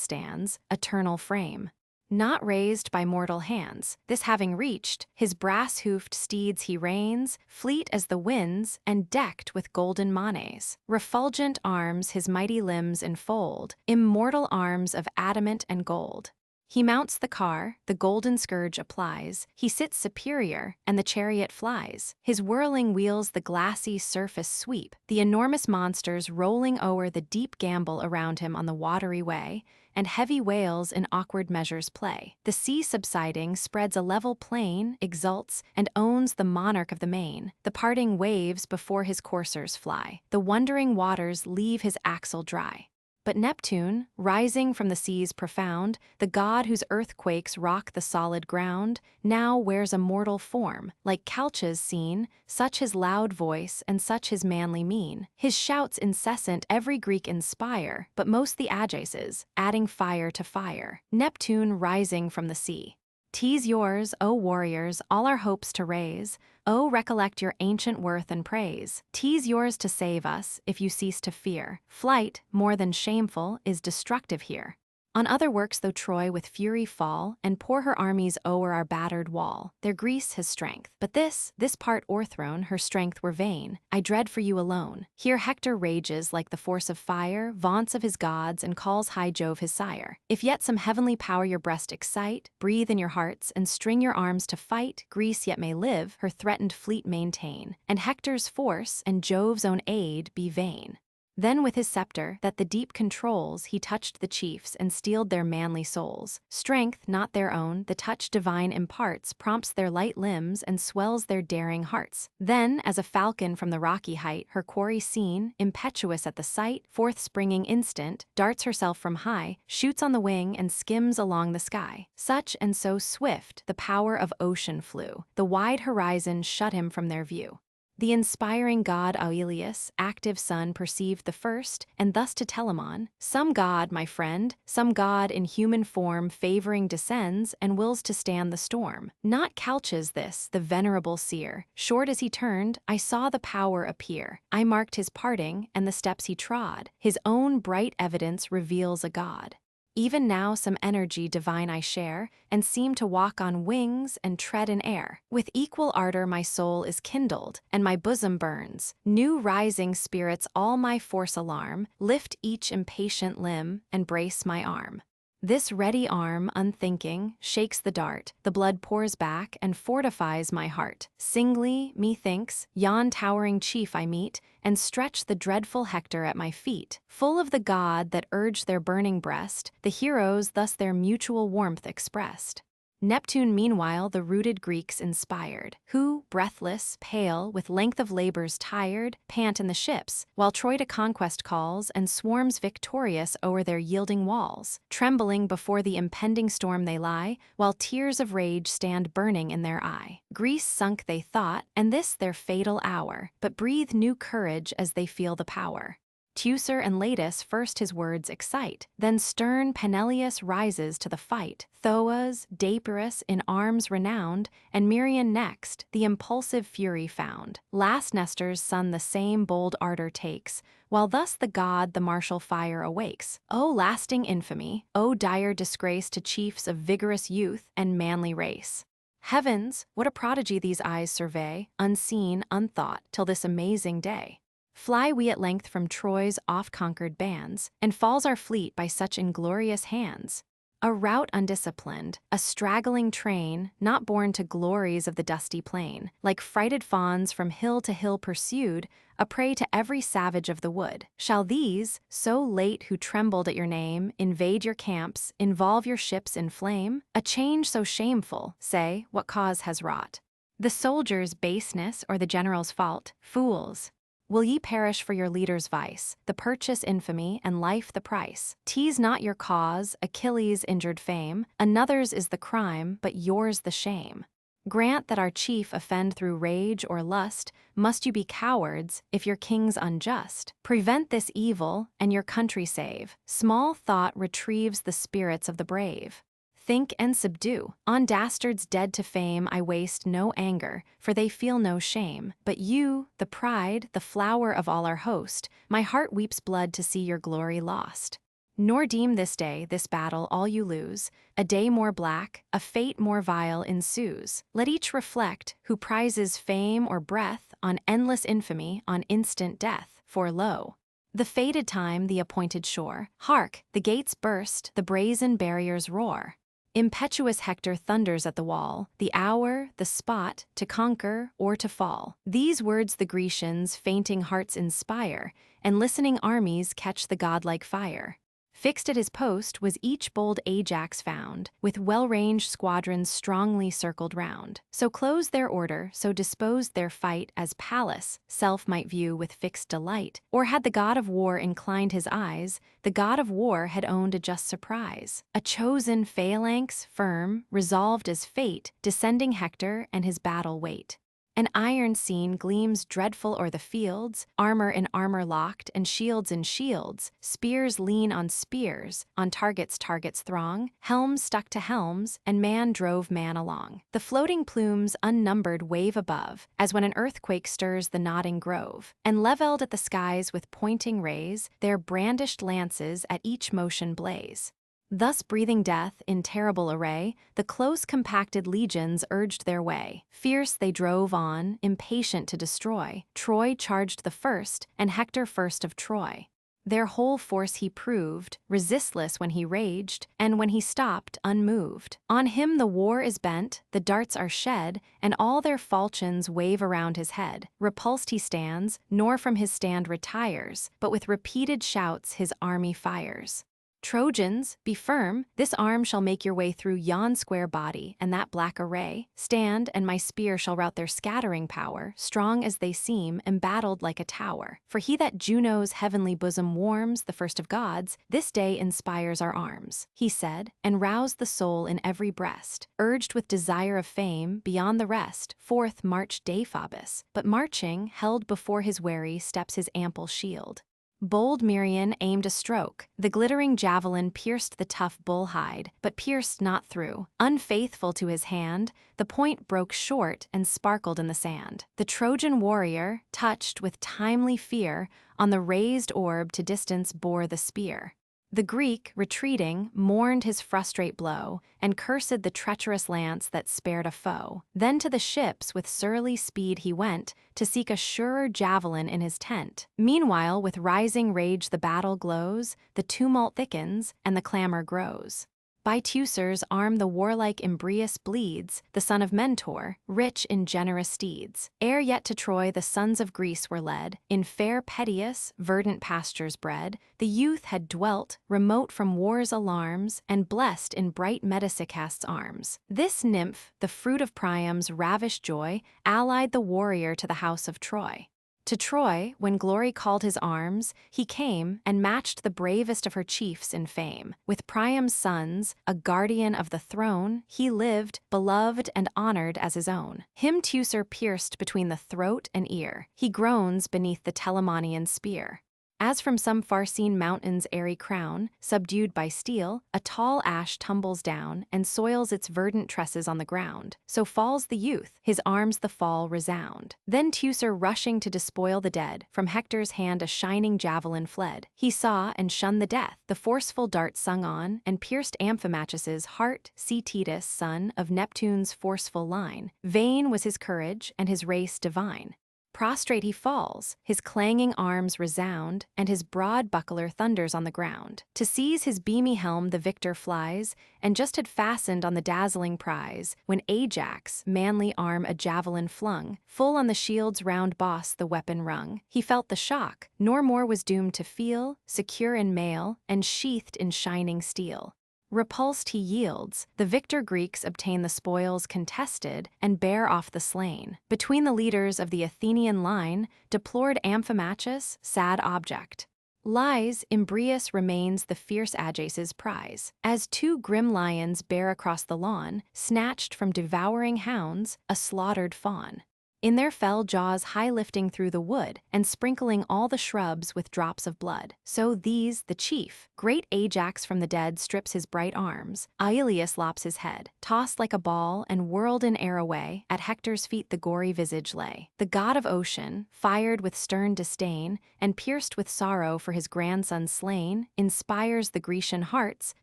stands, eternal frame. Not raised by mortal hands, this having reached, his brass-hoofed steeds he reins, fleet as the winds, and decked with golden manes. Refulgent arms his mighty limbs enfold, immortal arms of adamant and gold. He mounts the car, the golden scourge applies, he sits superior, and the chariot flies. His whirling wheels the glassy surface sweep, the enormous monsters rolling o'er the deep gambol around him on the watery way, and heavy whales in awkward measures play. The sea subsiding spreads a level plain, exults, and owns the monarch of the main. The parting waves before his coursers fly. The wondering waters leave his axle dry. But Neptune, rising from the seas profound, the god whose earthquakes rock the solid ground, now wears a mortal form, like Calchas seen, such his loud voice and such his manly mien. His shouts incessant every Greek inspire, but most the Ajaces, adding fire to fire. Neptune rising from the sea. 'Tis yours, O warriors, all our hopes to raise. Oh, recollect your ancient worth and praise. 'Tis yours to save us, if you cease to fear. Flight, more than shameful, is destructive here. On other works though Troy with fury fall, and pour her armies o'er our battered wall, their Greece has strength. But this part o'erthrown, her strength were vain. I dread for you alone. Here Hector rages like the force of fire, vaunts of his gods, and calls high Jove his sire. If yet some heavenly power your breast excite, breathe in your hearts, and string your arms to fight, Greece yet may live, her threatened fleet maintain, and Hector's force and Jove's own aid be vain. Then with his scepter, that the deep controls, he touched the chiefs and steeled their manly souls. Strength, not their own, the touch divine imparts, prompts their light limbs and swells their daring hearts. Then, as a falcon from the rocky height, her quarry seen, impetuous at the sight, forth springing instant, darts herself from high, shoots on the wing and skims along the sky. Such and so swift, the power of ocean flew. The wide horizon shut him from their view. The inspiring god Achilles, active son, perceived the first, and thus to Telamon, "Some god, my friend, some god in human form favoring descends and wills to stand the storm. Not Calchas this, the venerable seer. Short as he turned, I saw the power appear. I marked his parting and the steps he trod. His own bright evidence reveals a god. Even now some energy divine I share, and seem to walk on wings and tread in air. With equal ardor my soul is kindled, and my bosom burns. New rising spirits all my force alarm, lift each impatient limb, and brace my arm. This ready arm, unthinking, shakes the dart, the blood pours back and fortifies my heart. Singly, methinks, yon towering chief I meet, and stretch the dreadful Hector at my feet. Full of the god that urged their burning breast, the heroes thus their mutual warmth expressed. Neptune meanwhile the rooted Greeks inspired, who, breathless, pale, with length of labors tired, pant in the ships, while Troy to conquest calls and swarms victorious o'er their yielding walls. Trembling before the impending storm they lie, while tears of rage stand burning in their eye. Greece sunk they thought, and this their fatal hour, but breathe new courage as they feel the power. Teucer and Latus first his words excite, then stern Peneleus rises to the fight. Thoas, Deipyrus in arms renowned, and Merion next, the impulsive fury found. Last Nestor's son the same bold ardor takes, while thus the god the martial fire awakes. O lasting infamy, O dire disgrace to chiefs of vigorous youth and manly race! Heavens, what a prodigy these eyes survey, unseen, unthought, till this amazing day. Fly we at length from Troy's oft-conquered bands, and falls our fleet by such inglorious hands. A rout undisciplined, a straggling train, not born to glories of the dusty plain, like frighted fawns from hill to hill pursued, a prey to every savage of the wood. Shall these, so late who trembled at your name, invade your camps, involve your ships in flame? A change so shameful, say, what cause has wrought? The soldier's baseness or the general's fault? Fools! Will ye perish for your leader's vice, the purchase infamy, and life the price? 'Tis not your cause, Achilles' injured fame, another's is the crime, but yours the shame. Grant that our chief offend through rage or lust, must you be cowards, if your king's unjust? Prevent this evil, and your country save. Small thought retrieves the spirits of the brave. Think and subdue. On dastards dead to fame I waste no anger, for they feel no shame. But you, the pride, the flower of all our host, my heart weeps blood to see your glory lost. Nor deem this day, this battle, all you lose. A day more black, a fate more vile ensues. Let each reflect, who prizes fame or breath, on endless infamy, on instant death. For lo! The fated time, the appointed shore. Hark, the gates burst, the brazen barriers roar. Impetuous Hector thunders at the wall, the hour, the spot, to conquer or to fall. These words the Grecians' fainting hearts inspire, and listening armies catch the godlike fire. Fixed at his post was each bold Ajax found, with well-ranged squadrons strongly circled round. So closed their order, so disposed their fight, as Pallas, self might view with fixed delight. Or had the god of war inclined his eyes, the god of war had owned a just surprise. A chosen phalanx, firm, resolved as fate, descending Hector and his battle wait. An iron scene gleams dreadful o'er the fields, armor in armor locked, and shields in shields, spears lean on spears, on targets throng, helms stuck to helms, and man drove man along. The floating plumes unnumbered wave above, as when an earthquake stirs the nodding grove, and levelled at the skies with pointing rays, their brandished lances at each motion blaze. Thus breathing death in terrible array, the close compacted legions urged their way. Fierce they drove on, impatient to destroy. Troy charged the first, and Hector first of Troy. Their whole force he proved, resistless when he raged, and when he stopped, unmoved. On him the war is bent, the darts are shed, and all their falchions wave around his head. Repulsed he stands, nor from his stand retires, but with repeated shouts his army fires. Trojans, be firm, this arm shall make your way through yon square body and that black array. Stand, and my spear shall rout their scattering power, strong as they seem, embattled like a tower. For he that Juno's heavenly bosom warms, the first of gods, this day inspires our arms, he said, and roused the soul in every breast. Urged with desire of fame, beyond the rest, forth marched Deiphobus, but marching, held before his wary steps his ample shield. Bold Merion aimed a stroke. The glittering javelin pierced the tough bull hide, but pierced not through. Unfaithful to his hand, the point broke short and sparkled in the sand. The Trojan warrior, touched with timely fear, on the raised orb to distance bore the spear. The Greek, retreating, mourned his frustrate blow, and cursed the treacherous lance that spared a foe. Then to the ships with surly speed he went, to seek a surer javelin in his tent. Meanwhile with rising rage the battle glows, the tumult thickens, and the clamor grows. By Teucer's arm the warlike Imbrius bleeds, the son of Mentor, rich in generous steeds. Ere yet to Troy the sons of Greece were led, in fair Petius, verdant pastures bred, the youth had dwelt, remote from war's alarms, and blessed in bright Metesicaste's arms. This nymph, the fruit of Priam's ravished joy, allied the warrior to the house of Troy. To Troy, when glory called his arms, he came and matched the bravest of her chiefs in fame. With Priam's sons, a guardian of the throne, he lived, beloved and honored as his own. Him Teucer pierced between the throat and ear. He groans beneath the Telamonian spear. As from some far-seen mountain's airy crown, subdued by steel, a tall ash tumbles down and soils its verdant tresses on the ground. So falls the youth, his arms the fall resound. Then Teucer rushing to despoil the dead, from Hector's hand a shining javelin fled. He saw and shunned the death, the forceful dart sung on, and pierced Amphimachus's heart, Cetetus, son of Neptune's forceful line. Vain was his courage, and his race divine. Prostrate he falls, his clanging arms resound, and his broad buckler thunders on the ground. To seize his beamy helm the victor flies, and just had fastened on the dazzling prize, when Ajax, manly arm a javelin flung, full on the shield's round boss the weapon rung. He felt the shock, nor more was doomed to feel, secure in mail, and sheathed in shining steel. Repulsed he yields, the victor Greeks obtain the spoils contested, and bear off the slain. Between the leaders of the Athenian line, deplored Amphimachus, sad object. Lies, Imbrius remains the fierce Ajax's prize. As two grim lions bear across the lawn, snatched from devouring hounds, a slaughtered fawn. In their fell jaws high lifting through the wood, and sprinkling all the shrubs with drops of blood. So these, the chief, great Ajax from the dead strips his bright arms, Iliad lops his head, tossed like a ball and whirled in air away, at Hector's feet the gory visage lay. The god of ocean, fired with stern disdain, and pierced with sorrow for his grandson slain, inspires the Grecian hearts,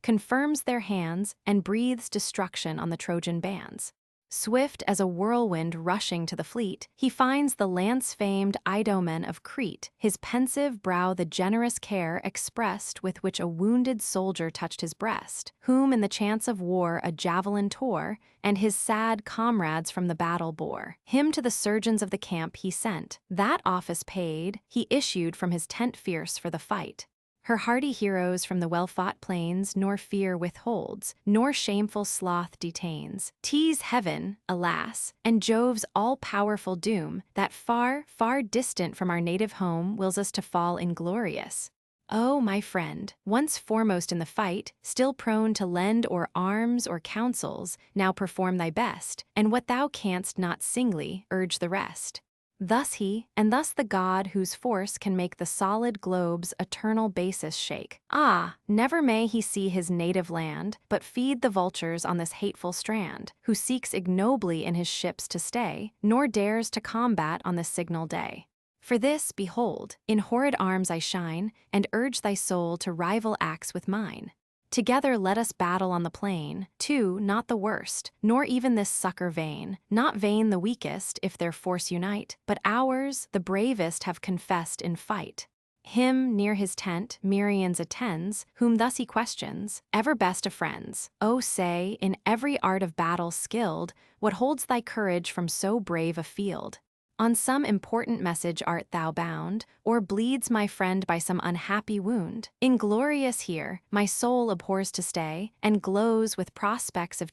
confirms their hands, and breathes destruction on the Trojan bands. Swift as a whirlwind rushing to the fleet, he finds the lance-famed Idomen of Crete, his pensive brow the generous care expressed with which a wounded soldier touched his breast, whom in the chance of war a javelin tore, and his sad comrades from the battle bore. Him to the surgeons of the camp he sent. That office paid, he issued from his tent fierce for the fight. Her hardy heroes from the well-fought plains nor fear withholds, nor shameful sloth detains. 'Tis heaven, alas, and Jove's all-powerful doom, that far, far distant from our native home wills us to fall inglorious. Oh, my friend, once foremost in the fight, still prone to lend or arms or counsels, now perform thy best, and what thou canst not singly, urge the rest. Thus he, and thus the god whose force can make the solid globe's eternal basis shake. Ah, never may he see his native land, but feed the vultures on this hateful strand, who seeks ignobly in his ships to stay, nor dares to combat on this signal day. For this, behold, in horrid arms I shine, and urge thy soul to rival acts with mine. Together let us battle on the plain, two not the worst, nor even this succor vain, not vain the weakest, if their force unite, but ours, the bravest, have confessed in fight. Him near his tent Merions attends, whom thus he questions, ever best of friends. Oh say, in every art of battle skilled, what holds thy courage from so brave a field? On some important message art thou bound, or bleeds my friend by some unhappy wound? Inglorious here, my soul abhors to stay, and glows with prospects of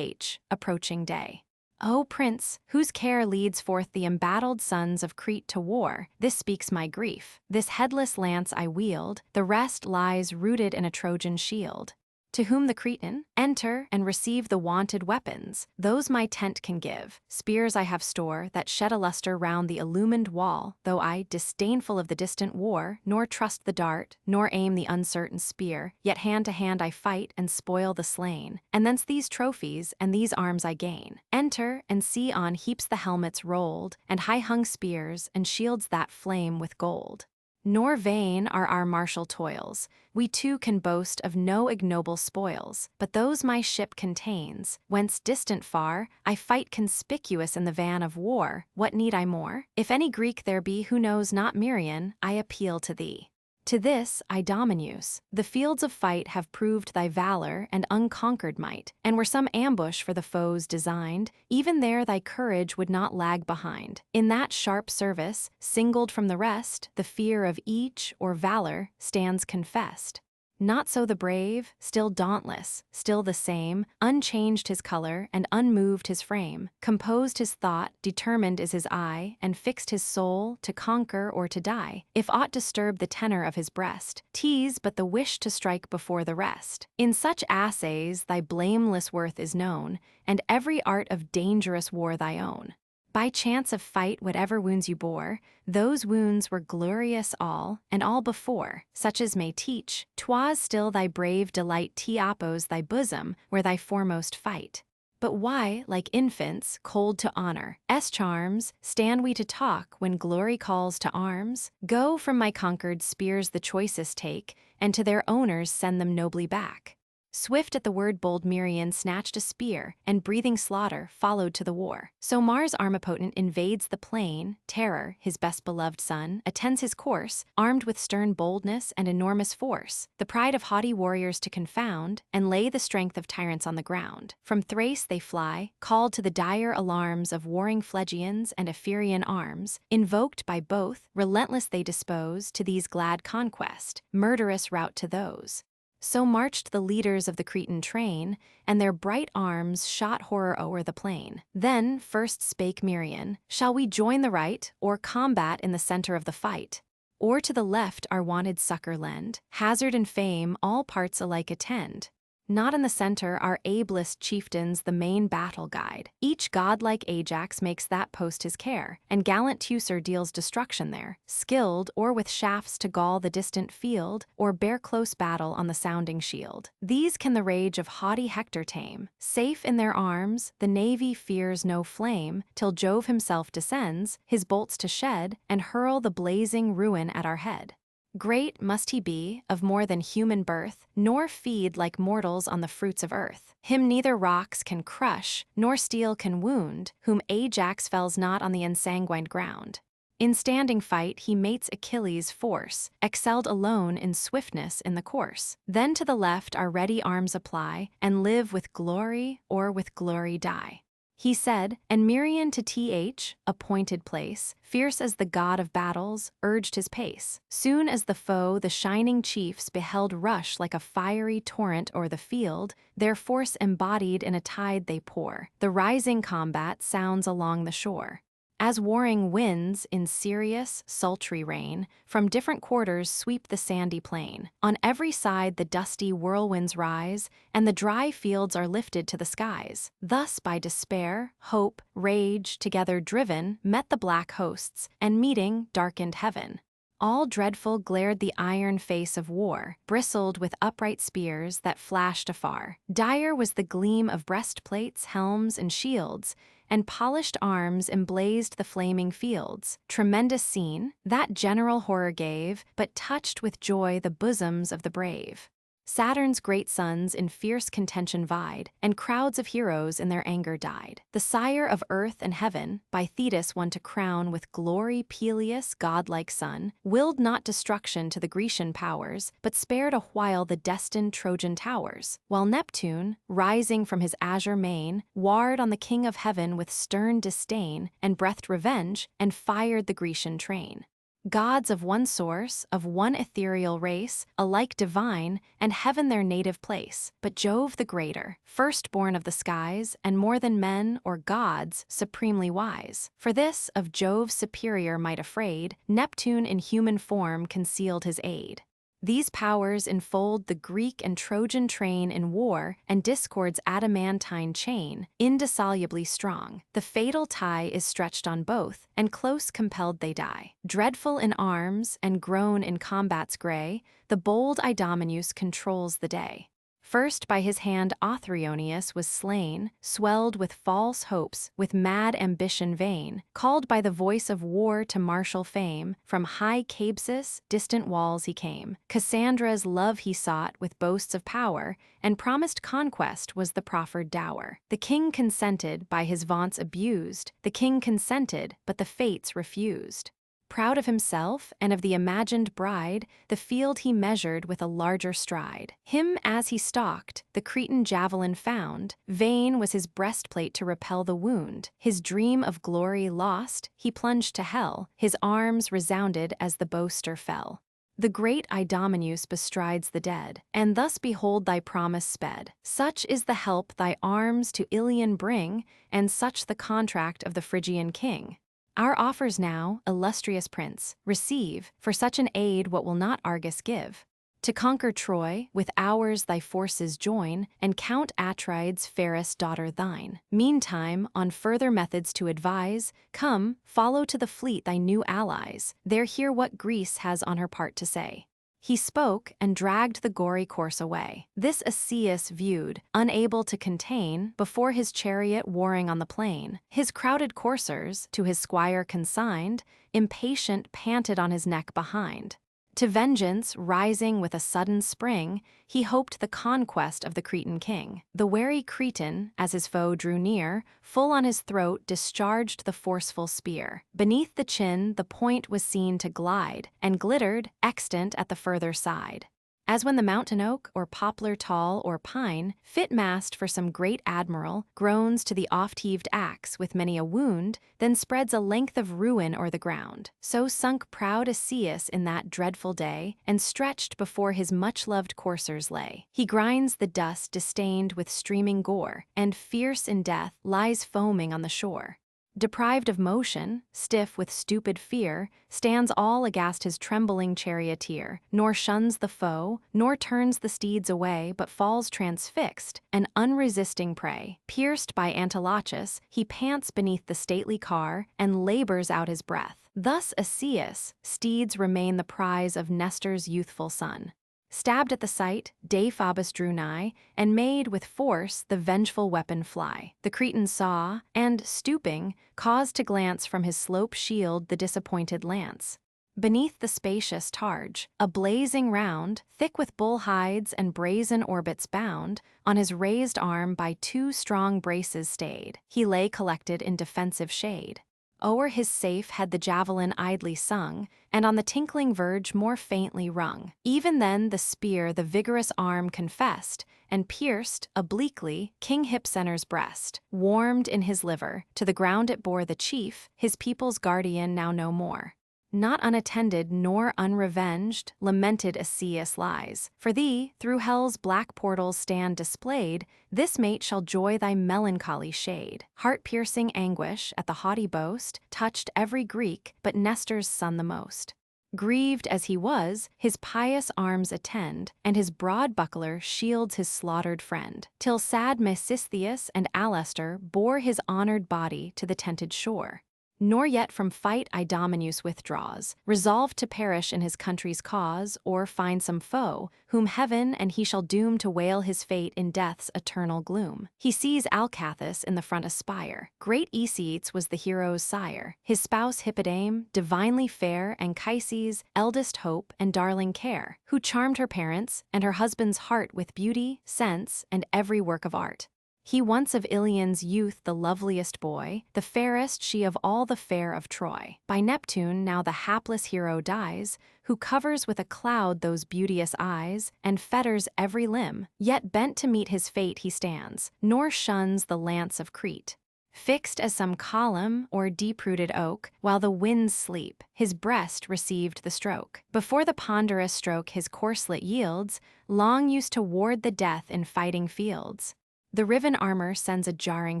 approaching day. O Prince, whose care leads forth the embattled sons of Crete to war, this speaks my grief. This headless lance I wield, the rest lies rooted in a Trojan shield. To whom the Cretan, enter and receive the wanted weapons, those my tent can give. Spears I have store that shed a luster round the illumined wall, though I, disdainful of the distant war, nor trust the dart, nor aim the uncertain spear, yet hand to hand I fight and spoil the slain, and thence these trophies and these arms I gain. Enter, and see on heaps the helmets rolled, and high-hung spears, and shields that flame with gold. Nor vain are our martial toils, we too can boast of no ignoble spoils, but those my ship contains, whence distant far, I fight conspicuous in the van of war, what need I more? If any Greek there be who knows not Merion, I appeal to thee. To this, Idomeneus, the fields of fight have proved thy valor and unconquered might, and were some ambush for the foes designed, even there thy courage would not lag behind. In that sharp service, singled from the rest, the fear of each, or valor, stands confessed. Not so the brave, still dauntless, still the same, unchanged his color and unmoved his frame, composed his thought, determined is his eye, and fixed his soul, to conquer or to die. If aught disturb the tenor of his breast, 'tis but the wish to strike before the rest. In such assays thy blameless worth is known, and every art of dangerous war thy own. By chance of fight whatever wounds you bore, those wounds were glorious all, and all before, such as may teach, 'twas still thy brave delight Tiapos thy bosom, where thy foremost fight. But why, like infants, cold to honor, charms, stand we to talk when glory calls to arms? Go from my conquered spears the choicest take, and to their owners send them nobly back. Swift at the word bold Merion snatched a spear, and breathing slaughter, followed to the war. So Mars armipotent invades the plain, Terror, his best-beloved son, attends his course, armed with stern boldness and enormous force, the pride of haughty warriors to confound, and lay the strength of tyrants on the ground. From Thrace they fly, called to the dire alarms of warring Phlegians and Epherian arms, invoked by both, relentless they dispose to these glad conquest, murderous rout to those. So marched the leaders of the Cretan train, and their bright arms shot horror o'er the plain. Then first spake Merion, shall we join the right, or combat in the center of the fight? Or to the left our wanted succor lend? Hazard and fame all parts alike attend. Not in the center our ablest chieftains the main battle guide. Each godlike Ajax makes that post his care, and gallant Teucer deals destruction there, skilled or with shafts to gall the distant field, or bear close battle on the sounding shield. These can the rage of haughty Hector tame. Safe in their arms, the navy fears no flame, till Jove himself descends, his bolts to shed, and hurl the blazing ruin at our head. Great must he be, of more than human birth, nor feed like mortals on the fruits of earth. Him neither rocks can crush, nor steel can wound, whom Ajax fells not on the ensanguined ground. In standing fight he mates Achilles' force, excelled alone in swiftness in the course. Then to the left our ready arms apply, and live with glory or with glory die. He said, and Merion to th appointed place, fierce as the god of battles, urged his pace. Soon as the foe the shining chiefs beheld rush like a fiery torrent o'er the field, their force embodied in a tide they pour. The rising combat sounds along the shore. As warring winds in serious, sultry rain, from different quarters sweep the sandy plain. On every side the dusty whirlwinds rise, and the dry fields are lifted to the skies. Thus by despair, hope, rage, together driven, met the black hosts, and meeting, darkened heaven. All dreadful glared the iron face of war, bristled with upright spears that flashed afar. Dire was the gleam of breastplates, helms, and shields, and polished arms emblazed the flaming fields. Tremendous scene, that general horror gave, but touched with joy the bosoms of the brave. Saturn's great sons in fierce contention vied, and crowds of heroes in their anger died. The sire of earth and heaven, by Thetis won to crown with glory Peleus, godlike son, willed not destruction to the Grecian powers, but spared a while the destined Trojan towers. While Neptune, rising from his azure main, warred on the king of heaven with stern disdain, and breathed revenge, and fired the Grecian train. Gods of one source, of one ethereal race, alike divine, and heaven their native place, but Jove the greater, firstborn of the skies, and more than men or gods, supremely wise. For this, of Jove's superior might afraid, Neptune in human form concealed his aid. These powers enfold the Greek and Trojan train in war, and discord's adamantine chain, indissolubly strong. The fatal tie is stretched on both, and close compelled they die. Dreadful in arms, and grown in combats gray, the bold Idomeneus controls the day. First by his hand Othryoneus was slain, swelled with false hopes, with mad ambition vain, called by the voice of war to martial fame, from high Cabesus, distant walls he came. Cassandra's love he sought with boasts of power, and promised conquest was the proffered dower. The king consented, by his vaunts abused, the king consented, but the fates refused. Proud of himself and of the imagined bride, the field he measured with a larger stride. Him as he stalked, the Cretan javelin found, vain was his breastplate to repel the wound. His dream of glory lost, he plunged to hell, his arms resounded as the boaster fell. The great Idomeneus bestrides the dead, and thus behold thy promise sped. Such is the help thy arms to Ilion bring, and such the contract of the Phrygian king. Our offers now, illustrious prince, receive, for such an aid what will not Argus give. To conquer Troy, with ours thy forces join, and Count Atride's fairest daughter thine. Meantime, on further methods to advise, come, follow to the fleet thy new allies, there hear what Greece has on her part to say. He spoke, and dragged the gory corse away. This Achilles viewed, unable to contain, before his chariot warring on the plain. His crowded coursers, to his squire consigned, impatient panted on his neck behind. To vengeance, rising with a sudden spring, he hoped the conquest of the Cretan king. The wary Cretan, as his foe drew near, full on his throat discharged the forceful spear. Beneath the chin the point was seen to glide, and glittered, extant at the further side. As when the mountain oak, or poplar tall, or pine, fit mast for some great admiral, groans to the oft-heaved axe with many a wound, then spreads a length of ruin o'er the ground. So sunk proud Achilles in that dreadful day, and stretched before his much-loved coursers lay. He grinds the dust disdained with streaming gore, and fierce in death lies foaming on the shore. Deprived of motion, stiff with stupid fear, stands all aghast his trembling charioteer, nor shuns the foe, nor turns the steeds away, but falls transfixed, an unresisting prey. Pierced by Antilochus, he pants beneath the stately car, and labors out his breath. Thus Achilles, steeds remain the prize of Nestor's youthful son. Stabbed at the sight, Deiphobus drew nigh, and made with force the vengeful weapon fly. The Cretan saw, and, stooping, caused to glance from his slope shield the disappointed lance. Beneath the spacious targe, a blazing round, thick with bull hides and brazen orbits bound, on his raised arm by 2 strong braces stayed, he lay collected in defensive shade. O'er his safe had the javelin idly sung, and on the tinkling verge more faintly rung. Even then the spear the vigorous arm confessed, and pierced, obliquely, King Hypsenor's breast. Warmed in his liver, to the ground it bore the chief, his people's guardian now no more. Not unattended nor unrevenged, lamented Achilles lies. For thee, through hell's black portals stand displayed, this mate shall joy thy melancholy shade. Heart-piercing anguish at the haughty boast touched every Greek, but Nestor's son the most. Grieved as he was, his pious arms attend, and his broad buckler shields his slaughtered friend, till sad Mecistheus and Alastor bore his honored body to the tented shore. Nor yet from fight Idomeneus withdraws, resolved to perish in his country's cause, or find some foe, whom heaven and he shall doom to wail his fate in death's eternal gloom. He sees Alcathous in the front aspire. Great Aeaetes was the hero's sire, his spouse Hippodame, divinely fair, and Anchises, eldest hope and darling care, who charmed her parents and her husband's heart with beauty, sense, and every work of art. He once of Ilion's youth the loveliest boy, the fairest she of all the fair of Troy. By Neptune now the hapless hero dies, who covers with a cloud those beauteous eyes, and fetters every limb, yet bent to meet his fate he stands, nor shuns the lance of Crete. Fixed as some column or deep-rooted oak, while the winds sleep, his breast received the stroke. Before the ponderous stroke his corslet yields, long used to ward the death in fighting fields. The riven armor sends a jarring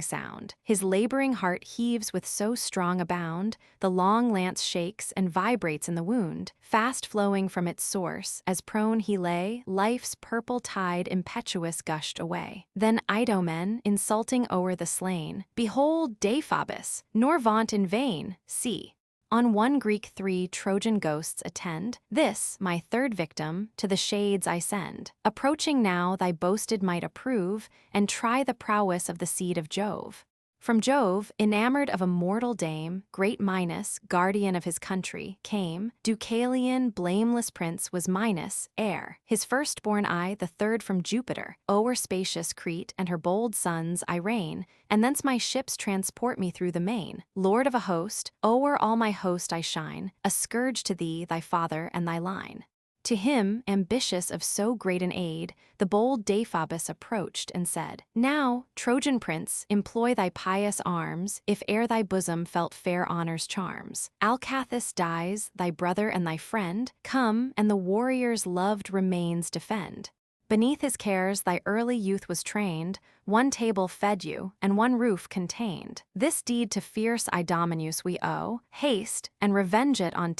sound. His laboring heart heaves with so strong a bound, the long lance shakes and vibrates in the wound, fast flowing from its source, as prone he lay, life's purple tide impetuous gushed away. Then Idomen, insulting o'er the slain, behold Deiphobus, nor vaunt in vain, see. On one Greek 3 Trojan ghosts attend, this, my third victim, to the shades I send. Approaching now thy boasted might approve, and try the prowess of the seed of Jove. From Jove, enamored of a mortal dame, great Minos, guardian of his country, came. Deucalion, blameless prince, was Minos, heir. His firstborn I, the third from Jupiter. O'er spacious Crete and her bold sons I reign, and thence my ships transport me through the main. Lord of a host, o'er all my host I shine, a scourge to thee, thy father, and thy line. To him, ambitious of so great an aid, the bold Deiphobus approached and said, Now, Trojan prince, employ thy pious arms, if e'er thy bosom felt fair honor's charms. Alcathous dies, thy brother and thy friend, come, and the warrior's loved remains defend. Beneath his cares thy early youth was trained, one table fed you, and one roof contained. This deed to fierce Idomeneus we owe, haste, and revenge it on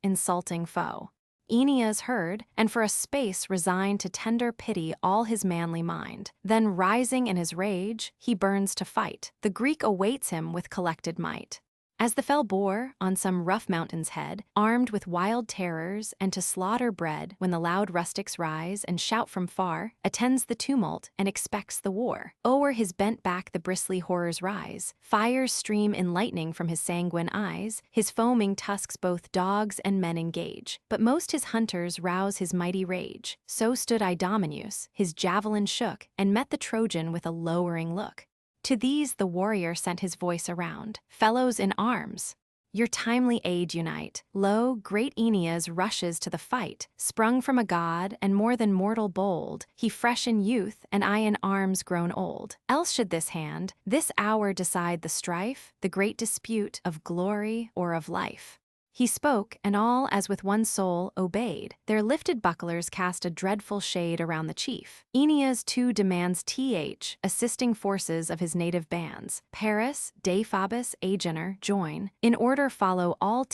insulting foe. Aeneas heard, and for a space resigned to tender pity all his manly mind. Then rising in his rage, he burns to fight. The Greek awaits him with collected might. As the fell boar, on some rough mountain's head, armed with wild terrors and to slaughter bred, when the loud rustics rise and shout from far, attends the tumult and expects the war. O'er his bent back the bristly horrors rise, fires stream in lightning from his sanguine eyes, his foaming tusks both dogs and men engage, but most his hunters rouse his mighty rage. So stood Idomeneus, his javelin shook, and met the Trojan with a lowering look. To these the warrior sent his voice around, Fellows in arms, your timely aid unite. Lo, great Aeneas rushes to the fight, sprung from a god and more than mortal bold, he fresh in youth and I in arms grown old. Else should this hand, this hour decide the strife, the great dispute of glory or of life. He spoke, and all as with one soul obeyed. Their lifted bucklers cast a dreadful shade around the chief. Aeneas too demands assisting forces of his native bands. Paris, Deiphobus, Agenor, join. In order follow all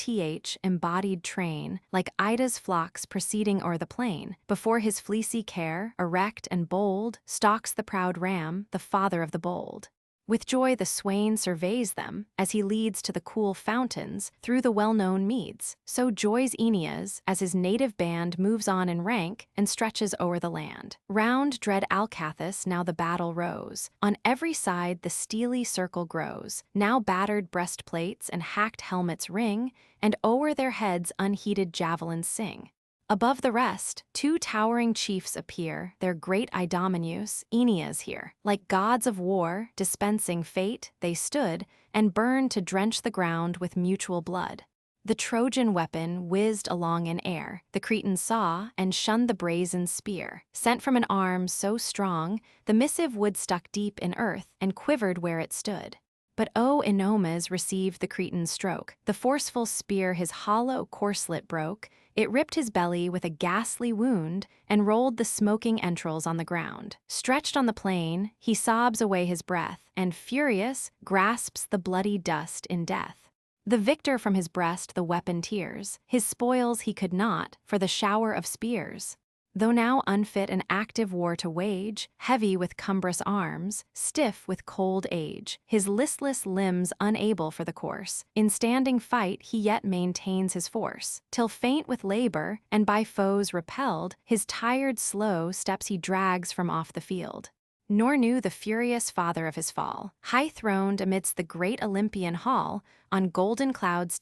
embodied train, like Ida's flocks proceeding o'er the plain. Before his fleecy care, erect and bold, stalks the proud ram, the father of the bold. With joy the swain surveys them, as he leads to the cool fountains through the well-known meads. So joys Aeneas, as his native band moves on in rank and stretches o'er the land. Round dread Alcathous now the battle rose. On every side the steely circle grows. Now battered breastplates and hacked helmets ring, and o'er their heads unheeded javelins sing. Above the rest, two towering chiefs appear, their great Idomeneus, Aeneas here. Like gods of war, dispensing fate, they stood, and burned to drench the ground with mutual blood. The Trojan weapon whizzed along in air. The Cretans saw, and shunned the brazen spear. Sent from an arm so strong, the missive wood stuck deep in earth, and quivered where it stood. But Oenomaus received the Cretan stroke. The forceful spear his hollow corslet broke. It ripped his belly with a ghastly wound, and rolled the smoking entrails on the ground. Stretched on the plain, he sobs away his breath, and furious, grasps the bloody dust in death. The victor from his breast the weapon tears. His spoils he could not, for the shower of spears. Though now unfit an active war to wage, heavy with cumbrous arms, stiff with cold age, his listless limbs unable for the course, in standing fight he yet maintains his force, till faint with labor, and by foes repelled, his tired slow steps he drags from off the field. Nor knew the furious father of his fall, high-throned amidst the great Olympian hall, on golden clouds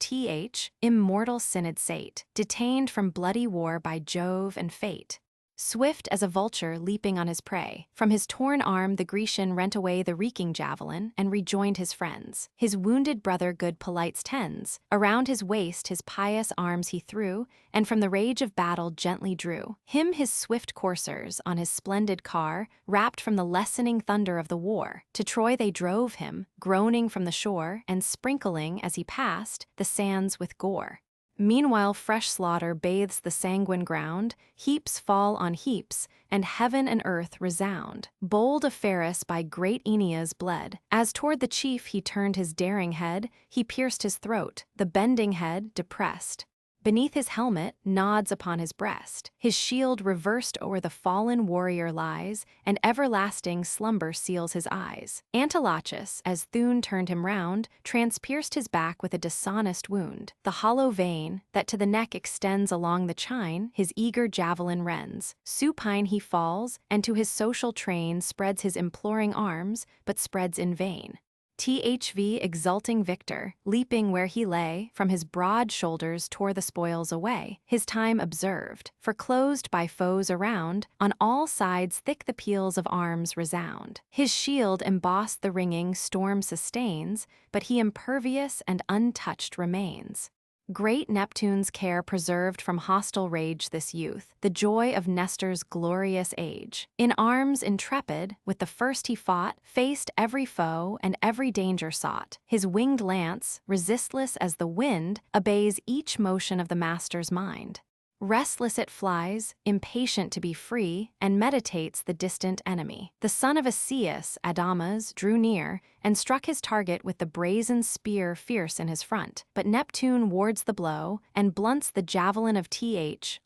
immortal synod sate, detained from bloody war by Jove and fate. Swift as a vulture leaping on his prey, from his torn arm the Grecian rent away the reeking javelin, and rejoined his friends. His wounded brother good Polites tends, around his waist his pious arms he threw, and from the rage of battle gently drew. Him his swift coursers, on his splendid car, wrapped from the lessening thunder of the war. To Troy they drove him, groaning from the shore, and sprinkling, as he passed, the sands with gore. Meanwhile fresh slaughter bathes the sanguine ground, heaps fall on heaps, and heaven and earth resound. Bold Epharus by great Aeneas bled. As toward the chief he turned his daring head, he pierced his throat, the bending head depressed. Beneath his helmet, nods upon his breast. His shield reversed o'er the fallen warrior lies, and everlasting slumber seals his eyes. Antilochus, as Thune turned him round, transpierced his back with a dishonest wound. The hollow vein, that to the neck extends along the chine, his eager javelin rends. Supine he falls, and to his social train spreads his imploring arms, but spreads in vain. THV exulting victor, leaping where he lay, from his broad shoulders tore the spoils away, his time observed, for closed by foes around, on all sides thick the peals of arms resound. His shield embossed the ringing storm sustains, but he impervious and untouched remains. Great Neptune's care preserved from hostile rage this youth, the joy of Nestor's glorious age. In arms intrepid, with the first he fought, faced every foe and every danger sought. His winged lance, resistless as the wind, obeys each motion of the master's mind. Restless it flies, impatient to be free, and meditates the distant enemy. The son of Asius, Adamas, drew near, and struck his target with the brazen spear fierce in his front. But Neptune wards the blow, and blunts the javelin of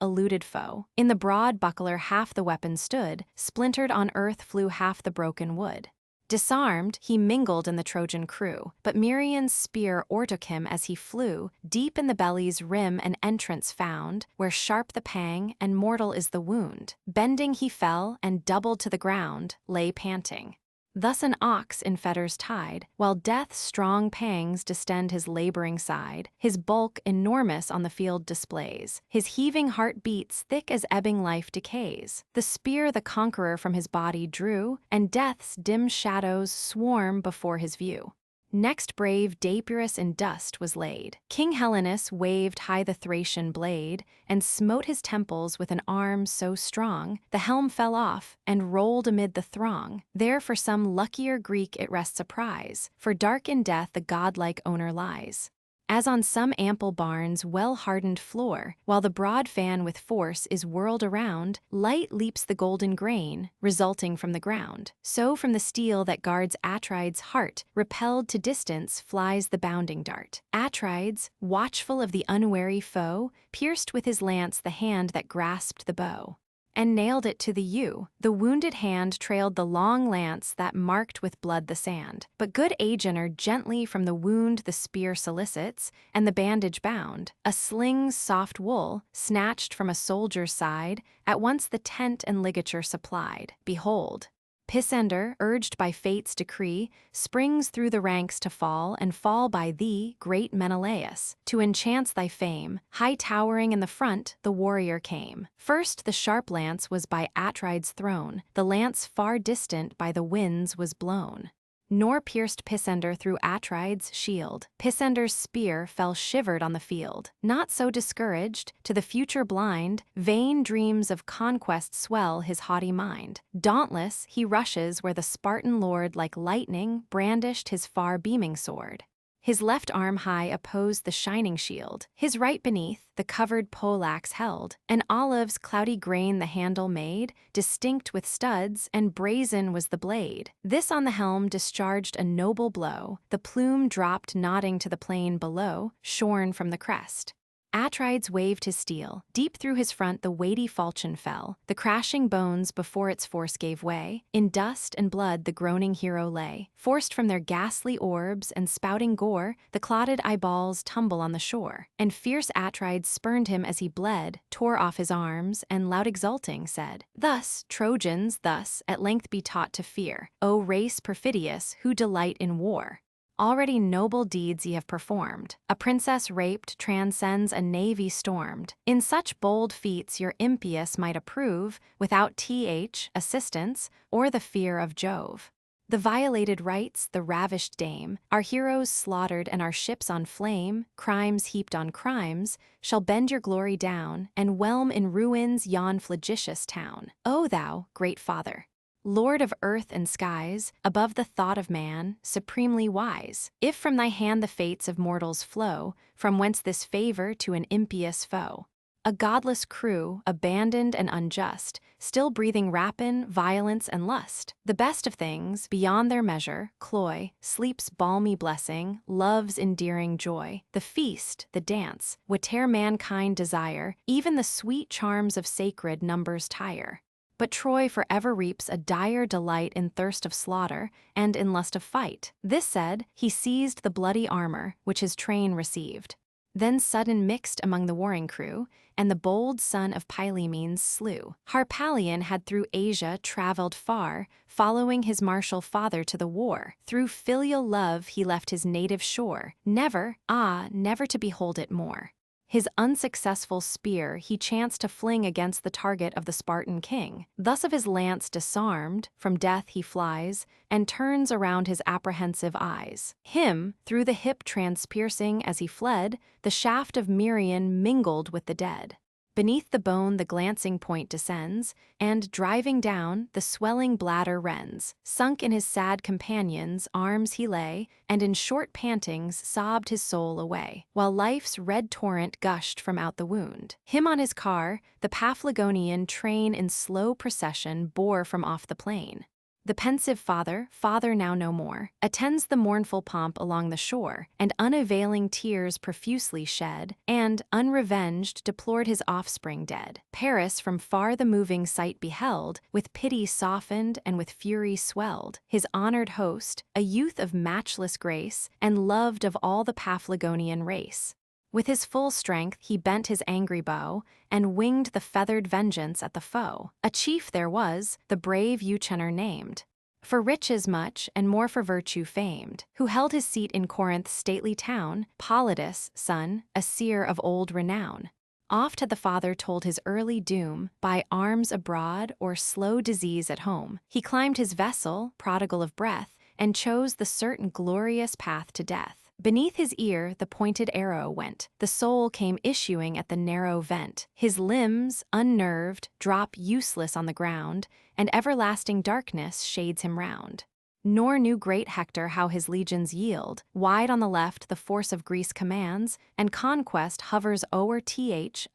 eluded foe. In the broad buckler half the weapon stood, splintered on earth flew half the broken wood. Disarmed, he mingled in the Trojan crew, but Merian's spear o'ertook him as he flew, deep in the belly's rim an entrance found, where sharp the pang and mortal is the wound. Bending he fell, and doubled to the ground, lay panting. Thus an ox in fetters tied, while death's strong pangs distend his laboring side, his bulk enormous on the field displays, his heaving heart beats thick as ebbing life decays. The spear the conqueror from his body drew, and death's dim shadows swarm before his view. Next brave Deipyrus in dust was laid. King Helenus waved high the Thracian blade, and smote his temples with an arm so strong, the helm fell off, and rolled amid the throng. There for some luckier Greek it rests a prize, for dark in death the godlike owner lies. As on some ample barn's well-hardened floor, while the broad fan with force is whirled around, light leaps the golden grain, resulting from the ground. So from the steel that guards Atrides' heart, repelled to distance flies the bounding dart. Atrides, watchful of the unwary foe, pierced with his lance the hand that grasped the bow. and nailed it to the yew. The wounded hand trailed the long lance that marked with blood the sand. But good Agenor gently from the wound the spear solicits, and the bandage bound. A sling's soft wool, snatched from a soldier's side, at once the tent and ligature supplied. Behold, Pisander, urged by fate's decree, springs through the ranks to fall, and fall by thee, great Menelaus. To enchant thy fame, high towering in the front, the warrior came. First the sharp lance was by Atrides thrown, the lance far distant by the winds was blown. Nor pierced Pisander through Atrides' shield. Pisander's spear fell shivered on the field. Not so discouraged, to the future blind, vain dreams of conquest swell his haughty mind. Dauntless, he rushes where the Spartan lord like lightning brandished his far-beaming sword. His left arm high opposed the shining shield, his right beneath the covered poleaxe held. An olive's cloudy grain the handle made, distinct with studs, and brazen was the blade. This on the helm discharged a noble blow, the plume dropped nodding to the plain below, shorn from the crest. Atrides waved his steel. Deep through his front the weighty falchion fell. The crashing bones before its force gave way. In dust and blood the groaning hero lay. Forced from their ghastly orbs and spouting gore, the clotted eyeballs tumble on the shore. And fierce Atrides spurned him as he bled, tore off his arms, and loud exulting said, "Thus, Trojans, thus, at length be taught to fear, O race perfidious, who delight in war. Already noble deeds ye have performed. A princess raped transcends a navy stormed. In such bold feats your impious might approve, without assistance, or the fear of Jove. The violated rights, the ravished dame, our heroes slaughtered and our ships on flame, crimes heaped on crimes, shall bend your glory down, and whelm in ruins yon flagitious town. O thou, great father, Lord of earth and skies, above the thought of man, supremely wise, if from thy hand the fates of mortals flow, from whence this favor to an impious foe? A godless crew, abandoned and unjust, still breathing rapine, violence, and lust. The best of things, beyond their measure, cloy, sleep's balmy blessing, love's endearing joy, the feast, the dance, whate'er mankind desire, even the sweet charms of sacred numbers tire. But Troy forever reaps a dire delight in thirst of slaughter and in lust of fight. This said, he seized the bloody armor, which his train received. Then sudden mixed among the warring crew, and the bold son of Pylaemenes slew. Harpalion had through Asia travelled far, following his martial father to the war. Through filial love he left his native shore, never, never to behold it more. His unsuccessful spear he chanced to fling against the target of the Spartan king. Thus of his lance disarmed, from death he flies, and turns around his apprehensive eyes. Him, through the hip transpiercing as he fled, the shaft of Merion mingled with the dead. Beneath the bone the glancing point descends, and, driving down, the swelling bladder rends. Sunk in his sad companion's arms he lay, and in short pantings sobbed his soul away, while life's red torrent gushed from out the wound. Him on his car, the Paphlagonian train in slow procession bore from off the plain. The pensive father now no more, attends the mournful pomp along the shore, and unavailing tears profusely shed, and, unrevenged, deplored his offspring dead. Paris from far the moving sight beheld, with pity softened and with fury swelled. His honored host, a youth of matchless grace, and loved of all the Paphlagonian race. With his full strength he bent his angry bow, and winged the feathered vengeance at the foe. A chief there was, the brave Euchenor named, for riches much and more for virtue famed, who held his seat in Corinth's stately town, Polidas' son, a seer of old renown. Oft had the father told his early doom, by arms abroad or slow disease at home. He climbed his vessel, prodigal of breath, and chose the certain glorious path to death. Beneath his ear the pointed arrow went, the soul came issuing at the narrow vent. His limbs, unnerved, drop useless on the ground, and everlasting darkness shades him round. Nor knew great Hector how his legions yield. Wide on the left the force of Greece commands, and conquest hovers o'er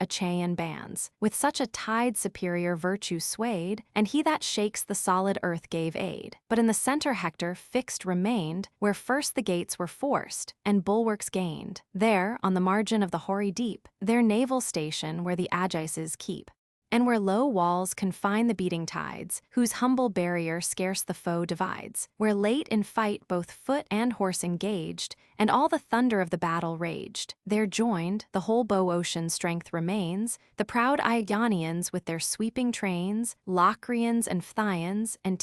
Achaean bands. With such a tide superior virtue swayed, and he that shakes the solid earth gave aid. But in the center Hector fixed remained, where first the gates were forced, and bulwarks gained. There, on the margin of the hoary deep, their naval station where the Agises keep. and where low walls confine the beating tides, whose humble barrier scarce the foe divides, where late in fight both foot and horse engaged, and all the thunder of the battle raged, there joined, the whole Boeotian strength remains, the proud Ionians with their sweeping trains, Locrians and Phthians, and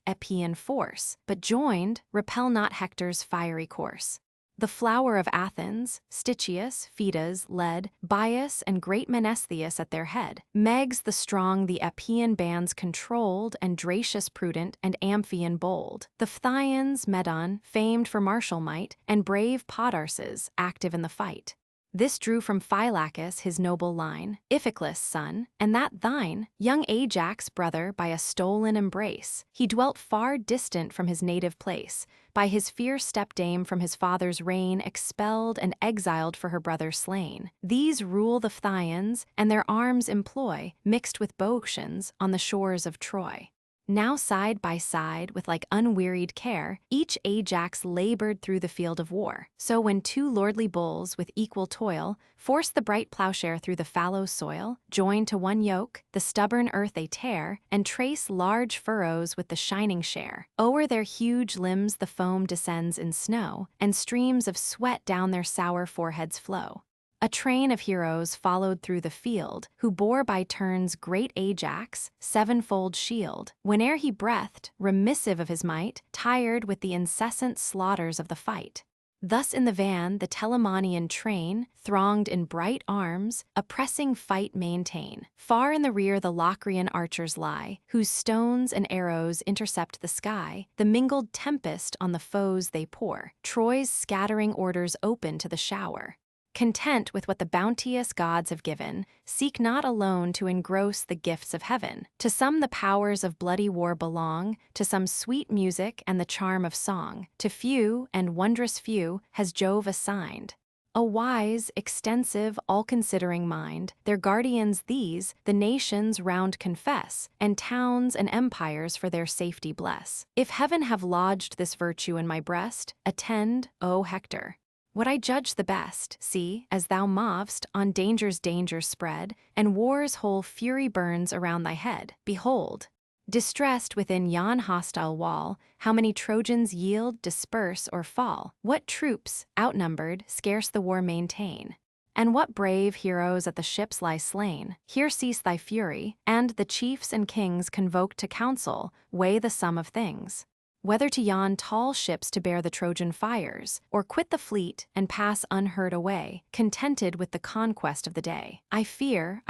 Epean force, but joined, repel not Hector's fiery course. The flower of Athens, Stichius, Phaedas, led, Bias and great Menestheus at their head. Meges the strong the Epean bands controlled, and Dracius prudent, and Amphion bold. The Phthians, Medon, famed for martial might, and brave Podarces, active in the fight. This drew from Phylacus his noble line, Iphiclus' son, and that thine, young Ajax' brother by a stolen embrace. He dwelt far distant from his native place, by his fierce stepdame from his father's reign expelled and exiled for her brother slain. These rule the Phthians, and their arms employ, mixed with Boeotians, on the shores of Troy. Now side by side, with like unwearied care, each Ajax labored through the field of war. So when two lordly bulls, with equal toil, force the bright plowshare through the fallow soil, join to one yoke, the stubborn earth they tear, and trace large furrows with the shining share. O'er their huge limbs the foam descends in snow, and streams of sweat down their sour foreheads flow. A train of heroes followed through the field, who bore by turns great Ajax, sevenfold shield, whene'er he breathed, remissive of his might, tired with the incessant slaughters of the fight. Thus in the van the Telamonian train, thronged in bright arms, a pressing fight maintain. Far in the rear the Locrian archers lie, whose stones and arrows intercept the sky, the mingled tempest on the foes they pour, Troy's scattering orders open to the shower. Content with what the bounteous gods have given, seek not alone to engross the gifts of heaven. To some the powers of bloody war belong, to some sweet music and the charm of song. To few, and wondrous few, has Jove assigned a wise, extensive, all-considering mind. Their guardians these, the nations round confess, and towns and empires for their safety bless. If heaven have lodged this virtue in my breast, attend, O Hector. What I judge the best, see, as thou mov'st, on dangers spread, and war's whole fury burns around thy head. Behold, distressed within yon hostile wall, how many Trojans yield, disperse, or fall. What troops, outnumbered, scarce the war maintain. And what brave heroes at the ships lie slain. Here cease thy fury, and the chiefs and kings convoked to council, weigh the sum of things. Whether to yon tall ships to bear the Trojan fires, or quit the fleet and pass unheard away, contented with the conquest of the day. I fear,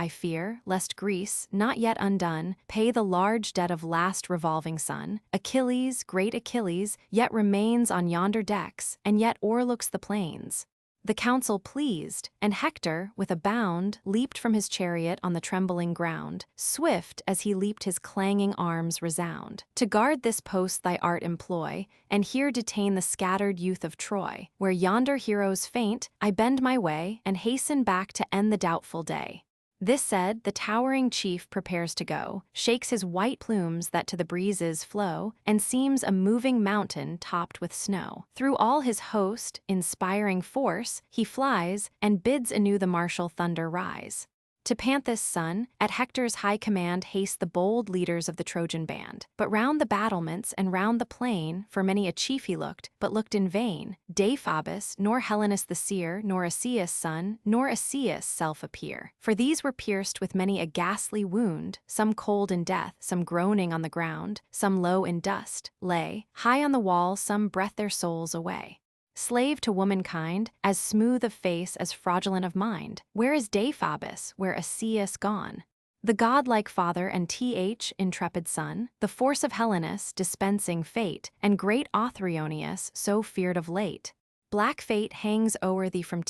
lest Greece, not yet undone, pay the large debt of last revolving sun. Achilles, great Achilles, yet remains on yonder decks, and yet o'erlooks the plains. The council pleased, and Hector, with a bound, leaped from his chariot on the trembling ground. Swift as he leaped his clanging arms resound. To guard this post thy art employ, and here detain the scattered youth of Troy. Where yonder heroes faint, I bend my way, and hasten back to end the doubtful day. This said, the towering chief prepares to go, shakes his white plumes that to the breezes flow, and seems a moving mountain topped with snow. Through all his host, inspiring force, he flies, and bids anew the martial thunder rise. To Panthus' son, at Hector's high command haste the bold leaders of the Trojan band. But round the battlements and round the plain, for many a chief he looked, but looked in vain. Deiphobus, nor Helenus the seer, nor Asius' son, nor Asius' self appear. For these were pierced with many a ghastly wound, some cold in death, some groaning on the ground, some low in dust, lay, high on the wall some breath their souls away. Slave to womankind, as smooth of face as fraudulent of mind. Where is Deiphobus, where Asius gone? The godlike father and intrepid son, the force of Helenus dispensing fate, and great Othryoneus so feared of late. Black fate hangs o'er thee from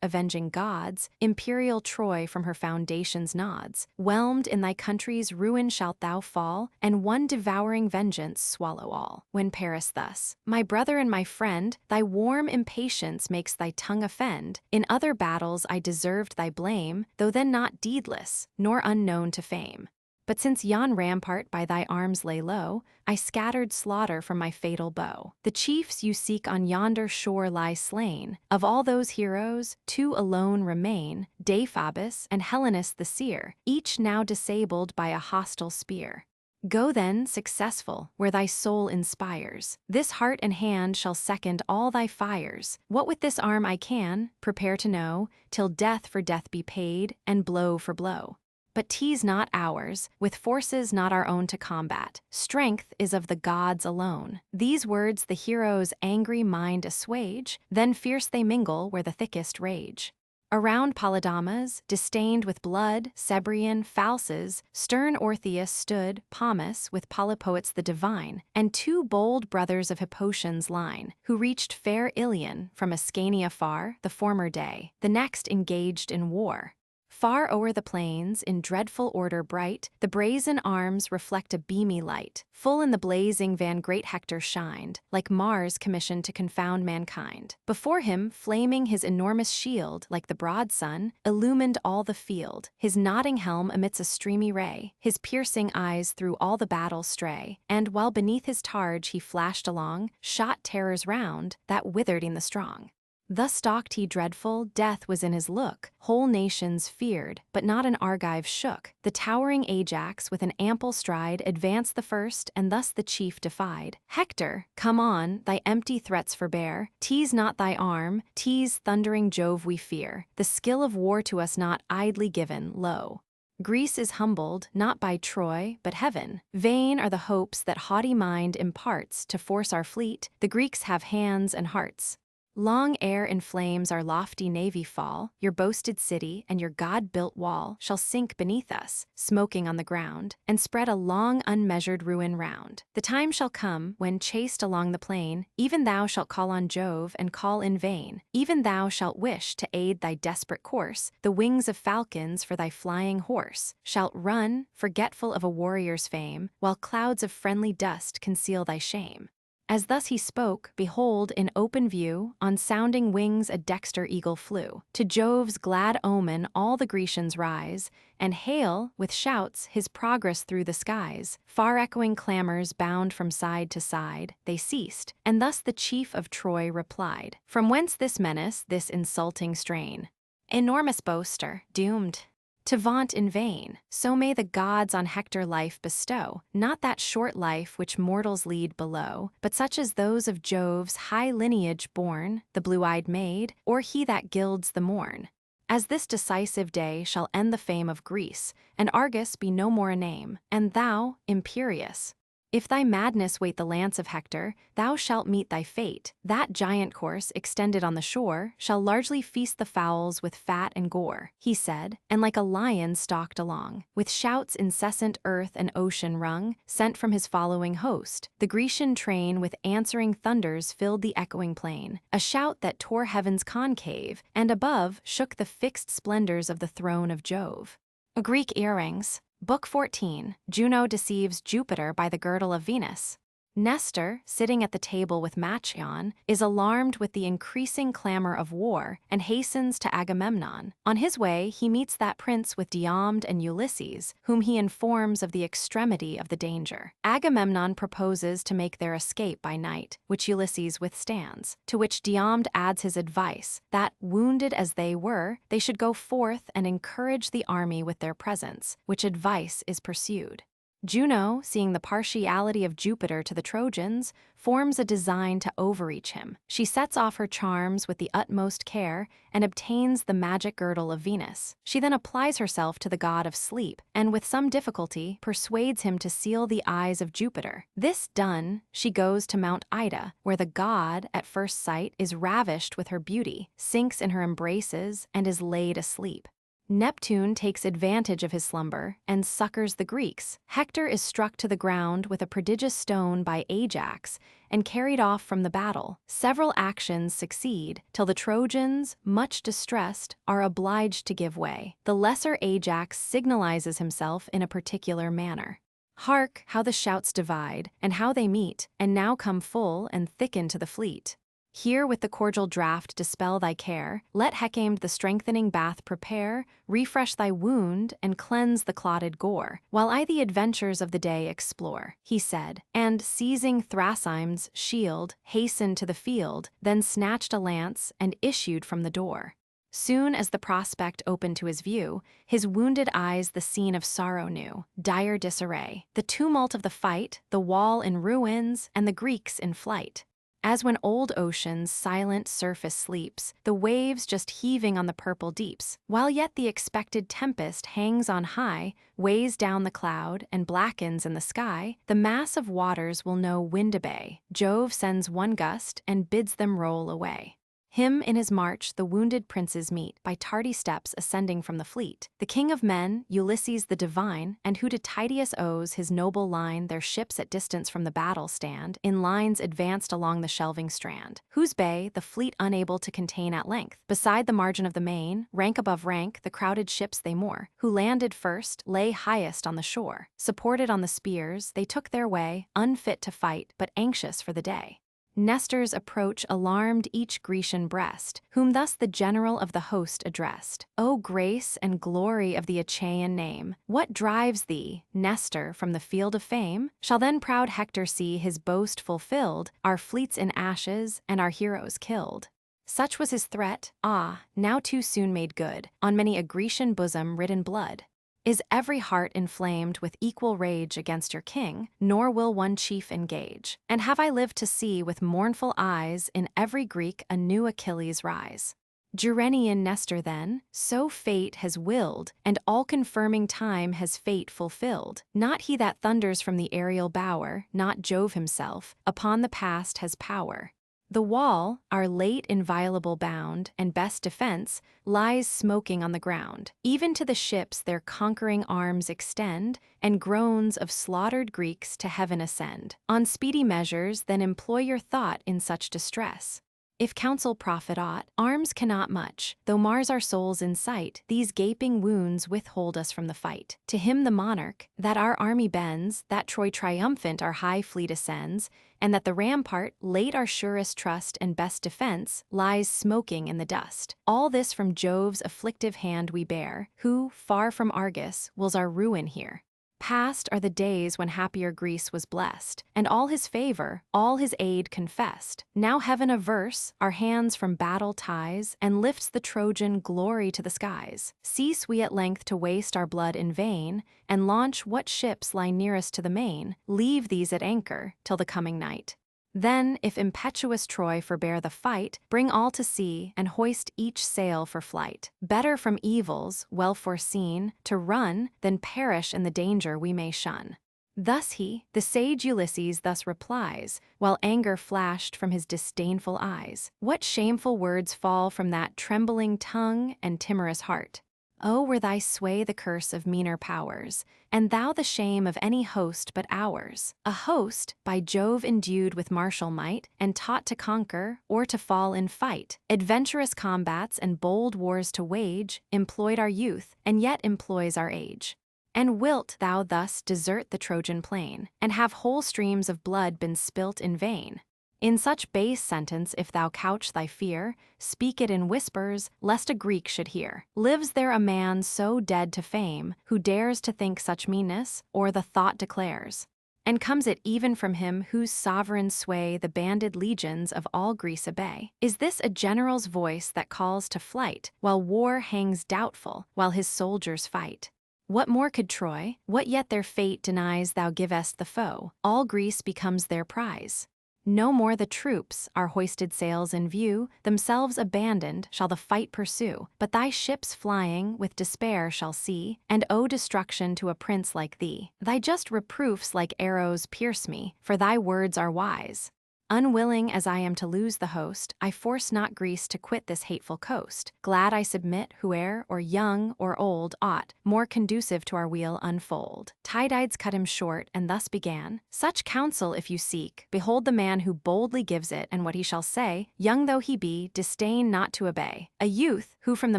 avenging gods, imperial Troy from her foundations nods. Whelmed in thy country's ruin shalt thou fall, and one devouring vengeance swallow all. When Paris thus, my brother and my friend, thy warm impatience makes thy tongue offend. In other battles I deserved thy blame, though then not deedless, nor unknown to fame. But since yon rampart by thy arms lay low, I scattered slaughter from my fatal bow. The chiefs you seek on yonder shore lie slain. Of all those heroes, 2 alone remain, Deiphobus and Helenus the seer, each now disabled by a hostile spear. Go then, successful, where thy soul inspires. This heart and hand shall second all thy fires. What with this arm I can, prepare to know, till death for death be paid, and blow for blow. But 'tis not ours, with forces not our own to combat. Strength is of the gods alone. These words the hero's angry mind assuage, then fierce they mingle where the thickest rage. Around Polydamas, disdained with blood, Cebrian, Phalces, stern Orpheus stood, Pomus, with Polypoetes the divine, and 2 bold brothers of Hippotion's line, who reached fair Ilion from Ascania far, the former day, the next engaged in war. Far o'er the plains, in dreadful order bright, the brazen arms reflect a beamy light. Full in the blazing van great Hector shined, like Mars commissioned to confound mankind. Before him, flaming his enormous shield, like the broad sun, illumined all the field. His nodding helm emits a streamy ray, his piercing eyes through all the battle stray. And while beneath his targe he flashed along, shot terrors round, that withered e'en the strong. Thus stalked he dreadful, death was in his look. Whole nations feared, but not an Argive shook. The towering Ajax with an ample stride advanced the first, and thus the chief defied. Hector, come on, thy empty threats forbear. Tease not thy arm, tease thundering Jove we fear. The skill of war to us not idly given, lo. Greece is humbled, not by Troy, but heaven. Vain are the hopes that haughty mind imparts to force our fleet. The Greeks have hands and hearts. Long ere in flames our lofty navy fall, your boasted city and your God-built wall shall sink beneath us, smoking on the ground, and spread a long unmeasured ruin round. The time shall come when, chased along the plain, even thou shalt call on Jove and call in vain. Even thou shalt wish to aid thy desperate course, the wings of falcons for thy flying horse. Shalt run, forgetful of a warrior's fame, while clouds of friendly dust conceal thy shame. As thus he spoke, behold, in open view, on sounding wings a dexter eagle flew. To Jove's glad omen all the Grecians rise, and hail, with shouts, his progress through the skies. Far-echoing clamors bound from side to side, they ceased, and thus the chief of Troy replied. From whence this menace, this insulting strain? Enormous boaster, doomed to vaunt in vain, so may the gods on Hector life bestow, not that short life which mortals lead below, but such as those of Jove's high lineage born, the blue-eyed maid, or he that gilds the morn. As this decisive day shall end the fame of Greece, and Argus be no more a name, and thou, imperious, if thy madness wait the lance of Hector, thou shalt meet thy fate. That giant corse, extended on the shore, shall largely feast the fowls with fat and gore, he said, and like a lion stalked along. With shouts incessant earth and ocean rung, sent from his following host. The Grecian train with answering thunders filled the echoing plain, a shout that tore heaven's concave, and above shook the fixed splendors of the throne of Jove. Greek earrings. Book 14, Juno deceives Jupiter by the girdle of Venus. Nestor, sitting at the table with Machaon, is alarmed with the increasing clamor of war and hastens to Agamemnon. On his way, he meets that prince with Diomed and Ulysses, whom he informs of the extremity of the danger. Agamemnon proposes to make their escape by night, which Ulysses withstands, to which Diomed adds his advice, that, wounded as they were, they should go forth and encourage the army with their presence, which advice is pursued. Juno, seeing the partiality of Jupiter to the Trojans, forms a design to overreach him. She sets off her charms with the utmost care and obtains the magic girdle of Venus. She then applies herself to the god of sleep, and with some difficulty persuades him to seal the eyes of Jupiter. This done, she goes to Mount Ida, where the god, at first sight, is ravished with her beauty, sinks in her embraces, and is laid asleep. Neptune takes advantage of his slumber and succors the Greeks. Hector is struck to the ground with a prodigious stone by Ajax and carried off from the battle. Several actions succeed, till the Trojans, much distressed, are obliged to give way. The lesser Ajax signalizes himself in a particular manner. Hark, how the shouts divide, and how they meet, and now come full and thicken to the fleet. Here with the cordial draught dispel thy care, let Hecate the strengthening bath prepare, refresh thy wound, and cleanse the clotted gore, while I the adventures of the day explore, he said, and, seizing Thrasime's shield, hastened to the field, then snatched a lance, and issued from the door. Soon as the prospect opened to his view, his wounded eyes the scene of sorrow knew, dire disarray, the tumult of the fight, the wall in ruins, and the Greeks in flight. As when old ocean's silent surface sleeps, the waves just heaving on the purple deeps, while yet the expected tempest hangs on high, weighs down the cloud, and blackens in the sky, the mass of waters will no wind obey. Jove sends one gust, and bids them roll away. Him in his march the wounded princes meet, by tardy steps ascending from the fleet. The king of men, Ulysses the divine, and who to Tydeus owes his noble line, their ships at distance from the battle stand, in lines advanced along the shelving strand, whose bay the fleet unable to contain at length. Beside the margin of the main, rank above rank, the crowded ships they moor, who landed first, lay highest on the shore. Supported on the spears, they took their way, unfit to fight, but anxious for the day. Nestor's approach alarmed each Grecian breast, whom thus the general of the host addressed. O grace and glory of the Achaean name, what drives thee, Nestor, from the field of fame? Shall then proud Hector see his boast fulfilled, our fleets in ashes, and our heroes killed? Such was his threat, now too soon made good, on many a Grecian bosom written blood. Is every heart inflamed with equal rage against your king, nor will one chief engage. And have I lived to see with mournful eyes in every Greek a new Achilles rise. Gerenian Nestor then, so fate has willed, and all-confirming time has fate fulfilled. Not he that thunders from the aerial bower, not Jove himself, upon the past has power. The wall, our late inviolable bound, and best defense, lies smoking on the ground. Even to the ships their conquering arms extend, and groans of slaughtered Greeks to heaven ascend. On speedy measures then employ your thought in such distress. If counsel profit aught, arms cannot much, though Mars our souls in sight, these gaping wounds withhold us from the fight. To him the monarch, that our army bends, that Troy triumphant our high fleet ascends, and that the rampart, late our surest trust and best defense, lies smoking in the dust. All this from Jove's afflictive hand we bear, who, far from Argus, wills our ruin here. Past are the days when happier Greece was blessed, and all his favor, all his aid confessed. Now heaven averse, our hands from battle ties, and lifts the Trojan glory to the skies. Cease we at length to waste our blood in vain, and launch what ships lie nearest to the main, leave these at anchor, till the coming night. Then, if impetuous Troy forbear the fight, bring all to sea, and hoist each sail for flight. Better from evils, well foreseen, to run, than perish in the danger we may shun. Thus he, the sage Ulysses, thus replies, while anger flashed from his disdainful eyes. What shameful words fall from that trembling tongue and timorous heart? Oh, were thy sway the curse of meaner powers, and thou the shame of any host but ours. A host, by Jove endued with martial might, and taught to conquer, or to fall in fight. Adventurous combats and bold wars to wage, employed our youth, and yet employs our age. And wilt thou thus desert the Trojan plain, and have whole streams of blood been spilt in vain? In such base sentence if thou couch thy fear, speak it in whispers, lest a Greek should hear. Lives there a man so dead to fame, who dares to think such meanness, or the thought declares? And comes it even from him whose sovereign sway the banded legions of all Greece obey? Is this a general's voice that calls to flight, while war hangs doubtful, while his soldiers fight? What more could Troy, what yet their fate denies thou givest the foe? All Greece becomes their prize. No more the troops, our hoisted sails in view, themselves abandoned, shall the fight pursue, but thy ships flying with despair shall see, and owe destruction to a prince like thee. Thy just reproofs like arrows pierce me, for thy words are wise. Unwilling as I am to lose the host, I force not Greece to quit this hateful coast. Glad I submit whoe'er, or young or old, aught more conducive to our weal unfold. Tydides cut him short, and thus began, Such counsel if you seek, behold the man who boldly gives it, and what he shall say, young though he be, disdain not to obey. A youth, who from the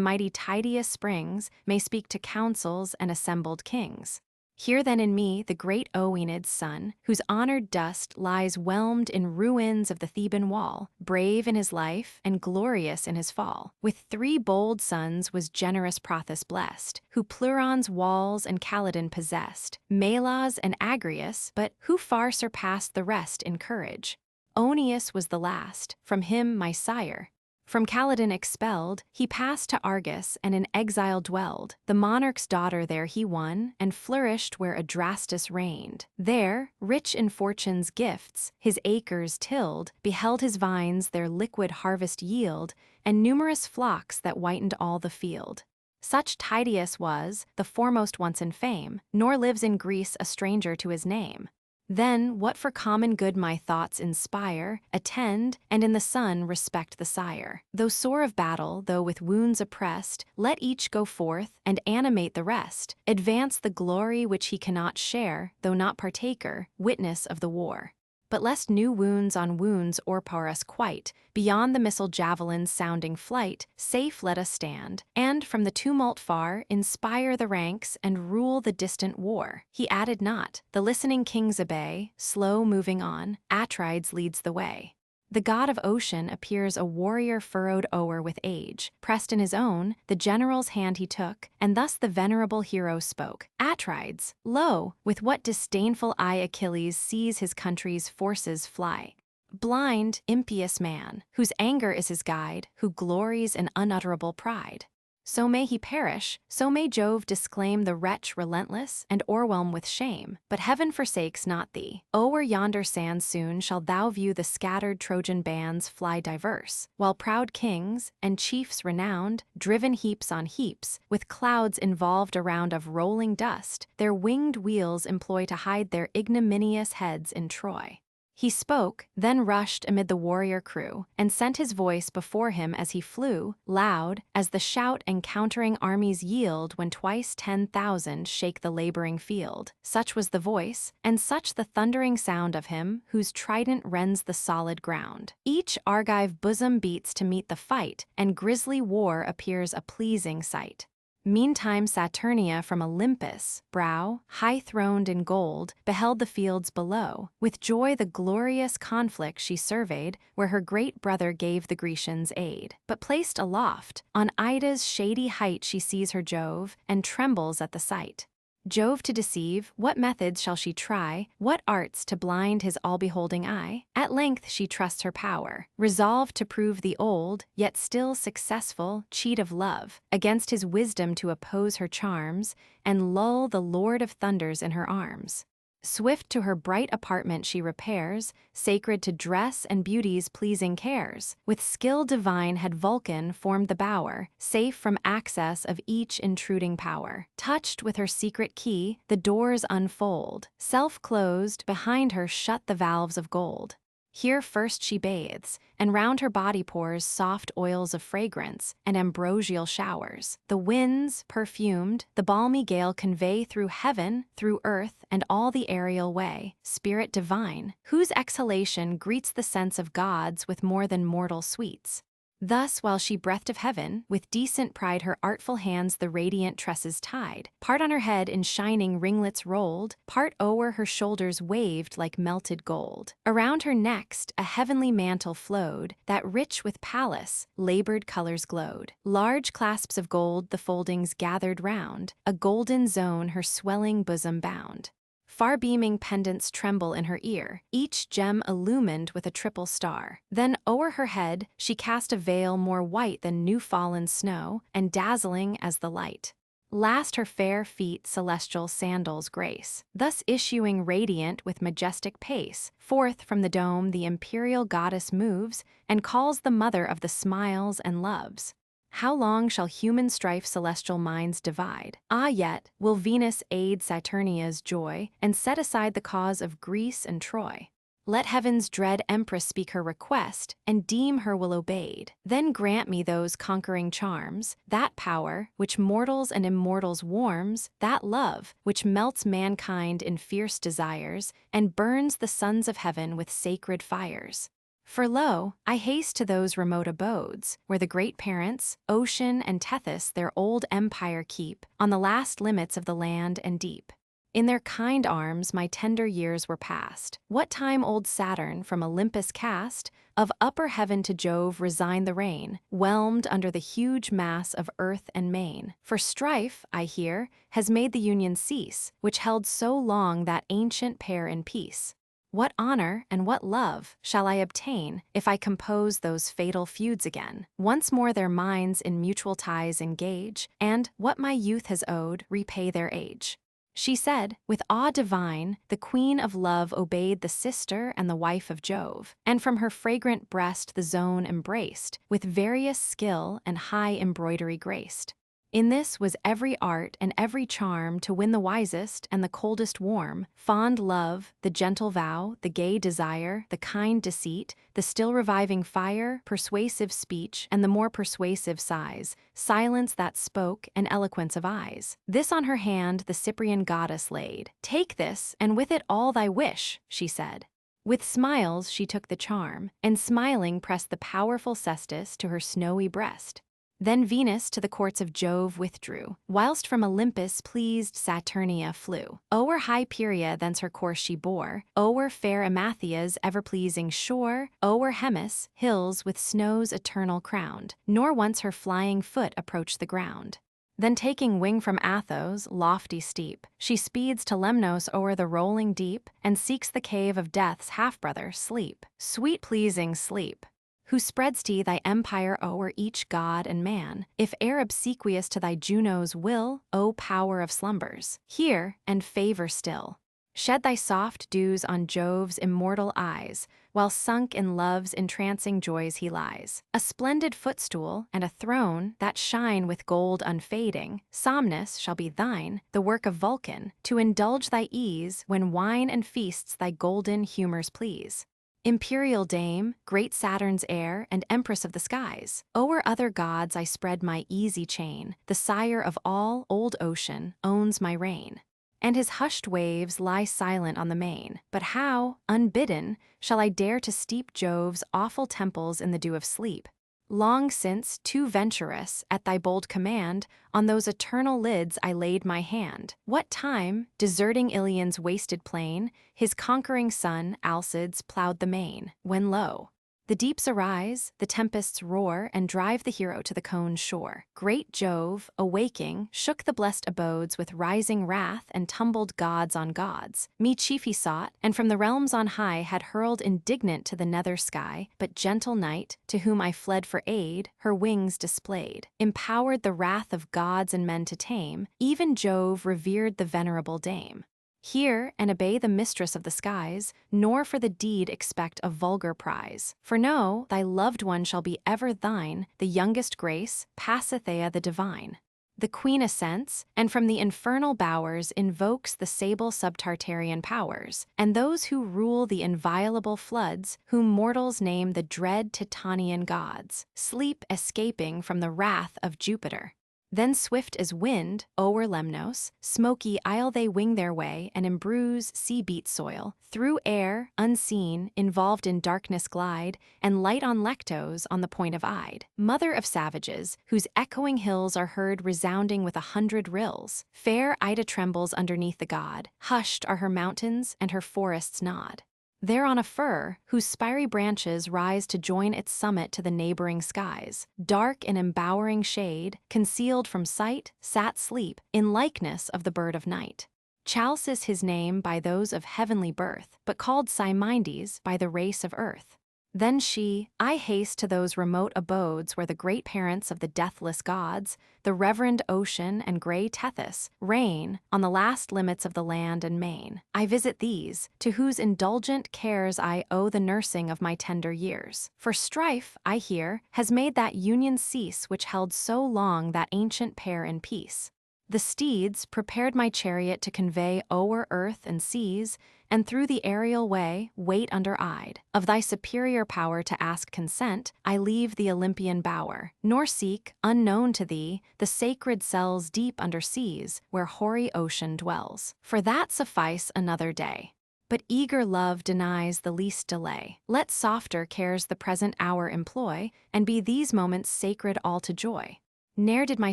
mighty Tydeus springs, may speak to councils and assembled kings. Hear then in me the great Oenid's son, whose honored dust lies whelmed in ruins of the Theban wall, brave in his life and glorious in his fall. With 3 bold sons was generous Prothous blessed, who Pleuron's walls and Calydon possessed, Melas and Agrius, but who far surpassed the rest in courage. Oeneus was the last, from him my sire. From Calydon expelled, he passed to Argos and in exile dwelled. The monarch's daughter there he won, and flourished where Adrastus reigned. There, rich in fortune's gifts, his acres tilled, beheld his vines their liquid harvest yield, and numerous flocks that whitened all the field. Such Tydeus was, the foremost once in fame, nor lives in Greece a stranger to his name. Then, what for common good my thoughts inspire, attend, and in the son respect the sire. Though sore of battle, though with wounds oppressed, let each go forth, and animate the rest, advance the glory which he cannot share, though not partaker, witness of the war. But lest new wounds on wounds o'erpower us quite, beyond the missile javelin's sounding flight, safe let us stand, and from the tumult far, inspire the ranks and rule the distant war. He added not, the listening kings obey, slow moving on, Atrides leads the way. The god of ocean appears a warrior furrowed o'er with age. Pressed in his own, the general's hand he took, and thus the venerable hero spoke. Atrides, lo, with what disdainful eye Achilles sees his country's forces fly. Blind, impious man, whose anger is his guide, who glories in unutterable pride. So may he perish, so may Jove disclaim the wretch relentless and o'erwhelm with shame. But heaven forsakes not thee. O'er yonder sands soon shalt thou view the scattered Trojan bands fly diverse, while proud kings, and chiefs renowned, driven heaps on heaps, with clouds involved around of rolling dust, their winged wheels employ to hide their ignominious heads in Troy. He spoke, then rushed amid the warrior crew, and sent his voice before him as he flew, loud, as the shout encountering armies yield when twice 10,000 shake the laboring field. Such was the voice, and such the thundering sound of him, whose trident rends the solid ground. Each Argive bosom beats to meet the fight, and grisly war appears a pleasing sight. Meantime Saturnia from Olympus' brow, high-throned in gold, beheld the fields below. With joy the glorious conflict she surveyed, where her great brother gave the Grecians aid. But placed aloft, on Ida's shady height she sees her Jove, and trembles at the sight. Jove to deceive, what methods shall she try, what arts to blind his all-beholding eye? At length she trusts her power, resolved to prove the old, yet still successful, cheat of love, against his wisdom to oppose her charms, and lull the Lord of Thunders in her arms. Swift to her bright apartment she repairs, sacred to dress and beauty's pleasing cares. With skill divine had Vulcan formed the bower, safe from access of each intruding power. Touched with her secret key, the doors unfold. Self-closed, behind her shut the valves of gold. Here first she bathes, and round her body pours soft oils of fragrance and ambrosial showers. The winds, perfumed, the balmy gale convey through heaven, through earth, and all the aerial way, spirit divine, whose exhalation greets the sense of gods with more than mortal sweets. Thus, while she breathed of heaven, with decent pride her artful hands the radiant tresses tied, part on her head in shining ringlets rolled, part o'er her shoulders waved like melted gold. Around her next a heavenly mantle flowed, that rich with Pallas, labored colors glowed. Large clasps of gold the foldings gathered round, a golden zone her swelling bosom bound. Far-beaming pendants tremble in her ear, each gem illumined with a triple star. Then o'er her head she cast a veil more white than new-fallen snow, and dazzling as the light. Last her fair feet celestial sandals grace, thus issuing radiant with majestic pace. Forth from the dome the imperial goddess moves, and calls the mother of the smiles and loves. How long shall human strife celestial minds divide? Ah, yet will Venus aid Saturnia's joy, and set aside the cause of Greece and Troy. Let heaven's dread empress speak her request, and deem her will obeyed. Then grant me those conquering charms, that power which mortals and immortals warms, that love which melts mankind in fierce desires, and burns the sons of heaven with sacred fires. For lo, I haste to those remote abodes, where the great parents, Ocean and Tethys their old empire keep, on the last limits of the land and deep. In their kind arms my tender years were past. What time old Saturn from Olympus cast, of upper heaven to Jove resigned the reign, whelmed under the huge mass of earth and main. For strife, I hear, has made the union cease, which held so long that ancient pair in peace. What honor and what love shall I obtain if I compose those fatal feuds again? Once more their minds in mutual ties engage, and, what my youth has owed, repay their age. She said, with awe divine, the queen of love obeyed the sister and the wife of Jove, and from her fragrant breast the zone embraced, with various skill and high embroidery graced. In this was every art and every charm to win the wisest and the coldest warm, fond love, the gentle vow, the gay desire, the kind deceit, the still reviving fire, persuasive speech, and the more persuasive sighs, silence that spoke, and eloquence of eyes. This on her hand the Cyprian goddess laid. Take this, and with it all thy wish, she said. With smiles she took the charm, and smiling pressed the powerful cestus to her snowy breast. Then Venus to the courts of Jove withdrew, whilst from Olympus pleased Saturnia flew. O'er high Pieria thence her course she bore, o'er fair Amathia's ever-pleasing shore, o'er Hemis, hills with snows eternal crowned, nor once her flying foot approached the ground. Then taking wing from Athos, lofty steep, she speeds to Lemnos o'er the rolling deep, and seeks the cave of death's half-brother, Sleep. Sweet pleasing Sleep, who spreads thee thy empire o'er each god and man, if e'er obsequious to thy Juno's will, O power of slumbers, hear and favor still. Shed thy soft dews on Jove's immortal eyes, while sunk in love's entrancing joys he lies. A splendid footstool and a throne that shine with gold unfading, Somnus shall be thine, the work of Vulcan, to indulge thy ease when wine and feasts thy golden humors please. Imperial dame, great Saturn's heir, and empress of the skies, o'er other gods I spread my easy chain, the sire of all, old ocean, owns my reign. And his hushed waves lie silent on the main, but how, unbidden, shall I dare to steep Jove's awful temples in the dew of sleep? Long since, too venturous, at thy bold command, on those eternal lids I laid my hand. What time, deserting Ilion's wasted plain, his conquering son, Alcides, ploughed the main, when lo! The deeps arise, the tempests roar, and drive the hero to the cone's shore. Great Jove, awaking, shook the blest abodes with rising wrath and tumbled gods on gods. Me chief he sought, and from the realms on high had hurled indignant to the nether sky, but gentle night, to whom I fled for aid, her wings displayed, empowered the wrath of gods and men to tame, even Jove revered the venerable dame. Hear and obey the mistress of the skies, nor for the deed expect a vulgar prize. For know, thy loved one shall be ever thine, the youngest Grace, Pasithea the divine. The queen assents, and from the infernal bowers invokes the sable subtartarian powers, and those who rule the inviolable floods, whom mortals name the dread Titanian gods, sleep escaping from the wrath of Jupiter. Then swift as wind, o'er Lemnos, smoky isle they wing their way and embruise sea-beat soil, through air, unseen, involved in darkness glide, and light on Lectos on the point of Ide. Mother of savages, whose echoing hills are heard resounding with 100 rills. Fair Ida trembles underneath the god, hushed are her mountains and her forests nod. There on a fir, whose spiry branches rise to join its summit to the neighboring skies, dark in embowering shade, concealed from sight, sat Sleep, in likeness of the bird of night. Chalcis his name by those of heavenly birth, but called Symindes by the race of earth. Then she, I haste to those remote abodes where the great parents of the deathless gods, the reverend ocean and grey Tethys, reign on the last limits of the land and main. I visit these, to whose indulgent cares I owe the nursing of my tender years. For strife, I hear, has made that union cease which held so long that ancient pair in peace. The steeds prepared my chariot to convey o'er earth and seas, and through the aerial way wait under Ide. Of thy superior power to ask consent, I leave the Olympian bower, nor seek, unknown to thee, the sacred cells deep under seas, where hoary ocean dwells. For that suffice another day. But eager love denies the least delay. Let softer cares the present hour employ, and be these moments sacred all to joy. Ne'er did my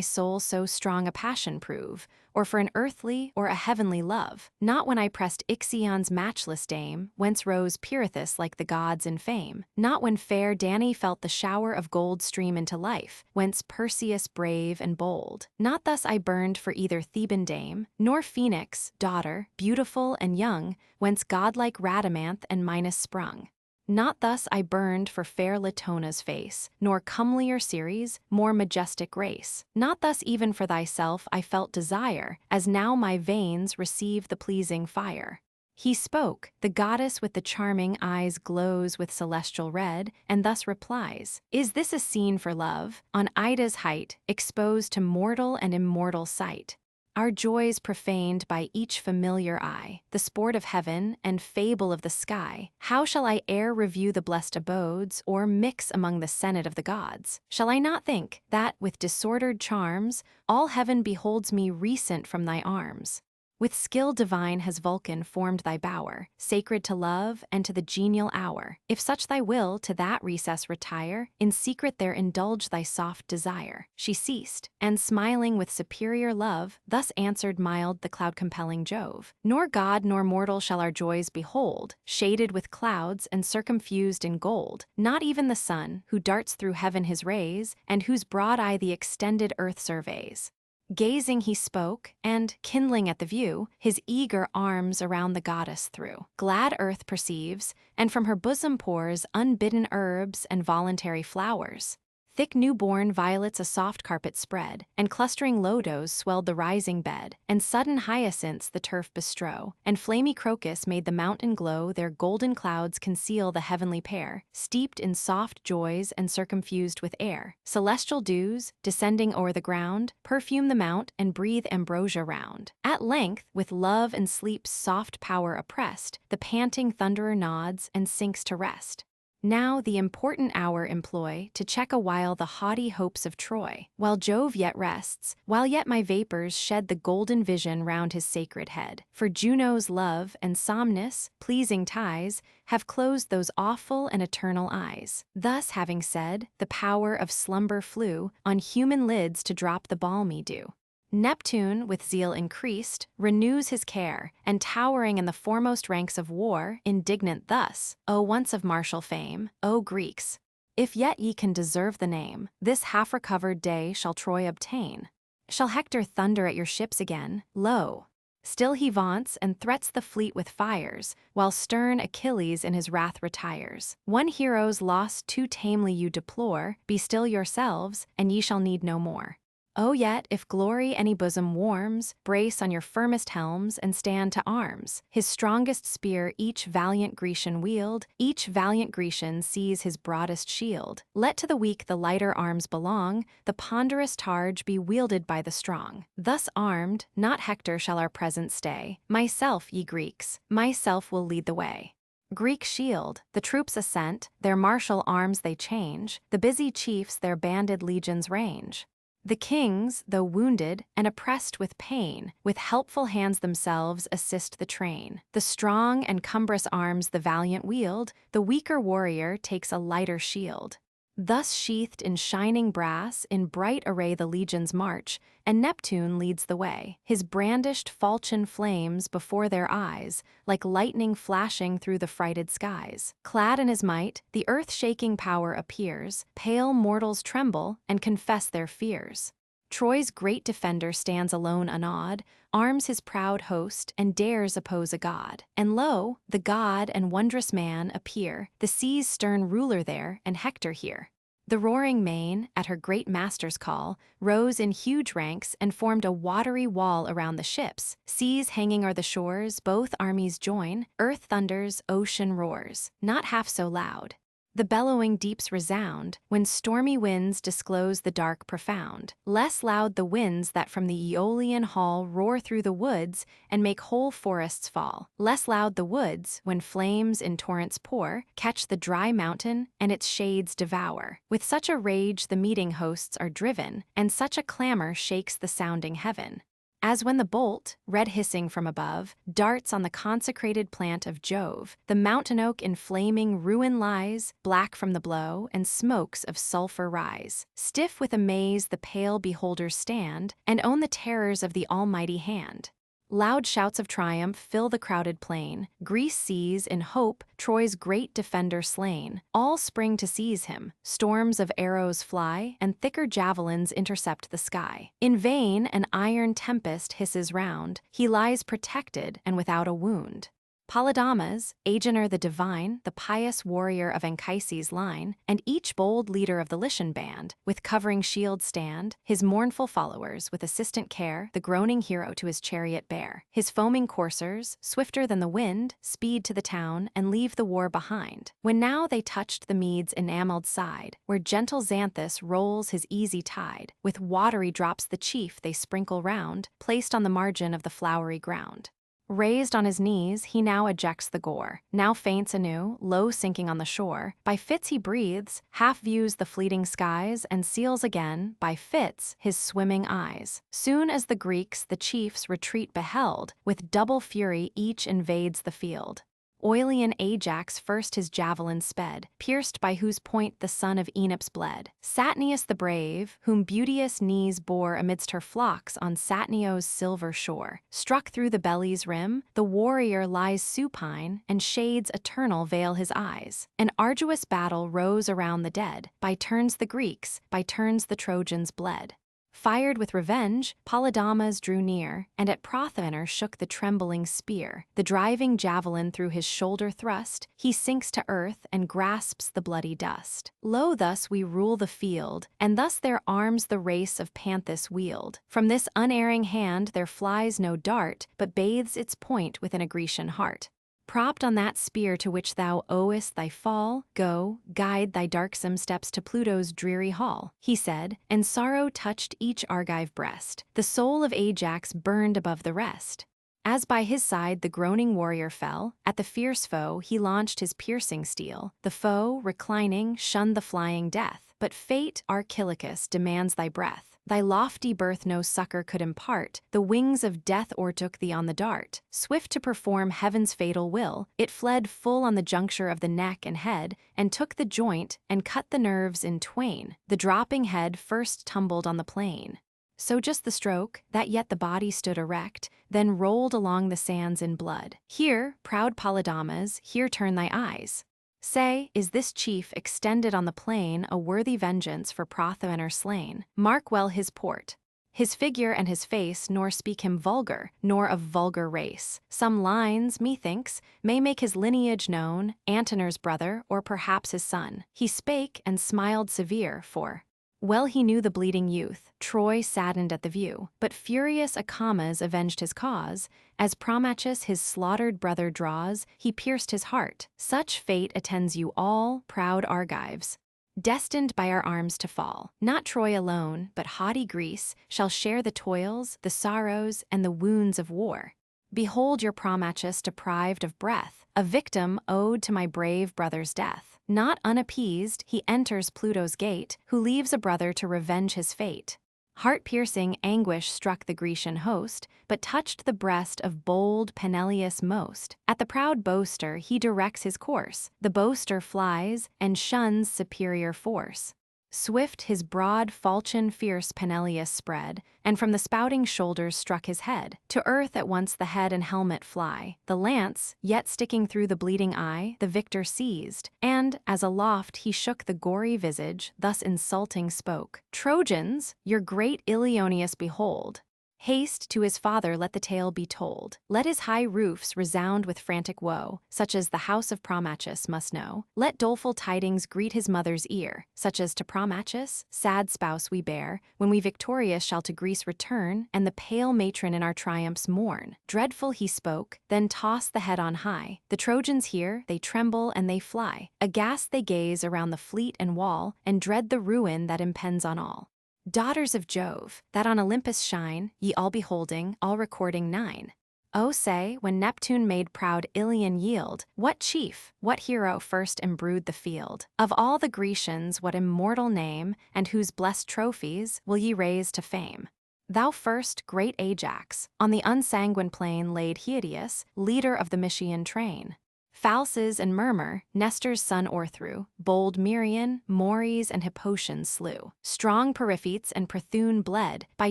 soul so strong a passion prove, or for an earthly or a heavenly love, not when I pressed Ixion's matchless dame, whence rose Pirithous like the gods in fame, not when fair Danae felt the shower of gold stream into life, whence Perseus brave and bold. Not thus I burned for either Theban dame, nor Phoenix, daughter, beautiful and young, whence godlike Rhadamanth and Minos sprung. Not thus I burned for fair Latona's face, nor comelier Ceres, more majestic grace. Not thus even for thyself I felt desire, as now my veins receive the pleasing fire. He spoke, the goddess with the charming eyes glows with celestial red, and thus replies, "Is this a scene for love, on Ida's height, exposed to mortal and immortal sight? Our joys profaned by each familiar eye, the sport of heaven and fable of the sky. How shall I e'er review the blessed abodes, or mix among the senate of the gods? Shall I not think, that, with disordered charms, all heaven beholds me recent from thy arms? With skill divine has Vulcan formed thy bower, sacred to love and to the genial hour. If such thy will, to that recess retire, in secret there indulge thy soft desire." She ceased, and smiling with superior love, thus answered mild the cloud-compelling Jove, "Nor god nor mortal shall our joys behold, shaded with clouds and circumfused in gold, not even the sun, who darts through heaven his rays, and whose broad eye the extended earth surveys." Gazing he spoke, and, kindling at the view, his eager arms around the goddess threw. Glad earth perceives, and from her bosom pours unbidden herbs and voluntary flowers. Thick new-born violets a soft carpet spread, and clustering lodos swelled the rising bed, and sudden hyacinths the turf bestrow, and flamy crocus made the mountain glow, their golden clouds conceal the heavenly pair, steeped in soft joys and circumfused with air. Celestial dews, descending o'er the ground, perfume the mount and breathe ambrosia round. At length, with love and sleep's soft power oppressed, the panting thunderer nods and sinks to rest. Now the important hour employ to check a while the haughty hopes of Troy, while Jove yet rests, while yet my vapors shed the golden vision round his sacred head. For Juno's love and somnus, pleasing ties, have closed those awful and eternal eyes. Thus having said, the power of slumber flew on human lids to drop the balmy dew. Neptune, with zeal increased, renews his care, and towering in the foremost ranks of war, indignant thus, "O once of martial fame, O Greeks! If yet ye can deserve the name, this half-recovered day shall Troy obtain. Shall Hector thunder at your ships again? Lo! Still he vaunts and threats the fleet with fires, while stern Achilles in his wrath retires. One hero's loss too tamely you deplore, be still yourselves, and ye shall need no more. Oh yet, if glory any bosom warms, brace on your firmest helms and stand to arms. His strongest spear each valiant Grecian wield, each valiant Grecian seize his broadest shield. Let to the weak the lighter arms belong, the ponderous targe be wielded by the strong. Thus armed, not Hector shall our presence stay. Myself, ye Greeks, myself will lead the way. Greek shield, the troops assent, their martial arms they change, the busy chiefs their banded legions range. The kings, though wounded and oppressed with pain, with helpful hands themselves assist the train. The strong and cumbrous arms the valiant wield, the weaker warrior takes a lighter shield. Thus sheathed in shining brass, in bright array the legions march, and Neptune leads the way. His brandished falchion flames before their eyes, like lightning flashing through the frighted skies. Clad in his might, the earth-shaking power appears, pale mortals tremble and confess their fears. Troy's great defender stands alone unawed, arms his proud host, and dares oppose a god. And lo, the god and wondrous man appear, the sea's stern ruler there, and Hector here. The roaring main, at her great master's call, rose in huge ranks and formed a watery wall around the ships. Seas hanging o'er the shores, both armies join, earth thunders, ocean roars, not half so loud. The bellowing deeps resound, when stormy winds disclose the dark profound. Less loud the winds that from the Aeolian hall roar through the woods and make whole forests fall. Less loud the woods, when flames in torrents pour, catch the dry mountain and its shades devour. With such a rage the meeting hosts are driven, and such a clamor shakes the sounding heaven. As when the bolt, red hissing from above, darts on the consecrated plant of Jove, the mountain oak in flaming ruin lies, black from the blow, and smokes of sulphur rise. Stiff with amaze the pale beholders stand, and own the terrors of the almighty hand. Loud shouts of triumph fill the crowded plain. Greece sees, in hope, Troy's great defender slain. All spring to seize him. Storms of arrows fly, and thicker javelins intercept the sky. In vain an iron tempest hisses round. He lies protected and without a wound. Polydamas, Agenor the divine, the pious warrior of Anchises' line, and each bold leader of the Lycian band, with covering shields stand, his mournful followers, with assistant care, the groaning hero to his chariot bear. His foaming coursers, swifter than the wind, speed to the town, and leave the war behind. When now they touched the mead's enamelled side, where gentle Xanthus rolls his easy tide, with watery drops the chief they sprinkle round, placed on the margin of the flowery ground. Raised on his knees, he now ejects the gore, now faints anew, low sinking on the shore. By fits he breathes, half views the fleeting skies, and seals again, by fits, his swimming eyes. Soon as the Greeks the chief's retreat beheld, with double fury each invades the field. Oilean Ajax first his javelin sped, pierced by whose point the son of Enops bled. Satnius the brave, whom beauteous Knees bore amidst her flocks on Satnio's silver shore, struck through the belly's rim, the warrior lies supine, and shades eternal veil his eyes. An arduous battle rose around the dead, by turns the Greeks, by turns the Trojans bled. Fired with revenge, Polydamas drew near, and at Prothoenor shook the trembling spear. The driving javelin through his shoulder thrust, he sinks to earth and grasps the bloody dust. Lo, thus we rule the field, and thus their arms the race of Panthus wield. From this unerring hand there flies no dart, but bathes its point within a Grecian heart. Propped on that spear to which thou owest thy fall, go, guide thy darksome steps to Pluto's dreary hall, he said, and sorrow touched each Argive breast. The soul of Ajax burned above the rest. As by his side the groaning warrior fell, at the fierce foe he launched his piercing steel. The foe, reclining, shunned the flying death. But fate, Archilochus, demands thy breath. Thy lofty birth no succor could impart, the wings of death o'ertook thee on the dart. Swift to perform heaven's fatal will, it fled full on the juncture of the neck and head, and took the joint, and cut the nerves in twain. The dropping head first tumbled on the plain. So just the stroke, that yet the body stood erect, then rolled along the sands in blood. Here, proud Polydamas, here turn thy eyes. Say, is this chief extended on the plain a worthy vengeance for Prothoenor slain? Mark well his port. His figure and his face nor speak him vulgar, nor of vulgar race. Some lines, methinks, may make his lineage known, Antenor's brother, or perhaps his son. He spake and smiled severe, for well he knew the bleeding youth, Troy saddened at the view, but furious Acamas avenged his cause. As Promachus his slaughtered brother draws, he pierced his heart. Such fate attends you all, proud Argives, destined by our arms to fall. Not Troy alone, but haughty Greece, shall share the toils, the sorrows, and the wounds of war. Behold your Promachus deprived of breath, a victim owed to my brave brother's death. Not unappeased, he enters Pluto's gate, who leaves a brother to revenge his fate. Heart-piercing anguish struck the Grecian host, but touched the breast of bold Peneleus most. At the proud boaster he directs his course. The boaster flies, and shuns superior force. Swift his broad falchion fierce Peneleus spread, and from the spouting shoulders struck his head. To earth at once the head and helmet fly. The lance, yet sticking through the bleeding eye, the victor seized, and, as aloft he shook the gory visage, thus insulting spoke. Trojans, your great Ilioneus behold. Haste, to his father let the tale be told. Let his high roofs resound with frantic woe, such as the house of Promachus must know. Let doleful tidings greet his mother's ear, such as to Promachus, sad spouse we bear, when we victorious shall to Greece return, and the pale matron in our triumphs mourn. Dreadful he spoke, then tossed the head on high. The Trojans hear, they tremble and they fly. Aghast they gaze around the fleet and wall, and dread the ruin that impends on all. Daughters of Jove, that on Olympus shine, ye all beholding, all recording 9. Oh say, when Neptune made proud Ilion yield, what chief, what hero first embrued the field? Of all the Grecians what immortal name, and whose blessed trophies, will ye raise to fame? Thou first, great Ajax, on the unsanguine plain laid Hydius, leader of the Mysian train. Phalces and Murmur, Nestor's son o'erthrew, bold Merion, Mores and Hippotians slew. Strong Periphetes and Prithune bled, by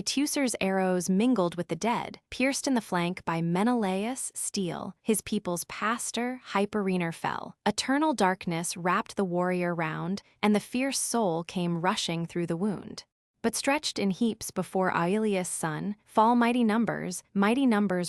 Teucer's arrows mingled with the dead, pierced in the flank by Menelaus' steel, his people's pastor, Hyperenor fell. Eternal darkness wrapped the warrior round, and the fierce soul came rushing through the wound. But stretched in heaps before Iliad's son, fall mighty numbers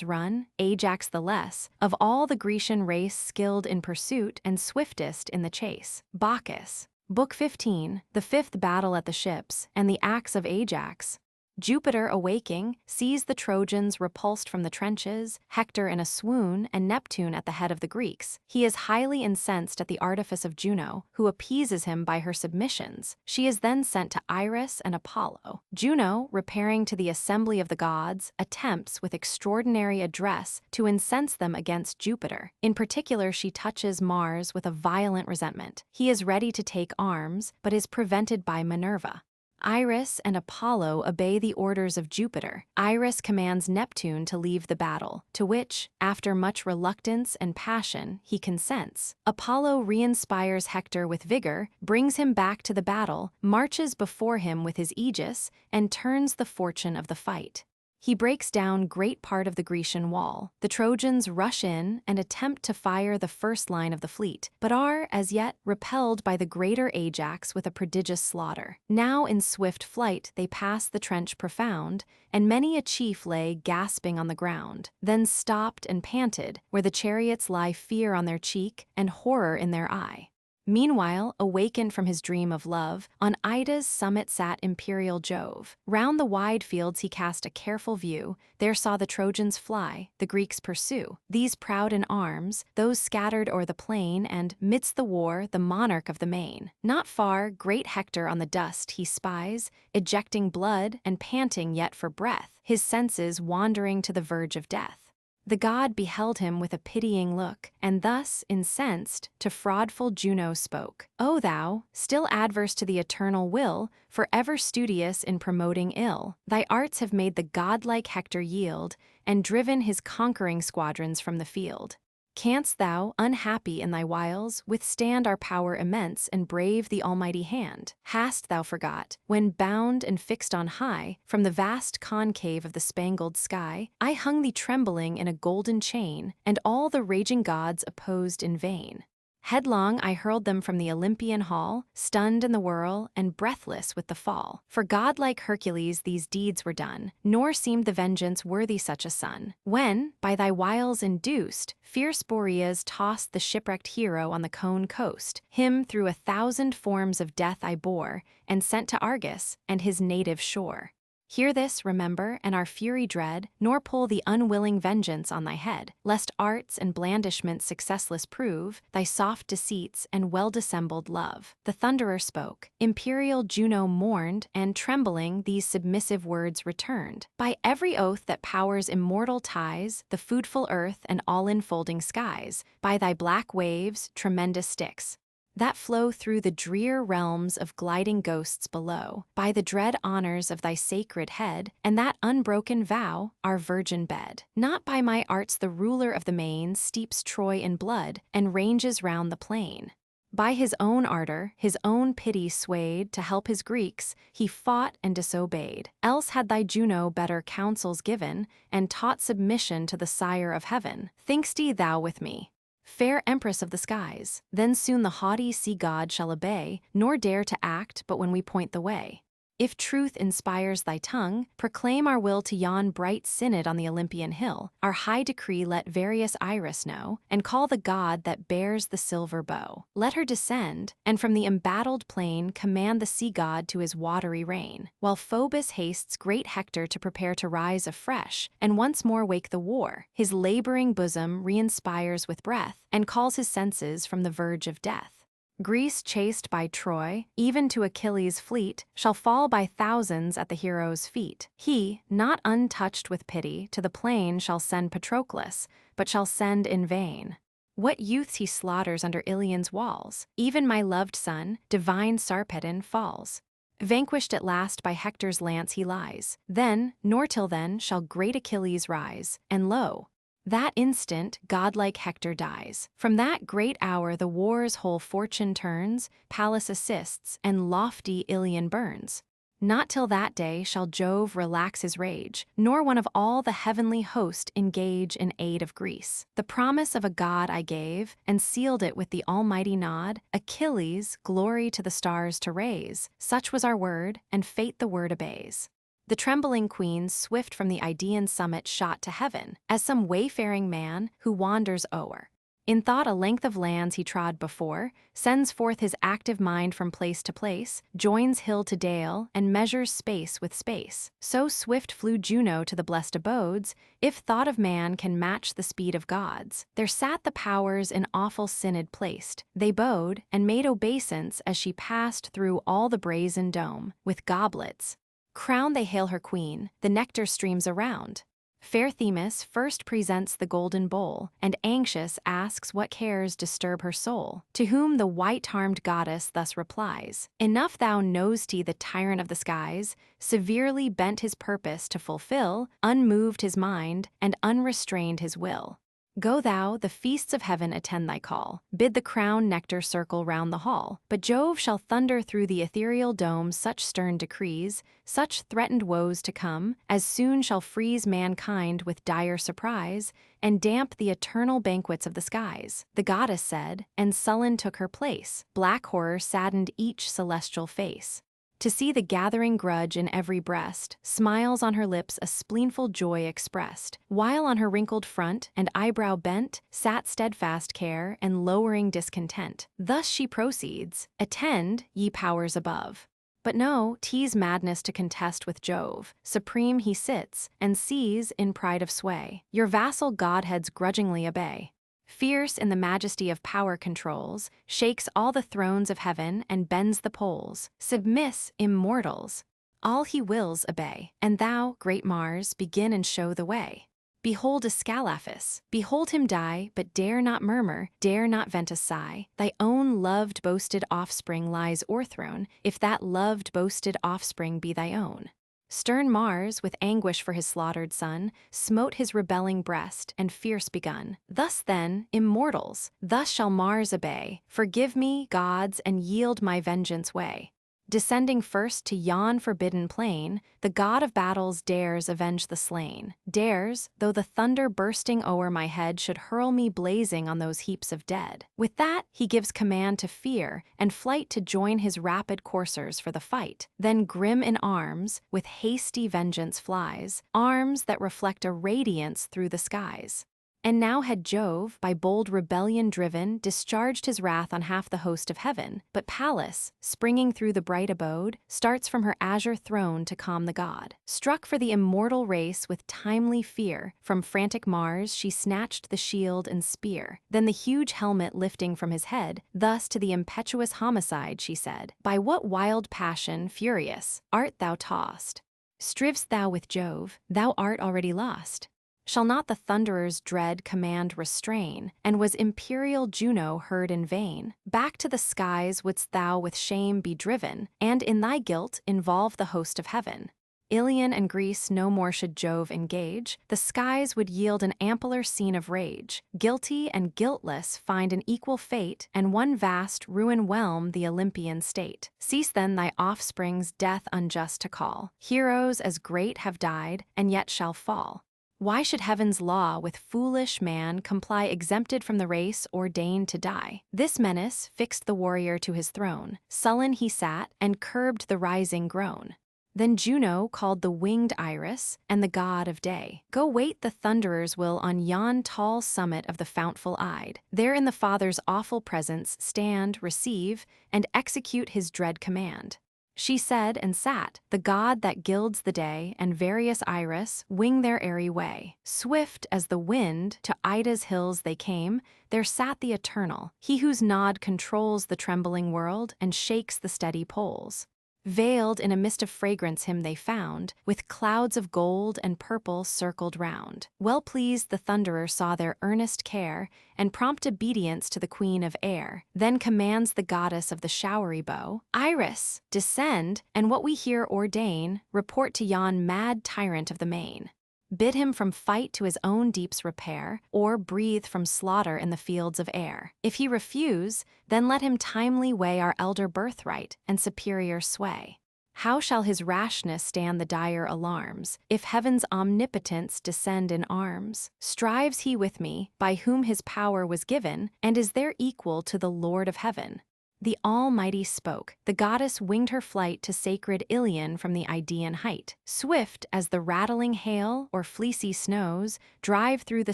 run, Ajax the less, of all the Grecian race skilled in pursuit and swiftest in the chase. Bacchus. Book 15, the fifth battle at the ships, and the axe of Ajax. Jupiter awaking, sees the Trojans repulsed from the trenches, Hector in a swoon, and Neptune at the head of the Greeks. He is highly incensed at the artifice of Juno, who appeases him by her submissions. She is then sent to Iris and Apollo. Juno, repairing to the assembly of the gods, attempts with extraordinary address to incense them against Jupiter. In particular, she touches Mars with a violent resentment. He is ready to take arms, but is prevented by Minerva. Iris and Apollo obey the orders of Jupiter. Iris commands Neptune to leave the battle, to which, after much reluctance and passion, he consents. Apollo re-inspires Hector with vigor, brings him back to the battle, marches before him with his aegis, and turns the fortune of the fight. He breaks down great part of the Grecian wall. The Trojans rush in and attempt to fire the first line of the fleet, but are, as yet, repelled by the greater Ajax with a prodigious slaughter. Now in swift flight they pass the trench profound, and many a chief lay gasping on the ground, then stopped and panted, where the chariots lie fear on their cheek and horror in their eye. Meanwhile, awakened from his dream of love, on Ida's summit sat imperial Jove. Round the wide fields he cast a careful view, there saw the Trojans fly, the Greeks pursue. These proud in arms, those scattered o'er the plain, and, midst the war, the monarch of the main. Not far, great Hector on the dust he spies, ejecting blood, and panting yet for breath, his senses wandering to the verge of death. The god beheld him with a pitying look, and thus, incensed, to fraudful Juno spoke. O thou, still adverse to the eternal will, forever studious in promoting ill, thy arts have made the godlike Hector yield, and driven his conquering squadrons from the field. Canst thou, unhappy in thy wiles, withstand our power immense and brave the almighty hand? Hast thou forgot, when bound and fixed on high, from the vast concave of the spangled sky, I hung thee trembling in a golden chain, and all the raging gods opposed in vain? Headlong I hurled them from the Olympian hall, stunned in the whirl, and breathless with the fall. For godlike Hercules these deeds were done, nor seemed the vengeance worthy such a son. When, by thy wiles induced, fierce Boreas tossed the shipwrecked hero on the Cone coast, him through 1,000 forms of death I bore, and sent to Argos, and his native shore. Hear this, remember, and our fury dread, nor pull the unwilling vengeance on thy head, lest arts and blandishments successless prove, thy soft deceits and well-dissembled love. The Thunderer spoke. Imperial Juno mourned, and trembling these submissive words returned. By every oath that powers immortal ties, the foodful earth and all-enfolding skies, by thy black waves, tremendous Styx, that flow through the drear realms of gliding ghosts below, by the dread honors of thy sacred head, and that unbroken vow, our virgin bed. Not by my arts the ruler of the main steeps Troy in blood, and ranges round the plain. By his own ardor, his own pity swayed to help his Greeks, he fought and disobeyed. Else had thy Juno better counsels given, and taught submission to the sire of heaven. Think'st thou with me, fair empress of the skies? Then soon the haughty sea-god shall obey, nor dare to act but when we point the way. If truth inspires thy tongue, proclaim our will to yon bright synod on the Olympian hill. Our high decree let various Iris know, and call the god that bears the silver bow. Let her descend, and from the embattled plain command the sea-god to his watery reign, while Phoebus hastes great Hector to prepare to rise afresh, and once more wake the war. His laboring bosom re-inspires with breath, and calls his senses from the verge of death. Greece chased by Troy, even to Achilles' fleet, shall fall by thousands at the hero's feet. He, not untouched with pity, to the plain shall send Patroclus, but shall send in vain. What youths he slaughters under Ilion's walls! Even my loved son, divine Sarpedon, falls. Vanquished at last by Hector's lance he lies. Then, nor till then, shall great Achilles rise, and lo! That instant godlike Hector dies. From that great hour the war's whole fortune turns, Pallas assists, and lofty Ilion burns. Not till that day shall Jove relax his rage, nor one of all the heavenly host engage in aid of Greece. The promise of a god I gave, and sealed it with the almighty nod, Achilles, glory to the stars to raise. Such was our word, and fate the word obeys. The trembling queen swift from the Idaean summit shot to heaven, as some wayfaring man who wanders o'er. In thought a length of lands he trod before, sends forth his active mind from place to place, joins hill to dale, and measures space with space. So swift flew Juno to the blessed abodes, if thought of man can match the speed of gods. There sat the powers in awful synod placed. They bowed, and made obeisance as she passed through all the brazen dome, with goblets. Crowned they hail her queen, the nectar streams around. Fair Themis first presents the golden bowl, and anxious asks what cares disturb her soul. To whom the white-armed goddess thus replies, "Enough thou know'st the tyrant of the skies, severely bent his purpose to fulfill, unmoved his mind, and unrestrained his will. Go thou, the feasts of heaven attend thy call, bid the crown nectar circle round the hall. But Jove shall thunder through the ethereal dome such stern decrees, such threatened woes to come, as soon shall freeze mankind with dire surprise, and damp the eternal banquets of the skies." The goddess said, and sullen took her place. Black horror saddened each celestial face. To see the gathering grudge in every breast, smiles on her lips a spleenful joy expressed, while on her wrinkled front and eyebrow bent sat steadfast care and lowering discontent. Thus she proceeds, "Attend, ye powers above. But no, 'tis madness to contest with Jove. Supreme he sits, and sees in pride of sway. Your vassal godheads grudgingly obey. Fierce in the majesty of power controls, shakes all the thrones of heaven and bends the poles. Submiss, immortals, all he wills obey. And thou, great Mars, begin and show the way. Behold Ascalaphus, behold him die, but dare not murmur, dare not vent a sigh. Thy own loved boasted offspring lies o'erthrown, if that loved boasted offspring be thy own." Stern Mars, with anguish for his slaughtered son, smote his rebelling breast, and fierce begun. "Thus then, immortals, thus shall Mars obey. Forgive me, gods, and yield my vengeance way." Descending first to yon forbidden plain, the god of battles dares avenge the slain. Dares, though the thunder bursting o'er my head should hurl me blazing on those heaps of dead. With that, he gives command to fear, and flight to join his rapid coursers for the fight. Then grim in arms, with hasty vengeance flies, arms that reflect a radiance through the skies. And now had Jove, by bold rebellion driven, discharged his wrath on half the host of heaven. But Pallas, springing through the bright abode, starts from her azure throne to calm the god. Struck for the immortal race with timely fear, from frantic Mars she snatched the shield and spear. Then the huge helmet lifting from his head, thus to the impetuous homicide she said, "By what wild passion, furious, art thou tossed? Striv'st thou with Jove, thou art already lost. Shall not the thunderer's dread command restrain, and was imperial Juno heard in vain? Back to the skies wouldst thou with shame be driven, and in thy guilt involve the host of heaven. Ilion and Greece no more should Jove engage, the skies would yield an ampler scene of rage. Guilty and guiltless find an equal fate, and one vast ruin whelm the Olympian state. Cease then thy offspring's death unjust to call. Heroes as great have died, and yet shall fall. Why should heaven's law with foolish man comply, exempted from the race ordained to die?" This menace fixed the warrior to his throne. Sullen he sat, and curbed the rising groan. Then Juno called the winged Iris, and the god of day. "Go wait the thunderer's will on yon tall summit of the fountful Ide. There in the Father's awful presence stand, receive, and execute his dread command." She said and sat, the god that gilds the day and various Iris wing their airy way. Swift as the wind to Ida's hills they came, there sat the Eternal, he whose nod controls the trembling world and shakes the steady poles. Veiled in a mist of fragrance him they found, with clouds of gold and purple circled round. Well pleased the Thunderer saw their earnest care, and prompt obedience to the Queen of Air. Then commands the goddess of the showery bow, Iris, descend, and what we here ordain, report to yon mad tyrant of the main. Bid him from fight to his own deeps repair, or breathe from slaughter in the fields of air. If he refuse, then let him timely weigh our elder birthright and superior sway. How shall his rashness stand the dire alarms, if heaven's omnipotence descend in arms? Strives he with me, by whom his power was given, and is there equal to the Lord of heaven? The Almighty spoke. The goddess winged her flight to sacred Iliad from the Idaean height. Swift as the rattling hail or fleecy snows drive through the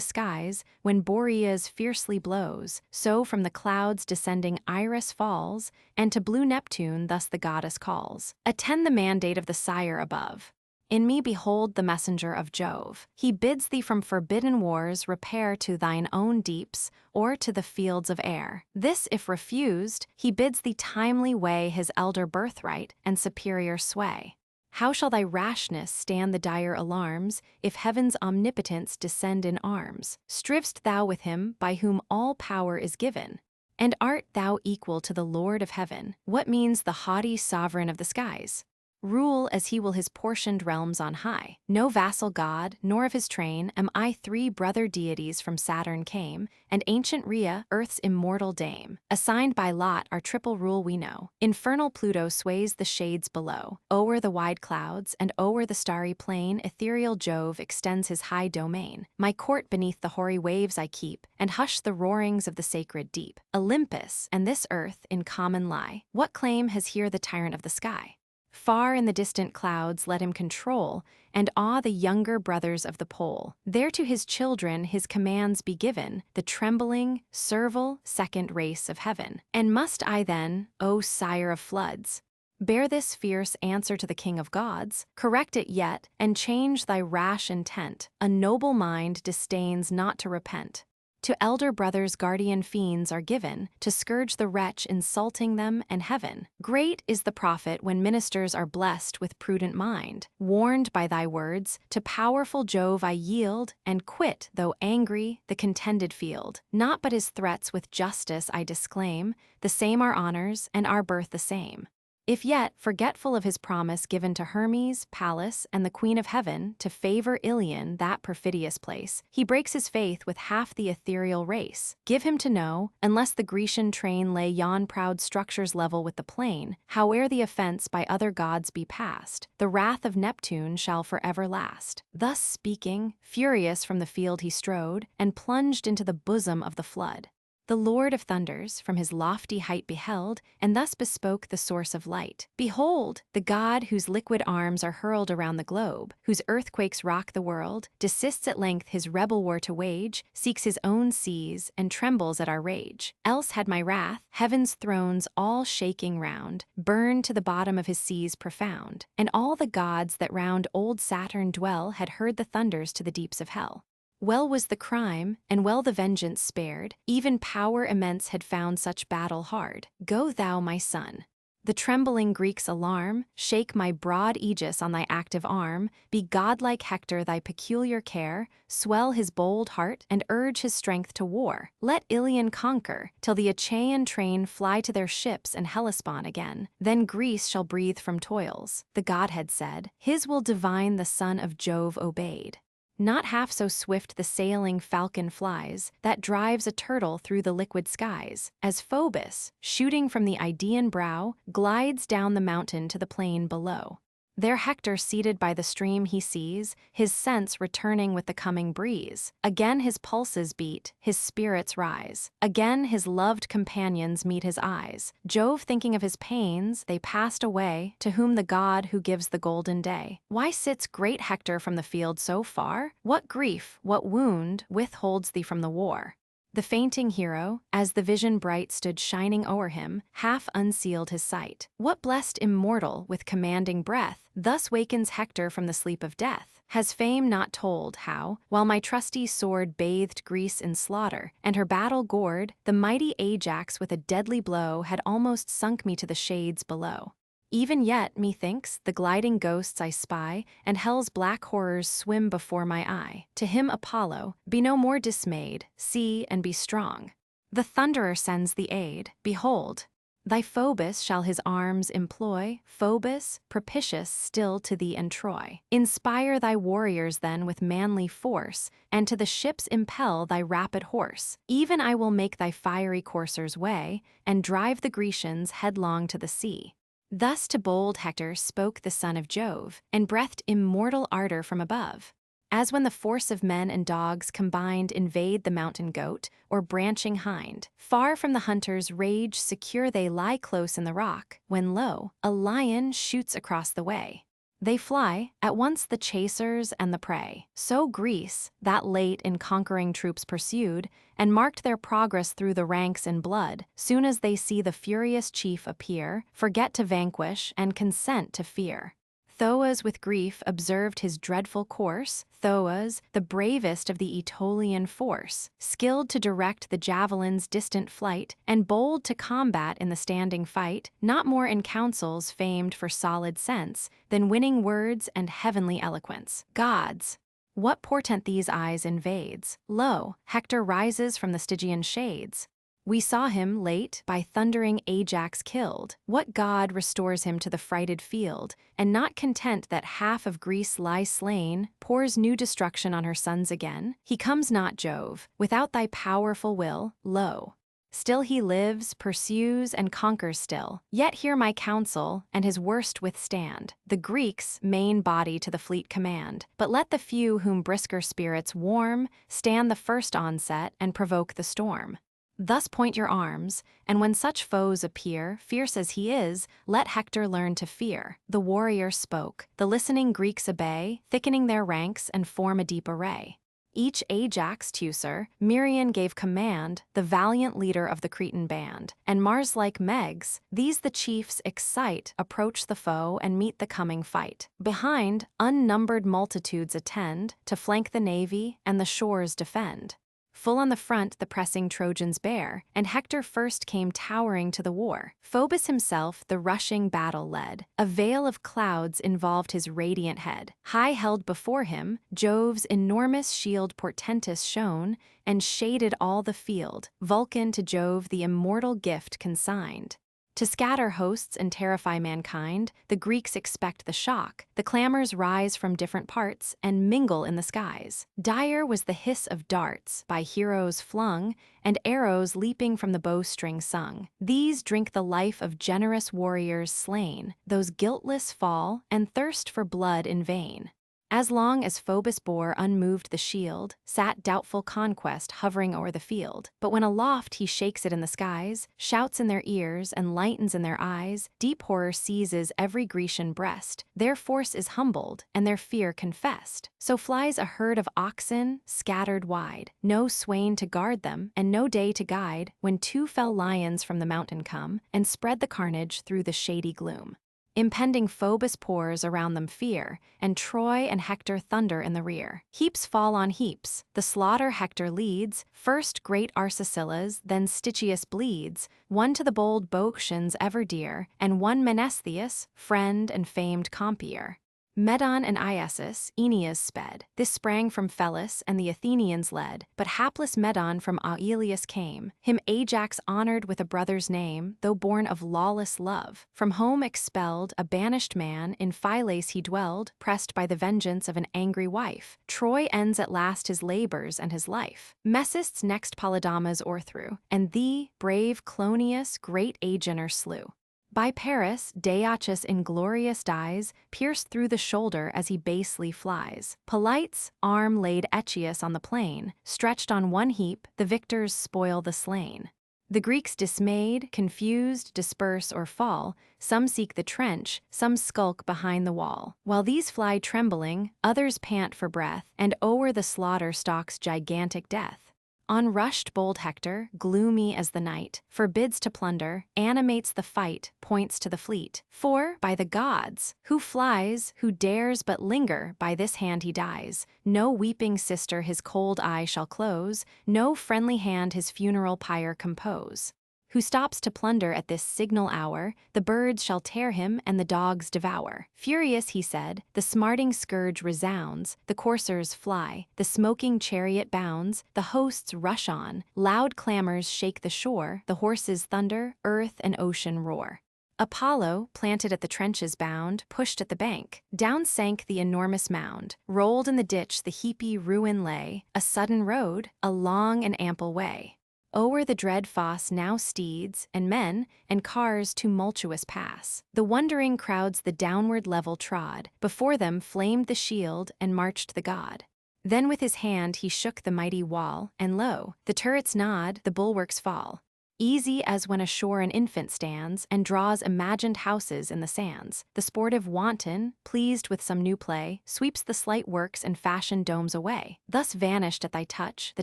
skies when Boreas fiercely blows, so from the clouds descending Iris falls, and to blue Neptune thus the goddess calls. Attend the mandate of the Sire above. In me behold the messenger of Jove. He bids thee from forbidden wars repair to thine own deeps, or to the fields of air. This if refused, he bids thee timely weigh his elder birthright and superior sway. How shall thy rashness stand the dire alarms, if heaven's omnipotence descend in arms? Striv'st thou with him, by whom all power is given? And art thou equal to the Lord of heaven? What means the haughty sovereign of the skies? Rule as he will his portioned realms on high. No vassal god, nor of his train, am I. Three brother deities from Saturn came, and ancient Rhea, earth's immortal dame. Assigned by lot our triple rule we know. Infernal Pluto sways the shades below. O'er the wide clouds, and o'er the starry plain, ethereal Jove extends his high domain. My court beneath the hoary waves I keep, and hush the roarings of the sacred deep. Olympus and this earth in common lie. What claim has here the tyrant of the sky? Far in the distant clouds let him control, and awe the younger brothers of the pole. There to his children his commands be given, the trembling, servile, second race of heaven. And must I then, O sire of floods, bear this fierce answer to the king of gods? Correct it yet, and change thy rash intent. A noble mind disdains not to repent. To elder brothers guardian fiends are given, to scourge the wretch insulting them and heaven. Great is the profit when ministers are blessed with prudent mind. Warned by thy words, to powerful Jove I yield, and quit, though angry, the contended field. Not but his threats with justice I disclaim, the same our honors, and our birth the same. If yet, forgetful of his promise given to Hermes, Pallas, and the Queen of Heaven to favor Ilion, that perfidious place, he breaks his faith with half the ethereal race. Give him to know, unless the Grecian train lay yon proud structures level with the plain, howe'er the offense by other gods be past, the wrath of Neptune shall forever last. Thus speaking, furious from the field he strode, and plunged into the bosom of the flood. The Lord of Thunders from his lofty height beheld, and thus bespoke the source of light. Behold, the god whose liquid arms are hurled around the globe, whose earthquakes rock the world, desists at length his rebel war to wage, seeks his own seas, and trembles at our rage. Else had my wrath, heaven's thrones all shaking round, burned to the bottom of his seas profound, and all the gods that round old Saturn dwell had heard the thunders to the deeps of hell. Well was the crime, and well the vengeance spared, even power immense had found such battle hard. Go thou, my son. The trembling Greeks alarm, shake my broad aegis on thy active arm, be godlike Hector thy peculiar care, swell his bold heart, and urge his strength to war. Let Ilion conquer, till the Achaean train fly to their ships and Hellespont again. Then Greece shall breathe from toils. The Godhead said, his will divine the son of Jove obeyed. Not half so swift the sailing falcon flies, that drives a turtle through the liquid skies, as Phoebus, shooting from the Idaean brow, glides down the mountain to the plain below. There Hector seated by the stream he sees, his sense returning with the coming breeze. Again his pulses beat, his spirits rise. Again his loved companions meet his eyes. Jove thinking of his pains, they passed away, to whom the god who gives the golden day. Why sits great Hector from the field so far? What grief, what wound, withholds thee from the war? The fainting hero, as the vision bright stood shining o'er him, half unsealed his sight. What blessed immortal, with commanding breath, thus wakens Hector from the sleep of death? Has fame not told how, while my trusty sword bathed Greece in slaughter, and her battle gored, the mighty Ajax with a deadly blow had almost sunk me to the shades below? Even yet, methinks, the gliding ghosts I spy, and hell's black horrors swim before my eye. To him Apollo, be no more dismayed, see and be strong. The Thunderer sends the aid, behold. Thy Phoebus shall his arms employ, Phoebus, propitious still to thee and Troy. Inspire thy warriors then with manly force, and to the ships impel thy rapid horse. Even I will make thy fiery coursers way, and drive the Grecians headlong to the sea. Thus to bold Hector spoke the son of Jove, and breathed immortal ardor from above. As when the force of men and dogs combined invade the mountain goat, or branching hind, far from the hunter's rage secure they lie close in the rock, when lo, a lion shoots across the way. They fly, at once the chasers and the prey. So Greece, that late in conquering troops pursued, and marked their progress through the ranks in blood, soon as they see the furious chief appear, forget to vanquish and consent to fear. Thoas with grief observed his dreadful course, Thoas, the bravest of the Aetolian force, skilled to direct the javelin's distant flight, and bold to combat in the standing fight, not more in counsels famed for solid sense, than winning words and heavenly eloquence. Gods! What portent these eyes invades? Lo, Hector rises from the Stygian shades. We saw him, late, by thundering Ajax killed. What god restores him to the frighted field, and not content that half of Greece lies slain, pours new destruction on her sons again? He comes not, Jove, without thy powerful will, lo. Still he lives, pursues, and conquers still. Yet hear my counsel, and his worst withstand. The Greeks main body to the fleet command, but let the few whom brisker spirits warm stand the first onset and provoke the storm. Thus point your arms, and when such foes appear, fierce as he is, let Hector learn to fear. The warrior spoke. The listening Greeks obey, thickening their ranks and form a deep array. Each Ajax Teucer, Merion gave command, the valiant leader of the Cretan band. And Mars-like Megs, these the chiefs excite, approach the foe and meet the coming fight. Behind, unnumbered multitudes attend, to flank the navy and the shores defend. Full on the front the pressing Trojans bear, and Hector first came towering to the war. Phoebus himself the rushing battle led. A veil of clouds involved his radiant head. High held before him, Jove's enormous shield portentous shone, and shaded all the field. Vulcan to Jove the immortal gift consigned. To scatter hosts and terrify mankind, the Greeks expect the shock. The clamors rise from different parts and mingle in the skies. Dire was the hiss of darts, by heroes flung, and arrows leaping from the bowstring sung. These drink the life of generous warriors slain. Those guiltless fall, and thirst for blood in vain. As long as Phoebus bore unmoved the shield, sat doubtful conquest hovering o'er the field. But when aloft he shakes it in the skies, shouts in their ears and lightens in their eyes, deep horror seizes every Grecian breast. Their force is humbled, and their fear confessed. So flies a herd of oxen, scattered wide. No swain to guard them, and no day to guide, when two fell lions from the mountain come, and spread the carnage through the shady gloom. Impending Phoebus pours around them fear, and Troy and Hector thunder in the rear. Heaps fall on heaps. The slaughter Hector leads, first great Arcesilas, then Stichius bleeds, one to the bold Boeotians ever dear, and one Menestheus, friend and famed compeer. Medon and Iasus, Aeneas sped. This sprang from Phelus, and the Athenians led. But hapless Medon from Aelius came. Him Ajax honored with a brother's name, though born of lawless love. From home expelled, a banished man, in Phylace he dwelled, pressed by the vengeance of an angry wife. Troy ends at last his labors and his life. Mecists next Polydamas o'erthrew, and thee, brave Clonius, great Agenor slew. By Paris, Deiachus inglorious dies, pierced through the shoulder as he basely flies. Polites' arm laid Echius on the plain, stretched on one heap, the victors spoil the slain. The Greeks dismayed, confused, disperse or fall, some seek the trench, some skulk behind the wall. While these fly trembling, others pant for breath, and o'er the slaughter stalks gigantic death. On rushed bold Hector, gloomy as the night, forbids to plunder, animates the fight, points to the fleet. For, by the gods, who flies, who dares but linger, by this hand he dies. No weeping sister his cold eye shall close, no friendly hand his funeral pyre compose. Who stops to plunder at this signal hour, the birds shall tear him and the dogs devour. Furious, he said, the smarting scourge resounds, the coursers fly, the smoking chariot bounds, the hosts rush on, loud clamors shake the shore, the horses thunder, earth and ocean roar. Apollo, planted at the trenches bound, pushed at the bank. Down sank the enormous mound. Rolled in the ditch the heapy ruin lay, a sudden road, a long and ample way. O'er the dread fosse now steeds, and men, and cars tumultuous pass. The wondering crowds the downward level trod. Before them flamed the shield, and marched the god. Then with his hand he shook the mighty wall, and lo, the turrets nod, the bulwarks fall. Easy as when ashore an infant stands, and draws imagined houses in the sands. The sportive wanton, pleased with some new play, sweeps the slight works and fashioned domes away. Thus vanished at thy touch the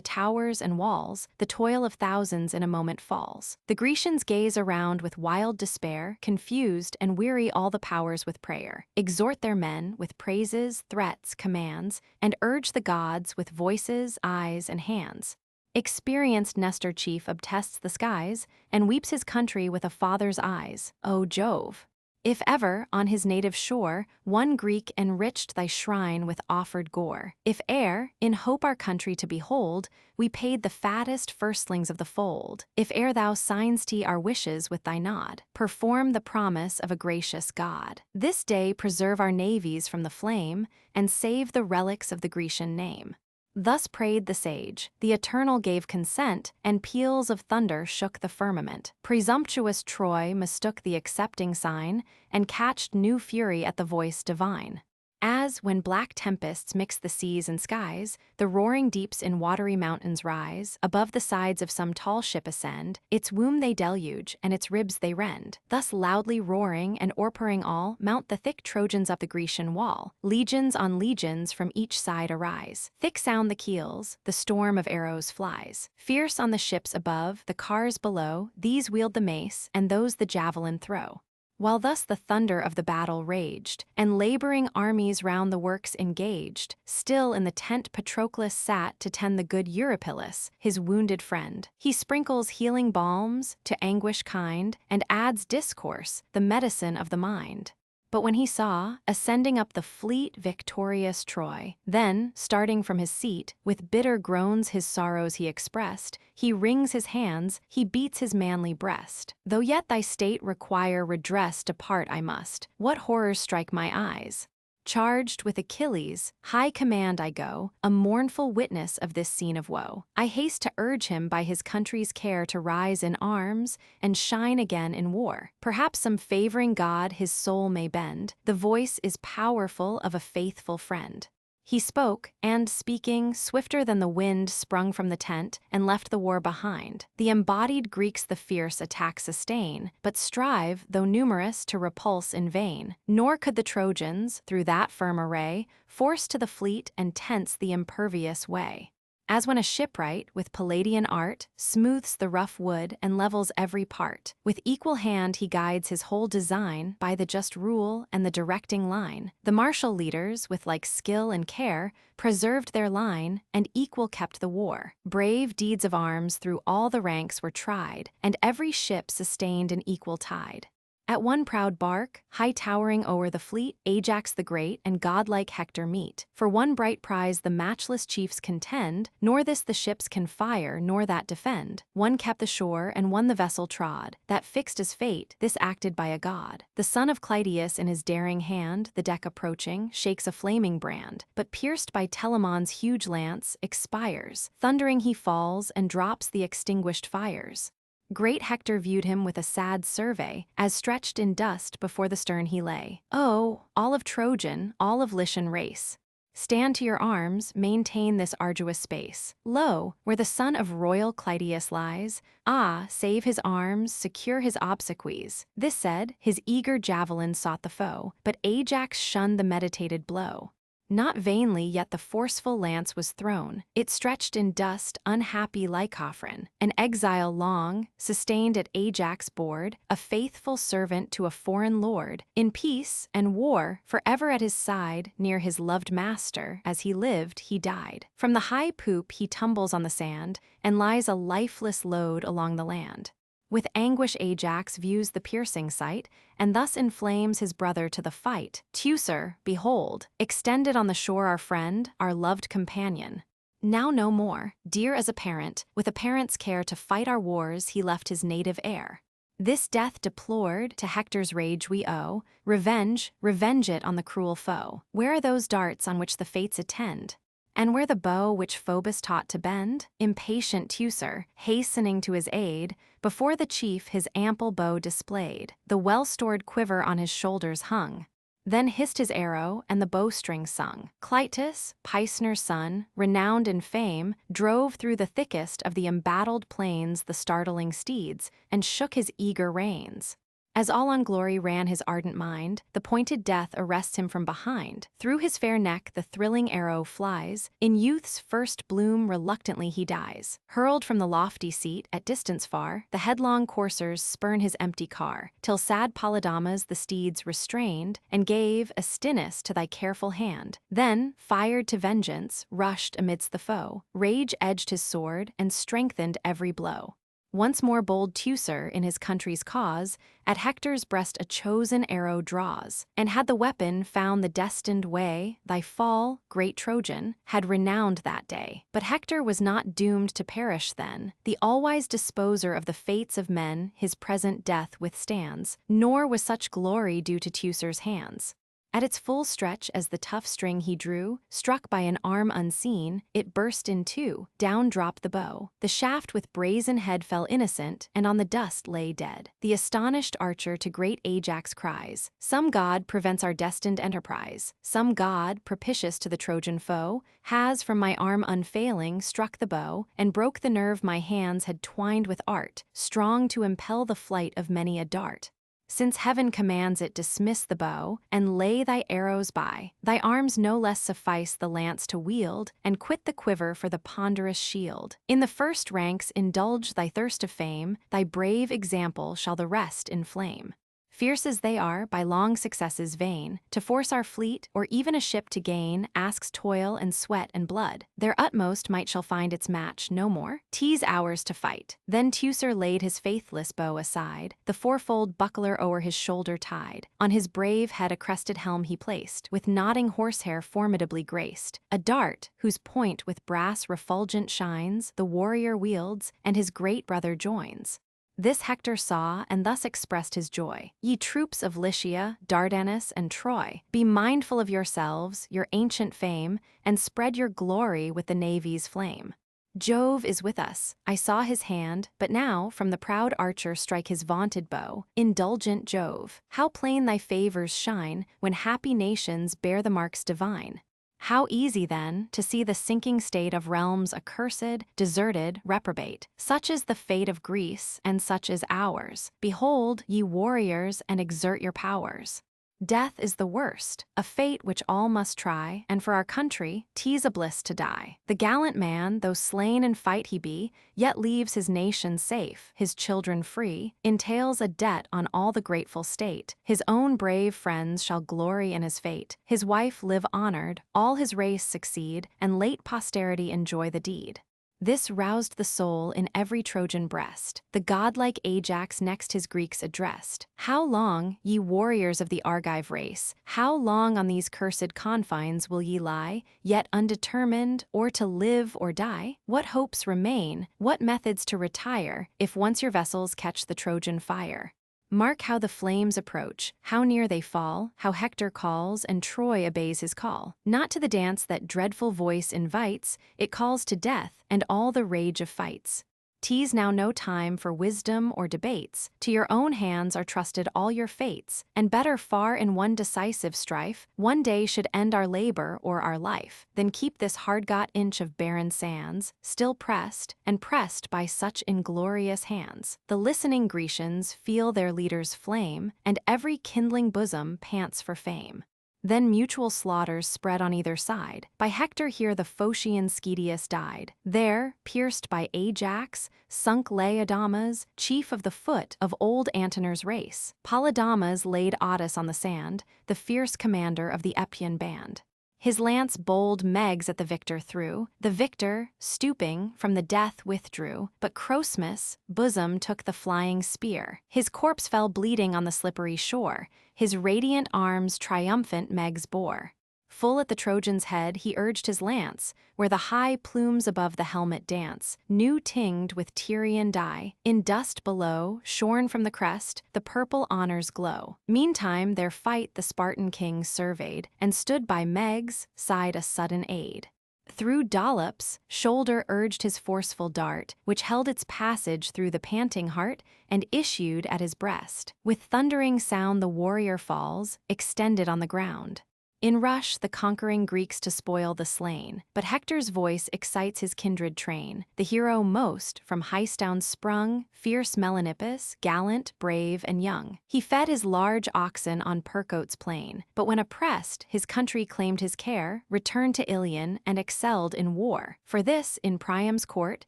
towers and walls, the toil of thousands in a moment falls. The Grecians gaze around with wild despair, confused and weary all the powers with prayer. Exhort their men with praises, threats, commands, and urge the gods with voices, eyes, and hands. Experienced Nestor chief obtests the skies, and weeps his country with a father's eyes. O Jove! If ever, on his native shore, one Greek enriched thy shrine with offered gore; if e'er, in hope our country to behold, we paid the fattest firstlings of the fold; if e'er thou sign'st our wishes with thy nod, perform the promise of a gracious God. This day preserve our navies from the flame, and save the relics of the Grecian name. Thus prayed the sage, the Eternal gave consent, and peals of thunder shook the firmament. Presumptuous Troy mistook the accepting sign, and catched new fury at the voice divine. As, when black tempests mix the seas and skies, the roaring deeps in watery mountains rise, above the sides of some tall ship ascend, its womb they deluge, and its ribs they rend. Thus loudly roaring and o'erpouring all, mount the thick Trojans up the Grecian wall. Legions on legions from each side arise. Thick sound the keels, the storm of arrows flies. Fierce on the ships above, the cars below, these wield the mace, and those the javelin throw. While thus the thunder of the battle raged, and laboring armies round the works engaged, still in the tent Patroclus sat to tend the good Eurypylus, his wounded friend. He sprinkles healing balms, to anguish kind, and adds discourse, the medicine of the mind. But when he saw, ascending up the fleet victorious Troy, then, starting from his seat, with bitter groans his sorrows he expressed, he wrings his hands, he beats his manly breast. Though yet thy state require redress, depart I must. What horrors strike my eyes? Charged with Achilles, high command I go, a mournful witness of this scene of woe. I haste to urge him by his country's care to rise in arms, and shine again in war. Perhaps some favoring god his soul may bend, the voice is powerful of a faithful friend. He spoke, and speaking, swifter than the wind sprung from the tent, and left the war behind. The embodied Greeks the fierce attack sustain, but strive, though numerous, to repulse in vain. Nor could the Trojans, through that firm array, force to the fleet and tents the impervious way. As when a shipwright, with Palladian art, smooths the rough wood and levels every part, with equal hand he guides his whole design by the just rule and the directing line. The martial leaders, with like skill and care, preserved their line, and equal kept the war. Brave deeds of arms through all the ranks were tried, and every ship sustained an equal tide. At one proud bark, high towering o'er the fleet, Ajax the great and godlike Hector meet. For one bright prize the matchless chiefs contend, nor this the ships can fire, nor that defend. One kept the shore, and one the vessel trod, that fixed as fate, this acted by a god. The son of Clytius in his daring hand, the deck approaching, shakes a flaming brand, but pierced by Telamon's huge lance, expires. Thundering he falls, and drops the extinguished fires. Great Hector viewed him with a sad survey, as stretched in dust before the stern he lay. Oh, all of Trojan, all of Lycian race, stand to your arms, maintain this arduous space. Lo, where the son of royal Clytius lies, ah, save his arms, secure his obsequies. This said, his eager javelin sought the foe, but Ajax shunned the meditated blow. Not vainly yet the forceful lance was thrown. It stretched in dust unhappy Lycophron, an exile long, sustained at Ajax' board, a faithful servant to a foreign lord. In peace and war, forever at his side, near his loved master, as he lived, he died. From the high poop he tumbles on the sand, and lies a lifeless load along the land. With anguish Ajax views the piercing sight, and thus inflames his brother to the fight. Teucer, behold, extended on the shore our friend, our loved companion. Now no more, dear as a parent, with a parent's care to fight our wars he left his native air. This death deplored, to Hector's rage we owe, revenge, revenge it on the cruel foe. Where are those darts on which the fates attend? And where the bow which Phoebus taught to bend? Impatient Teucer, hastening to his aid, before the chief his ample bow displayed, the well-stored quiver on his shoulders hung. Then hissed his arrow, and the bowstring sung. Clytus, Pisner's son, renowned in fame, drove through the thickest of the embattled plains the startling steeds, and shook his eager reins. As all on glory ran his ardent mind, the pointed death arrests him from behind. Through his fair neck the thrilling arrow flies, in youth's first bloom reluctantly he dies. Hurled from the lofty seat, at distance far, the headlong coursers spurn his empty car, till sad Polydamas the steeds restrained, and gave Astinus to thy careful hand. Then, fired to vengeance, rushed amidst the foe, rage edged his sword, and strengthened every blow. Once more bold Teucer in his country's cause, at Hector's breast a chosen arrow draws. And had the weapon found the destined way, thy fall, great Trojan, had renowned that day. But Hector was not doomed to perish then. The all-wise disposer of the fates of men his present death withstands, nor was such glory due to Teucer's hands. At its full stretch as the tough string he drew, struck by an arm unseen, it burst in two, down dropped the bow. The shaft with brazen head fell innocent, and on the dust lay dead. The astonished archer to great Ajax cries, "Some god prevents our destined enterprise. Some god, propitious to the Trojan foe, has from my arm unfailing struck the bow, and broke the nerve my hands had twined with art, strong to impel the flight of many a dart. Since heaven commands it, dismiss the bow, and lay thy arrows by. Thy arms no less suffice the lance to wield, and quit the quiver for the ponderous shield. In the first ranks indulge thy thirst of fame, thy brave example shall the rest inflame. Fierce as they are, by long successes vain, to force our fleet, or even a ship to gain, asks toil and sweat and blood. Their utmost might shall find its match, no more. 'Tis ours to fight." Then Teucer laid his faithless bow aside, the fourfold buckler o'er his shoulder tied. On his brave head a crested helm he placed, with nodding horsehair formidably graced. A dart, whose point with brass refulgent shines, the warrior wields, and his great brother joins. This Hector saw, and thus expressed his joy. "Ye troops of Lycia, Dardanus, and Troy, be mindful of yourselves, your ancient fame, and spread your glory with the navy's flame. Jove is with us. I saw his hand, but now from the proud archer strike his vaunted bow. Indulgent Jove, how plain thy favors shine, when happy nations bear the marks divine. How easy, then, to see the sinking state of realms accursed, deserted, reprobate. Such is the fate of Greece, and such is ours. Behold, ye warriors, and exert your powers. Death is the worst, a fate which all must try, and for our country, 'tis a bliss to die. The gallant man, though slain in fight he be, yet leaves his nation safe, his children free, entails a debt on all the grateful state. His own brave friends shall glory in his fate, his wife live honored, all his race succeed, and late posterity enjoy the deed." This roused the soul in every Trojan breast. The godlike Ajax next his Greeks addressed. "How long, ye warriors of the Argive race, how long on these cursed confines will ye lie, yet undetermined, or to live or die? What hopes remain, what methods to retire, if once your vessels catch the Trojan fire? Mark how the flames approach, how near they fall, how Hector calls, and Troy obeys his call. Not to the dance that dreadful voice invites, it calls to death, and all the rage of fights. 'Tis now no time for wisdom or debates, to your own hands are trusted all your fates, and better far in one decisive strife, one day should end our labor or our life, than keep this hard-got inch of barren sands, still pressed, and pressed by such inglorious hands. The listening Grecians feel their leaders' flame, and every kindling bosom pants for fame. Then mutual slaughters spread on either side. By Hector here the Phocian Schedius died. There, pierced by Ajax, sunk lay Adamas, chief of the foot of old Antenor's race. Polydamas laid Audus on the sand, the fierce commander of the Epeian band. His lance bold Megs at the victor threw. The victor, stooping, from the death withdrew. But Crosmus, bosom took the flying spear. His corpse fell bleeding on the slippery shore. His radiant arms triumphant Megs bore. Full at the Trojan's head he urged his lance, where the high plumes above the helmet dance, new tinged with Tyrian dye. In dust below, shorn from the crest, the purple honors glow. Meantime their fight the Spartan king surveyed, and stood by Megs' side a sudden aid. Through Dollops' shoulder urged his forceful dart, which held its passage through the panting heart, and issued at his breast. With thundering sound the warrior falls, extended on the ground. In rush the conquering Greeks to spoil the slain, but Hector's voice excites his kindred train. The hero most, from Highstown sprung, fierce Melanippus, gallant, brave, and young. He fed his large oxen on Percote's plain, but when oppressed, his country claimed his care, returned to Ilion, and excelled in war. For this, in Priam's court,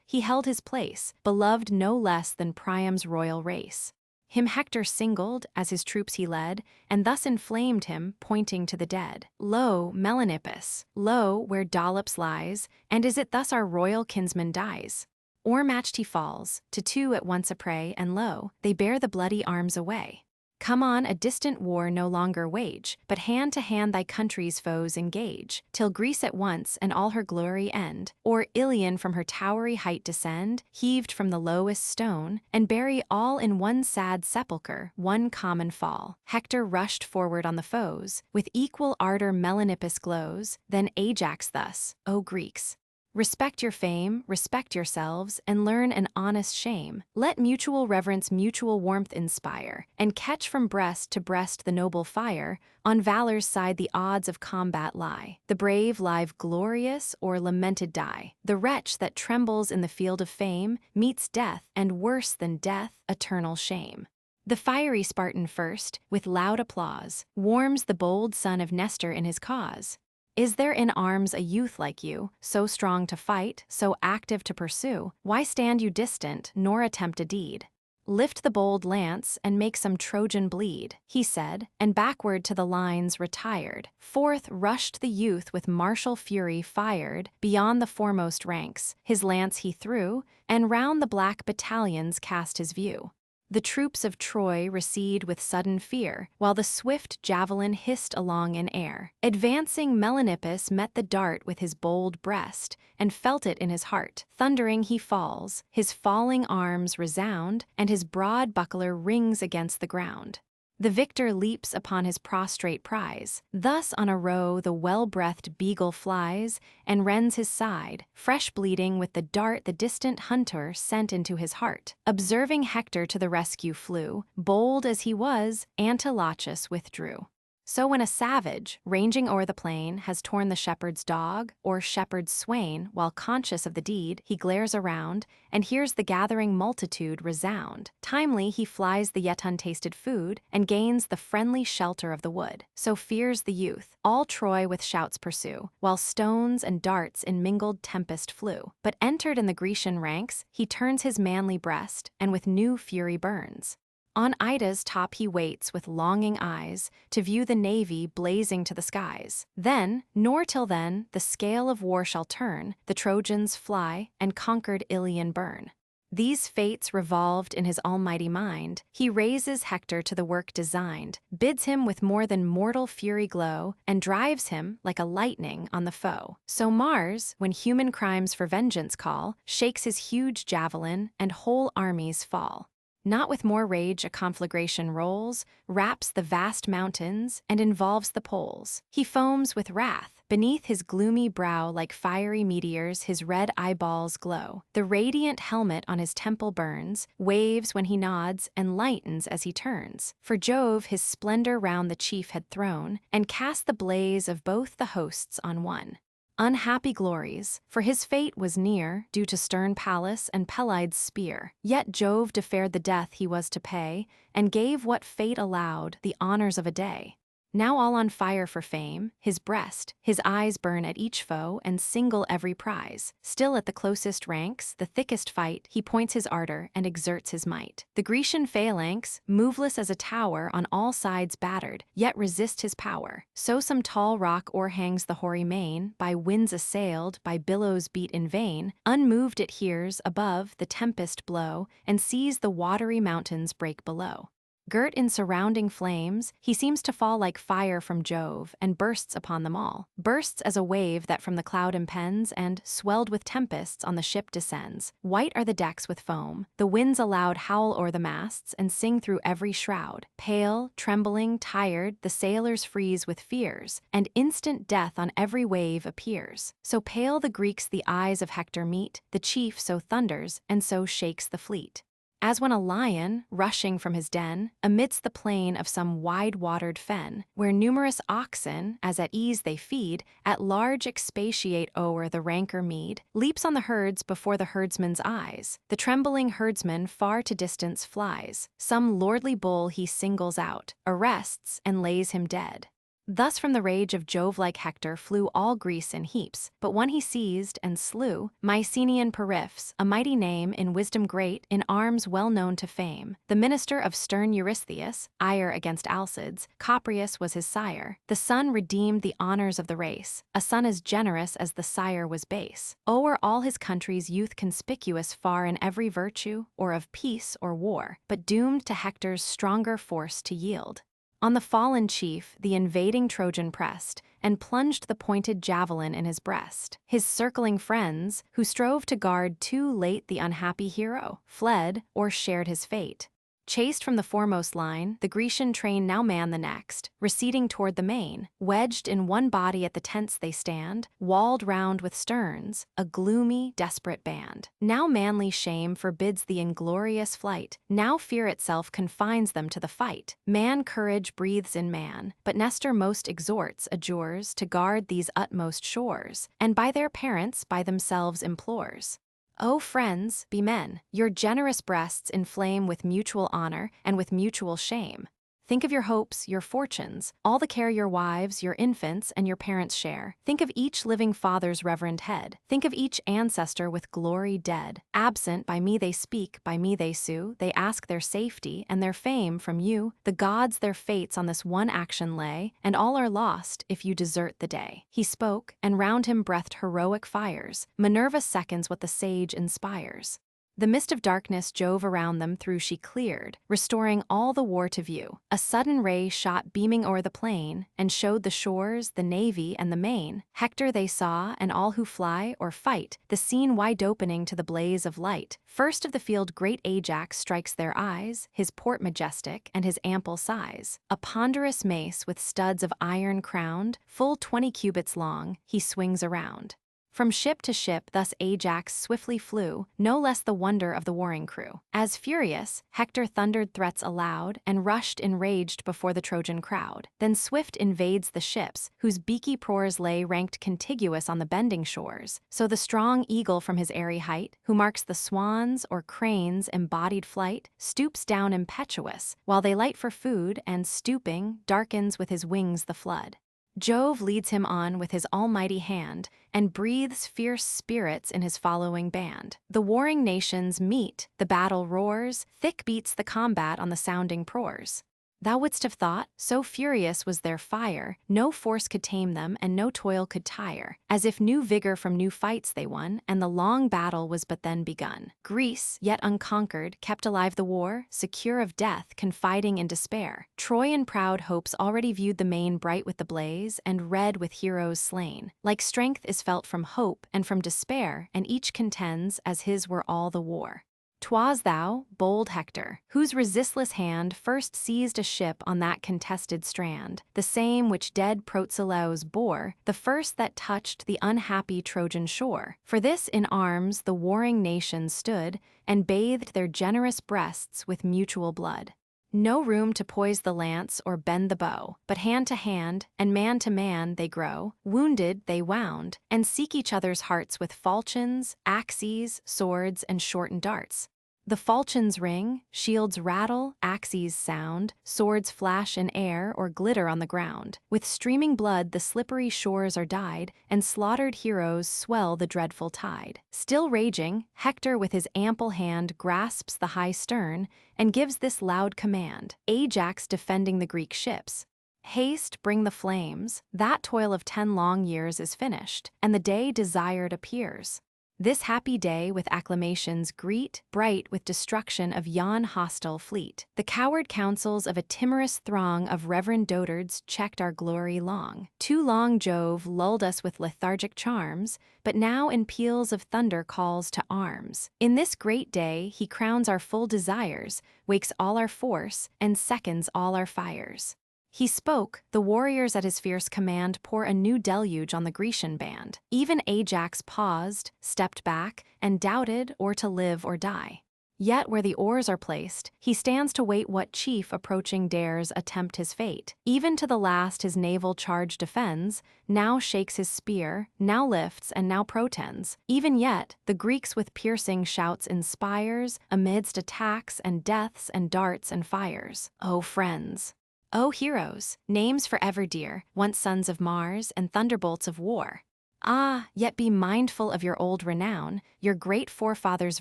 he held his place, beloved no less than Priam's royal race. Him Hector singled, as his troops he led, and thus inflamed him, pointing to the dead. Lo, Melanippus, lo, where Dollops lies, and is it thus our royal kinsman dies? O'ermatched he falls, to two at once a prey, and lo, they bear the bloody arms away. Come on, a distant war no longer wage, but hand to hand thy country's foes engage, till Greece at once and all her glory end, or Ilion from her towery height descend, heaved from the lowest stone, and bury all in one sad sepulchre, one common fall. Hector rushed forward on the foes, with equal ardor Melanippus glows, then Ajax thus, O Greeks, respect your fame, respect yourselves, and learn an honest shame. Let mutual reverence mutual warmth inspire, and catch from breast to breast the noble fire. On valor's side the odds of combat lie. The brave live glorious, or lamented die. The wretch that trembles in the field of fame meets death, and worse than death, eternal shame. The fiery Spartan first, with loud applause, warms the bold son of Nestor in his cause. Is there in arms a youth like you, so strong to fight, so active to pursue? Why stand you distant, nor attempt a deed? Lift the bold lance, and make some Trojan bleed, he said, and backward to the lines retired. Forth rushed the youth with martial fury fired, beyond the foremost ranks, his lance he threw, and round the black battalions cast his view. The troops of Troy recede with sudden fear, while the swift javelin hissed along in air. Advancing Melanippus met the dart with his bold breast, and felt it in his heart. Thundering he falls, his falling arms resound, and his broad buckler rings against the ground. The victor leaps upon his prostrate prize. Thus on a roe the well-breathed beagle flies, and rends his side, fresh bleeding with the dart the distant hunter sent into his heart. Observing Hector to the rescue flew, bold as he was, Antilochus withdrew. So when a savage, ranging o'er the plain, has torn the shepherd's dog, or shepherd's swain, while conscious of the deed, he glares around, and hears the gathering multitude resound. Timely he flies the yet untasted food, and gains the friendly shelter of the wood. So fears the youth. All Troy with shouts pursue, while stones and darts in mingled tempest flew. But entered in the Grecian ranks, he turns his manly breast, and with new fury burns. On Ida's top he waits with longing eyes, to view the navy blazing to the skies. Then, nor till then, the scale of war shall turn, the Trojans fly, and conquered Ilion burn. These fates revolved in his almighty mind, he raises Hector to the work designed, bids him with more than mortal fury glow, and drives him, like a lightning, on the foe. So Mars, when human crimes for vengeance call, shakes his huge javelin, and whole armies fall. Not with more rage a conflagration rolls, wraps the vast mountains, and involves the poles. He foams with wrath. Beneath his gloomy brow like fiery meteors his red eyeballs glow. The radiant helmet on his temple burns, waves when he nods, and lightens as he turns. For Jove his splendor round the chief had thrown, and cast the blaze of both the hosts on one. Unhappy glories, for his fate was near, due to stern Pallas and Pelides' spear. Yet Jove deferred the death he was to pay, and gave what fate allowed, the honors of a day. Now all on fire for fame, his breast, his eyes burn at each foe and single every prize. Still at the closest ranks, the thickest fight, he points his ardor and exerts his might. The Grecian phalanx, moveless as a tower, on all sides battered, yet resist his power. So some tall rock o'erhangs the hoary main, by winds assailed, by billows beat in vain. Unmoved it hears, above, the tempest blow, and sees the watery mountains break below. Girt in surrounding flames, he seems to fall like fire from Jove, and bursts upon them all. Bursts as a wave that from the cloud impends, and, swelled with tempests, on the ship descends. White are the decks with foam. The winds aloud howl o'er the masts, and sing through every shroud. Pale, trembling, tired, the sailors freeze with fears, and instant death on every wave appears. So pale the Greeks the eyes of Hector meet, the chief so thunders, and so shakes the fleet. As when a lion, rushing from his den, amidst the plain of some wide-watered fen, where numerous oxen, as at ease they feed, at large expatiate o'er the ranker mead, leaps on the herds before the herdsman's eyes. The trembling herdsman far to distance flies. Some lordly bull he singles out, arrests, and lays him dead. Thus from the rage of Jove-like Hector flew all Greece in heaps, but one he seized and slew, Mycenaean Periphas, a mighty name, in wisdom great, in arms well known to fame. The minister of stern Eurystheus, ire against Alcides, Coprius was his sire. The son redeemed the honors of the race, a son as generous as the sire was base. O'er all his country's youth conspicuous far in every virtue, or of peace or war, but doomed to Hector's stronger force to yield. On the fallen chief, the invading Trojan pressed, and plunged the pointed javelin in his breast. His circling friends, who strove to guard too late the unhappy hero, fled or shared his fate. Chased from the foremost line, the Grecian train now man the next, receding toward the main. Wedged in one body at the tents they stand, walled round with sterns, a gloomy, desperate band. Now manly shame forbids the inglorious flight, now fear itself confines them to the fight. Man courage breathes in man, but Nestor most exhorts, adjures, to guard these utmost shores, and by their parents, by themselves implores. O friends, be men, your generous breasts inflame with mutual honor and with mutual shame. Think of your hopes, your fortunes, all the care your wives, your infants, and your parents share. Think of each living father's reverend head. Think of each ancestor with glory dead. Absent, by me they speak, by me they sue. They ask their safety and their fame from you. The gods their fates on this one action lay, and all are lost if you desert the day. He spoke, and round him breathed heroic fires. Minerva seconds what the sage inspires. The mist of darkness Jove around them through she cleared, restoring all the war to view. A sudden ray shot beaming o'er the plain, and showed the shores, the navy, and the main. Hector they saw, and all who fly or fight, the scene wide opening to the blaze of light. First of the field great Ajax strikes their eyes, his port majestic, and his ample size. A ponderous mace with studs of iron crowned, full 20 cubits long, he swings around. From ship to ship thus Ajax swiftly flew, no less the wonder of the warring crew. As furious, Hector thundered threats aloud, and rushed enraged before the Trojan crowd. Then swift invades the ships, whose beaky prows lay ranked contiguous on the bending shores. So the strong eagle from his airy height, who marks the swans' or cranes' embodied flight, stoops down impetuous, while they light for food, and stooping, darkens with his wings the flood. Jove leads him on with his almighty hand, and breathes fierce spirits in his following band. The warring nations meet, the battle roars, thick beats the combat on the sounding prores. Thou wouldst have thought, so furious was their fire, no force could tame them and no toil could tire, as if new vigor from new fights they won, and the long battle was but then begun. Greece, yet unconquered, kept alive the war, secure of death, confiding in despair. Troy in proud hopes already viewed the main bright with the blaze, and red with heroes slain. Like strength is felt from hope and from despair, and each contends as his were all the war. 'Twas thou, bold Hector, whose resistless hand first seized a ship on that contested strand, the same which dead Protesilaus bore, the first that touched the unhappy Trojan shore. For this in arms the warring nations stood, and bathed their generous breasts with mutual blood. No room to poise the lance or bend the bow, but hand to hand, and man to man they grow. Wounded, they wound, and seek each other's hearts with falchions, axes, swords, and shortened darts. The falchions ring, shields rattle, axes sound, swords flash in air or glitter on the ground. With streaming blood the slippery shores are dyed, and slaughtered heroes swell the dreadful tide. Still raging, Hector with his ample hand grasps the high stern, and gives this loud command, Ajax defending the Greek ships. Haste, bring the flames, that toil of 10 long years is finished, and the day desired appears. This happy day with acclamations greet, bright with destruction of yon hostile fleet. The coward counsels of a timorous throng of reverend dotards checked our glory long. Too long Jove lulled us with lethargic charms, but now in peals of thunder calls to arms. In this great day he crowns our full desires, wakes all our force, and seconds all our fires. He spoke, the warriors at his fierce command pour a new deluge on the Grecian band. Even Ajax paused, stepped back, and doubted or to live or die. Yet where the oars are placed, he stands to wait what chief approaching dares attempt his fate. Even to the last his naval charge defends, now shakes his spear, now lifts, and now protends. Even yet, the Greeks with piercing shouts inspires, amidst attacks and deaths and darts and fires. O friends! O heroes, names forever dear, once sons of Mars and thunderbolts of war. Ah, yet be mindful of your old renown, your great forefathers'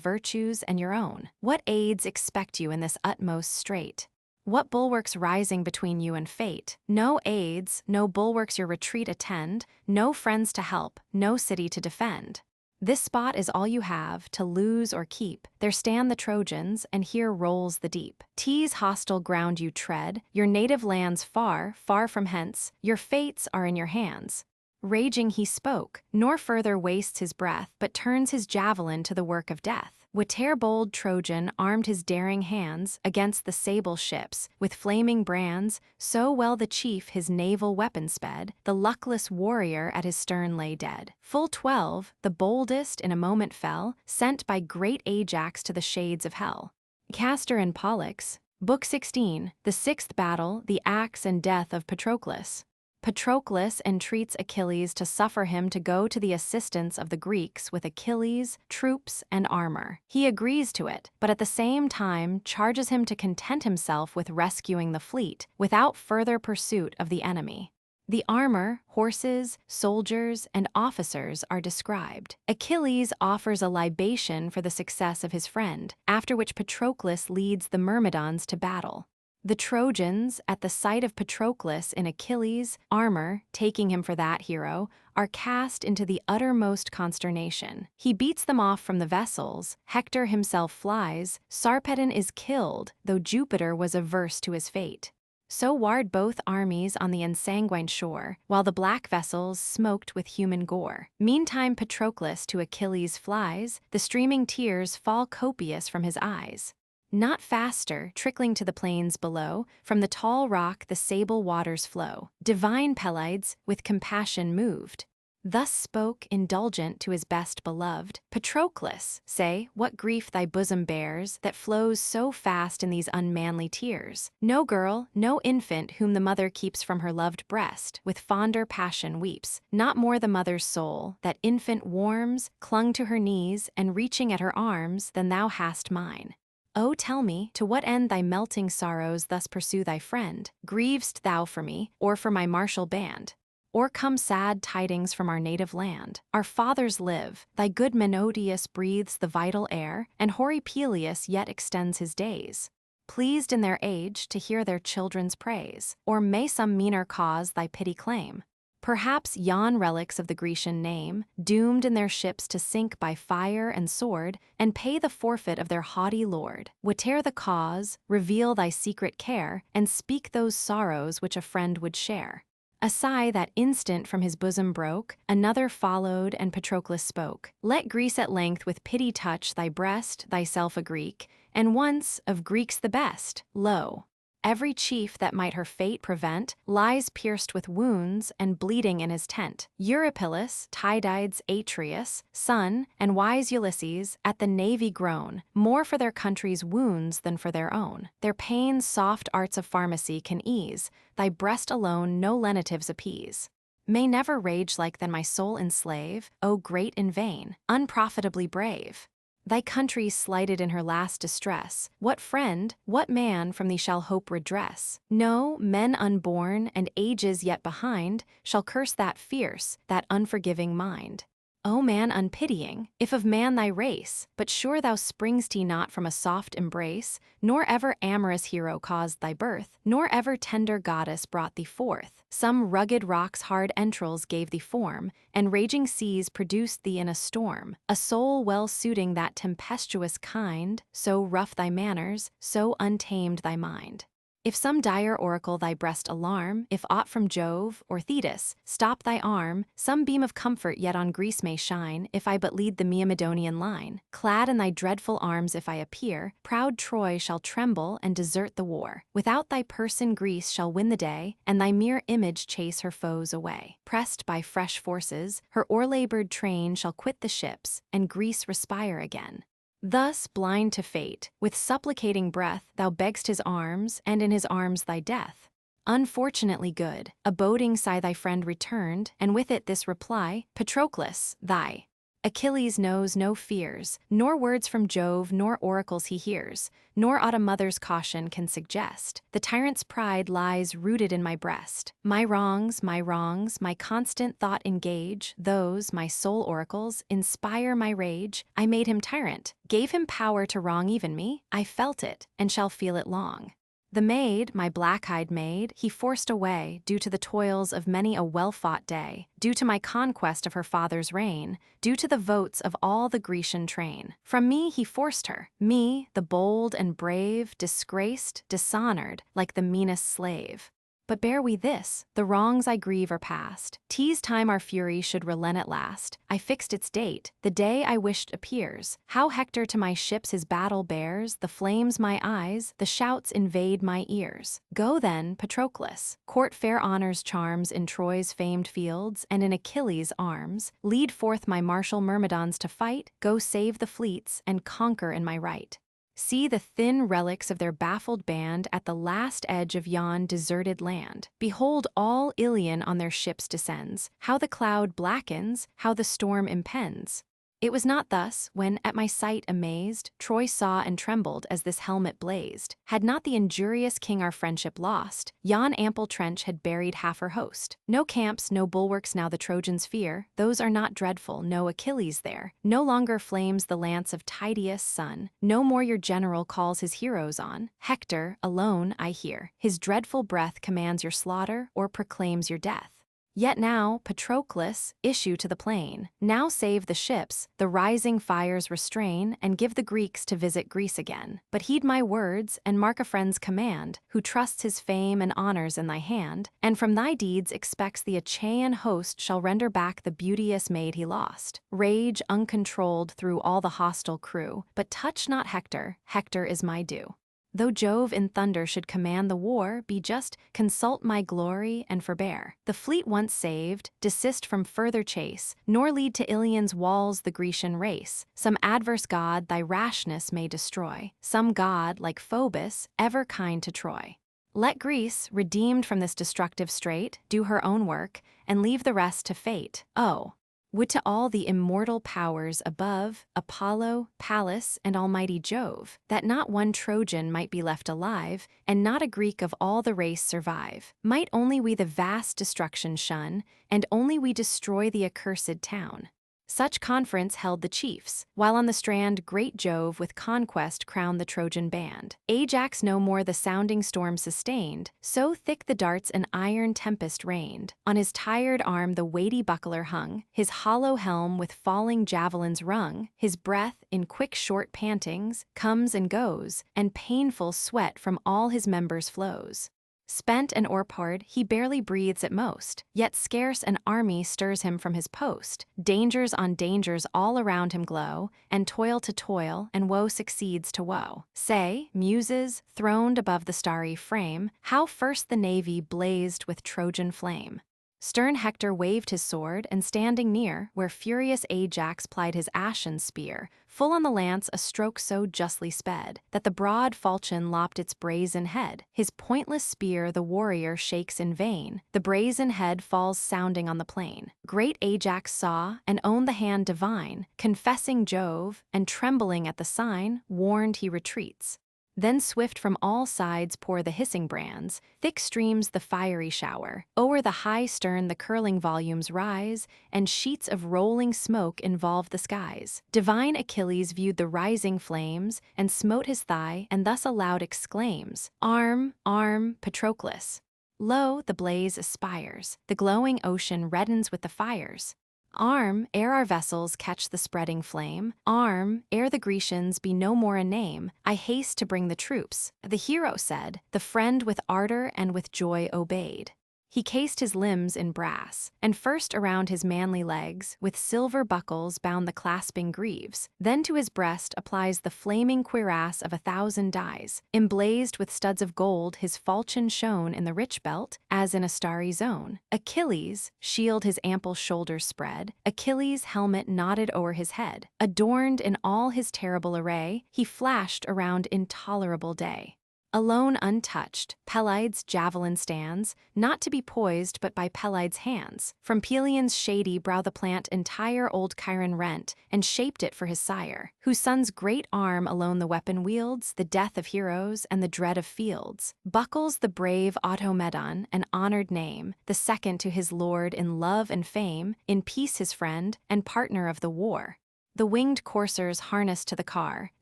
virtues and your own. What aids expect you in this utmost strait? What bulwarks rising between you and fate? No aids, no bulwarks your retreat attend, no friends to help, no city to defend. This spot is all you have, to lose or keep. There stand the Trojans, and here rolls the deep. 'Tis hostile ground you tread, your native lands far, far from hence, your fates are in your hands. Raging he spoke, nor further wastes his breath, but turns his javelin to the work of death. Whate'er bold Trojan armed his daring hands against the sable ships, with flaming brands, so well the chief his naval weapon sped, the luckless warrior at his stern lay dead. Full 12, the boldest in a moment fell, sent by great Ajax to the shades of hell. Castor and Pollux, Book 16, the 6th battle, the axe and death of Patroclus. Patroclus entreats Achilles to suffer him to go to the assistance of the Greeks with Achilles, troops, and armor. He agrees to it, but at the same time charges him to content himself with rescuing the fleet, without further pursuit of the enemy. The armor, horses, soldiers, and officers are described. Achilles offers a libation for the success of his friend, after which Patroclus leads the Myrmidons to battle. The Trojans, at the sight of Patroclus in Achilles' armor, taking him for that hero, are cast into the uttermost consternation. He beats them off from the vessels, Hector himself flies, Sarpedon is killed, though Jupiter was averse to his fate. So warred both armies on the ensanguined shore, while the black vessels smoked with human gore. Meantime Patroclus to Achilles flies, the streaming tears fall copious from his eyes. Not faster, trickling to the plains below, from the tall rock the sable waters flow. Divine Pelides, with compassion moved, thus spoke, indulgent to his best beloved. Patroclus, say, what grief thy bosom bears, that flows so fast in these unmanly tears? No girl, no infant whom the mother keeps from her loved breast, with fonder passion weeps. Not more the mother's soul, that infant warms, clung to her knees, and reaching at her arms, than thou hast mine. Oh, tell me, to what end thy melting sorrows thus pursue thy friend? Griev'st thou for me, or for my martial band? Or come sad tidings from our native land? Our fathers live, thy good Menodius breathes the vital air, and hoary Peleus yet extends his days. Pleased in their age to hear their children's praise, or may some meaner cause thy pity claim? Perhaps yon relics of the Grecian name, doomed in their ships to sink by fire and sword, and pay the forfeit of their haughty lord. Whate'er the cause, reveal thy secret care, and speak those sorrows which a friend would share. A sigh that instant from his bosom broke, another followed, and Patroclus spoke. Let Greece at length with pity touch thy breast, thyself a Greek, and once, of Greeks the best, lo! Every chief that might her fate prevent lies pierced with wounds and bleeding in his tent. Eurypylus, Tydides, Atreus, son, and wise Ulysses, at the navy groan, more for their country's wounds than for their own. Their pains soft arts of pharmacy can ease, thy breast alone no lenitives appease. May never rage like than my soul enslave, O great in vain, unprofitably brave. Thy country slighted in her last distress, what friend, what man from thee shall hope redress? No, men unborn, and ages yet behind, shall curse that fierce, that unforgiving mind. O man unpitying, if of man thy race, but sure thou spring'st not from a soft embrace, nor ever amorous hero caused thy birth, nor ever tender goddess brought thee forth. Some rugged rock's hard entrails gave thee form, and raging seas produced thee in a storm. A soul well suiting that tempestuous kind, so rough thy manners, so untamed thy mind. If some dire oracle thy breast alarm, if aught from Jove, or Thetis, stop thy arm, some beam of comfort yet on Greece may shine, if I but lead the Myrmidonian line. Clad in thy dreadful arms if I appear, proud Troy shall tremble and desert the war. Without thy person Greece shall win the day, and thy mere image chase her foes away. Pressed by fresh forces, her o'erlabored train shall quit the ships, and Greece respire again. Thus, blind to fate, with supplicating breath, thou begg'st his arms, and in his arms thy death. Unfortunately good, a boding sigh thy friend returned, and with it this reply, Patroclus, thy Achilles knows no fears, nor words from Jove nor oracles he hears, nor aught a mother's caution can suggest. The tyrant's pride lies rooted in my breast. My wrongs, my constant thought engage, those, my sole oracles, inspire my rage. I made him tyrant, gave him power to wrong even me, I felt it, and shall feel it long. The maid, my black-eyed maid, he forced away, due to the toils of many a well-fought day, due to my conquest of her father's reign, due to the votes of all the Grecian train. From me he forced her, me, the bold and brave, disgraced, dishonored, like the meanest slave. But bear we this, the wrongs I grieve are past. 'Tis time our fury should relent at last. I fixed its date, the day I wished appears. How Hector to my ships his battle bears, the flames my eyes, the shouts invade my ears. Go then, Patroclus, court fair honor's charms in Troy's famed fields, and in Achilles' arms. Lead forth my martial Myrmidons to fight, go save the fleets, and conquer in my right. See the thin relics of their baffled band at the last edge of yon deserted land. Behold all Ilion on their ships descends, how the cloud blackens, how the storm impends. It was not thus, when, at my sight amazed, Troy saw and trembled as this helmet blazed. Had not the injurious king our friendship lost, yon ample trench had buried half her host. No camps, no bulwarks now the Trojans fear, those are not dreadful, no Achilles there. No longer flames the lance of Tydeus' son, no more your general calls his heroes on. Hector, alone, I hear, his dreadful breath commands your slaughter, or proclaims your death. Yet now, Patroclus, issue to the plain. Now save the ships, the rising fires restrain, and give the Greeks to visit Greece again. But heed my words, and mark a friend's command, who trusts his fame and honors in thy hand, and from thy deeds expects the Achaean host shall render back the beauteous maid he lost. Rage uncontrolled through all the hostile crew, but touch not Hector, Hector is my due. Though Jove in thunder should command the war, be just, consult my glory, and forbear. The fleet once saved, desist from further chase, nor lead to Ilion's walls the Grecian race. Some adverse god thy rashness may destroy, some god, like Phoebus, ever kind to Troy. Let Greece, redeemed from this destructive strait, do her own work, and leave the rest to fate. Oh! Would to all the immortal powers above, Apollo, Pallas, and almighty Jove, that not one Trojan might be left alive, and not a Greek of all the race survive. Might only we the vast destruction shun, and only we destroy the accursed town. Such conference held the chiefs, while on the strand great Jove with conquest crowned the Trojan band. Ajax no more the sounding storm sustained, so thick the darts an iron tempest rained. On his tired arm the weighty buckler hung, his hollow helm with falling javelins rung, his breath, in quick short pantings, comes and goes, and painful sweat from all his members flows. Spent and o'erpoured, he barely breathes at most, yet scarce an army stirs him from his post. Dangers on dangers all around him glow, and toil to toil, and woe succeeds to woe. Say, muses, throned above the starry frame, how first the navy blazed with Trojan flame. Stern Hector waved his sword, and standing near, where furious Ajax plied his ashen spear, Full on the lance a stroke so justly sped, that the broad falchion lopped its brazen head. His pointless spear the warrior shakes in vain, the brazen head falls sounding on the plain. Great Ajax saw, and owned the hand divine, confessing Jove, and trembling at the sign, warned he retreats. Then swift from all sides pour the hissing brands, thick streams the fiery shower. O'er the high stern the curling volumes rise, and sheets of rolling smoke involve the skies. Divine Achilles viewed the rising flames, and smote his thigh, and thus aloud exclaims, "Arm, arm, Patroclus!" Lo, the blaze aspires, the glowing ocean reddens with the fires. Arm, ere our vessels catch the spreading flame. Arm, ere the Grecians be no more a name. I haste to bring the troops. The hero said, the friend with ardor and with joy obeyed. He cased his limbs in brass, and first around his manly legs with silver buckles bound the clasping greaves, then to his breast applies the flaming cuirass of 1,000 dyes. Emblazed with studs of gold his falchion shone in the rich belt, as in a starry zone. Achilles, shield his ample shoulders spread, Achilles' helmet nodded o'er his head. Adorned in all his terrible array, he flashed around intolerable day. Alone untouched, Pelides' javelin stands, not to be poised but by Pelides' hands. From Pelion's shady brow the plant entire old Chiron rent, and shaped it for his sire, whose son's great arm alone the weapon wields, the death of heroes and the dread of fields. Buckles the brave Agamemnon, an honored name, the second to his lord in love and fame, in peace his friend, and partner of the war. The winged coursers harnessed to the car,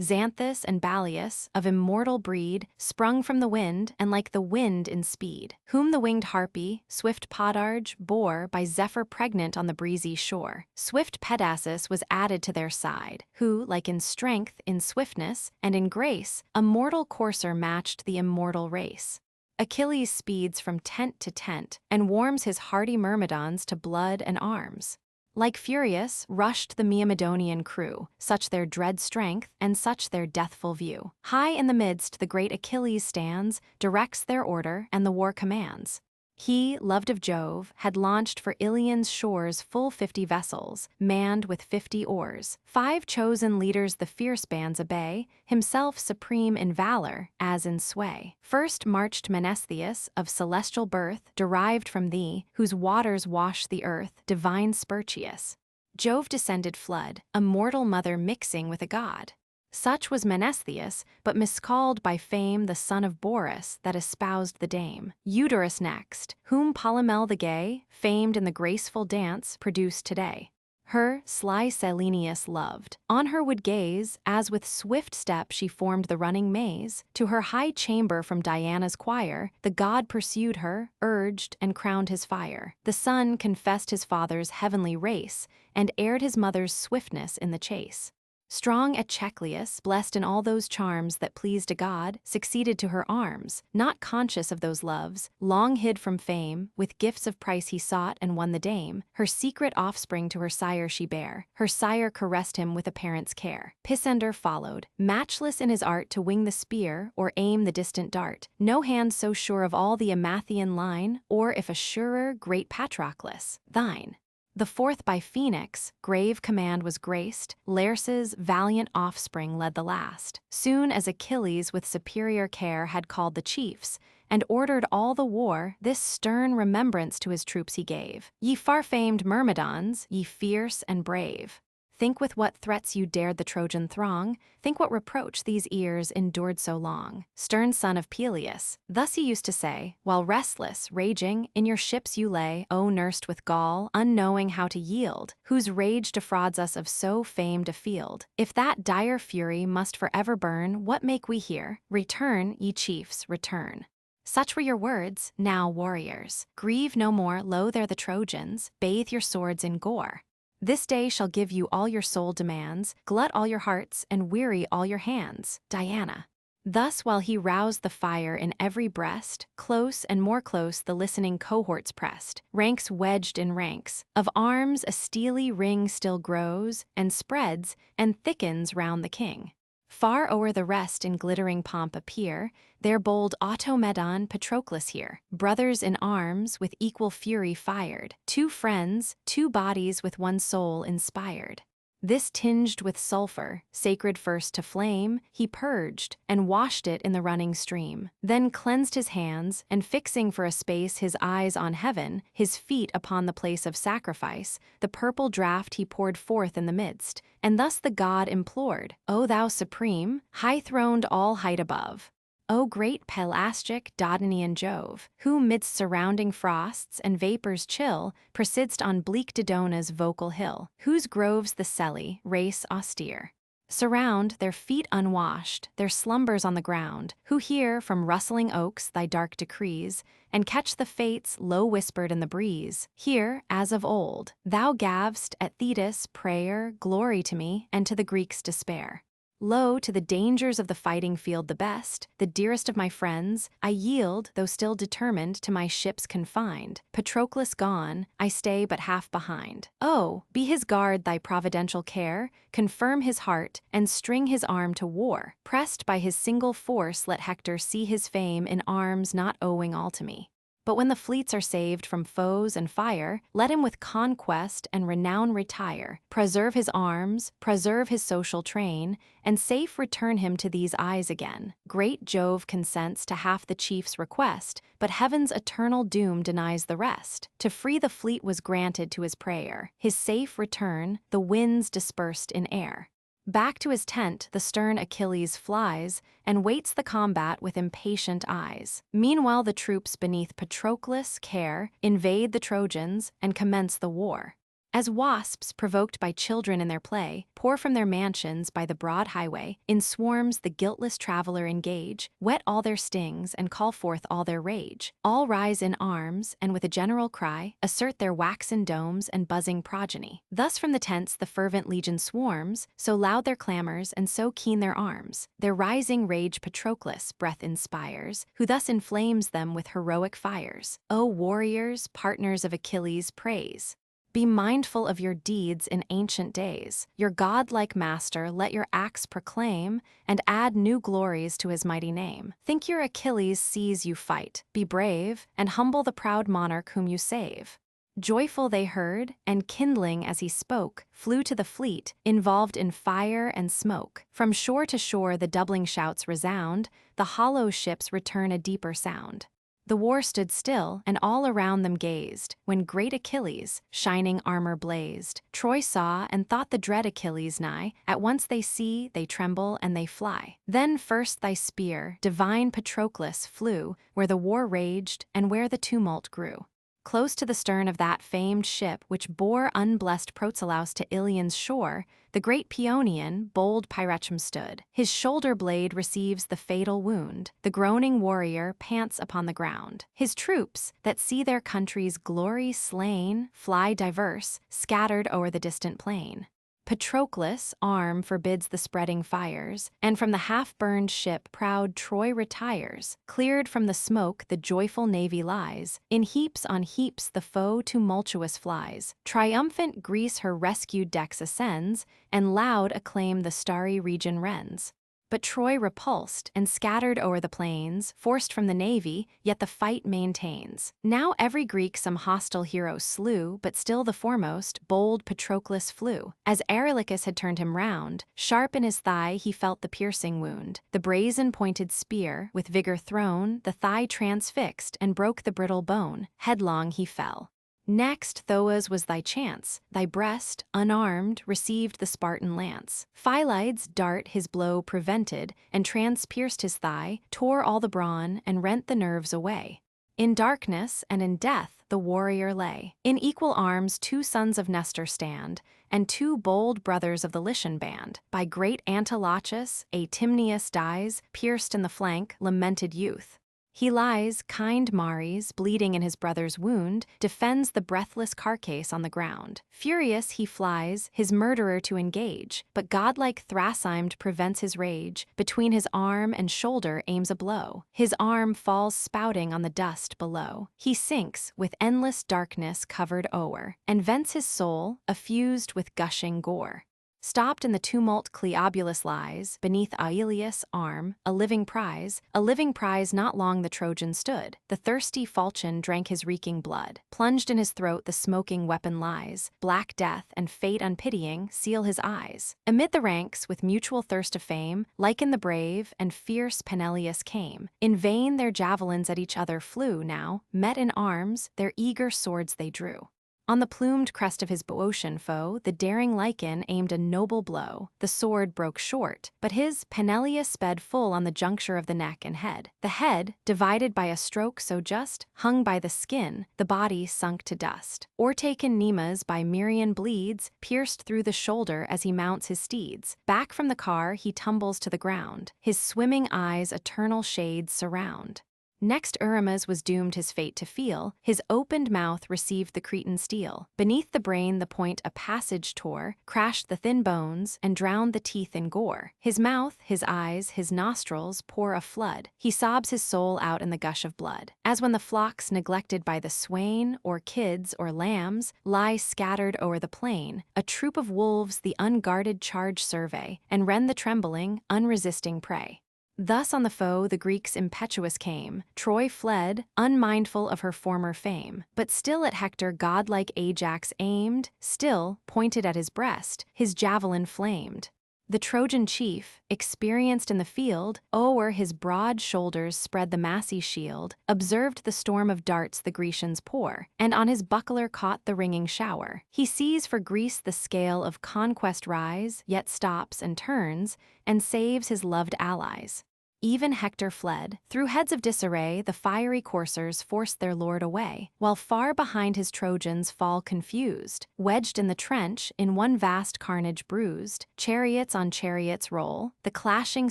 Xanthus and Balius, of immortal breed, sprung from the wind, and like the wind in speed. Whom the winged harpy, swift Podarge, bore by Zephyr pregnant on the breezy shore. Swift Pedasus was added to their side, who, like in strength, in swiftness, and in grace, a mortal courser matched the immortal race. Achilles speeds from tent to tent, and warms his hardy Myrmidons to blood and arms. Like furious, rushed the Myrmidonian crew, such their dread strength, and such their deathful view. High in the midst the great Achilles stands, directs their order, and the war commands. He, loved of Jove, had launched for Ilion's shores full 50 vessels, manned with 50 oars. 5 chosen leaders the fierce bands obey, himself supreme in valor, as in sway. First marched Menestheus, of celestial birth, derived from thee, whose waters wash the earth, divine Sperchius. Jove descended flood, a mortal mother mixing with a god. Such was Menestheus, but miscalled by fame the son of Boris that espoused the dame. Eudorus next, whom Polymele the gay, famed in the graceful dance, produced today. Her sly Silenius loved. On her would gaze, as with swift step she formed the running maze. To her high chamber from Diana's choir, the god pursued her, urged, and crowned his fire. The son confessed his father's heavenly race, and aired his mother's swiftness in the chase. Strong Echecleus, blessed in all those charms that pleased a god, succeeded to her arms, not conscious of those loves, long hid from fame, with gifts of price he sought and won the dame, her secret offspring to her sire she bare, her sire caressed him with a parent's care. Pisander followed, matchless in his art to wing the spear, or aim the distant dart, no hand so sure of all the Amathian line, or if a surer, great Patroclus, thine. The fourth by Phoenix, grave command was graced, Laerces' valiant offspring led the last. Soon as Achilles with superior care had called the chiefs, and ordered all the war, this stern remembrance to his troops he gave. Ye far-famed Myrmidons, ye fierce and brave. Think with what threats you dared the Trojan throng, think what reproach these ears endured so long. Stern son of Peleus, thus he used to say, while restless, raging, in your ships you lay, O nursed with gall, unknowing how to yield, whose rage defrauds us of so famed a field. If that dire fury must forever burn, what make we here? Return, ye chiefs, return. Such were your words, now warriors. Grieve no more, lo there the Trojans, bathe your swords in gore. This day shall give you all your soul demands, glut all your hearts, and weary all your hands. Diana. Thus while he roused the fire in every breast, close and more close the listening cohorts pressed, ranks wedged in ranks. Of arms a steely ring still grows, and spreads, and thickens round the king. Far o'er the rest in glittering pomp appear, their bold Automedon Patroclus here, brothers in arms with equal fury fired, 2 friends, 2 bodies with one soul inspired. This tinged with sulfur, sacred first to flame, he purged, and washed it in the running stream. Then cleansed his hands, and fixing for a space his eyes on heaven, his feet upon the place of sacrifice, the purple draught he poured forth in the midst, and thus the god implored, O thou supreme, high-throned all height above! O great Pelasgic Dodonian Jove, who midst surrounding frosts and vapors chill, persidst on bleak Dodona's vocal hill, whose groves the Selli, race austere, surround, their feet unwashed, their slumbers on the ground, who hear from rustling oaks thy dark decrees, and catch the fates low-whispered in the breeze. Here, as of old, thou gav'st at Thetis prayer, glory to me, and to the Greeks despair. Lo, to the dangers of the fighting field the best, the dearest of my friends, I yield, though still determined, to my ships confined. Patroclus gone, I stay but half behind. Oh, be his guard thy providential care, confirm his heart, and string his arm to war. Pressed by his single force, let Hector see his fame in arms not owing all to me. But when the fleets are saved from foes and fire, let him with conquest and renown retire, preserve his arms, preserve his social train, and safe return him to these eyes again. Great Jove consents to half the chief's request, but heaven's eternal doom denies the rest. To free the fleet was granted to his prayer, his safe return, the winds dispersed in air. Back to his tent the stern Achilles flies, and waits the combat with impatient eyes. Meanwhile the troops beneath Patroclus' care invade the Trojans and commence the war. As wasps, provoked by children in their play, pour from their mansions by the broad highway, in swarms the guiltless traveler engage, whet all their stings and call forth all their rage. All rise in arms, and with a general cry, assert their waxen domes and buzzing progeny. Thus from the tents the fervent legion swarms, so loud their clamors and so keen their arms. Their rising rage Patroclus' breath inspires, who thus inflames them with heroic fires. O warriors, partners of Achilles' praise! Be mindful of your deeds in ancient days. Your godlike master let your acts proclaim, and add new glories to his mighty name. Think your Achilles sees you fight. Be brave, and humble the proud monarch whom you save. Joyful they heard, and kindling as he spoke, flew to the fleet, involved in fire and smoke. From shore to shore the doubling shouts resound, the hollow ships return a deeper sound. The war stood still, and all around them gazed, when great Achilles' shining armor blazed. Troy saw, and thought the dread Achilles nigh. At once they see, they tremble, and they fly. Then first thy spear, divine Patroclus, flew, where the war raged, and where the tumult grew. Close to the stern of that famed ship which bore unblessed Protelaus to Ilion's shore, the great Paeonian, bold Pyrrhechum stood. His shoulder blade receives the fatal wound. The groaning warrior pants upon the ground. His troops, that see their country's glory slain, fly diverse, scattered o'er the distant plain. Patroclus' arm forbids the spreading fires, and from the half-burned ship proud Troy retires. Cleared from the smoke the joyful navy lies, in heaps on heaps the foe tumultuous flies. Triumphant Greece her rescued decks ascends, and loud acclaim the starry region rends. But Troy repulsed, and scattered o'er the plains, forced from the navy, yet the fight maintains. Now every Greek some hostile hero slew, but still the foremost, bold Patroclus flew. As Areilycus had turned him round, sharp in his thigh he felt the piercing wound. The brazen-pointed spear, with vigor thrown, the thigh transfixed, and broke the brittle bone. Headlong he fell. Next, Thoas was thy chance. Thy breast, unarmed, received the Spartan lance. Phylides' dart his blow prevented, and transpierced his thigh, tore all the brawn, and rent the nerves away. In darkness and in death the warrior lay. In equal arms 2 sons of Nestor stand, and 2 bold brothers of the Lycian band. By great Antilochus, Atymnius dies, pierced in the flank, lamented youth. He lies, kind Mares, bleeding in his brother's wound, defends the breathless carcass on the ground. Furious he flies, his murderer to engage, but godlike Thrasymede prevents his rage, between his arm and shoulder aims a blow. His arm falls spouting on the dust below. He sinks, with endless darkness covered o'er, and vents his soul, effused with gushing gore. Stopped in the tumult Cleobulus lies, beneath Aelius' arm, a living prize not long the Trojan stood. The thirsty falchion drank his reeking blood. Plunged in his throat the smoking weapon lies, black death and fate unpitying seal his eyes. Amid the ranks, with mutual thirst of fame, Lycon the brave and fierce Peneleus came. In vain their javelins at each other flew, now, met in arms, their eager swords they drew. On the plumed crest of his Boeotian foe, the daring Lycon aimed a noble blow. The sword broke short, but his Peneleus sped full on the juncture of the neck and head. The head, divided by a stroke so just, hung by the skin, the body sunk to dust. O'ertaken Nemas by Myrrhian bleeds, pierced through the shoulder as he mounts his steeds. Back from the car he tumbles to the ground. His swimming eyes eternal shades surround. Next Eurymas was doomed his fate to feel, his opened mouth received the Cretan steel. Beneath the brain the point a passage tore, crashed the thin bones, and drowned the teeth in gore. His mouth, his eyes, his nostrils pour a flood, he sobs his soul out in the gush of blood. As when the flocks neglected by the swain, or kids or lambs, lie scattered o'er the plain, a troop of wolves the unguarded charge survey, and rend the trembling, unresisting prey. Thus on the foe the Greeks impetuous came, Troy fled, unmindful of her former fame. But still at Hector godlike Ajax aimed, still, pointed at his breast, his javelin flamed. The Trojan chief, experienced in the field, o'er his broad shoulders spread the massy shield, observed the storm of darts the Grecians pour, and on his buckler caught the ringing shower. He sees for Greece the scale of conquest rise, yet stops and turns, and saves his loved allies. Even Hector fled. Through heads of disarray the fiery coursers forced their lord away, while far behind his Trojans fall confused. Wedged in the trench, in one vast carnage bruised, chariots on chariots roll, the clashing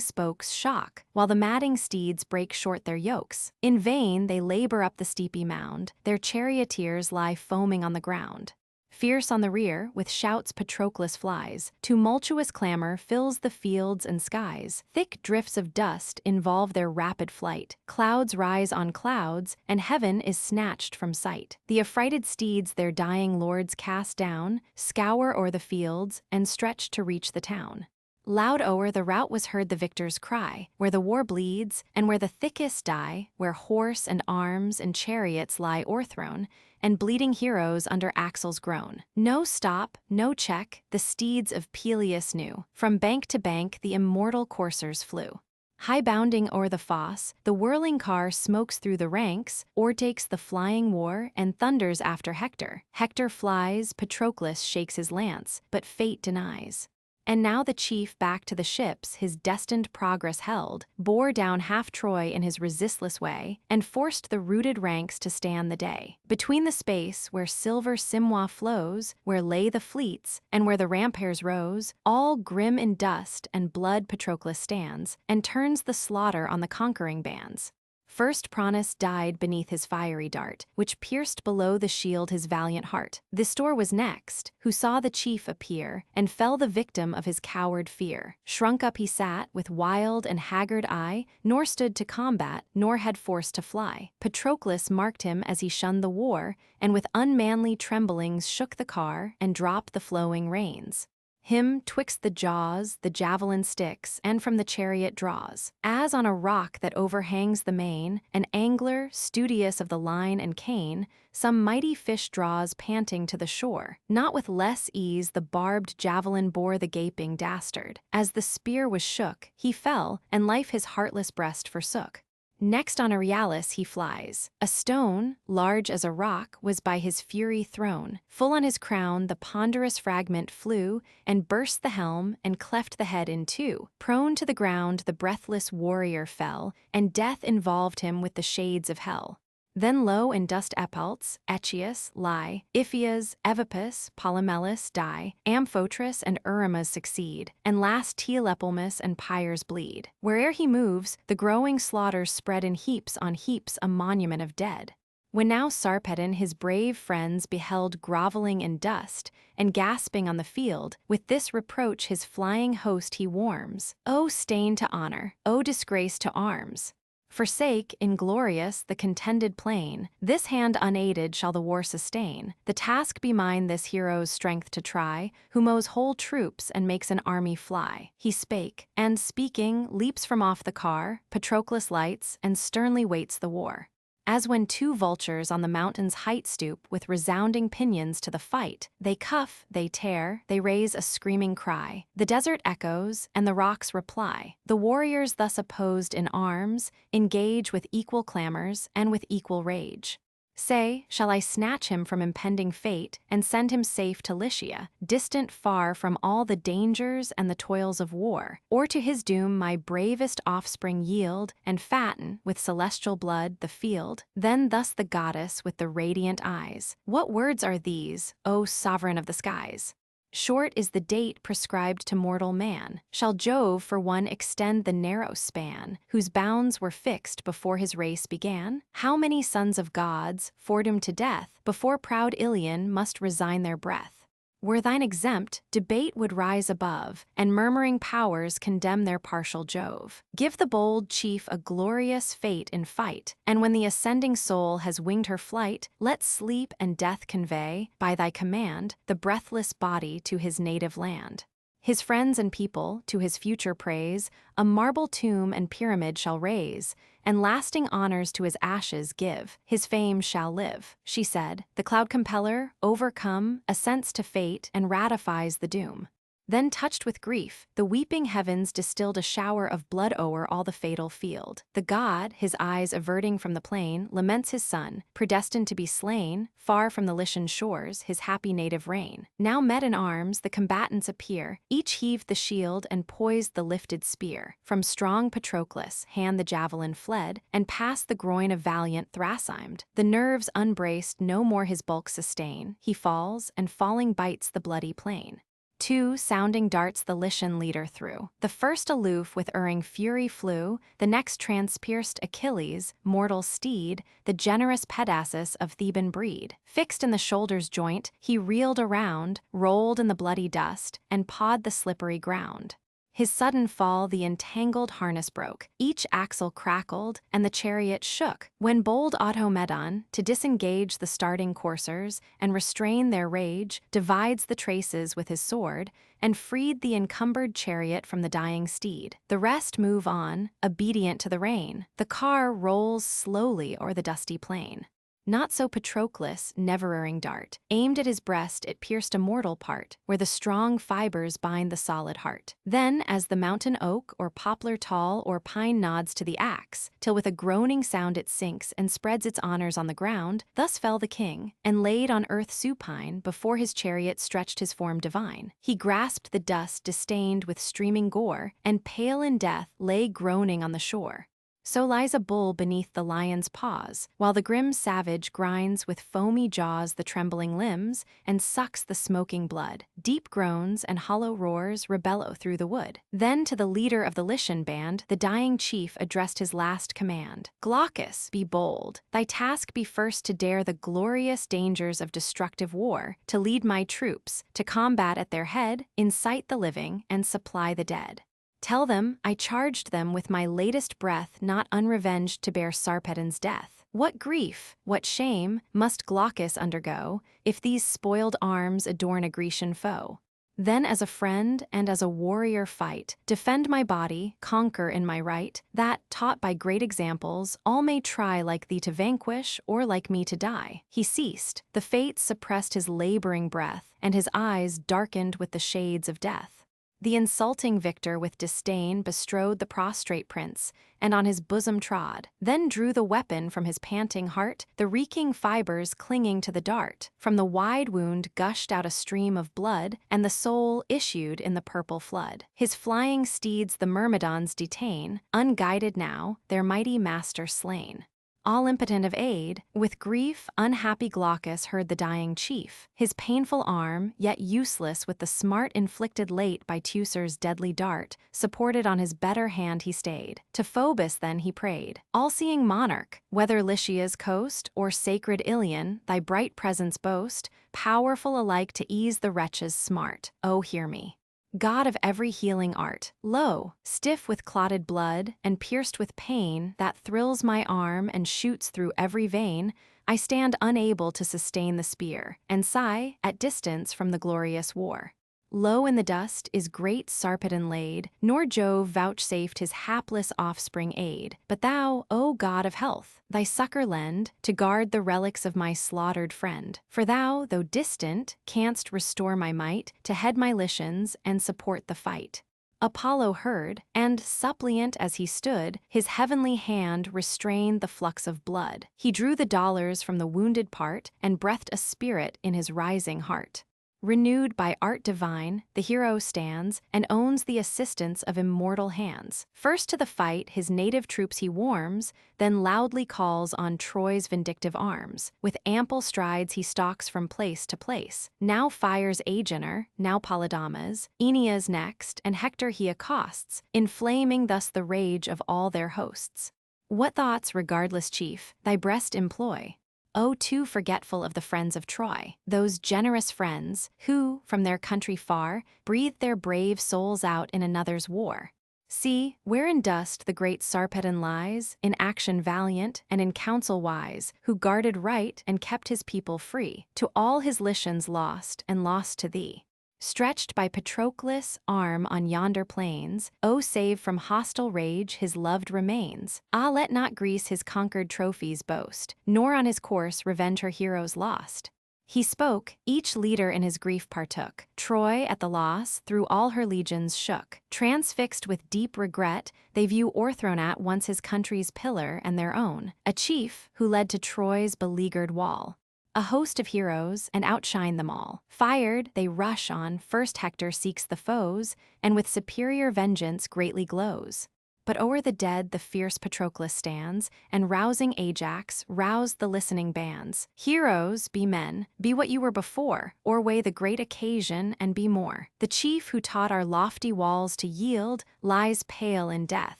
spokes shock, while the madding steeds break short their yokes. In vain they labor up the steepy mound, their charioteers lie foaming on the ground. Fierce on the rear, with shouts Patroclus flies. Tumultuous clamor fills the fields and skies. Thick drifts of dust involve their rapid flight. Clouds rise on clouds, and heaven is snatched from sight. The affrighted steeds their dying lords cast down, scour o'er the fields, and stretch to reach the town. Loud o'er the rout was heard the victor's cry, where the war bleeds, and where the thickest die, where horse and arms and chariots lie o'erthrown, and bleeding heroes under axles groan. No stop, no check, the steeds of Peleus knew. From bank to bank the immortal coursers flew. High bounding o'er the fosse, the whirling car smokes through the ranks, o'ertakes the flying war, and thunders after Hector. Hector flies, Patroclus shakes his lance, but fate denies. And now the chief back to the ships his destined progress held, bore down half Troy in his resistless way, and forced the rooted ranks to stand the day. Between the space where silver Simwa flows, where lay the fleets, and where the ramparts rose, all grim in dust and blood Patroclus stands, and turns the slaughter on the conquering bands. First Praunus died beneath his fiery dart, which pierced below the shield his valiant heart. Thistor was next, who saw the chief appear, and fell the victim of his coward fear. Shrunk up he sat, with wild and haggard eye, nor stood to combat, nor had force to fly. Patroclus marked him as he shunned the war, and with unmanly tremblings shook the car, and dropped the flowing reins. Him twixt the jaws the javelin sticks, and from the chariot draws. As on a rock that overhangs the main, an angler, studious of the line and cane, some mighty fish draws panting to the shore. Not with less ease the barbed javelin bore the gaping dastard. As the spear was shook, he fell, and life his heartless breast forsook. Next on Euryalus he flies. A stone, large as a rock, was by his fury thrown. Full on his crown the ponderous fragment flew, and burst the helm, and cleft the head in two. Prone to the ground the breathless warrior fell, and death involved him with the shades of hell. Then low in dust Epaltes, Echius, lie, Iphias, Evippus, Polymelus die, Amphotrus and Eurymas succeed, and last Telepolemus and Pyres bleed. Where'er he moves, the growing slaughters spread in heaps on heaps a monument of dead. When now Sarpedon his brave friends beheld groveling in dust, and gasping on the field, with this reproach his flying host he warms. O stain to honor, O disgrace to arms! Forsake, inglorious, the contended plain. This hand unaided shall the war sustain. The task be mine this hero's strength to try, who mows whole troops and makes an army fly. He spake, and, speaking, leaps from off the car, Patroclus lights, and sternly waits the war. As when two vultures on the mountain's height stoop with resounding pinions to the fight, they cuff, they tear, they raise a screaming cry. The desert echoes, and the rocks reply. The warriors thus opposed in arms, engage with equal clamors and with equal rage. Say, shall I snatch him from impending fate and send him safe to Lycia, distant far from all the dangers and the toils of war, or to his doom my bravest offspring yield and fatten with celestial blood the field? Then thus the goddess with the radiant eyes, what words are these, O sovereign of the skies? Short is the date prescribed to mortal man. Shall Jove for one extend the narrow span, whose bounds were fixed before his race began? How many sons of gods, foredoomed to death, before proud Ilion must resign their breath? Were thine exempt, debate would rise above, and murmuring powers condemn their partial Jove. Give the bold chief a glorious fate in fight, and when the ascending soul has winged her flight, let sleep and death convey, by thy command, the breathless body to his native land. His friends and people, to his future praise, a marble tomb and pyramid shall raise, and lasting honors to his ashes give. His fame shall live. She said, the cloud compeller, overcome, assents to fate and ratifies the doom. Then touched with grief, the weeping heavens distilled a shower of blood o'er all the fatal field. The god, his eyes averting from the plain, laments his son, predestined to be slain, far from the Lycian shores, his happy native reign. Now met in arms, the combatants appear, each heaved the shield and poised the lifted spear. From strong Patroclus' hand the javelin fled, and past the groin of valiant Thrasymede. The nerves unbraced no more his bulk sustain, he falls, and falling bites the bloody plain. Two sounding darts the Lycian leader threw. The first aloof with erring fury flew, the next transpierced Achilles, mortal steed, the generous Pedasus of Theban breed. Fixed in the shoulder's joint, he reeled around, rolled in the bloody dust, and pawed the slippery ground. His sudden fall the entangled harness broke, each axle crackled, and the chariot shook, when bold Agamemnon, to disengage the starting coursers and restrain their rage, divides the traces with his sword, and freed the encumbered chariot from the dying steed. The rest move on, obedient to the rein. The car rolls slowly o'er the dusty plain. Not so Patroclus, never-erring dart. Aimed at his breast, it pierced a mortal part, where the strong fibers bind the solid heart. Then, as the mountain oak, or poplar tall, or pine nods to the axe, till with a groaning sound it sinks and spreads its honors on the ground, thus fell the king, and laid on earth supine, before his chariot stretched his form divine. He grasped the dust disdained with streaming gore, and pale in death lay groaning on the shore. So lies a bull beneath the lion's paws, while the grim savage grinds with foamy jaws the trembling limbs, and sucks the smoking blood. Deep groans and hollow roars rebellow through the wood. Then to the leader of the Lycian band, the dying chief addressed his last command. Glaucus, be bold. Thy task be first to dare the glorious dangers of destructive war, to lead my troops, to combat at their head, incite the living, and supply the dead. Tell them, I charged them with my latest breath not unrevenged to bear Sarpedon's death. What grief, what shame, must Glaucus undergo, if these spoiled arms adorn a Grecian foe? Then as a friend and as a warrior fight, defend my body, conquer in my right, that, taught by great examples, all may try like thee to vanquish, or like me to die. He ceased, the fates suppressed his laboring breath, and his eyes darkened with the shades of death. The insulting victor with disdain bestrode the prostrate prince, and on his bosom trod, then drew the weapon from his panting heart, the reeking fibers clinging to the dart. From the wide wound gushed out a stream of blood, and the soul issued in the purple flood. His flying steeds the Myrmidons detain, unguided now, their mighty master slain. All impotent of aid, with grief unhappy Glaucus heard the dying chief, his painful arm, yet useless with the smart inflicted late by Teucer's deadly dart, supported on his better hand he stayed. To Phoebus then he prayed, all-seeing monarch, whether Lycia's coast, or sacred Ilion, thy bright presence boast, powerful alike to ease the wretch's smart. Oh, hear me. God of every healing art, lo, stiff with clotted blood and pierced with pain that thrills my arm and shoots through every vein, I stand unable to sustain the spear, and sigh at distance from the glorious war. Low in the dust is great Sarpedon laid, nor Jove vouchsafed his hapless offspring aid. But thou, O God of health, thy succor lend, to guard the relics of my slaughtered friend. For thou, though distant, canst restore my might, to head my Lycians and support the fight. Apollo heard, and, suppliant as he stood, his heavenly hand restrained the flux of blood. He drew the dollars from the wounded part, and breathed a spirit in his rising heart. Renewed by art divine, the hero stands and owns the assistance of immortal hands. First to the fight his native troops he warms, then loudly calls on Troy's vindictive arms. With ample strides he stalks from place to place. Now fires Agenor, now Polydamas, Aeneas next, and Hector he accosts, inflaming thus the rage of all their hosts. What thoughts, regardless chief, thy breast employ? O too forgetful of the friends of Troy, those generous friends, who, from their country far, breathed their brave souls out in another's war. See, where in dust the great Sarpedon lies, in action valiant and in counsel wise, who guarded right and kept his people free, to all his Lycians lost and lost to thee. Stretched by Patroclus' arm on yonder plains, O save from hostile rage his loved remains. Ah, let not Greece his conquered trophies boast, nor on his course revenge her heroes lost. He spoke, each leader in his grief partook. Troy at the loss through all her legions shook. Transfixed with deep regret, they view o'erthrown at once his country's pillar and their own, a chief who led to Troy's beleaguered wall. A host of heroes, and outshine them all. Fired, they rush on, first Hector seeks the foes, and with superior vengeance greatly glows. But o'er the dead the fierce Patroclus stands, and rousing Ajax, roused the listening bands. Heroes, be men, be what you were before, o'erweigh the great occasion and be more. The chief who taught our lofty walls to yield, lies pale in death,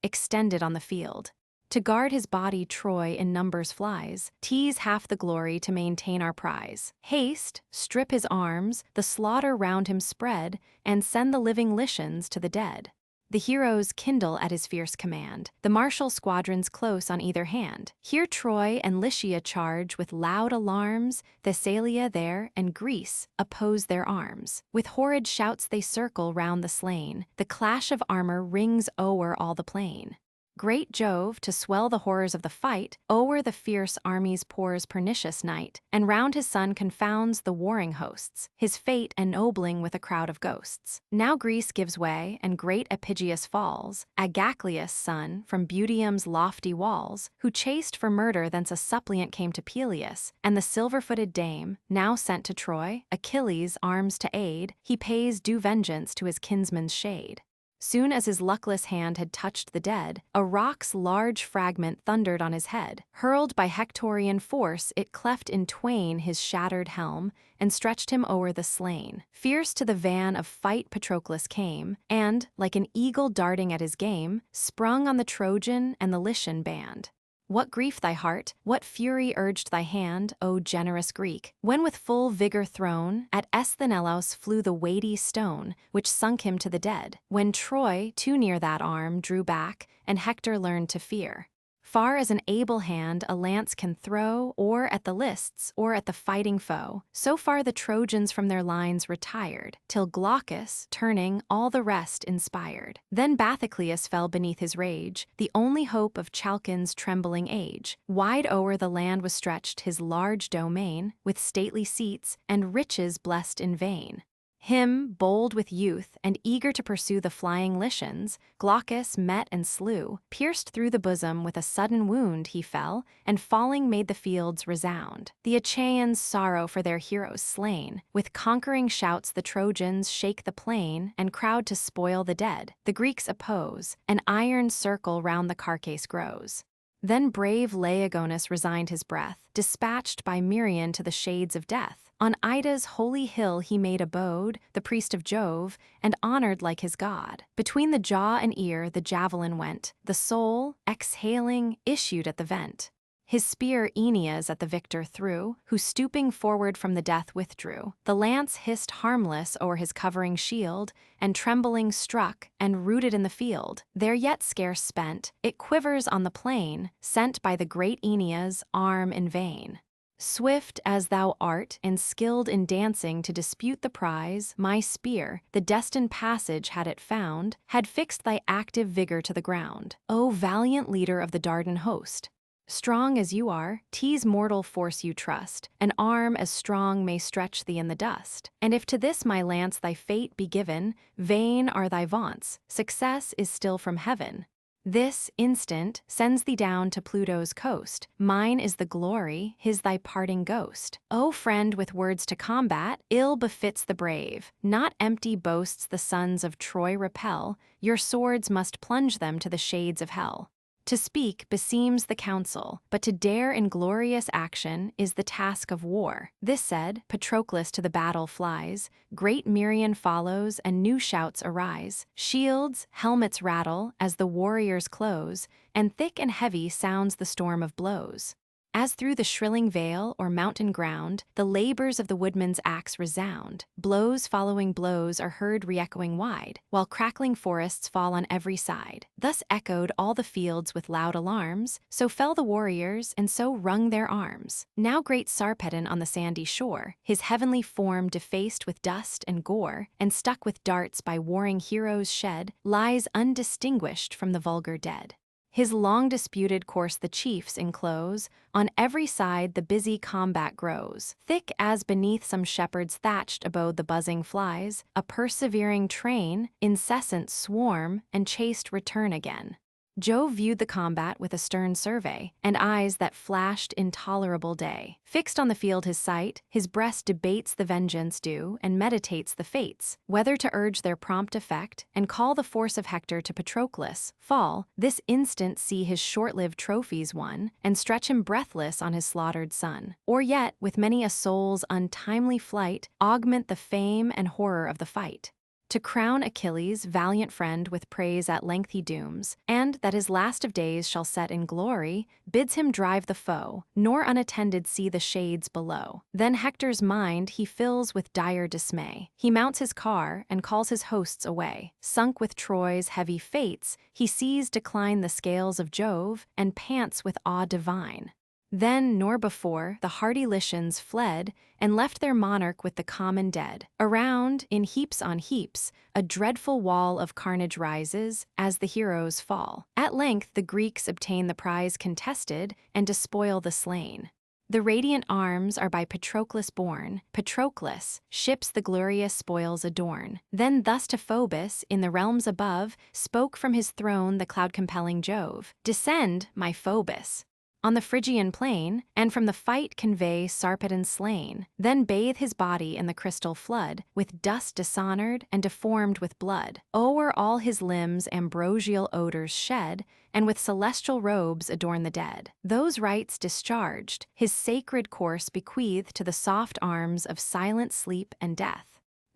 extended on the field. To guard his body Troy in numbers flies, tease half the glory to maintain our prize. Haste, strip his arms, the slaughter round him spread, and send the living Lycians to the dead. The heroes kindle at his fierce command, the martial squadrons close on either hand. Here Troy and Lycia charge with loud alarms, Thessalia there and Greece oppose their arms. With horrid shouts they circle round the slain, the clash of armor rings o'er all the plain. Great Jove, to swell the horrors of the fight, o'er the fierce armies pours pernicious night, and round his son confounds the warring hosts, his fate ennobling with a crowd of ghosts. Now Greece gives way, and great Epygeus falls, Agaclius' son, from Butium's lofty walls, who chased for murder thence a suppliant came to Peleus, and the silver-footed dame, now sent to Troy, Achilles' arms to aid, he pays due vengeance to his kinsman's shade. Soon as his luckless hand had touched the dead, a rock's large fragment thundered on his head. Hurled by Hectorian force, it cleft in twain his shattered helm, and stretched him o'er the slain. Fierce to the van of fight Patroclus came, and, like an eagle darting at his game, sprung on the Trojan and the Lycian band. What grief thy heart, what fury urged thy hand, O generous Greek, when with full vigor thrown, at Esthenelaus flew the weighty stone, which sunk him to the dead, when Troy, too near that arm, drew back, and Hector learned to fear. Far as an able hand a lance can throw, or at the lists, or at the fighting foe, so far the Trojans from their lines retired, till Glaucus, turning, all the rest inspired. Then Bathycleus fell beneath his rage, the only hope of Chalcon's trembling age. Wide o'er the land was stretched his large domain, with stately seats, and riches blessed in vain. Him, bold with youth, and eager to pursue the flying Lycians, Glaucus met and slew. Pierced through the bosom with a sudden wound he fell, and falling made the fields resound. The Achaeans sorrow for their heroes slain. With conquering shouts the Trojans shake the plain, and crowd to spoil the dead. The Greeks oppose, an iron circle round the carcase grows. Then brave Laogonus resigned his breath, dispatched by Merion to the shades of death. On Ida's holy hill he made abode, the priest of Jove, and honored like his god. Between the jaw and ear the javelin went, the soul, exhaling, issued at the vent. His spear Aeneas at the victor threw, who stooping forward from the death withdrew. The lance hissed harmless o'er his covering shield, and trembling struck, and rooted in the field. There yet scarce spent, it quivers on the plain, sent by the great Aeneas' arm in vain. Swift as thou art, and skilled in dancing to dispute the prize, my spear, the destined passage had it found, had fixed thy active vigor to the ground. O valiant leader of the Dardan host! Strong as you are, 'tis mortal force you trust, an arm as strong may stretch thee in the dust. And if to this my lance thy fate be given, vain are thy vaunts, success is still from heaven. This instant sends thee down to Pluto's coast. Mine is the glory, his thy parting ghost. O friend with words to combat, ill befits the brave. Not empty boasts the sons of Troy repel, your swords must plunge them to the shades of hell. To speak beseems the counsel, but to dare in glorious action is the task of war. This said, Patroclus to the battle flies, great Merion follows, and new shouts arise. Shields, helmets rattle as the warriors close, and thick and heavy sounds the storm of blows. As through the shrilling vale or mountain ground, the labors of the woodman's axe resound. Blows following blows are heard re-echoing wide, while crackling forests fall on every side. Thus echoed all the fields with loud alarms, so fell the warriors, and so rung their arms. Now great Sarpedon on the sandy shore, his heavenly form defaced with dust and gore, and stuck with darts by warring heroes shed, lies undistinguished from the vulgar dead. His long-disputed course the chiefs enclose, on every side the busy combat grows. Thick as beneath some shepherd's thatched abode the buzzing flies, a persevering train, incessant swarm, and chaste return again. Jove viewed the combat with a stern survey, and eyes that flashed intolerable day. Fixed on the field his sight, his breast debates the vengeance due, and meditates the fates, whether to urge their prompt effect, and call the force of Hector to Patroclus, fall, this instant see his short-lived trophies won, and stretch him breathless on his slaughtered son. Or yet, with many a soul's untimely flight, augment the fame and horror of the fight. To crown Achilles, valiant friend, with praise at length he dooms, and, that his last of days shall set in glory, bids him drive the foe, nor unattended see the shades below. Then Hector's mind he fills with dire dismay. He mounts his car, and calls his hosts away. Sunk with Troy's heavy fates, he sees decline the scales of Jove, and pants with awe divine. Then, nor before, the hardy Lycians fled, and left their monarch with the common dead. Around, in heaps on heaps, a dreadful wall of carnage rises, as the heroes fall. At length the Greeks obtain the prize contested, and despoil the slain. The radiant arms are by Patroclus borne. Patroclus, ships the glorious spoils adorn. Then thus to Phoebus, in the realms above, spoke from his throne the cloud-compelling Jove. Descend, my Phoebus, on the Phrygian plain, and from the fight convey Sarpedon slain. Then bathe his body in the crystal flood, with dust dishonored and deformed with blood. O'er all his limbs ambrosial odors shed, and with celestial robes adorn the dead. Those rites discharged, his sacred course bequeath to the soft arms of silent sleep and death.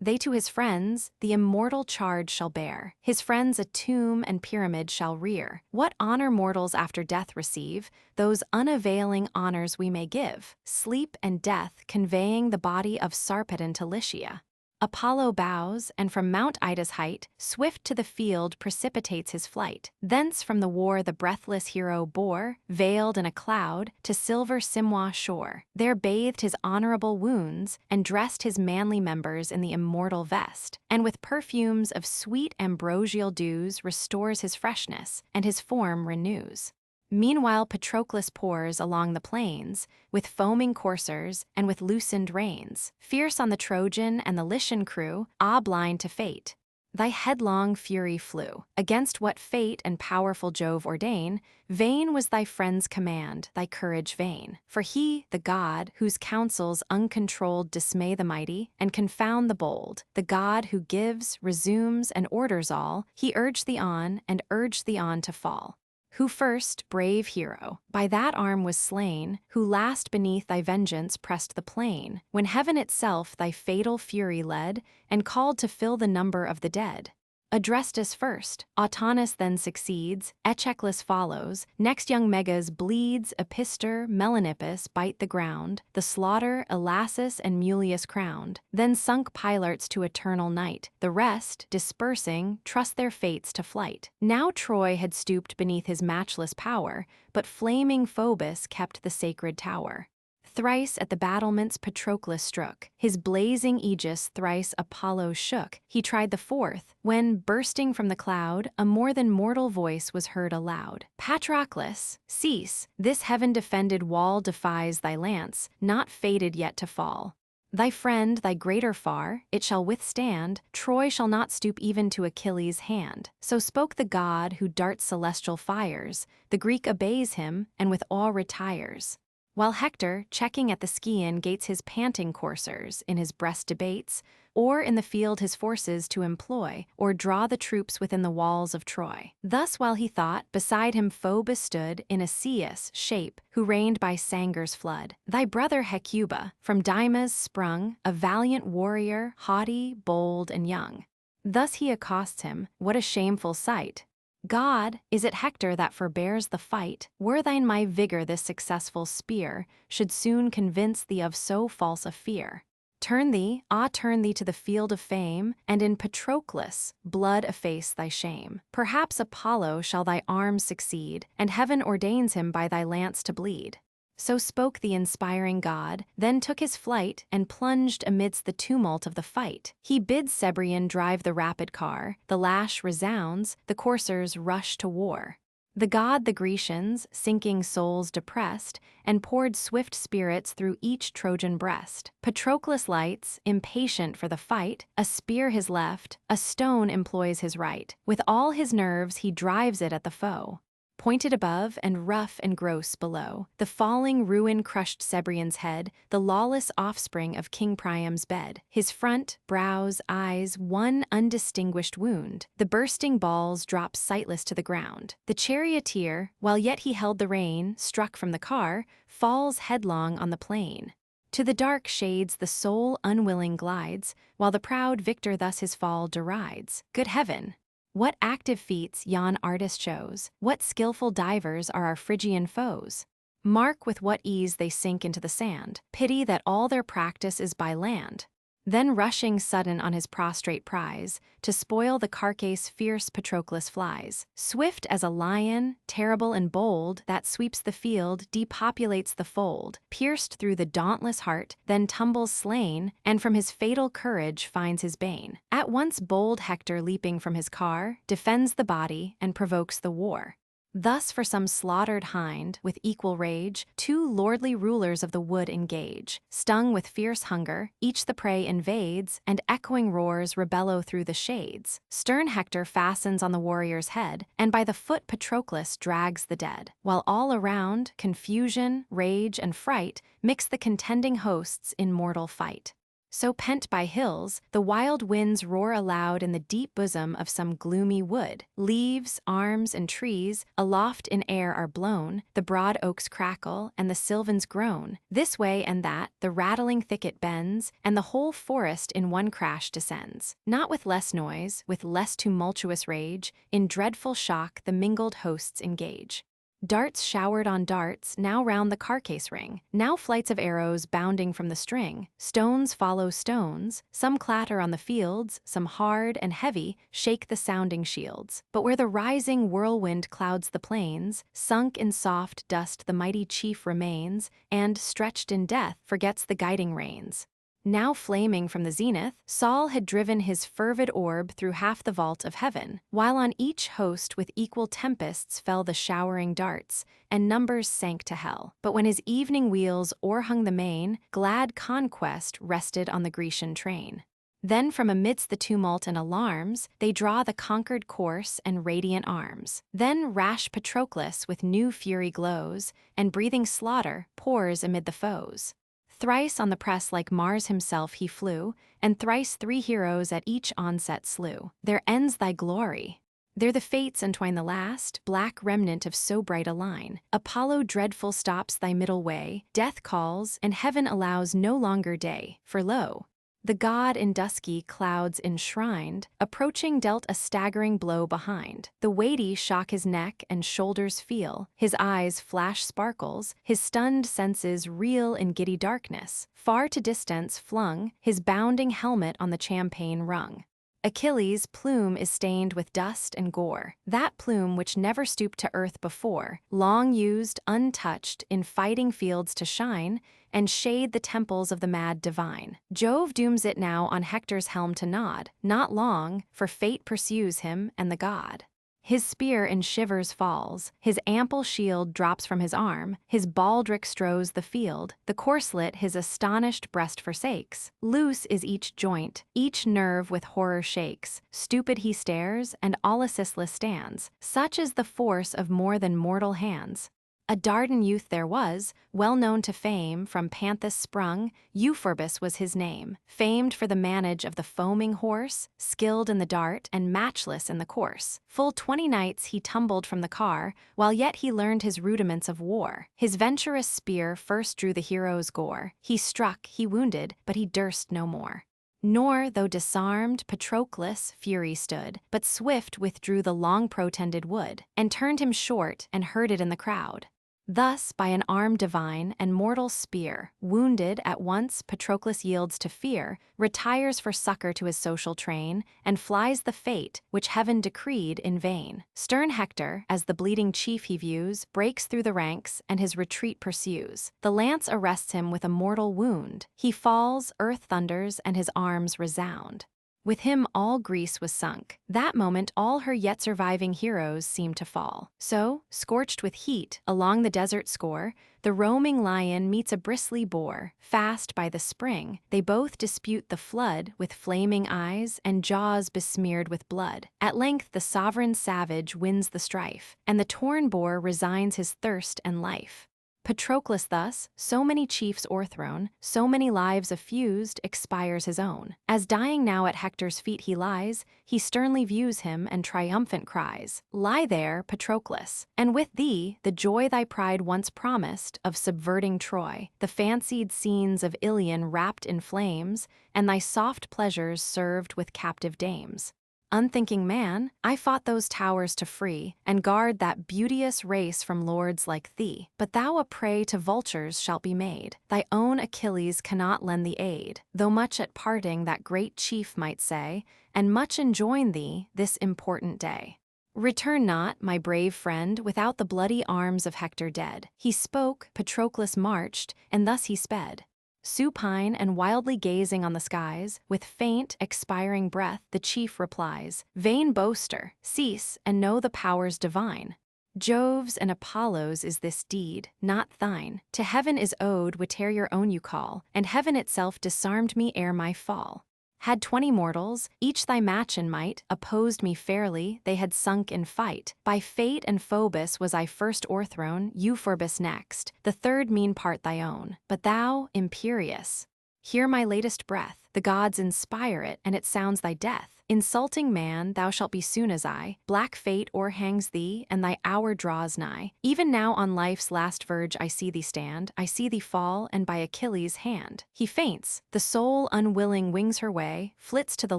They to his friends the immortal charge shall bear. His friends a tomb and pyramid shall rear. What honor mortals after death receive, those unavailing honors we may give. Sleep and death conveying the body of Sarpedon to Lycia. Apollo bows, and from Mount Ida's height, swift to the field precipitates his flight. Thence from the war the breathless hero bore, veiled in a cloud, to silver Simwa shore. There bathed his honorable wounds, and dressed his manly members in the immortal vest, and with perfumes of sweet ambrosial dews restores his freshness, and his form renews. Meanwhile Patroclus pours along the plains, with foaming coursers and with loosened reins, fierce on the Trojan and the Lycian crew, blind to fate. Thy headlong fury flew, against what fate and powerful Jove ordain. Vain was thy friend's command, thy courage vain. For he, the god, whose counsels uncontrolled dismay the mighty, and confound the bold, the god who gives, resumes, and orders all, he urged thee on, and urged thee on to fall. Who first, brave hero, by that arm was slain, who last beneath thy vengeance pressed the plain, when heaven itself thy fatal fury led, and called to fill the number of the dead. Adrestus first, Autonus then succeeds, Echeclus follows, next young Megas bleeds, Epistor, Melanippus bite the ground, the slaughter Elasus and Mulius crowned, then sunk Pylarts to eternal night, the rest, dispersing, trust their fates to flight. Now Troy had stooped beneath his matchless power, but flaming Phoebus kept the sacred tower. Thrice at the battlements Patroclus strook, his blazing aegis thrice Apollo shook. He tried the fourth, when, bursting from the cloud, a more than mortal voice was heard aloud. Patroclus, cease, this heaven-defended wall defies thy lance, not fated yet to fall. Thy friend, thy greater far, it shall withstand, Troy shall not stoop even to Achilles' hand. So spoke the god who darts celestial fires, the Greek obeys him, and with awe retires. While Hector, checking at the Scaean gates his panting coursers, in his breast debates, or in the field his forces to employ, or draw the troops within the walls of Troy. Thus while he thought, beside him Phoebus stood, in Asius shape, who reigned by Sangar's flood. Thy brother Hecuba, from Dymas sprung, a valiant warrior, haughty, bold, and young. Thus he accosts him, what a shameful sight! God, is it Hector that forbears the fight? Were thine my vigor this successful spear, should soon convince thee of so false a fear. Turn thee, turn thee to the field of fame, and in Patroclus' blood efface thy shame. Perhaps Apollo shall thy arms succeed, and heaven ordains him by thy lance to bleed. So spoke the inspiring god, then took his flight, and plunged amidst the tumult of the fight. He bids Cebrion drive the rapid car, the lash resounds, the coursers rush to war. The god the Grecians, sinking souls depressed, and poured swift spirits through each Trojan breast. Patroclus lights, impatient for the fight, a spear his left, a stone employs his right. With all his nerves he drives it at the foe. Pointed above and rough and gross below, the falling ruin crushed Cebrion's head, the lawless offspring of King Priam's bed. His front, brows, eyes, one undistinguished wound. The bursting balls drop sightless to the ground. The charioteer, while yet he held the rein, struck from the car, falls headlong on the plain. To the dark shades the soul unwilling glides, while the proud victor thus his fall derides. Good heaven! What active feats yon artist shows, what skillful divers are our Phrygian foes. Mark with what ease they sink into the sand, pity that all their practice is by land. Then rushing sudden on his prostrate prize, to spoil the carcass fierce Patroclus flies. Swift as a lion, terrible and bold, that sweeps the field, depopulates the fold, pierced through the dauntless heart, then tumbles slain, and from his fatal courage finds his bane. At once bold Hector leaping from his car, defends the body, and provokes the war. Thus for some slaughtered hind, with equal rage, two lordly rulers of the wood engage. Stung with fierce hunger, each the prey invades, and echoing roars rebellow through the shades. Stern Hector fastens on the warrior's head, and by the foot Patroclus drags the dead. While all around, confusion, rage, and fright mix the contending hosts in mortal fight. So pent by hills, the wild winds roar aloud in the deep bosom of some gloomy wood. Leaves, arms, and trees, aloft in air are blown, the broad oaks crackle, and the sylvans groan. This way and that, the rattling thicket bends, and the whole forest in one crash descends. Not with less noise, with less tumultuous rage, in dreadful shock the mingled hosts engage. Darts showered on darts now round the carcase ring, now flights of arrows bounding from the string. Stones follow stones, some clatter on the fields, some hard and heavy shake the sounding shields. But where the rising whirlwind clouds the plains, sunk in soft dust the mighty chief remains, and, stretched in death, forgets the guiding reins. Now flaming from the zenith, Sol had driven his fervid orb through half the vault of heaven, while on each host with equal tempests fell the showering darts, and numbers sank to hell. But when his evening wheels o'erhung the main, glad conquest rested on the Grecian train. Then from amidst the tumult and alarms, they draw the conquered corse and radiant arms. Then rash Patroclus with new fury glows, and breathing slaughter pours amid the foes. Thrice on the press like Mars himself he flew, and thrice 3 heroes at each onset slew. There ends thy glory. There the fates entwine the last, black remnant of so bright a line. Apollo dreadful stops thy middle way, death calls, and heaven allows no longer day. For lo, The god in dusky clouds enshrined, approaching dealt a staggering blow behind. The weighty shock his neck and shoulders feel, his eyes flash sparkles, his stunned senses reel in giddy darkness. Far to distance flung, his bounding helmet on the champaign rung. Achilles' plume is stained with dust and gore, that plume which never stooped to earth before, long used, untouched, in fighting fields to shine, and shade the temples of the mad divine. Jove dooms it now on Hector's helm to nod, not long, for fate pursues him and the god. His spear in shivers falls, his ample shield drops from his arm, his baldric strows the field, the corslet his astonished breast forsakes. Loose is each joint, each nerve with horror shakes, stupid he stares, and all assistless stands. Such is the force of more than mortal hands. A Dardan youth there was, well known to fame, from Panthus sprung, Euphorbus was his name, famed for the manage of the foaming horse, skilled in the dart, and matchless in the course. Full 20 nights he tumbled from the car, while yet he learned his rudiments of war. His venturous spear first drew the hero's gore. He struck, he wounded, but he durst no more. Nor, though disarmed, Patroclus' fury stood, but swift withdrew the long protended wood, and turned him short, and heard it in the crowd. Thus, by an arm divine and mortal spear, wounded at once, Patroclus yields to fear, retires for succor to his social train, and flies the fate which heaven decreed in vain. Stern Hector, as the bleeding chief he views, breaks through the ranks, and his retreat pursues. The lance arrests him with a mortal wound. He falls, earth thunders, and his arms resound. With him all Greece was sunk. That moment all her yet surviving heroes seemed to fall. So, scorched with heat, along the desert score, the roaming lion meets a bristly boar. Fast by the spring, they both dispute the flood, with flaming eyes and jaws besmeared with blood. At length the sovereign savage wins the strife, and the torn boar resigns his thirst and life. Patroclus thus, so many chiefs o'erthrown, so many lives effused, expires his own. As dying now at Hector's feet he lies, he sternly views him and triumphant cries, "Lie there, Patroclus, and with thee the joy thy pride once promised of subverting Troy, the fancied scenes of Iliad wrapped in flames, and thy soft pleasures served with captive dames. Unthinking man, I fought those towers to free, and guard that beauteous race from lords like thee. But thou a prey to vultures shalt be made. Thy own Achilles cannot lend thee aid, though much at parting that great chief might say, and much enjoin thee this important day. Return not, my brave friend, without the bloody arms of Hector dead." He spoke, Patroclus marched, and thus he sped. Supine and wildly gazing on the skies, with faint, expiring breath, the chief replies, "Vain boaster, cease, and know the powers divine. Jove's and Apollo's is this deed, not thine. To heaven is owed whate'er your own you call, and heaven itself disarmed me ere my fall. Had 20 mortals, each thy match in might, opposed me fairly, they had sunk in fight. By fate and Phoebus was I first o'erthrown, Euphorbus next, the third mean part thy own. But thou, imperious, hear my latest breath, the gods inspire it, and it sounds thy death. Insulting man, thou shalt be soon as I, black fate o'erhangs thee, and thy hour draws nigh. Even now on life's last verge I see thee stand, I see thee fall, and by Achilles' hand. He faints, the soul unwilling wings her way, flits to the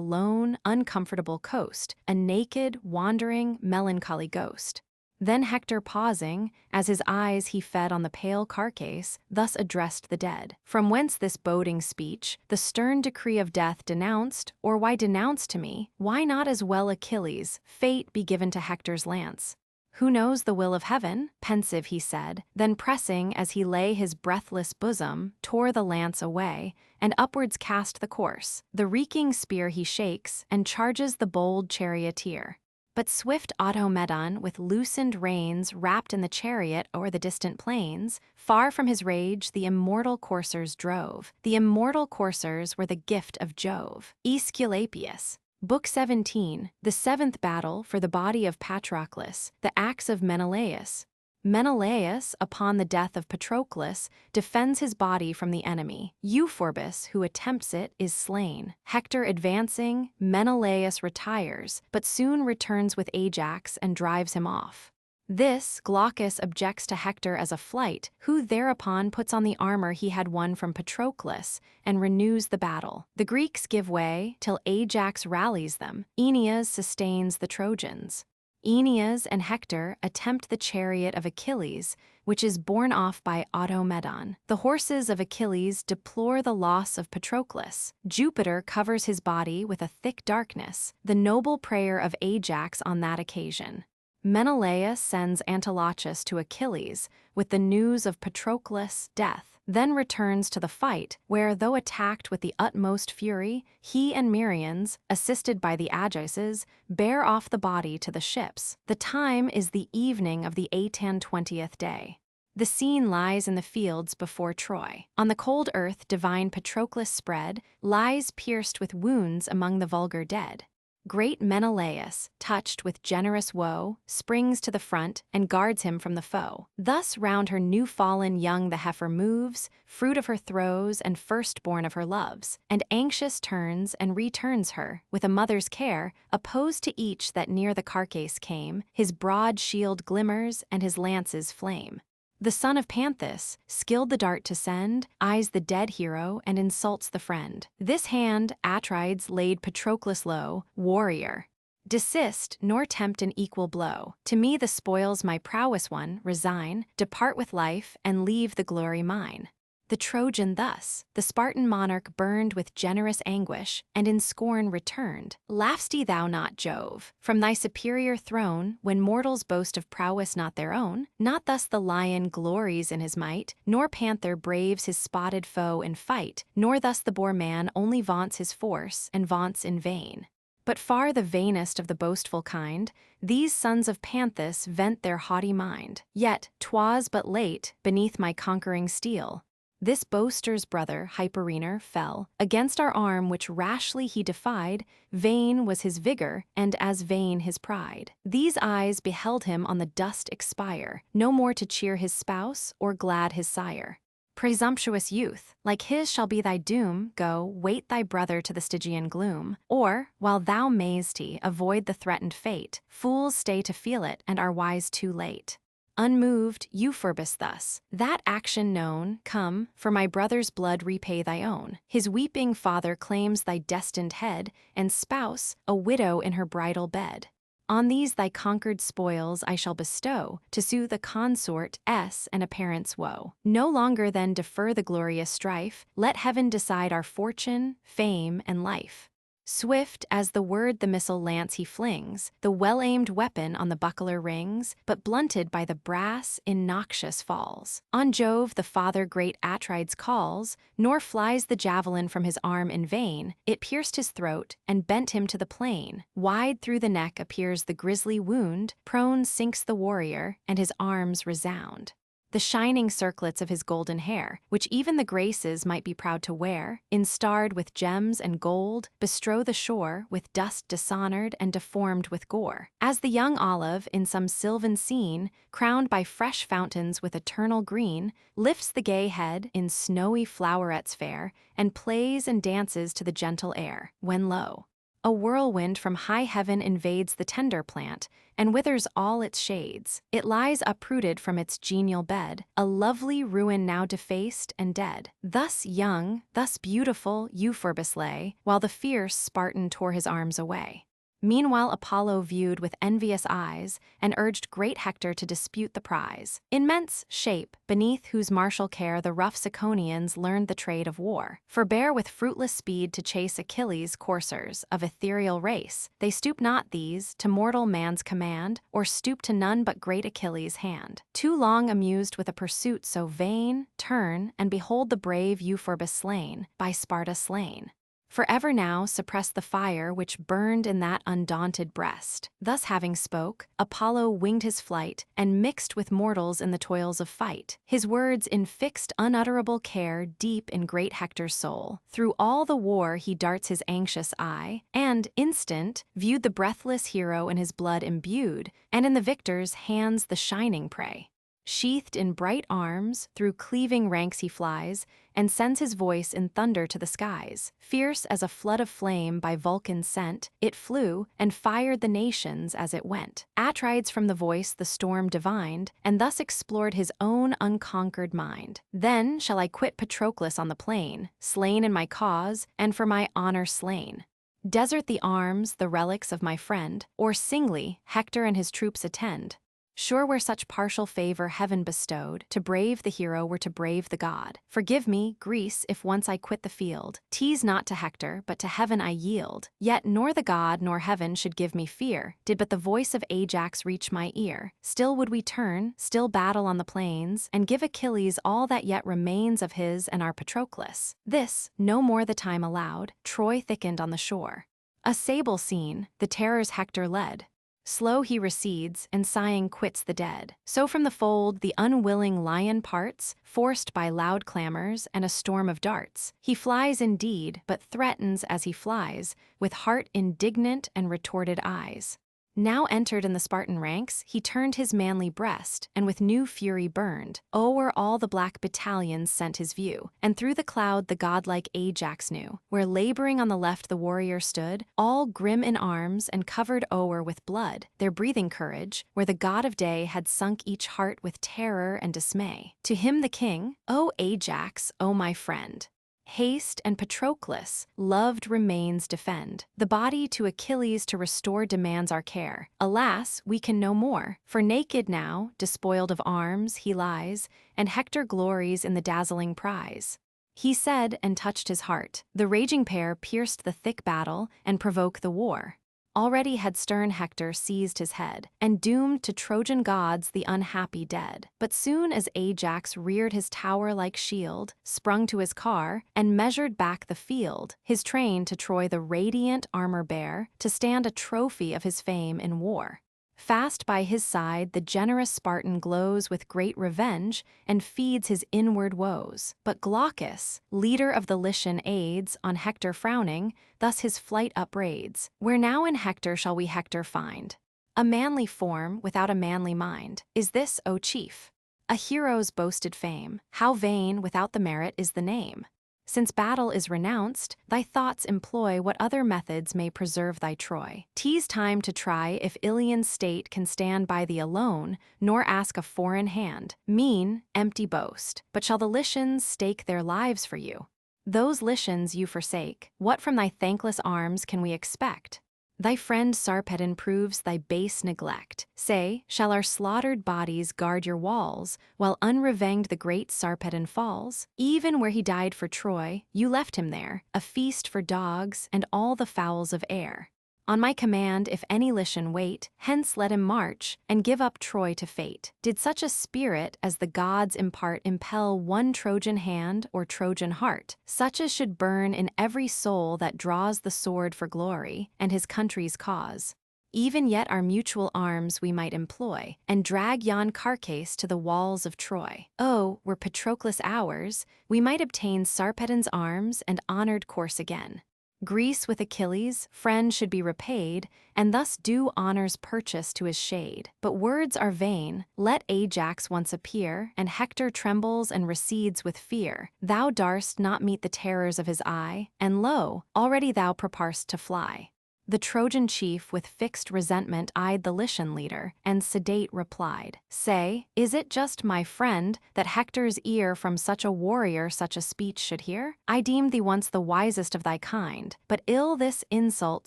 lone, uncomfortable coast, a naked, wandering, melancholy ghost. Then Hector pausing, as his eyes he fed on the pale carcase, thus addressed the dead. "From whence this boding speech, the stern decree of death denounced, or why denounced to me? Why not as well Achilles, fate be given to Hector's lance? Who knows the will of heaven?" Pensive he said, then pressing as he lay his breathless bosom, tore the lance away, and upwards cast the course. The reeking spear he shakes, and charges the bold charioteer. But swift Agamemnon, with loosened reins wrapped in the chariot o'er the distant plains, far from his rage the immortal coursers drove. The immortal coursers were the gift of Jove. Aesculapius. Book 17, the seventh battle for the body of Patroclus, the axe of Menelaus. Menelaus, upon the death of Patroclus, defends his body from the enemy. Euphorbus, who attempts it, is slain. Hector advancing, Menelaus retires, but soon returns with Ajax and drives him off. This Glaucus objects to Hector as a flight, who thereupon puts on the armor he had won from Patroclus and renews the battle. The Greeks give way till Ajax rallies them. Aeneas sustains the Trojans. Aeneas and Hector attempt the chariot of Achilles, which is borne off by Agamemnon. The horses of Achilles deplore the loss of Patroclus. Jupiter covers his body with a thick darkness, the noble prayer of Ajax on that occasion. Menelaus sends Antilochus to Achilles with the news of Patroclus' death, then returns to the fight, where, though attacked with the utmost fury, he and Merians, assisted by the Ajaxes, bear off the body to the ships. The time is the evening of the Atan 20th day. The scene lies in the fields before Troy. On the cold earth divine Patroclus spread, lies pierced with wounds among the vulgar dead. Great Menelaus, touched with generous woe, springs to the front and guards him from the foe. Thus round her new-fallen young the heifer moves, fruit of her throes and firstborn of her loves, and anxious turns and returns her, with a mother's care, opposed to each that near the carcase came, his broad shield glimmers and his lances flame. The son of Panthus, skilled the dart to send, eyes the dead hero and insults the friend. This hand Atrides laid Patroclus low, warrior. Desist nor tempt an equal blow. To me the spoils my prowess won, resign, depart with life and leave the glory mine. The Trojan thus, the Spartan monarch burned with generous anguish, and in scorn returned. Laugh'st thou not, Jove, from thy superior throne, when mortals boast of prowess not their own? Not thus the lion glories in his might, nor panther braves his spotted foe in fight, nor thus the boar man only vaunts his force, and vaunts in vain. But far the vainest of the boastful kind, these sons of Panthus vent their haughty mind. Yet 'twas but late, beneath my conquering steel, this boaster's brother, Hyperenor, fell against our arm which rashly he defied. Vain was his vigor, and as vain his pride. These eyes beheld him on the dust expire, no more to cheer his spouse or glad his sire. Presumptuous youth, like his shall be thy doom. Go, wait thy brother to the Stygian gloom. Or, while thou mayst avoid the threatened fate, fools stay to feel it and are wise too late. Unmoved, Euphorbus thus, that action known, come, for my brother's blood repay thy own. His weeping father claims thy destined head, and spouse, a widow in her bridal bed. On these thy conquered spoils I shall bestow, to soothe a consort and a parent's woe. No longer then defer the glorious strife, let heaven decide our fortune, fame, and life. Swift as the word the missile lance he flings, the well-aimed weapon on the buckler rings, but blunted by the brass, innoxious falls. On Jove the father great Atrides calls, nor flies the javelin from his arm in vain. It pierced his throat, and bent him to the plain. Wide through the neck appears the grisly wound, prone sinks the warrior, and his arms resound. The shining circlets of his golden hair, which even the Graces might be proud to wear, instarred with gems and gold, bestrow the shore with dust dishonored and deformed with gore. As the young olive, in some sylvan scene, crowned by fresh fountains with eternal green, lifts the gay head in snowy flowerets fair, and plays and dances to the gentle air, when lo, a whirlwind from high heaven invades the tender plant, and withers all its shades. It lies uprooted from its genial bed, a lovely ruin now defaced and dead. Thus young, thus beautiful Euphorbus lay, while the fierce Spartan tore his arms away. Meanwhile Apollo viewed with envious eyes, and urged great Hector to dispute the prize. Immense shape, beneath whose martial care the rough Ciconians learned the trade of war, forbear with fruitless speed to chase Achilles' coursers, of ethereal race. They stoop not these to mortal man's command, or stoop to none but great Achilles' hand. Too long amused with a pursuit so vain, turn, and behold the brave Euphorbus slain, by Sparta slain. Forever now suppress the fire which burned in that undaunted breast. Thus having spoke, Apollo winged his flight, and mixed with mortals in the toils of fight. His words infixed unutterable care deep in great Hector's soul. Through all the war he darts his anxious eye, and, instant, viewed the breathless hero in his blood imbued, and in the victor's hands the shining prey. Sheathed in bright arms, through cleaving ranks he flies, and sends his voice in thunder to the skies. Fierce as a flood of flame by Vulcan sent, it flew, and fired the nations as it went. Atrides from the voice the storm divined, and thus explored his own unconquered mind. Then shall I quit Patroclus on the plain, slain in my cause, and for my honor slain. Desert the arms, the relics of my friend, or singly Hector and his troops attend. Sure where such partial favor heaven bestowed, to brave the hero were to brave the god. Forgive me, Greece, if once I quit the field. Tease not to Hector, but to heaven I yield. Yet nor the god nor heaven should give me fear, did but the voice of Ajax reach my ear. Still would we turn, still battle on the plains, and give Achilles all that yet remains of his and our Patroclus. This, no more the time allowed, Troy thickened on the shore. A sable scene, the terrors Hector led. Slow he recedes, and sighing quits the dead. So from the fold the unwilling lion parts, forced by loud clamors and a storm of darts. He flies indeed, but threatens as he flies, with heart indignant and retorted eyes. Now entered in the Spartan ranks, he turned his manly breast, and with new fury burned. O'er all the black battalions sent his view, and through the cloud the godlike Ajax knew, where laboring on the left the warrior stood, all grim in arms and covered o'er with blood, their breathing courage, where the god of day had sunk each heart with terror and dismay. To him the king, "O Ajax, O my friend, haste and Patroclus, loved remains defend. The body to Achilles to restore demands our care. Alas, we can no more, for naked now, despoiled of arms, he lies, and Hector glories in the dazzling prize." He said and touched his heart. The raging pair pierced the thick battle and provoke the war. Already had stern Hector seized his head, and doomed to Trojan gods the unhappy dead. But soon as Ajax reared his tower-like shield, sprung to his car, and measured back the field, his train to Troy the radiant armor bare, to stand a trophy of his fame in war. Fast by his side the generous Spartan glows with great revenge, and feeds his inward woes. But Glaucus, leader of the Lycian aids, on Hector frowning, thus his flight upbraids. "Where now in Hector shall we Hector find? A manly form without a manly mind. Is this, O chief? A hero's boasted fame, how vain without the merit is the name. Since battle is renounced, thy thoughts employ what other methods may preserve thy Troy. 'Tis time to try if Ilian state can stand by thee alone, nor ask a foreign hand. Mean, empty boast, but shall the Lycians stake their lives for you? Those Lycians you forsake, what from thy thankless arms can we expect? Thy friend Sarpedon proves thy base neglect. Say, shall our slaughtered bodies guard your walls, while unrevenged the great Sarpedon falls? Even where he died for Troy, you left him there, a feast for dogs and all the fowls of air. On my command, if any Lycian wait, hence let him march, and give up Troy to fate. Did such a spirit as the gods impart impel one Trojan hand or Trojan heart, such as should burn in every soul that draws the sword for glory, and his country's cause. Even yet our mutual arms we might employ, and drag yon carcase to the walls of Troy. Oh, were Patroclus ours, we might obtain Sarpedon's arms and honored corse again. Greece with Achilles, friend should be repaid, and thus due honors purchase to his shade. But words are vain, let Ajax once appear, and Hector trembles and recedes with fear. Thou darst not meet the terrors of his eye, and lo, already thou prepar'st to fly. The Trojan chief with fixed resentment eyed the Lycian leader, and sedate replied, "Say, is it just my friend, that Hector's ear from such a warrior such a speech should hear? I deemed thee once the wisest of thy kind, but ill this insult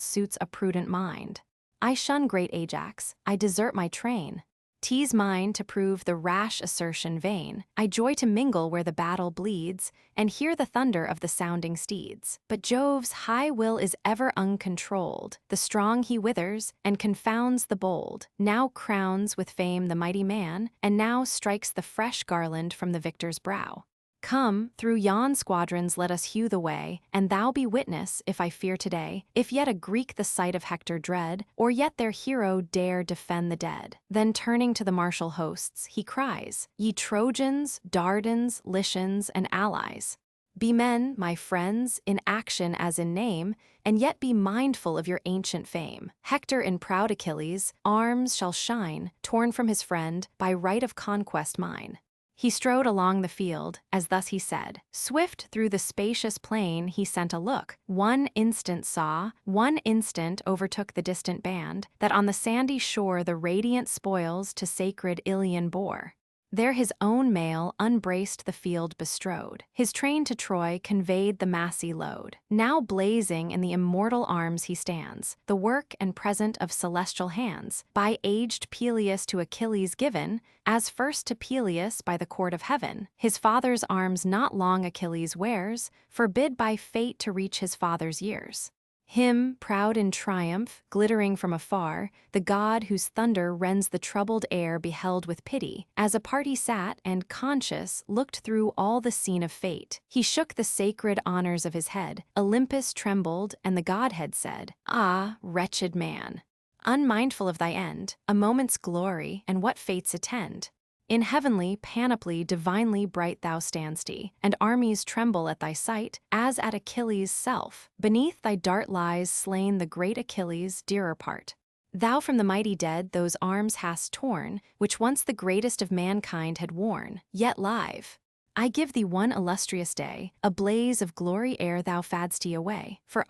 suits a prudent mind. I shun great Ajax, I desert my train. 'Tis mine to prove the rash assertion vain. I joy to mingle where the battle bleeds, and hear the thunder of the sounding steeds. But Jove's high will is ever uncontrolled. The strong he withers, and confounds the bold. Now crowns with fame the mighty man, and now strikes the fresh garland from the victor's brow. Come, through yon squadrons let us hew the way, and thou be witness, if I fear today, if yet a Greek the sight of Hector dread, or yet their hero dare defend the dead." Then turning to the martial hosts, he cries, "Ye Trojans, Dardans, Lycians, and allies, Be men, my friends, in action as in name, and yet be mindful of your ancient fame. Hector in proud Achilles' arms shall shine, torn from his friend, by right of conquest mine. He strode along the field, as thus he said. Swift through the spacious plain he sent a look. One instant saw, one instant overtook the distant band, that on the sandy shore the radiant spoils to sacred Iliad bore. There his own mail unbraced the field bestrode. His train to Troy conveyed the massy load. Now blazing in the immortal arms he stands, the work and present of celestial hands, by aged Peleus to Achilles given, as first to Peleus by the court of heaven. His father's arms not long Achilles wears, forbid by fate to reach his father's years. Him, proud in triumph, glittering from afar, the god whose thunder rends the troubled air beheld with pity, as a party sat and, conscious, looked through all the scene of fate. He shook the sacred honors of his head, Olympus trembled, and the godhead said, Ah, wretched man! Unmindful of thy end, a moment's glory, and what fates attend. In heavenly panoply divinely bright thou stand'st, and armies tremble at thy sight, as at Achilles' self. Beneath thy dart lies slain the great Achilles' dearer part. Thou from the mighty dead those arms hast torn, which once the greatest of mankind had worn, yet live. I give thee one illustrious day, a blaze of glory ere thou fad'st away. For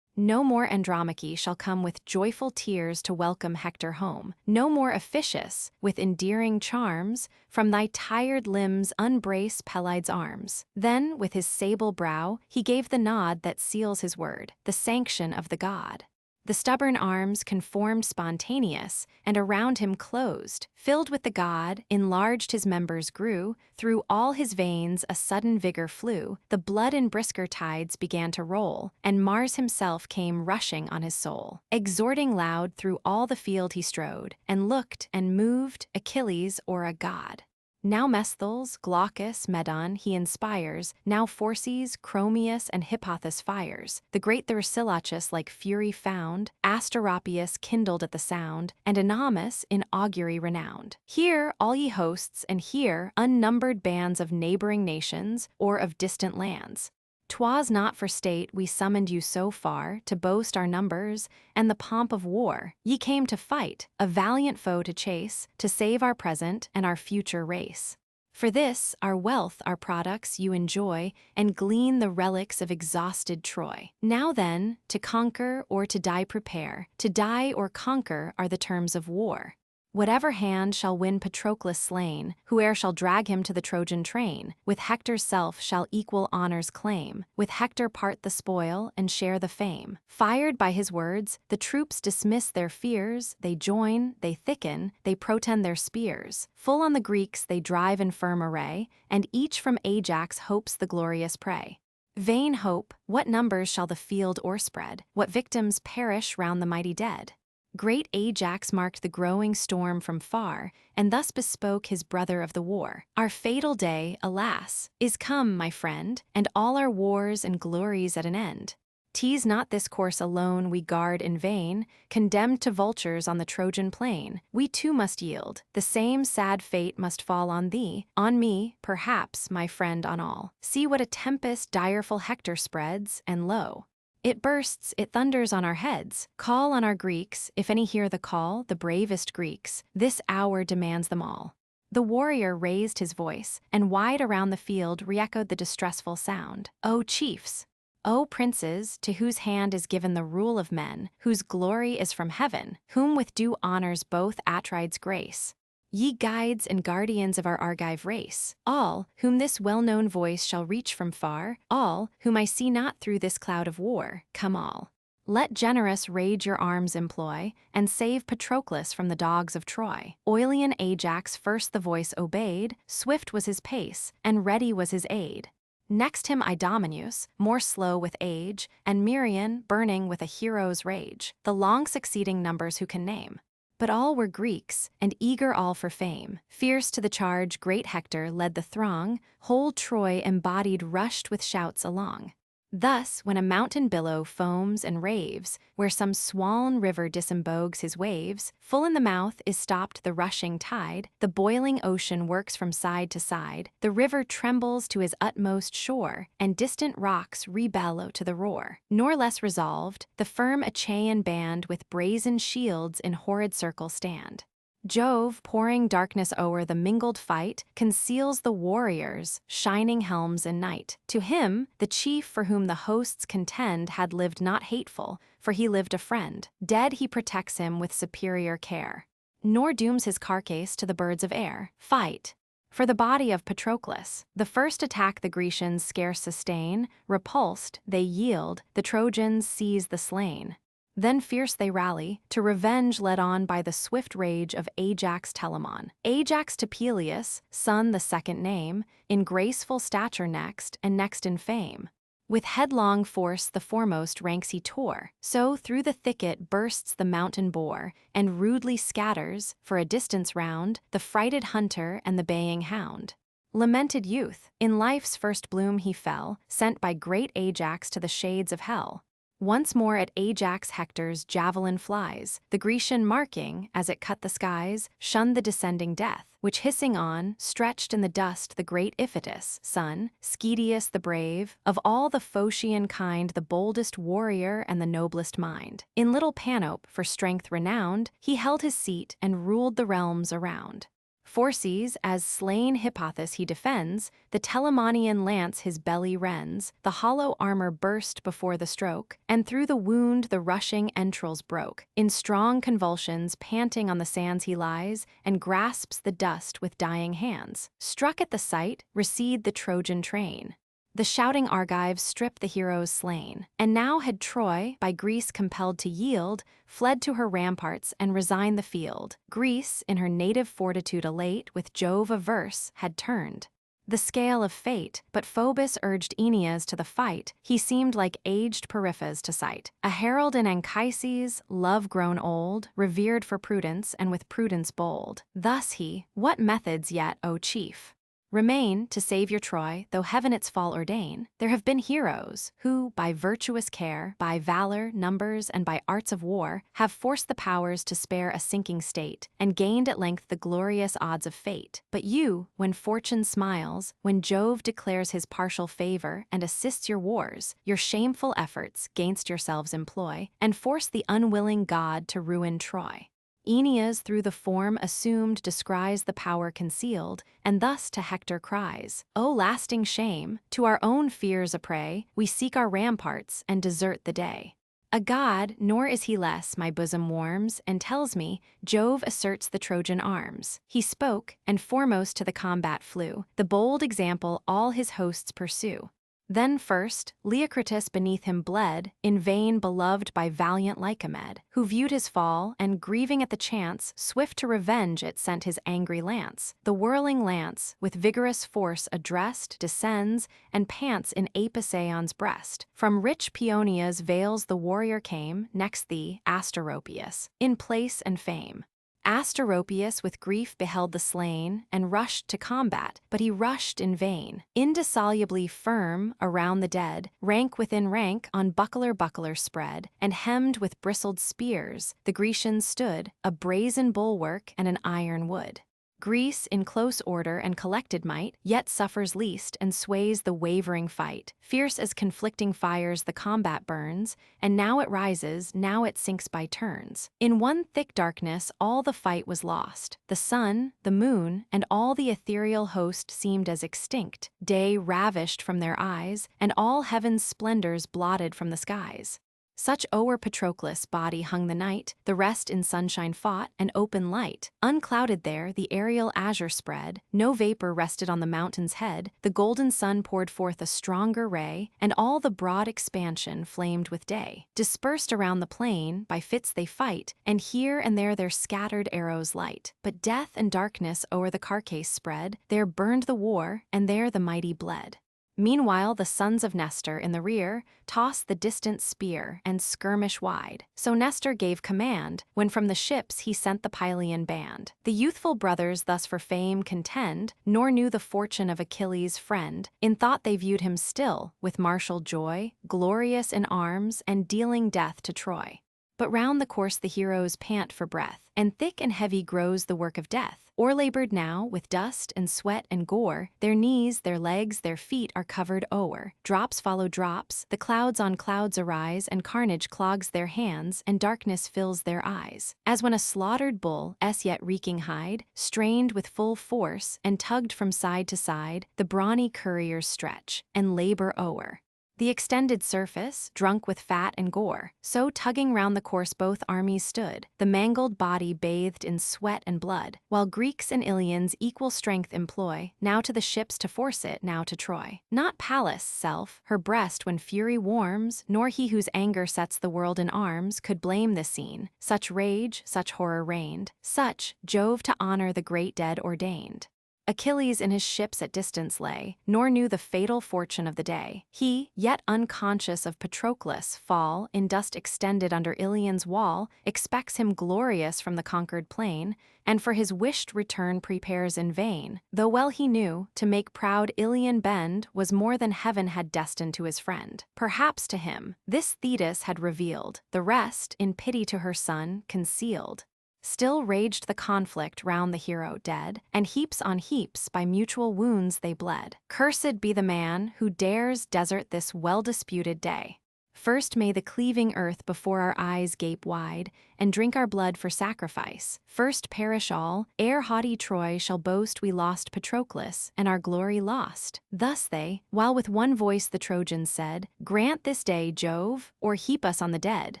no more Andromache shall come with joyful tears to welcome Hector home. No more Officius, with endearing charms, from thy tired limbs unbrace Pelides' arms. Then, with his sable brow, he gave the nod that seals his word, the sanction of the god. The stubborn arms conformed spontaneous, and around him closed, filled with the god, enlarged his members grew, through all his veins a sudden vigor flew, the blood in brisker tides began to roll, and Mars himself came rushing on his soul. Exhorting loud through all the field he strode, and looked and moved Achilles or a god. Now Mesthles, Glaucus, Medon he inspires, now Phorcys, Chromius, and Hippothous fires. The great Thersilochus like fury found, Asteropaeus kindled at the sound, and Anamus in augury renowned. Hear, all ye hosts, and hear, unnumbered bands of neighboring nations, or of distant lands. 'Twas not for state we summoned you so far, to boast our numbers, and the pomp of war. Ye came to fight, a valiant foe to chase, to save our present and our future race. For this, our wealth, our products, you enjoy, and glean the relics of exhausted Troy. Now then, to conquer or to die prepare, to die or conquer are the terms of war. Whatever hand shall win Patroclus slain, whoe'er shall drag him to the Trojan train, with Hector's self shall equal honors claim, with Hector part the spoil and share the fame. Fired by his words, the troops dismiss their fears, they join, they thicken, they protend their spears. Full on the Greeks they drive in firm array, and each from Ajax hopes the glorious prey. Vain hope, what numbers shall the field o'erspread, what victims perish round the mighty dead? Great Ajax marked the growing storm from far, and thus bespoke his brother of the war. Our fatal day, alas, is come, my friend, and all our wars and glories at an end. 'Tis not this course alone we guard in vain, condemned to vultures on the Trojan plain. We too must yield, the same sad fate must fall on thee, on me, perhaps, my friend, on all. See what a tempest direful Hector spreads, and lo! It bursts, it thunders on our heads. Call on our Greeks, if any hear the call, the bravest Greeks. This hour demands them all. The warrior raised his voice, and wide around the field re-echoed the distressful sound. O chiefs! O princes, to whose hand is given the rule of men, whose glory is from heaven, whom with due honors both Atrides grace. Ye guides and guardians of our Argive race, all, whom this well-known voice shall reach from far, all, whom I see not through this cloud of war, come all. Let generous rage your arms employ, and save Patroclus from the dogs of Troy. Oilean Ajax first the voice obeyed, swift was his pace, and ready was his aid. Next him Idomeneus, more slow with age, and Merion, burning with a hero's rage, the long succeeding numbers who can name. But all were Greeks, and eager all for fame. Fierce to the charge great Hector led the throng, whole Troy embodied rushed with shouts along. Thus, when a mountain billow foams and raves, where some swoln river disembogues his waves, full in the mouth is stopped the rushing tide, the boiling ocean works from side to side, the river trembles to his utmost shore, and distant rocks rebellow to the roar. Nor less resolved, the firm Achaean band with brazen shields in horrid circle stand. Jove, pouring darkness o'er the mingled fight, conceals the warriors, shining helms in night. To him, the chief for whom the hosts contend had lived not hateful, for he lived a friend. Dead he protects him with superior care, nor dooms his carcass to the birds of air. Fight for the body of Patroclus. The first attack the Grecians scarce sustain, repulsed, they yield, the Trojans seize the slain. Then fierce they rally, to revenge led on by the swift rage of Ajax Telamon. Ajax to Peleus, son the second name, in graceful stature next, and next in fame. With headlong force the foremost ranks he tore, so through the thicket bursts the mountain boar, and rudely scatters, for a distance round, the frighted hunter and the baying hound. Lamented youth, in life's first bloom he fell, sent by great Ajax to the shades of hell. Once more at Ajax Hector's javelin flies, the Grecian marking, as it cut the skies, shunned the descending death, which hissing on, stretched in the dust the great Iphitus, son, Schedius the brave, of all the Phocian kind the boldest warrior and the noblest mind. In little Panope, for strength renowned, he held his seat and ruled the realms around. Phorcys, as slain Hippothous he defends, the Telamonian lance his belly rends, the hollow armor burst before the stroke, and through the wound the rushing entrails broke. In strong convulsions, panting on the sands he lies, and grasps the dust with dying hands. Struck at the sight, recede the Trojan train. The shouting Argives stripped the heroes slain. And now had Troy, by Greece compelled to yield, fled to her ramparts and resigned the field. Greece, in her native fortitude elate, with Jove averse, had turned the scale of fate, but Phoebus urged Aeneas to the fight. He seemed like aged Periphas to sight, a herald in Anchises, love grown old, revered for prudence and with prudence bold. Thus he, what methods yet, O chief, remain to save your Troy, though heaven its fall ordain? There have been heroes who, by virtuous care, by valor, numbers, and by arts of war, have forced the powers to spare a sinking state, and gained at length the glorious odds of fate. But you, when fortune smiles, when Jove declares his partial favor and assists your wars, your shameful efforts gainst yourselves employ, and force the unwilling god to ruin Troy. Aeneas through the form assumed descries the power concealed, and thus to Hector cries, O lasting shame, to our own fears a prey, we seek our ramparts and desert the day. A god, nor is he less, my bosom warms, and tells me, Jove asserts the Trojan arms. He spoke, and foremost to the combat flew, the bold example all his hosts pursue. Then first, Leocritus beneath him bled, in vain beloved by valiant Lycomed, who viewed his fall, and grieving at the chance, swift to revenge it sent his angry lance. The whirling lance, with vigorous force addressed, descends, and pants in Apisaon's breast. From rich Paeonia's vales the warrior came, next thee, Asteropaeus, in place and fame. Asteropaeus with grief beheld the slain, and rushed to combat, but he rushed in vain. Indissolubly firm, around the dead, rank within rank on buckler spread, and hemmed with bristled spears, the Grecians stood, a brazen bulwark and an iron wood. Greece, in close order and collected might, yet suffers least and sways the wavering fight. Fierce as conflicting fires the combat burns, and now it rises, now it sinks by turns. In one thick darkness all the fight was lost. The sun, the moon, and all the ethereal host seemed as extinct, day ravished from their eyes, and all heaven's splendors blotted from the skies. Such o'er Patroclus' body hung the night, the rest in sunshine fought, and open light. Unclouded there the aerial azure spread, no vapor rested on the mountain's head, the golden sun poured forth a stronger ray, and all the broad expansion flamed with day. Dispersed around the plain, by fits they fight, and here and there their scattered arrows light. But death and darkness o'er the carcass spread, there burned the war, and there the mighty bled. Meanwhile, the sons of Nestor in the rear toss the distant spear and skirmish wide. So Nestor gave command, when from the ships he sent the Pylian band. The youthful brothers thus for fame contend, nor knew the fortune of Achilles' friend. In thought they viewed him still, with martial joy, glorious in arms, and dealing death to Troy. But round the course the heroes pant for breath, and thick and heavy grows the work of death. O'erlabored now, with dust and sweat and gore, their knees, their legs, their feet are covered o'er. Drops follow drops, the clouds on clouds arise, and carnage clogs their hands, and darkness fills their eyes. As when a slaughtered bull, yet reeking hide, strained with full force, and tugged from side to side, the brawny couriers stretch, and labor o'er the extended surface, drunk with fat and gore. So tugging round the course both armies stood, the mangled body bathed in sweat and blood, while Greeks and Ilians equal strength employ, now to the ships to force it, now to Troy. Not Pallas' self, her breast when fury warms, nor he whose anger sets the world in arms, could blame this scene. Such rage, such horror reigned, such Jove to honor the great dead ordained. Achilles in his ships at distance lay, nor knew the fatal fortune of the day. He, yet unconscious of Patroclus' fall, in dust extended under Ilion's wall, expects him glorious from the conquered plain, and for his wished return prepares in vain, though well he knew, to make proud Ilion bend was more than heaven had destined to his friend. Perhaps to him, this Thetis had revealed, the rest, in pity to her son, concealed. Still raged the conflict round the hero dead, and heaps on heaps by mutual wounds they bled. Cursed be the man who dares desert this well-disputed day. First may the cleaving earth before our eyes gape wide, and drink our blood for sacrifice. First perish all, ere haughty Troy shall boast we lost Patroclus, and our glory lost. Thus they, while with one voice the Trojans said, grant this day, Jove, or heap us on the dead.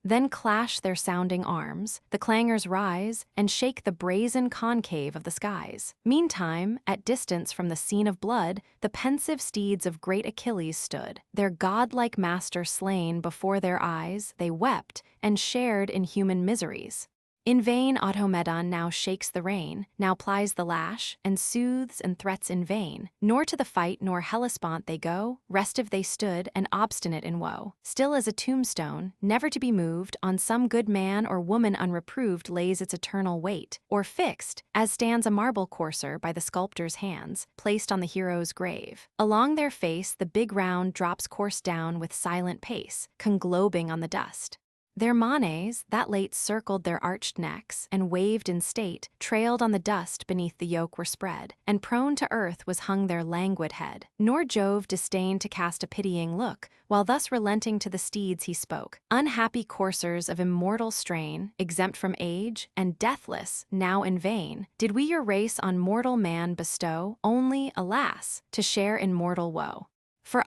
Then clash their sounding arms, the clangors rise, and shake the brazen concave of the skies. Meantime, at distance from the scene of blood, the pensive steeds of great Achilles stood. Their godlike master slain before their eyes, they wept, and shared in human miseries. In vain Agamemnon now shakes the rein, now plies the lash, and soothes and threats in vain. Nor to the fight nor Hellespont they go, restive they stood, and obstinate in woe. Still as a tombstone, never to be moved, on some good man or woman unreproved lays its eternal weight, or fixed, as stands a marble courser by the sculptor's hands, placed on the hero's grave. Along their face the big round drops course down with silent pace, conglobing on the dust. Their manes, that late circled their arched necks, and waved in state, trailed on the dust beneath the yoke were spread, and prone to earth was hung their languid head. Nor Jove disdained to cast a pitying look, while thus relenting to the steeds he spoke. Unhappy coursers of immortal strain, exempt from age, and deathless, now in vain, did we your race on mortal man bestow, only, alas, to share in mortal woe. For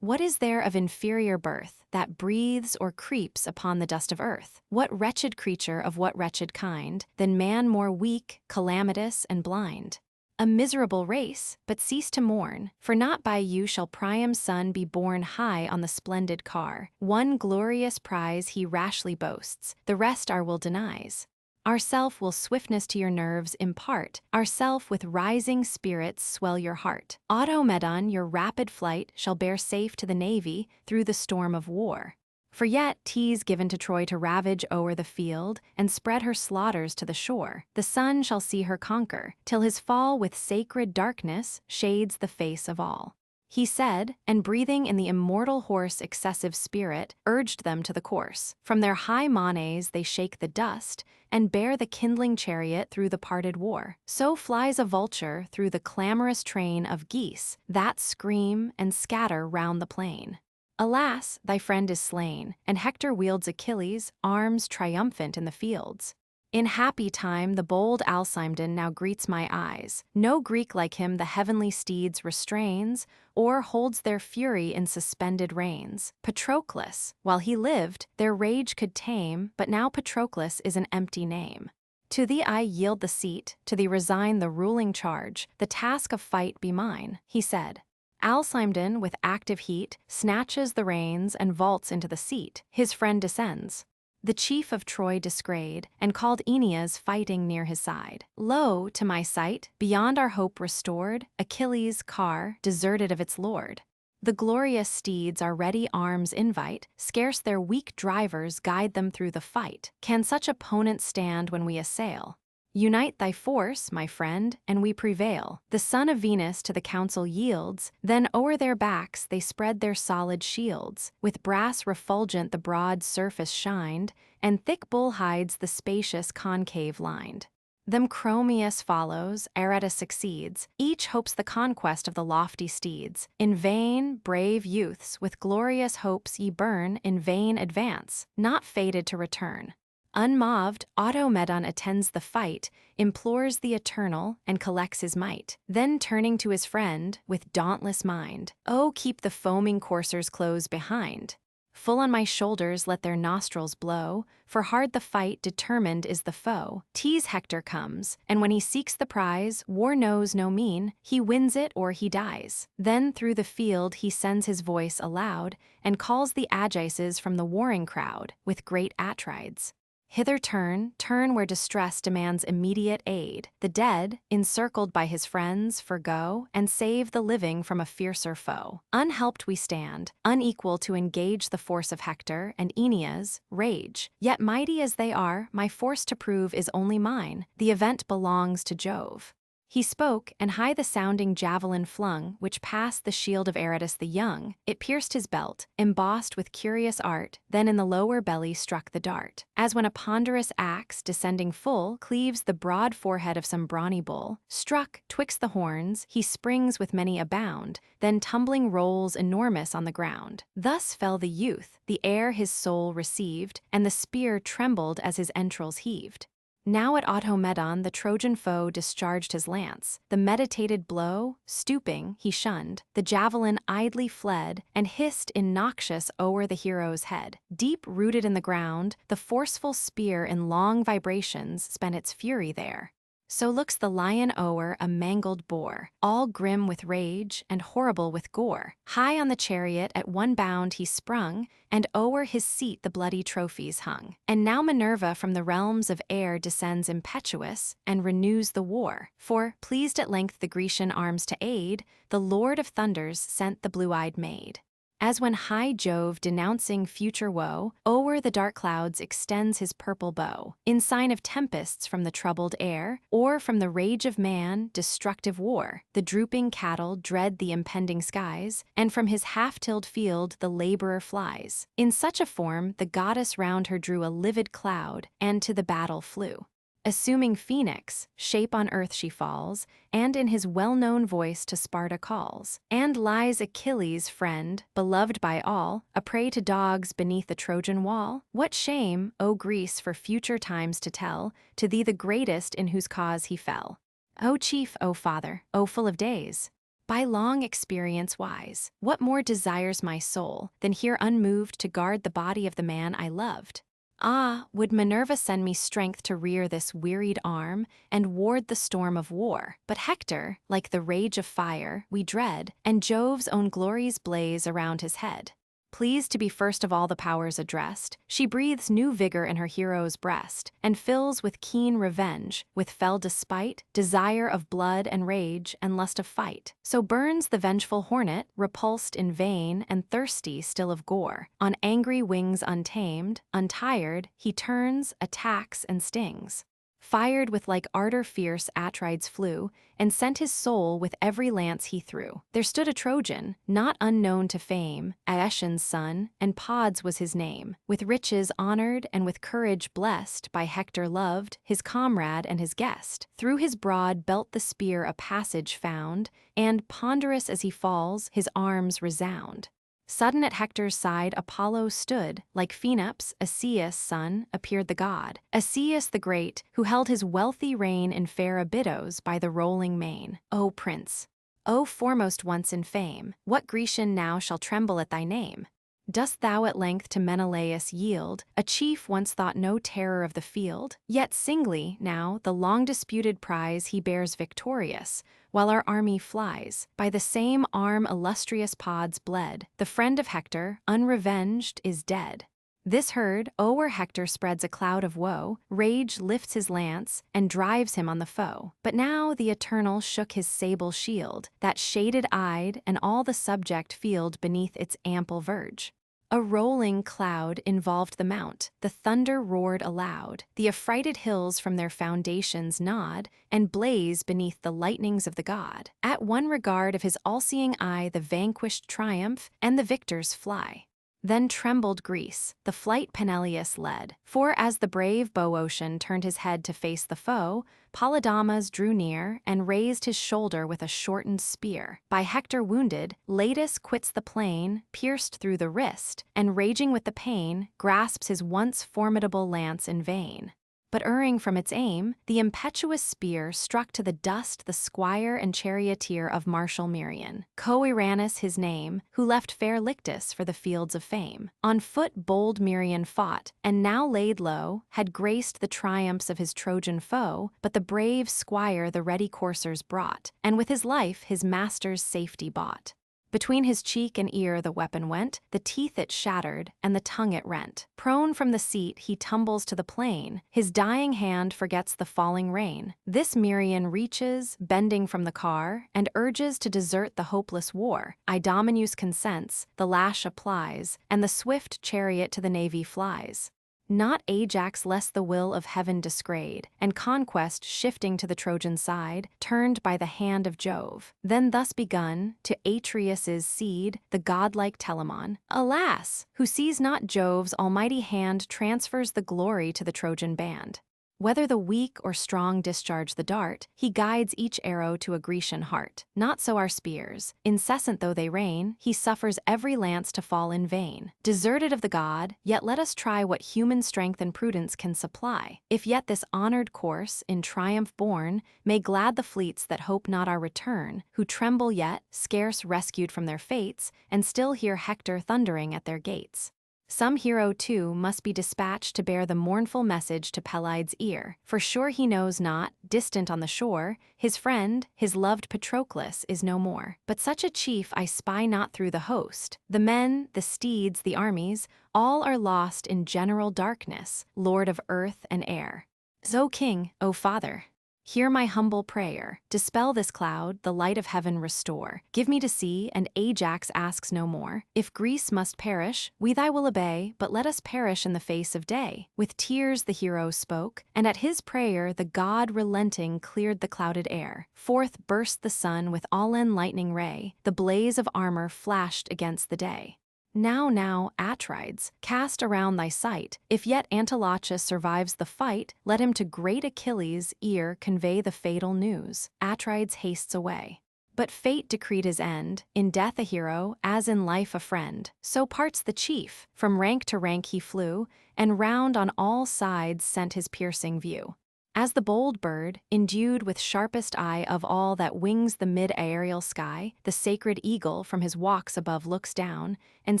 what is there of inferior birth, that breathes or creeps upon the dust of earth? What wretched creature of what wretched kind, than man more weak, calamitous, and blind? A miserable race, but cease to mourn, for not by you shall Priam's son be borne high on the splendid car. One glorious prize he rashly boasts, the rest our will denies. Ourself will swiftness to your nerves impart, ourself with rising spirits swell your heart. Agamemnon your rapid flight shall bear safe to the navy through the storm of war. For yet 'tis given to Troy to ravage o'er the field, and spread her slaughters to the shore. The sun shall see her conquer, till his fall with sacred darkness shades the face of all. He said, and breathing in the immortal horse excessive spirit, urged them to the course. From their high manes they shake the dust, and bear the kindling chariot through the parted war. So flies a vulture through the clamorous train of geese, that scream and scatter round the plain. Alas, thy friend is slain, and Hector wields Achilles' arms triumphant in the fields. In happy time the bold Alcimedon now greets my eyes. No Greek like him the heavenly steeds restrains, or holds their fury in suspended reins. Patroclus, while he lived, their rage could tame, but now Patroclus is an empty name. To thee I yield the seat, to thee resign the ruling charge, the task of fight be mine, he said. Alcimedon, with active heat, snatches the reins and vaults into the seat. His friend descends. The chief of Troy disgrayed, and called Aeneas fighting near his side. Lo, to my sight, beyond our hope restored, Achilles' car, deserted of its lord. The glorious steeds our ready arms invite, scarce their weak drivers guide them through the fight. Can such opponents stand when we assail? Unite thy force, my friend, and we prevail. The son of Venus to the council yields, then o'er their backs they spread their solid shields. With brass refulgent the broad surface shined, and thick bull hides the spacious concave lined. Them Chromius follows, Aratus succeeds, each hopes the conquest of the lofty steeds. In vain, brave youths, with glorious hopes ye burn, in vain advance, not fated to return. Unmoved, Agamemnon attends the fight, implores the eternal, and collects his might. Then turning to his friend, with dauntless mind, "Oh, keep the foaming coursers close behind. Full on my shoulders let their nostrils blow, for hard the fight, determined is the foe. Tease Hector comes, and when he seeks the prize, war knows no mean, he wins it or he dies." Then through the field he sends his voice aloud, and calls the Agises from the warring crowd, with great Atrides. Hither turn where distress demands immediate aid. The dead, encircled by his friends, forgo, and save the living from a fiercer foe. Unhelped we stand, unequal to engage the force of Hector and Aeneas' rage. Yet mighty as they are, my force to prove is only mine. The event belongs to Jove. He spoke, and high the sounding javelin flung, which passed the shield of Aratus the young. It pierced his belt, embossed with curious art, then in the lower belly struck the dart. As when a ponderous axe, descending full, cleaves the broad forehead of some brawny bull, struck twixt the horns, he springs with many a bound, then tumbling rolls enormous on the ground. Thus fell the youth, the air his soul received, and the spear trembled as his entrails heaved. Now at Agamemnon the Trojan foe discharged his lance. The meditated blow, stooping, he shunned. The javelin idly fled, and hissed innoxious o'er the hero's head. Deep rooted in the ground, the forceful spear in long vibrations spent its fury there. So looks the lion o'er a mangled boar, all grim with rage and horrible with gore. High on the chariot at one bound he sprung, and o'er his seat the bloody trophies hung. And now Minerva from the realms of air descends impetuous, and renews the war. For, pleased at length the Grecian arms to aid, the Lord of thunders sent the blue-eyed maid. As when high Jove, denouncing future woe, o'er the dark clouds extends his purple bow, in sign of tempests from the troubled air, or from the rage of man, destructive war. The drooping cattle dread the impending skies, and from his half-tilled field the laborer flies. In such a form the goddess round her drew a livid cloud, and to the battle flew. Assuming phoenix, shape on earth she falls, and in his well-known voice to Sparta calls. And lies Achilles, friend, beloved by all, a prey to dogs beneath the Trojan wall? What shame, O Greece, for future times to tell, to thee the greatest in whose cause he fell. O chief, O father, O full of days, by long experience wise, what more desires my soul than here unmoved to guard the body of the man I loved? Ah, would Minerva send me strength to rear this wearied arm, and ward the storm of war. But Hector, like the rage of fire, we dread, and Jove's own glories blaze around his head. Pleased to be first of all the powers addressed, she breathes new vigor in her hero's breast, and fills with keen revenge, with fell despite, desire of blood and rage, and lust of fight. So burns the vengeful hornet, repulsed in vain, and thirsty still of gore. On angry wings untamed, untired, he turns, attacks, and stings. Fired with like ardor fierce Atrides flew, and sent his soul with every lance he threw. There stood a Trojan, not unknown to fame, Aetion's son, and Pods was his name. With riches honored and with courage blessed, by Hector loved, his comrade and his guest. Through his broad belt the spear a passage found, and, ponderous as he falls, his arms resound. Sudden at Hector's side Apollo stood, like Phaenops, Asius' son, appeared the god. Asius the great, who held his wealthy reign in fair Abydos by the rolling main. O prince, O foremost once in fame, what Grecian now shall tremble at thy name? Dost thou at length to Menelaus yield, a chief once thought no terror of the field? Yet singly, now, the long-disputed prize he bears victorious, while our army flies. By the same arm illustrious Pods bled, the friend of Hector, unrevenged, is dead. This heard, o'er Hector spreads a cloud of woe, rage lifts his lance, and drives him on the foe. But now the Eternal shook his sable shield, that shaded-eyed and all the subject field beneath its ample verge. A rolling cloud involved the mount, the thunder roared aloud, the affrighted hills from their foundations nod, and blaze beneath the lightnings of the god. At one regard of his all-seeing eye the vanquished triumph, and the victors fly. Then trembled Greece, the flight Peneleus led, for as the brave Boeotian turned his head to face the foe, Polydamas drew near, and raised his shoulder with a shortened spear. By Hector wounded, Latus quits the plain, pierced through the wrist, and raging with the pain, grasps his once formidable lance in vain. But erring from its aim, the impetuous spear struck to the dust the squire and charioteer of martial Merion, Coeranus his name, who left fair Lyctus for the fields of fame. On foot bold Merion fought, and now laid low, had graced the triumphs of his Trojan foe, but the brave squire the ready coursers brought, and with his life his master's safety bought. Between his cheek and ear the weapon went, the teeth it shattered, and the tongue it rent. Prone from the seat he tumbles to the plain, his dying hand forgets the falling rain. This Merion reaches, bending from the car, and urges to desert the hopeless war. Idomeneus consents, the lash applies, and the swift chariot to the navy flies. Not Ajax less the will of heaven disgrayed, and conquest shifting to the Trojan side, turned by the hand of Jove. Then thus begun, to Atreus' seed, the godlike Telamon. Alas, who sees not Jove's almighty hand transfers the glory to the Trojan band. Whether the weak or strong discharge the dart, he guides each arrow to a Grecian heart. Not so our spears. Incessant though they rain, he suffers every lance to fall in vain. Deserted of the god, yet let us try what human strength and prudence can supply. If yet this honored course, in triumph borne, may glad the fleets that hope not our return, who tremble yet, scarce rescued from their fates, and still hear Hector thundering at their gates. Some hero, too, must be dispatched to bear the mournful message to Pelides' ear, for sure he knows not, distant on the shore, his friend, his loved Patroclus, is no more. But such a chief I spy not through the host. The men, the steeds, the armies, all are lost in general darkness, lord of earth and air. O king, O father, hear my humble prayer. Dispel this cloud, the light of heaven restore. Give me to see, and Ajax asks no more. If Greece must perish, we thy will obey, but let us perish in the face of day. With tears the hero spoke, and at his prayer the god relenting cleared the clouded air. Forth burst the sun with all-enlightening ray, the blaze of armor flashed against the day. Now, Atrides, cast around thy sight, if yet Antilochus survives the fight, let him to great Achilles' ear convey the fatal news. Atrides hastes away. But fate decreed his end, in death a hero, as in life a friend. So parts the chief, from rank to rank he flew, and round on all sides sent his piercing view. As the bold bird, endued with sharpest eye of all that wings the mid-aerial sky, the sacred eagle from his walks above looks down, and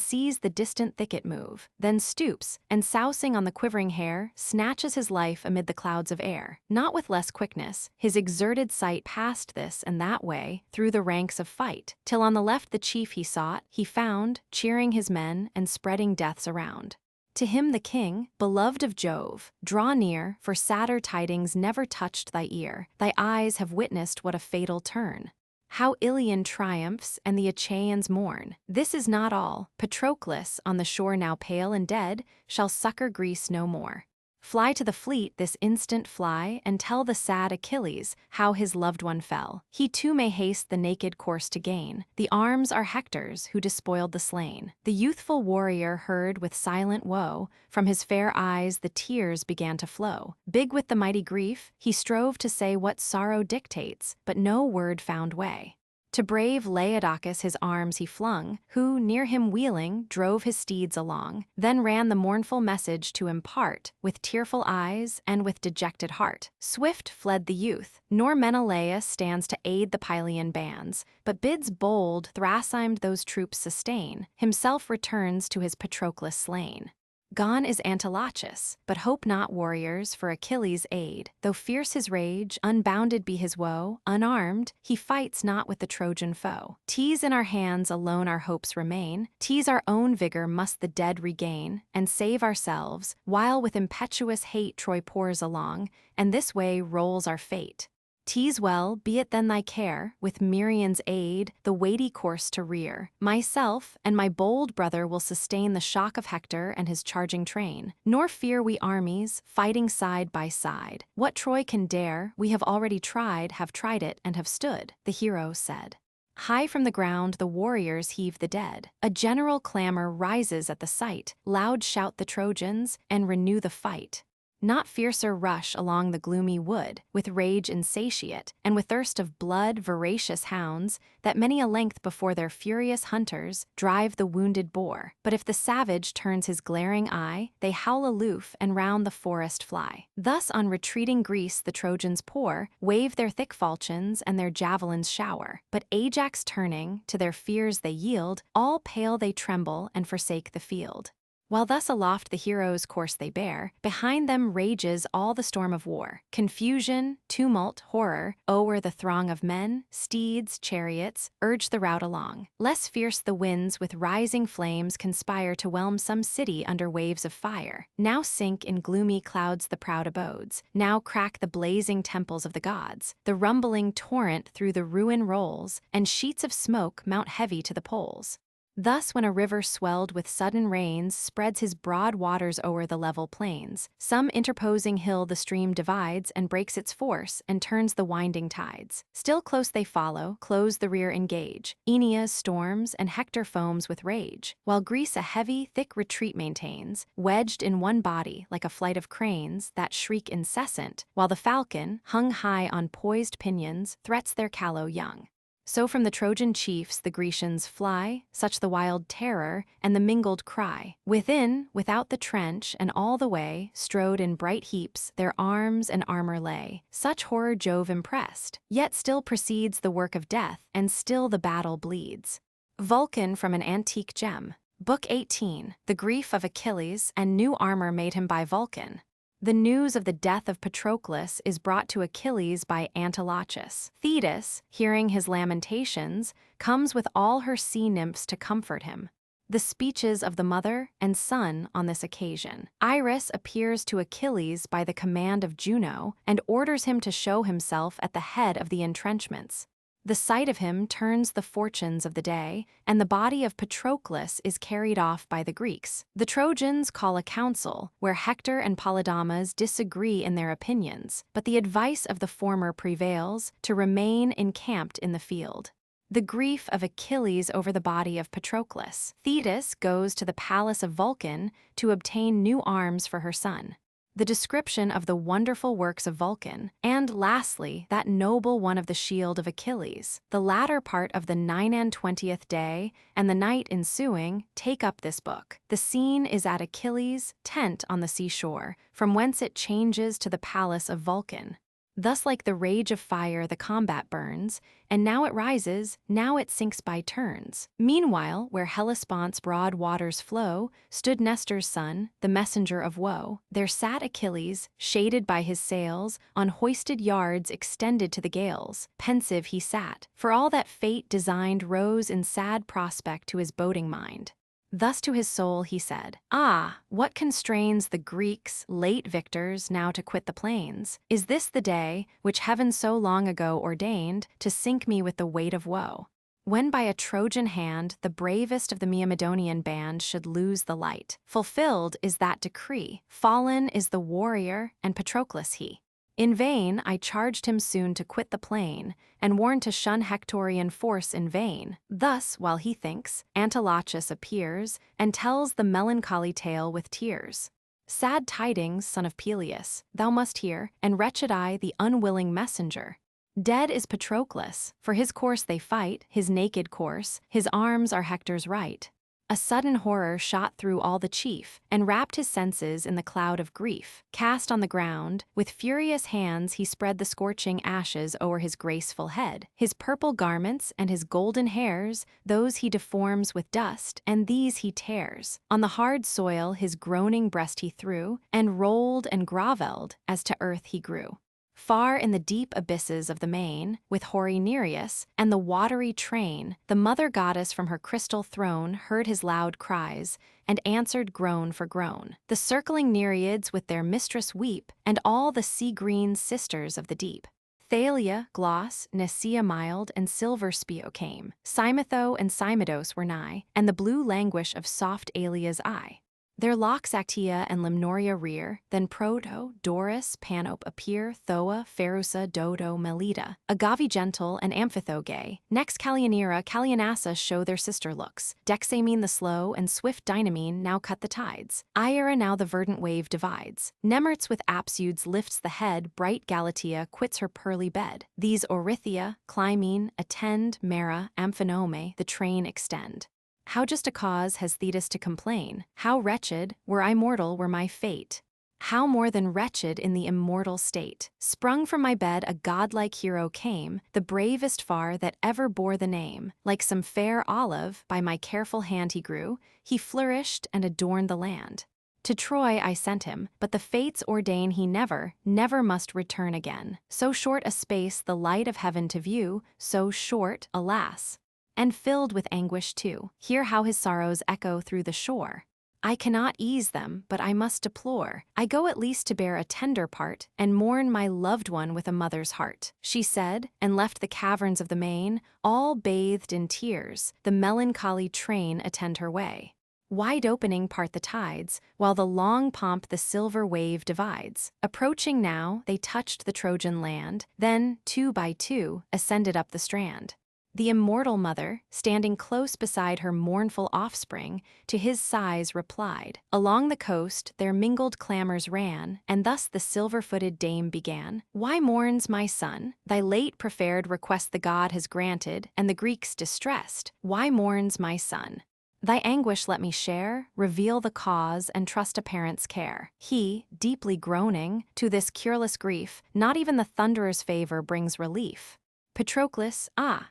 sees the distant thicket move, then stoops, and sousing on the quivering hair, snatches his life amid the clouds of air. Not with less quickness, his exerted sight passed this and that way, through the ranks of fight, till on the left the chief he sought, he found, cheering his men and spreading deaths around. To him the king, beloved of Jove, draw near, for sadder tidings never touched thy ear. Thy eyes have witnessed what a fatal turn. How Ilion triumphs and the Achaeans mourn. This is not all. Patroclus, on the shore now pale and dead, shall succor Greece no more. Fly to the fleet this instant fly, and tell the sad Achilles how his loved one fell. He too may haste the naked course to gain. The arms are Hector's, who despoiled the slain. The youthful warrior heard with silent woe, from his fair eyes the tears began to flow. Big with the mighty grief, he strove to say what sorrow dictates, but no word found way. To brave Laodocus his arms he flung, who, near him wheeling, drove his steeds along. Then ran the mournful message to impart, with tearful eyes and with dejected heart. Swift fled the youth, nor Menelaus stands to aid the Pylian bands, but bids bold Thrasymede those troops sustain, himself returns to his Patroclus slain. Gone is Antiochus, but hope not, warriors, for Achilles' aid. Though fierce his rage, unbounded be his woe, unarmed, he fights not with the Trojan foe. 'Tis in our hands alone our hopes remain, 'tis our own vigor must the dead regain, and save ourselves, while with impetuous hate Troy pours along, and this way rolls our fate. 'Tis well, be it then thy care, with Merian's aid, the weighty course to rear. Myself and my bold brother will sustain the shock of Hector and his charging train. Nor fear we armies, fighting side by side. What Troy can dare, we have already tried, have tried it, and have stood, the hero said. High from the ground the warriors heave the dead. A general clamor rises at the sight. Loud shout the Trojans, and renew the fight. Not fiercer rush along the gloomy wood, with rage insatiate, and with thirst of blood voracious hounds, that many a length before their furious hunters drive the wounded boar. But if the savage turns his glaring eye, they howl aloof and round the forest fly. Thus on retreating Greece the Trojans pour, wave their thick falchions and their javelins shower. But Ajax turning, to their fears they yield, all pale they tremble and forsake the field. While thus aloft the heroes' course they bear, behind them rages all the storm of war. Confusion, tumult, horror, o'er the throng of men, steeds, chariots, urge the rout along. Less fierce the winds with rising flames conspire to whelm some city under waves of fire. Now sink in gloomy clouds the proud abodes, now crack the blazing temples of the gods. The rumbling torrent through the ruin rolls, and sheets of smoke mount heavy to the poles. Thus when a river swelled with sudden rains spreads his broad waters o'er the level plains, some interposing hill the stream divides and breaks its force and turns the winding tides. Still close they follow, close the rear engage. Aeneas storms and Hector foams with rage, while Greece a heavy, thick retreat maintains, wedged in one body like a flight of cranes that shriek incessant, while the falcon, hung high on poised pinions, threats their callow young. So from the Trojan chiefs the Grecians fly, such the wild terror and the mingled cry. Within, without the trench, and all the way, strowed in bright heaps, their arms and armor lay. Such horror Jove impressed. Yet still proceeds the work of death, and still the battle bleeds. Vulcan from an antique gem. Book 18. The grief of Achilles, and new armor made him by Vulcan. The news of the death of Patroclus is brought to Achilles by Antiochus. Thetis, hearing his lamentations, comes with all her sea nymphs to comfort him. The speeches of the mother and son on this occasion. Iris appears to Achilles by the command of Juno and orders him to show himself at the head of the entrenchments. The sight of him turns the fortunes of the day, and the body of Patroclus is carried off by the Greeks. The Trojans call a council, where Hector and Polydamas disagree in their opinions, but the advice of the former prevails to remain encamped in the field. The grief of Achilles over the body of Patroclus. Thetis goes to the palace of Vulcan to obtain new arms for her son. The description of the wonderful works of Vulcan, and lastly, that noble one of the shield of Achilles. The latter part of the 29th day, and the night ensuing, take up this book. The scene is at Achilles' tent on the seashore, from whence it changes to the palace of Vulcan. Thus like the rage of fire the combat burns, and now it rises, now it sinks by turns. Meanwhile, where Hellespont's broad waters flow, stood Nestor's son, the messenger of woe. There sat Achilles, shaded by his sails, on hoisted yards extended to the gales. Pensive he sat, for all that fate designed rose in sad prospect to his boding mind. Thus to his soul he said, "Ah, what constrains the Greeks, late victors, now to quit the plains? Is this the day, which heaven so long ago ordained, to sink me with the weight of woe? When by a Trojan hand the bravest of the Myrmidonian band should lose the light. Fulfilled is that decree, fallen is the warrior, and Patroclus he. In vain I charged him soon to quit the plain, and warned to shun Hectorian force in vain." Thus, while he thinks, Antiochus appears, and tells the melancholy tale with tears. "Sad tidings, son of Peleus, thou must hear, and wretched I, the unwilling messenger. Dead is Patroclus, for his course they fight, his naked course, his arms are Hector's right. A sudden horror shot through all the chief, and wrapped his senses in the cloud of grief. Cast on the ground, with furious hands he spread the scorching ashes o'er his graceful head. His purple garments and his golden hairs, those he deforms with dust, and these he tears. On the hard soil his groaning breast he threw, and rolled and grovelled, as to earth he grew. Far in the deep abysses of the main, with hoary Nereus and the watery train, the mother goddess from her crystal throne heard his loud cries, and answered groan for groan. The circling Nereids with their mistress weep, and all the sea-green sisters of the deep. Thalia, Gloss, Nesea mild, and Silver Spio came. Cymatho and Cymodos were nigh, and the blue languish of soft Alia's eye. Their locks Actaea and Limnoria rear, then Proto, Doris, Panope appear, Thoa, Pharusa, Dodo, Melita, Agave gentle, and Amphitho gay. Next Callianira, Callianassa show their sister looks. Dexamine the slow and swift Dynamine now cut the tides. Ira now the verdant wave divides. Nemertz with Apsudes lifts the head, bright Galatea quits her pearly bed. These Orithia, Clymene, attend, Mara, Amphinome, the train extend. How just a cause has Thetis to complain? How wretched, were I mortal, were my fate. How more than wretched in the immortal state. Sprung from my bed a godlike hero came, the bravest far that ever bore the name. Like some fair olive, by my careful hand he grew, he flourished and adorned the land. To Troy I sent him, but the fates ordain he never, never must return again. So short a space the light of heaven to view, so short, alas. And filled with anguish too. Hear how his sorrows echo through the shore. I cannot ease them, but I must deplore. I go at least to bear a tender part, and mourn my loved one with a mother's heart. She said, and left the caverns of the main, all bathed in tears, the melancholy train attend her way. Wide opening part the tides, while the long pomp the silver wave divides. Approaching now, they touched the Trojan land, then, 2 by 2, ascended up the strand. The immortal mother, standing close beside her mournful offspring, to his sighs replied. Along the coast their mingled clamors ran, and thus the silver-footed dame began. Why mourns my son? Thy late preferred request the god has granted, and the Greeks distressed. Why mourns my son? Thy anguish let me share, reveal the cause, and trust a parent's care. He, deeply groaning, to this cureless grief, not even the thunderer's favor brings relief. Patroclus,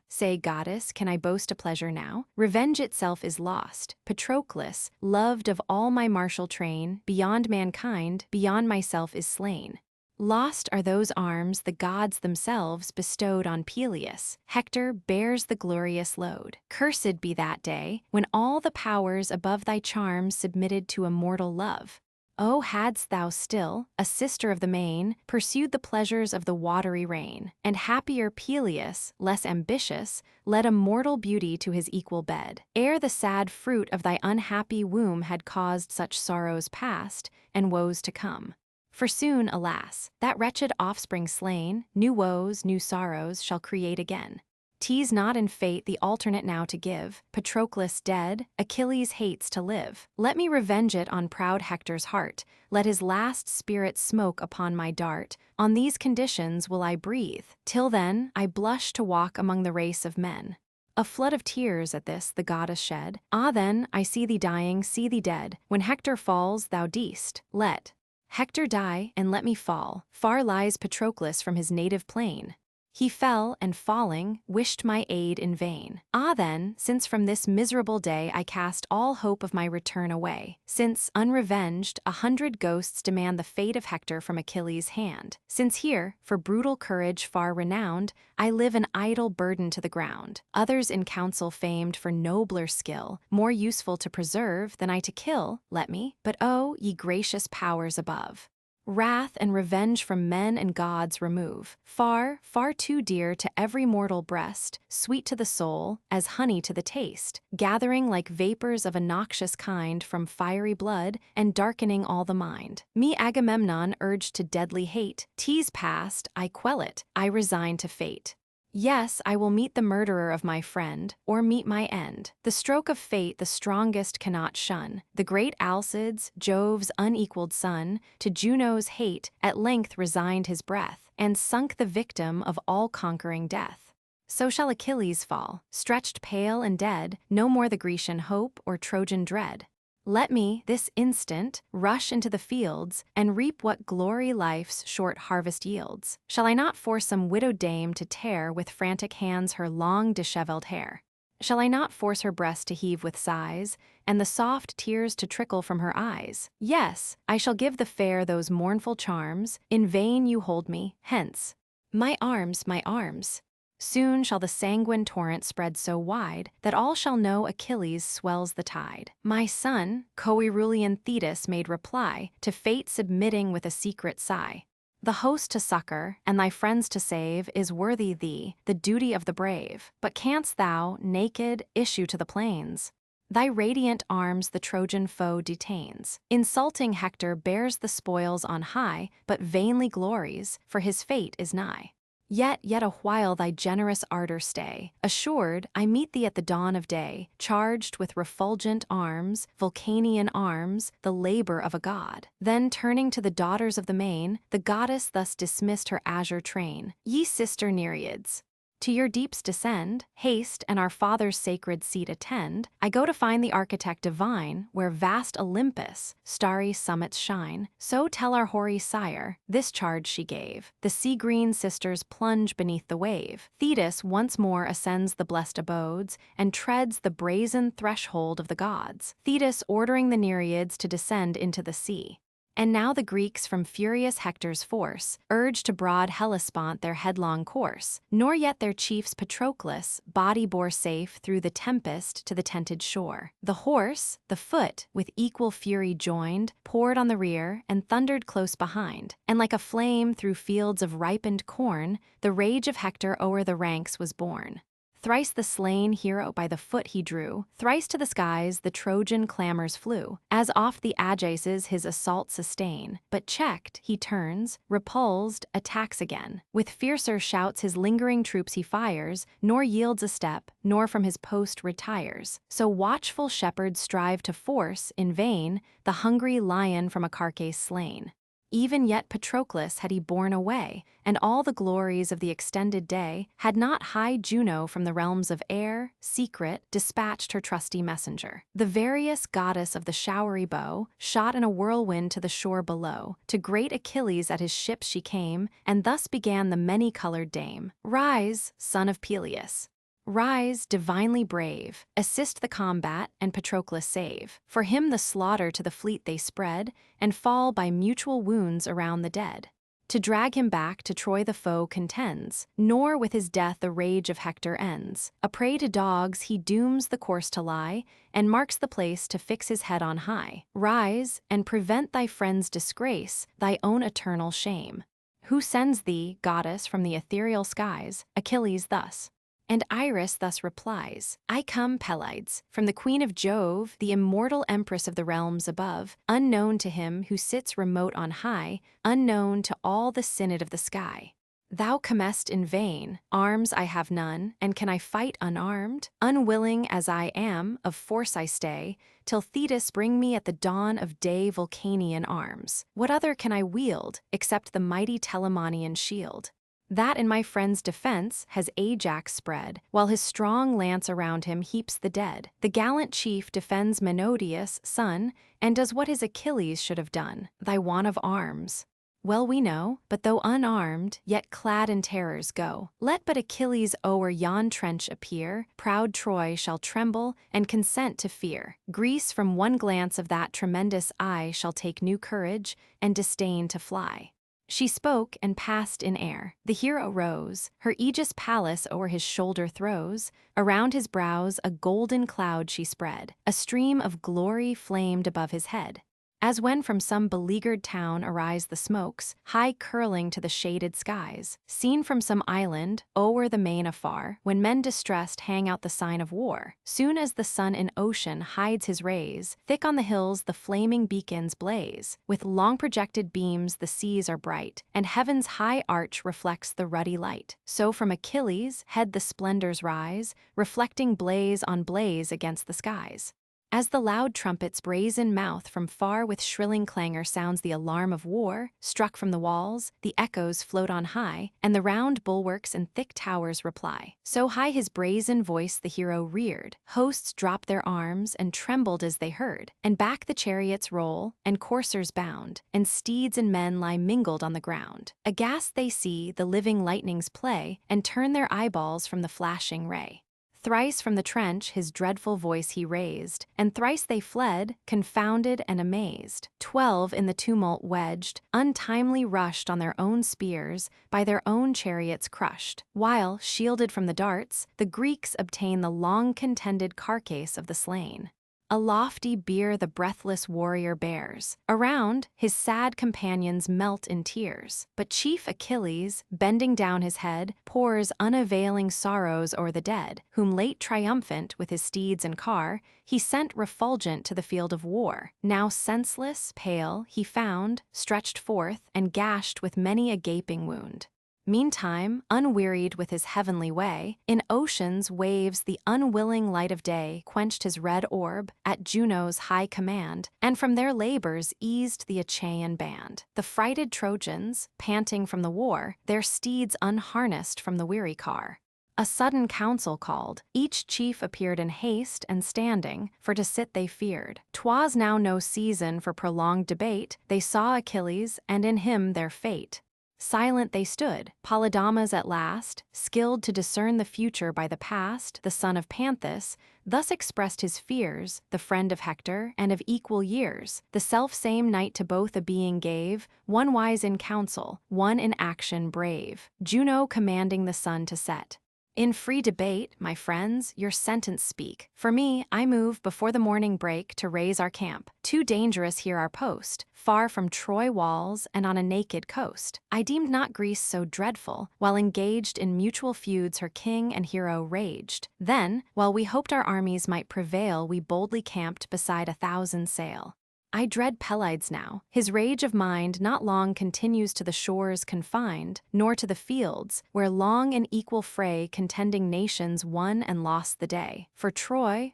say goddess, can I boast a pleasure now? Revenge itself is lost. Patroclus, loved of all my martial train, beyond mankind, beyond myself is slain. Lost are those arms the gods themselves bestowed on Peleus. Hector bears the glorious load. Cursed be that day, when all the powers above thy charms submitted to a mortal love. Oh, hadst thou still, a sister of the main, pursued the pleasures of the watery reign, and happier Peleus, less ambitious, led a mortal beauty to his equal bed, ere the sad fruit of thy unhappy womb had caused such sorrows past, and woes to come. For soon, alas, that wretched offspring slain, new woes, new sorrows, shall create again. Tease not in fate the alternate now to give. Patroclus dead, Achilles hates to live. Let me revenge it on proud Hector's heart. Let his last spirit smoke upon my dart. On these conditions will I breathe. Till then, I blush to walk among the race of men. A flood of tears at this the goddess shed. Ah then, I see thee dying, see thee dead. When Hector falls, thou deest. Let Hector die, and let me fall. Far lies Patroclus from his native plain. He fell, and falling, wished my aid in vain. Ah then, since from this miserable day I cast all hope of my return away, since, unrevenged, 100 ghosts demand the fate of Hector from Achilles' hand, since here, for brutal courage far renowned, I live an idle burden to the ground, others in council famed for nobler skill, more useful to preserve than I to kill, let me, but oh, ye gracious powers above! Wrath and revenge from men and gods remove, far, far too dear to every mortal breast, sweet to the soul, as honey to the taste, gathering like vapors of a noxious kind from fiery blood, and darkening all the mind. Me Agamemnon urged to deadly hate, tease past, I quell it, I resign to fate. Yes, I will meet the murderer of my friend, or meet my end. The stroke of fate the strongest cannot shun. The great Alcides, Jove's unequaled son, to Juno's hate, at length resigned his breath, and sunk the victim of all-conquering death. So shall Achilles fall, stretched pale and dead, no more the Grecian hope or Trojan dread. Let me, this instant, rush into the fields, and reap what glory life's short harvest yields. Shall I not force some widowed dame to tear with frantic hands her long dishevelled hair? Shall I not force her breast to heave with sighs, and the soft tears to trickle from her eyes? Yes, I shall give the fair those mournful charms. In vain you hold me, hence. My arms, my arms. Soon shall the sanguine torrent spread so wide that all shall know Achilles swells the tide. My son, Coerulean Thetis made reply, to fate submitting with a secret sigh. The host to succor, and thy friends to save, is worthy thee, the duty of the brave. But canst thou, naked, issue to the plains? Thy radiant arms the Trojan foe detains. Insulting Hector bears the spoils on high, but vainly glories, for his fate is nigh. Yet a while thy generous ardor stay. Assured, I meet thee at the dawn of day, charged with refulgent arms, Vulcanian arms, the labor of a god. Then turning to the daughters of the main, the goddess thus dismissed her azure train. Ye sister Nereids, to your deeps descend, haste and our Father's sacred seat attend. I go to find the architect divine, where vast Olympus' starry summits shine. So tell our hoary sire, this charge she gave. The sea-green sisters plunge beneath the wave. Thetis once more ascends the blessed abodes, and treads the brazen threshold of the gods. Thetis ordering the Nereids to descend into the sea. And now the Greeks from furious Hector's force urge to broad Hellespont their headlong course, nor yet their chiefs Patroclus' body bore safe through the tempest to the tented shore. The horse, the foot, with equal fury joined, poured on the rear and thundered close behind, and like a flame through fields of ripened corn, the rage of Hector o'er the ranks was borne. Thrice the slain hero by the foot he drew, thrice to the skies the Trojan clamors flew, as oft the Ajaces his assault sustain. But checked, he turns, repulsed, attacks again. With fiercer shouts his lingering troops he fires, nor yields a step, nor from his post retires. So watchful shepherds strive to force, in vain, the hungry lion from a carcass slain. Even yet Patroclus had he borne away, and all the glories of the extended day, had not high Juno from the realms of air, secret, dispatched her trusty messenger. The various goddess of the showery bow, shot in a whirlwind to the shore below. To great Achilles at his ship she came, and thus began the many-colored dame. Rise, son of Peleus. Rise, divinely brave, assist the combat, and Patroclus save. For him the slaughter to the fleet they spread, and fall by mutual wounds around the dead. To drag him back to Troy the foe contends, nor with his death the rage of Hector ends. A prey to dogs he dooms the course to lie, and marks the place to fix his head on high. Rise, and prevent thy friend's disgrace, thy own eternal shame. Who sends thee, goddess, from the ethereal skies? Achilles thus. And Iris thus replies, I come, Pelides, from the queen of Jove, the immortal empress of the realms above, unknown to him who sits remote on high, unknown to all the synod of the sky. Thou comest in vain, arms I have none, and can I fight unarmed? Unwilling as I am, of force I stay, till Thetis bring me at the dawn of day Vulcanian arms. What other can I wield, except the mighty Telamonian shield? That in my friend's defense has Ajax spread, while his strong lance around him heaps the dead. The gallant chief defends Menodius' son, and does what his Achilles should have done, thy want of arms. Well we know, but though unarmed, yet clad in terrors go. Let but Achilles o'er yon trench appear, proud Troy shall tremble, and consent to fear. Greece from one glance of that tremendous eye shall take new courage, and disdain to fly. She spoke and passed in air. The hero rose, her aegis Pallas o'er his shoulder throws, around his brows a golden cloud she spread, a stream of glory flamed above his head. As when from some beleaguered town arise the smokes, high curling to the shaded skies, seen from some island, o'er the main afar, when men distressed hang out the sign of war. Soon as the sun in ocean hides his rays, thick on the hills the flaming beacons blaze. With long projected beams the seas are bright, and heaven's high arch reflects the ruddy light. So from Achilles' head the splendors rise, reflecting blaze on blaze against the skies. As the loud trumpet's brazen mouth from far with shrilling clangor sounds the alarm of war, struck from the walls, the echoes float on high, and the round bulwarks and thick towers reply. So high his brazen voice the hero reared, hosts dropped their arms and trembled as they heard, and back the chariots roll, and coursers bound, and steeds and men lie mingled on the ground. Aghast they see the living lightnings play, and turn their eyeballs from the flashing ray. Thrice from the trench his dreadful voice he raised, and thrice they fled, confounded and amazed. 12 in the tumult wedged, untimely rushed on their own spears, by their own chariots crushed, while, shielded from the darts, the Greeks obtain the long-contended carcase of the slain. A lofty bier the breathless warrior bears. Around, his sad companions melt in tears. But chief Achilles, bending down his head, pours unavailing sorrows o'er the dead, whom late triumphant with his steeds and car, he sent refulgent to the field of war. Now senseless, pale, he found, stretched forth, and gashed with many a gaping wound. Meantime, unwearied with his heavenly way, in ocean's waves the unwilling light of day quenched his red orb at Juno's high command, and from their labors eased the Achaean band. The frighted Trojans, panting from the war, their steeds unharnessed from the weary car. A sudden council called, each chief appeared in haste and standing, for to sit they feared. 'Twas now no season for prolonged debate, they saw Achilles, and in him their fate. Silent they stood, Polydamas at last, skilled to discern the future by the past, the son of Panthus, thus expressed his fears, the friend of Hector, and of equal years. The self-same night to both a being gave, one wise in counsel, one in action brave, Juno commanding the sun to set. In free debate, my friends, your sentence speak. For me, I move before the morning break to raise our camp. Too dangerous here our post, far from Troy walls and on a naked coast. I deemed not Greece so dreadful, while engaged in mutual feuds her king and hero raged. Then, while we hoped our armies might prevail, we boldly camped beside 1,000 sail. I dread Pelides now. His rage of mind not long continues to the shores confined, nor to the fields, where long in equal fray contending nations won and lost the day. For Troy,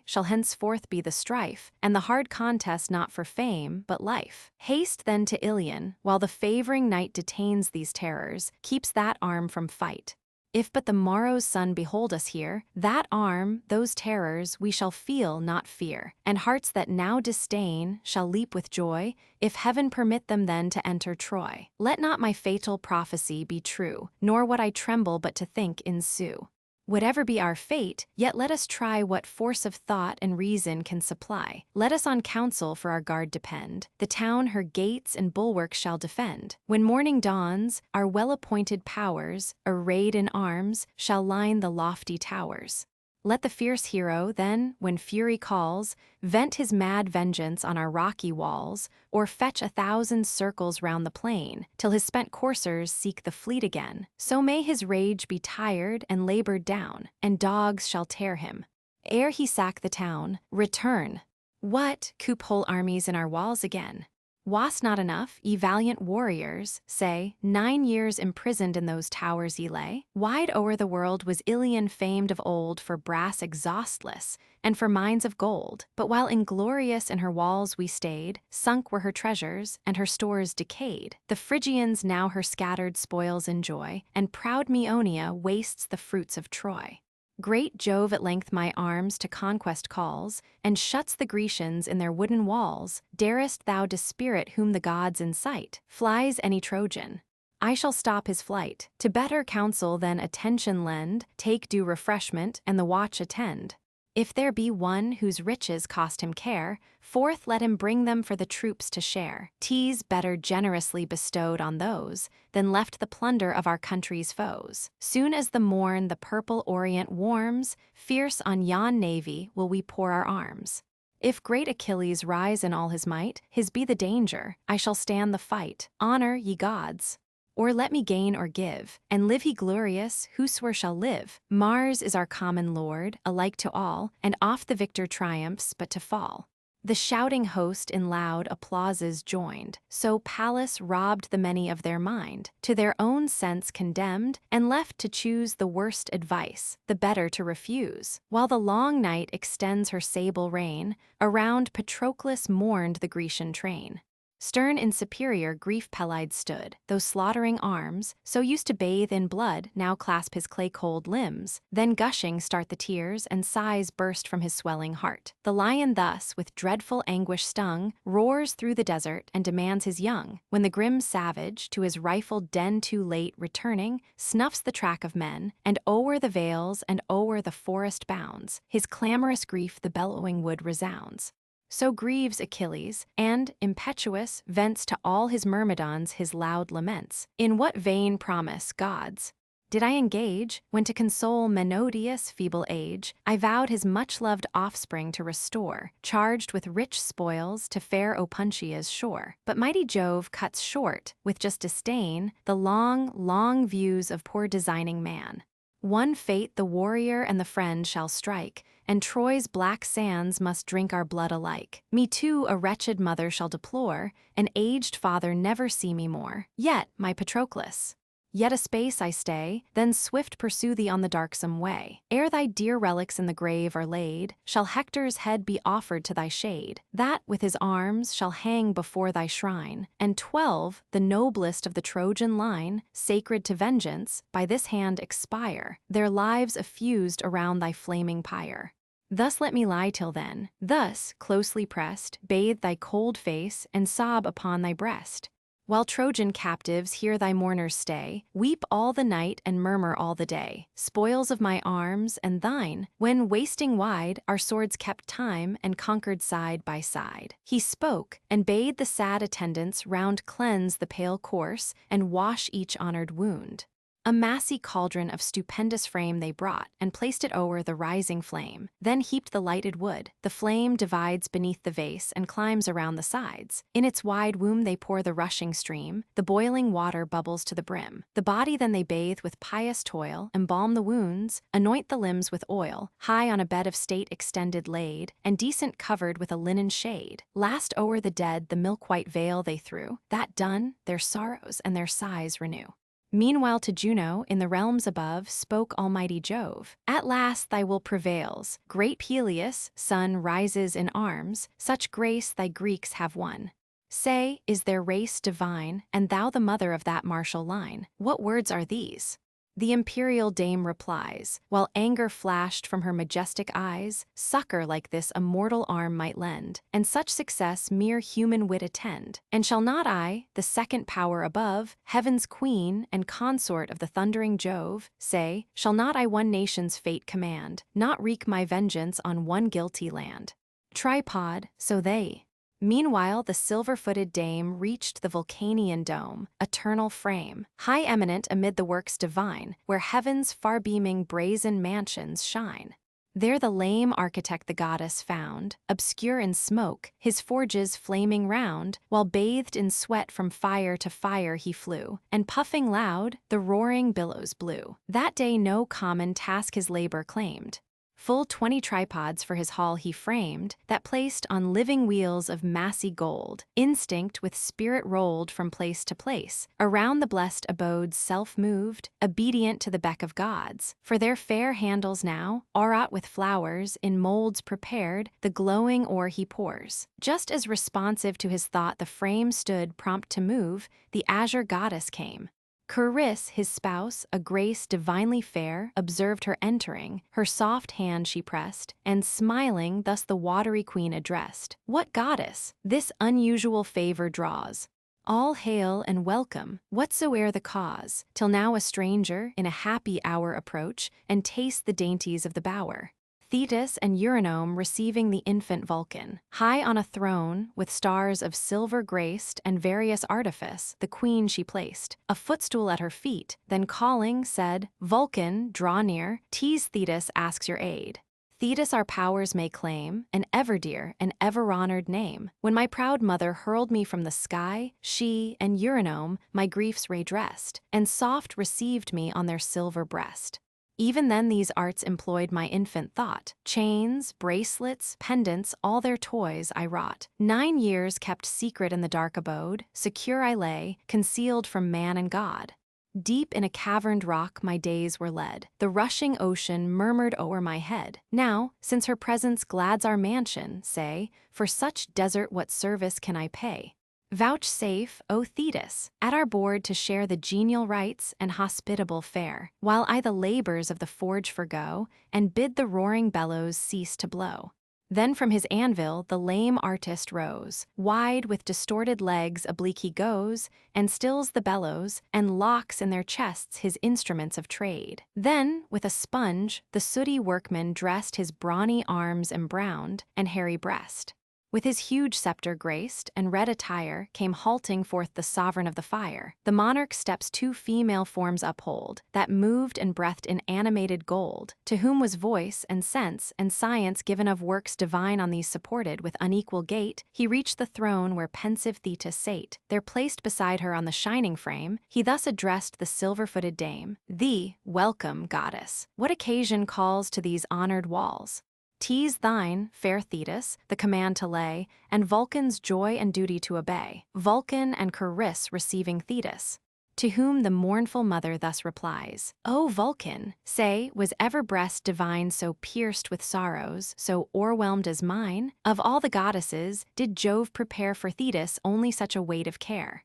shall henceforth be the strife, and the hard contest not for fame, but life. Haste then to Ilion, while the favoring night detains these terrors, keeps that arm from fight. If but the morrow's sun behold us here, that arm, those terrors, we shall feel, not fear, and hearts that now disdain shall leap with joy, if heaven permit them then to enter Troy. Let not my fatal prophecy be true, nor what I tremble but to think ensue. Whatever be our fate, yet let us try what force of thought and reason can supply. Let us on counsel for our guard depend. The town her gates and bulwarks shall defend. When morning dawns, our well-appointed powers, arrayed in arms, shall line the lofty towers. Let the fierce hero, then, when fury calls, vent his mad vengeance on our rocky walls, or fetch 1,000 circles round the plain, till his spent coursers seek the fleet again. So may his rage be tired and labored down, and dogs shall tear him. Ere he sack the town, return. What, coop whole armies in our walls again? Was not enough, ye valiant warriors, say, 9 years imprisoned in those towers ye lay? Wide o'er the world was Ilion famed of old for brass exhaustless, and for mines of gold. But while inglorious in her walls we stayed, sunk were her treasures, and her stores decayed. The Phrygians now her scattered spoils enjoy, and proud Maeonia wastes the fruits of Troy. Great Jove at length my arms to conquest calls, and shuts the Grecians in their wooden walls. Darest thou dispirit whom the gods incite? Flies any Trojan? I shall stop his flight. To better counsel then attention lend, take due refreshment, and the watch attend. If there be one whose riches cost him care, forth let him bring them for the troops to share. 'Tis better generously bestowed on those, than left the plunder of our country's foes. Soon as the morn the purple orient warms, fierce on yon navy will we pour our arms. If great Achilles rise in all his might, his be the danger, I shall stand the fight. Honor, ye gods! Or let me gain or give, and live he glorious, whosoe'er shall live. Mars is our common lord, alike to all, and oft the victor triumphs but to fall. The shouting host in loud applauses joined, so Pallas robbed the many of their mind, to their own sense condemned, and left to choose the worst advice, the better to refuse. While the long night extends her sable reign, around Patroclus mourned the Grecian train. Stern in superior grief Pelide stood, those slaughtering arms, so used to bathe in blood, now clasp his clay-cold limbs, then gushing start the tears, and sighs burst from his swelling heart. The lion thus, with dreadful anguish stung, roars through the desert and demands his young, when the grim savage, to his rifled den too late returning, snuffs the track of men, and o'er the vales and o'er the forest bounds, his clamorous grief the bellowing wood resounds. So grieves Achilles, and, impetuous, vents to all his myrmidons his loud laments. In what vain promise, gods, did I engage, when to console Menodius' feeble age, I vowed his much-loved offspring to restore, charged with rich spoils to fair Opuntia's shore? But mighty Jove cuts short, with just disdain, the long, long views of poor designing man. One fate the warrior and the friend shall strike, and Troy's black sands must drink our blood alike. Me too a wretched mother shall deplore, an aged father never see me more. Yet, my Patroclus, yet a space I stay, then swift pursue thee on the darksome way. Ere thy dear relics in the grave are laid, shall Hector's head be offered to thy shade, that with his arms shall hang before thy shrine, and 12, the noblest of the Trojan line, sacred to vengeance, by this hand expire, their lives effused around thy flaming pyre. Thus let me lie till then, thus, closely pressed, bathe thy cold face, and sob upon thy breast. While Trojan captives hear thy mourners stay, weep all the night and murmur all the day, spoils of my arms and thine, when, wasting wide, our swords kept time and conquered side by side. He spoke, and bade the sad attendants round cleanse the pale corse, and wash each honored wound. A massy cauldron of stupendous frame they brought, and placed it o'er the rising flame, then heaped the lighted wood. The flame divides beneath the vase and climbs around the sides. In its wide womb they pour the rushing stream, the boiling water bubbles to the brim. The body then they bathe with pious toil, embalm the wounds, anoint the limbs with oil, high on a bed of state extended laid, and decent covered with a linen shade. Last o'er the dead the milk-white veil they threw, that done, their sorrows and their sighs renew. Meanwhile to Juno, in the realms above, spoke almighty Jove. At last thy will prevails. Great Peleus' son rises in arms, such grace thy Greeks have won. Say, is their race divine, and thou the mother of that martial line? What words are these? The imperial dame replies, while anger flashed from her majestic eyes, succor like this a mortal arm might lend, and such success mere human wit attend. And shall not I, the second power above, heaven's queen and consort of the thundering Jove, say, shall not I one nation's fate command, not wreak my vengeance on one guilty land? Tripod, so they. Meanwhile the silver-footed dame reached the Vulcanian dome, eternal frame, high eminent amid the works divine, where heaven's far-beaming brazen mansions shine. There the lame architect the goddess found, obscure in smoke, his forges flaming round, while bathed in sweat from fire to fire he flew, and puffing loud, the roaring billows blew. That day no common task his labor claimed. Full 20 tripods for his hall he framed, that placed on living wheels of massy gold, instinct with spirit rolled from place to place, around the blessed abodes self-moved, obedient to the beck of gods. For their fair handles now, aught with flowers, in molds prepared, the glowing ore he pours. Just as responsive to his thought the frame stood prompt to move, the azure goddess came. Charis, his spouse, a grace divinely fair, observed her entering, her soft hand she pressed, and smiling thus the watery queen addressed. What goddess this unusual favor draws? All hail and welcome, whatsoe'er the cause, till now a stranger in a happy hour approach, and taste the dainties of the bower. Thetis and Eurynome receiving the infant Vulcan. High on a throne, with stars of silver graced and various artifice, the queen she placed. A footstool at her feet, then calling, said, Vulcan, draw near, tease Thetis asks your aid. Thetis our powers may claim, an ever-dear and ever-honored name. When my proud mother hurled me from the sky, she and Eurynome my griefs redressed, and soft received me on their silver breast. Even then these arts employed my infant thought. Chains, bracelets, pendants, all their toys I wrought. 9 years kept secret in the dark abode, secure I lay, concealed from man and God. Deep in a caverned rock my days were led. The rushing ocean murmured o'er my head. Now, since her presence glads our mansion, say, for such desert what service can I pay? Vouchsafe, O Thetis, at our board to share the genial rites and hospitable fare, while I the labors of the forge forgo, and bid the roaring bellows cease to blow. Then from his anvil the lame artist rose. Wide with distorted legs oblique he goes, and stills the bellows, and locks in their chests his instruments of trade. Then, with a sponge, the sooty workman dressed his brawny arms embrowned, and hairy breast. With his huge scepter graced and red attire came halting forth the sovereign of the fire. The monarch's steps 2 female forms uphold, that moved and breathed in animated gold, to whom was voice and sense and science given of works divine. On these supported with unequal gait, he reached the throne where pensive Thetis sate. There placed beside her on the shining frame, he thus addressed the silver-footed dame. Thee, welcome, goddess. What occasion calls to these honored walls? 'Tis thine, fair Thetis, the command to lay, and Vulcan's joy and duty to obey. Vulcan and Charis receiving Thetis. To whom the mournful mother thus replies, O Vulcan, say, was ever breast divine so pierced with sorrows, so o'erwhelmed as mine? Of all the goddesses, did Jove prepare for Thetis only such a weight of care?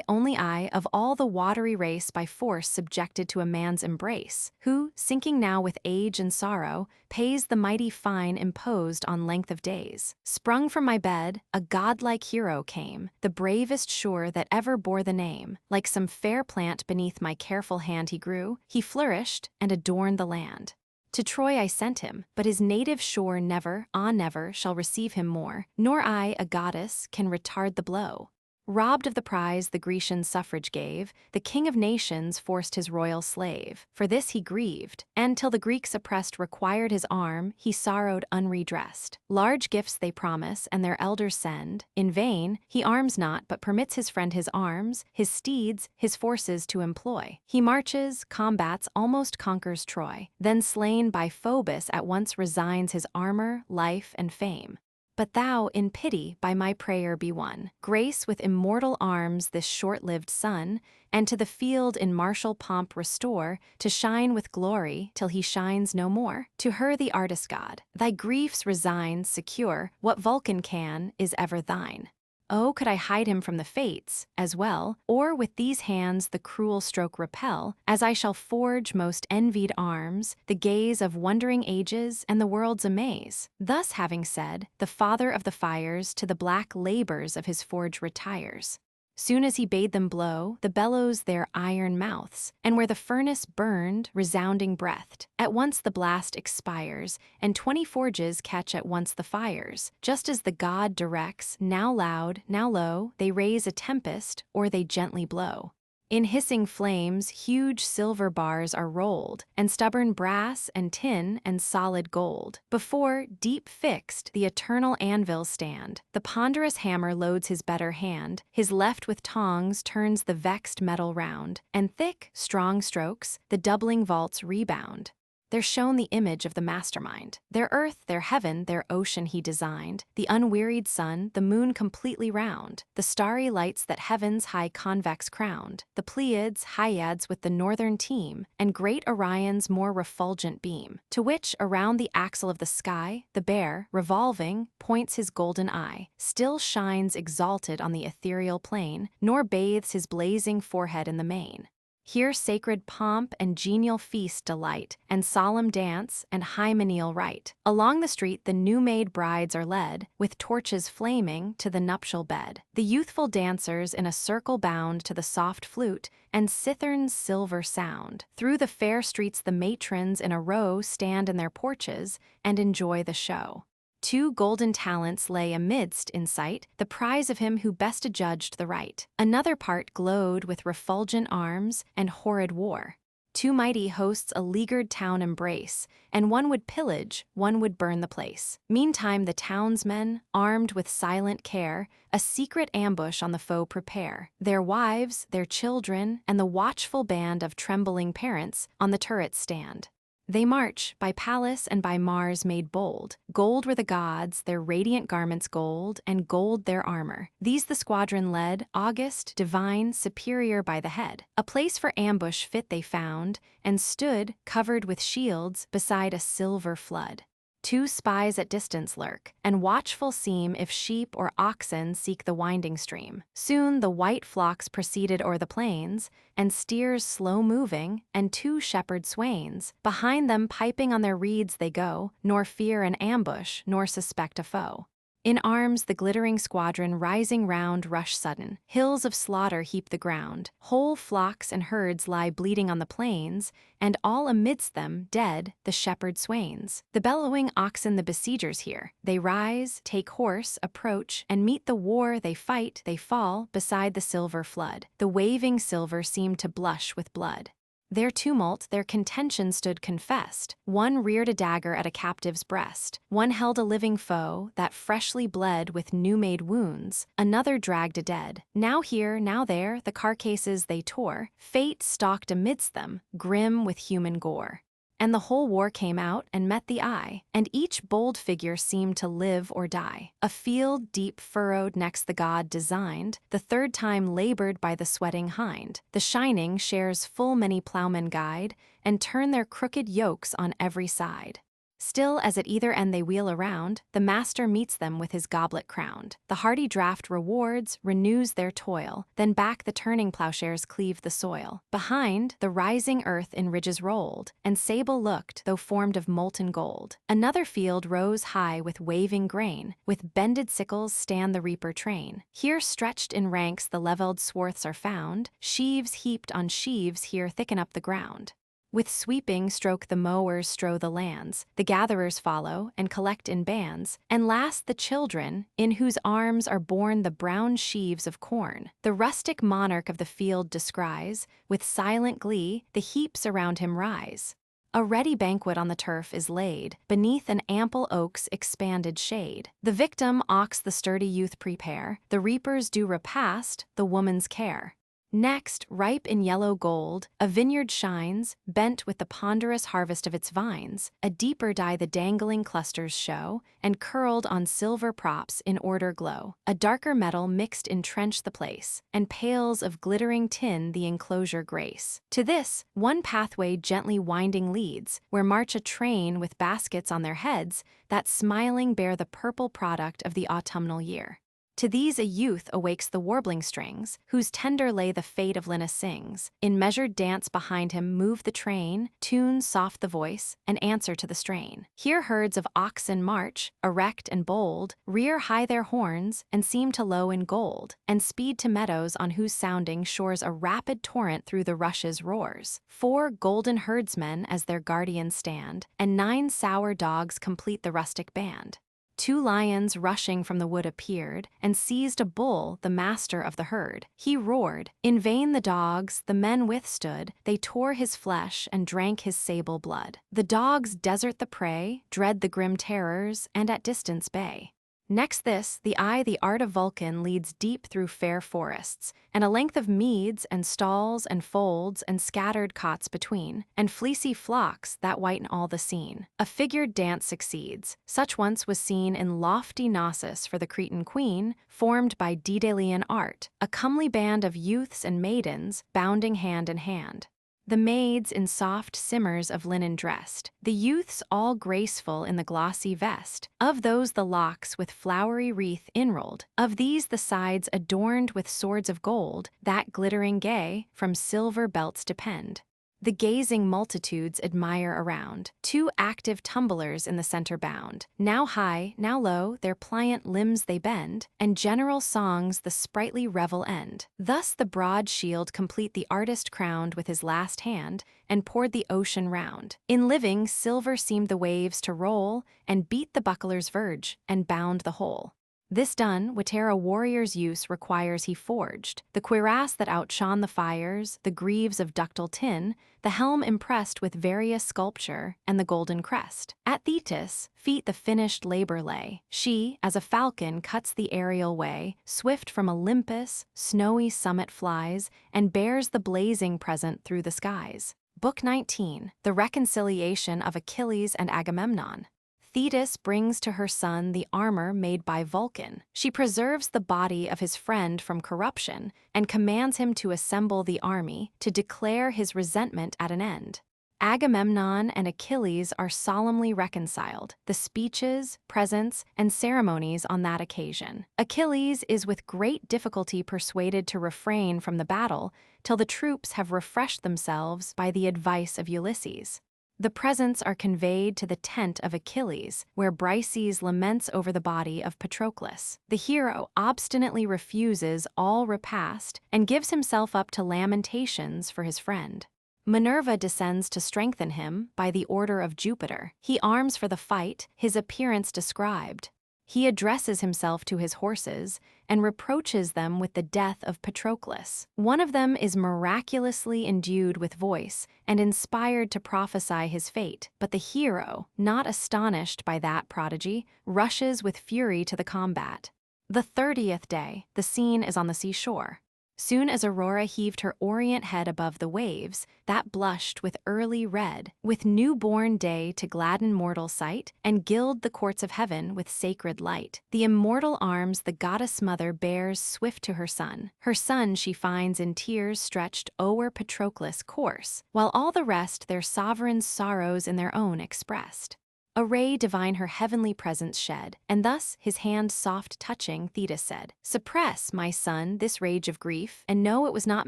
Only I, of all the watery race by force subjected to a man's embrace, who, sinking now with age and sorrow, pays the mighty fine imposed on length of days. Sprung from my bed, a godlike hero came, the bravest sure that ever bore the name. Like some fair plant beneath my careful hand he grew, he flourished and adorned the land. To Troy I sent him, but his native shore never, never shall receive him more, nor I, a goddess, can retard the blow. Robbed of the prize the Grecian suffrage gave, the king of nations forced his royal slave. For this he grieved, and till the Greeks oppressed required his arm, he sorrowed unredressed. Large gifts they promise, and their elders send. In vain, he arms not, but permits his friend his arms, his steeds, his forces to employ. He marches, combats, almost conquers Troy. Then slain by Phoebus at once resigns his armor, life, and fame. But thou, in pity, by my prayer be won. Grace with immortal arms this short-lived son, and to the field in martial pomp restore, to shine with glory till he shines no more. To her the artist god, thy griefs resign, secure, what Vulcan can, is ever thine. Oh, could I hide him from the fates, as well, or with these hands the cruel stroke repel, as I shall forge most envied arms, the gaze of wondering ages and the world's amaze. Thus having said, the father of the fires to the black labors of his forge retires. Soon as he bade them blow, the bellows their iron mouths, and where the furnace burned, resounding breathed, at once the blast expires, and 20 forges catch at once the fires. Just as the god directs, now loud, now low, they raise a tempest, or they gently blow. In hissing flames, huge silver bars are rolled, and stubborn brass and tin and solid gold. Before, deep fixed, the eternal anvils stand. The ponderous hammer loads his better hand, his left with tongs turns the vexed metal round, and thick, strong strokes, the doubling vaults rebound. There shone the image of the mastermind. Their earth, their heaven, their ocean he designed, the unwearied sun, the moon completely round, the starry lights that heaven's high convex crowned, the Pleiads, Hyads with the northern team, and great Orion's more refulgent beam, to which, around the axle of the sky, the bear, revolving, points his golden eye, still shines exalted on the ethereal plain, nor bathes his blazing forehead in the main. Here sacred pomp and genial feast delight, and solemn dance and hymeneal rite. Along the street the new-made brides are led, with torches flaming, to the nuptial bed. The youthful dancers in a circle bound to the soft flute, and cithern's silver sound. Through the fair streets the matrons in a row stand in their porches, and enjoy the show. 2 golden talents lay amidst in sight, the prize of him who best adjudged the right. Another part glowed with refulgent arms and horrid war. 2 mighty hosts a leaguered town embrace, and one would pillage, one would burn the place. Meantime the townsmen, armed with silent care, a secret ambush on the foe prepare. Their wives, their children, and the watchful band of trembling parents on the turrets stand. They march, by Pallas and by Mars made bold. Gold were the gods, their radiant garments gold, and gold their armor. These the squadron led, august, divine, superior by the head. A place for ambush fit they found, and stood, covered with shields, beside a silver flood. 2 spies at distance lurk, and watchful seem if sheep or oxen seek the winding stream. Soon the white flocks proceeded o'er the plains, and steers slow-moving, and 2 shepherd swains. Behind them piping on their reeds they go, nor fear an ambush, nor suspect a foe. In arms the glittering squadron rising round rush sudden. Hills of slaughter heap the ground. Whole flocks and herds lie bleeding on the plains, and all amidst them, dead, the shepherd swains. The bellowing oxen the besiegers hear. They rise, take horse, approach, and meet the war. They fight, they fall, beside the silver flood. The waving silver seemed to blush with blood. Their tumult, their contention stood confessed. One reared a dagger at a captive's breast. One held a living foe, that freshly bled with new-made wounds. Another dragged a dead. Now here, now there, the carcasses they tore. Fate stalked amidst them, grim with human gore. And the whole war came out and met the eye, and each bold figure seemed to live or die. A field deep furrowed next the god designed, the 3rd time labored by the sweating hind. The shining shares full many ploughmen guide, and turn their crooked yokes on every side. Still, as at either end they wheel around, the master meets them with his goblet crowned. The hearty draught rewards, renews their toil, then back the turning plowshares cleave the soil. Behind, the rising earth in ridges rolled, and sable looked, though formed of molten gold. Another field rose high with waving grain, with bended sickles stand the reaper train. Here stretched in ranks the levelled swarths are found, sheaves heaped on sheaves here thicken up the ground. With sweeping stroke the mowers strow the lands, the gatherers follow and collect in bands, and last the children, in whose arms are borne the brown sheaves of corn. The rustic monarch of the field descries, with silent glee, the heaps around him rise. A ready banquet on the turf is laid, beneath an ample oak's expanded shade. The victim ox the sturdy youth prepare, the reapers do repast, the woman's care. Next, ripe in yellow gold, a vineyard shines, bent with the ponderous harvest of its vines. A deeper dye the dangling clusters show, and curled on silver props in order glow. A darker metal mixed entrench the place, and pails of glittering tin the enclosure grace. To this, one pathway gently winding leads, where march a train with baskets on their heads, that smiling bear the purple product of the autumnal year. To these a youth awakes the warbling strings, whose tender lay the fate of Linus sings. In measured dance behind him move the train, tune soft the voice, and answer to the strain. Here herds of oxen march, erect and bold, rear high their horns, and seem to low in gold, and speed to meadows on whose sounding shores a rapid torrent through the rushes roars. 4 golden herdsmen as their guardians stand, and 9 sour dogs complete the rustic band. 2 lions rushing from the wood appeared, and seized a bull, the master of the herd. He roared. In vain the dogs, the men withstood, they tore his flesh and drank his sable blood. The dogs desert the prey, dread the grim terrors, and at distance bay. Next this, the art of Vulcan leads deep through fair forests, and a length of meads and stalls and folds and scattered cots between, and fleecy flocks that whiten all the scene. A figured dance succeeds, such once was seen in lofty Knossos for the Cretan queen, formed by Daedalian art, a comely band of youths and maidens, bounding hand in hand. The maids in soft simmers of linen dressed, the youths all graceful in the glossy vest, of those the locks with flowery wreath inrolled, of these the sides adorned with swords of gold, that glittering gay, from silver belts depend. The gazing multitudes admire around, 2 active tumblers in the center bound. Now high, now low, their pliant limbs they bend, and general songs the sprightly revel end. Thus the broad shield complete the artist crowned with his last hand, and poured the ocean round. In living silver seemed the waves to roll, and beat the buckler's verge, and bound the whole. This done, whate'er a warrior's use requires he forged, the cuirass that outshone the fires, the greaves of ductile tin, the helm impressed with various sculpture, and the golden crest. At Thetis' feet the finished labor lay. She, as a falcon, cuts the aerial way, swift from Olympus, snowy summit flies, and bears the blazing present through the skies. Book 19, The Reconciliation of Achilles and Agamemnon. Thetis brings to her son the armor made by Vulcan. She preserves the body of his friend from corruption and commands him to assemble the army to declare his resentment at an end. Agamemnon and Achilles are solemnly reconciled, the speeches, presents, and ceremonies on that occasion. Achilles is with great difficulty persuaded to refrain from the battle till the troops have refreshed themselves by the advice of Ulysses. The presents are conveyed to the tent of Achilles, where Briseis laments over the body of Patroclus. The hero obstinately refuses all repast and gives himself up to lamentations for his friend. Minerva descends to strengthen him by the order of Jupiter. He arms for the fight, his appearance described. He addresses himself to his horses and reproaches them with the death of Patroclus. One of them is miraculously endued with voice and inspired to prophesy his fate, but the hero, not astonished by that prodigy, rushes with fury to the combat. The 30th day, the scene is on the seashore. Soon as Aurora heaved her orient head above the waves, that blushed with early red, with new-born day to gladden mortal sight, and gild the courts of heaven with sacred light. The immortal arms the goddess-mother bears swift to her son. Her son she finds in tears stretched o'er Patroclus' corse, while all the rest their sovereign's sorrows in their own expressed. A ray divine her heavenly presence shed, and thus his hand soft touching, Thetis said, "Suppress, my son, this rage of grief, and know it was not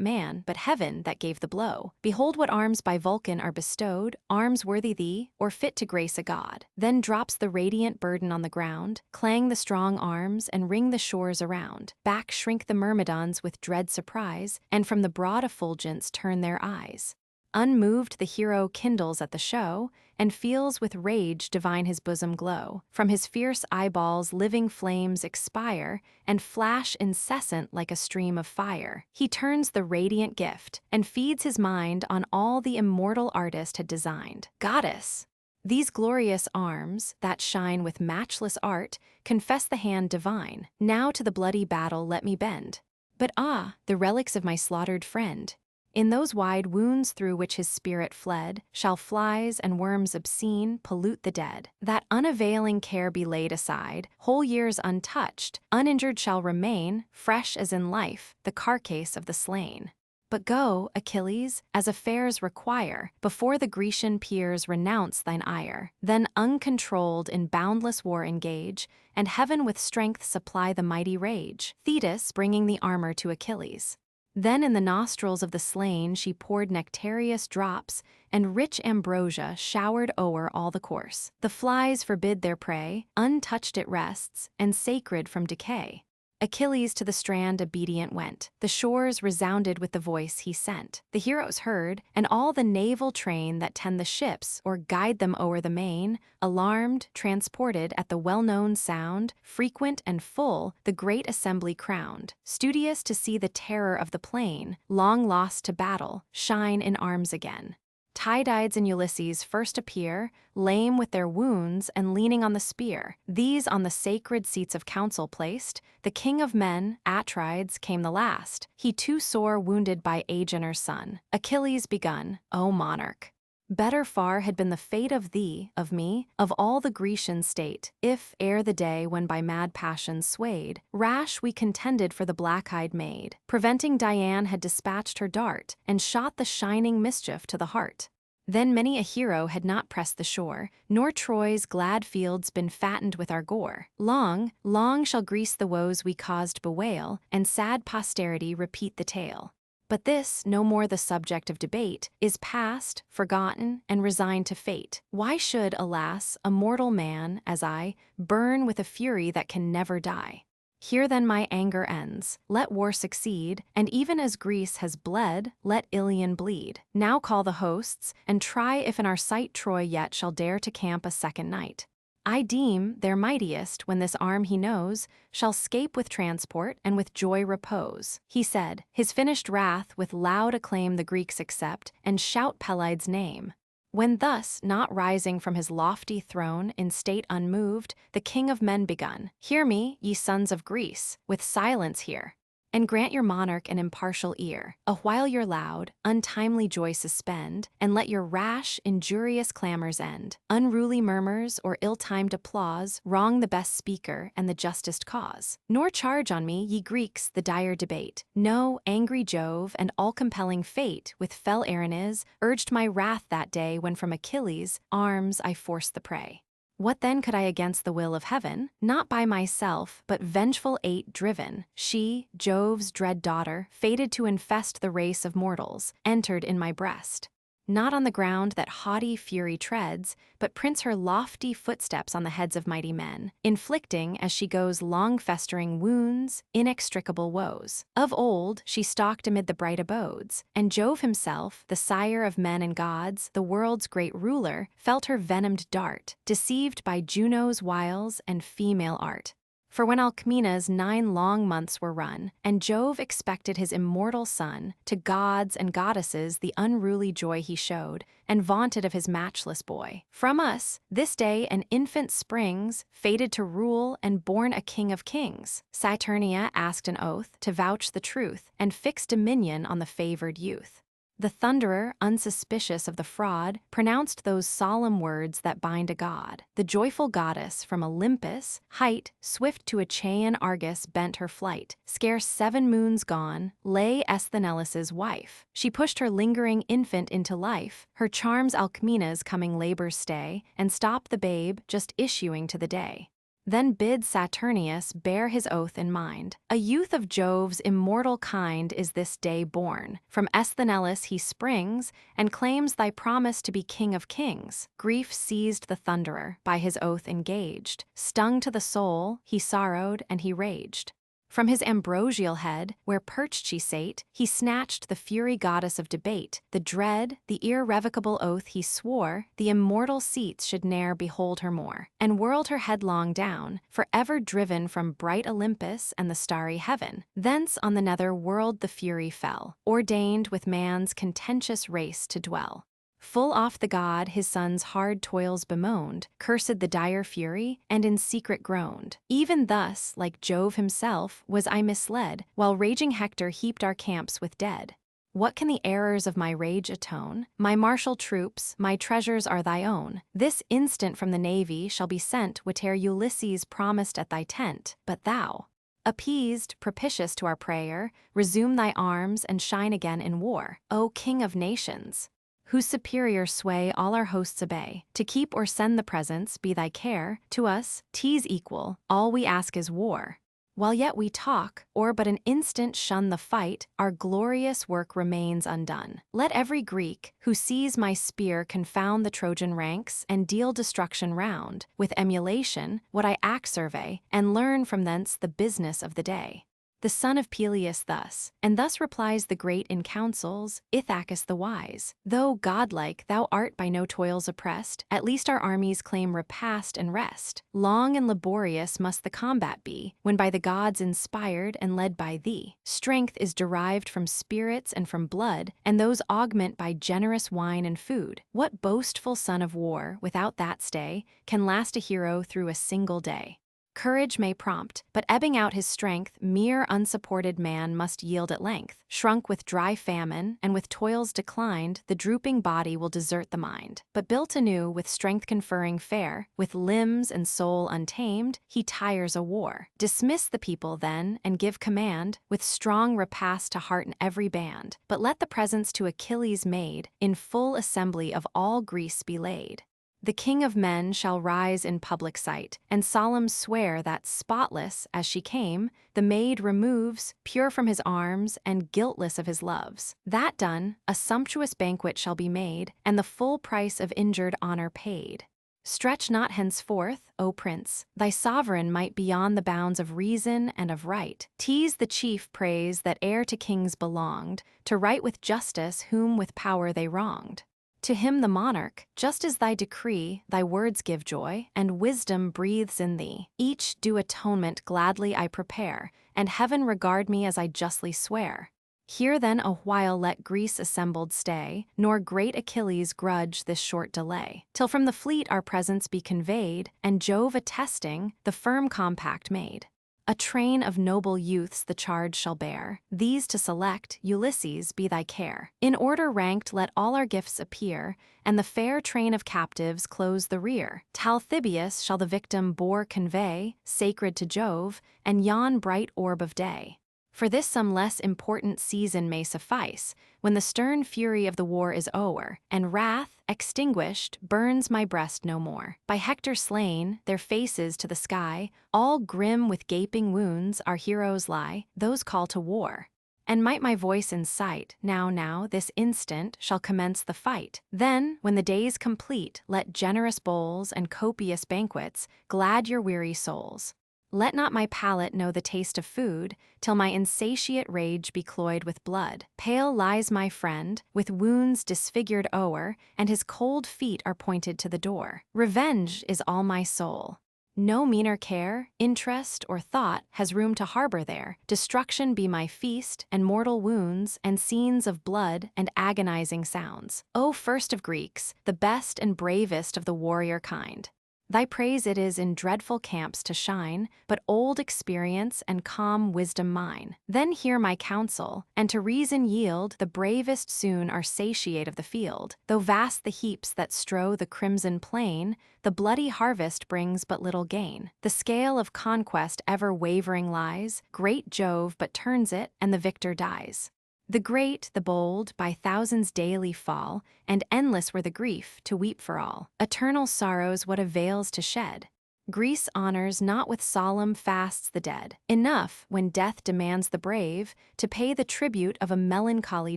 man, but heaven that gave the blow. Behold what arms by Vulcan are bestowed, arms worthy thee, or fit to grace a god." Then drops the radiant burden on the ground, clang the strong arms, and ring the shores around. Back shrink the Myrmidons with dread surprise, and from the broad effulgence turn their eyes. Unmoved the hero kindles at the show, and feels with rage divine his bosom glow. From his fierce eyeballs living flames expire, and flash incessant like a stream of fire. He turns the radiant gift, and feeds his mind on all the immortal artist had designed. "Goddess! These glorious arms, that shine with matchless art, confess the hand divine. Now to the bloody battle let me bend. But ah, the relics of my slaughtered friend! In those wide wounds through which his spirit fled, shall flies and worms obscene pollute the dead. That unavailing care be laid aside, whole years untouched, uninjured shall remain, fresh as in life, the carcase of the slain. But go, Achilles, as affairs require, before the Grecian peers renounce thine ire. Then uncontrolled in boundless war engage, and heaven with strength supply the mighty rage." Thetis bringing the armor to Achilles. Then in the nostrils of the slain she poured nectareous drops, and rich ambrosia showered o'er all the course. The flies forbid their prey, untouched it rests, and sacred from decay. Achilles to the strand obedient went. The shores resounded with the voice he sent. The heroes heard, and all the naval train that tend the ships or guide them o'er the main, alarmed, transported at the well-known sound, frequent and full, the great assembly crowned. Studious to see the terror of the plain, long lost to battle, shine in arms again. Tydides and Ulysses first appear, lame with their wounds and leaning on the spear. These on the sacred seats of council placed, the king of men, Atrides, came the last, he too sore wounded by Agenor's son. Achilles begun, "O monarch! Better far had been the fate of thee, of me, of all the Grecian state, if, ere the day when by mad passions swayed, rash we contended for the black-eyed maid. Preventing Dian had dispatched her dart, and shot the shining mischief to the heart. Then many a hero had not pressed the shore, nor Troy's glad fields been fattened with our gore. Long, long shall Greece the woes we caused bewail, and sad posterity repeat the tale. But this, no more the subject of debate, is past, forgotten, and resigned to fate. Why should, alas, a mortal man, as I, burn with a fury that can never die? Here then my anger ends. Let war succeed, and even as Greece has bled, let Ilion bleed. Now call the hosts, and try if in our sight Troy yet shall dare to camp a second night. I deem their mightiest, when this arm he knows, shall scape with transport and with joy repose." He said, his finished wrath with loud acclaim the Greeks accept, and shout Pelides' name. When thus, not rising from his lofty throne, in state unmoved, the king of men begun, "Hear me, ye sons of Greece, with silence hear. and grant your monarch an impartial ear, a while your loud, untimely joy suspend, and let your rash, injurious clamors end. Unruly murmurs or ill-timed applause wrong the best speaker and the justest cause. Nor charge on me, ye Greeks, the dire debate. No, angry Jove and all-compelling fate with fell Erinnys urged my wrath that day when from Achilles' arms I forced the prey. What then could I against the will of heaven? Not by myself, but vengeful Ate driven. She, Jove's dread daughter, fated to infest the race of mortals, entered in my breast. Not on the ground that haughty fury treads, but prints her lofty footsteps on the heads of mighty men, inflicting, as she goes, long-festering wounds, inextricable woes. Of old she stalked amid the bright abodes, and Jove himself, the sire of men and gods, the world's great ruler, felt her venomed dart, deceived by Juno's wiles and female art. For when Alcmena's 9 long months were run, and Jove expected his immortal son, to gods and goddesses the unruly joy he showed, and vaunted of his matchless boy. From us, this day an infant springs, fated to rule and born a king of kings. Saturnia asked an oath to vouch the truth, and fix dominion on the favored youth. The thunderer, unsuspicious of the fraud, pronounced those solemn words that bind a god. The joyful goddess from Olympus, height, swift to Achaean Argus bent her flight. Scarce 7 moons gone, lay Esthenelus' wife. She pushed her lingering infant into life, her charms Alcmena's coming labors stay, and stop the babe just issuing to the day. Then bid Saturnius bear his oath in mind. A youth of Jove's immortal kind is this day born. From Esthenelus he springs, and claims thy promise to be king of kings. Grief seized the thunderer, by his oath engaged. Stung to the soul, he sorrowed and he raged. From his ambrosial head, where perched she sate, he snatched the fury goddess of debate. The dread, the irrevocable oath he swore, the immortal seats should ne'er behold her more, and whirled her headlong down, for ever driven from bright Olympus and the starry heaven. Thence on the nether world the fury fell, ordained with man's contentious race to dwell. Full oft the god his son's hard toils bemoaned, cursed the dire fury, and in secret groaned. Even thus, like Jove himself, was I misled, while raging Hector heaped our camps with dead. What can the errors of my rage atone? My martial troops, my treasures are thy own. This instant from the navy shall be sent whate'er Ulysses promised at thy tent. But thou, appeased, propitious to our prayer, resume thy arms and shine again in war. O King of nations, whose superior sway all our hosts obey, to keep or send the presents be thy care. To us, 'tis equal, all we ask is war. While yet we talk, or but an instant shun the fight, our glorious work remains undone. Let every Greek, who sees my spear confound the Trojan ranks, and deal destruction round, with emulation, what I act survey, and learn from thence the business of the day. The son of Peleus thus, and thus replies the great in counsels, Ithacus the wise. Though godlike thou art by no toils oppressed, at least our armies claim repast and rest. Long and laborious must the combat be, when by the gods inspired and led by thee. Strength is derived from spirits and from blood, and those augment by generous wine and food. What boastful son of war, without that stay, can last a hero through a single day? Courage may prompt, but ebbing out his strength, mere unsupported man must yield at length. Shrunk with dry famine, and with toils declined, the drooping body will desert the mind. But built anew with strength-conferring fare, with limbs and soul untamed, he tires a war. Dismiss the people then, and give command, with strong repast to hearten every band. But let the presents to Achilles made, in full assembly of all Greece be laid. The king of men shall rise in public sight, and solemn swear that spotless, as she came, the maid removes, pure from his arms, and guiltless of his loves. That done, a sumptuous banquet shall be made, and the full price of injured honor paid. Stretch not henceforth, O prince, thy sovereign might beyond the bounds of reason and of right. Tease the chief praise that e'er to kings belonged, to right with justice whom with power they wronged. To him the monarch, just as thy decree, thy words give joy, and wisdom breathes in thee. Each due atonement gladly I prepare, and heaven regard me as I justly swear. Here then a while let Greece assembled stay, nor great Achilles grudge this short delay, till from the fleet our presence be conveyed, and Jove attesting, the firm compact made. A train of noble youths the charge shall bear. These to select, Ulysses, be thy care. In order ranked let all our gifts appear, and the fair train of captives close the rear. Talthybius shall the victim bore convey, sacred to Jove, and yon bright orb of day. For this some less important season may suffice, when the stern fury of the war is o'er, and wrath, extinguished, burns my breast no more. By Hector slain, their faces to the sky, all grim with gaping wounds, our heroes lie, those call to war. And might my voice incite, now, this instant shall commence the fight. Then, when the day's complete, let generous bowls and copious banquets glad your weary souls. Let not my palate know the taste of food, till my insatiate rage be cloyed with blood. Pale lies my friend, with wounds disfigured o'er, and his cold feet are pointed to the door. Revenge is all my soul. No meaner care, interest, or thought has room to harbor there. Destruction be my feast, and mortal wounds, and scenes of blood and agonizing sounds. O first of Greeks, the best and bravest of the warrior kind! Thy praise it is in dreadful camps to shine, but old experience and calm wisdom mine. Then hear my counsel, and to reason yield, the bravest soon are satiate of the field. Though vast the heaps that strow the crimson plain, the bloody harvest brings but little gain. The scale of conquest ever wavering lies, great Jove but turns it, and the victor dies. The great, the bold, by thousands daily fall, and endless were the grief, to weep for all. Eternal sorrows what avails to shed? Greece honors not with solemn fasts the dead. Enough, when death demands the brave, to pay the tribute of a melancholy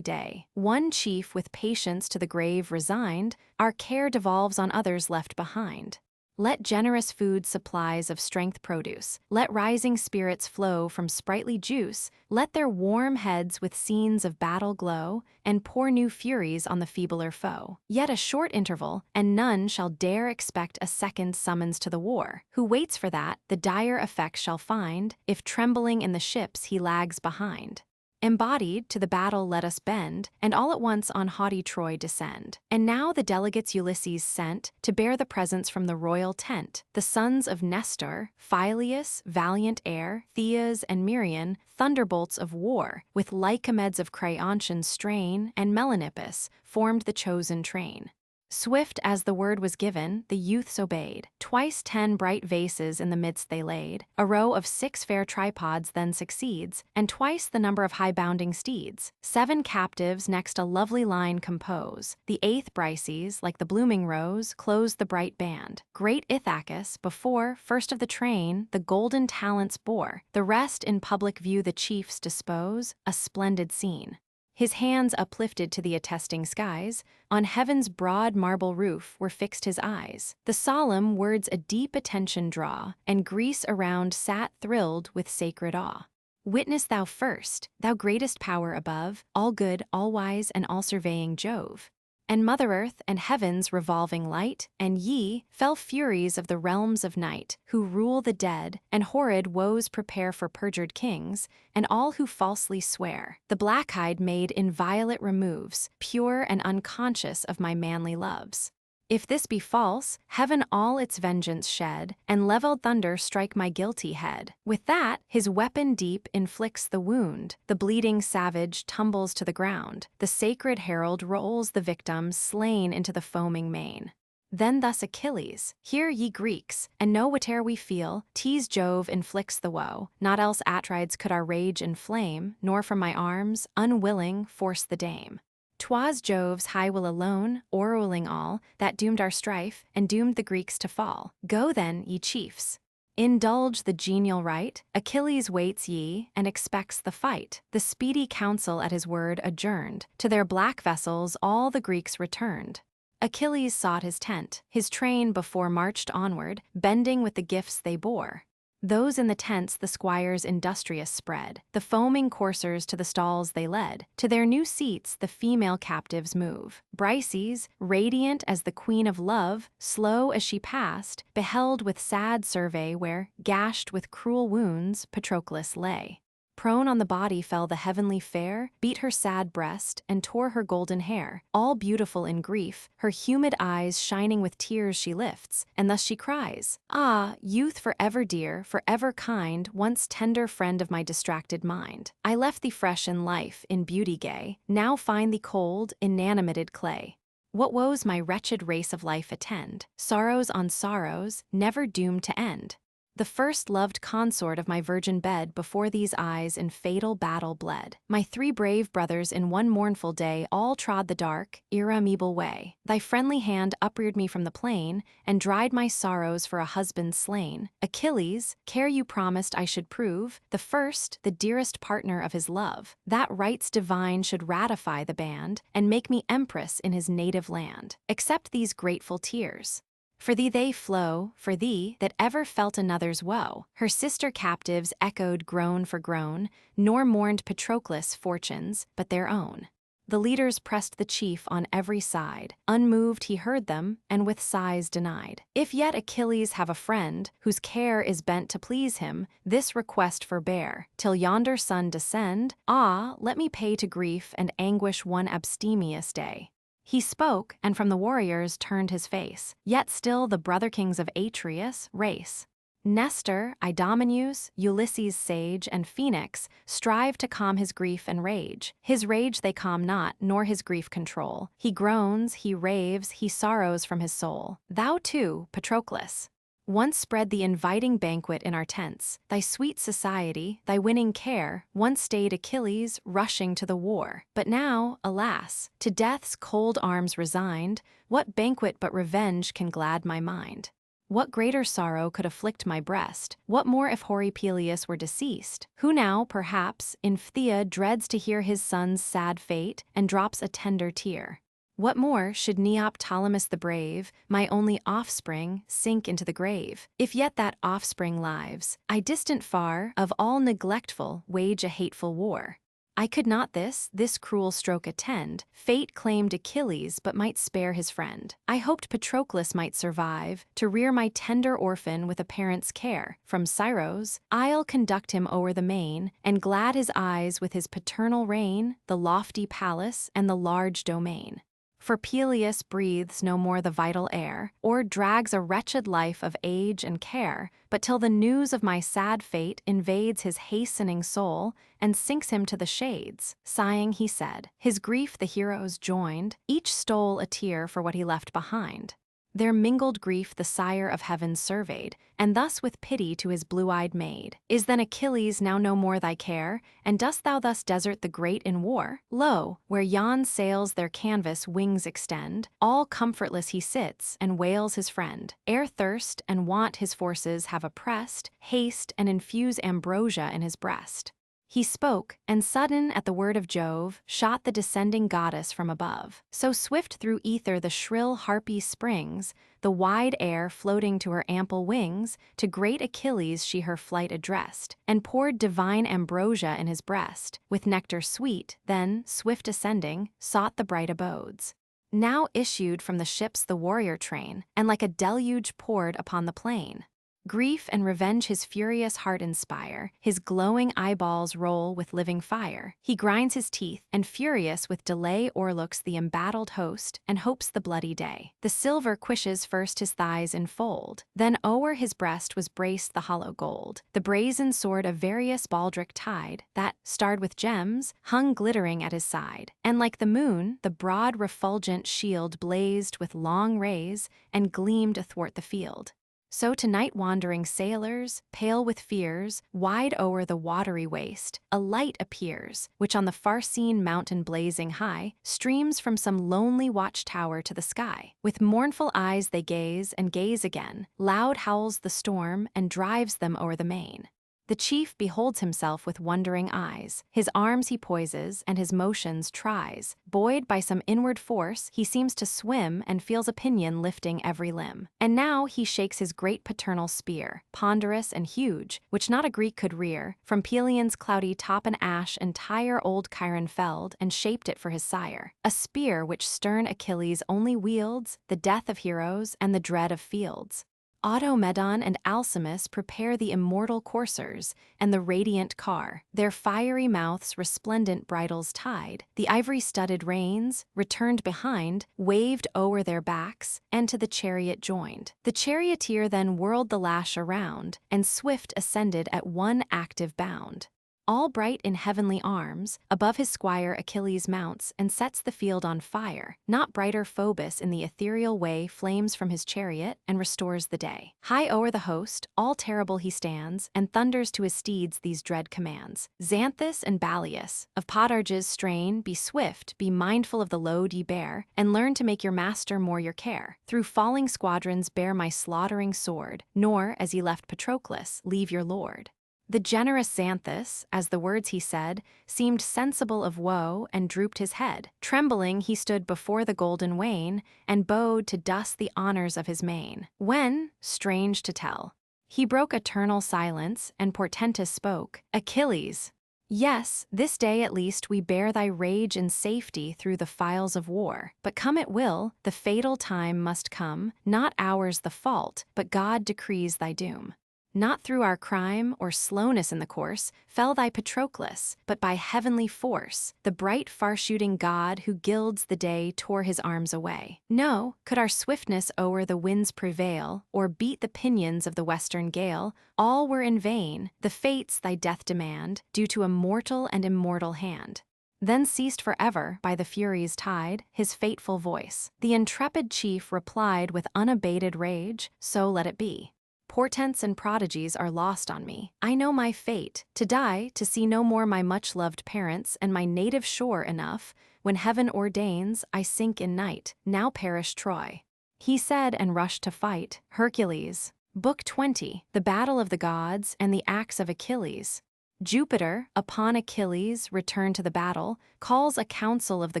day. One chief with patience to the grave resigned, our care devolves on others left behind. Let generous food supplies of strength produce. Let rising spirits flow from sprightly juice. Let their warm heads with scenes of battle glow, and pour new furies on the feebler foe. Yet a short interval, and none shall dare expect a second summons to the war. Who waits for that, the dire effects shall find, if trembling in the ships he lags behind. Embodied, to the battle let us bend, and all at once on haughty Troy descend. And now the delegates Ulysses sent, to bear the presents from the royal tent, the sons of Nestor, Phyleus, valiant heir, Theas and Merion, thunderbolts of war, with Lycomedes of Creontian strain, and Melanippus, formed the chosen train. Swift as the word was given, the youths obeyed. Twice 10 bright vases in the midst they laid. A row of 6 fair tripods then succeeds, and twice the number of high-bounding steeds. 7 captives next a lovely line compose. The 8th Brises, like the blooming rose, close the bright band. Great Ithacus, before, first of the train, the golden talents bore. The rest in public view the chiefs dispose, a splendid scene. His hands uplifted to the attesting skies, on heaven's broad marble roof were fixed his eyes. The solemn words a deep attention draw, and Greece around sat thrilled with sacred awe. Witness thou first, thou greatest power above, all good, all wise, and all-surveying Jove. And Mother Earth and heaven's revolving light, and ye, fell furies of the realms of night, who rule the dead, and horrid woes prepare for perjured kings, and all who falsely swear. The black-eyed maid inviolate removes, pure and unconscious of my manly loves. If this be false, heaven all its vengeance shed, and levelled thunder strike my guilty head. With that, his weapon deep inflicts the wound, the bleeding savage tumbles to the ground, the sacred herald rolls the victim slain into the foaming main. Then thus Achilles, hear ye Greeks, and know whate'er we feel, 'tis Jove inflicts the woe, not else Atrides could our rage inflame, nor from my arms, unwilling, force the dame. 'Twas Jove's high will alone, o'erruling all, that doomed our strife, and doomed the Greeks to fall. Go then, ye chiefs. Indulge the genial rite, Achilles waits ye, and expects the fight. The speedy council at his word adjourned, to their black vessels all the Greeks returned. Achilles sought his tent, his train before marched onward, bending with the gifts they bore. Those in the tents the squires industrious spread, the foaming coursers to the stalls they led. To their new seats the female captives move. Brises, radiant as the queen of love, slow as she passed, beheld with sad survey where, gashed with cruel wounds, Patroclus lay. Prone on the body fell the heavenly fair, beat her sad breast, and tore her golden hair. All beautiful in grief, her humid eyes shining with tears she lifts, and thus she cries, "Ah, youth forever dear, forever kind, once tender friend of my distracted mind. I left thee fresh in life, in beauty gay, now find thee cold, inanimated clay. What woes my wretched race of life attend, sorrows on sorrows, never doomed to end. The first loved consort of my virgin bed before these eyes in fatal battle bled. My 3 brave brothers in one mournful day all trod the dark, irremeable way. Thy friendly hand upreared me from the plain, and dried my sorrows for a husband slain. Achilles, care you promised I should prove, the first, the dearest partner of his love. That rights divine should ratify the band, and make me empress in his native land. Accept these grateful tears. For thee they flow, for thee, that ever felt another's woe." Her sister captives echoed groan for groan, nor mourned Patroclus' fortunes, but their own. The leaders pressed the chief on every side. Unmoved he heard them, and with sighs denied. "If yet Achilles have a friend, whose care is bent to please him, this request forbear, till yonder sun descend. Ah, let me pay to grief and anguish one abstemious day." He spoke, and from the warriors turned his face. Yet still the brother kings of Atreus race. Nestor, Idomeneus, Ulysses sage, and Phoenix strive to calm his grief and rage. His rage they calm not, nor his grief control. He groans, he raves, he sorrows from his soul. Thou too, Patroclus, once spread the inviting banquet in our tents. Thy sweet society, thy winning care, once stayed Achilles rushing to the war. But now, alas, to death's cold arms resigned, what banquet but revenge can glad my mind? What greater sorrow could afflict my breast? What more if hoary Peleus were deceased? Who now, perhaps, in Phthia dreads to hear his son's sad fate, and drops a tender tear? What more should Neoptolemus the brave, my only offspring, sink into the grave? If yet that offspring lives, I distant far, of all neglectful, wage a hateful war. I could not this cruel stroke attend. Fate claimed Achilles, but might spare his friend. I hoped Patroclus might survive, to rear my tender orphan with a parent's care. From Scyros, I'll conduct him o'er the main, and glad his eyes with his paternal reign, the lofty palace, and the large domain. For Peleus breathes no more the vital air, or drags a wretched life of age and care, but till the news of my sad fate invades his hastening soul, and sinks him to the shades. Sighing he said, his grief the heroes joined, each stole a tear for what he left behind. Their mingled grief the sire of heaven surveyed, and thus with pity to his blue-eyed maid, "Is then Achilles now no more thy care, and dost thou thus desert the great in war? Lo, where yon sails their canvas wings extend, all comfortless he sits, and wails his friend. Ere thirst and want his forces have oppressed, haste and infuse ambrosia in his breast." He spoke, and sudden at the word of Jove shot the descending goddess from above. So swift through ether the shrill harpy springs, the wide air floating to her ample wings, to great Achilles she her flight addressed, and poured divine ambrosia in his breast. With nectar sweet, then, swift ascending, sought the bright abodes. Now issued from the ships the warrior train, and like a deluge poured upon the plain. Grief and revenge his furious heart inspire, his glowing eyeballs roll with living fire. He grinds his teeth, and furious with delay o'erlooks the embattled host, and hopes the bloody day. The silver cuishes first his thighs enfold, then o'er his breast was braced the hollow gold. The brazen sword of various baldric tied, that, starred with gems, hung glittering at his side. And like the moon, the broad refulgent shield blazed with long rays, and gleamed athwart the field. So to night-wandering sailors, pale with fears, wide o'er the watery waste, a light appears, which on the far-seen mountain blazing high, streams from some lonely watchtower to the sky. With mournful eyes they gaze and gaze again, loud howls the storm, and drives them o'er the main. The chief beholds himself with wondering eyes. His arms he poises, and his motions tries. Buoyed by some inward force, he seems to swim, and feels a pinion lifting every limb. And now he shakes his great paternal spear, ponderous and huge, which not a Greek could rear. From Pelion's cloudy top an ash entire old Chiron felled, and shaped it for his sire. A spear which stern Achilles only wields, the death of heroes, and the dread of fields. Automedon and Alcimus prepare the immortal coursers and the radiant car, their fiery mouths resplendent bridles tied, the ivory-studded reins, returned behind, waved o'er their backs, and to the chariot joined. The charioteer then whirled the lash around, and swift ascended at one active bound. All bright in heavenly arms, above his squire Achilles mounts and sets the field on fire. Not brighter Phoebus in the ethereal way flames from his chariot and restores the day. High o'er the host, all terrible he stands, and thunders to his steeds these dread commands. Xanthus and Balius, of Podarge's strain, be swift, be mindful of the load ye bear, and learn to make your master more your care. Through falling squadrons bear my slaughtering sword, nor, as ye left Patroclus, leave your lord. The generous Xanthus, as the words he said, seemed sensible of woe and drooped his head. Trembling he stood before the golden wain, and bowed to dust the honors of his mane. When, strange to tell, he broke eternal silence and portentous spoke, Achilles, yes, this day at least we bear thy rage in safety through the files of war. But come it will, the fatal time must come, not ours the fault, but God decrees thy doom. Not through our crime or slowness in the course fell thy Patroclus, but by heavenly force. The bright far-shooting god who gilds the day tore his arms away. No, could our swiftness o'er the winds prevail, or beat the pinions of the western gale, all were in vain, the fates thy death demand, due to a mortal and immortal hand. Then ceased forever, by the Furies tied, his fateful voice. The intrepid chief replied with unabated rage, so let it be. Portents and prodigies are lost on me. I know my fate, to die, to see no more my much-loved parents and my native shore enough, when heaven ordains, I sink in night, now perish Troy. He said and rushed to fight. Hercules. Book 20, The Battle of the Gods and the Axe of Achilles. Jupiter, upon Achilles' return to the battle, calls a council of the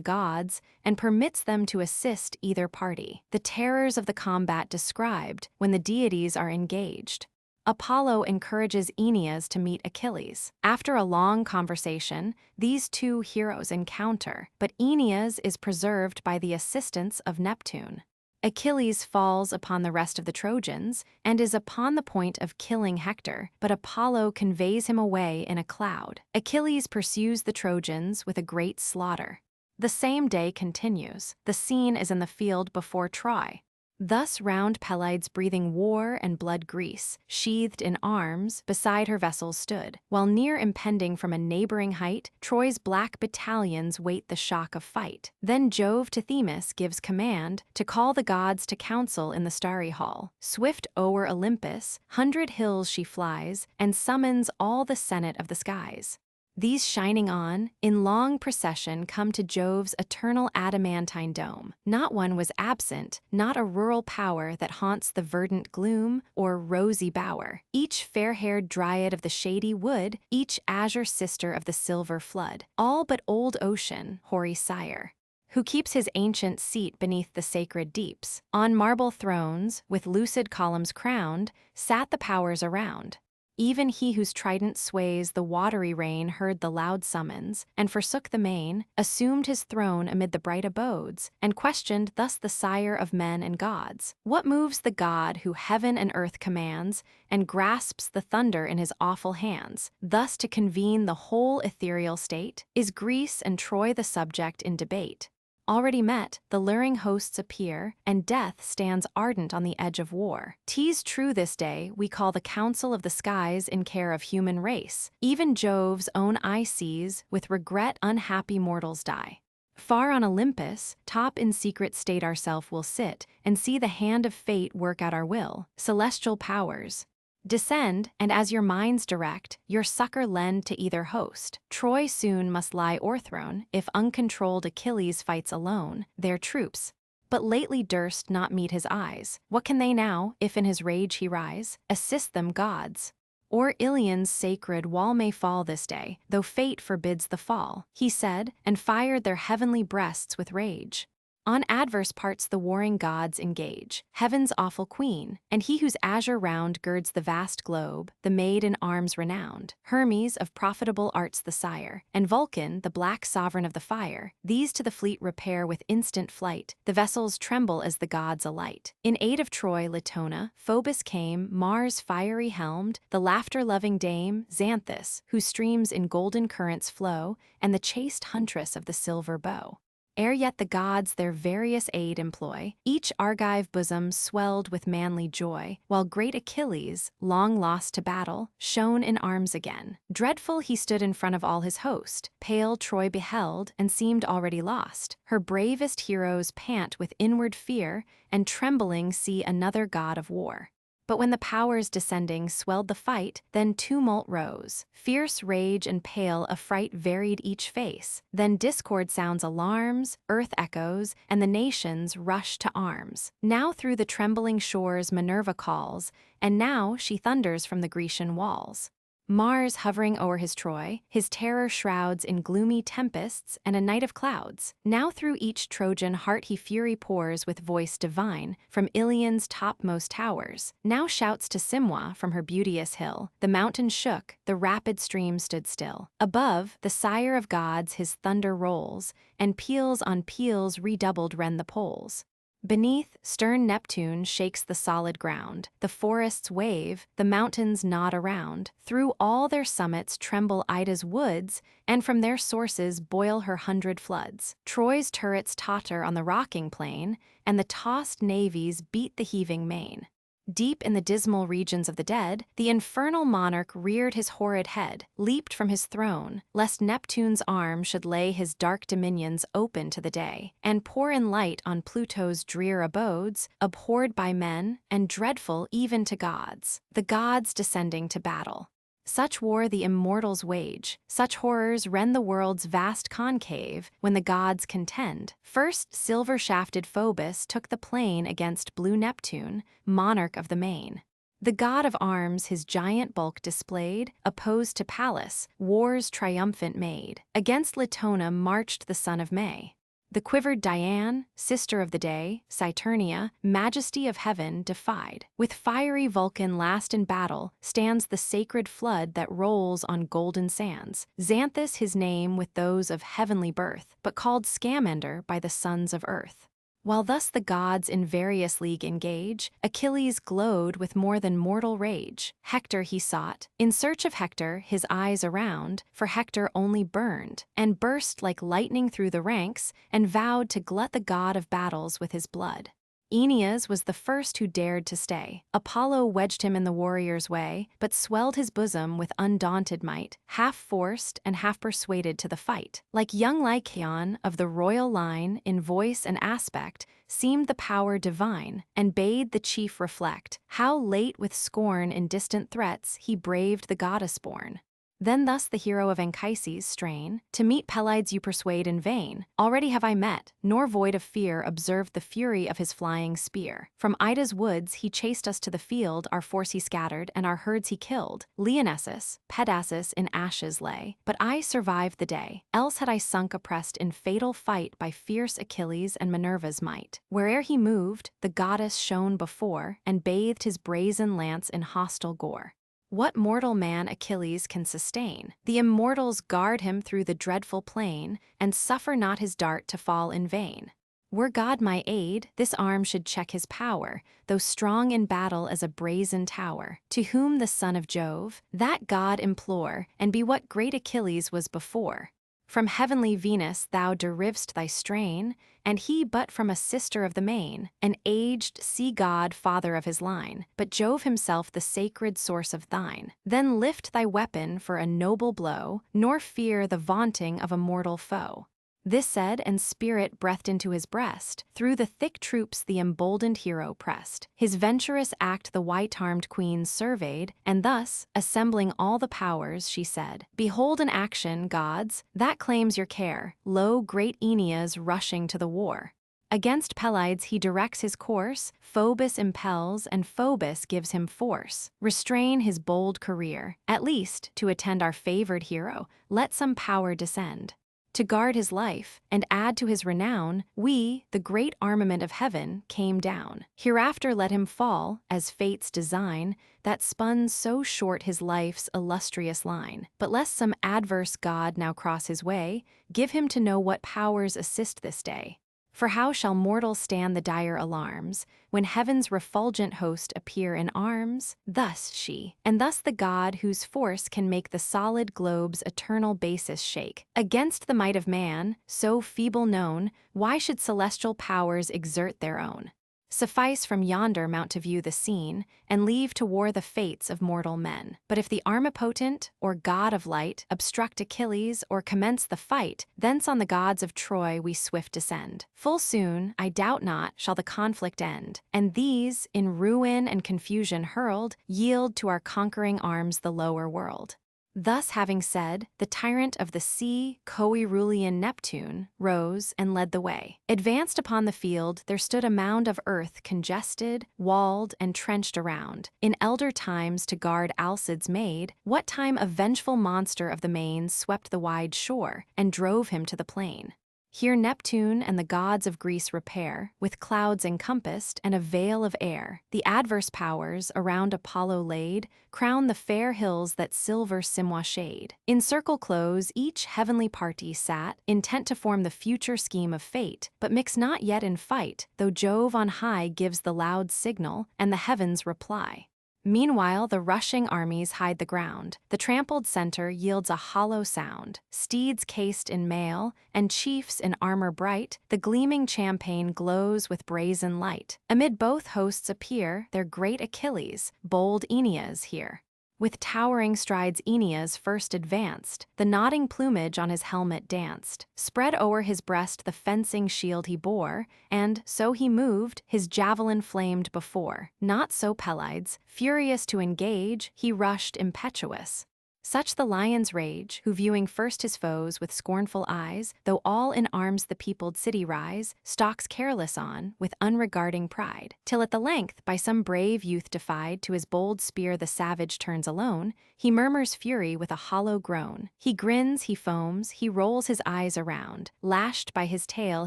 gods and permits them to assist either party. The terrors of the combat described when the deities are engaged. Apollo encourages Aeneas to meet Achilles. After a long conversation, these two heroes encounter, but Aeneas is preserved by the assistance of Neptune. Achilles falls upon the rest of the Trojans and is upon the point of killing Hector, but Apollo conveys him away in a cloud. Achilles pursues the Trojans with a great slaughter. The same day continues. The scene is in the field before Troy. Thus round Pelides breathing war and blood Greece, sheathed in arms, beside her vessels stood, while near impending from a neighboring height, Troy's black battalions wait the shock of fight. Then Jove to Themis gives command to call the gods to council in the starry hall. Swift o'er Olympus, 100 hills she flies, and summons all the senate of the skies. These shining on, in long procession come to Jove's eternal adamantine dome. Not one was absent, not a rural power that haunts the verdant gloom or rosy bower. Each fair-haired dryad of the shady wood, each azure sister of the silver flood. All but old Ocean, hoary sire, who keeps his ancient seat beneath the sacred deeps. On marble thrones, with lucid columns crowned, sat the powers around. Even he whose trident sways the watery rain heard the loud summons, and forsook the main, assumed his throne amid the bright abodes, and questioned thus the sire of men and gods. What moves the god who heaven and earth commands, and grasps the thunder in his awful hands, thus to convene the whole ethereal state? Is Greece and Troy the subject in debate? Already met, the luring hosts appear, and death stands ardent on the edge of war. 'Tis true this day we call the council of the skies in care of human race. Even Jove's own eye sees, with regret unhappy mortals die. Far on Olympus, top in secret state ourself will sit, and see the hand of fate work out our will. Celestial powers, descend, and as your minds direct, your succor lend to either host. Troy soon must lie o'erthrown, if uncontrolled Achilles fights alone, their troops. But lately durst not meet his eyes. What can they now, if in his rage he rise? Assist them, gods. Or Ilion's sacred wall may fall this day, though fate forbids the fall. He said, and fired their heavenly breasts with rage. On adverse parts the warring gods engage, heaven's awful queen, and he whose azure round girds the vast globe, the maid in arms renowned, Hermes of profitable arts the sire, and Vulcan, the black sovereign of the fire, these to the fleet repair with instant flight, the vessels tremble as the gods alight. In aid of Troy, Latona, Phoebus came, Mars fiery helmed, the laughter-loving dame, Xanthus, whose streams in golden currents flow, and the chaste huntress of the silver bow. Ere yet the gods their various aid employ, each Argive bosom swelled with manly joy, while great Achilles, long lost to battle, shone in arms again. Dreadful he stood in front of all his host, pale Troy beheld, and seemed already lost. Her bravest heroes pant with inward fear, and trembling see another god of war. But when the powers descending swelled the fight, then tumult rose. Fierce rage and pale affright varied each face. Then discord sounds alarms, earth echoes, and the nations rush to arms. Now through the trembling shores Minerva calls, and now she thunders from the Grecian walls. Mars hovering o'er his Troy, his terror shrouds in gloomy tempests and a night of clouds. Now through each Trojan heart he fury pours with voice divine, from Ilion's topmost towers. Now shouts to Simwa from her beauteous hill. The mountain shook, the rapid stream stood still. Above, the sire of gods his thunder rolls, and peals on peals redoubled rend the poles. Beneath, stern Neptune shakes the solid ground. The forests wave, the mountains nod around. Through all their summits tremble Ida's woods, and from their sources boil her 100 floods. Troy's turrets totter on the rocking plain, and the tossed navies beat the heaving main. Deep in the dismal regions of the dead, the infernal monarch reared his horrid head, leaped from his throne, lest Neptune's arm should lay his dark dominions open to the day, and pour in light on Pluto's drear abodes, abhorred by men, and dreadful even to gods. The gods descending to battle. Such war the immortals wage, such horrors rend the world's vast concave when the gods contend. First silver-shafted Phoebus took the plain against blue Neptune, monarch of the main. The god of arms his giant bulk displayed, opposed to Pallas, war's triumphant made. Against Latona marched the son of May. The quivered Diane, sister of the day, Saturnia, majesty of heaven, defied. With fiery Vulcan last in battle stands the sacred flood that rolls on golden sands. Xanthus his name with those of heavenly birth, but called Scamander by the sons of earth. While thus the gods in various league engage, Achilles glowed with more than mortal rage. Hector he sought. In search of Hector, his eyes around, for Hector only burned, and burst like lightning through the ranks, and vowed to glut the god of battles with his blood. Aeneas was the first who dared to stay. Apollo wedged him in the warrior's way, but swelled his bosom with undaunted might, half forced and half persuaded to the fight. Like young Lycaon of the royal line, in voice and aspect, seemed the power divine, and bade the chief reflect, how late with scorn in distant threats he braved the goddess-born. Then thus the hero of Anchises strain, to meet Pelides you persuade in vain. Already have I met, nor void of fear observed the fury of his flying spear. From Ida's woods he chased us to the field, our force he scattered, and our herds he killed. Leonessus, Pedasus in ashes lay, but I survived the day, else had I sunk oppressed in fatal fight by fierce Achilles and Minerva's might. Where'er he moved, the goddess shone before, and bathed his brazen lance in hostile gore. What mortal man Achilles can sustain? The immortals guard him through the dreadful plain, and suffer not his dart to fall in vain. Were God my aid, this arm should check his power, though strong in battle as a brazen tower. To whom the son of Jove, that god implore, and be what great Achilles was before. From heavenly Venus thou deriv'st thy strain, and he but from a sister of the main, an aged sea-god father of his line, but Jove himself the sacred source of thine. Then lift thy weapon for a noble blow, nor fear the vaunting of a mortal foe. This said, and spirit breathed into his breast, through the thick troops the emboldened hero pressed. His venturous act the white-armed queen surveyed, and thus, assembling all the powers, she said, "Behold an action, gods, that claims your care. Lo, great Aeneas rushing to the war. Against Pelides he directs his course, Phoebus impels, and Phoebus gives him force. Restrain his bold career, at least, to attend our favored hero, let some power descend. To guard his life, and add to his renown, we, the great armament of heaven, came down. Hereafter let him fall, as fate's design, that spun so short his life's illustrious line. But lest some adverse god now cross his way, give him to know what powers assist this day. For how shall mortals stand the dire alarms, when heaven's refulgent host appear in arms? Thus she, and thus the god whose force can make the solid globe's eternal basis shake. Against the might of man, so feeble known, why should celestial powers exert their own? Suffice from yonder mount to view the scene, and leave to war the fates of mortal men. But if the armipotent, or god of light, obstruct Achilles, or commence the fight, thence on the gods of Troy we swift descend. Full soon, I doubt not, shall the conflict end, and these, in ruin and confusion hurled, yield to our conquering arms the lower world. Thus having said, the tyrant of the sea, Coerulean Neptune, rose and led the way. Advanced upon the field, there stood a mound of earth congested, walled, and trenched around. In elder times to guard Alcides made, what time a vengeful monster of the main swept the wide shore, and drove him to the plain. Here Neptune and the gods of Greece repair, with clouds encompassed and a veil of air. The adverse powers, around Apollo laid, crown the fair hills that silver Simwa shade. In circle close each heavenly party sat, intent to form the future scheme of fate, but mix not yet in fight, though Jove on high gives the loud signal, and the heavens reply. Meanwhile the rushing armies hide the ground. The trampled center yields a hollow sound. Steeds cased in mail, and chiefs in armor bright, the gleaming champaign glows with brazen light. Amid both hosts appear their great Achilles, bold Aeneas here. With towering strides Aeneas first advanced, the nodding plumage on his helmet danced. Spread o'er his breast the fencing shield he bore, and, so he moved, his javelin flamed before. Not so Pelides, furious to engage, he rushed impetuous. Such the lion's rage, who viewing first his foes with scornful eyes, though all in arms the peopled city rise, stalks careless on, with unregarding pride, till at the length, by some brave youth defied, to his bold spear the savage turns alone, he murmurs fury with a hollow groan. He grins, he foams, he rolls his eyes around, lashed by his tail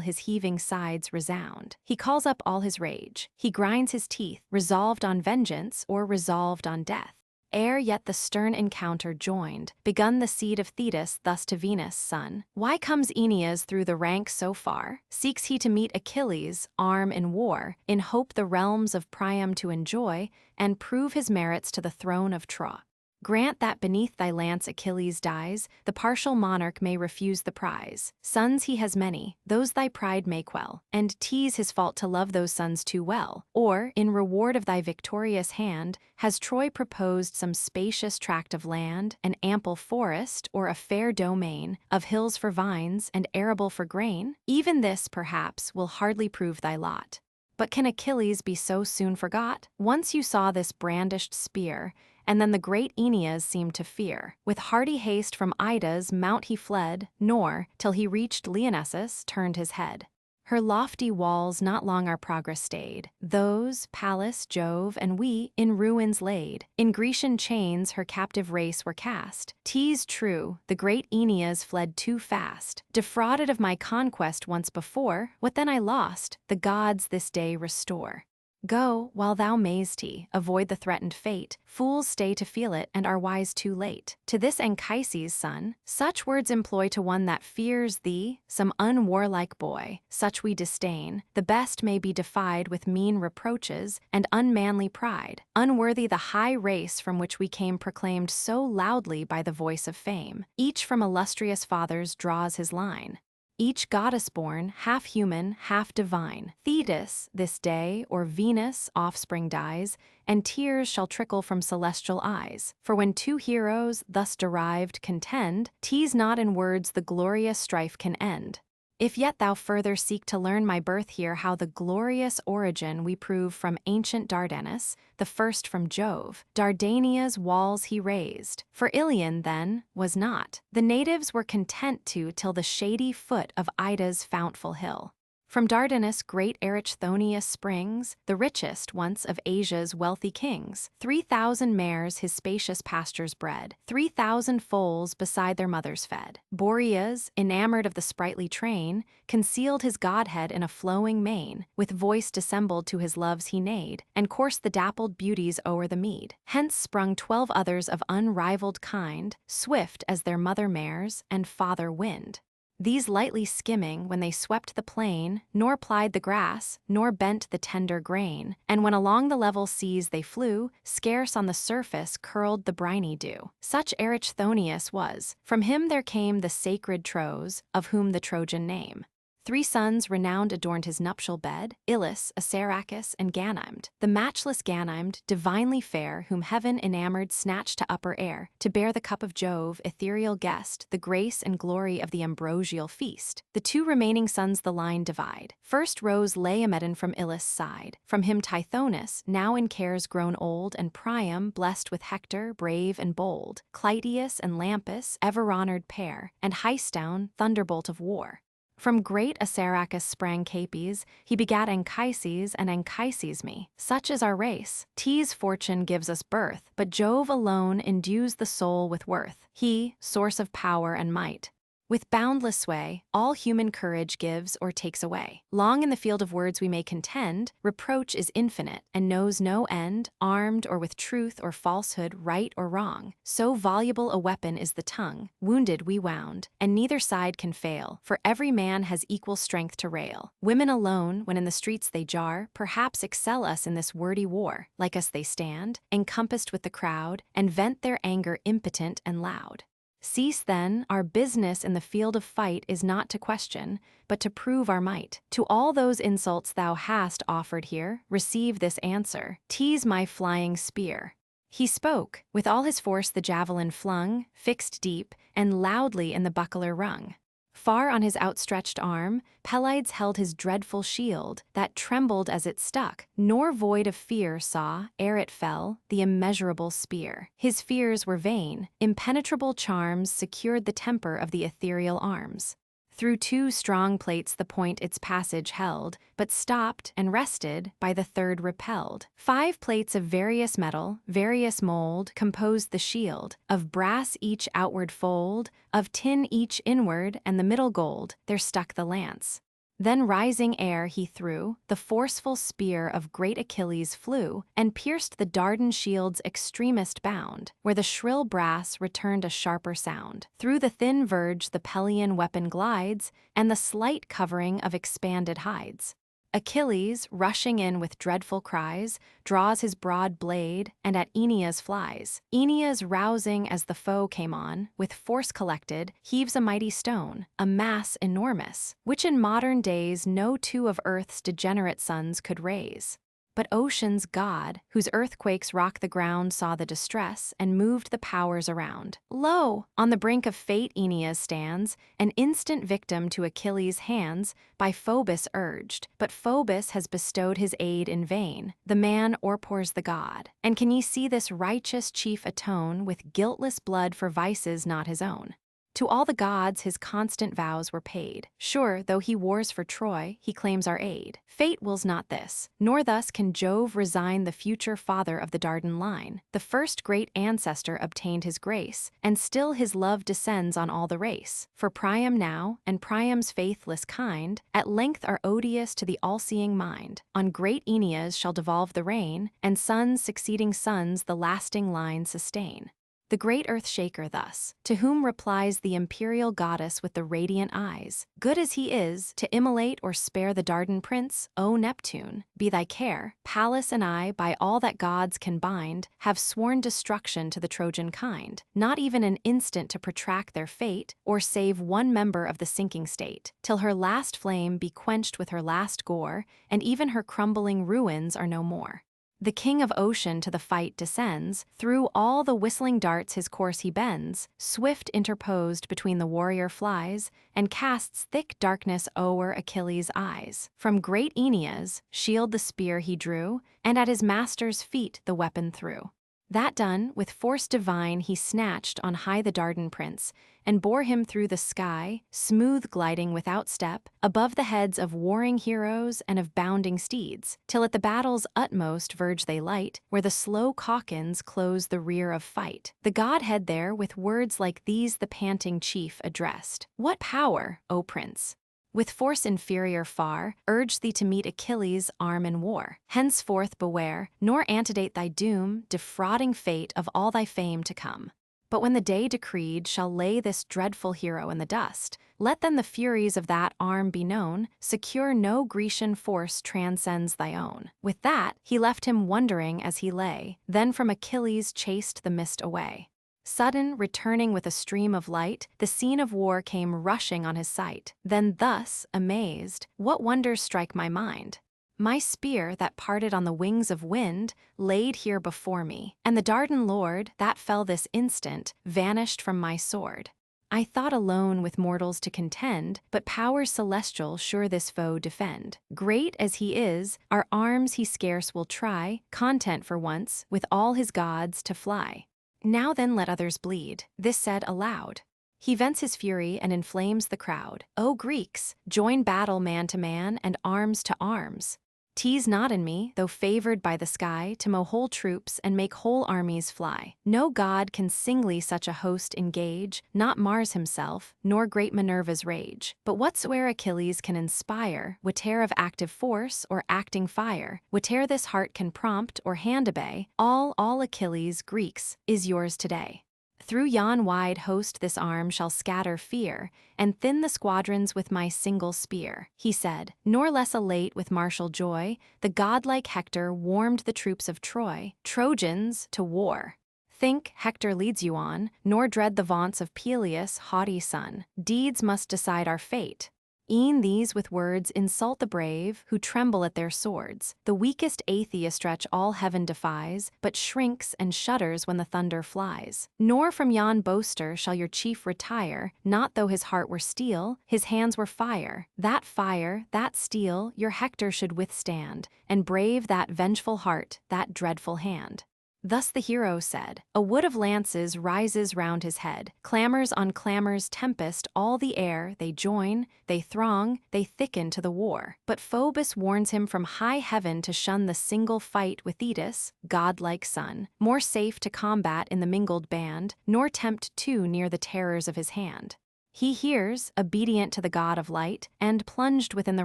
his heaving sides resound. He calls up all his rage, he grinds his teeth, resolved on vengeance or resolved on death. Ere yet the stern encounter joined, begun the seed of Thetis thus to Venus' son. Why comes Aeneas through the ranks so far? Seeks he to meet Achilles, arm in war, in hope the realms of Priam to enjoy, and prove his merits to the throne of Troy? Grant that beneath thy lance Achilles dies, the partial monarch may refuse the prize. Sons he has many, those thy pride may quell, and tease his fault to love those sons too well. Or, in reward of thy victorious hand, has Troy proposed some spacious tract of land, an ample forest, or a fair domain, of hills for vines, and arable for grain? Even this, perhaps, will hardly prove thy lot. But can Achilles be so soon forgot? Once you saw this brandished spear, and then the great Aeneas seemed to fear. With hearty haste from Ida's mount he fled, nor, till he reached Lionessus, turned his head. Her lofty walls not long our progress stayed. Those, Pallas, Jove, and we, in ruins laid. In Grecian chains her captive race were cast. 'Tis true, the great Aeneas fled too fast. Defrauded of my conquest once before, what then I lost, the gods this day restore. Go, while thou mayst he, avoid the threatened fate. Fools stay to feel it, and are wise too late. To this Anchises' son, such words employ to one that fears thee, some unwarlike boy, such we disdain. The best may be defied with mean reproaches, and unmanly pride. Unworthy the high race from which we came proclaimed so loudly by the voice of fame. Each from illustrious fathers draws his line. Each goddess born, half human, half divine. Thetis, this day, or Venus, offspring dies, and tears shall trickle from celestial eyes. For when two heroes, thus derived, contend, 'tis not in words the glorious strife can end. If yet thou further seek to learn my birth here, how the glorious origin we prove from ancient Dardanus, the first from Jove. Dardania's walls he raised, for Ilion then was not. The natives were content to till the shady foot of Ida's fountful hill. From Dardanus great Erichthonius springs, the richest once of Asia's wealthy kings. 3,000 mares his spacious pastures bred, 3,000 foals beside their mothers fed. Boreas, enamored of the sprightly train, concealed his godhead in a flowing mane, with voice dissembled to his loves he neighed, and coursed the dappled beauties o'er the mead. Hence sprung 12 others of unrivalled kind, swift as their mother mares and father wind. These lightly skimming when they swept the plain, nor plied the grass, nor bent the tender grain, and when along the level seas they flew, scarce on the surface curled the briny dew. Such Erichthonius was. From him there came the sacred Tros, of whom the Trojan name. 3 sons renowned adorned his nuptial bed, Ilus, Assaracus, and Ganymed. The matchless Ganymed, divinely fair, whom heaven enamored snatched to upper air, to bear the cup of Jove, ethereal guest, the grace and glory of the ambrosial feast. The 2 remaining sons the line divide. First rose Laomedon from Ilus' side, from him Tithonus, now in cares grown old, and Priam, blessed with Hector, brave and bold, Clytius and Lampus, ever-honored pair, and Hicedown, thunderbolt of war. From great Assaracus sprang Capys, he begat Anchises and Anchises me. Such is our race. T's fortune gives us birth, but Jove alone endues the soul with worth. He, source of power and might. With boundless sway, all human courage gives or takes away. Long in the field of words we may contend, reproach is infinite, and knows no end, armed or with truth or falsehood, right or wrong. So voluble a weapon is the tongue, wounded we wound, and neither side can fail, for every man has equal strength to rail. Women alone, when in the streets they jar, perhaps excel us in this wordy war. Like us they stand, encompassed with the crowd, and vent their anger impotent and loud. Cease then, our business in the field of fight is not to question, but to prove our might. To all those insults thou hast offered here, receive this answer: 'Tis my flying spear. He spoke, with all his force the javelin flung, fixed deep, and loudly in the buckler rung. Far on his outstretched arm, Pelides held his dreadful shield, that trembled as it stuck, nor void of fear saw, ere it fell, the immeasurable spear. His fears were vain, impenetrable charms secured the temper of the ethereal arms. Through 2 strong plates the point its passage held, but stopped and rested, by the 3rd repelled. 5 plates of various metal, various mold, composed the shield, of brass each outward fold, of tin each inward, and the middle gold, there stuck the lance. Then rising ere he threw, the forceful spear of great Achilles flew, and pierced the Dardan shield's extremest bound, where the shrill brass returned a sharper sound. Through the thin verge the Pelian weapon glides, and the slight covering of expanded hides. Achilles, rushing in with dreadful cries, draws his broad blade, and at Aeneas flies. Aeneas, rousing as the foe came on, with force collected, heaves a mighty stone, a mass enormous, which in modern days no 2 of earth's degenerate sons could raise. But ocean's god, whose earthquakes rock the ground, saw the distress, and moved the powers around. Lo! On the brink of fate Aeneas stands, an instant victim to Achilles' hands, by Phoebus urged. But Phoebus has bestowed his aid in vain. The man o'erpours the god. And can ye see this righteous chief atone with guiltless blood for vices not his own? To all the gods his constant vows were paid. Sure, though he wars for Troy, he claims our aid. Fate wills not this, nor thus can Jove resign the future father of the Dardan line. The first great ancestor obtained his grace, and still his love descends on all the race. For Priam now, and Priam's faithless kind, at length are odious to the all-seeing mind. On great Aeneas shall devolve the reign, and sons succeeding sons the lasting line sustain. The great earth-shaker thus, to whom replies the imperial goddess with the radiant eyes: good as he is, to immolate or spare the Dardan prince, O Neptune, be thy care. Pallas and I, by all that gods can bind, have sworn destruction to the Trojan kind, not even an instant to protract their fate, or save one member of the sinking state, till her last flame be quenched with her last gore, and even her crumbling ruins are no more. The king of ocean to the fight descends, through all the whistling darts his course he bends, swift interposed between the warrior flies, and casts thick darkness o'er Achilles' eyes. From great Aeneas, shield the spear he drew, and at his master's feet the weapon threw. That done, with force divine he snatched on high the Dardan prince, and bore him through the sky, smooth gliding without step, above the heads of warring heroes and of bounding steeds, till at the battle's utmost verge they light, where the slow calkins close the rear of fight. The godhead there with words like these the panting chief addressed: "What power, O prince, with force inferior far, urged thee to meet Achilles' arm in war? Henceforth beware, nor antedate thy doom, defrauding fate of all thy fame to come. But when the day decreed shall lay this dreadful hero in the dust, let then the furies of that arm be known, secure no Grecian force transcends thy own." With that, he left him wondering as he lay, then from Achilles chased the mist away. Sudden, returning with a stream of light, the scene of war came rushing on his sight. Then thus, amazed, "What wonders strike my mind? My spear, that parted on the wings of wind, laid here before me, and the Dardan lord, that fell this instant, vanished from my sword. I thought alone with mortals to contend, but powers celestial sure this foe defend. Great as he is, our arms he scarce will try, content for once, with all his gods to fly. Now then let others bleed." This said aloud. He vents his fury and inflames the crowd. "O Greeks, join battle man to man and arms to arms. Tease not in me, though favored by the sky, to mow whole troops and make whole armies fly. No god can singly such a host engage, not Mars himself, nor great Minerva's rage. But whatsoe'er Achilles can inspire, whate'er of active force or acting fire, whate'er this heart can prompt or hand obey, all Achilles, Greeks, is yours today. Through yon wide host this arm shall scatter fear, and thin the squadrons with my single spear," he said. Nor less elate with martial joy, the godlike Hector warmed the troops of Troy. "Trojans, to war! Think, Hector leads you on, nor dread the vaunts of Peleus' haughty son. Deeds must decide our fate. E'en these with words insult the brave, who tremble at their swords. The weakest atheist stretch all heaven defies, but shrinks and shudders when the thunder flies. Nor from yon boaster shall your chief retire, not though his heart were steel, his hands were fire, that steel, your Hector should withstand, and brave that vengeful heart, that dreadful hand." Thus the hero said. A wood of lances rises round his head, clamors on clamors tempest all the air, they join, they throng, they thicken to the war. But Phoebus warns him from high heaven to shun the single fight with Thetis, godlike son, more safe to combat in the mingled band, nor tempt too near the terrors of his hand. He hears, obedient to the god of light, and plunged within the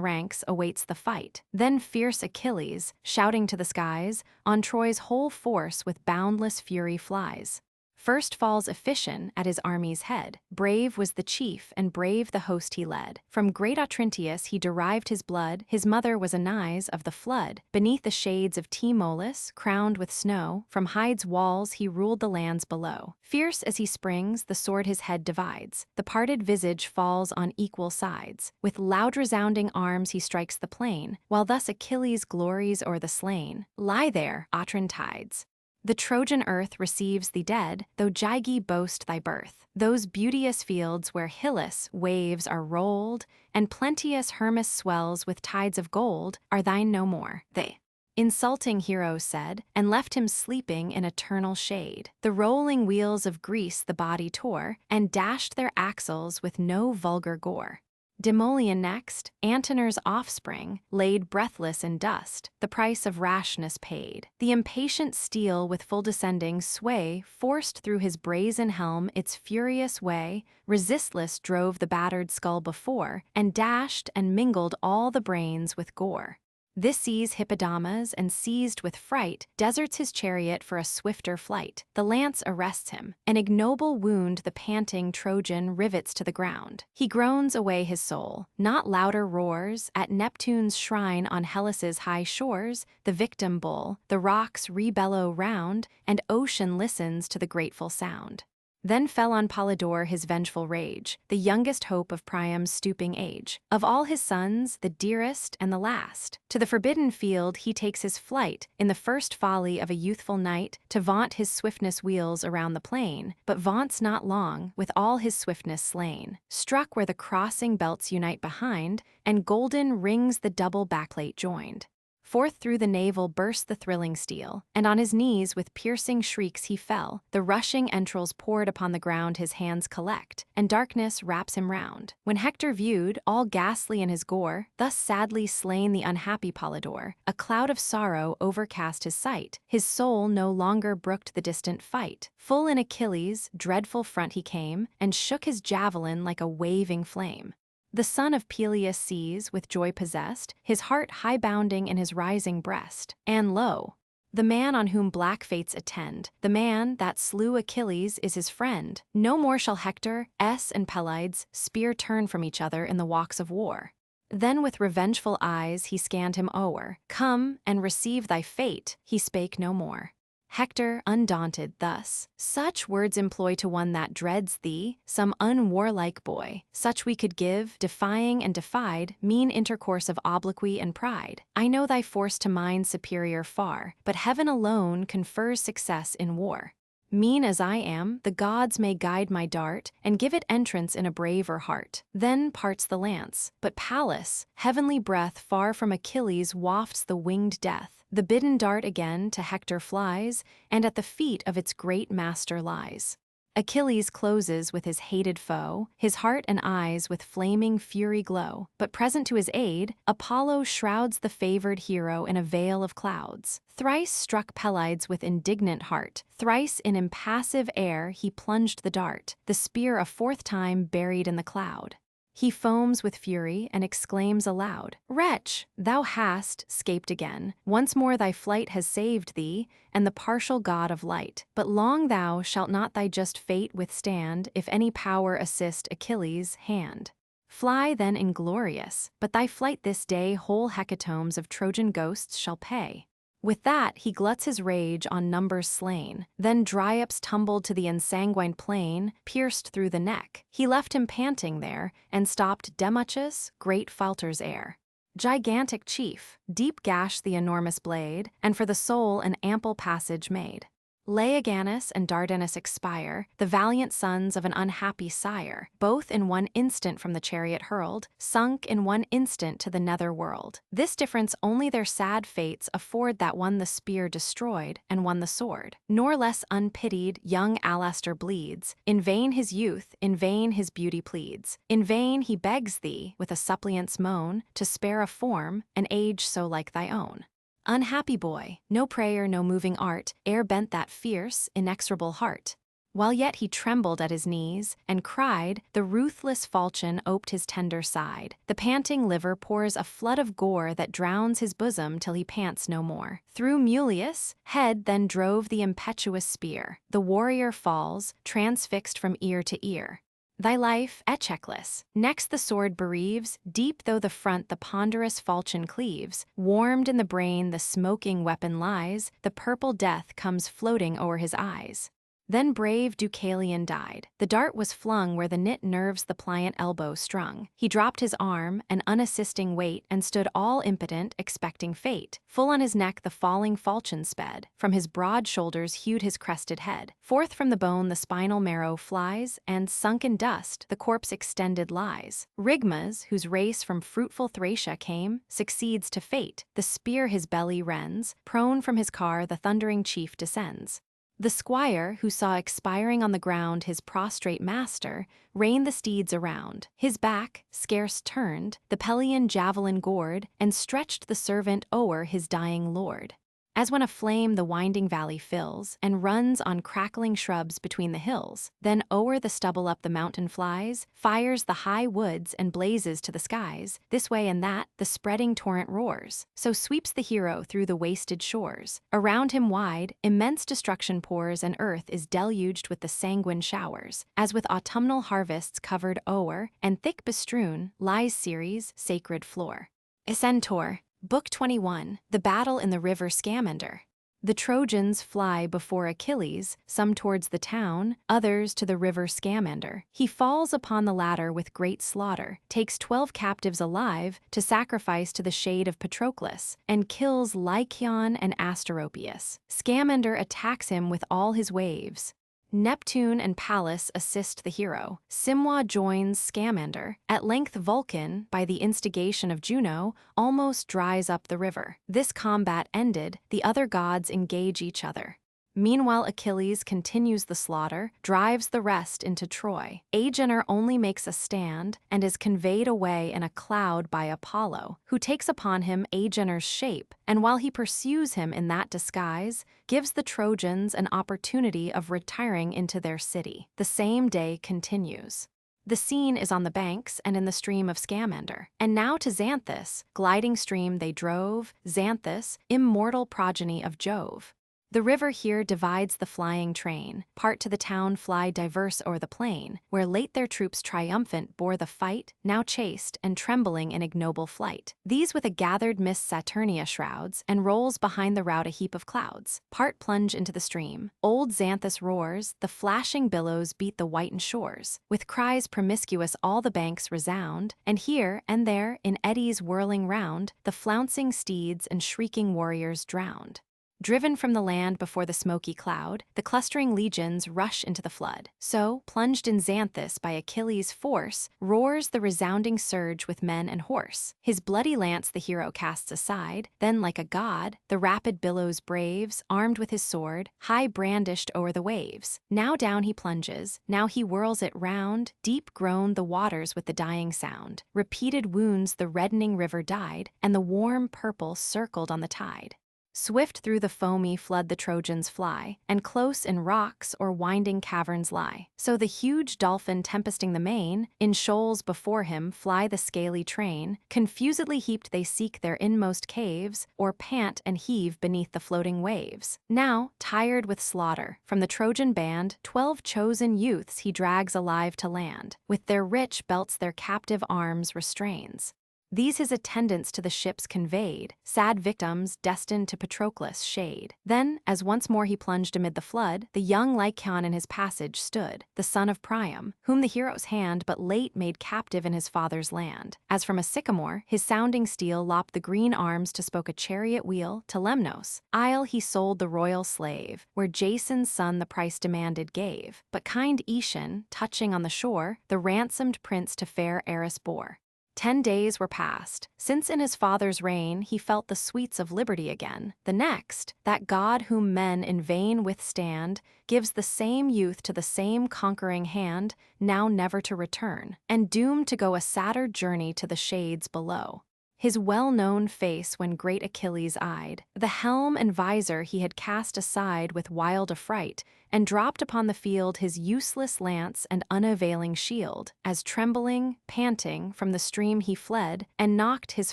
ranks awaits the fight. Then fierce Achilles, shouting to the skies, on Troy's whole force with boundless fury flies. First falls Iphition at his army's head. Brave was the chief, and brave the host he led. From great Otrynteus he derived his blood, his mother was Anais of the flood. Beneath the shades of Tmolus, crowned with snow, from Hyde's walls he ruled the lands below. Fierce as he springs, the sword his head divides. The parted visage falls on equal sides. With loud resounding arms he strikes the plain, while thus Achilles glories o'er the slain. Lie there, Otryntides. The Trojan earth receives thee dead, though Gygae boast thy birth. Those beauteous fields where Hyllus waves are rolled, and plenteous Hermus swells with tides of gold, are thine no more. They insulting hero said, and left him sleeping in eternal shade. The rolling wheels of Greece the body tore, and dashed their axles with no vulgar gore. Demoleon next, Antenor's offspring, laid breathless in dust, the price of rashness paid. The impatient steel with full descending sway forced through his brazen helm its furious way, resistless drove the battered skull before, and dashed and mingled all the brains with gore. This sees Hippodamas, and seized with fright, deserts his chariot for a swifter flight. The lance arrests him. An ignoble wound the panting Trojan rivets to the ground. He groans away his soul. Not louder roars, at Neptune's shrine on Hellas's high shores, the victim bull, the rocks rebellow round, and ocean listens to the grateful sound. Then fell on Polydore his vengeful rage, the youngest hope of Priam's stooping age. Of all his sons, the dearest and the last. To the forbidden field he takes his flight, in the first folly of a youthful knight, to vaunt his swiftness wheels around the plain, but vaunts not long, with all his swiftness slain. Struck where the crossing belts unite behind, and golden rings the double backplate joined. Forth through the navel burst the thrilling steel, and on his knees with piercing shrieks he fell. The rushing entrails poured upon the ground his hands collect, and darkness wraps him round. When Hector viewed, all ghastly in his gore, thus sadly slain the unhappy Polydore, a cloud of sorrow overcast his sight. His soul no longer brooked the distant fight. Full in Achilles' dreadful front he came, and shook his javelin like a waving flame. The son of Peleus sees, with joy possessed, his heart high-bounding in his rising breast. And lo! The man on whom black fates attend, the man that slew Achilles is his friend. No more shall Hector, and Pelides spear turn from each other in the walks of war. Then with revengeful eyes he scanned him o'er. Come and receive thy fate, he spake no more. Hector, undaunted, thus, such words employ to one that dreads thee, some unwarlike boy, such we could give, defying and defied, mean intercourse of obloquy and pride. I know thy force to mine superior far, but heaven alone confers success in war. Mean as I am, the gods may guide my dart, and give it entrance in a braver heart. Then parts the lance, but Pallas, heavenly breath far from Achilles wafts the winged death. The bidden dart again to Hector flies, and at the feet of its great master lies. Achilles closes with his hated foe, his heart and eyes with flaming fury glow. But present to his aid, Apollo shrouds the favored hero in a veil of clouds. Thrice struck Pelides with indignant heart, thrice in impassive air he plunged the dart, the spear a fourth time buried in the cloud. He foams with fury and exclaims aloud, "Wretch, thou hast 'scaped again. Once more thy flight has saved thee, and the partial god of light. But long thou shalt not thy just fate withstand, if any power assist Achilles' hand. Fly then inglorious, but thy flight this day whole hecatombs of Trojan ghosts shall pay." With that he gluts his rage on numbers slain. Then Dryops tumbled to the ensanguined plain, pierced through the neck. He left him panting there, and stopped Demuchus, great Phalter's heir. Gigantic chief, deep gashed the enormous blade, and for the soul an ample passage made. Laeganus and Dardanus expire, the valiant sons of an unhappy sire, both in one instant from the chariot hurled, sunk in one instant to the nether world. This difference only their sad fates afford, that one the spear destroyed, and one the sword. Nor less unpitied young Alastor bleeds, in vain his youth, in vain his beauty pleads. In vain he begs thee, with a suppliant's moan, to spare a form, an age so like thy own. Unhappy boy, no prayer, no moving art, e'er bent that fierce, inexorable heart. While yet he trembled at his knees, and cried, the ruthless falchion oped his tender side. The panting liver pours a flood of gore that drowns his bosom till he pants no more. Through Mulius' head then drove the impetuous spear. The warrior falls, transfixed from ear to ear. Thy life, Echeclus. Next the sword bereaves, deep though the front the ponderous falchion cleaves. Warmed in the brain the smoking weapon lies, the purple death comes floating o'er his eyes. Then brave Deucalion died. The dart was flung where the knit nerves the pliant elbow strung. He dropped his arm, an unassisting weight, and stood all impotent, expecting fate. Full on his neck the falling falchion sped, from his broad shoulders hewed his crested head. Forth from the bone the spinal marrow flies, and, sunk in dust, the corpse extended lies. Rigmas, whose race from fruitful Thracia came, succeeds to fate. The spear his belly rends, prone from his car the thundering chief descends. The squire, who saw expiring on the ground his prostrate master, reined the steeds around. His back, scarce turned, the Pelian javelin gored, and stretched the servant o'er his dying lord. As when a flame the winding valley fills, and runs on crackling shrubs between the hills, then o'er the stubble up the mountain flies, fires the high woods and blazes to the skies, this way and that the spreading torrent roars, so sweeps the hero through the wasted shores. Around him wide, immense destruction pours, and earth is deluged with the sanguine showers, as with autumnal harvests covered o'er, and thick bestrewn, lies Ceres' sacred floor. Centaur. Book 21, The Battle in the River Scamander. The Trojans fly before Achilles, some towards the town, others to the river Scamander. He falls upon the latter with great slaughter, takes 12 captives alive to sacrifice to the shade of Patroclus, and kills Lycaon and Asteropaeus. Scamander attacks him with all his waves. Neptune and Pallas assist the hero. Simwa joins Scamander. At length Vulcan, by the instigation of Juno, almost dries up the river. This combat ended, the other gods engage each other. Meanwhile Achilles continues the slaughter, drives the rest into Troy. Agenor only makes a stand, and is conveyed away in a cloud by Apollo, who takes upon him Agenor's shape, and while he pursues him in that disguise, gives the Trojans an opportunity of retiring into their city. The same day continues. The scene is on the banks and in the stream of Scamander. And now to Xanthus, gliding stream they drove, Xanthus, immortal progeny of Jove. The river here divides the flying train, part to the town fly diverse o'er the plain, where late their troops triumphant bore the fight, now chased and trembling in ignoble flight. These with a gathered mist Saturnia shrouds, and rolls behind the rout a heap of clouds. Part plunge into the stream, old Xanthus roars, the flashing billows beat the whitened shores. With cries promiscuous all the banks resound, and here and there, in eddies whirling round, the flouncing steeds and shrieking warriors drowned. Driven from the land before the smoky cloud, the clustering legions rush into the flood. So, plunged in Xanthus by Achilles' force, roars the resounding surge with men and horse. His bloody lance the hero casts aside, then like a god, the rapid billows braves, armed with his sword, high brandished o'er the waves. Now down he plunges, now he whirls it round, deep groan the waters with the dying sound. Repeated wounds the reddening river dyed, and the warm purple circled on the tide. Swift through the foamy flood the Trojans fly, and close in rocks or winding caverns lie. So the huge dolphin tempesting the main, in shoals before him fly the scaly train, confusedly heaped they seek their inmost caves, or pant and heave beneath the floating waves. Now, tired with slaughter, from the Trojan band 12 chosen youths he drags alive to land, with their rich belts their captive arms restrains. These his attendants to the ships conveyed, sad victims destined to Patroclus' shade. Then, as once more he plunged amid the flood, the young Lycaon in his passage stood, the son of Priam, whom the hero's hand but late made captive in his father's land. As from a sycamore, his sounding steel lopped the green arms to spoke a chariot wheel to Lemnos. Isle he sold the royal slave, where Jason's son the price demanded gave. But kind Aetion, touching on the shore, the ransomed prince to fair Eris bore. 10 days were past, since in his father's reign he felt the sweets of liberty again. The next, that God whom men in vain withstand, gives the same youth to the same conquering hand, now never to return, and doomed to go a sadder journey to the shades below. His well-known face when great Achilles eyed, the helm and visor he had cast aside with wild affright, and dropped upon the field his useless lance and unavailing shield, as trembling, panting, from the stream he fled, and knocked his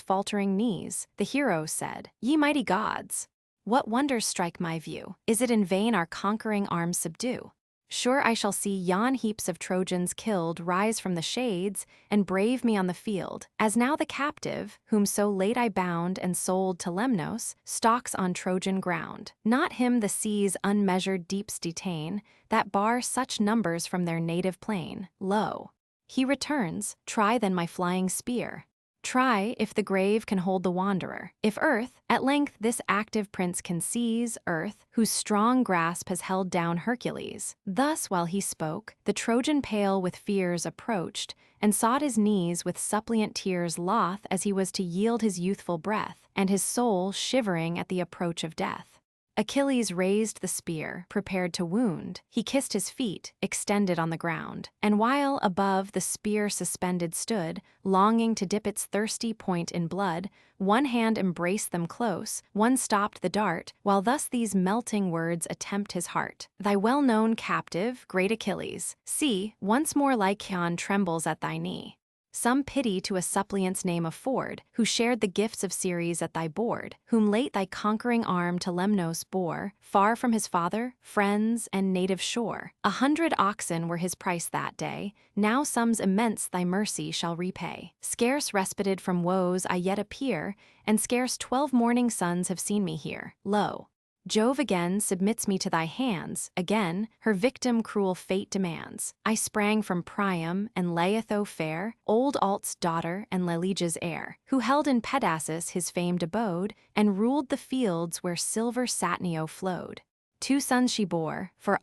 faltering knees. The hero said, "Ye mighty gods, what wonders strike my view? Is it in vain our conquering arms subdue? Sure I shall see yon heaps of Trojans killed rise from the shades and brave me on the field, as now the captive, whom so late I bound and sold to Lemnos, stalks on Trojan ground. Not him the sea's unmeasured deeps detain, that bar such numbers from their native plain. Lo, he returns, try then my flying spear. Try if the grave can hold the wanderer. If earth, at length this active prince can seize, earth, whose strong grasp has held down Hercules." Thus while he spoke, the Trojan pale with fears approached, and sought his knees with suppliant tears loth as he was to yield his youthful breath, and his soul shivering at the approach of death. Achilles raised the spear, prepared to wound. He kissed his feet, extended on the ground, and while above the spear suspended stood, longing to dip its thirsty point in blood, one hand embraced them close, one stopped the dart, while thus these melting words attempt his heart. "Thy well-known captive, great Achilles, see, once more Lycaon trembles at thy knee. Some pity to a suppliant's name afford, who shared the gifts of Ceres at thy board, whom late thy conquering arm to Lemnos bore, far from his father, friends, and native shore. 100 oxen were his price that day, now sums immense thy mercy shall repay. Scarce respited from woes I yet appear, and scarce 12 morning suns have seen me here. Lo, Jove again submits me to thy hands, again her victim cruel fate demands. I sprang from Priam and Laetho fair, old Alt's daughter and Lelege's heir, who held in Pedasus his famed abode, and ruled the fields where silver Satnio flowed. 2 sons she bore, for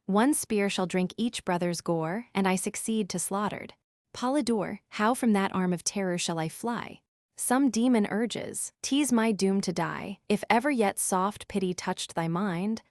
one spear shall drink each brother's gore, and I succeed to slaughtered. Polydore, how from that arm of terror shall I fly? Some demon urges, 'tis my doom to die. If ever yet soft pity touched thy mind,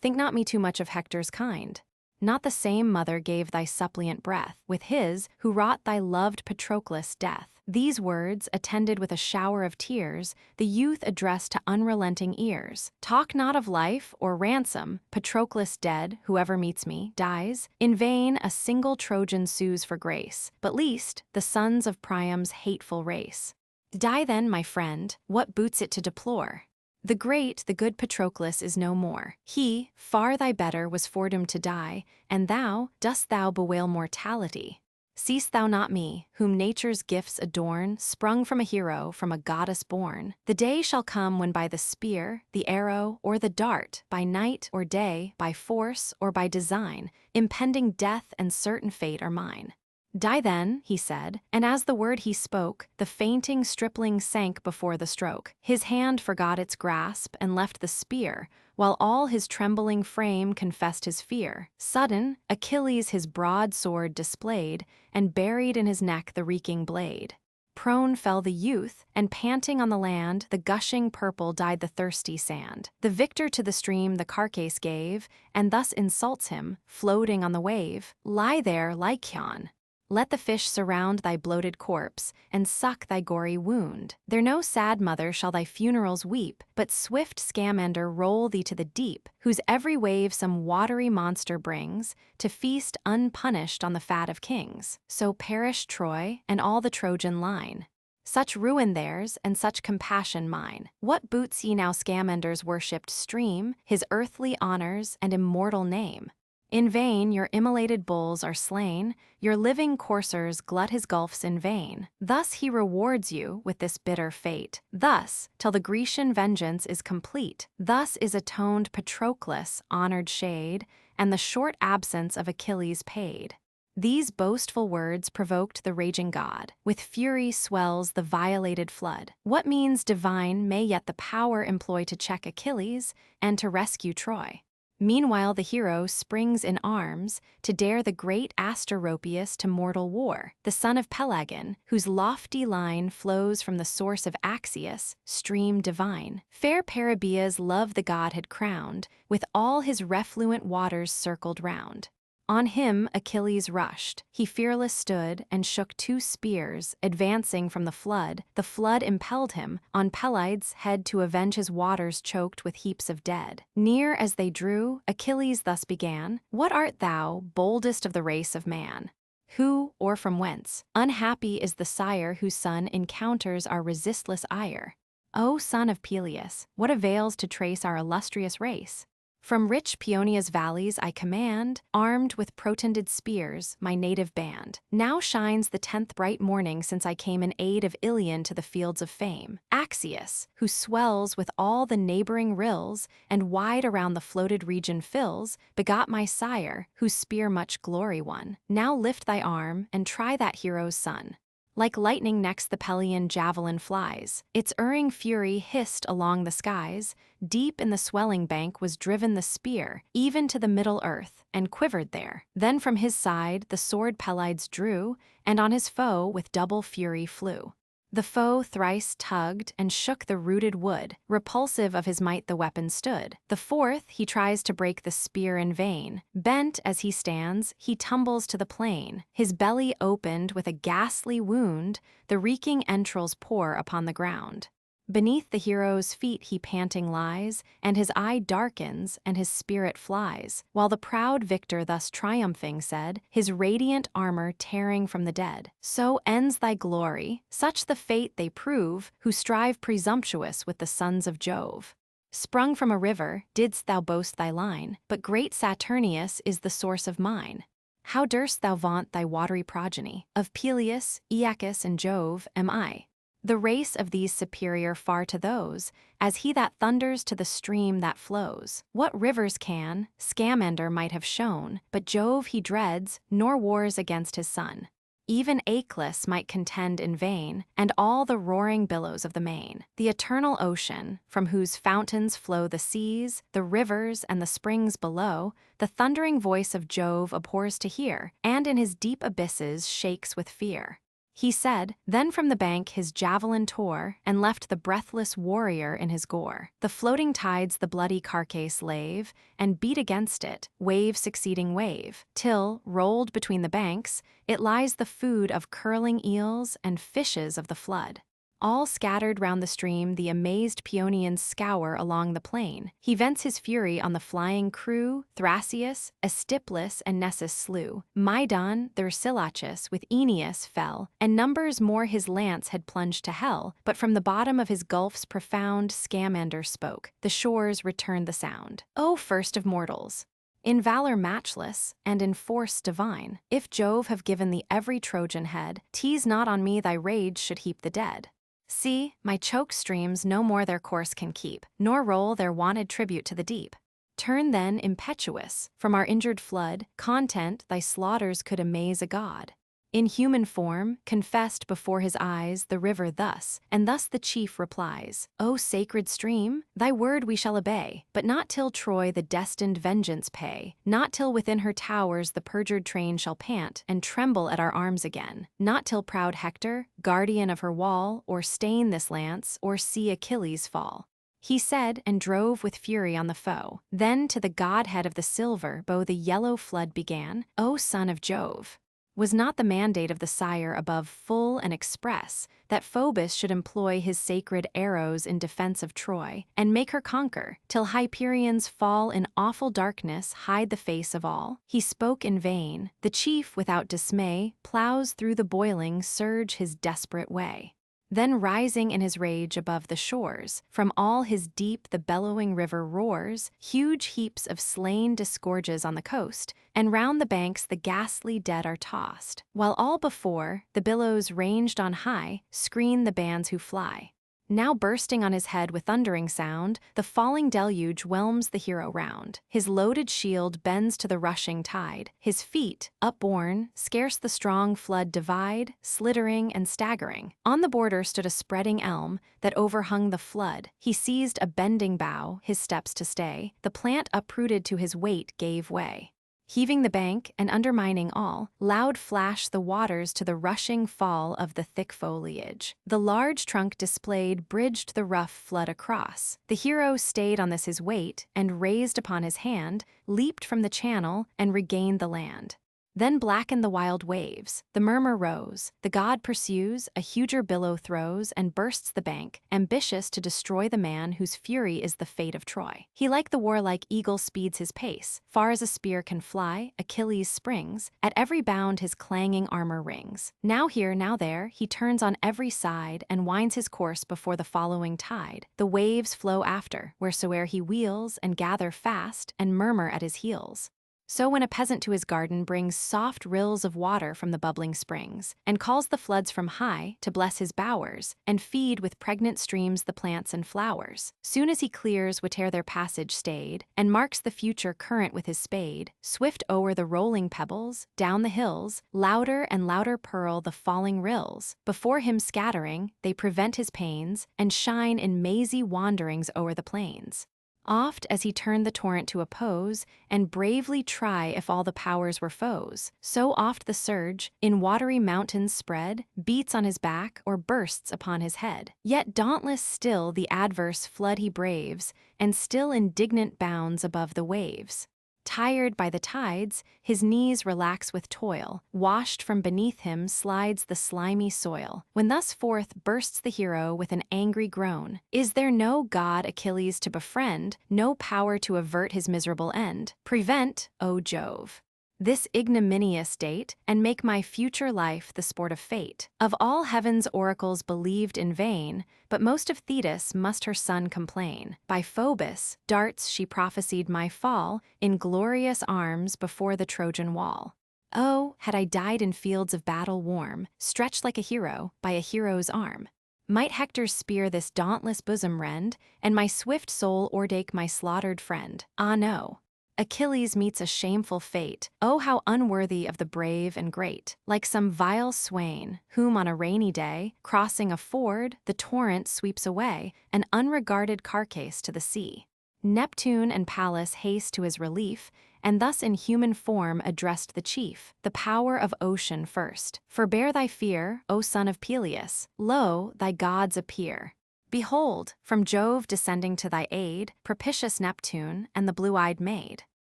think not me too much of Hector's kind. Not the same mother gave thy suppliant breath, with his, who wrought thy loved Patroclus' death. These words, attended with a shower of tears, the youth addressed to unrelenting ears. Talk not of life or ransom, Patroclus dead, whoever meets me, dies. In vain a single Trojan sues for grace, but least the sons of Priam's hateful race. Die then, my friend, what boots it to deplore? The great, the good Patroclus is no more. He, far thy better, was foredoomed to die, and thou, dost thou bewail mortality? Seest thou not me, whom nature's gifts adorn, sprung from a hero, from a goddess born? The day shall come when by the spear, the arrow, or the dart, by night or day, by force or by design, impending death and certain fate are mine. Die then, he said, and as the word he spoke, the fainting stripling sank before the stroke. His hand forgot its grasp and left the spear, while all his trembling frame confessed his fear. Sudden, Achilles his broad sword displayed, and buried in his neck the reeking blade. Prone fell the youth, and panting on the land, the gushing purple dyed the thirsty sand. The victor to the stream the carcase gave, and thus insults him, floating on the wave. Lie there, Lycaon. Let the fish surround thy bloated corpse, and suck thy gory wound. There no sad mother shall thy funerals weep, but swift Scamander roll thee to the deep, whose every wave some watery monster brings, to feast unpunished on the fat of kings. So perish Troy, and all the Trojan line. Such ruin theirs, and such compassion mine. What boots ye now Scamander's worshipped stream, his earthly honors and immortal name? In vain your immolated bulls are slain, your living coursers glut his gulfs in vain. Thus he rewards you with this bitter fate. Thus, till the Grecian vengeance is complete. Thus is atoned Patroclus' honored shade, and the short absence of Achilles paid. These boastful words provoked the raging god. With fury swells the violated flood. What means divine may yet the power employ to check Achilles, and to rescue Troy? Meanwhile the hero springs in arms, to dare the great Asteropaeus to mortal war, the son of Pelagon, whose lofty line flows from the source of Axius, stream divine. Fair Peribea's love the god had crowned, with all his refluent waters circled round. On him Achilles rushed. He fearless stood, and shook 2 spears, advancing from the flood. The flood impelled him, on Pelides' head to avenge his waters choked with heaps of dead. Near as they drew, Achilles thus began, What art thou, boldest of the race of man? Who, or from whence? Unhappy is the sire whose son encounters our resistless ire. O son of Peleus, what avails to trace our illustrious race? From rich Paeonia's valleys I command, armed with protended spears, my native band. Now shines the 10th bright morning since I came in aid of Iliad to the fields of fame. Axius, who swells with all the neighboring rills, and wide around the floated region fills, begot my sire, whose spear much glory won. Now lift thy arm, and try that hero's son. Like lightning next the Pelian javelin flies. Its erring fury hissed along the skies. Deep in the swelling bank was driven the spear, even to the middle earth, and quivered there. Then from his side the sword Pelides drew, and on his foe with double fury flew. The foe thrice tugged and shook the rooted wood. Repulsive of his might the weapon stood. The 4th he tries to break the spear in vain. Bent as he stands, he tumbles to the plain. His belly opened with a ghastly wound, the reeking entrails pour upon the ground. Beneath the hero's feet he panting lies, and his eye darkens, and his spirit flies, while the proud victor thus triumphing said, his radiant armor tearing from the dead, So ends thy glory, such the fate they prove, who strive presumptuous with the sons of Jove. Sprung from a river, didst thou boast thy line, but great Saturnius is the source of mine. How durst thou vaunt thy watery progeny? Of Peleus, Aeacus, and Jove am I. The race of these superior far to those, as he that thunders to the stream that flows. What rivers can, Scamander might have shown, but Jove he dreads, nor wars against his son. even Achilles might contend in vain, and all the roaring billows of the main. The eternal ocean, from whose fountains flow the seas, the rivers, and the springs below, the thundering voice of Jove abhors to hear, and in his deep abysses shakes with fear. He said, then from the bank his javelin tore, and left the breathless warrior in his gore. The floating tides the bloody carcass lave, and beat against it, wave succeeding wave, till, rolled between the banks, it lies the food of curling eels and fishes of the flood. All scattered round the stream, the amazed Paeonians scour along the plain. He vents his fury on the flying crew. Thracius, Astyplus, and Nessus slew. Mydon, Thersilochus, with Aeneas fell, and numbers more his lance had plunged to hell. But from the bottom of his gulfs profound, Scamander spoke. The shores returned the sound. O first of mortals! In valor matchless, and in force divine, if Jove have given thee every Trojan head, tease not on me thy rage should heap the dead. See, my choked streams no more their course can keep, nor roll their wonted tribute to the deep. Turn then, impetuous, from our injured flood, content thy slaughters could amaze a god. In human form, confessed before his eyes the river thus, and thus the chief replies, O sacred stream, thy word we shall obey, but not till Troy the destined vengeance pay, not till within her towers the perjured train shall pant and tremble at our arms again, not till proud Hector, guardian of her wall, or stain this lance, or see Achilles fall. He said, and drove with fury on the foe. Then to the godhead of the silver bow the yellow flood began, O son of Jove! Was not the mandate of the sire above full and express, that Phoebus should employ his sacred arrows in defense of Troy, and make her conquer, till Hyperion's fall in awful darkness hide the face of all? He spoke in vain. The chief, without dismay, plows through the boiling surge his desperate way. Then rising in his rage above the shores, from all his deep the bellowing river roars, huge heaps of slain disgorges on the coast, and round the banks the ghastly dead are tossed, while all before, the billows ranged on high, screen the bands who fly. Now bursting on his head with thundering sound, the falling deluge whelms the hero round. His loaded shield bends to the rushing tide. His feet, upborne, scarce the strong flood divide, slittering and staggering. On the border stood a spreading elm that overhung the flood. He seized a bending bough, his steps to stay. The plant uprooted to his weight gave way. Heaving the bank and undermining all, loud flashed the waters to the rushing fall of the thick foliage. The large trunk displayed bridged the rough flood across. The hero stayed on this his weight, and raised upon his hand, leaped from the channel, and regained the land. Then blackened the wild waves. The murmur rose. The god pursues, a huger billow throws, and bursts the bank, ambitious to destroy the man whose fury is the fate of Troy. He like the warlike eagle speeds his pace. Far as a spear can fly, Achilles springs. At every bound his clanging armor rings. Now here, now there, he turns on every side, and winds his course before the following tide. The waves flow after, wheresoe'er he wheels, and gather fast, and murmur at his heels. So when a peasant to his garden brings soft rills of water from the bubbling springs, and calls the floods from high to bless his bowers, and feed with pregnant streams the plants and flowers, soon as he clears whate'er their passage stayed, and marks the future current with his spade, swift o'er the rolling pebbles, down the hills, louder and louder purl the falling rills. Before him scattering, they prevent his pains, and shine in mazy wanderings o'er the plains. Oft as he turned the torrent to oppose, and bravely try if all the powers were foes, so oft the surge, in watery mountains spread, beats on his back or bursts upon his head. Yet dauntless still the adverse flood he braves, and still indignant bounds above the waves. Tired by the tides, his knees relax with toil, washed from beneath him slides the slimy soil. When thus forth bursts the hero with an angry groan, is there no god Achilles to befriend, no power to avert his miserable end? Prevent, O Jove, this ignominious date, and make my future life the sport of fate. Of all heaven's oracles believed in vain, but most of Thetis must her son complain. By Phoebus' darts she prophesied my fall, in glorious arms before the Trojan wall. Oh, had I died in fields of battle warm, stretched like a hero, by a hero's arm! Might Hector's spear this dauntless bosom rend, and my swift soul o'erdake my slaughtered friend? Ah no! Achilles meets a shameful fate. Oh, how unworthy of the brave and great! Like some vile swain, whom on a rainy day, crossing a ford, the torrent sweeps away, an unregarded carcass to the sea. Neptune and Pallas haste to his relief, and thus in human form addressed the chief, the power of ocean first. Forbear thy fear, O son of Peleus, lo, thy gods appear. Behold, from Jove descending to thy aid, propitious Neptune and the blue-eyed maid.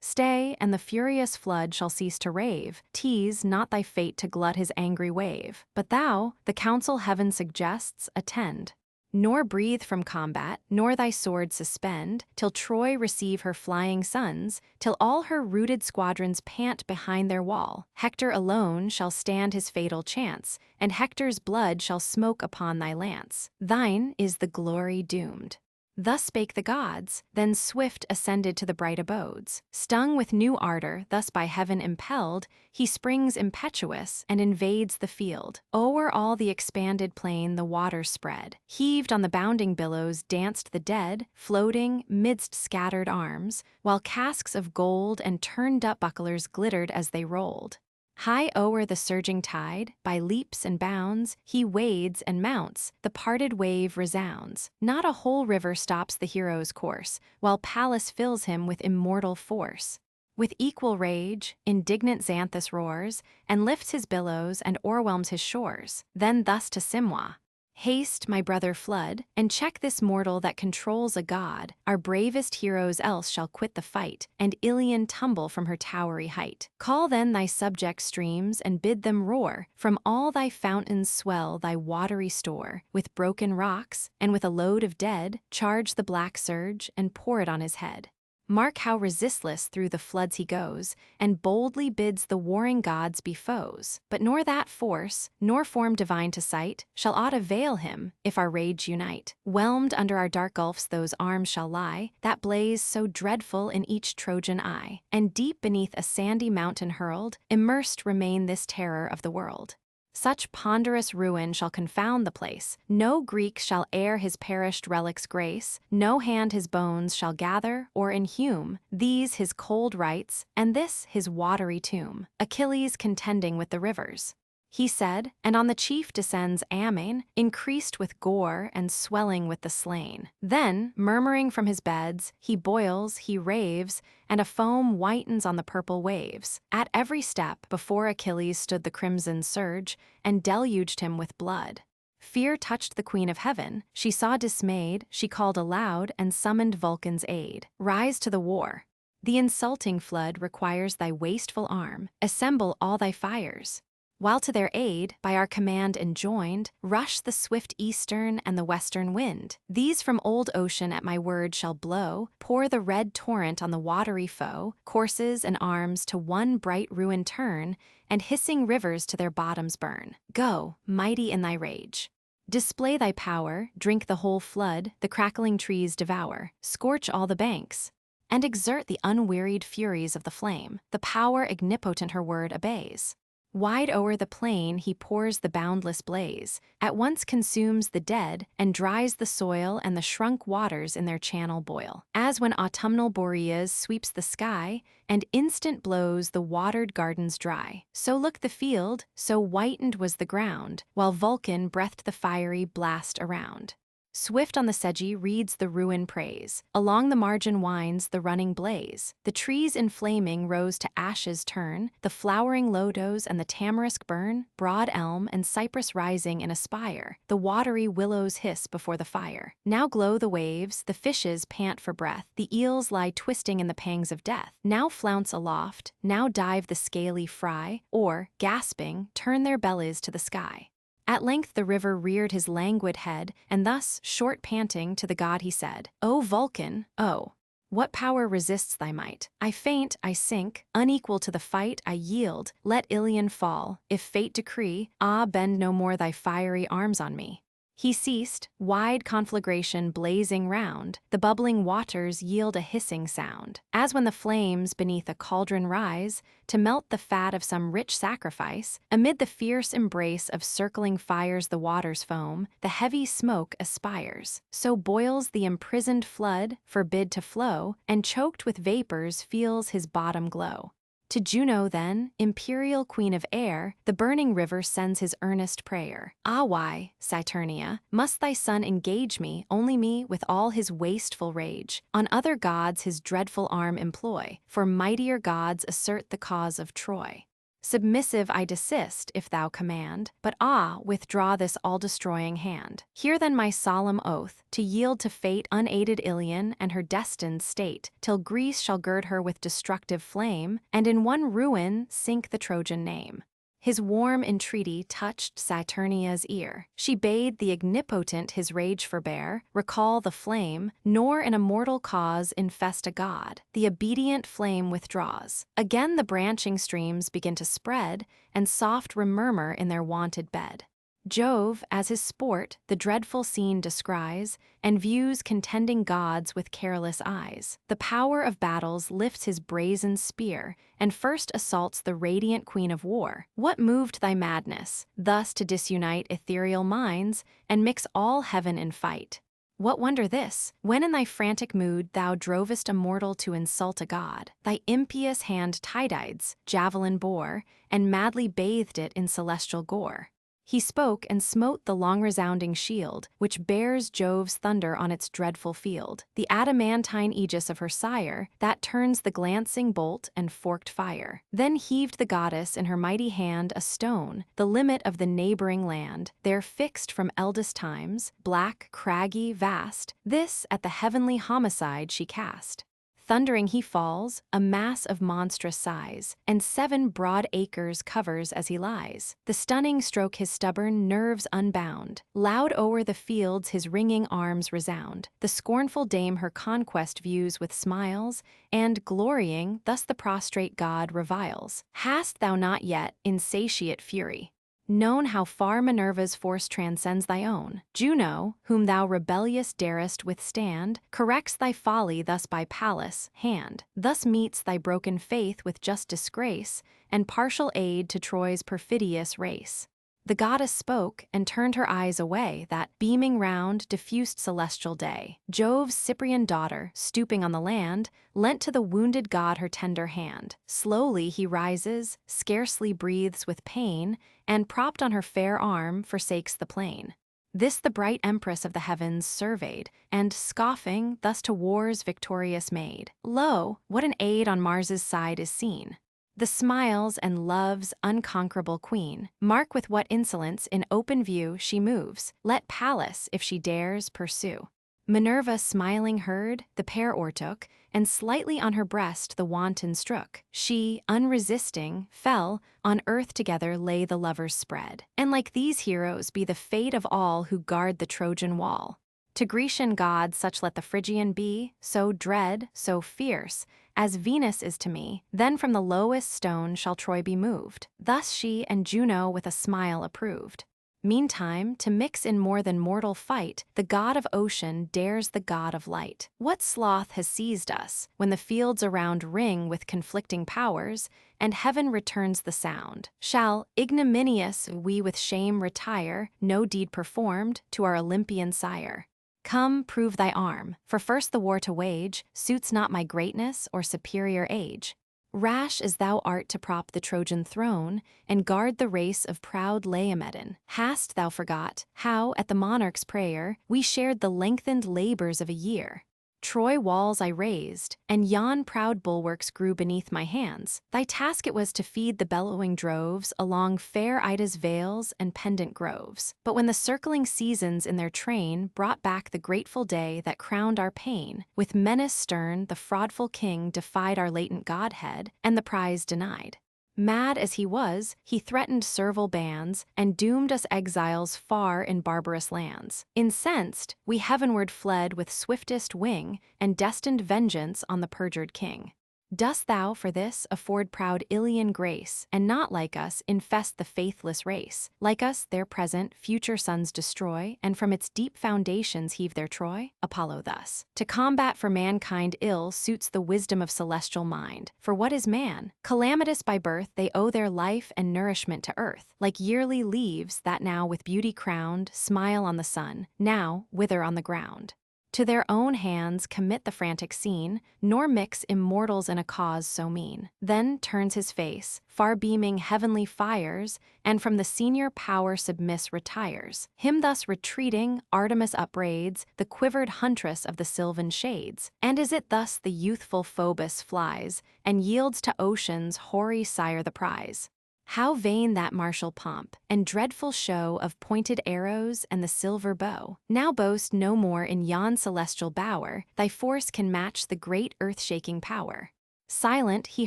Stay, and the furious flood shall cease to rave, tease not thy fate to glut his angry wave. But thou, the counsel heaven suggests, attend. Nor breathe from combat, nor thy sword suspend, till Troy receive her flying sons, till all her routed squadrons pant behind their wall. Hector alone shall stand his fatal chance, and Hector's blood shall smoke upon thy lance. Thine is the glory doomed. Thus spake the gods, then swift ascended to the bright abodes. Stung with new ardor, thus by heaven impelled, he springs impetuous and invades the field. O'er all the expanded plain the waters spread. Heaved on the bounding billows danced the dead, floating midst scattered arms, while casques of gold and turned-up bucklers glittered as they rolled. High o'er the surging tide, by leaps and bounds, he wades and mounts, the parted wave resounds. Not a whole river stops the hero's course, while Pallas fills him with immortal force. With equal rage, indignant Xanthus roars, and lifts his billows and o'erwhelms his shores. Then thus to Simwa: haste, my brother flood, and check this mortal that controls a god. Our bravest heroes else shall quit the fight, and Ilion tumble from her towery height. Call then thy subject streams and bid them roar. From all thy fountains swell thy watery store. With broken rocks, and with a load of dead, charge the black surge and pour it on his head. Mark how resistless through the floods he goes, and boldly bids the warring gods be foes. But nor that force, nor form divine to sight, shall aught avail him, if our rage unite. Whelmed under our dark gulfs those arms shall lie, that blaze so dreadful in each Trojan eye. And deep beneath a sandy mountain hurled, immersed remain this terror of the world. Such ponderous ruin shall confound the place. No Greek shall e'er his perished relics grace, no hand his bones shall gather or inhume, these his cold rites, and this his watery tomb. Achilles contending with the rivers. He said, and on the chief descends amain, increased with gore and swelling with the slain. Then, murmuring from his beds, he boils, he raves, and a foam whitens on the purple waves. At every step, before Achilles stood the crimson surge, and deluged him with blood. Fear touched the queen of heaven, she saw dismayed, she called aloud and summoned Vulcan's aid. Rise to the war. The insulting flood requires thy wasteful arm, assemble all thy fires. While to their aid, by our command enjoined, rush the swift eastern and the western wind. These from old ocean at my word shall blow, pour the red torrent on the watery foe, courses and arms to one bright ruin turn, and hissing rivers to their bottoms burn. Go, mighty in thy rage. Display thy power, drink the whole flood, the crackling trees devour, scorch all the banks, and exert the unwearied furies of the flame. The power ignipotent her word obeys. Wide o'er the plain he pours the boundless blaze, at once consumes the dead, and dries the soil, and the shrunk waters in their channel boil. As when autumnal Boreas sweeps the sky, and instant blows the watered gardens dry, so looked the field, so whitened was the ground, while Vulcan breathed the fiery blast around. Swift on the sedgy reeds the ruin praise, along the margin winds the running blaze. The trees in flaming rose to ashes turn, the flowering lodos and the tamarisk burn, broad elm and cypress rising in a spire, the watery willows hiss before the fire. Now glow the waves, the fishes pant for breath, the eels lie twisting in the pangs of death. Now flounce aloft, now dive the scaly fry, or, gasping, turn their bellies to the sky. At length the river reared his languid head, and thus, short panting, to the god he said, O Vulcan, O! What power resists thy might? I faint, I sink, unequal to the fight, I yield. Let Ilion fall, if fate decree, ah, bend no more thy fiery arms on me. He ceased, wide conflagration blazing round, the bubbling waters yield a hissing sound. As when the flames beneath a cauldron rise, to melt the fat of some rich sacrifice, amid the fierce embrace of circling fires the waters foam, the heavy smoke aspires. So boils the imprisoned flood, forbid to flow, and choked with vapors feels his bottom glow. To Juno then, imperial queen of air, the burning river sends his earnest prayer. Ah, why, Saturnia, must thy son engage me, only me, with all his wasteful rage? On other gods his dreadful arm employ, for mightier gods assert the cause of Troy. Submissive I desist, if thou command, but withdraw this all-destroying hand. Hear then my solemn oath, to yield to fate unaided Ilion and her destined state, till Greece shall gird her with destructive flame, and in one ruin sink the Trojan name. His warm entreaty touched Saturnia's ear. She bade the ignipotent his rage forbear, recall the flame, nor in a mortal cause infest a god. The obedient flame withdraws. Again the branching streams begin to spread, and soft remurmur in their wonted bed. Jove, as his sport, the dreadful scene descries, and views contending gods with careless eyes. The power of battles lifts his brazen spear, and first assaults the radiant queen of war. What moved thy madness, thus to disunite ethereal minds, and mix all heaven in fight? What wonder this, when in thy frantic mood thou drovest a mortal to insult a god? Thy impious hand Tydides javelin bore, and madly bathed it in celestial gore. He spoke and smote the long-resounding shield, which bears Jove's thunder on its dreadful field, the adamantine aegis of her sire, that turns the glancing bolt and forked fire. Then heaved the goddess in her mighty hand a stone, the limit of the neighboring land, there fixed from eldest times, black, craggy, vast, this at the heavenly homicide she cast. Thundering he falls, a mass of monstrous size, and 7 broad acres covers as he lies. The stunning stroke his stubborn nerves unbound. Loud o'er the fields his ringing arms resound. The scornful dame her conquest views with smiles, and, glorying, thus the prostrate god reviles. Hast thou not yet, insatiate fury, known how far Minerva's force transcends thy own? Juno, whom thou rebellious darest withstand, corrects thy folly thus by Pallas' hand. Thus meets thy broken faith with just disgrace, and partial aid to Troy's perfidious race. The goddess spoke, and turned her eyes away, that, beaming round, diffused celestial day. Jove's Cyprian daughter, stooping on the land, lent to the wounded god her tender hand. Slowly he rises, scarcely breathes with pain, and, propped on her fair arm, forsakes the plain. This the bright empress of the heavens surveyed, and, scoffing, thus to war's victorious maid. Lo, what an aid on Mars's side is seen! The smiles and love's unconquerable queen. Mark with what insolence in open view she moves. Let Pallas, if she dares, pursue. Minerva smiling heard, the pair o'ertook, and slightly on her breast the wanton strook. She, unresisting, fell, on earth together lay the lovers spread. And like these heroes be the fate of all who guard the Trojan wall. To Grecian gods such let the Phrygian be, so dread, so fierce, as Venus is to me, then from the lowest stone shall Troy be moved. Thus she and Juno with a smile approved. Meantime, to mix in more than mortal fight, the god of ocean dares the god of light. What sloth has seized us, when the fields around ring with conflicting powers, and heaven returns the sound? Shall, ignominious, we with shame retire, no deed performed, to our Olympian sire? Come, prove thy arm, for first the war to wage suits not my greatness or superior age. Rash as thou art to prop the Trojan throne, and guard the race of proud Laomedon, hast thou forgot how, at the monarch's prayer, we shared the lengthened labors of a year? Troy walls I raised, and yon proud bulwarks grew beneath my hands. Thy task it was to feed the bellowing droves along fair Ida's vales and pendant groves. But when the circling seasons in their train brought back the grateful day that crowned our pain, with menace stern the fraudful king defied our latent godhead, and the prize denied. Mad as he was, he threatened servile bands, and doomed us exiles far in barbarous lands. Incensed, we heavenward fled with swiftest wing, and destined vengeance on the perjured king. Dost thou, for this, afford proud Ilian grace, and not like us infest the faithless race? Like us, their present, future sons destroy, and from its deep foundations heave their Troy? Apollo thus. To combat for mankind ill suits the wisdom of celestial mind. For what is man? Calamitous by birth, they owe their life and nourishment to earth. Like yearly leaves that now with beauty crowned, smile on the sun, now wither on the ground. To their own hands commit the frantic scene, nor mix immortals in a cause so mean. Then turns his face, far beaming heavenly fires, and from the senior power submiss retires. Him thus retreating, Artemis upbraids, the quivered huntress of the sylvan shades. And is it thus the youthful Phoebus flies, and yields to ocean's hoary sire the prize? How vain that martial pomp, and dreadful show of pointed arrows and the silver bow! Now boast no more in yon celestial bower, thy force can match the great earth-shaking power. Silent he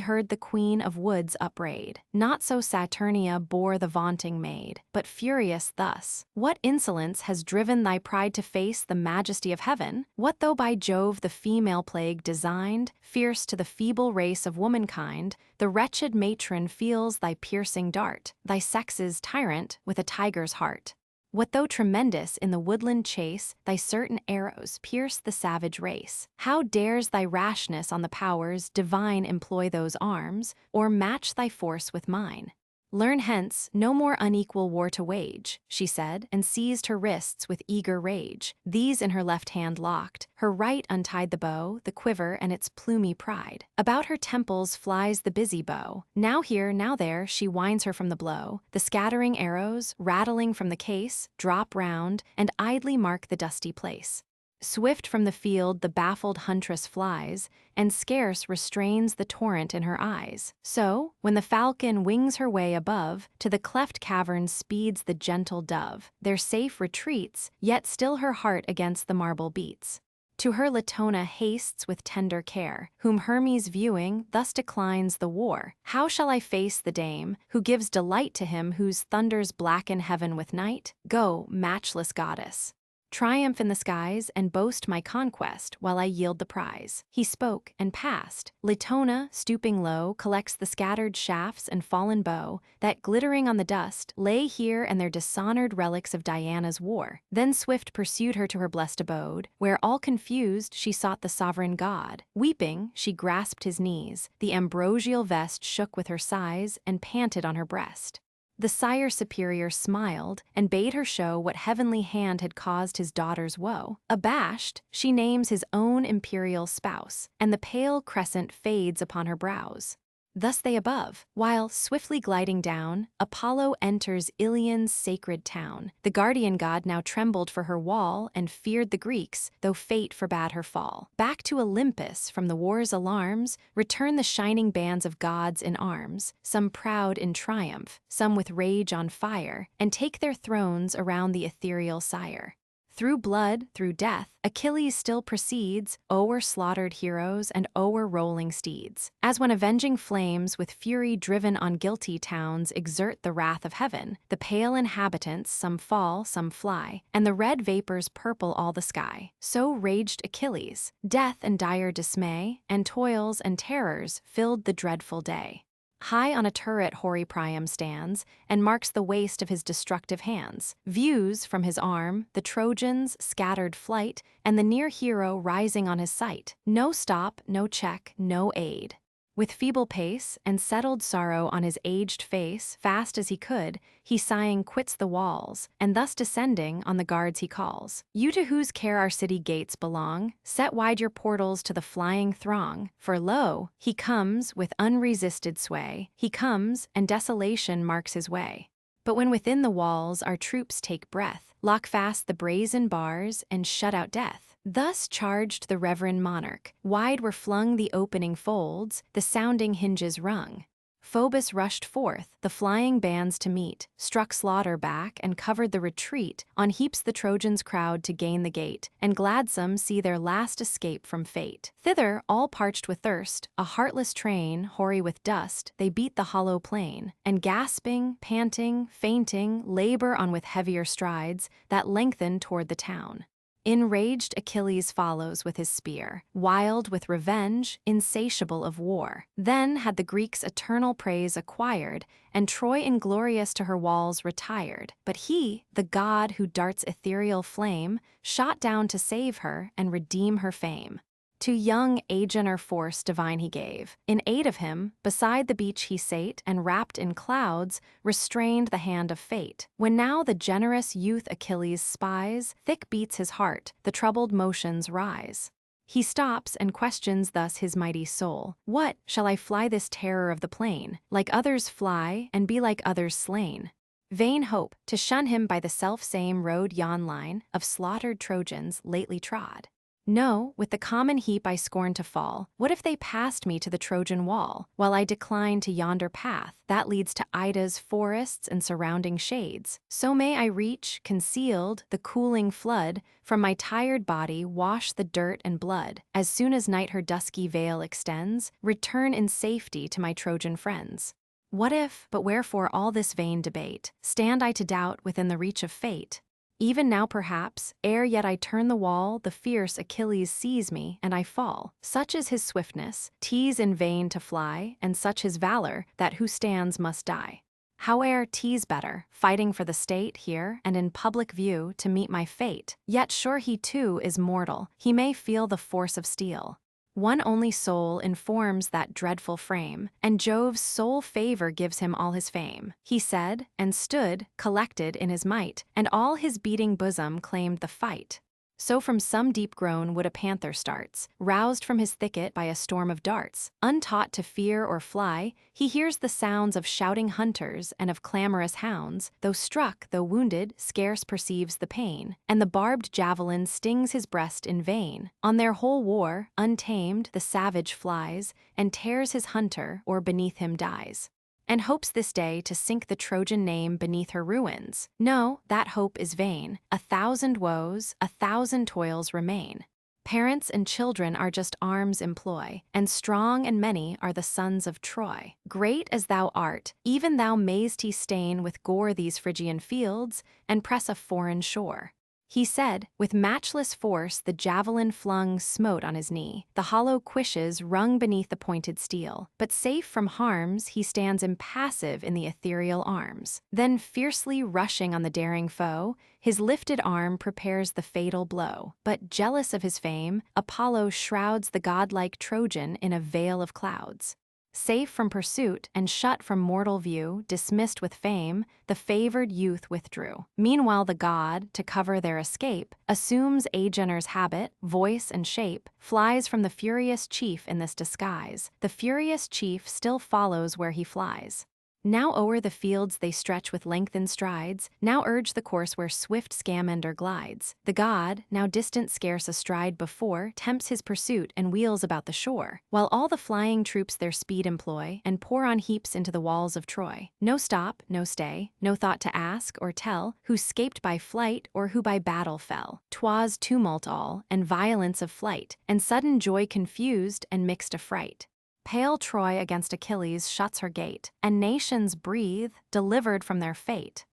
heard the queen of woods upbraid. Not so Saturnia bore the vaunting maid, but furious thus: what insolence has driven thy pride to face the majesty of heaven? What though by Jove the female plague designed, fierce to the feeble race of womankind, the wretched matron feels thy piercing dart, thy sex's tyrant with a tiger's heart? What though tremendous in the woodland chase, thy certain arrows pierce the savage race? How dares thy rashness on the powers divine employ those arms, or match thy force with mine? Learn hence no more unequal war to wage, she said, and seized her wrists with eager rage. These in her left hand locked, her right untied the bow, the quiver, and its plumy pride. About her temples flies the busy bow. Now here, now there, she winds her from the blow. The scattering arrows, rattling from the case, drop round, and idly mark the dusty place. Swift from the field the baffled huntress flies, and scarce restrains the torrent in her eyes. So, when the falcon wings her way above, to the cleft cavern speeds the gentle dove. There safe retreats, yet still her heart against the marble beats. To her Latona hastes with tender care, whom Hermes viewing, thus declines the war. How shall I face the dame, who gives delight to him whose thunders blacken heaven with night? Go, matchless goddess. Triumph in the skies and boast my conquest while I yield the prize. He spoke and passed. Latona, stooping low, collects the scattered shafts and fallen bow that, glittering on the dust, lay here and their dishonored relics of Diana's war. Then swift pursued her to her blessed abode, where all confused she sought the sovereign god. Weeping, she grasped his knees. The ambrosial vest shook with her sighs and panted on her breast. The sire superior smiled and bade her show what heavenly hand had caused his daughter's woe. Abashed, she names his own imperial spouse, and the pale crescent fades upon her brows. Thus they above, while, swiftly gliding down, Apollo enters Ilion's sacred town. The guardian god now trembled for her wall and feared the Greeks, though fate forbade her fall. Back to Olympus from the war's alarms return the shining bands of gods in arms, some proud in triumph, some with rage on fire, and take their thrones around the ethereal sire. Through blood, through death, Achilles still proceeds, o'er slaughtered heroes and o'er rolling steeds. As when avenging flames with fury driven on guilty towns exert the wrath of heaven, the pale inhabitants some fall, some fly, and the red vapors purple all the sky. So raged Achilles. Death and dire dismay, and toils and terrors filled the dreadful day. High on a turret hoary Priam stands, and marks the waste of his destructive hands. Views from his arm the Trojans' scattered flight, and the near hero rising on his sight. No stop, no check, no aid. With feeble pace and settled sorrow on his aged face, fast as he could, he sighing quits the walls, and thus descending on the guards he calls. You to whose care our city gates belong, set wide your portals to the flying throng, for lo, he comes with unresisted sway. He comes, and desolation marks his way. But when within the walls our troops take breath, lock fast the brazen bars and shut out death. Thus charged the reverend monarch. Wide were flung the opening folds, the sounding hinges rung. Phoebus rushed forth, the flying bands to meet, struck slaughter back and covered the retreat. On heaps the Trojans crowd to gain the gate, and gladsome see their last escape from fate. Thither, all parched with thirst, a heartless train, hoary with dust, they beat the hollow plain, and gasping, panting, fainting, labor on with heavier strides that lengthen toward the town. Enraged Achilles follows with his spear, wild with revenge, insatiable of war. Then had the Greeks eternal praise acquired, and Troy inglorious to her walls retired. But he, the god who darts ethereal flame, shot down to save her and redeem her fame. To young Agenor force divine he gave. In aid of him, beside the beach he sate, and wrapped in clouds, restrained the hand of fate. When now the generous youth Achilles spies, thick beats his heart, the troubled motions rise. He stops and questions thus his mighty soul. What, shall I fly this terror of the plain, like others fly, and be like others slain? Vain hope, to shun him by the self-same road yon line of slaughtered Trojans lately trod. No, with the common heap I scorn to fall. What if they passed me to the Trojan wall, while I decline to yonder path that leads to Ida's forests and surrounding shades? So may I reach, concealed, the cooling flood, from my tired body wash the dirt and blood. As soon as night her dusky veil extends, return in safety to my Trojan friends. What if, but wherefore all this vain debate? Stand I to doubt within the reach of fate? Even now perhaps, ere yet I turn the wall, the fierce Achilles sees me, and I fall. Such is his swiftness, 'tis in vain to fly, and such his valor, that who stands must die. Howe'er 'tis better, fighting for the state here, and in public view, to meet my fate. Yet sure he too is mortal, he may feel the force of steel. One only soul informs that dreadful frame, and Jove's sole favor gives him all his fame. He said, and stood, collected in his might, and all his beating bosom claimed the fight. So from some deep groan would a panther starts, roused from his thicket by a storm of darts. Untaught to fear or fly, he hears the sounds of shouting hunters and of clamorous hounds, though struck, though wounded, scarce perceives the pain, and the barbed javelin stings his breast in vain. On their whole war, untamed, the savage flies, and tears his hunter, or beneath him dies. And hopes this day to sink the Trojan name beneath her ruins. No, that hope is vain. 1,000 woes, 1,000 toils remain. Parents and children are just arms employ, and strong and many are the sons of Troy. Great as thou art, even thou mayst he stain with gore these Phrygian fields, and press a foreign shore. He said, with matchless force the javelin flung smote on his knee. The hollow cuishes rung beneath the pointed steel. But safe from harms, he stands impassive in the ethereal arms. Then fiercely rushing on the daring foe, his lifted arm prepares the fatal blow. But jealous of his fame, Apollo shrouds the godlike Trojan in a veil of clouds. Safe from pursuit and shut from mortal view, dismissed with fame, the favored youth withdrew. Meanwhile the god, to cover their escape, assumes Agenor's habit, voice and shape, flies from the furious chief in this disguise. The furious chief still follows where he flies. Now o'er the fields they stretch with lengthened strides, now urge the course where swift Scamander glides. The god, now distant scarce a stride before, tempts his pursuit and wheels about the shore, while all the flying troops their speed employ, and pour on heaps into the walls of Troy. No stop, no stay, no thought to ask or tell, who 'scaped by flight or who by battle fell. 'Twas tumult all, and violence of flight, and sudden joy confused and mixed affright. Pale Troy against Achilles shuts her gate, and nations breathe, delivered from their fate.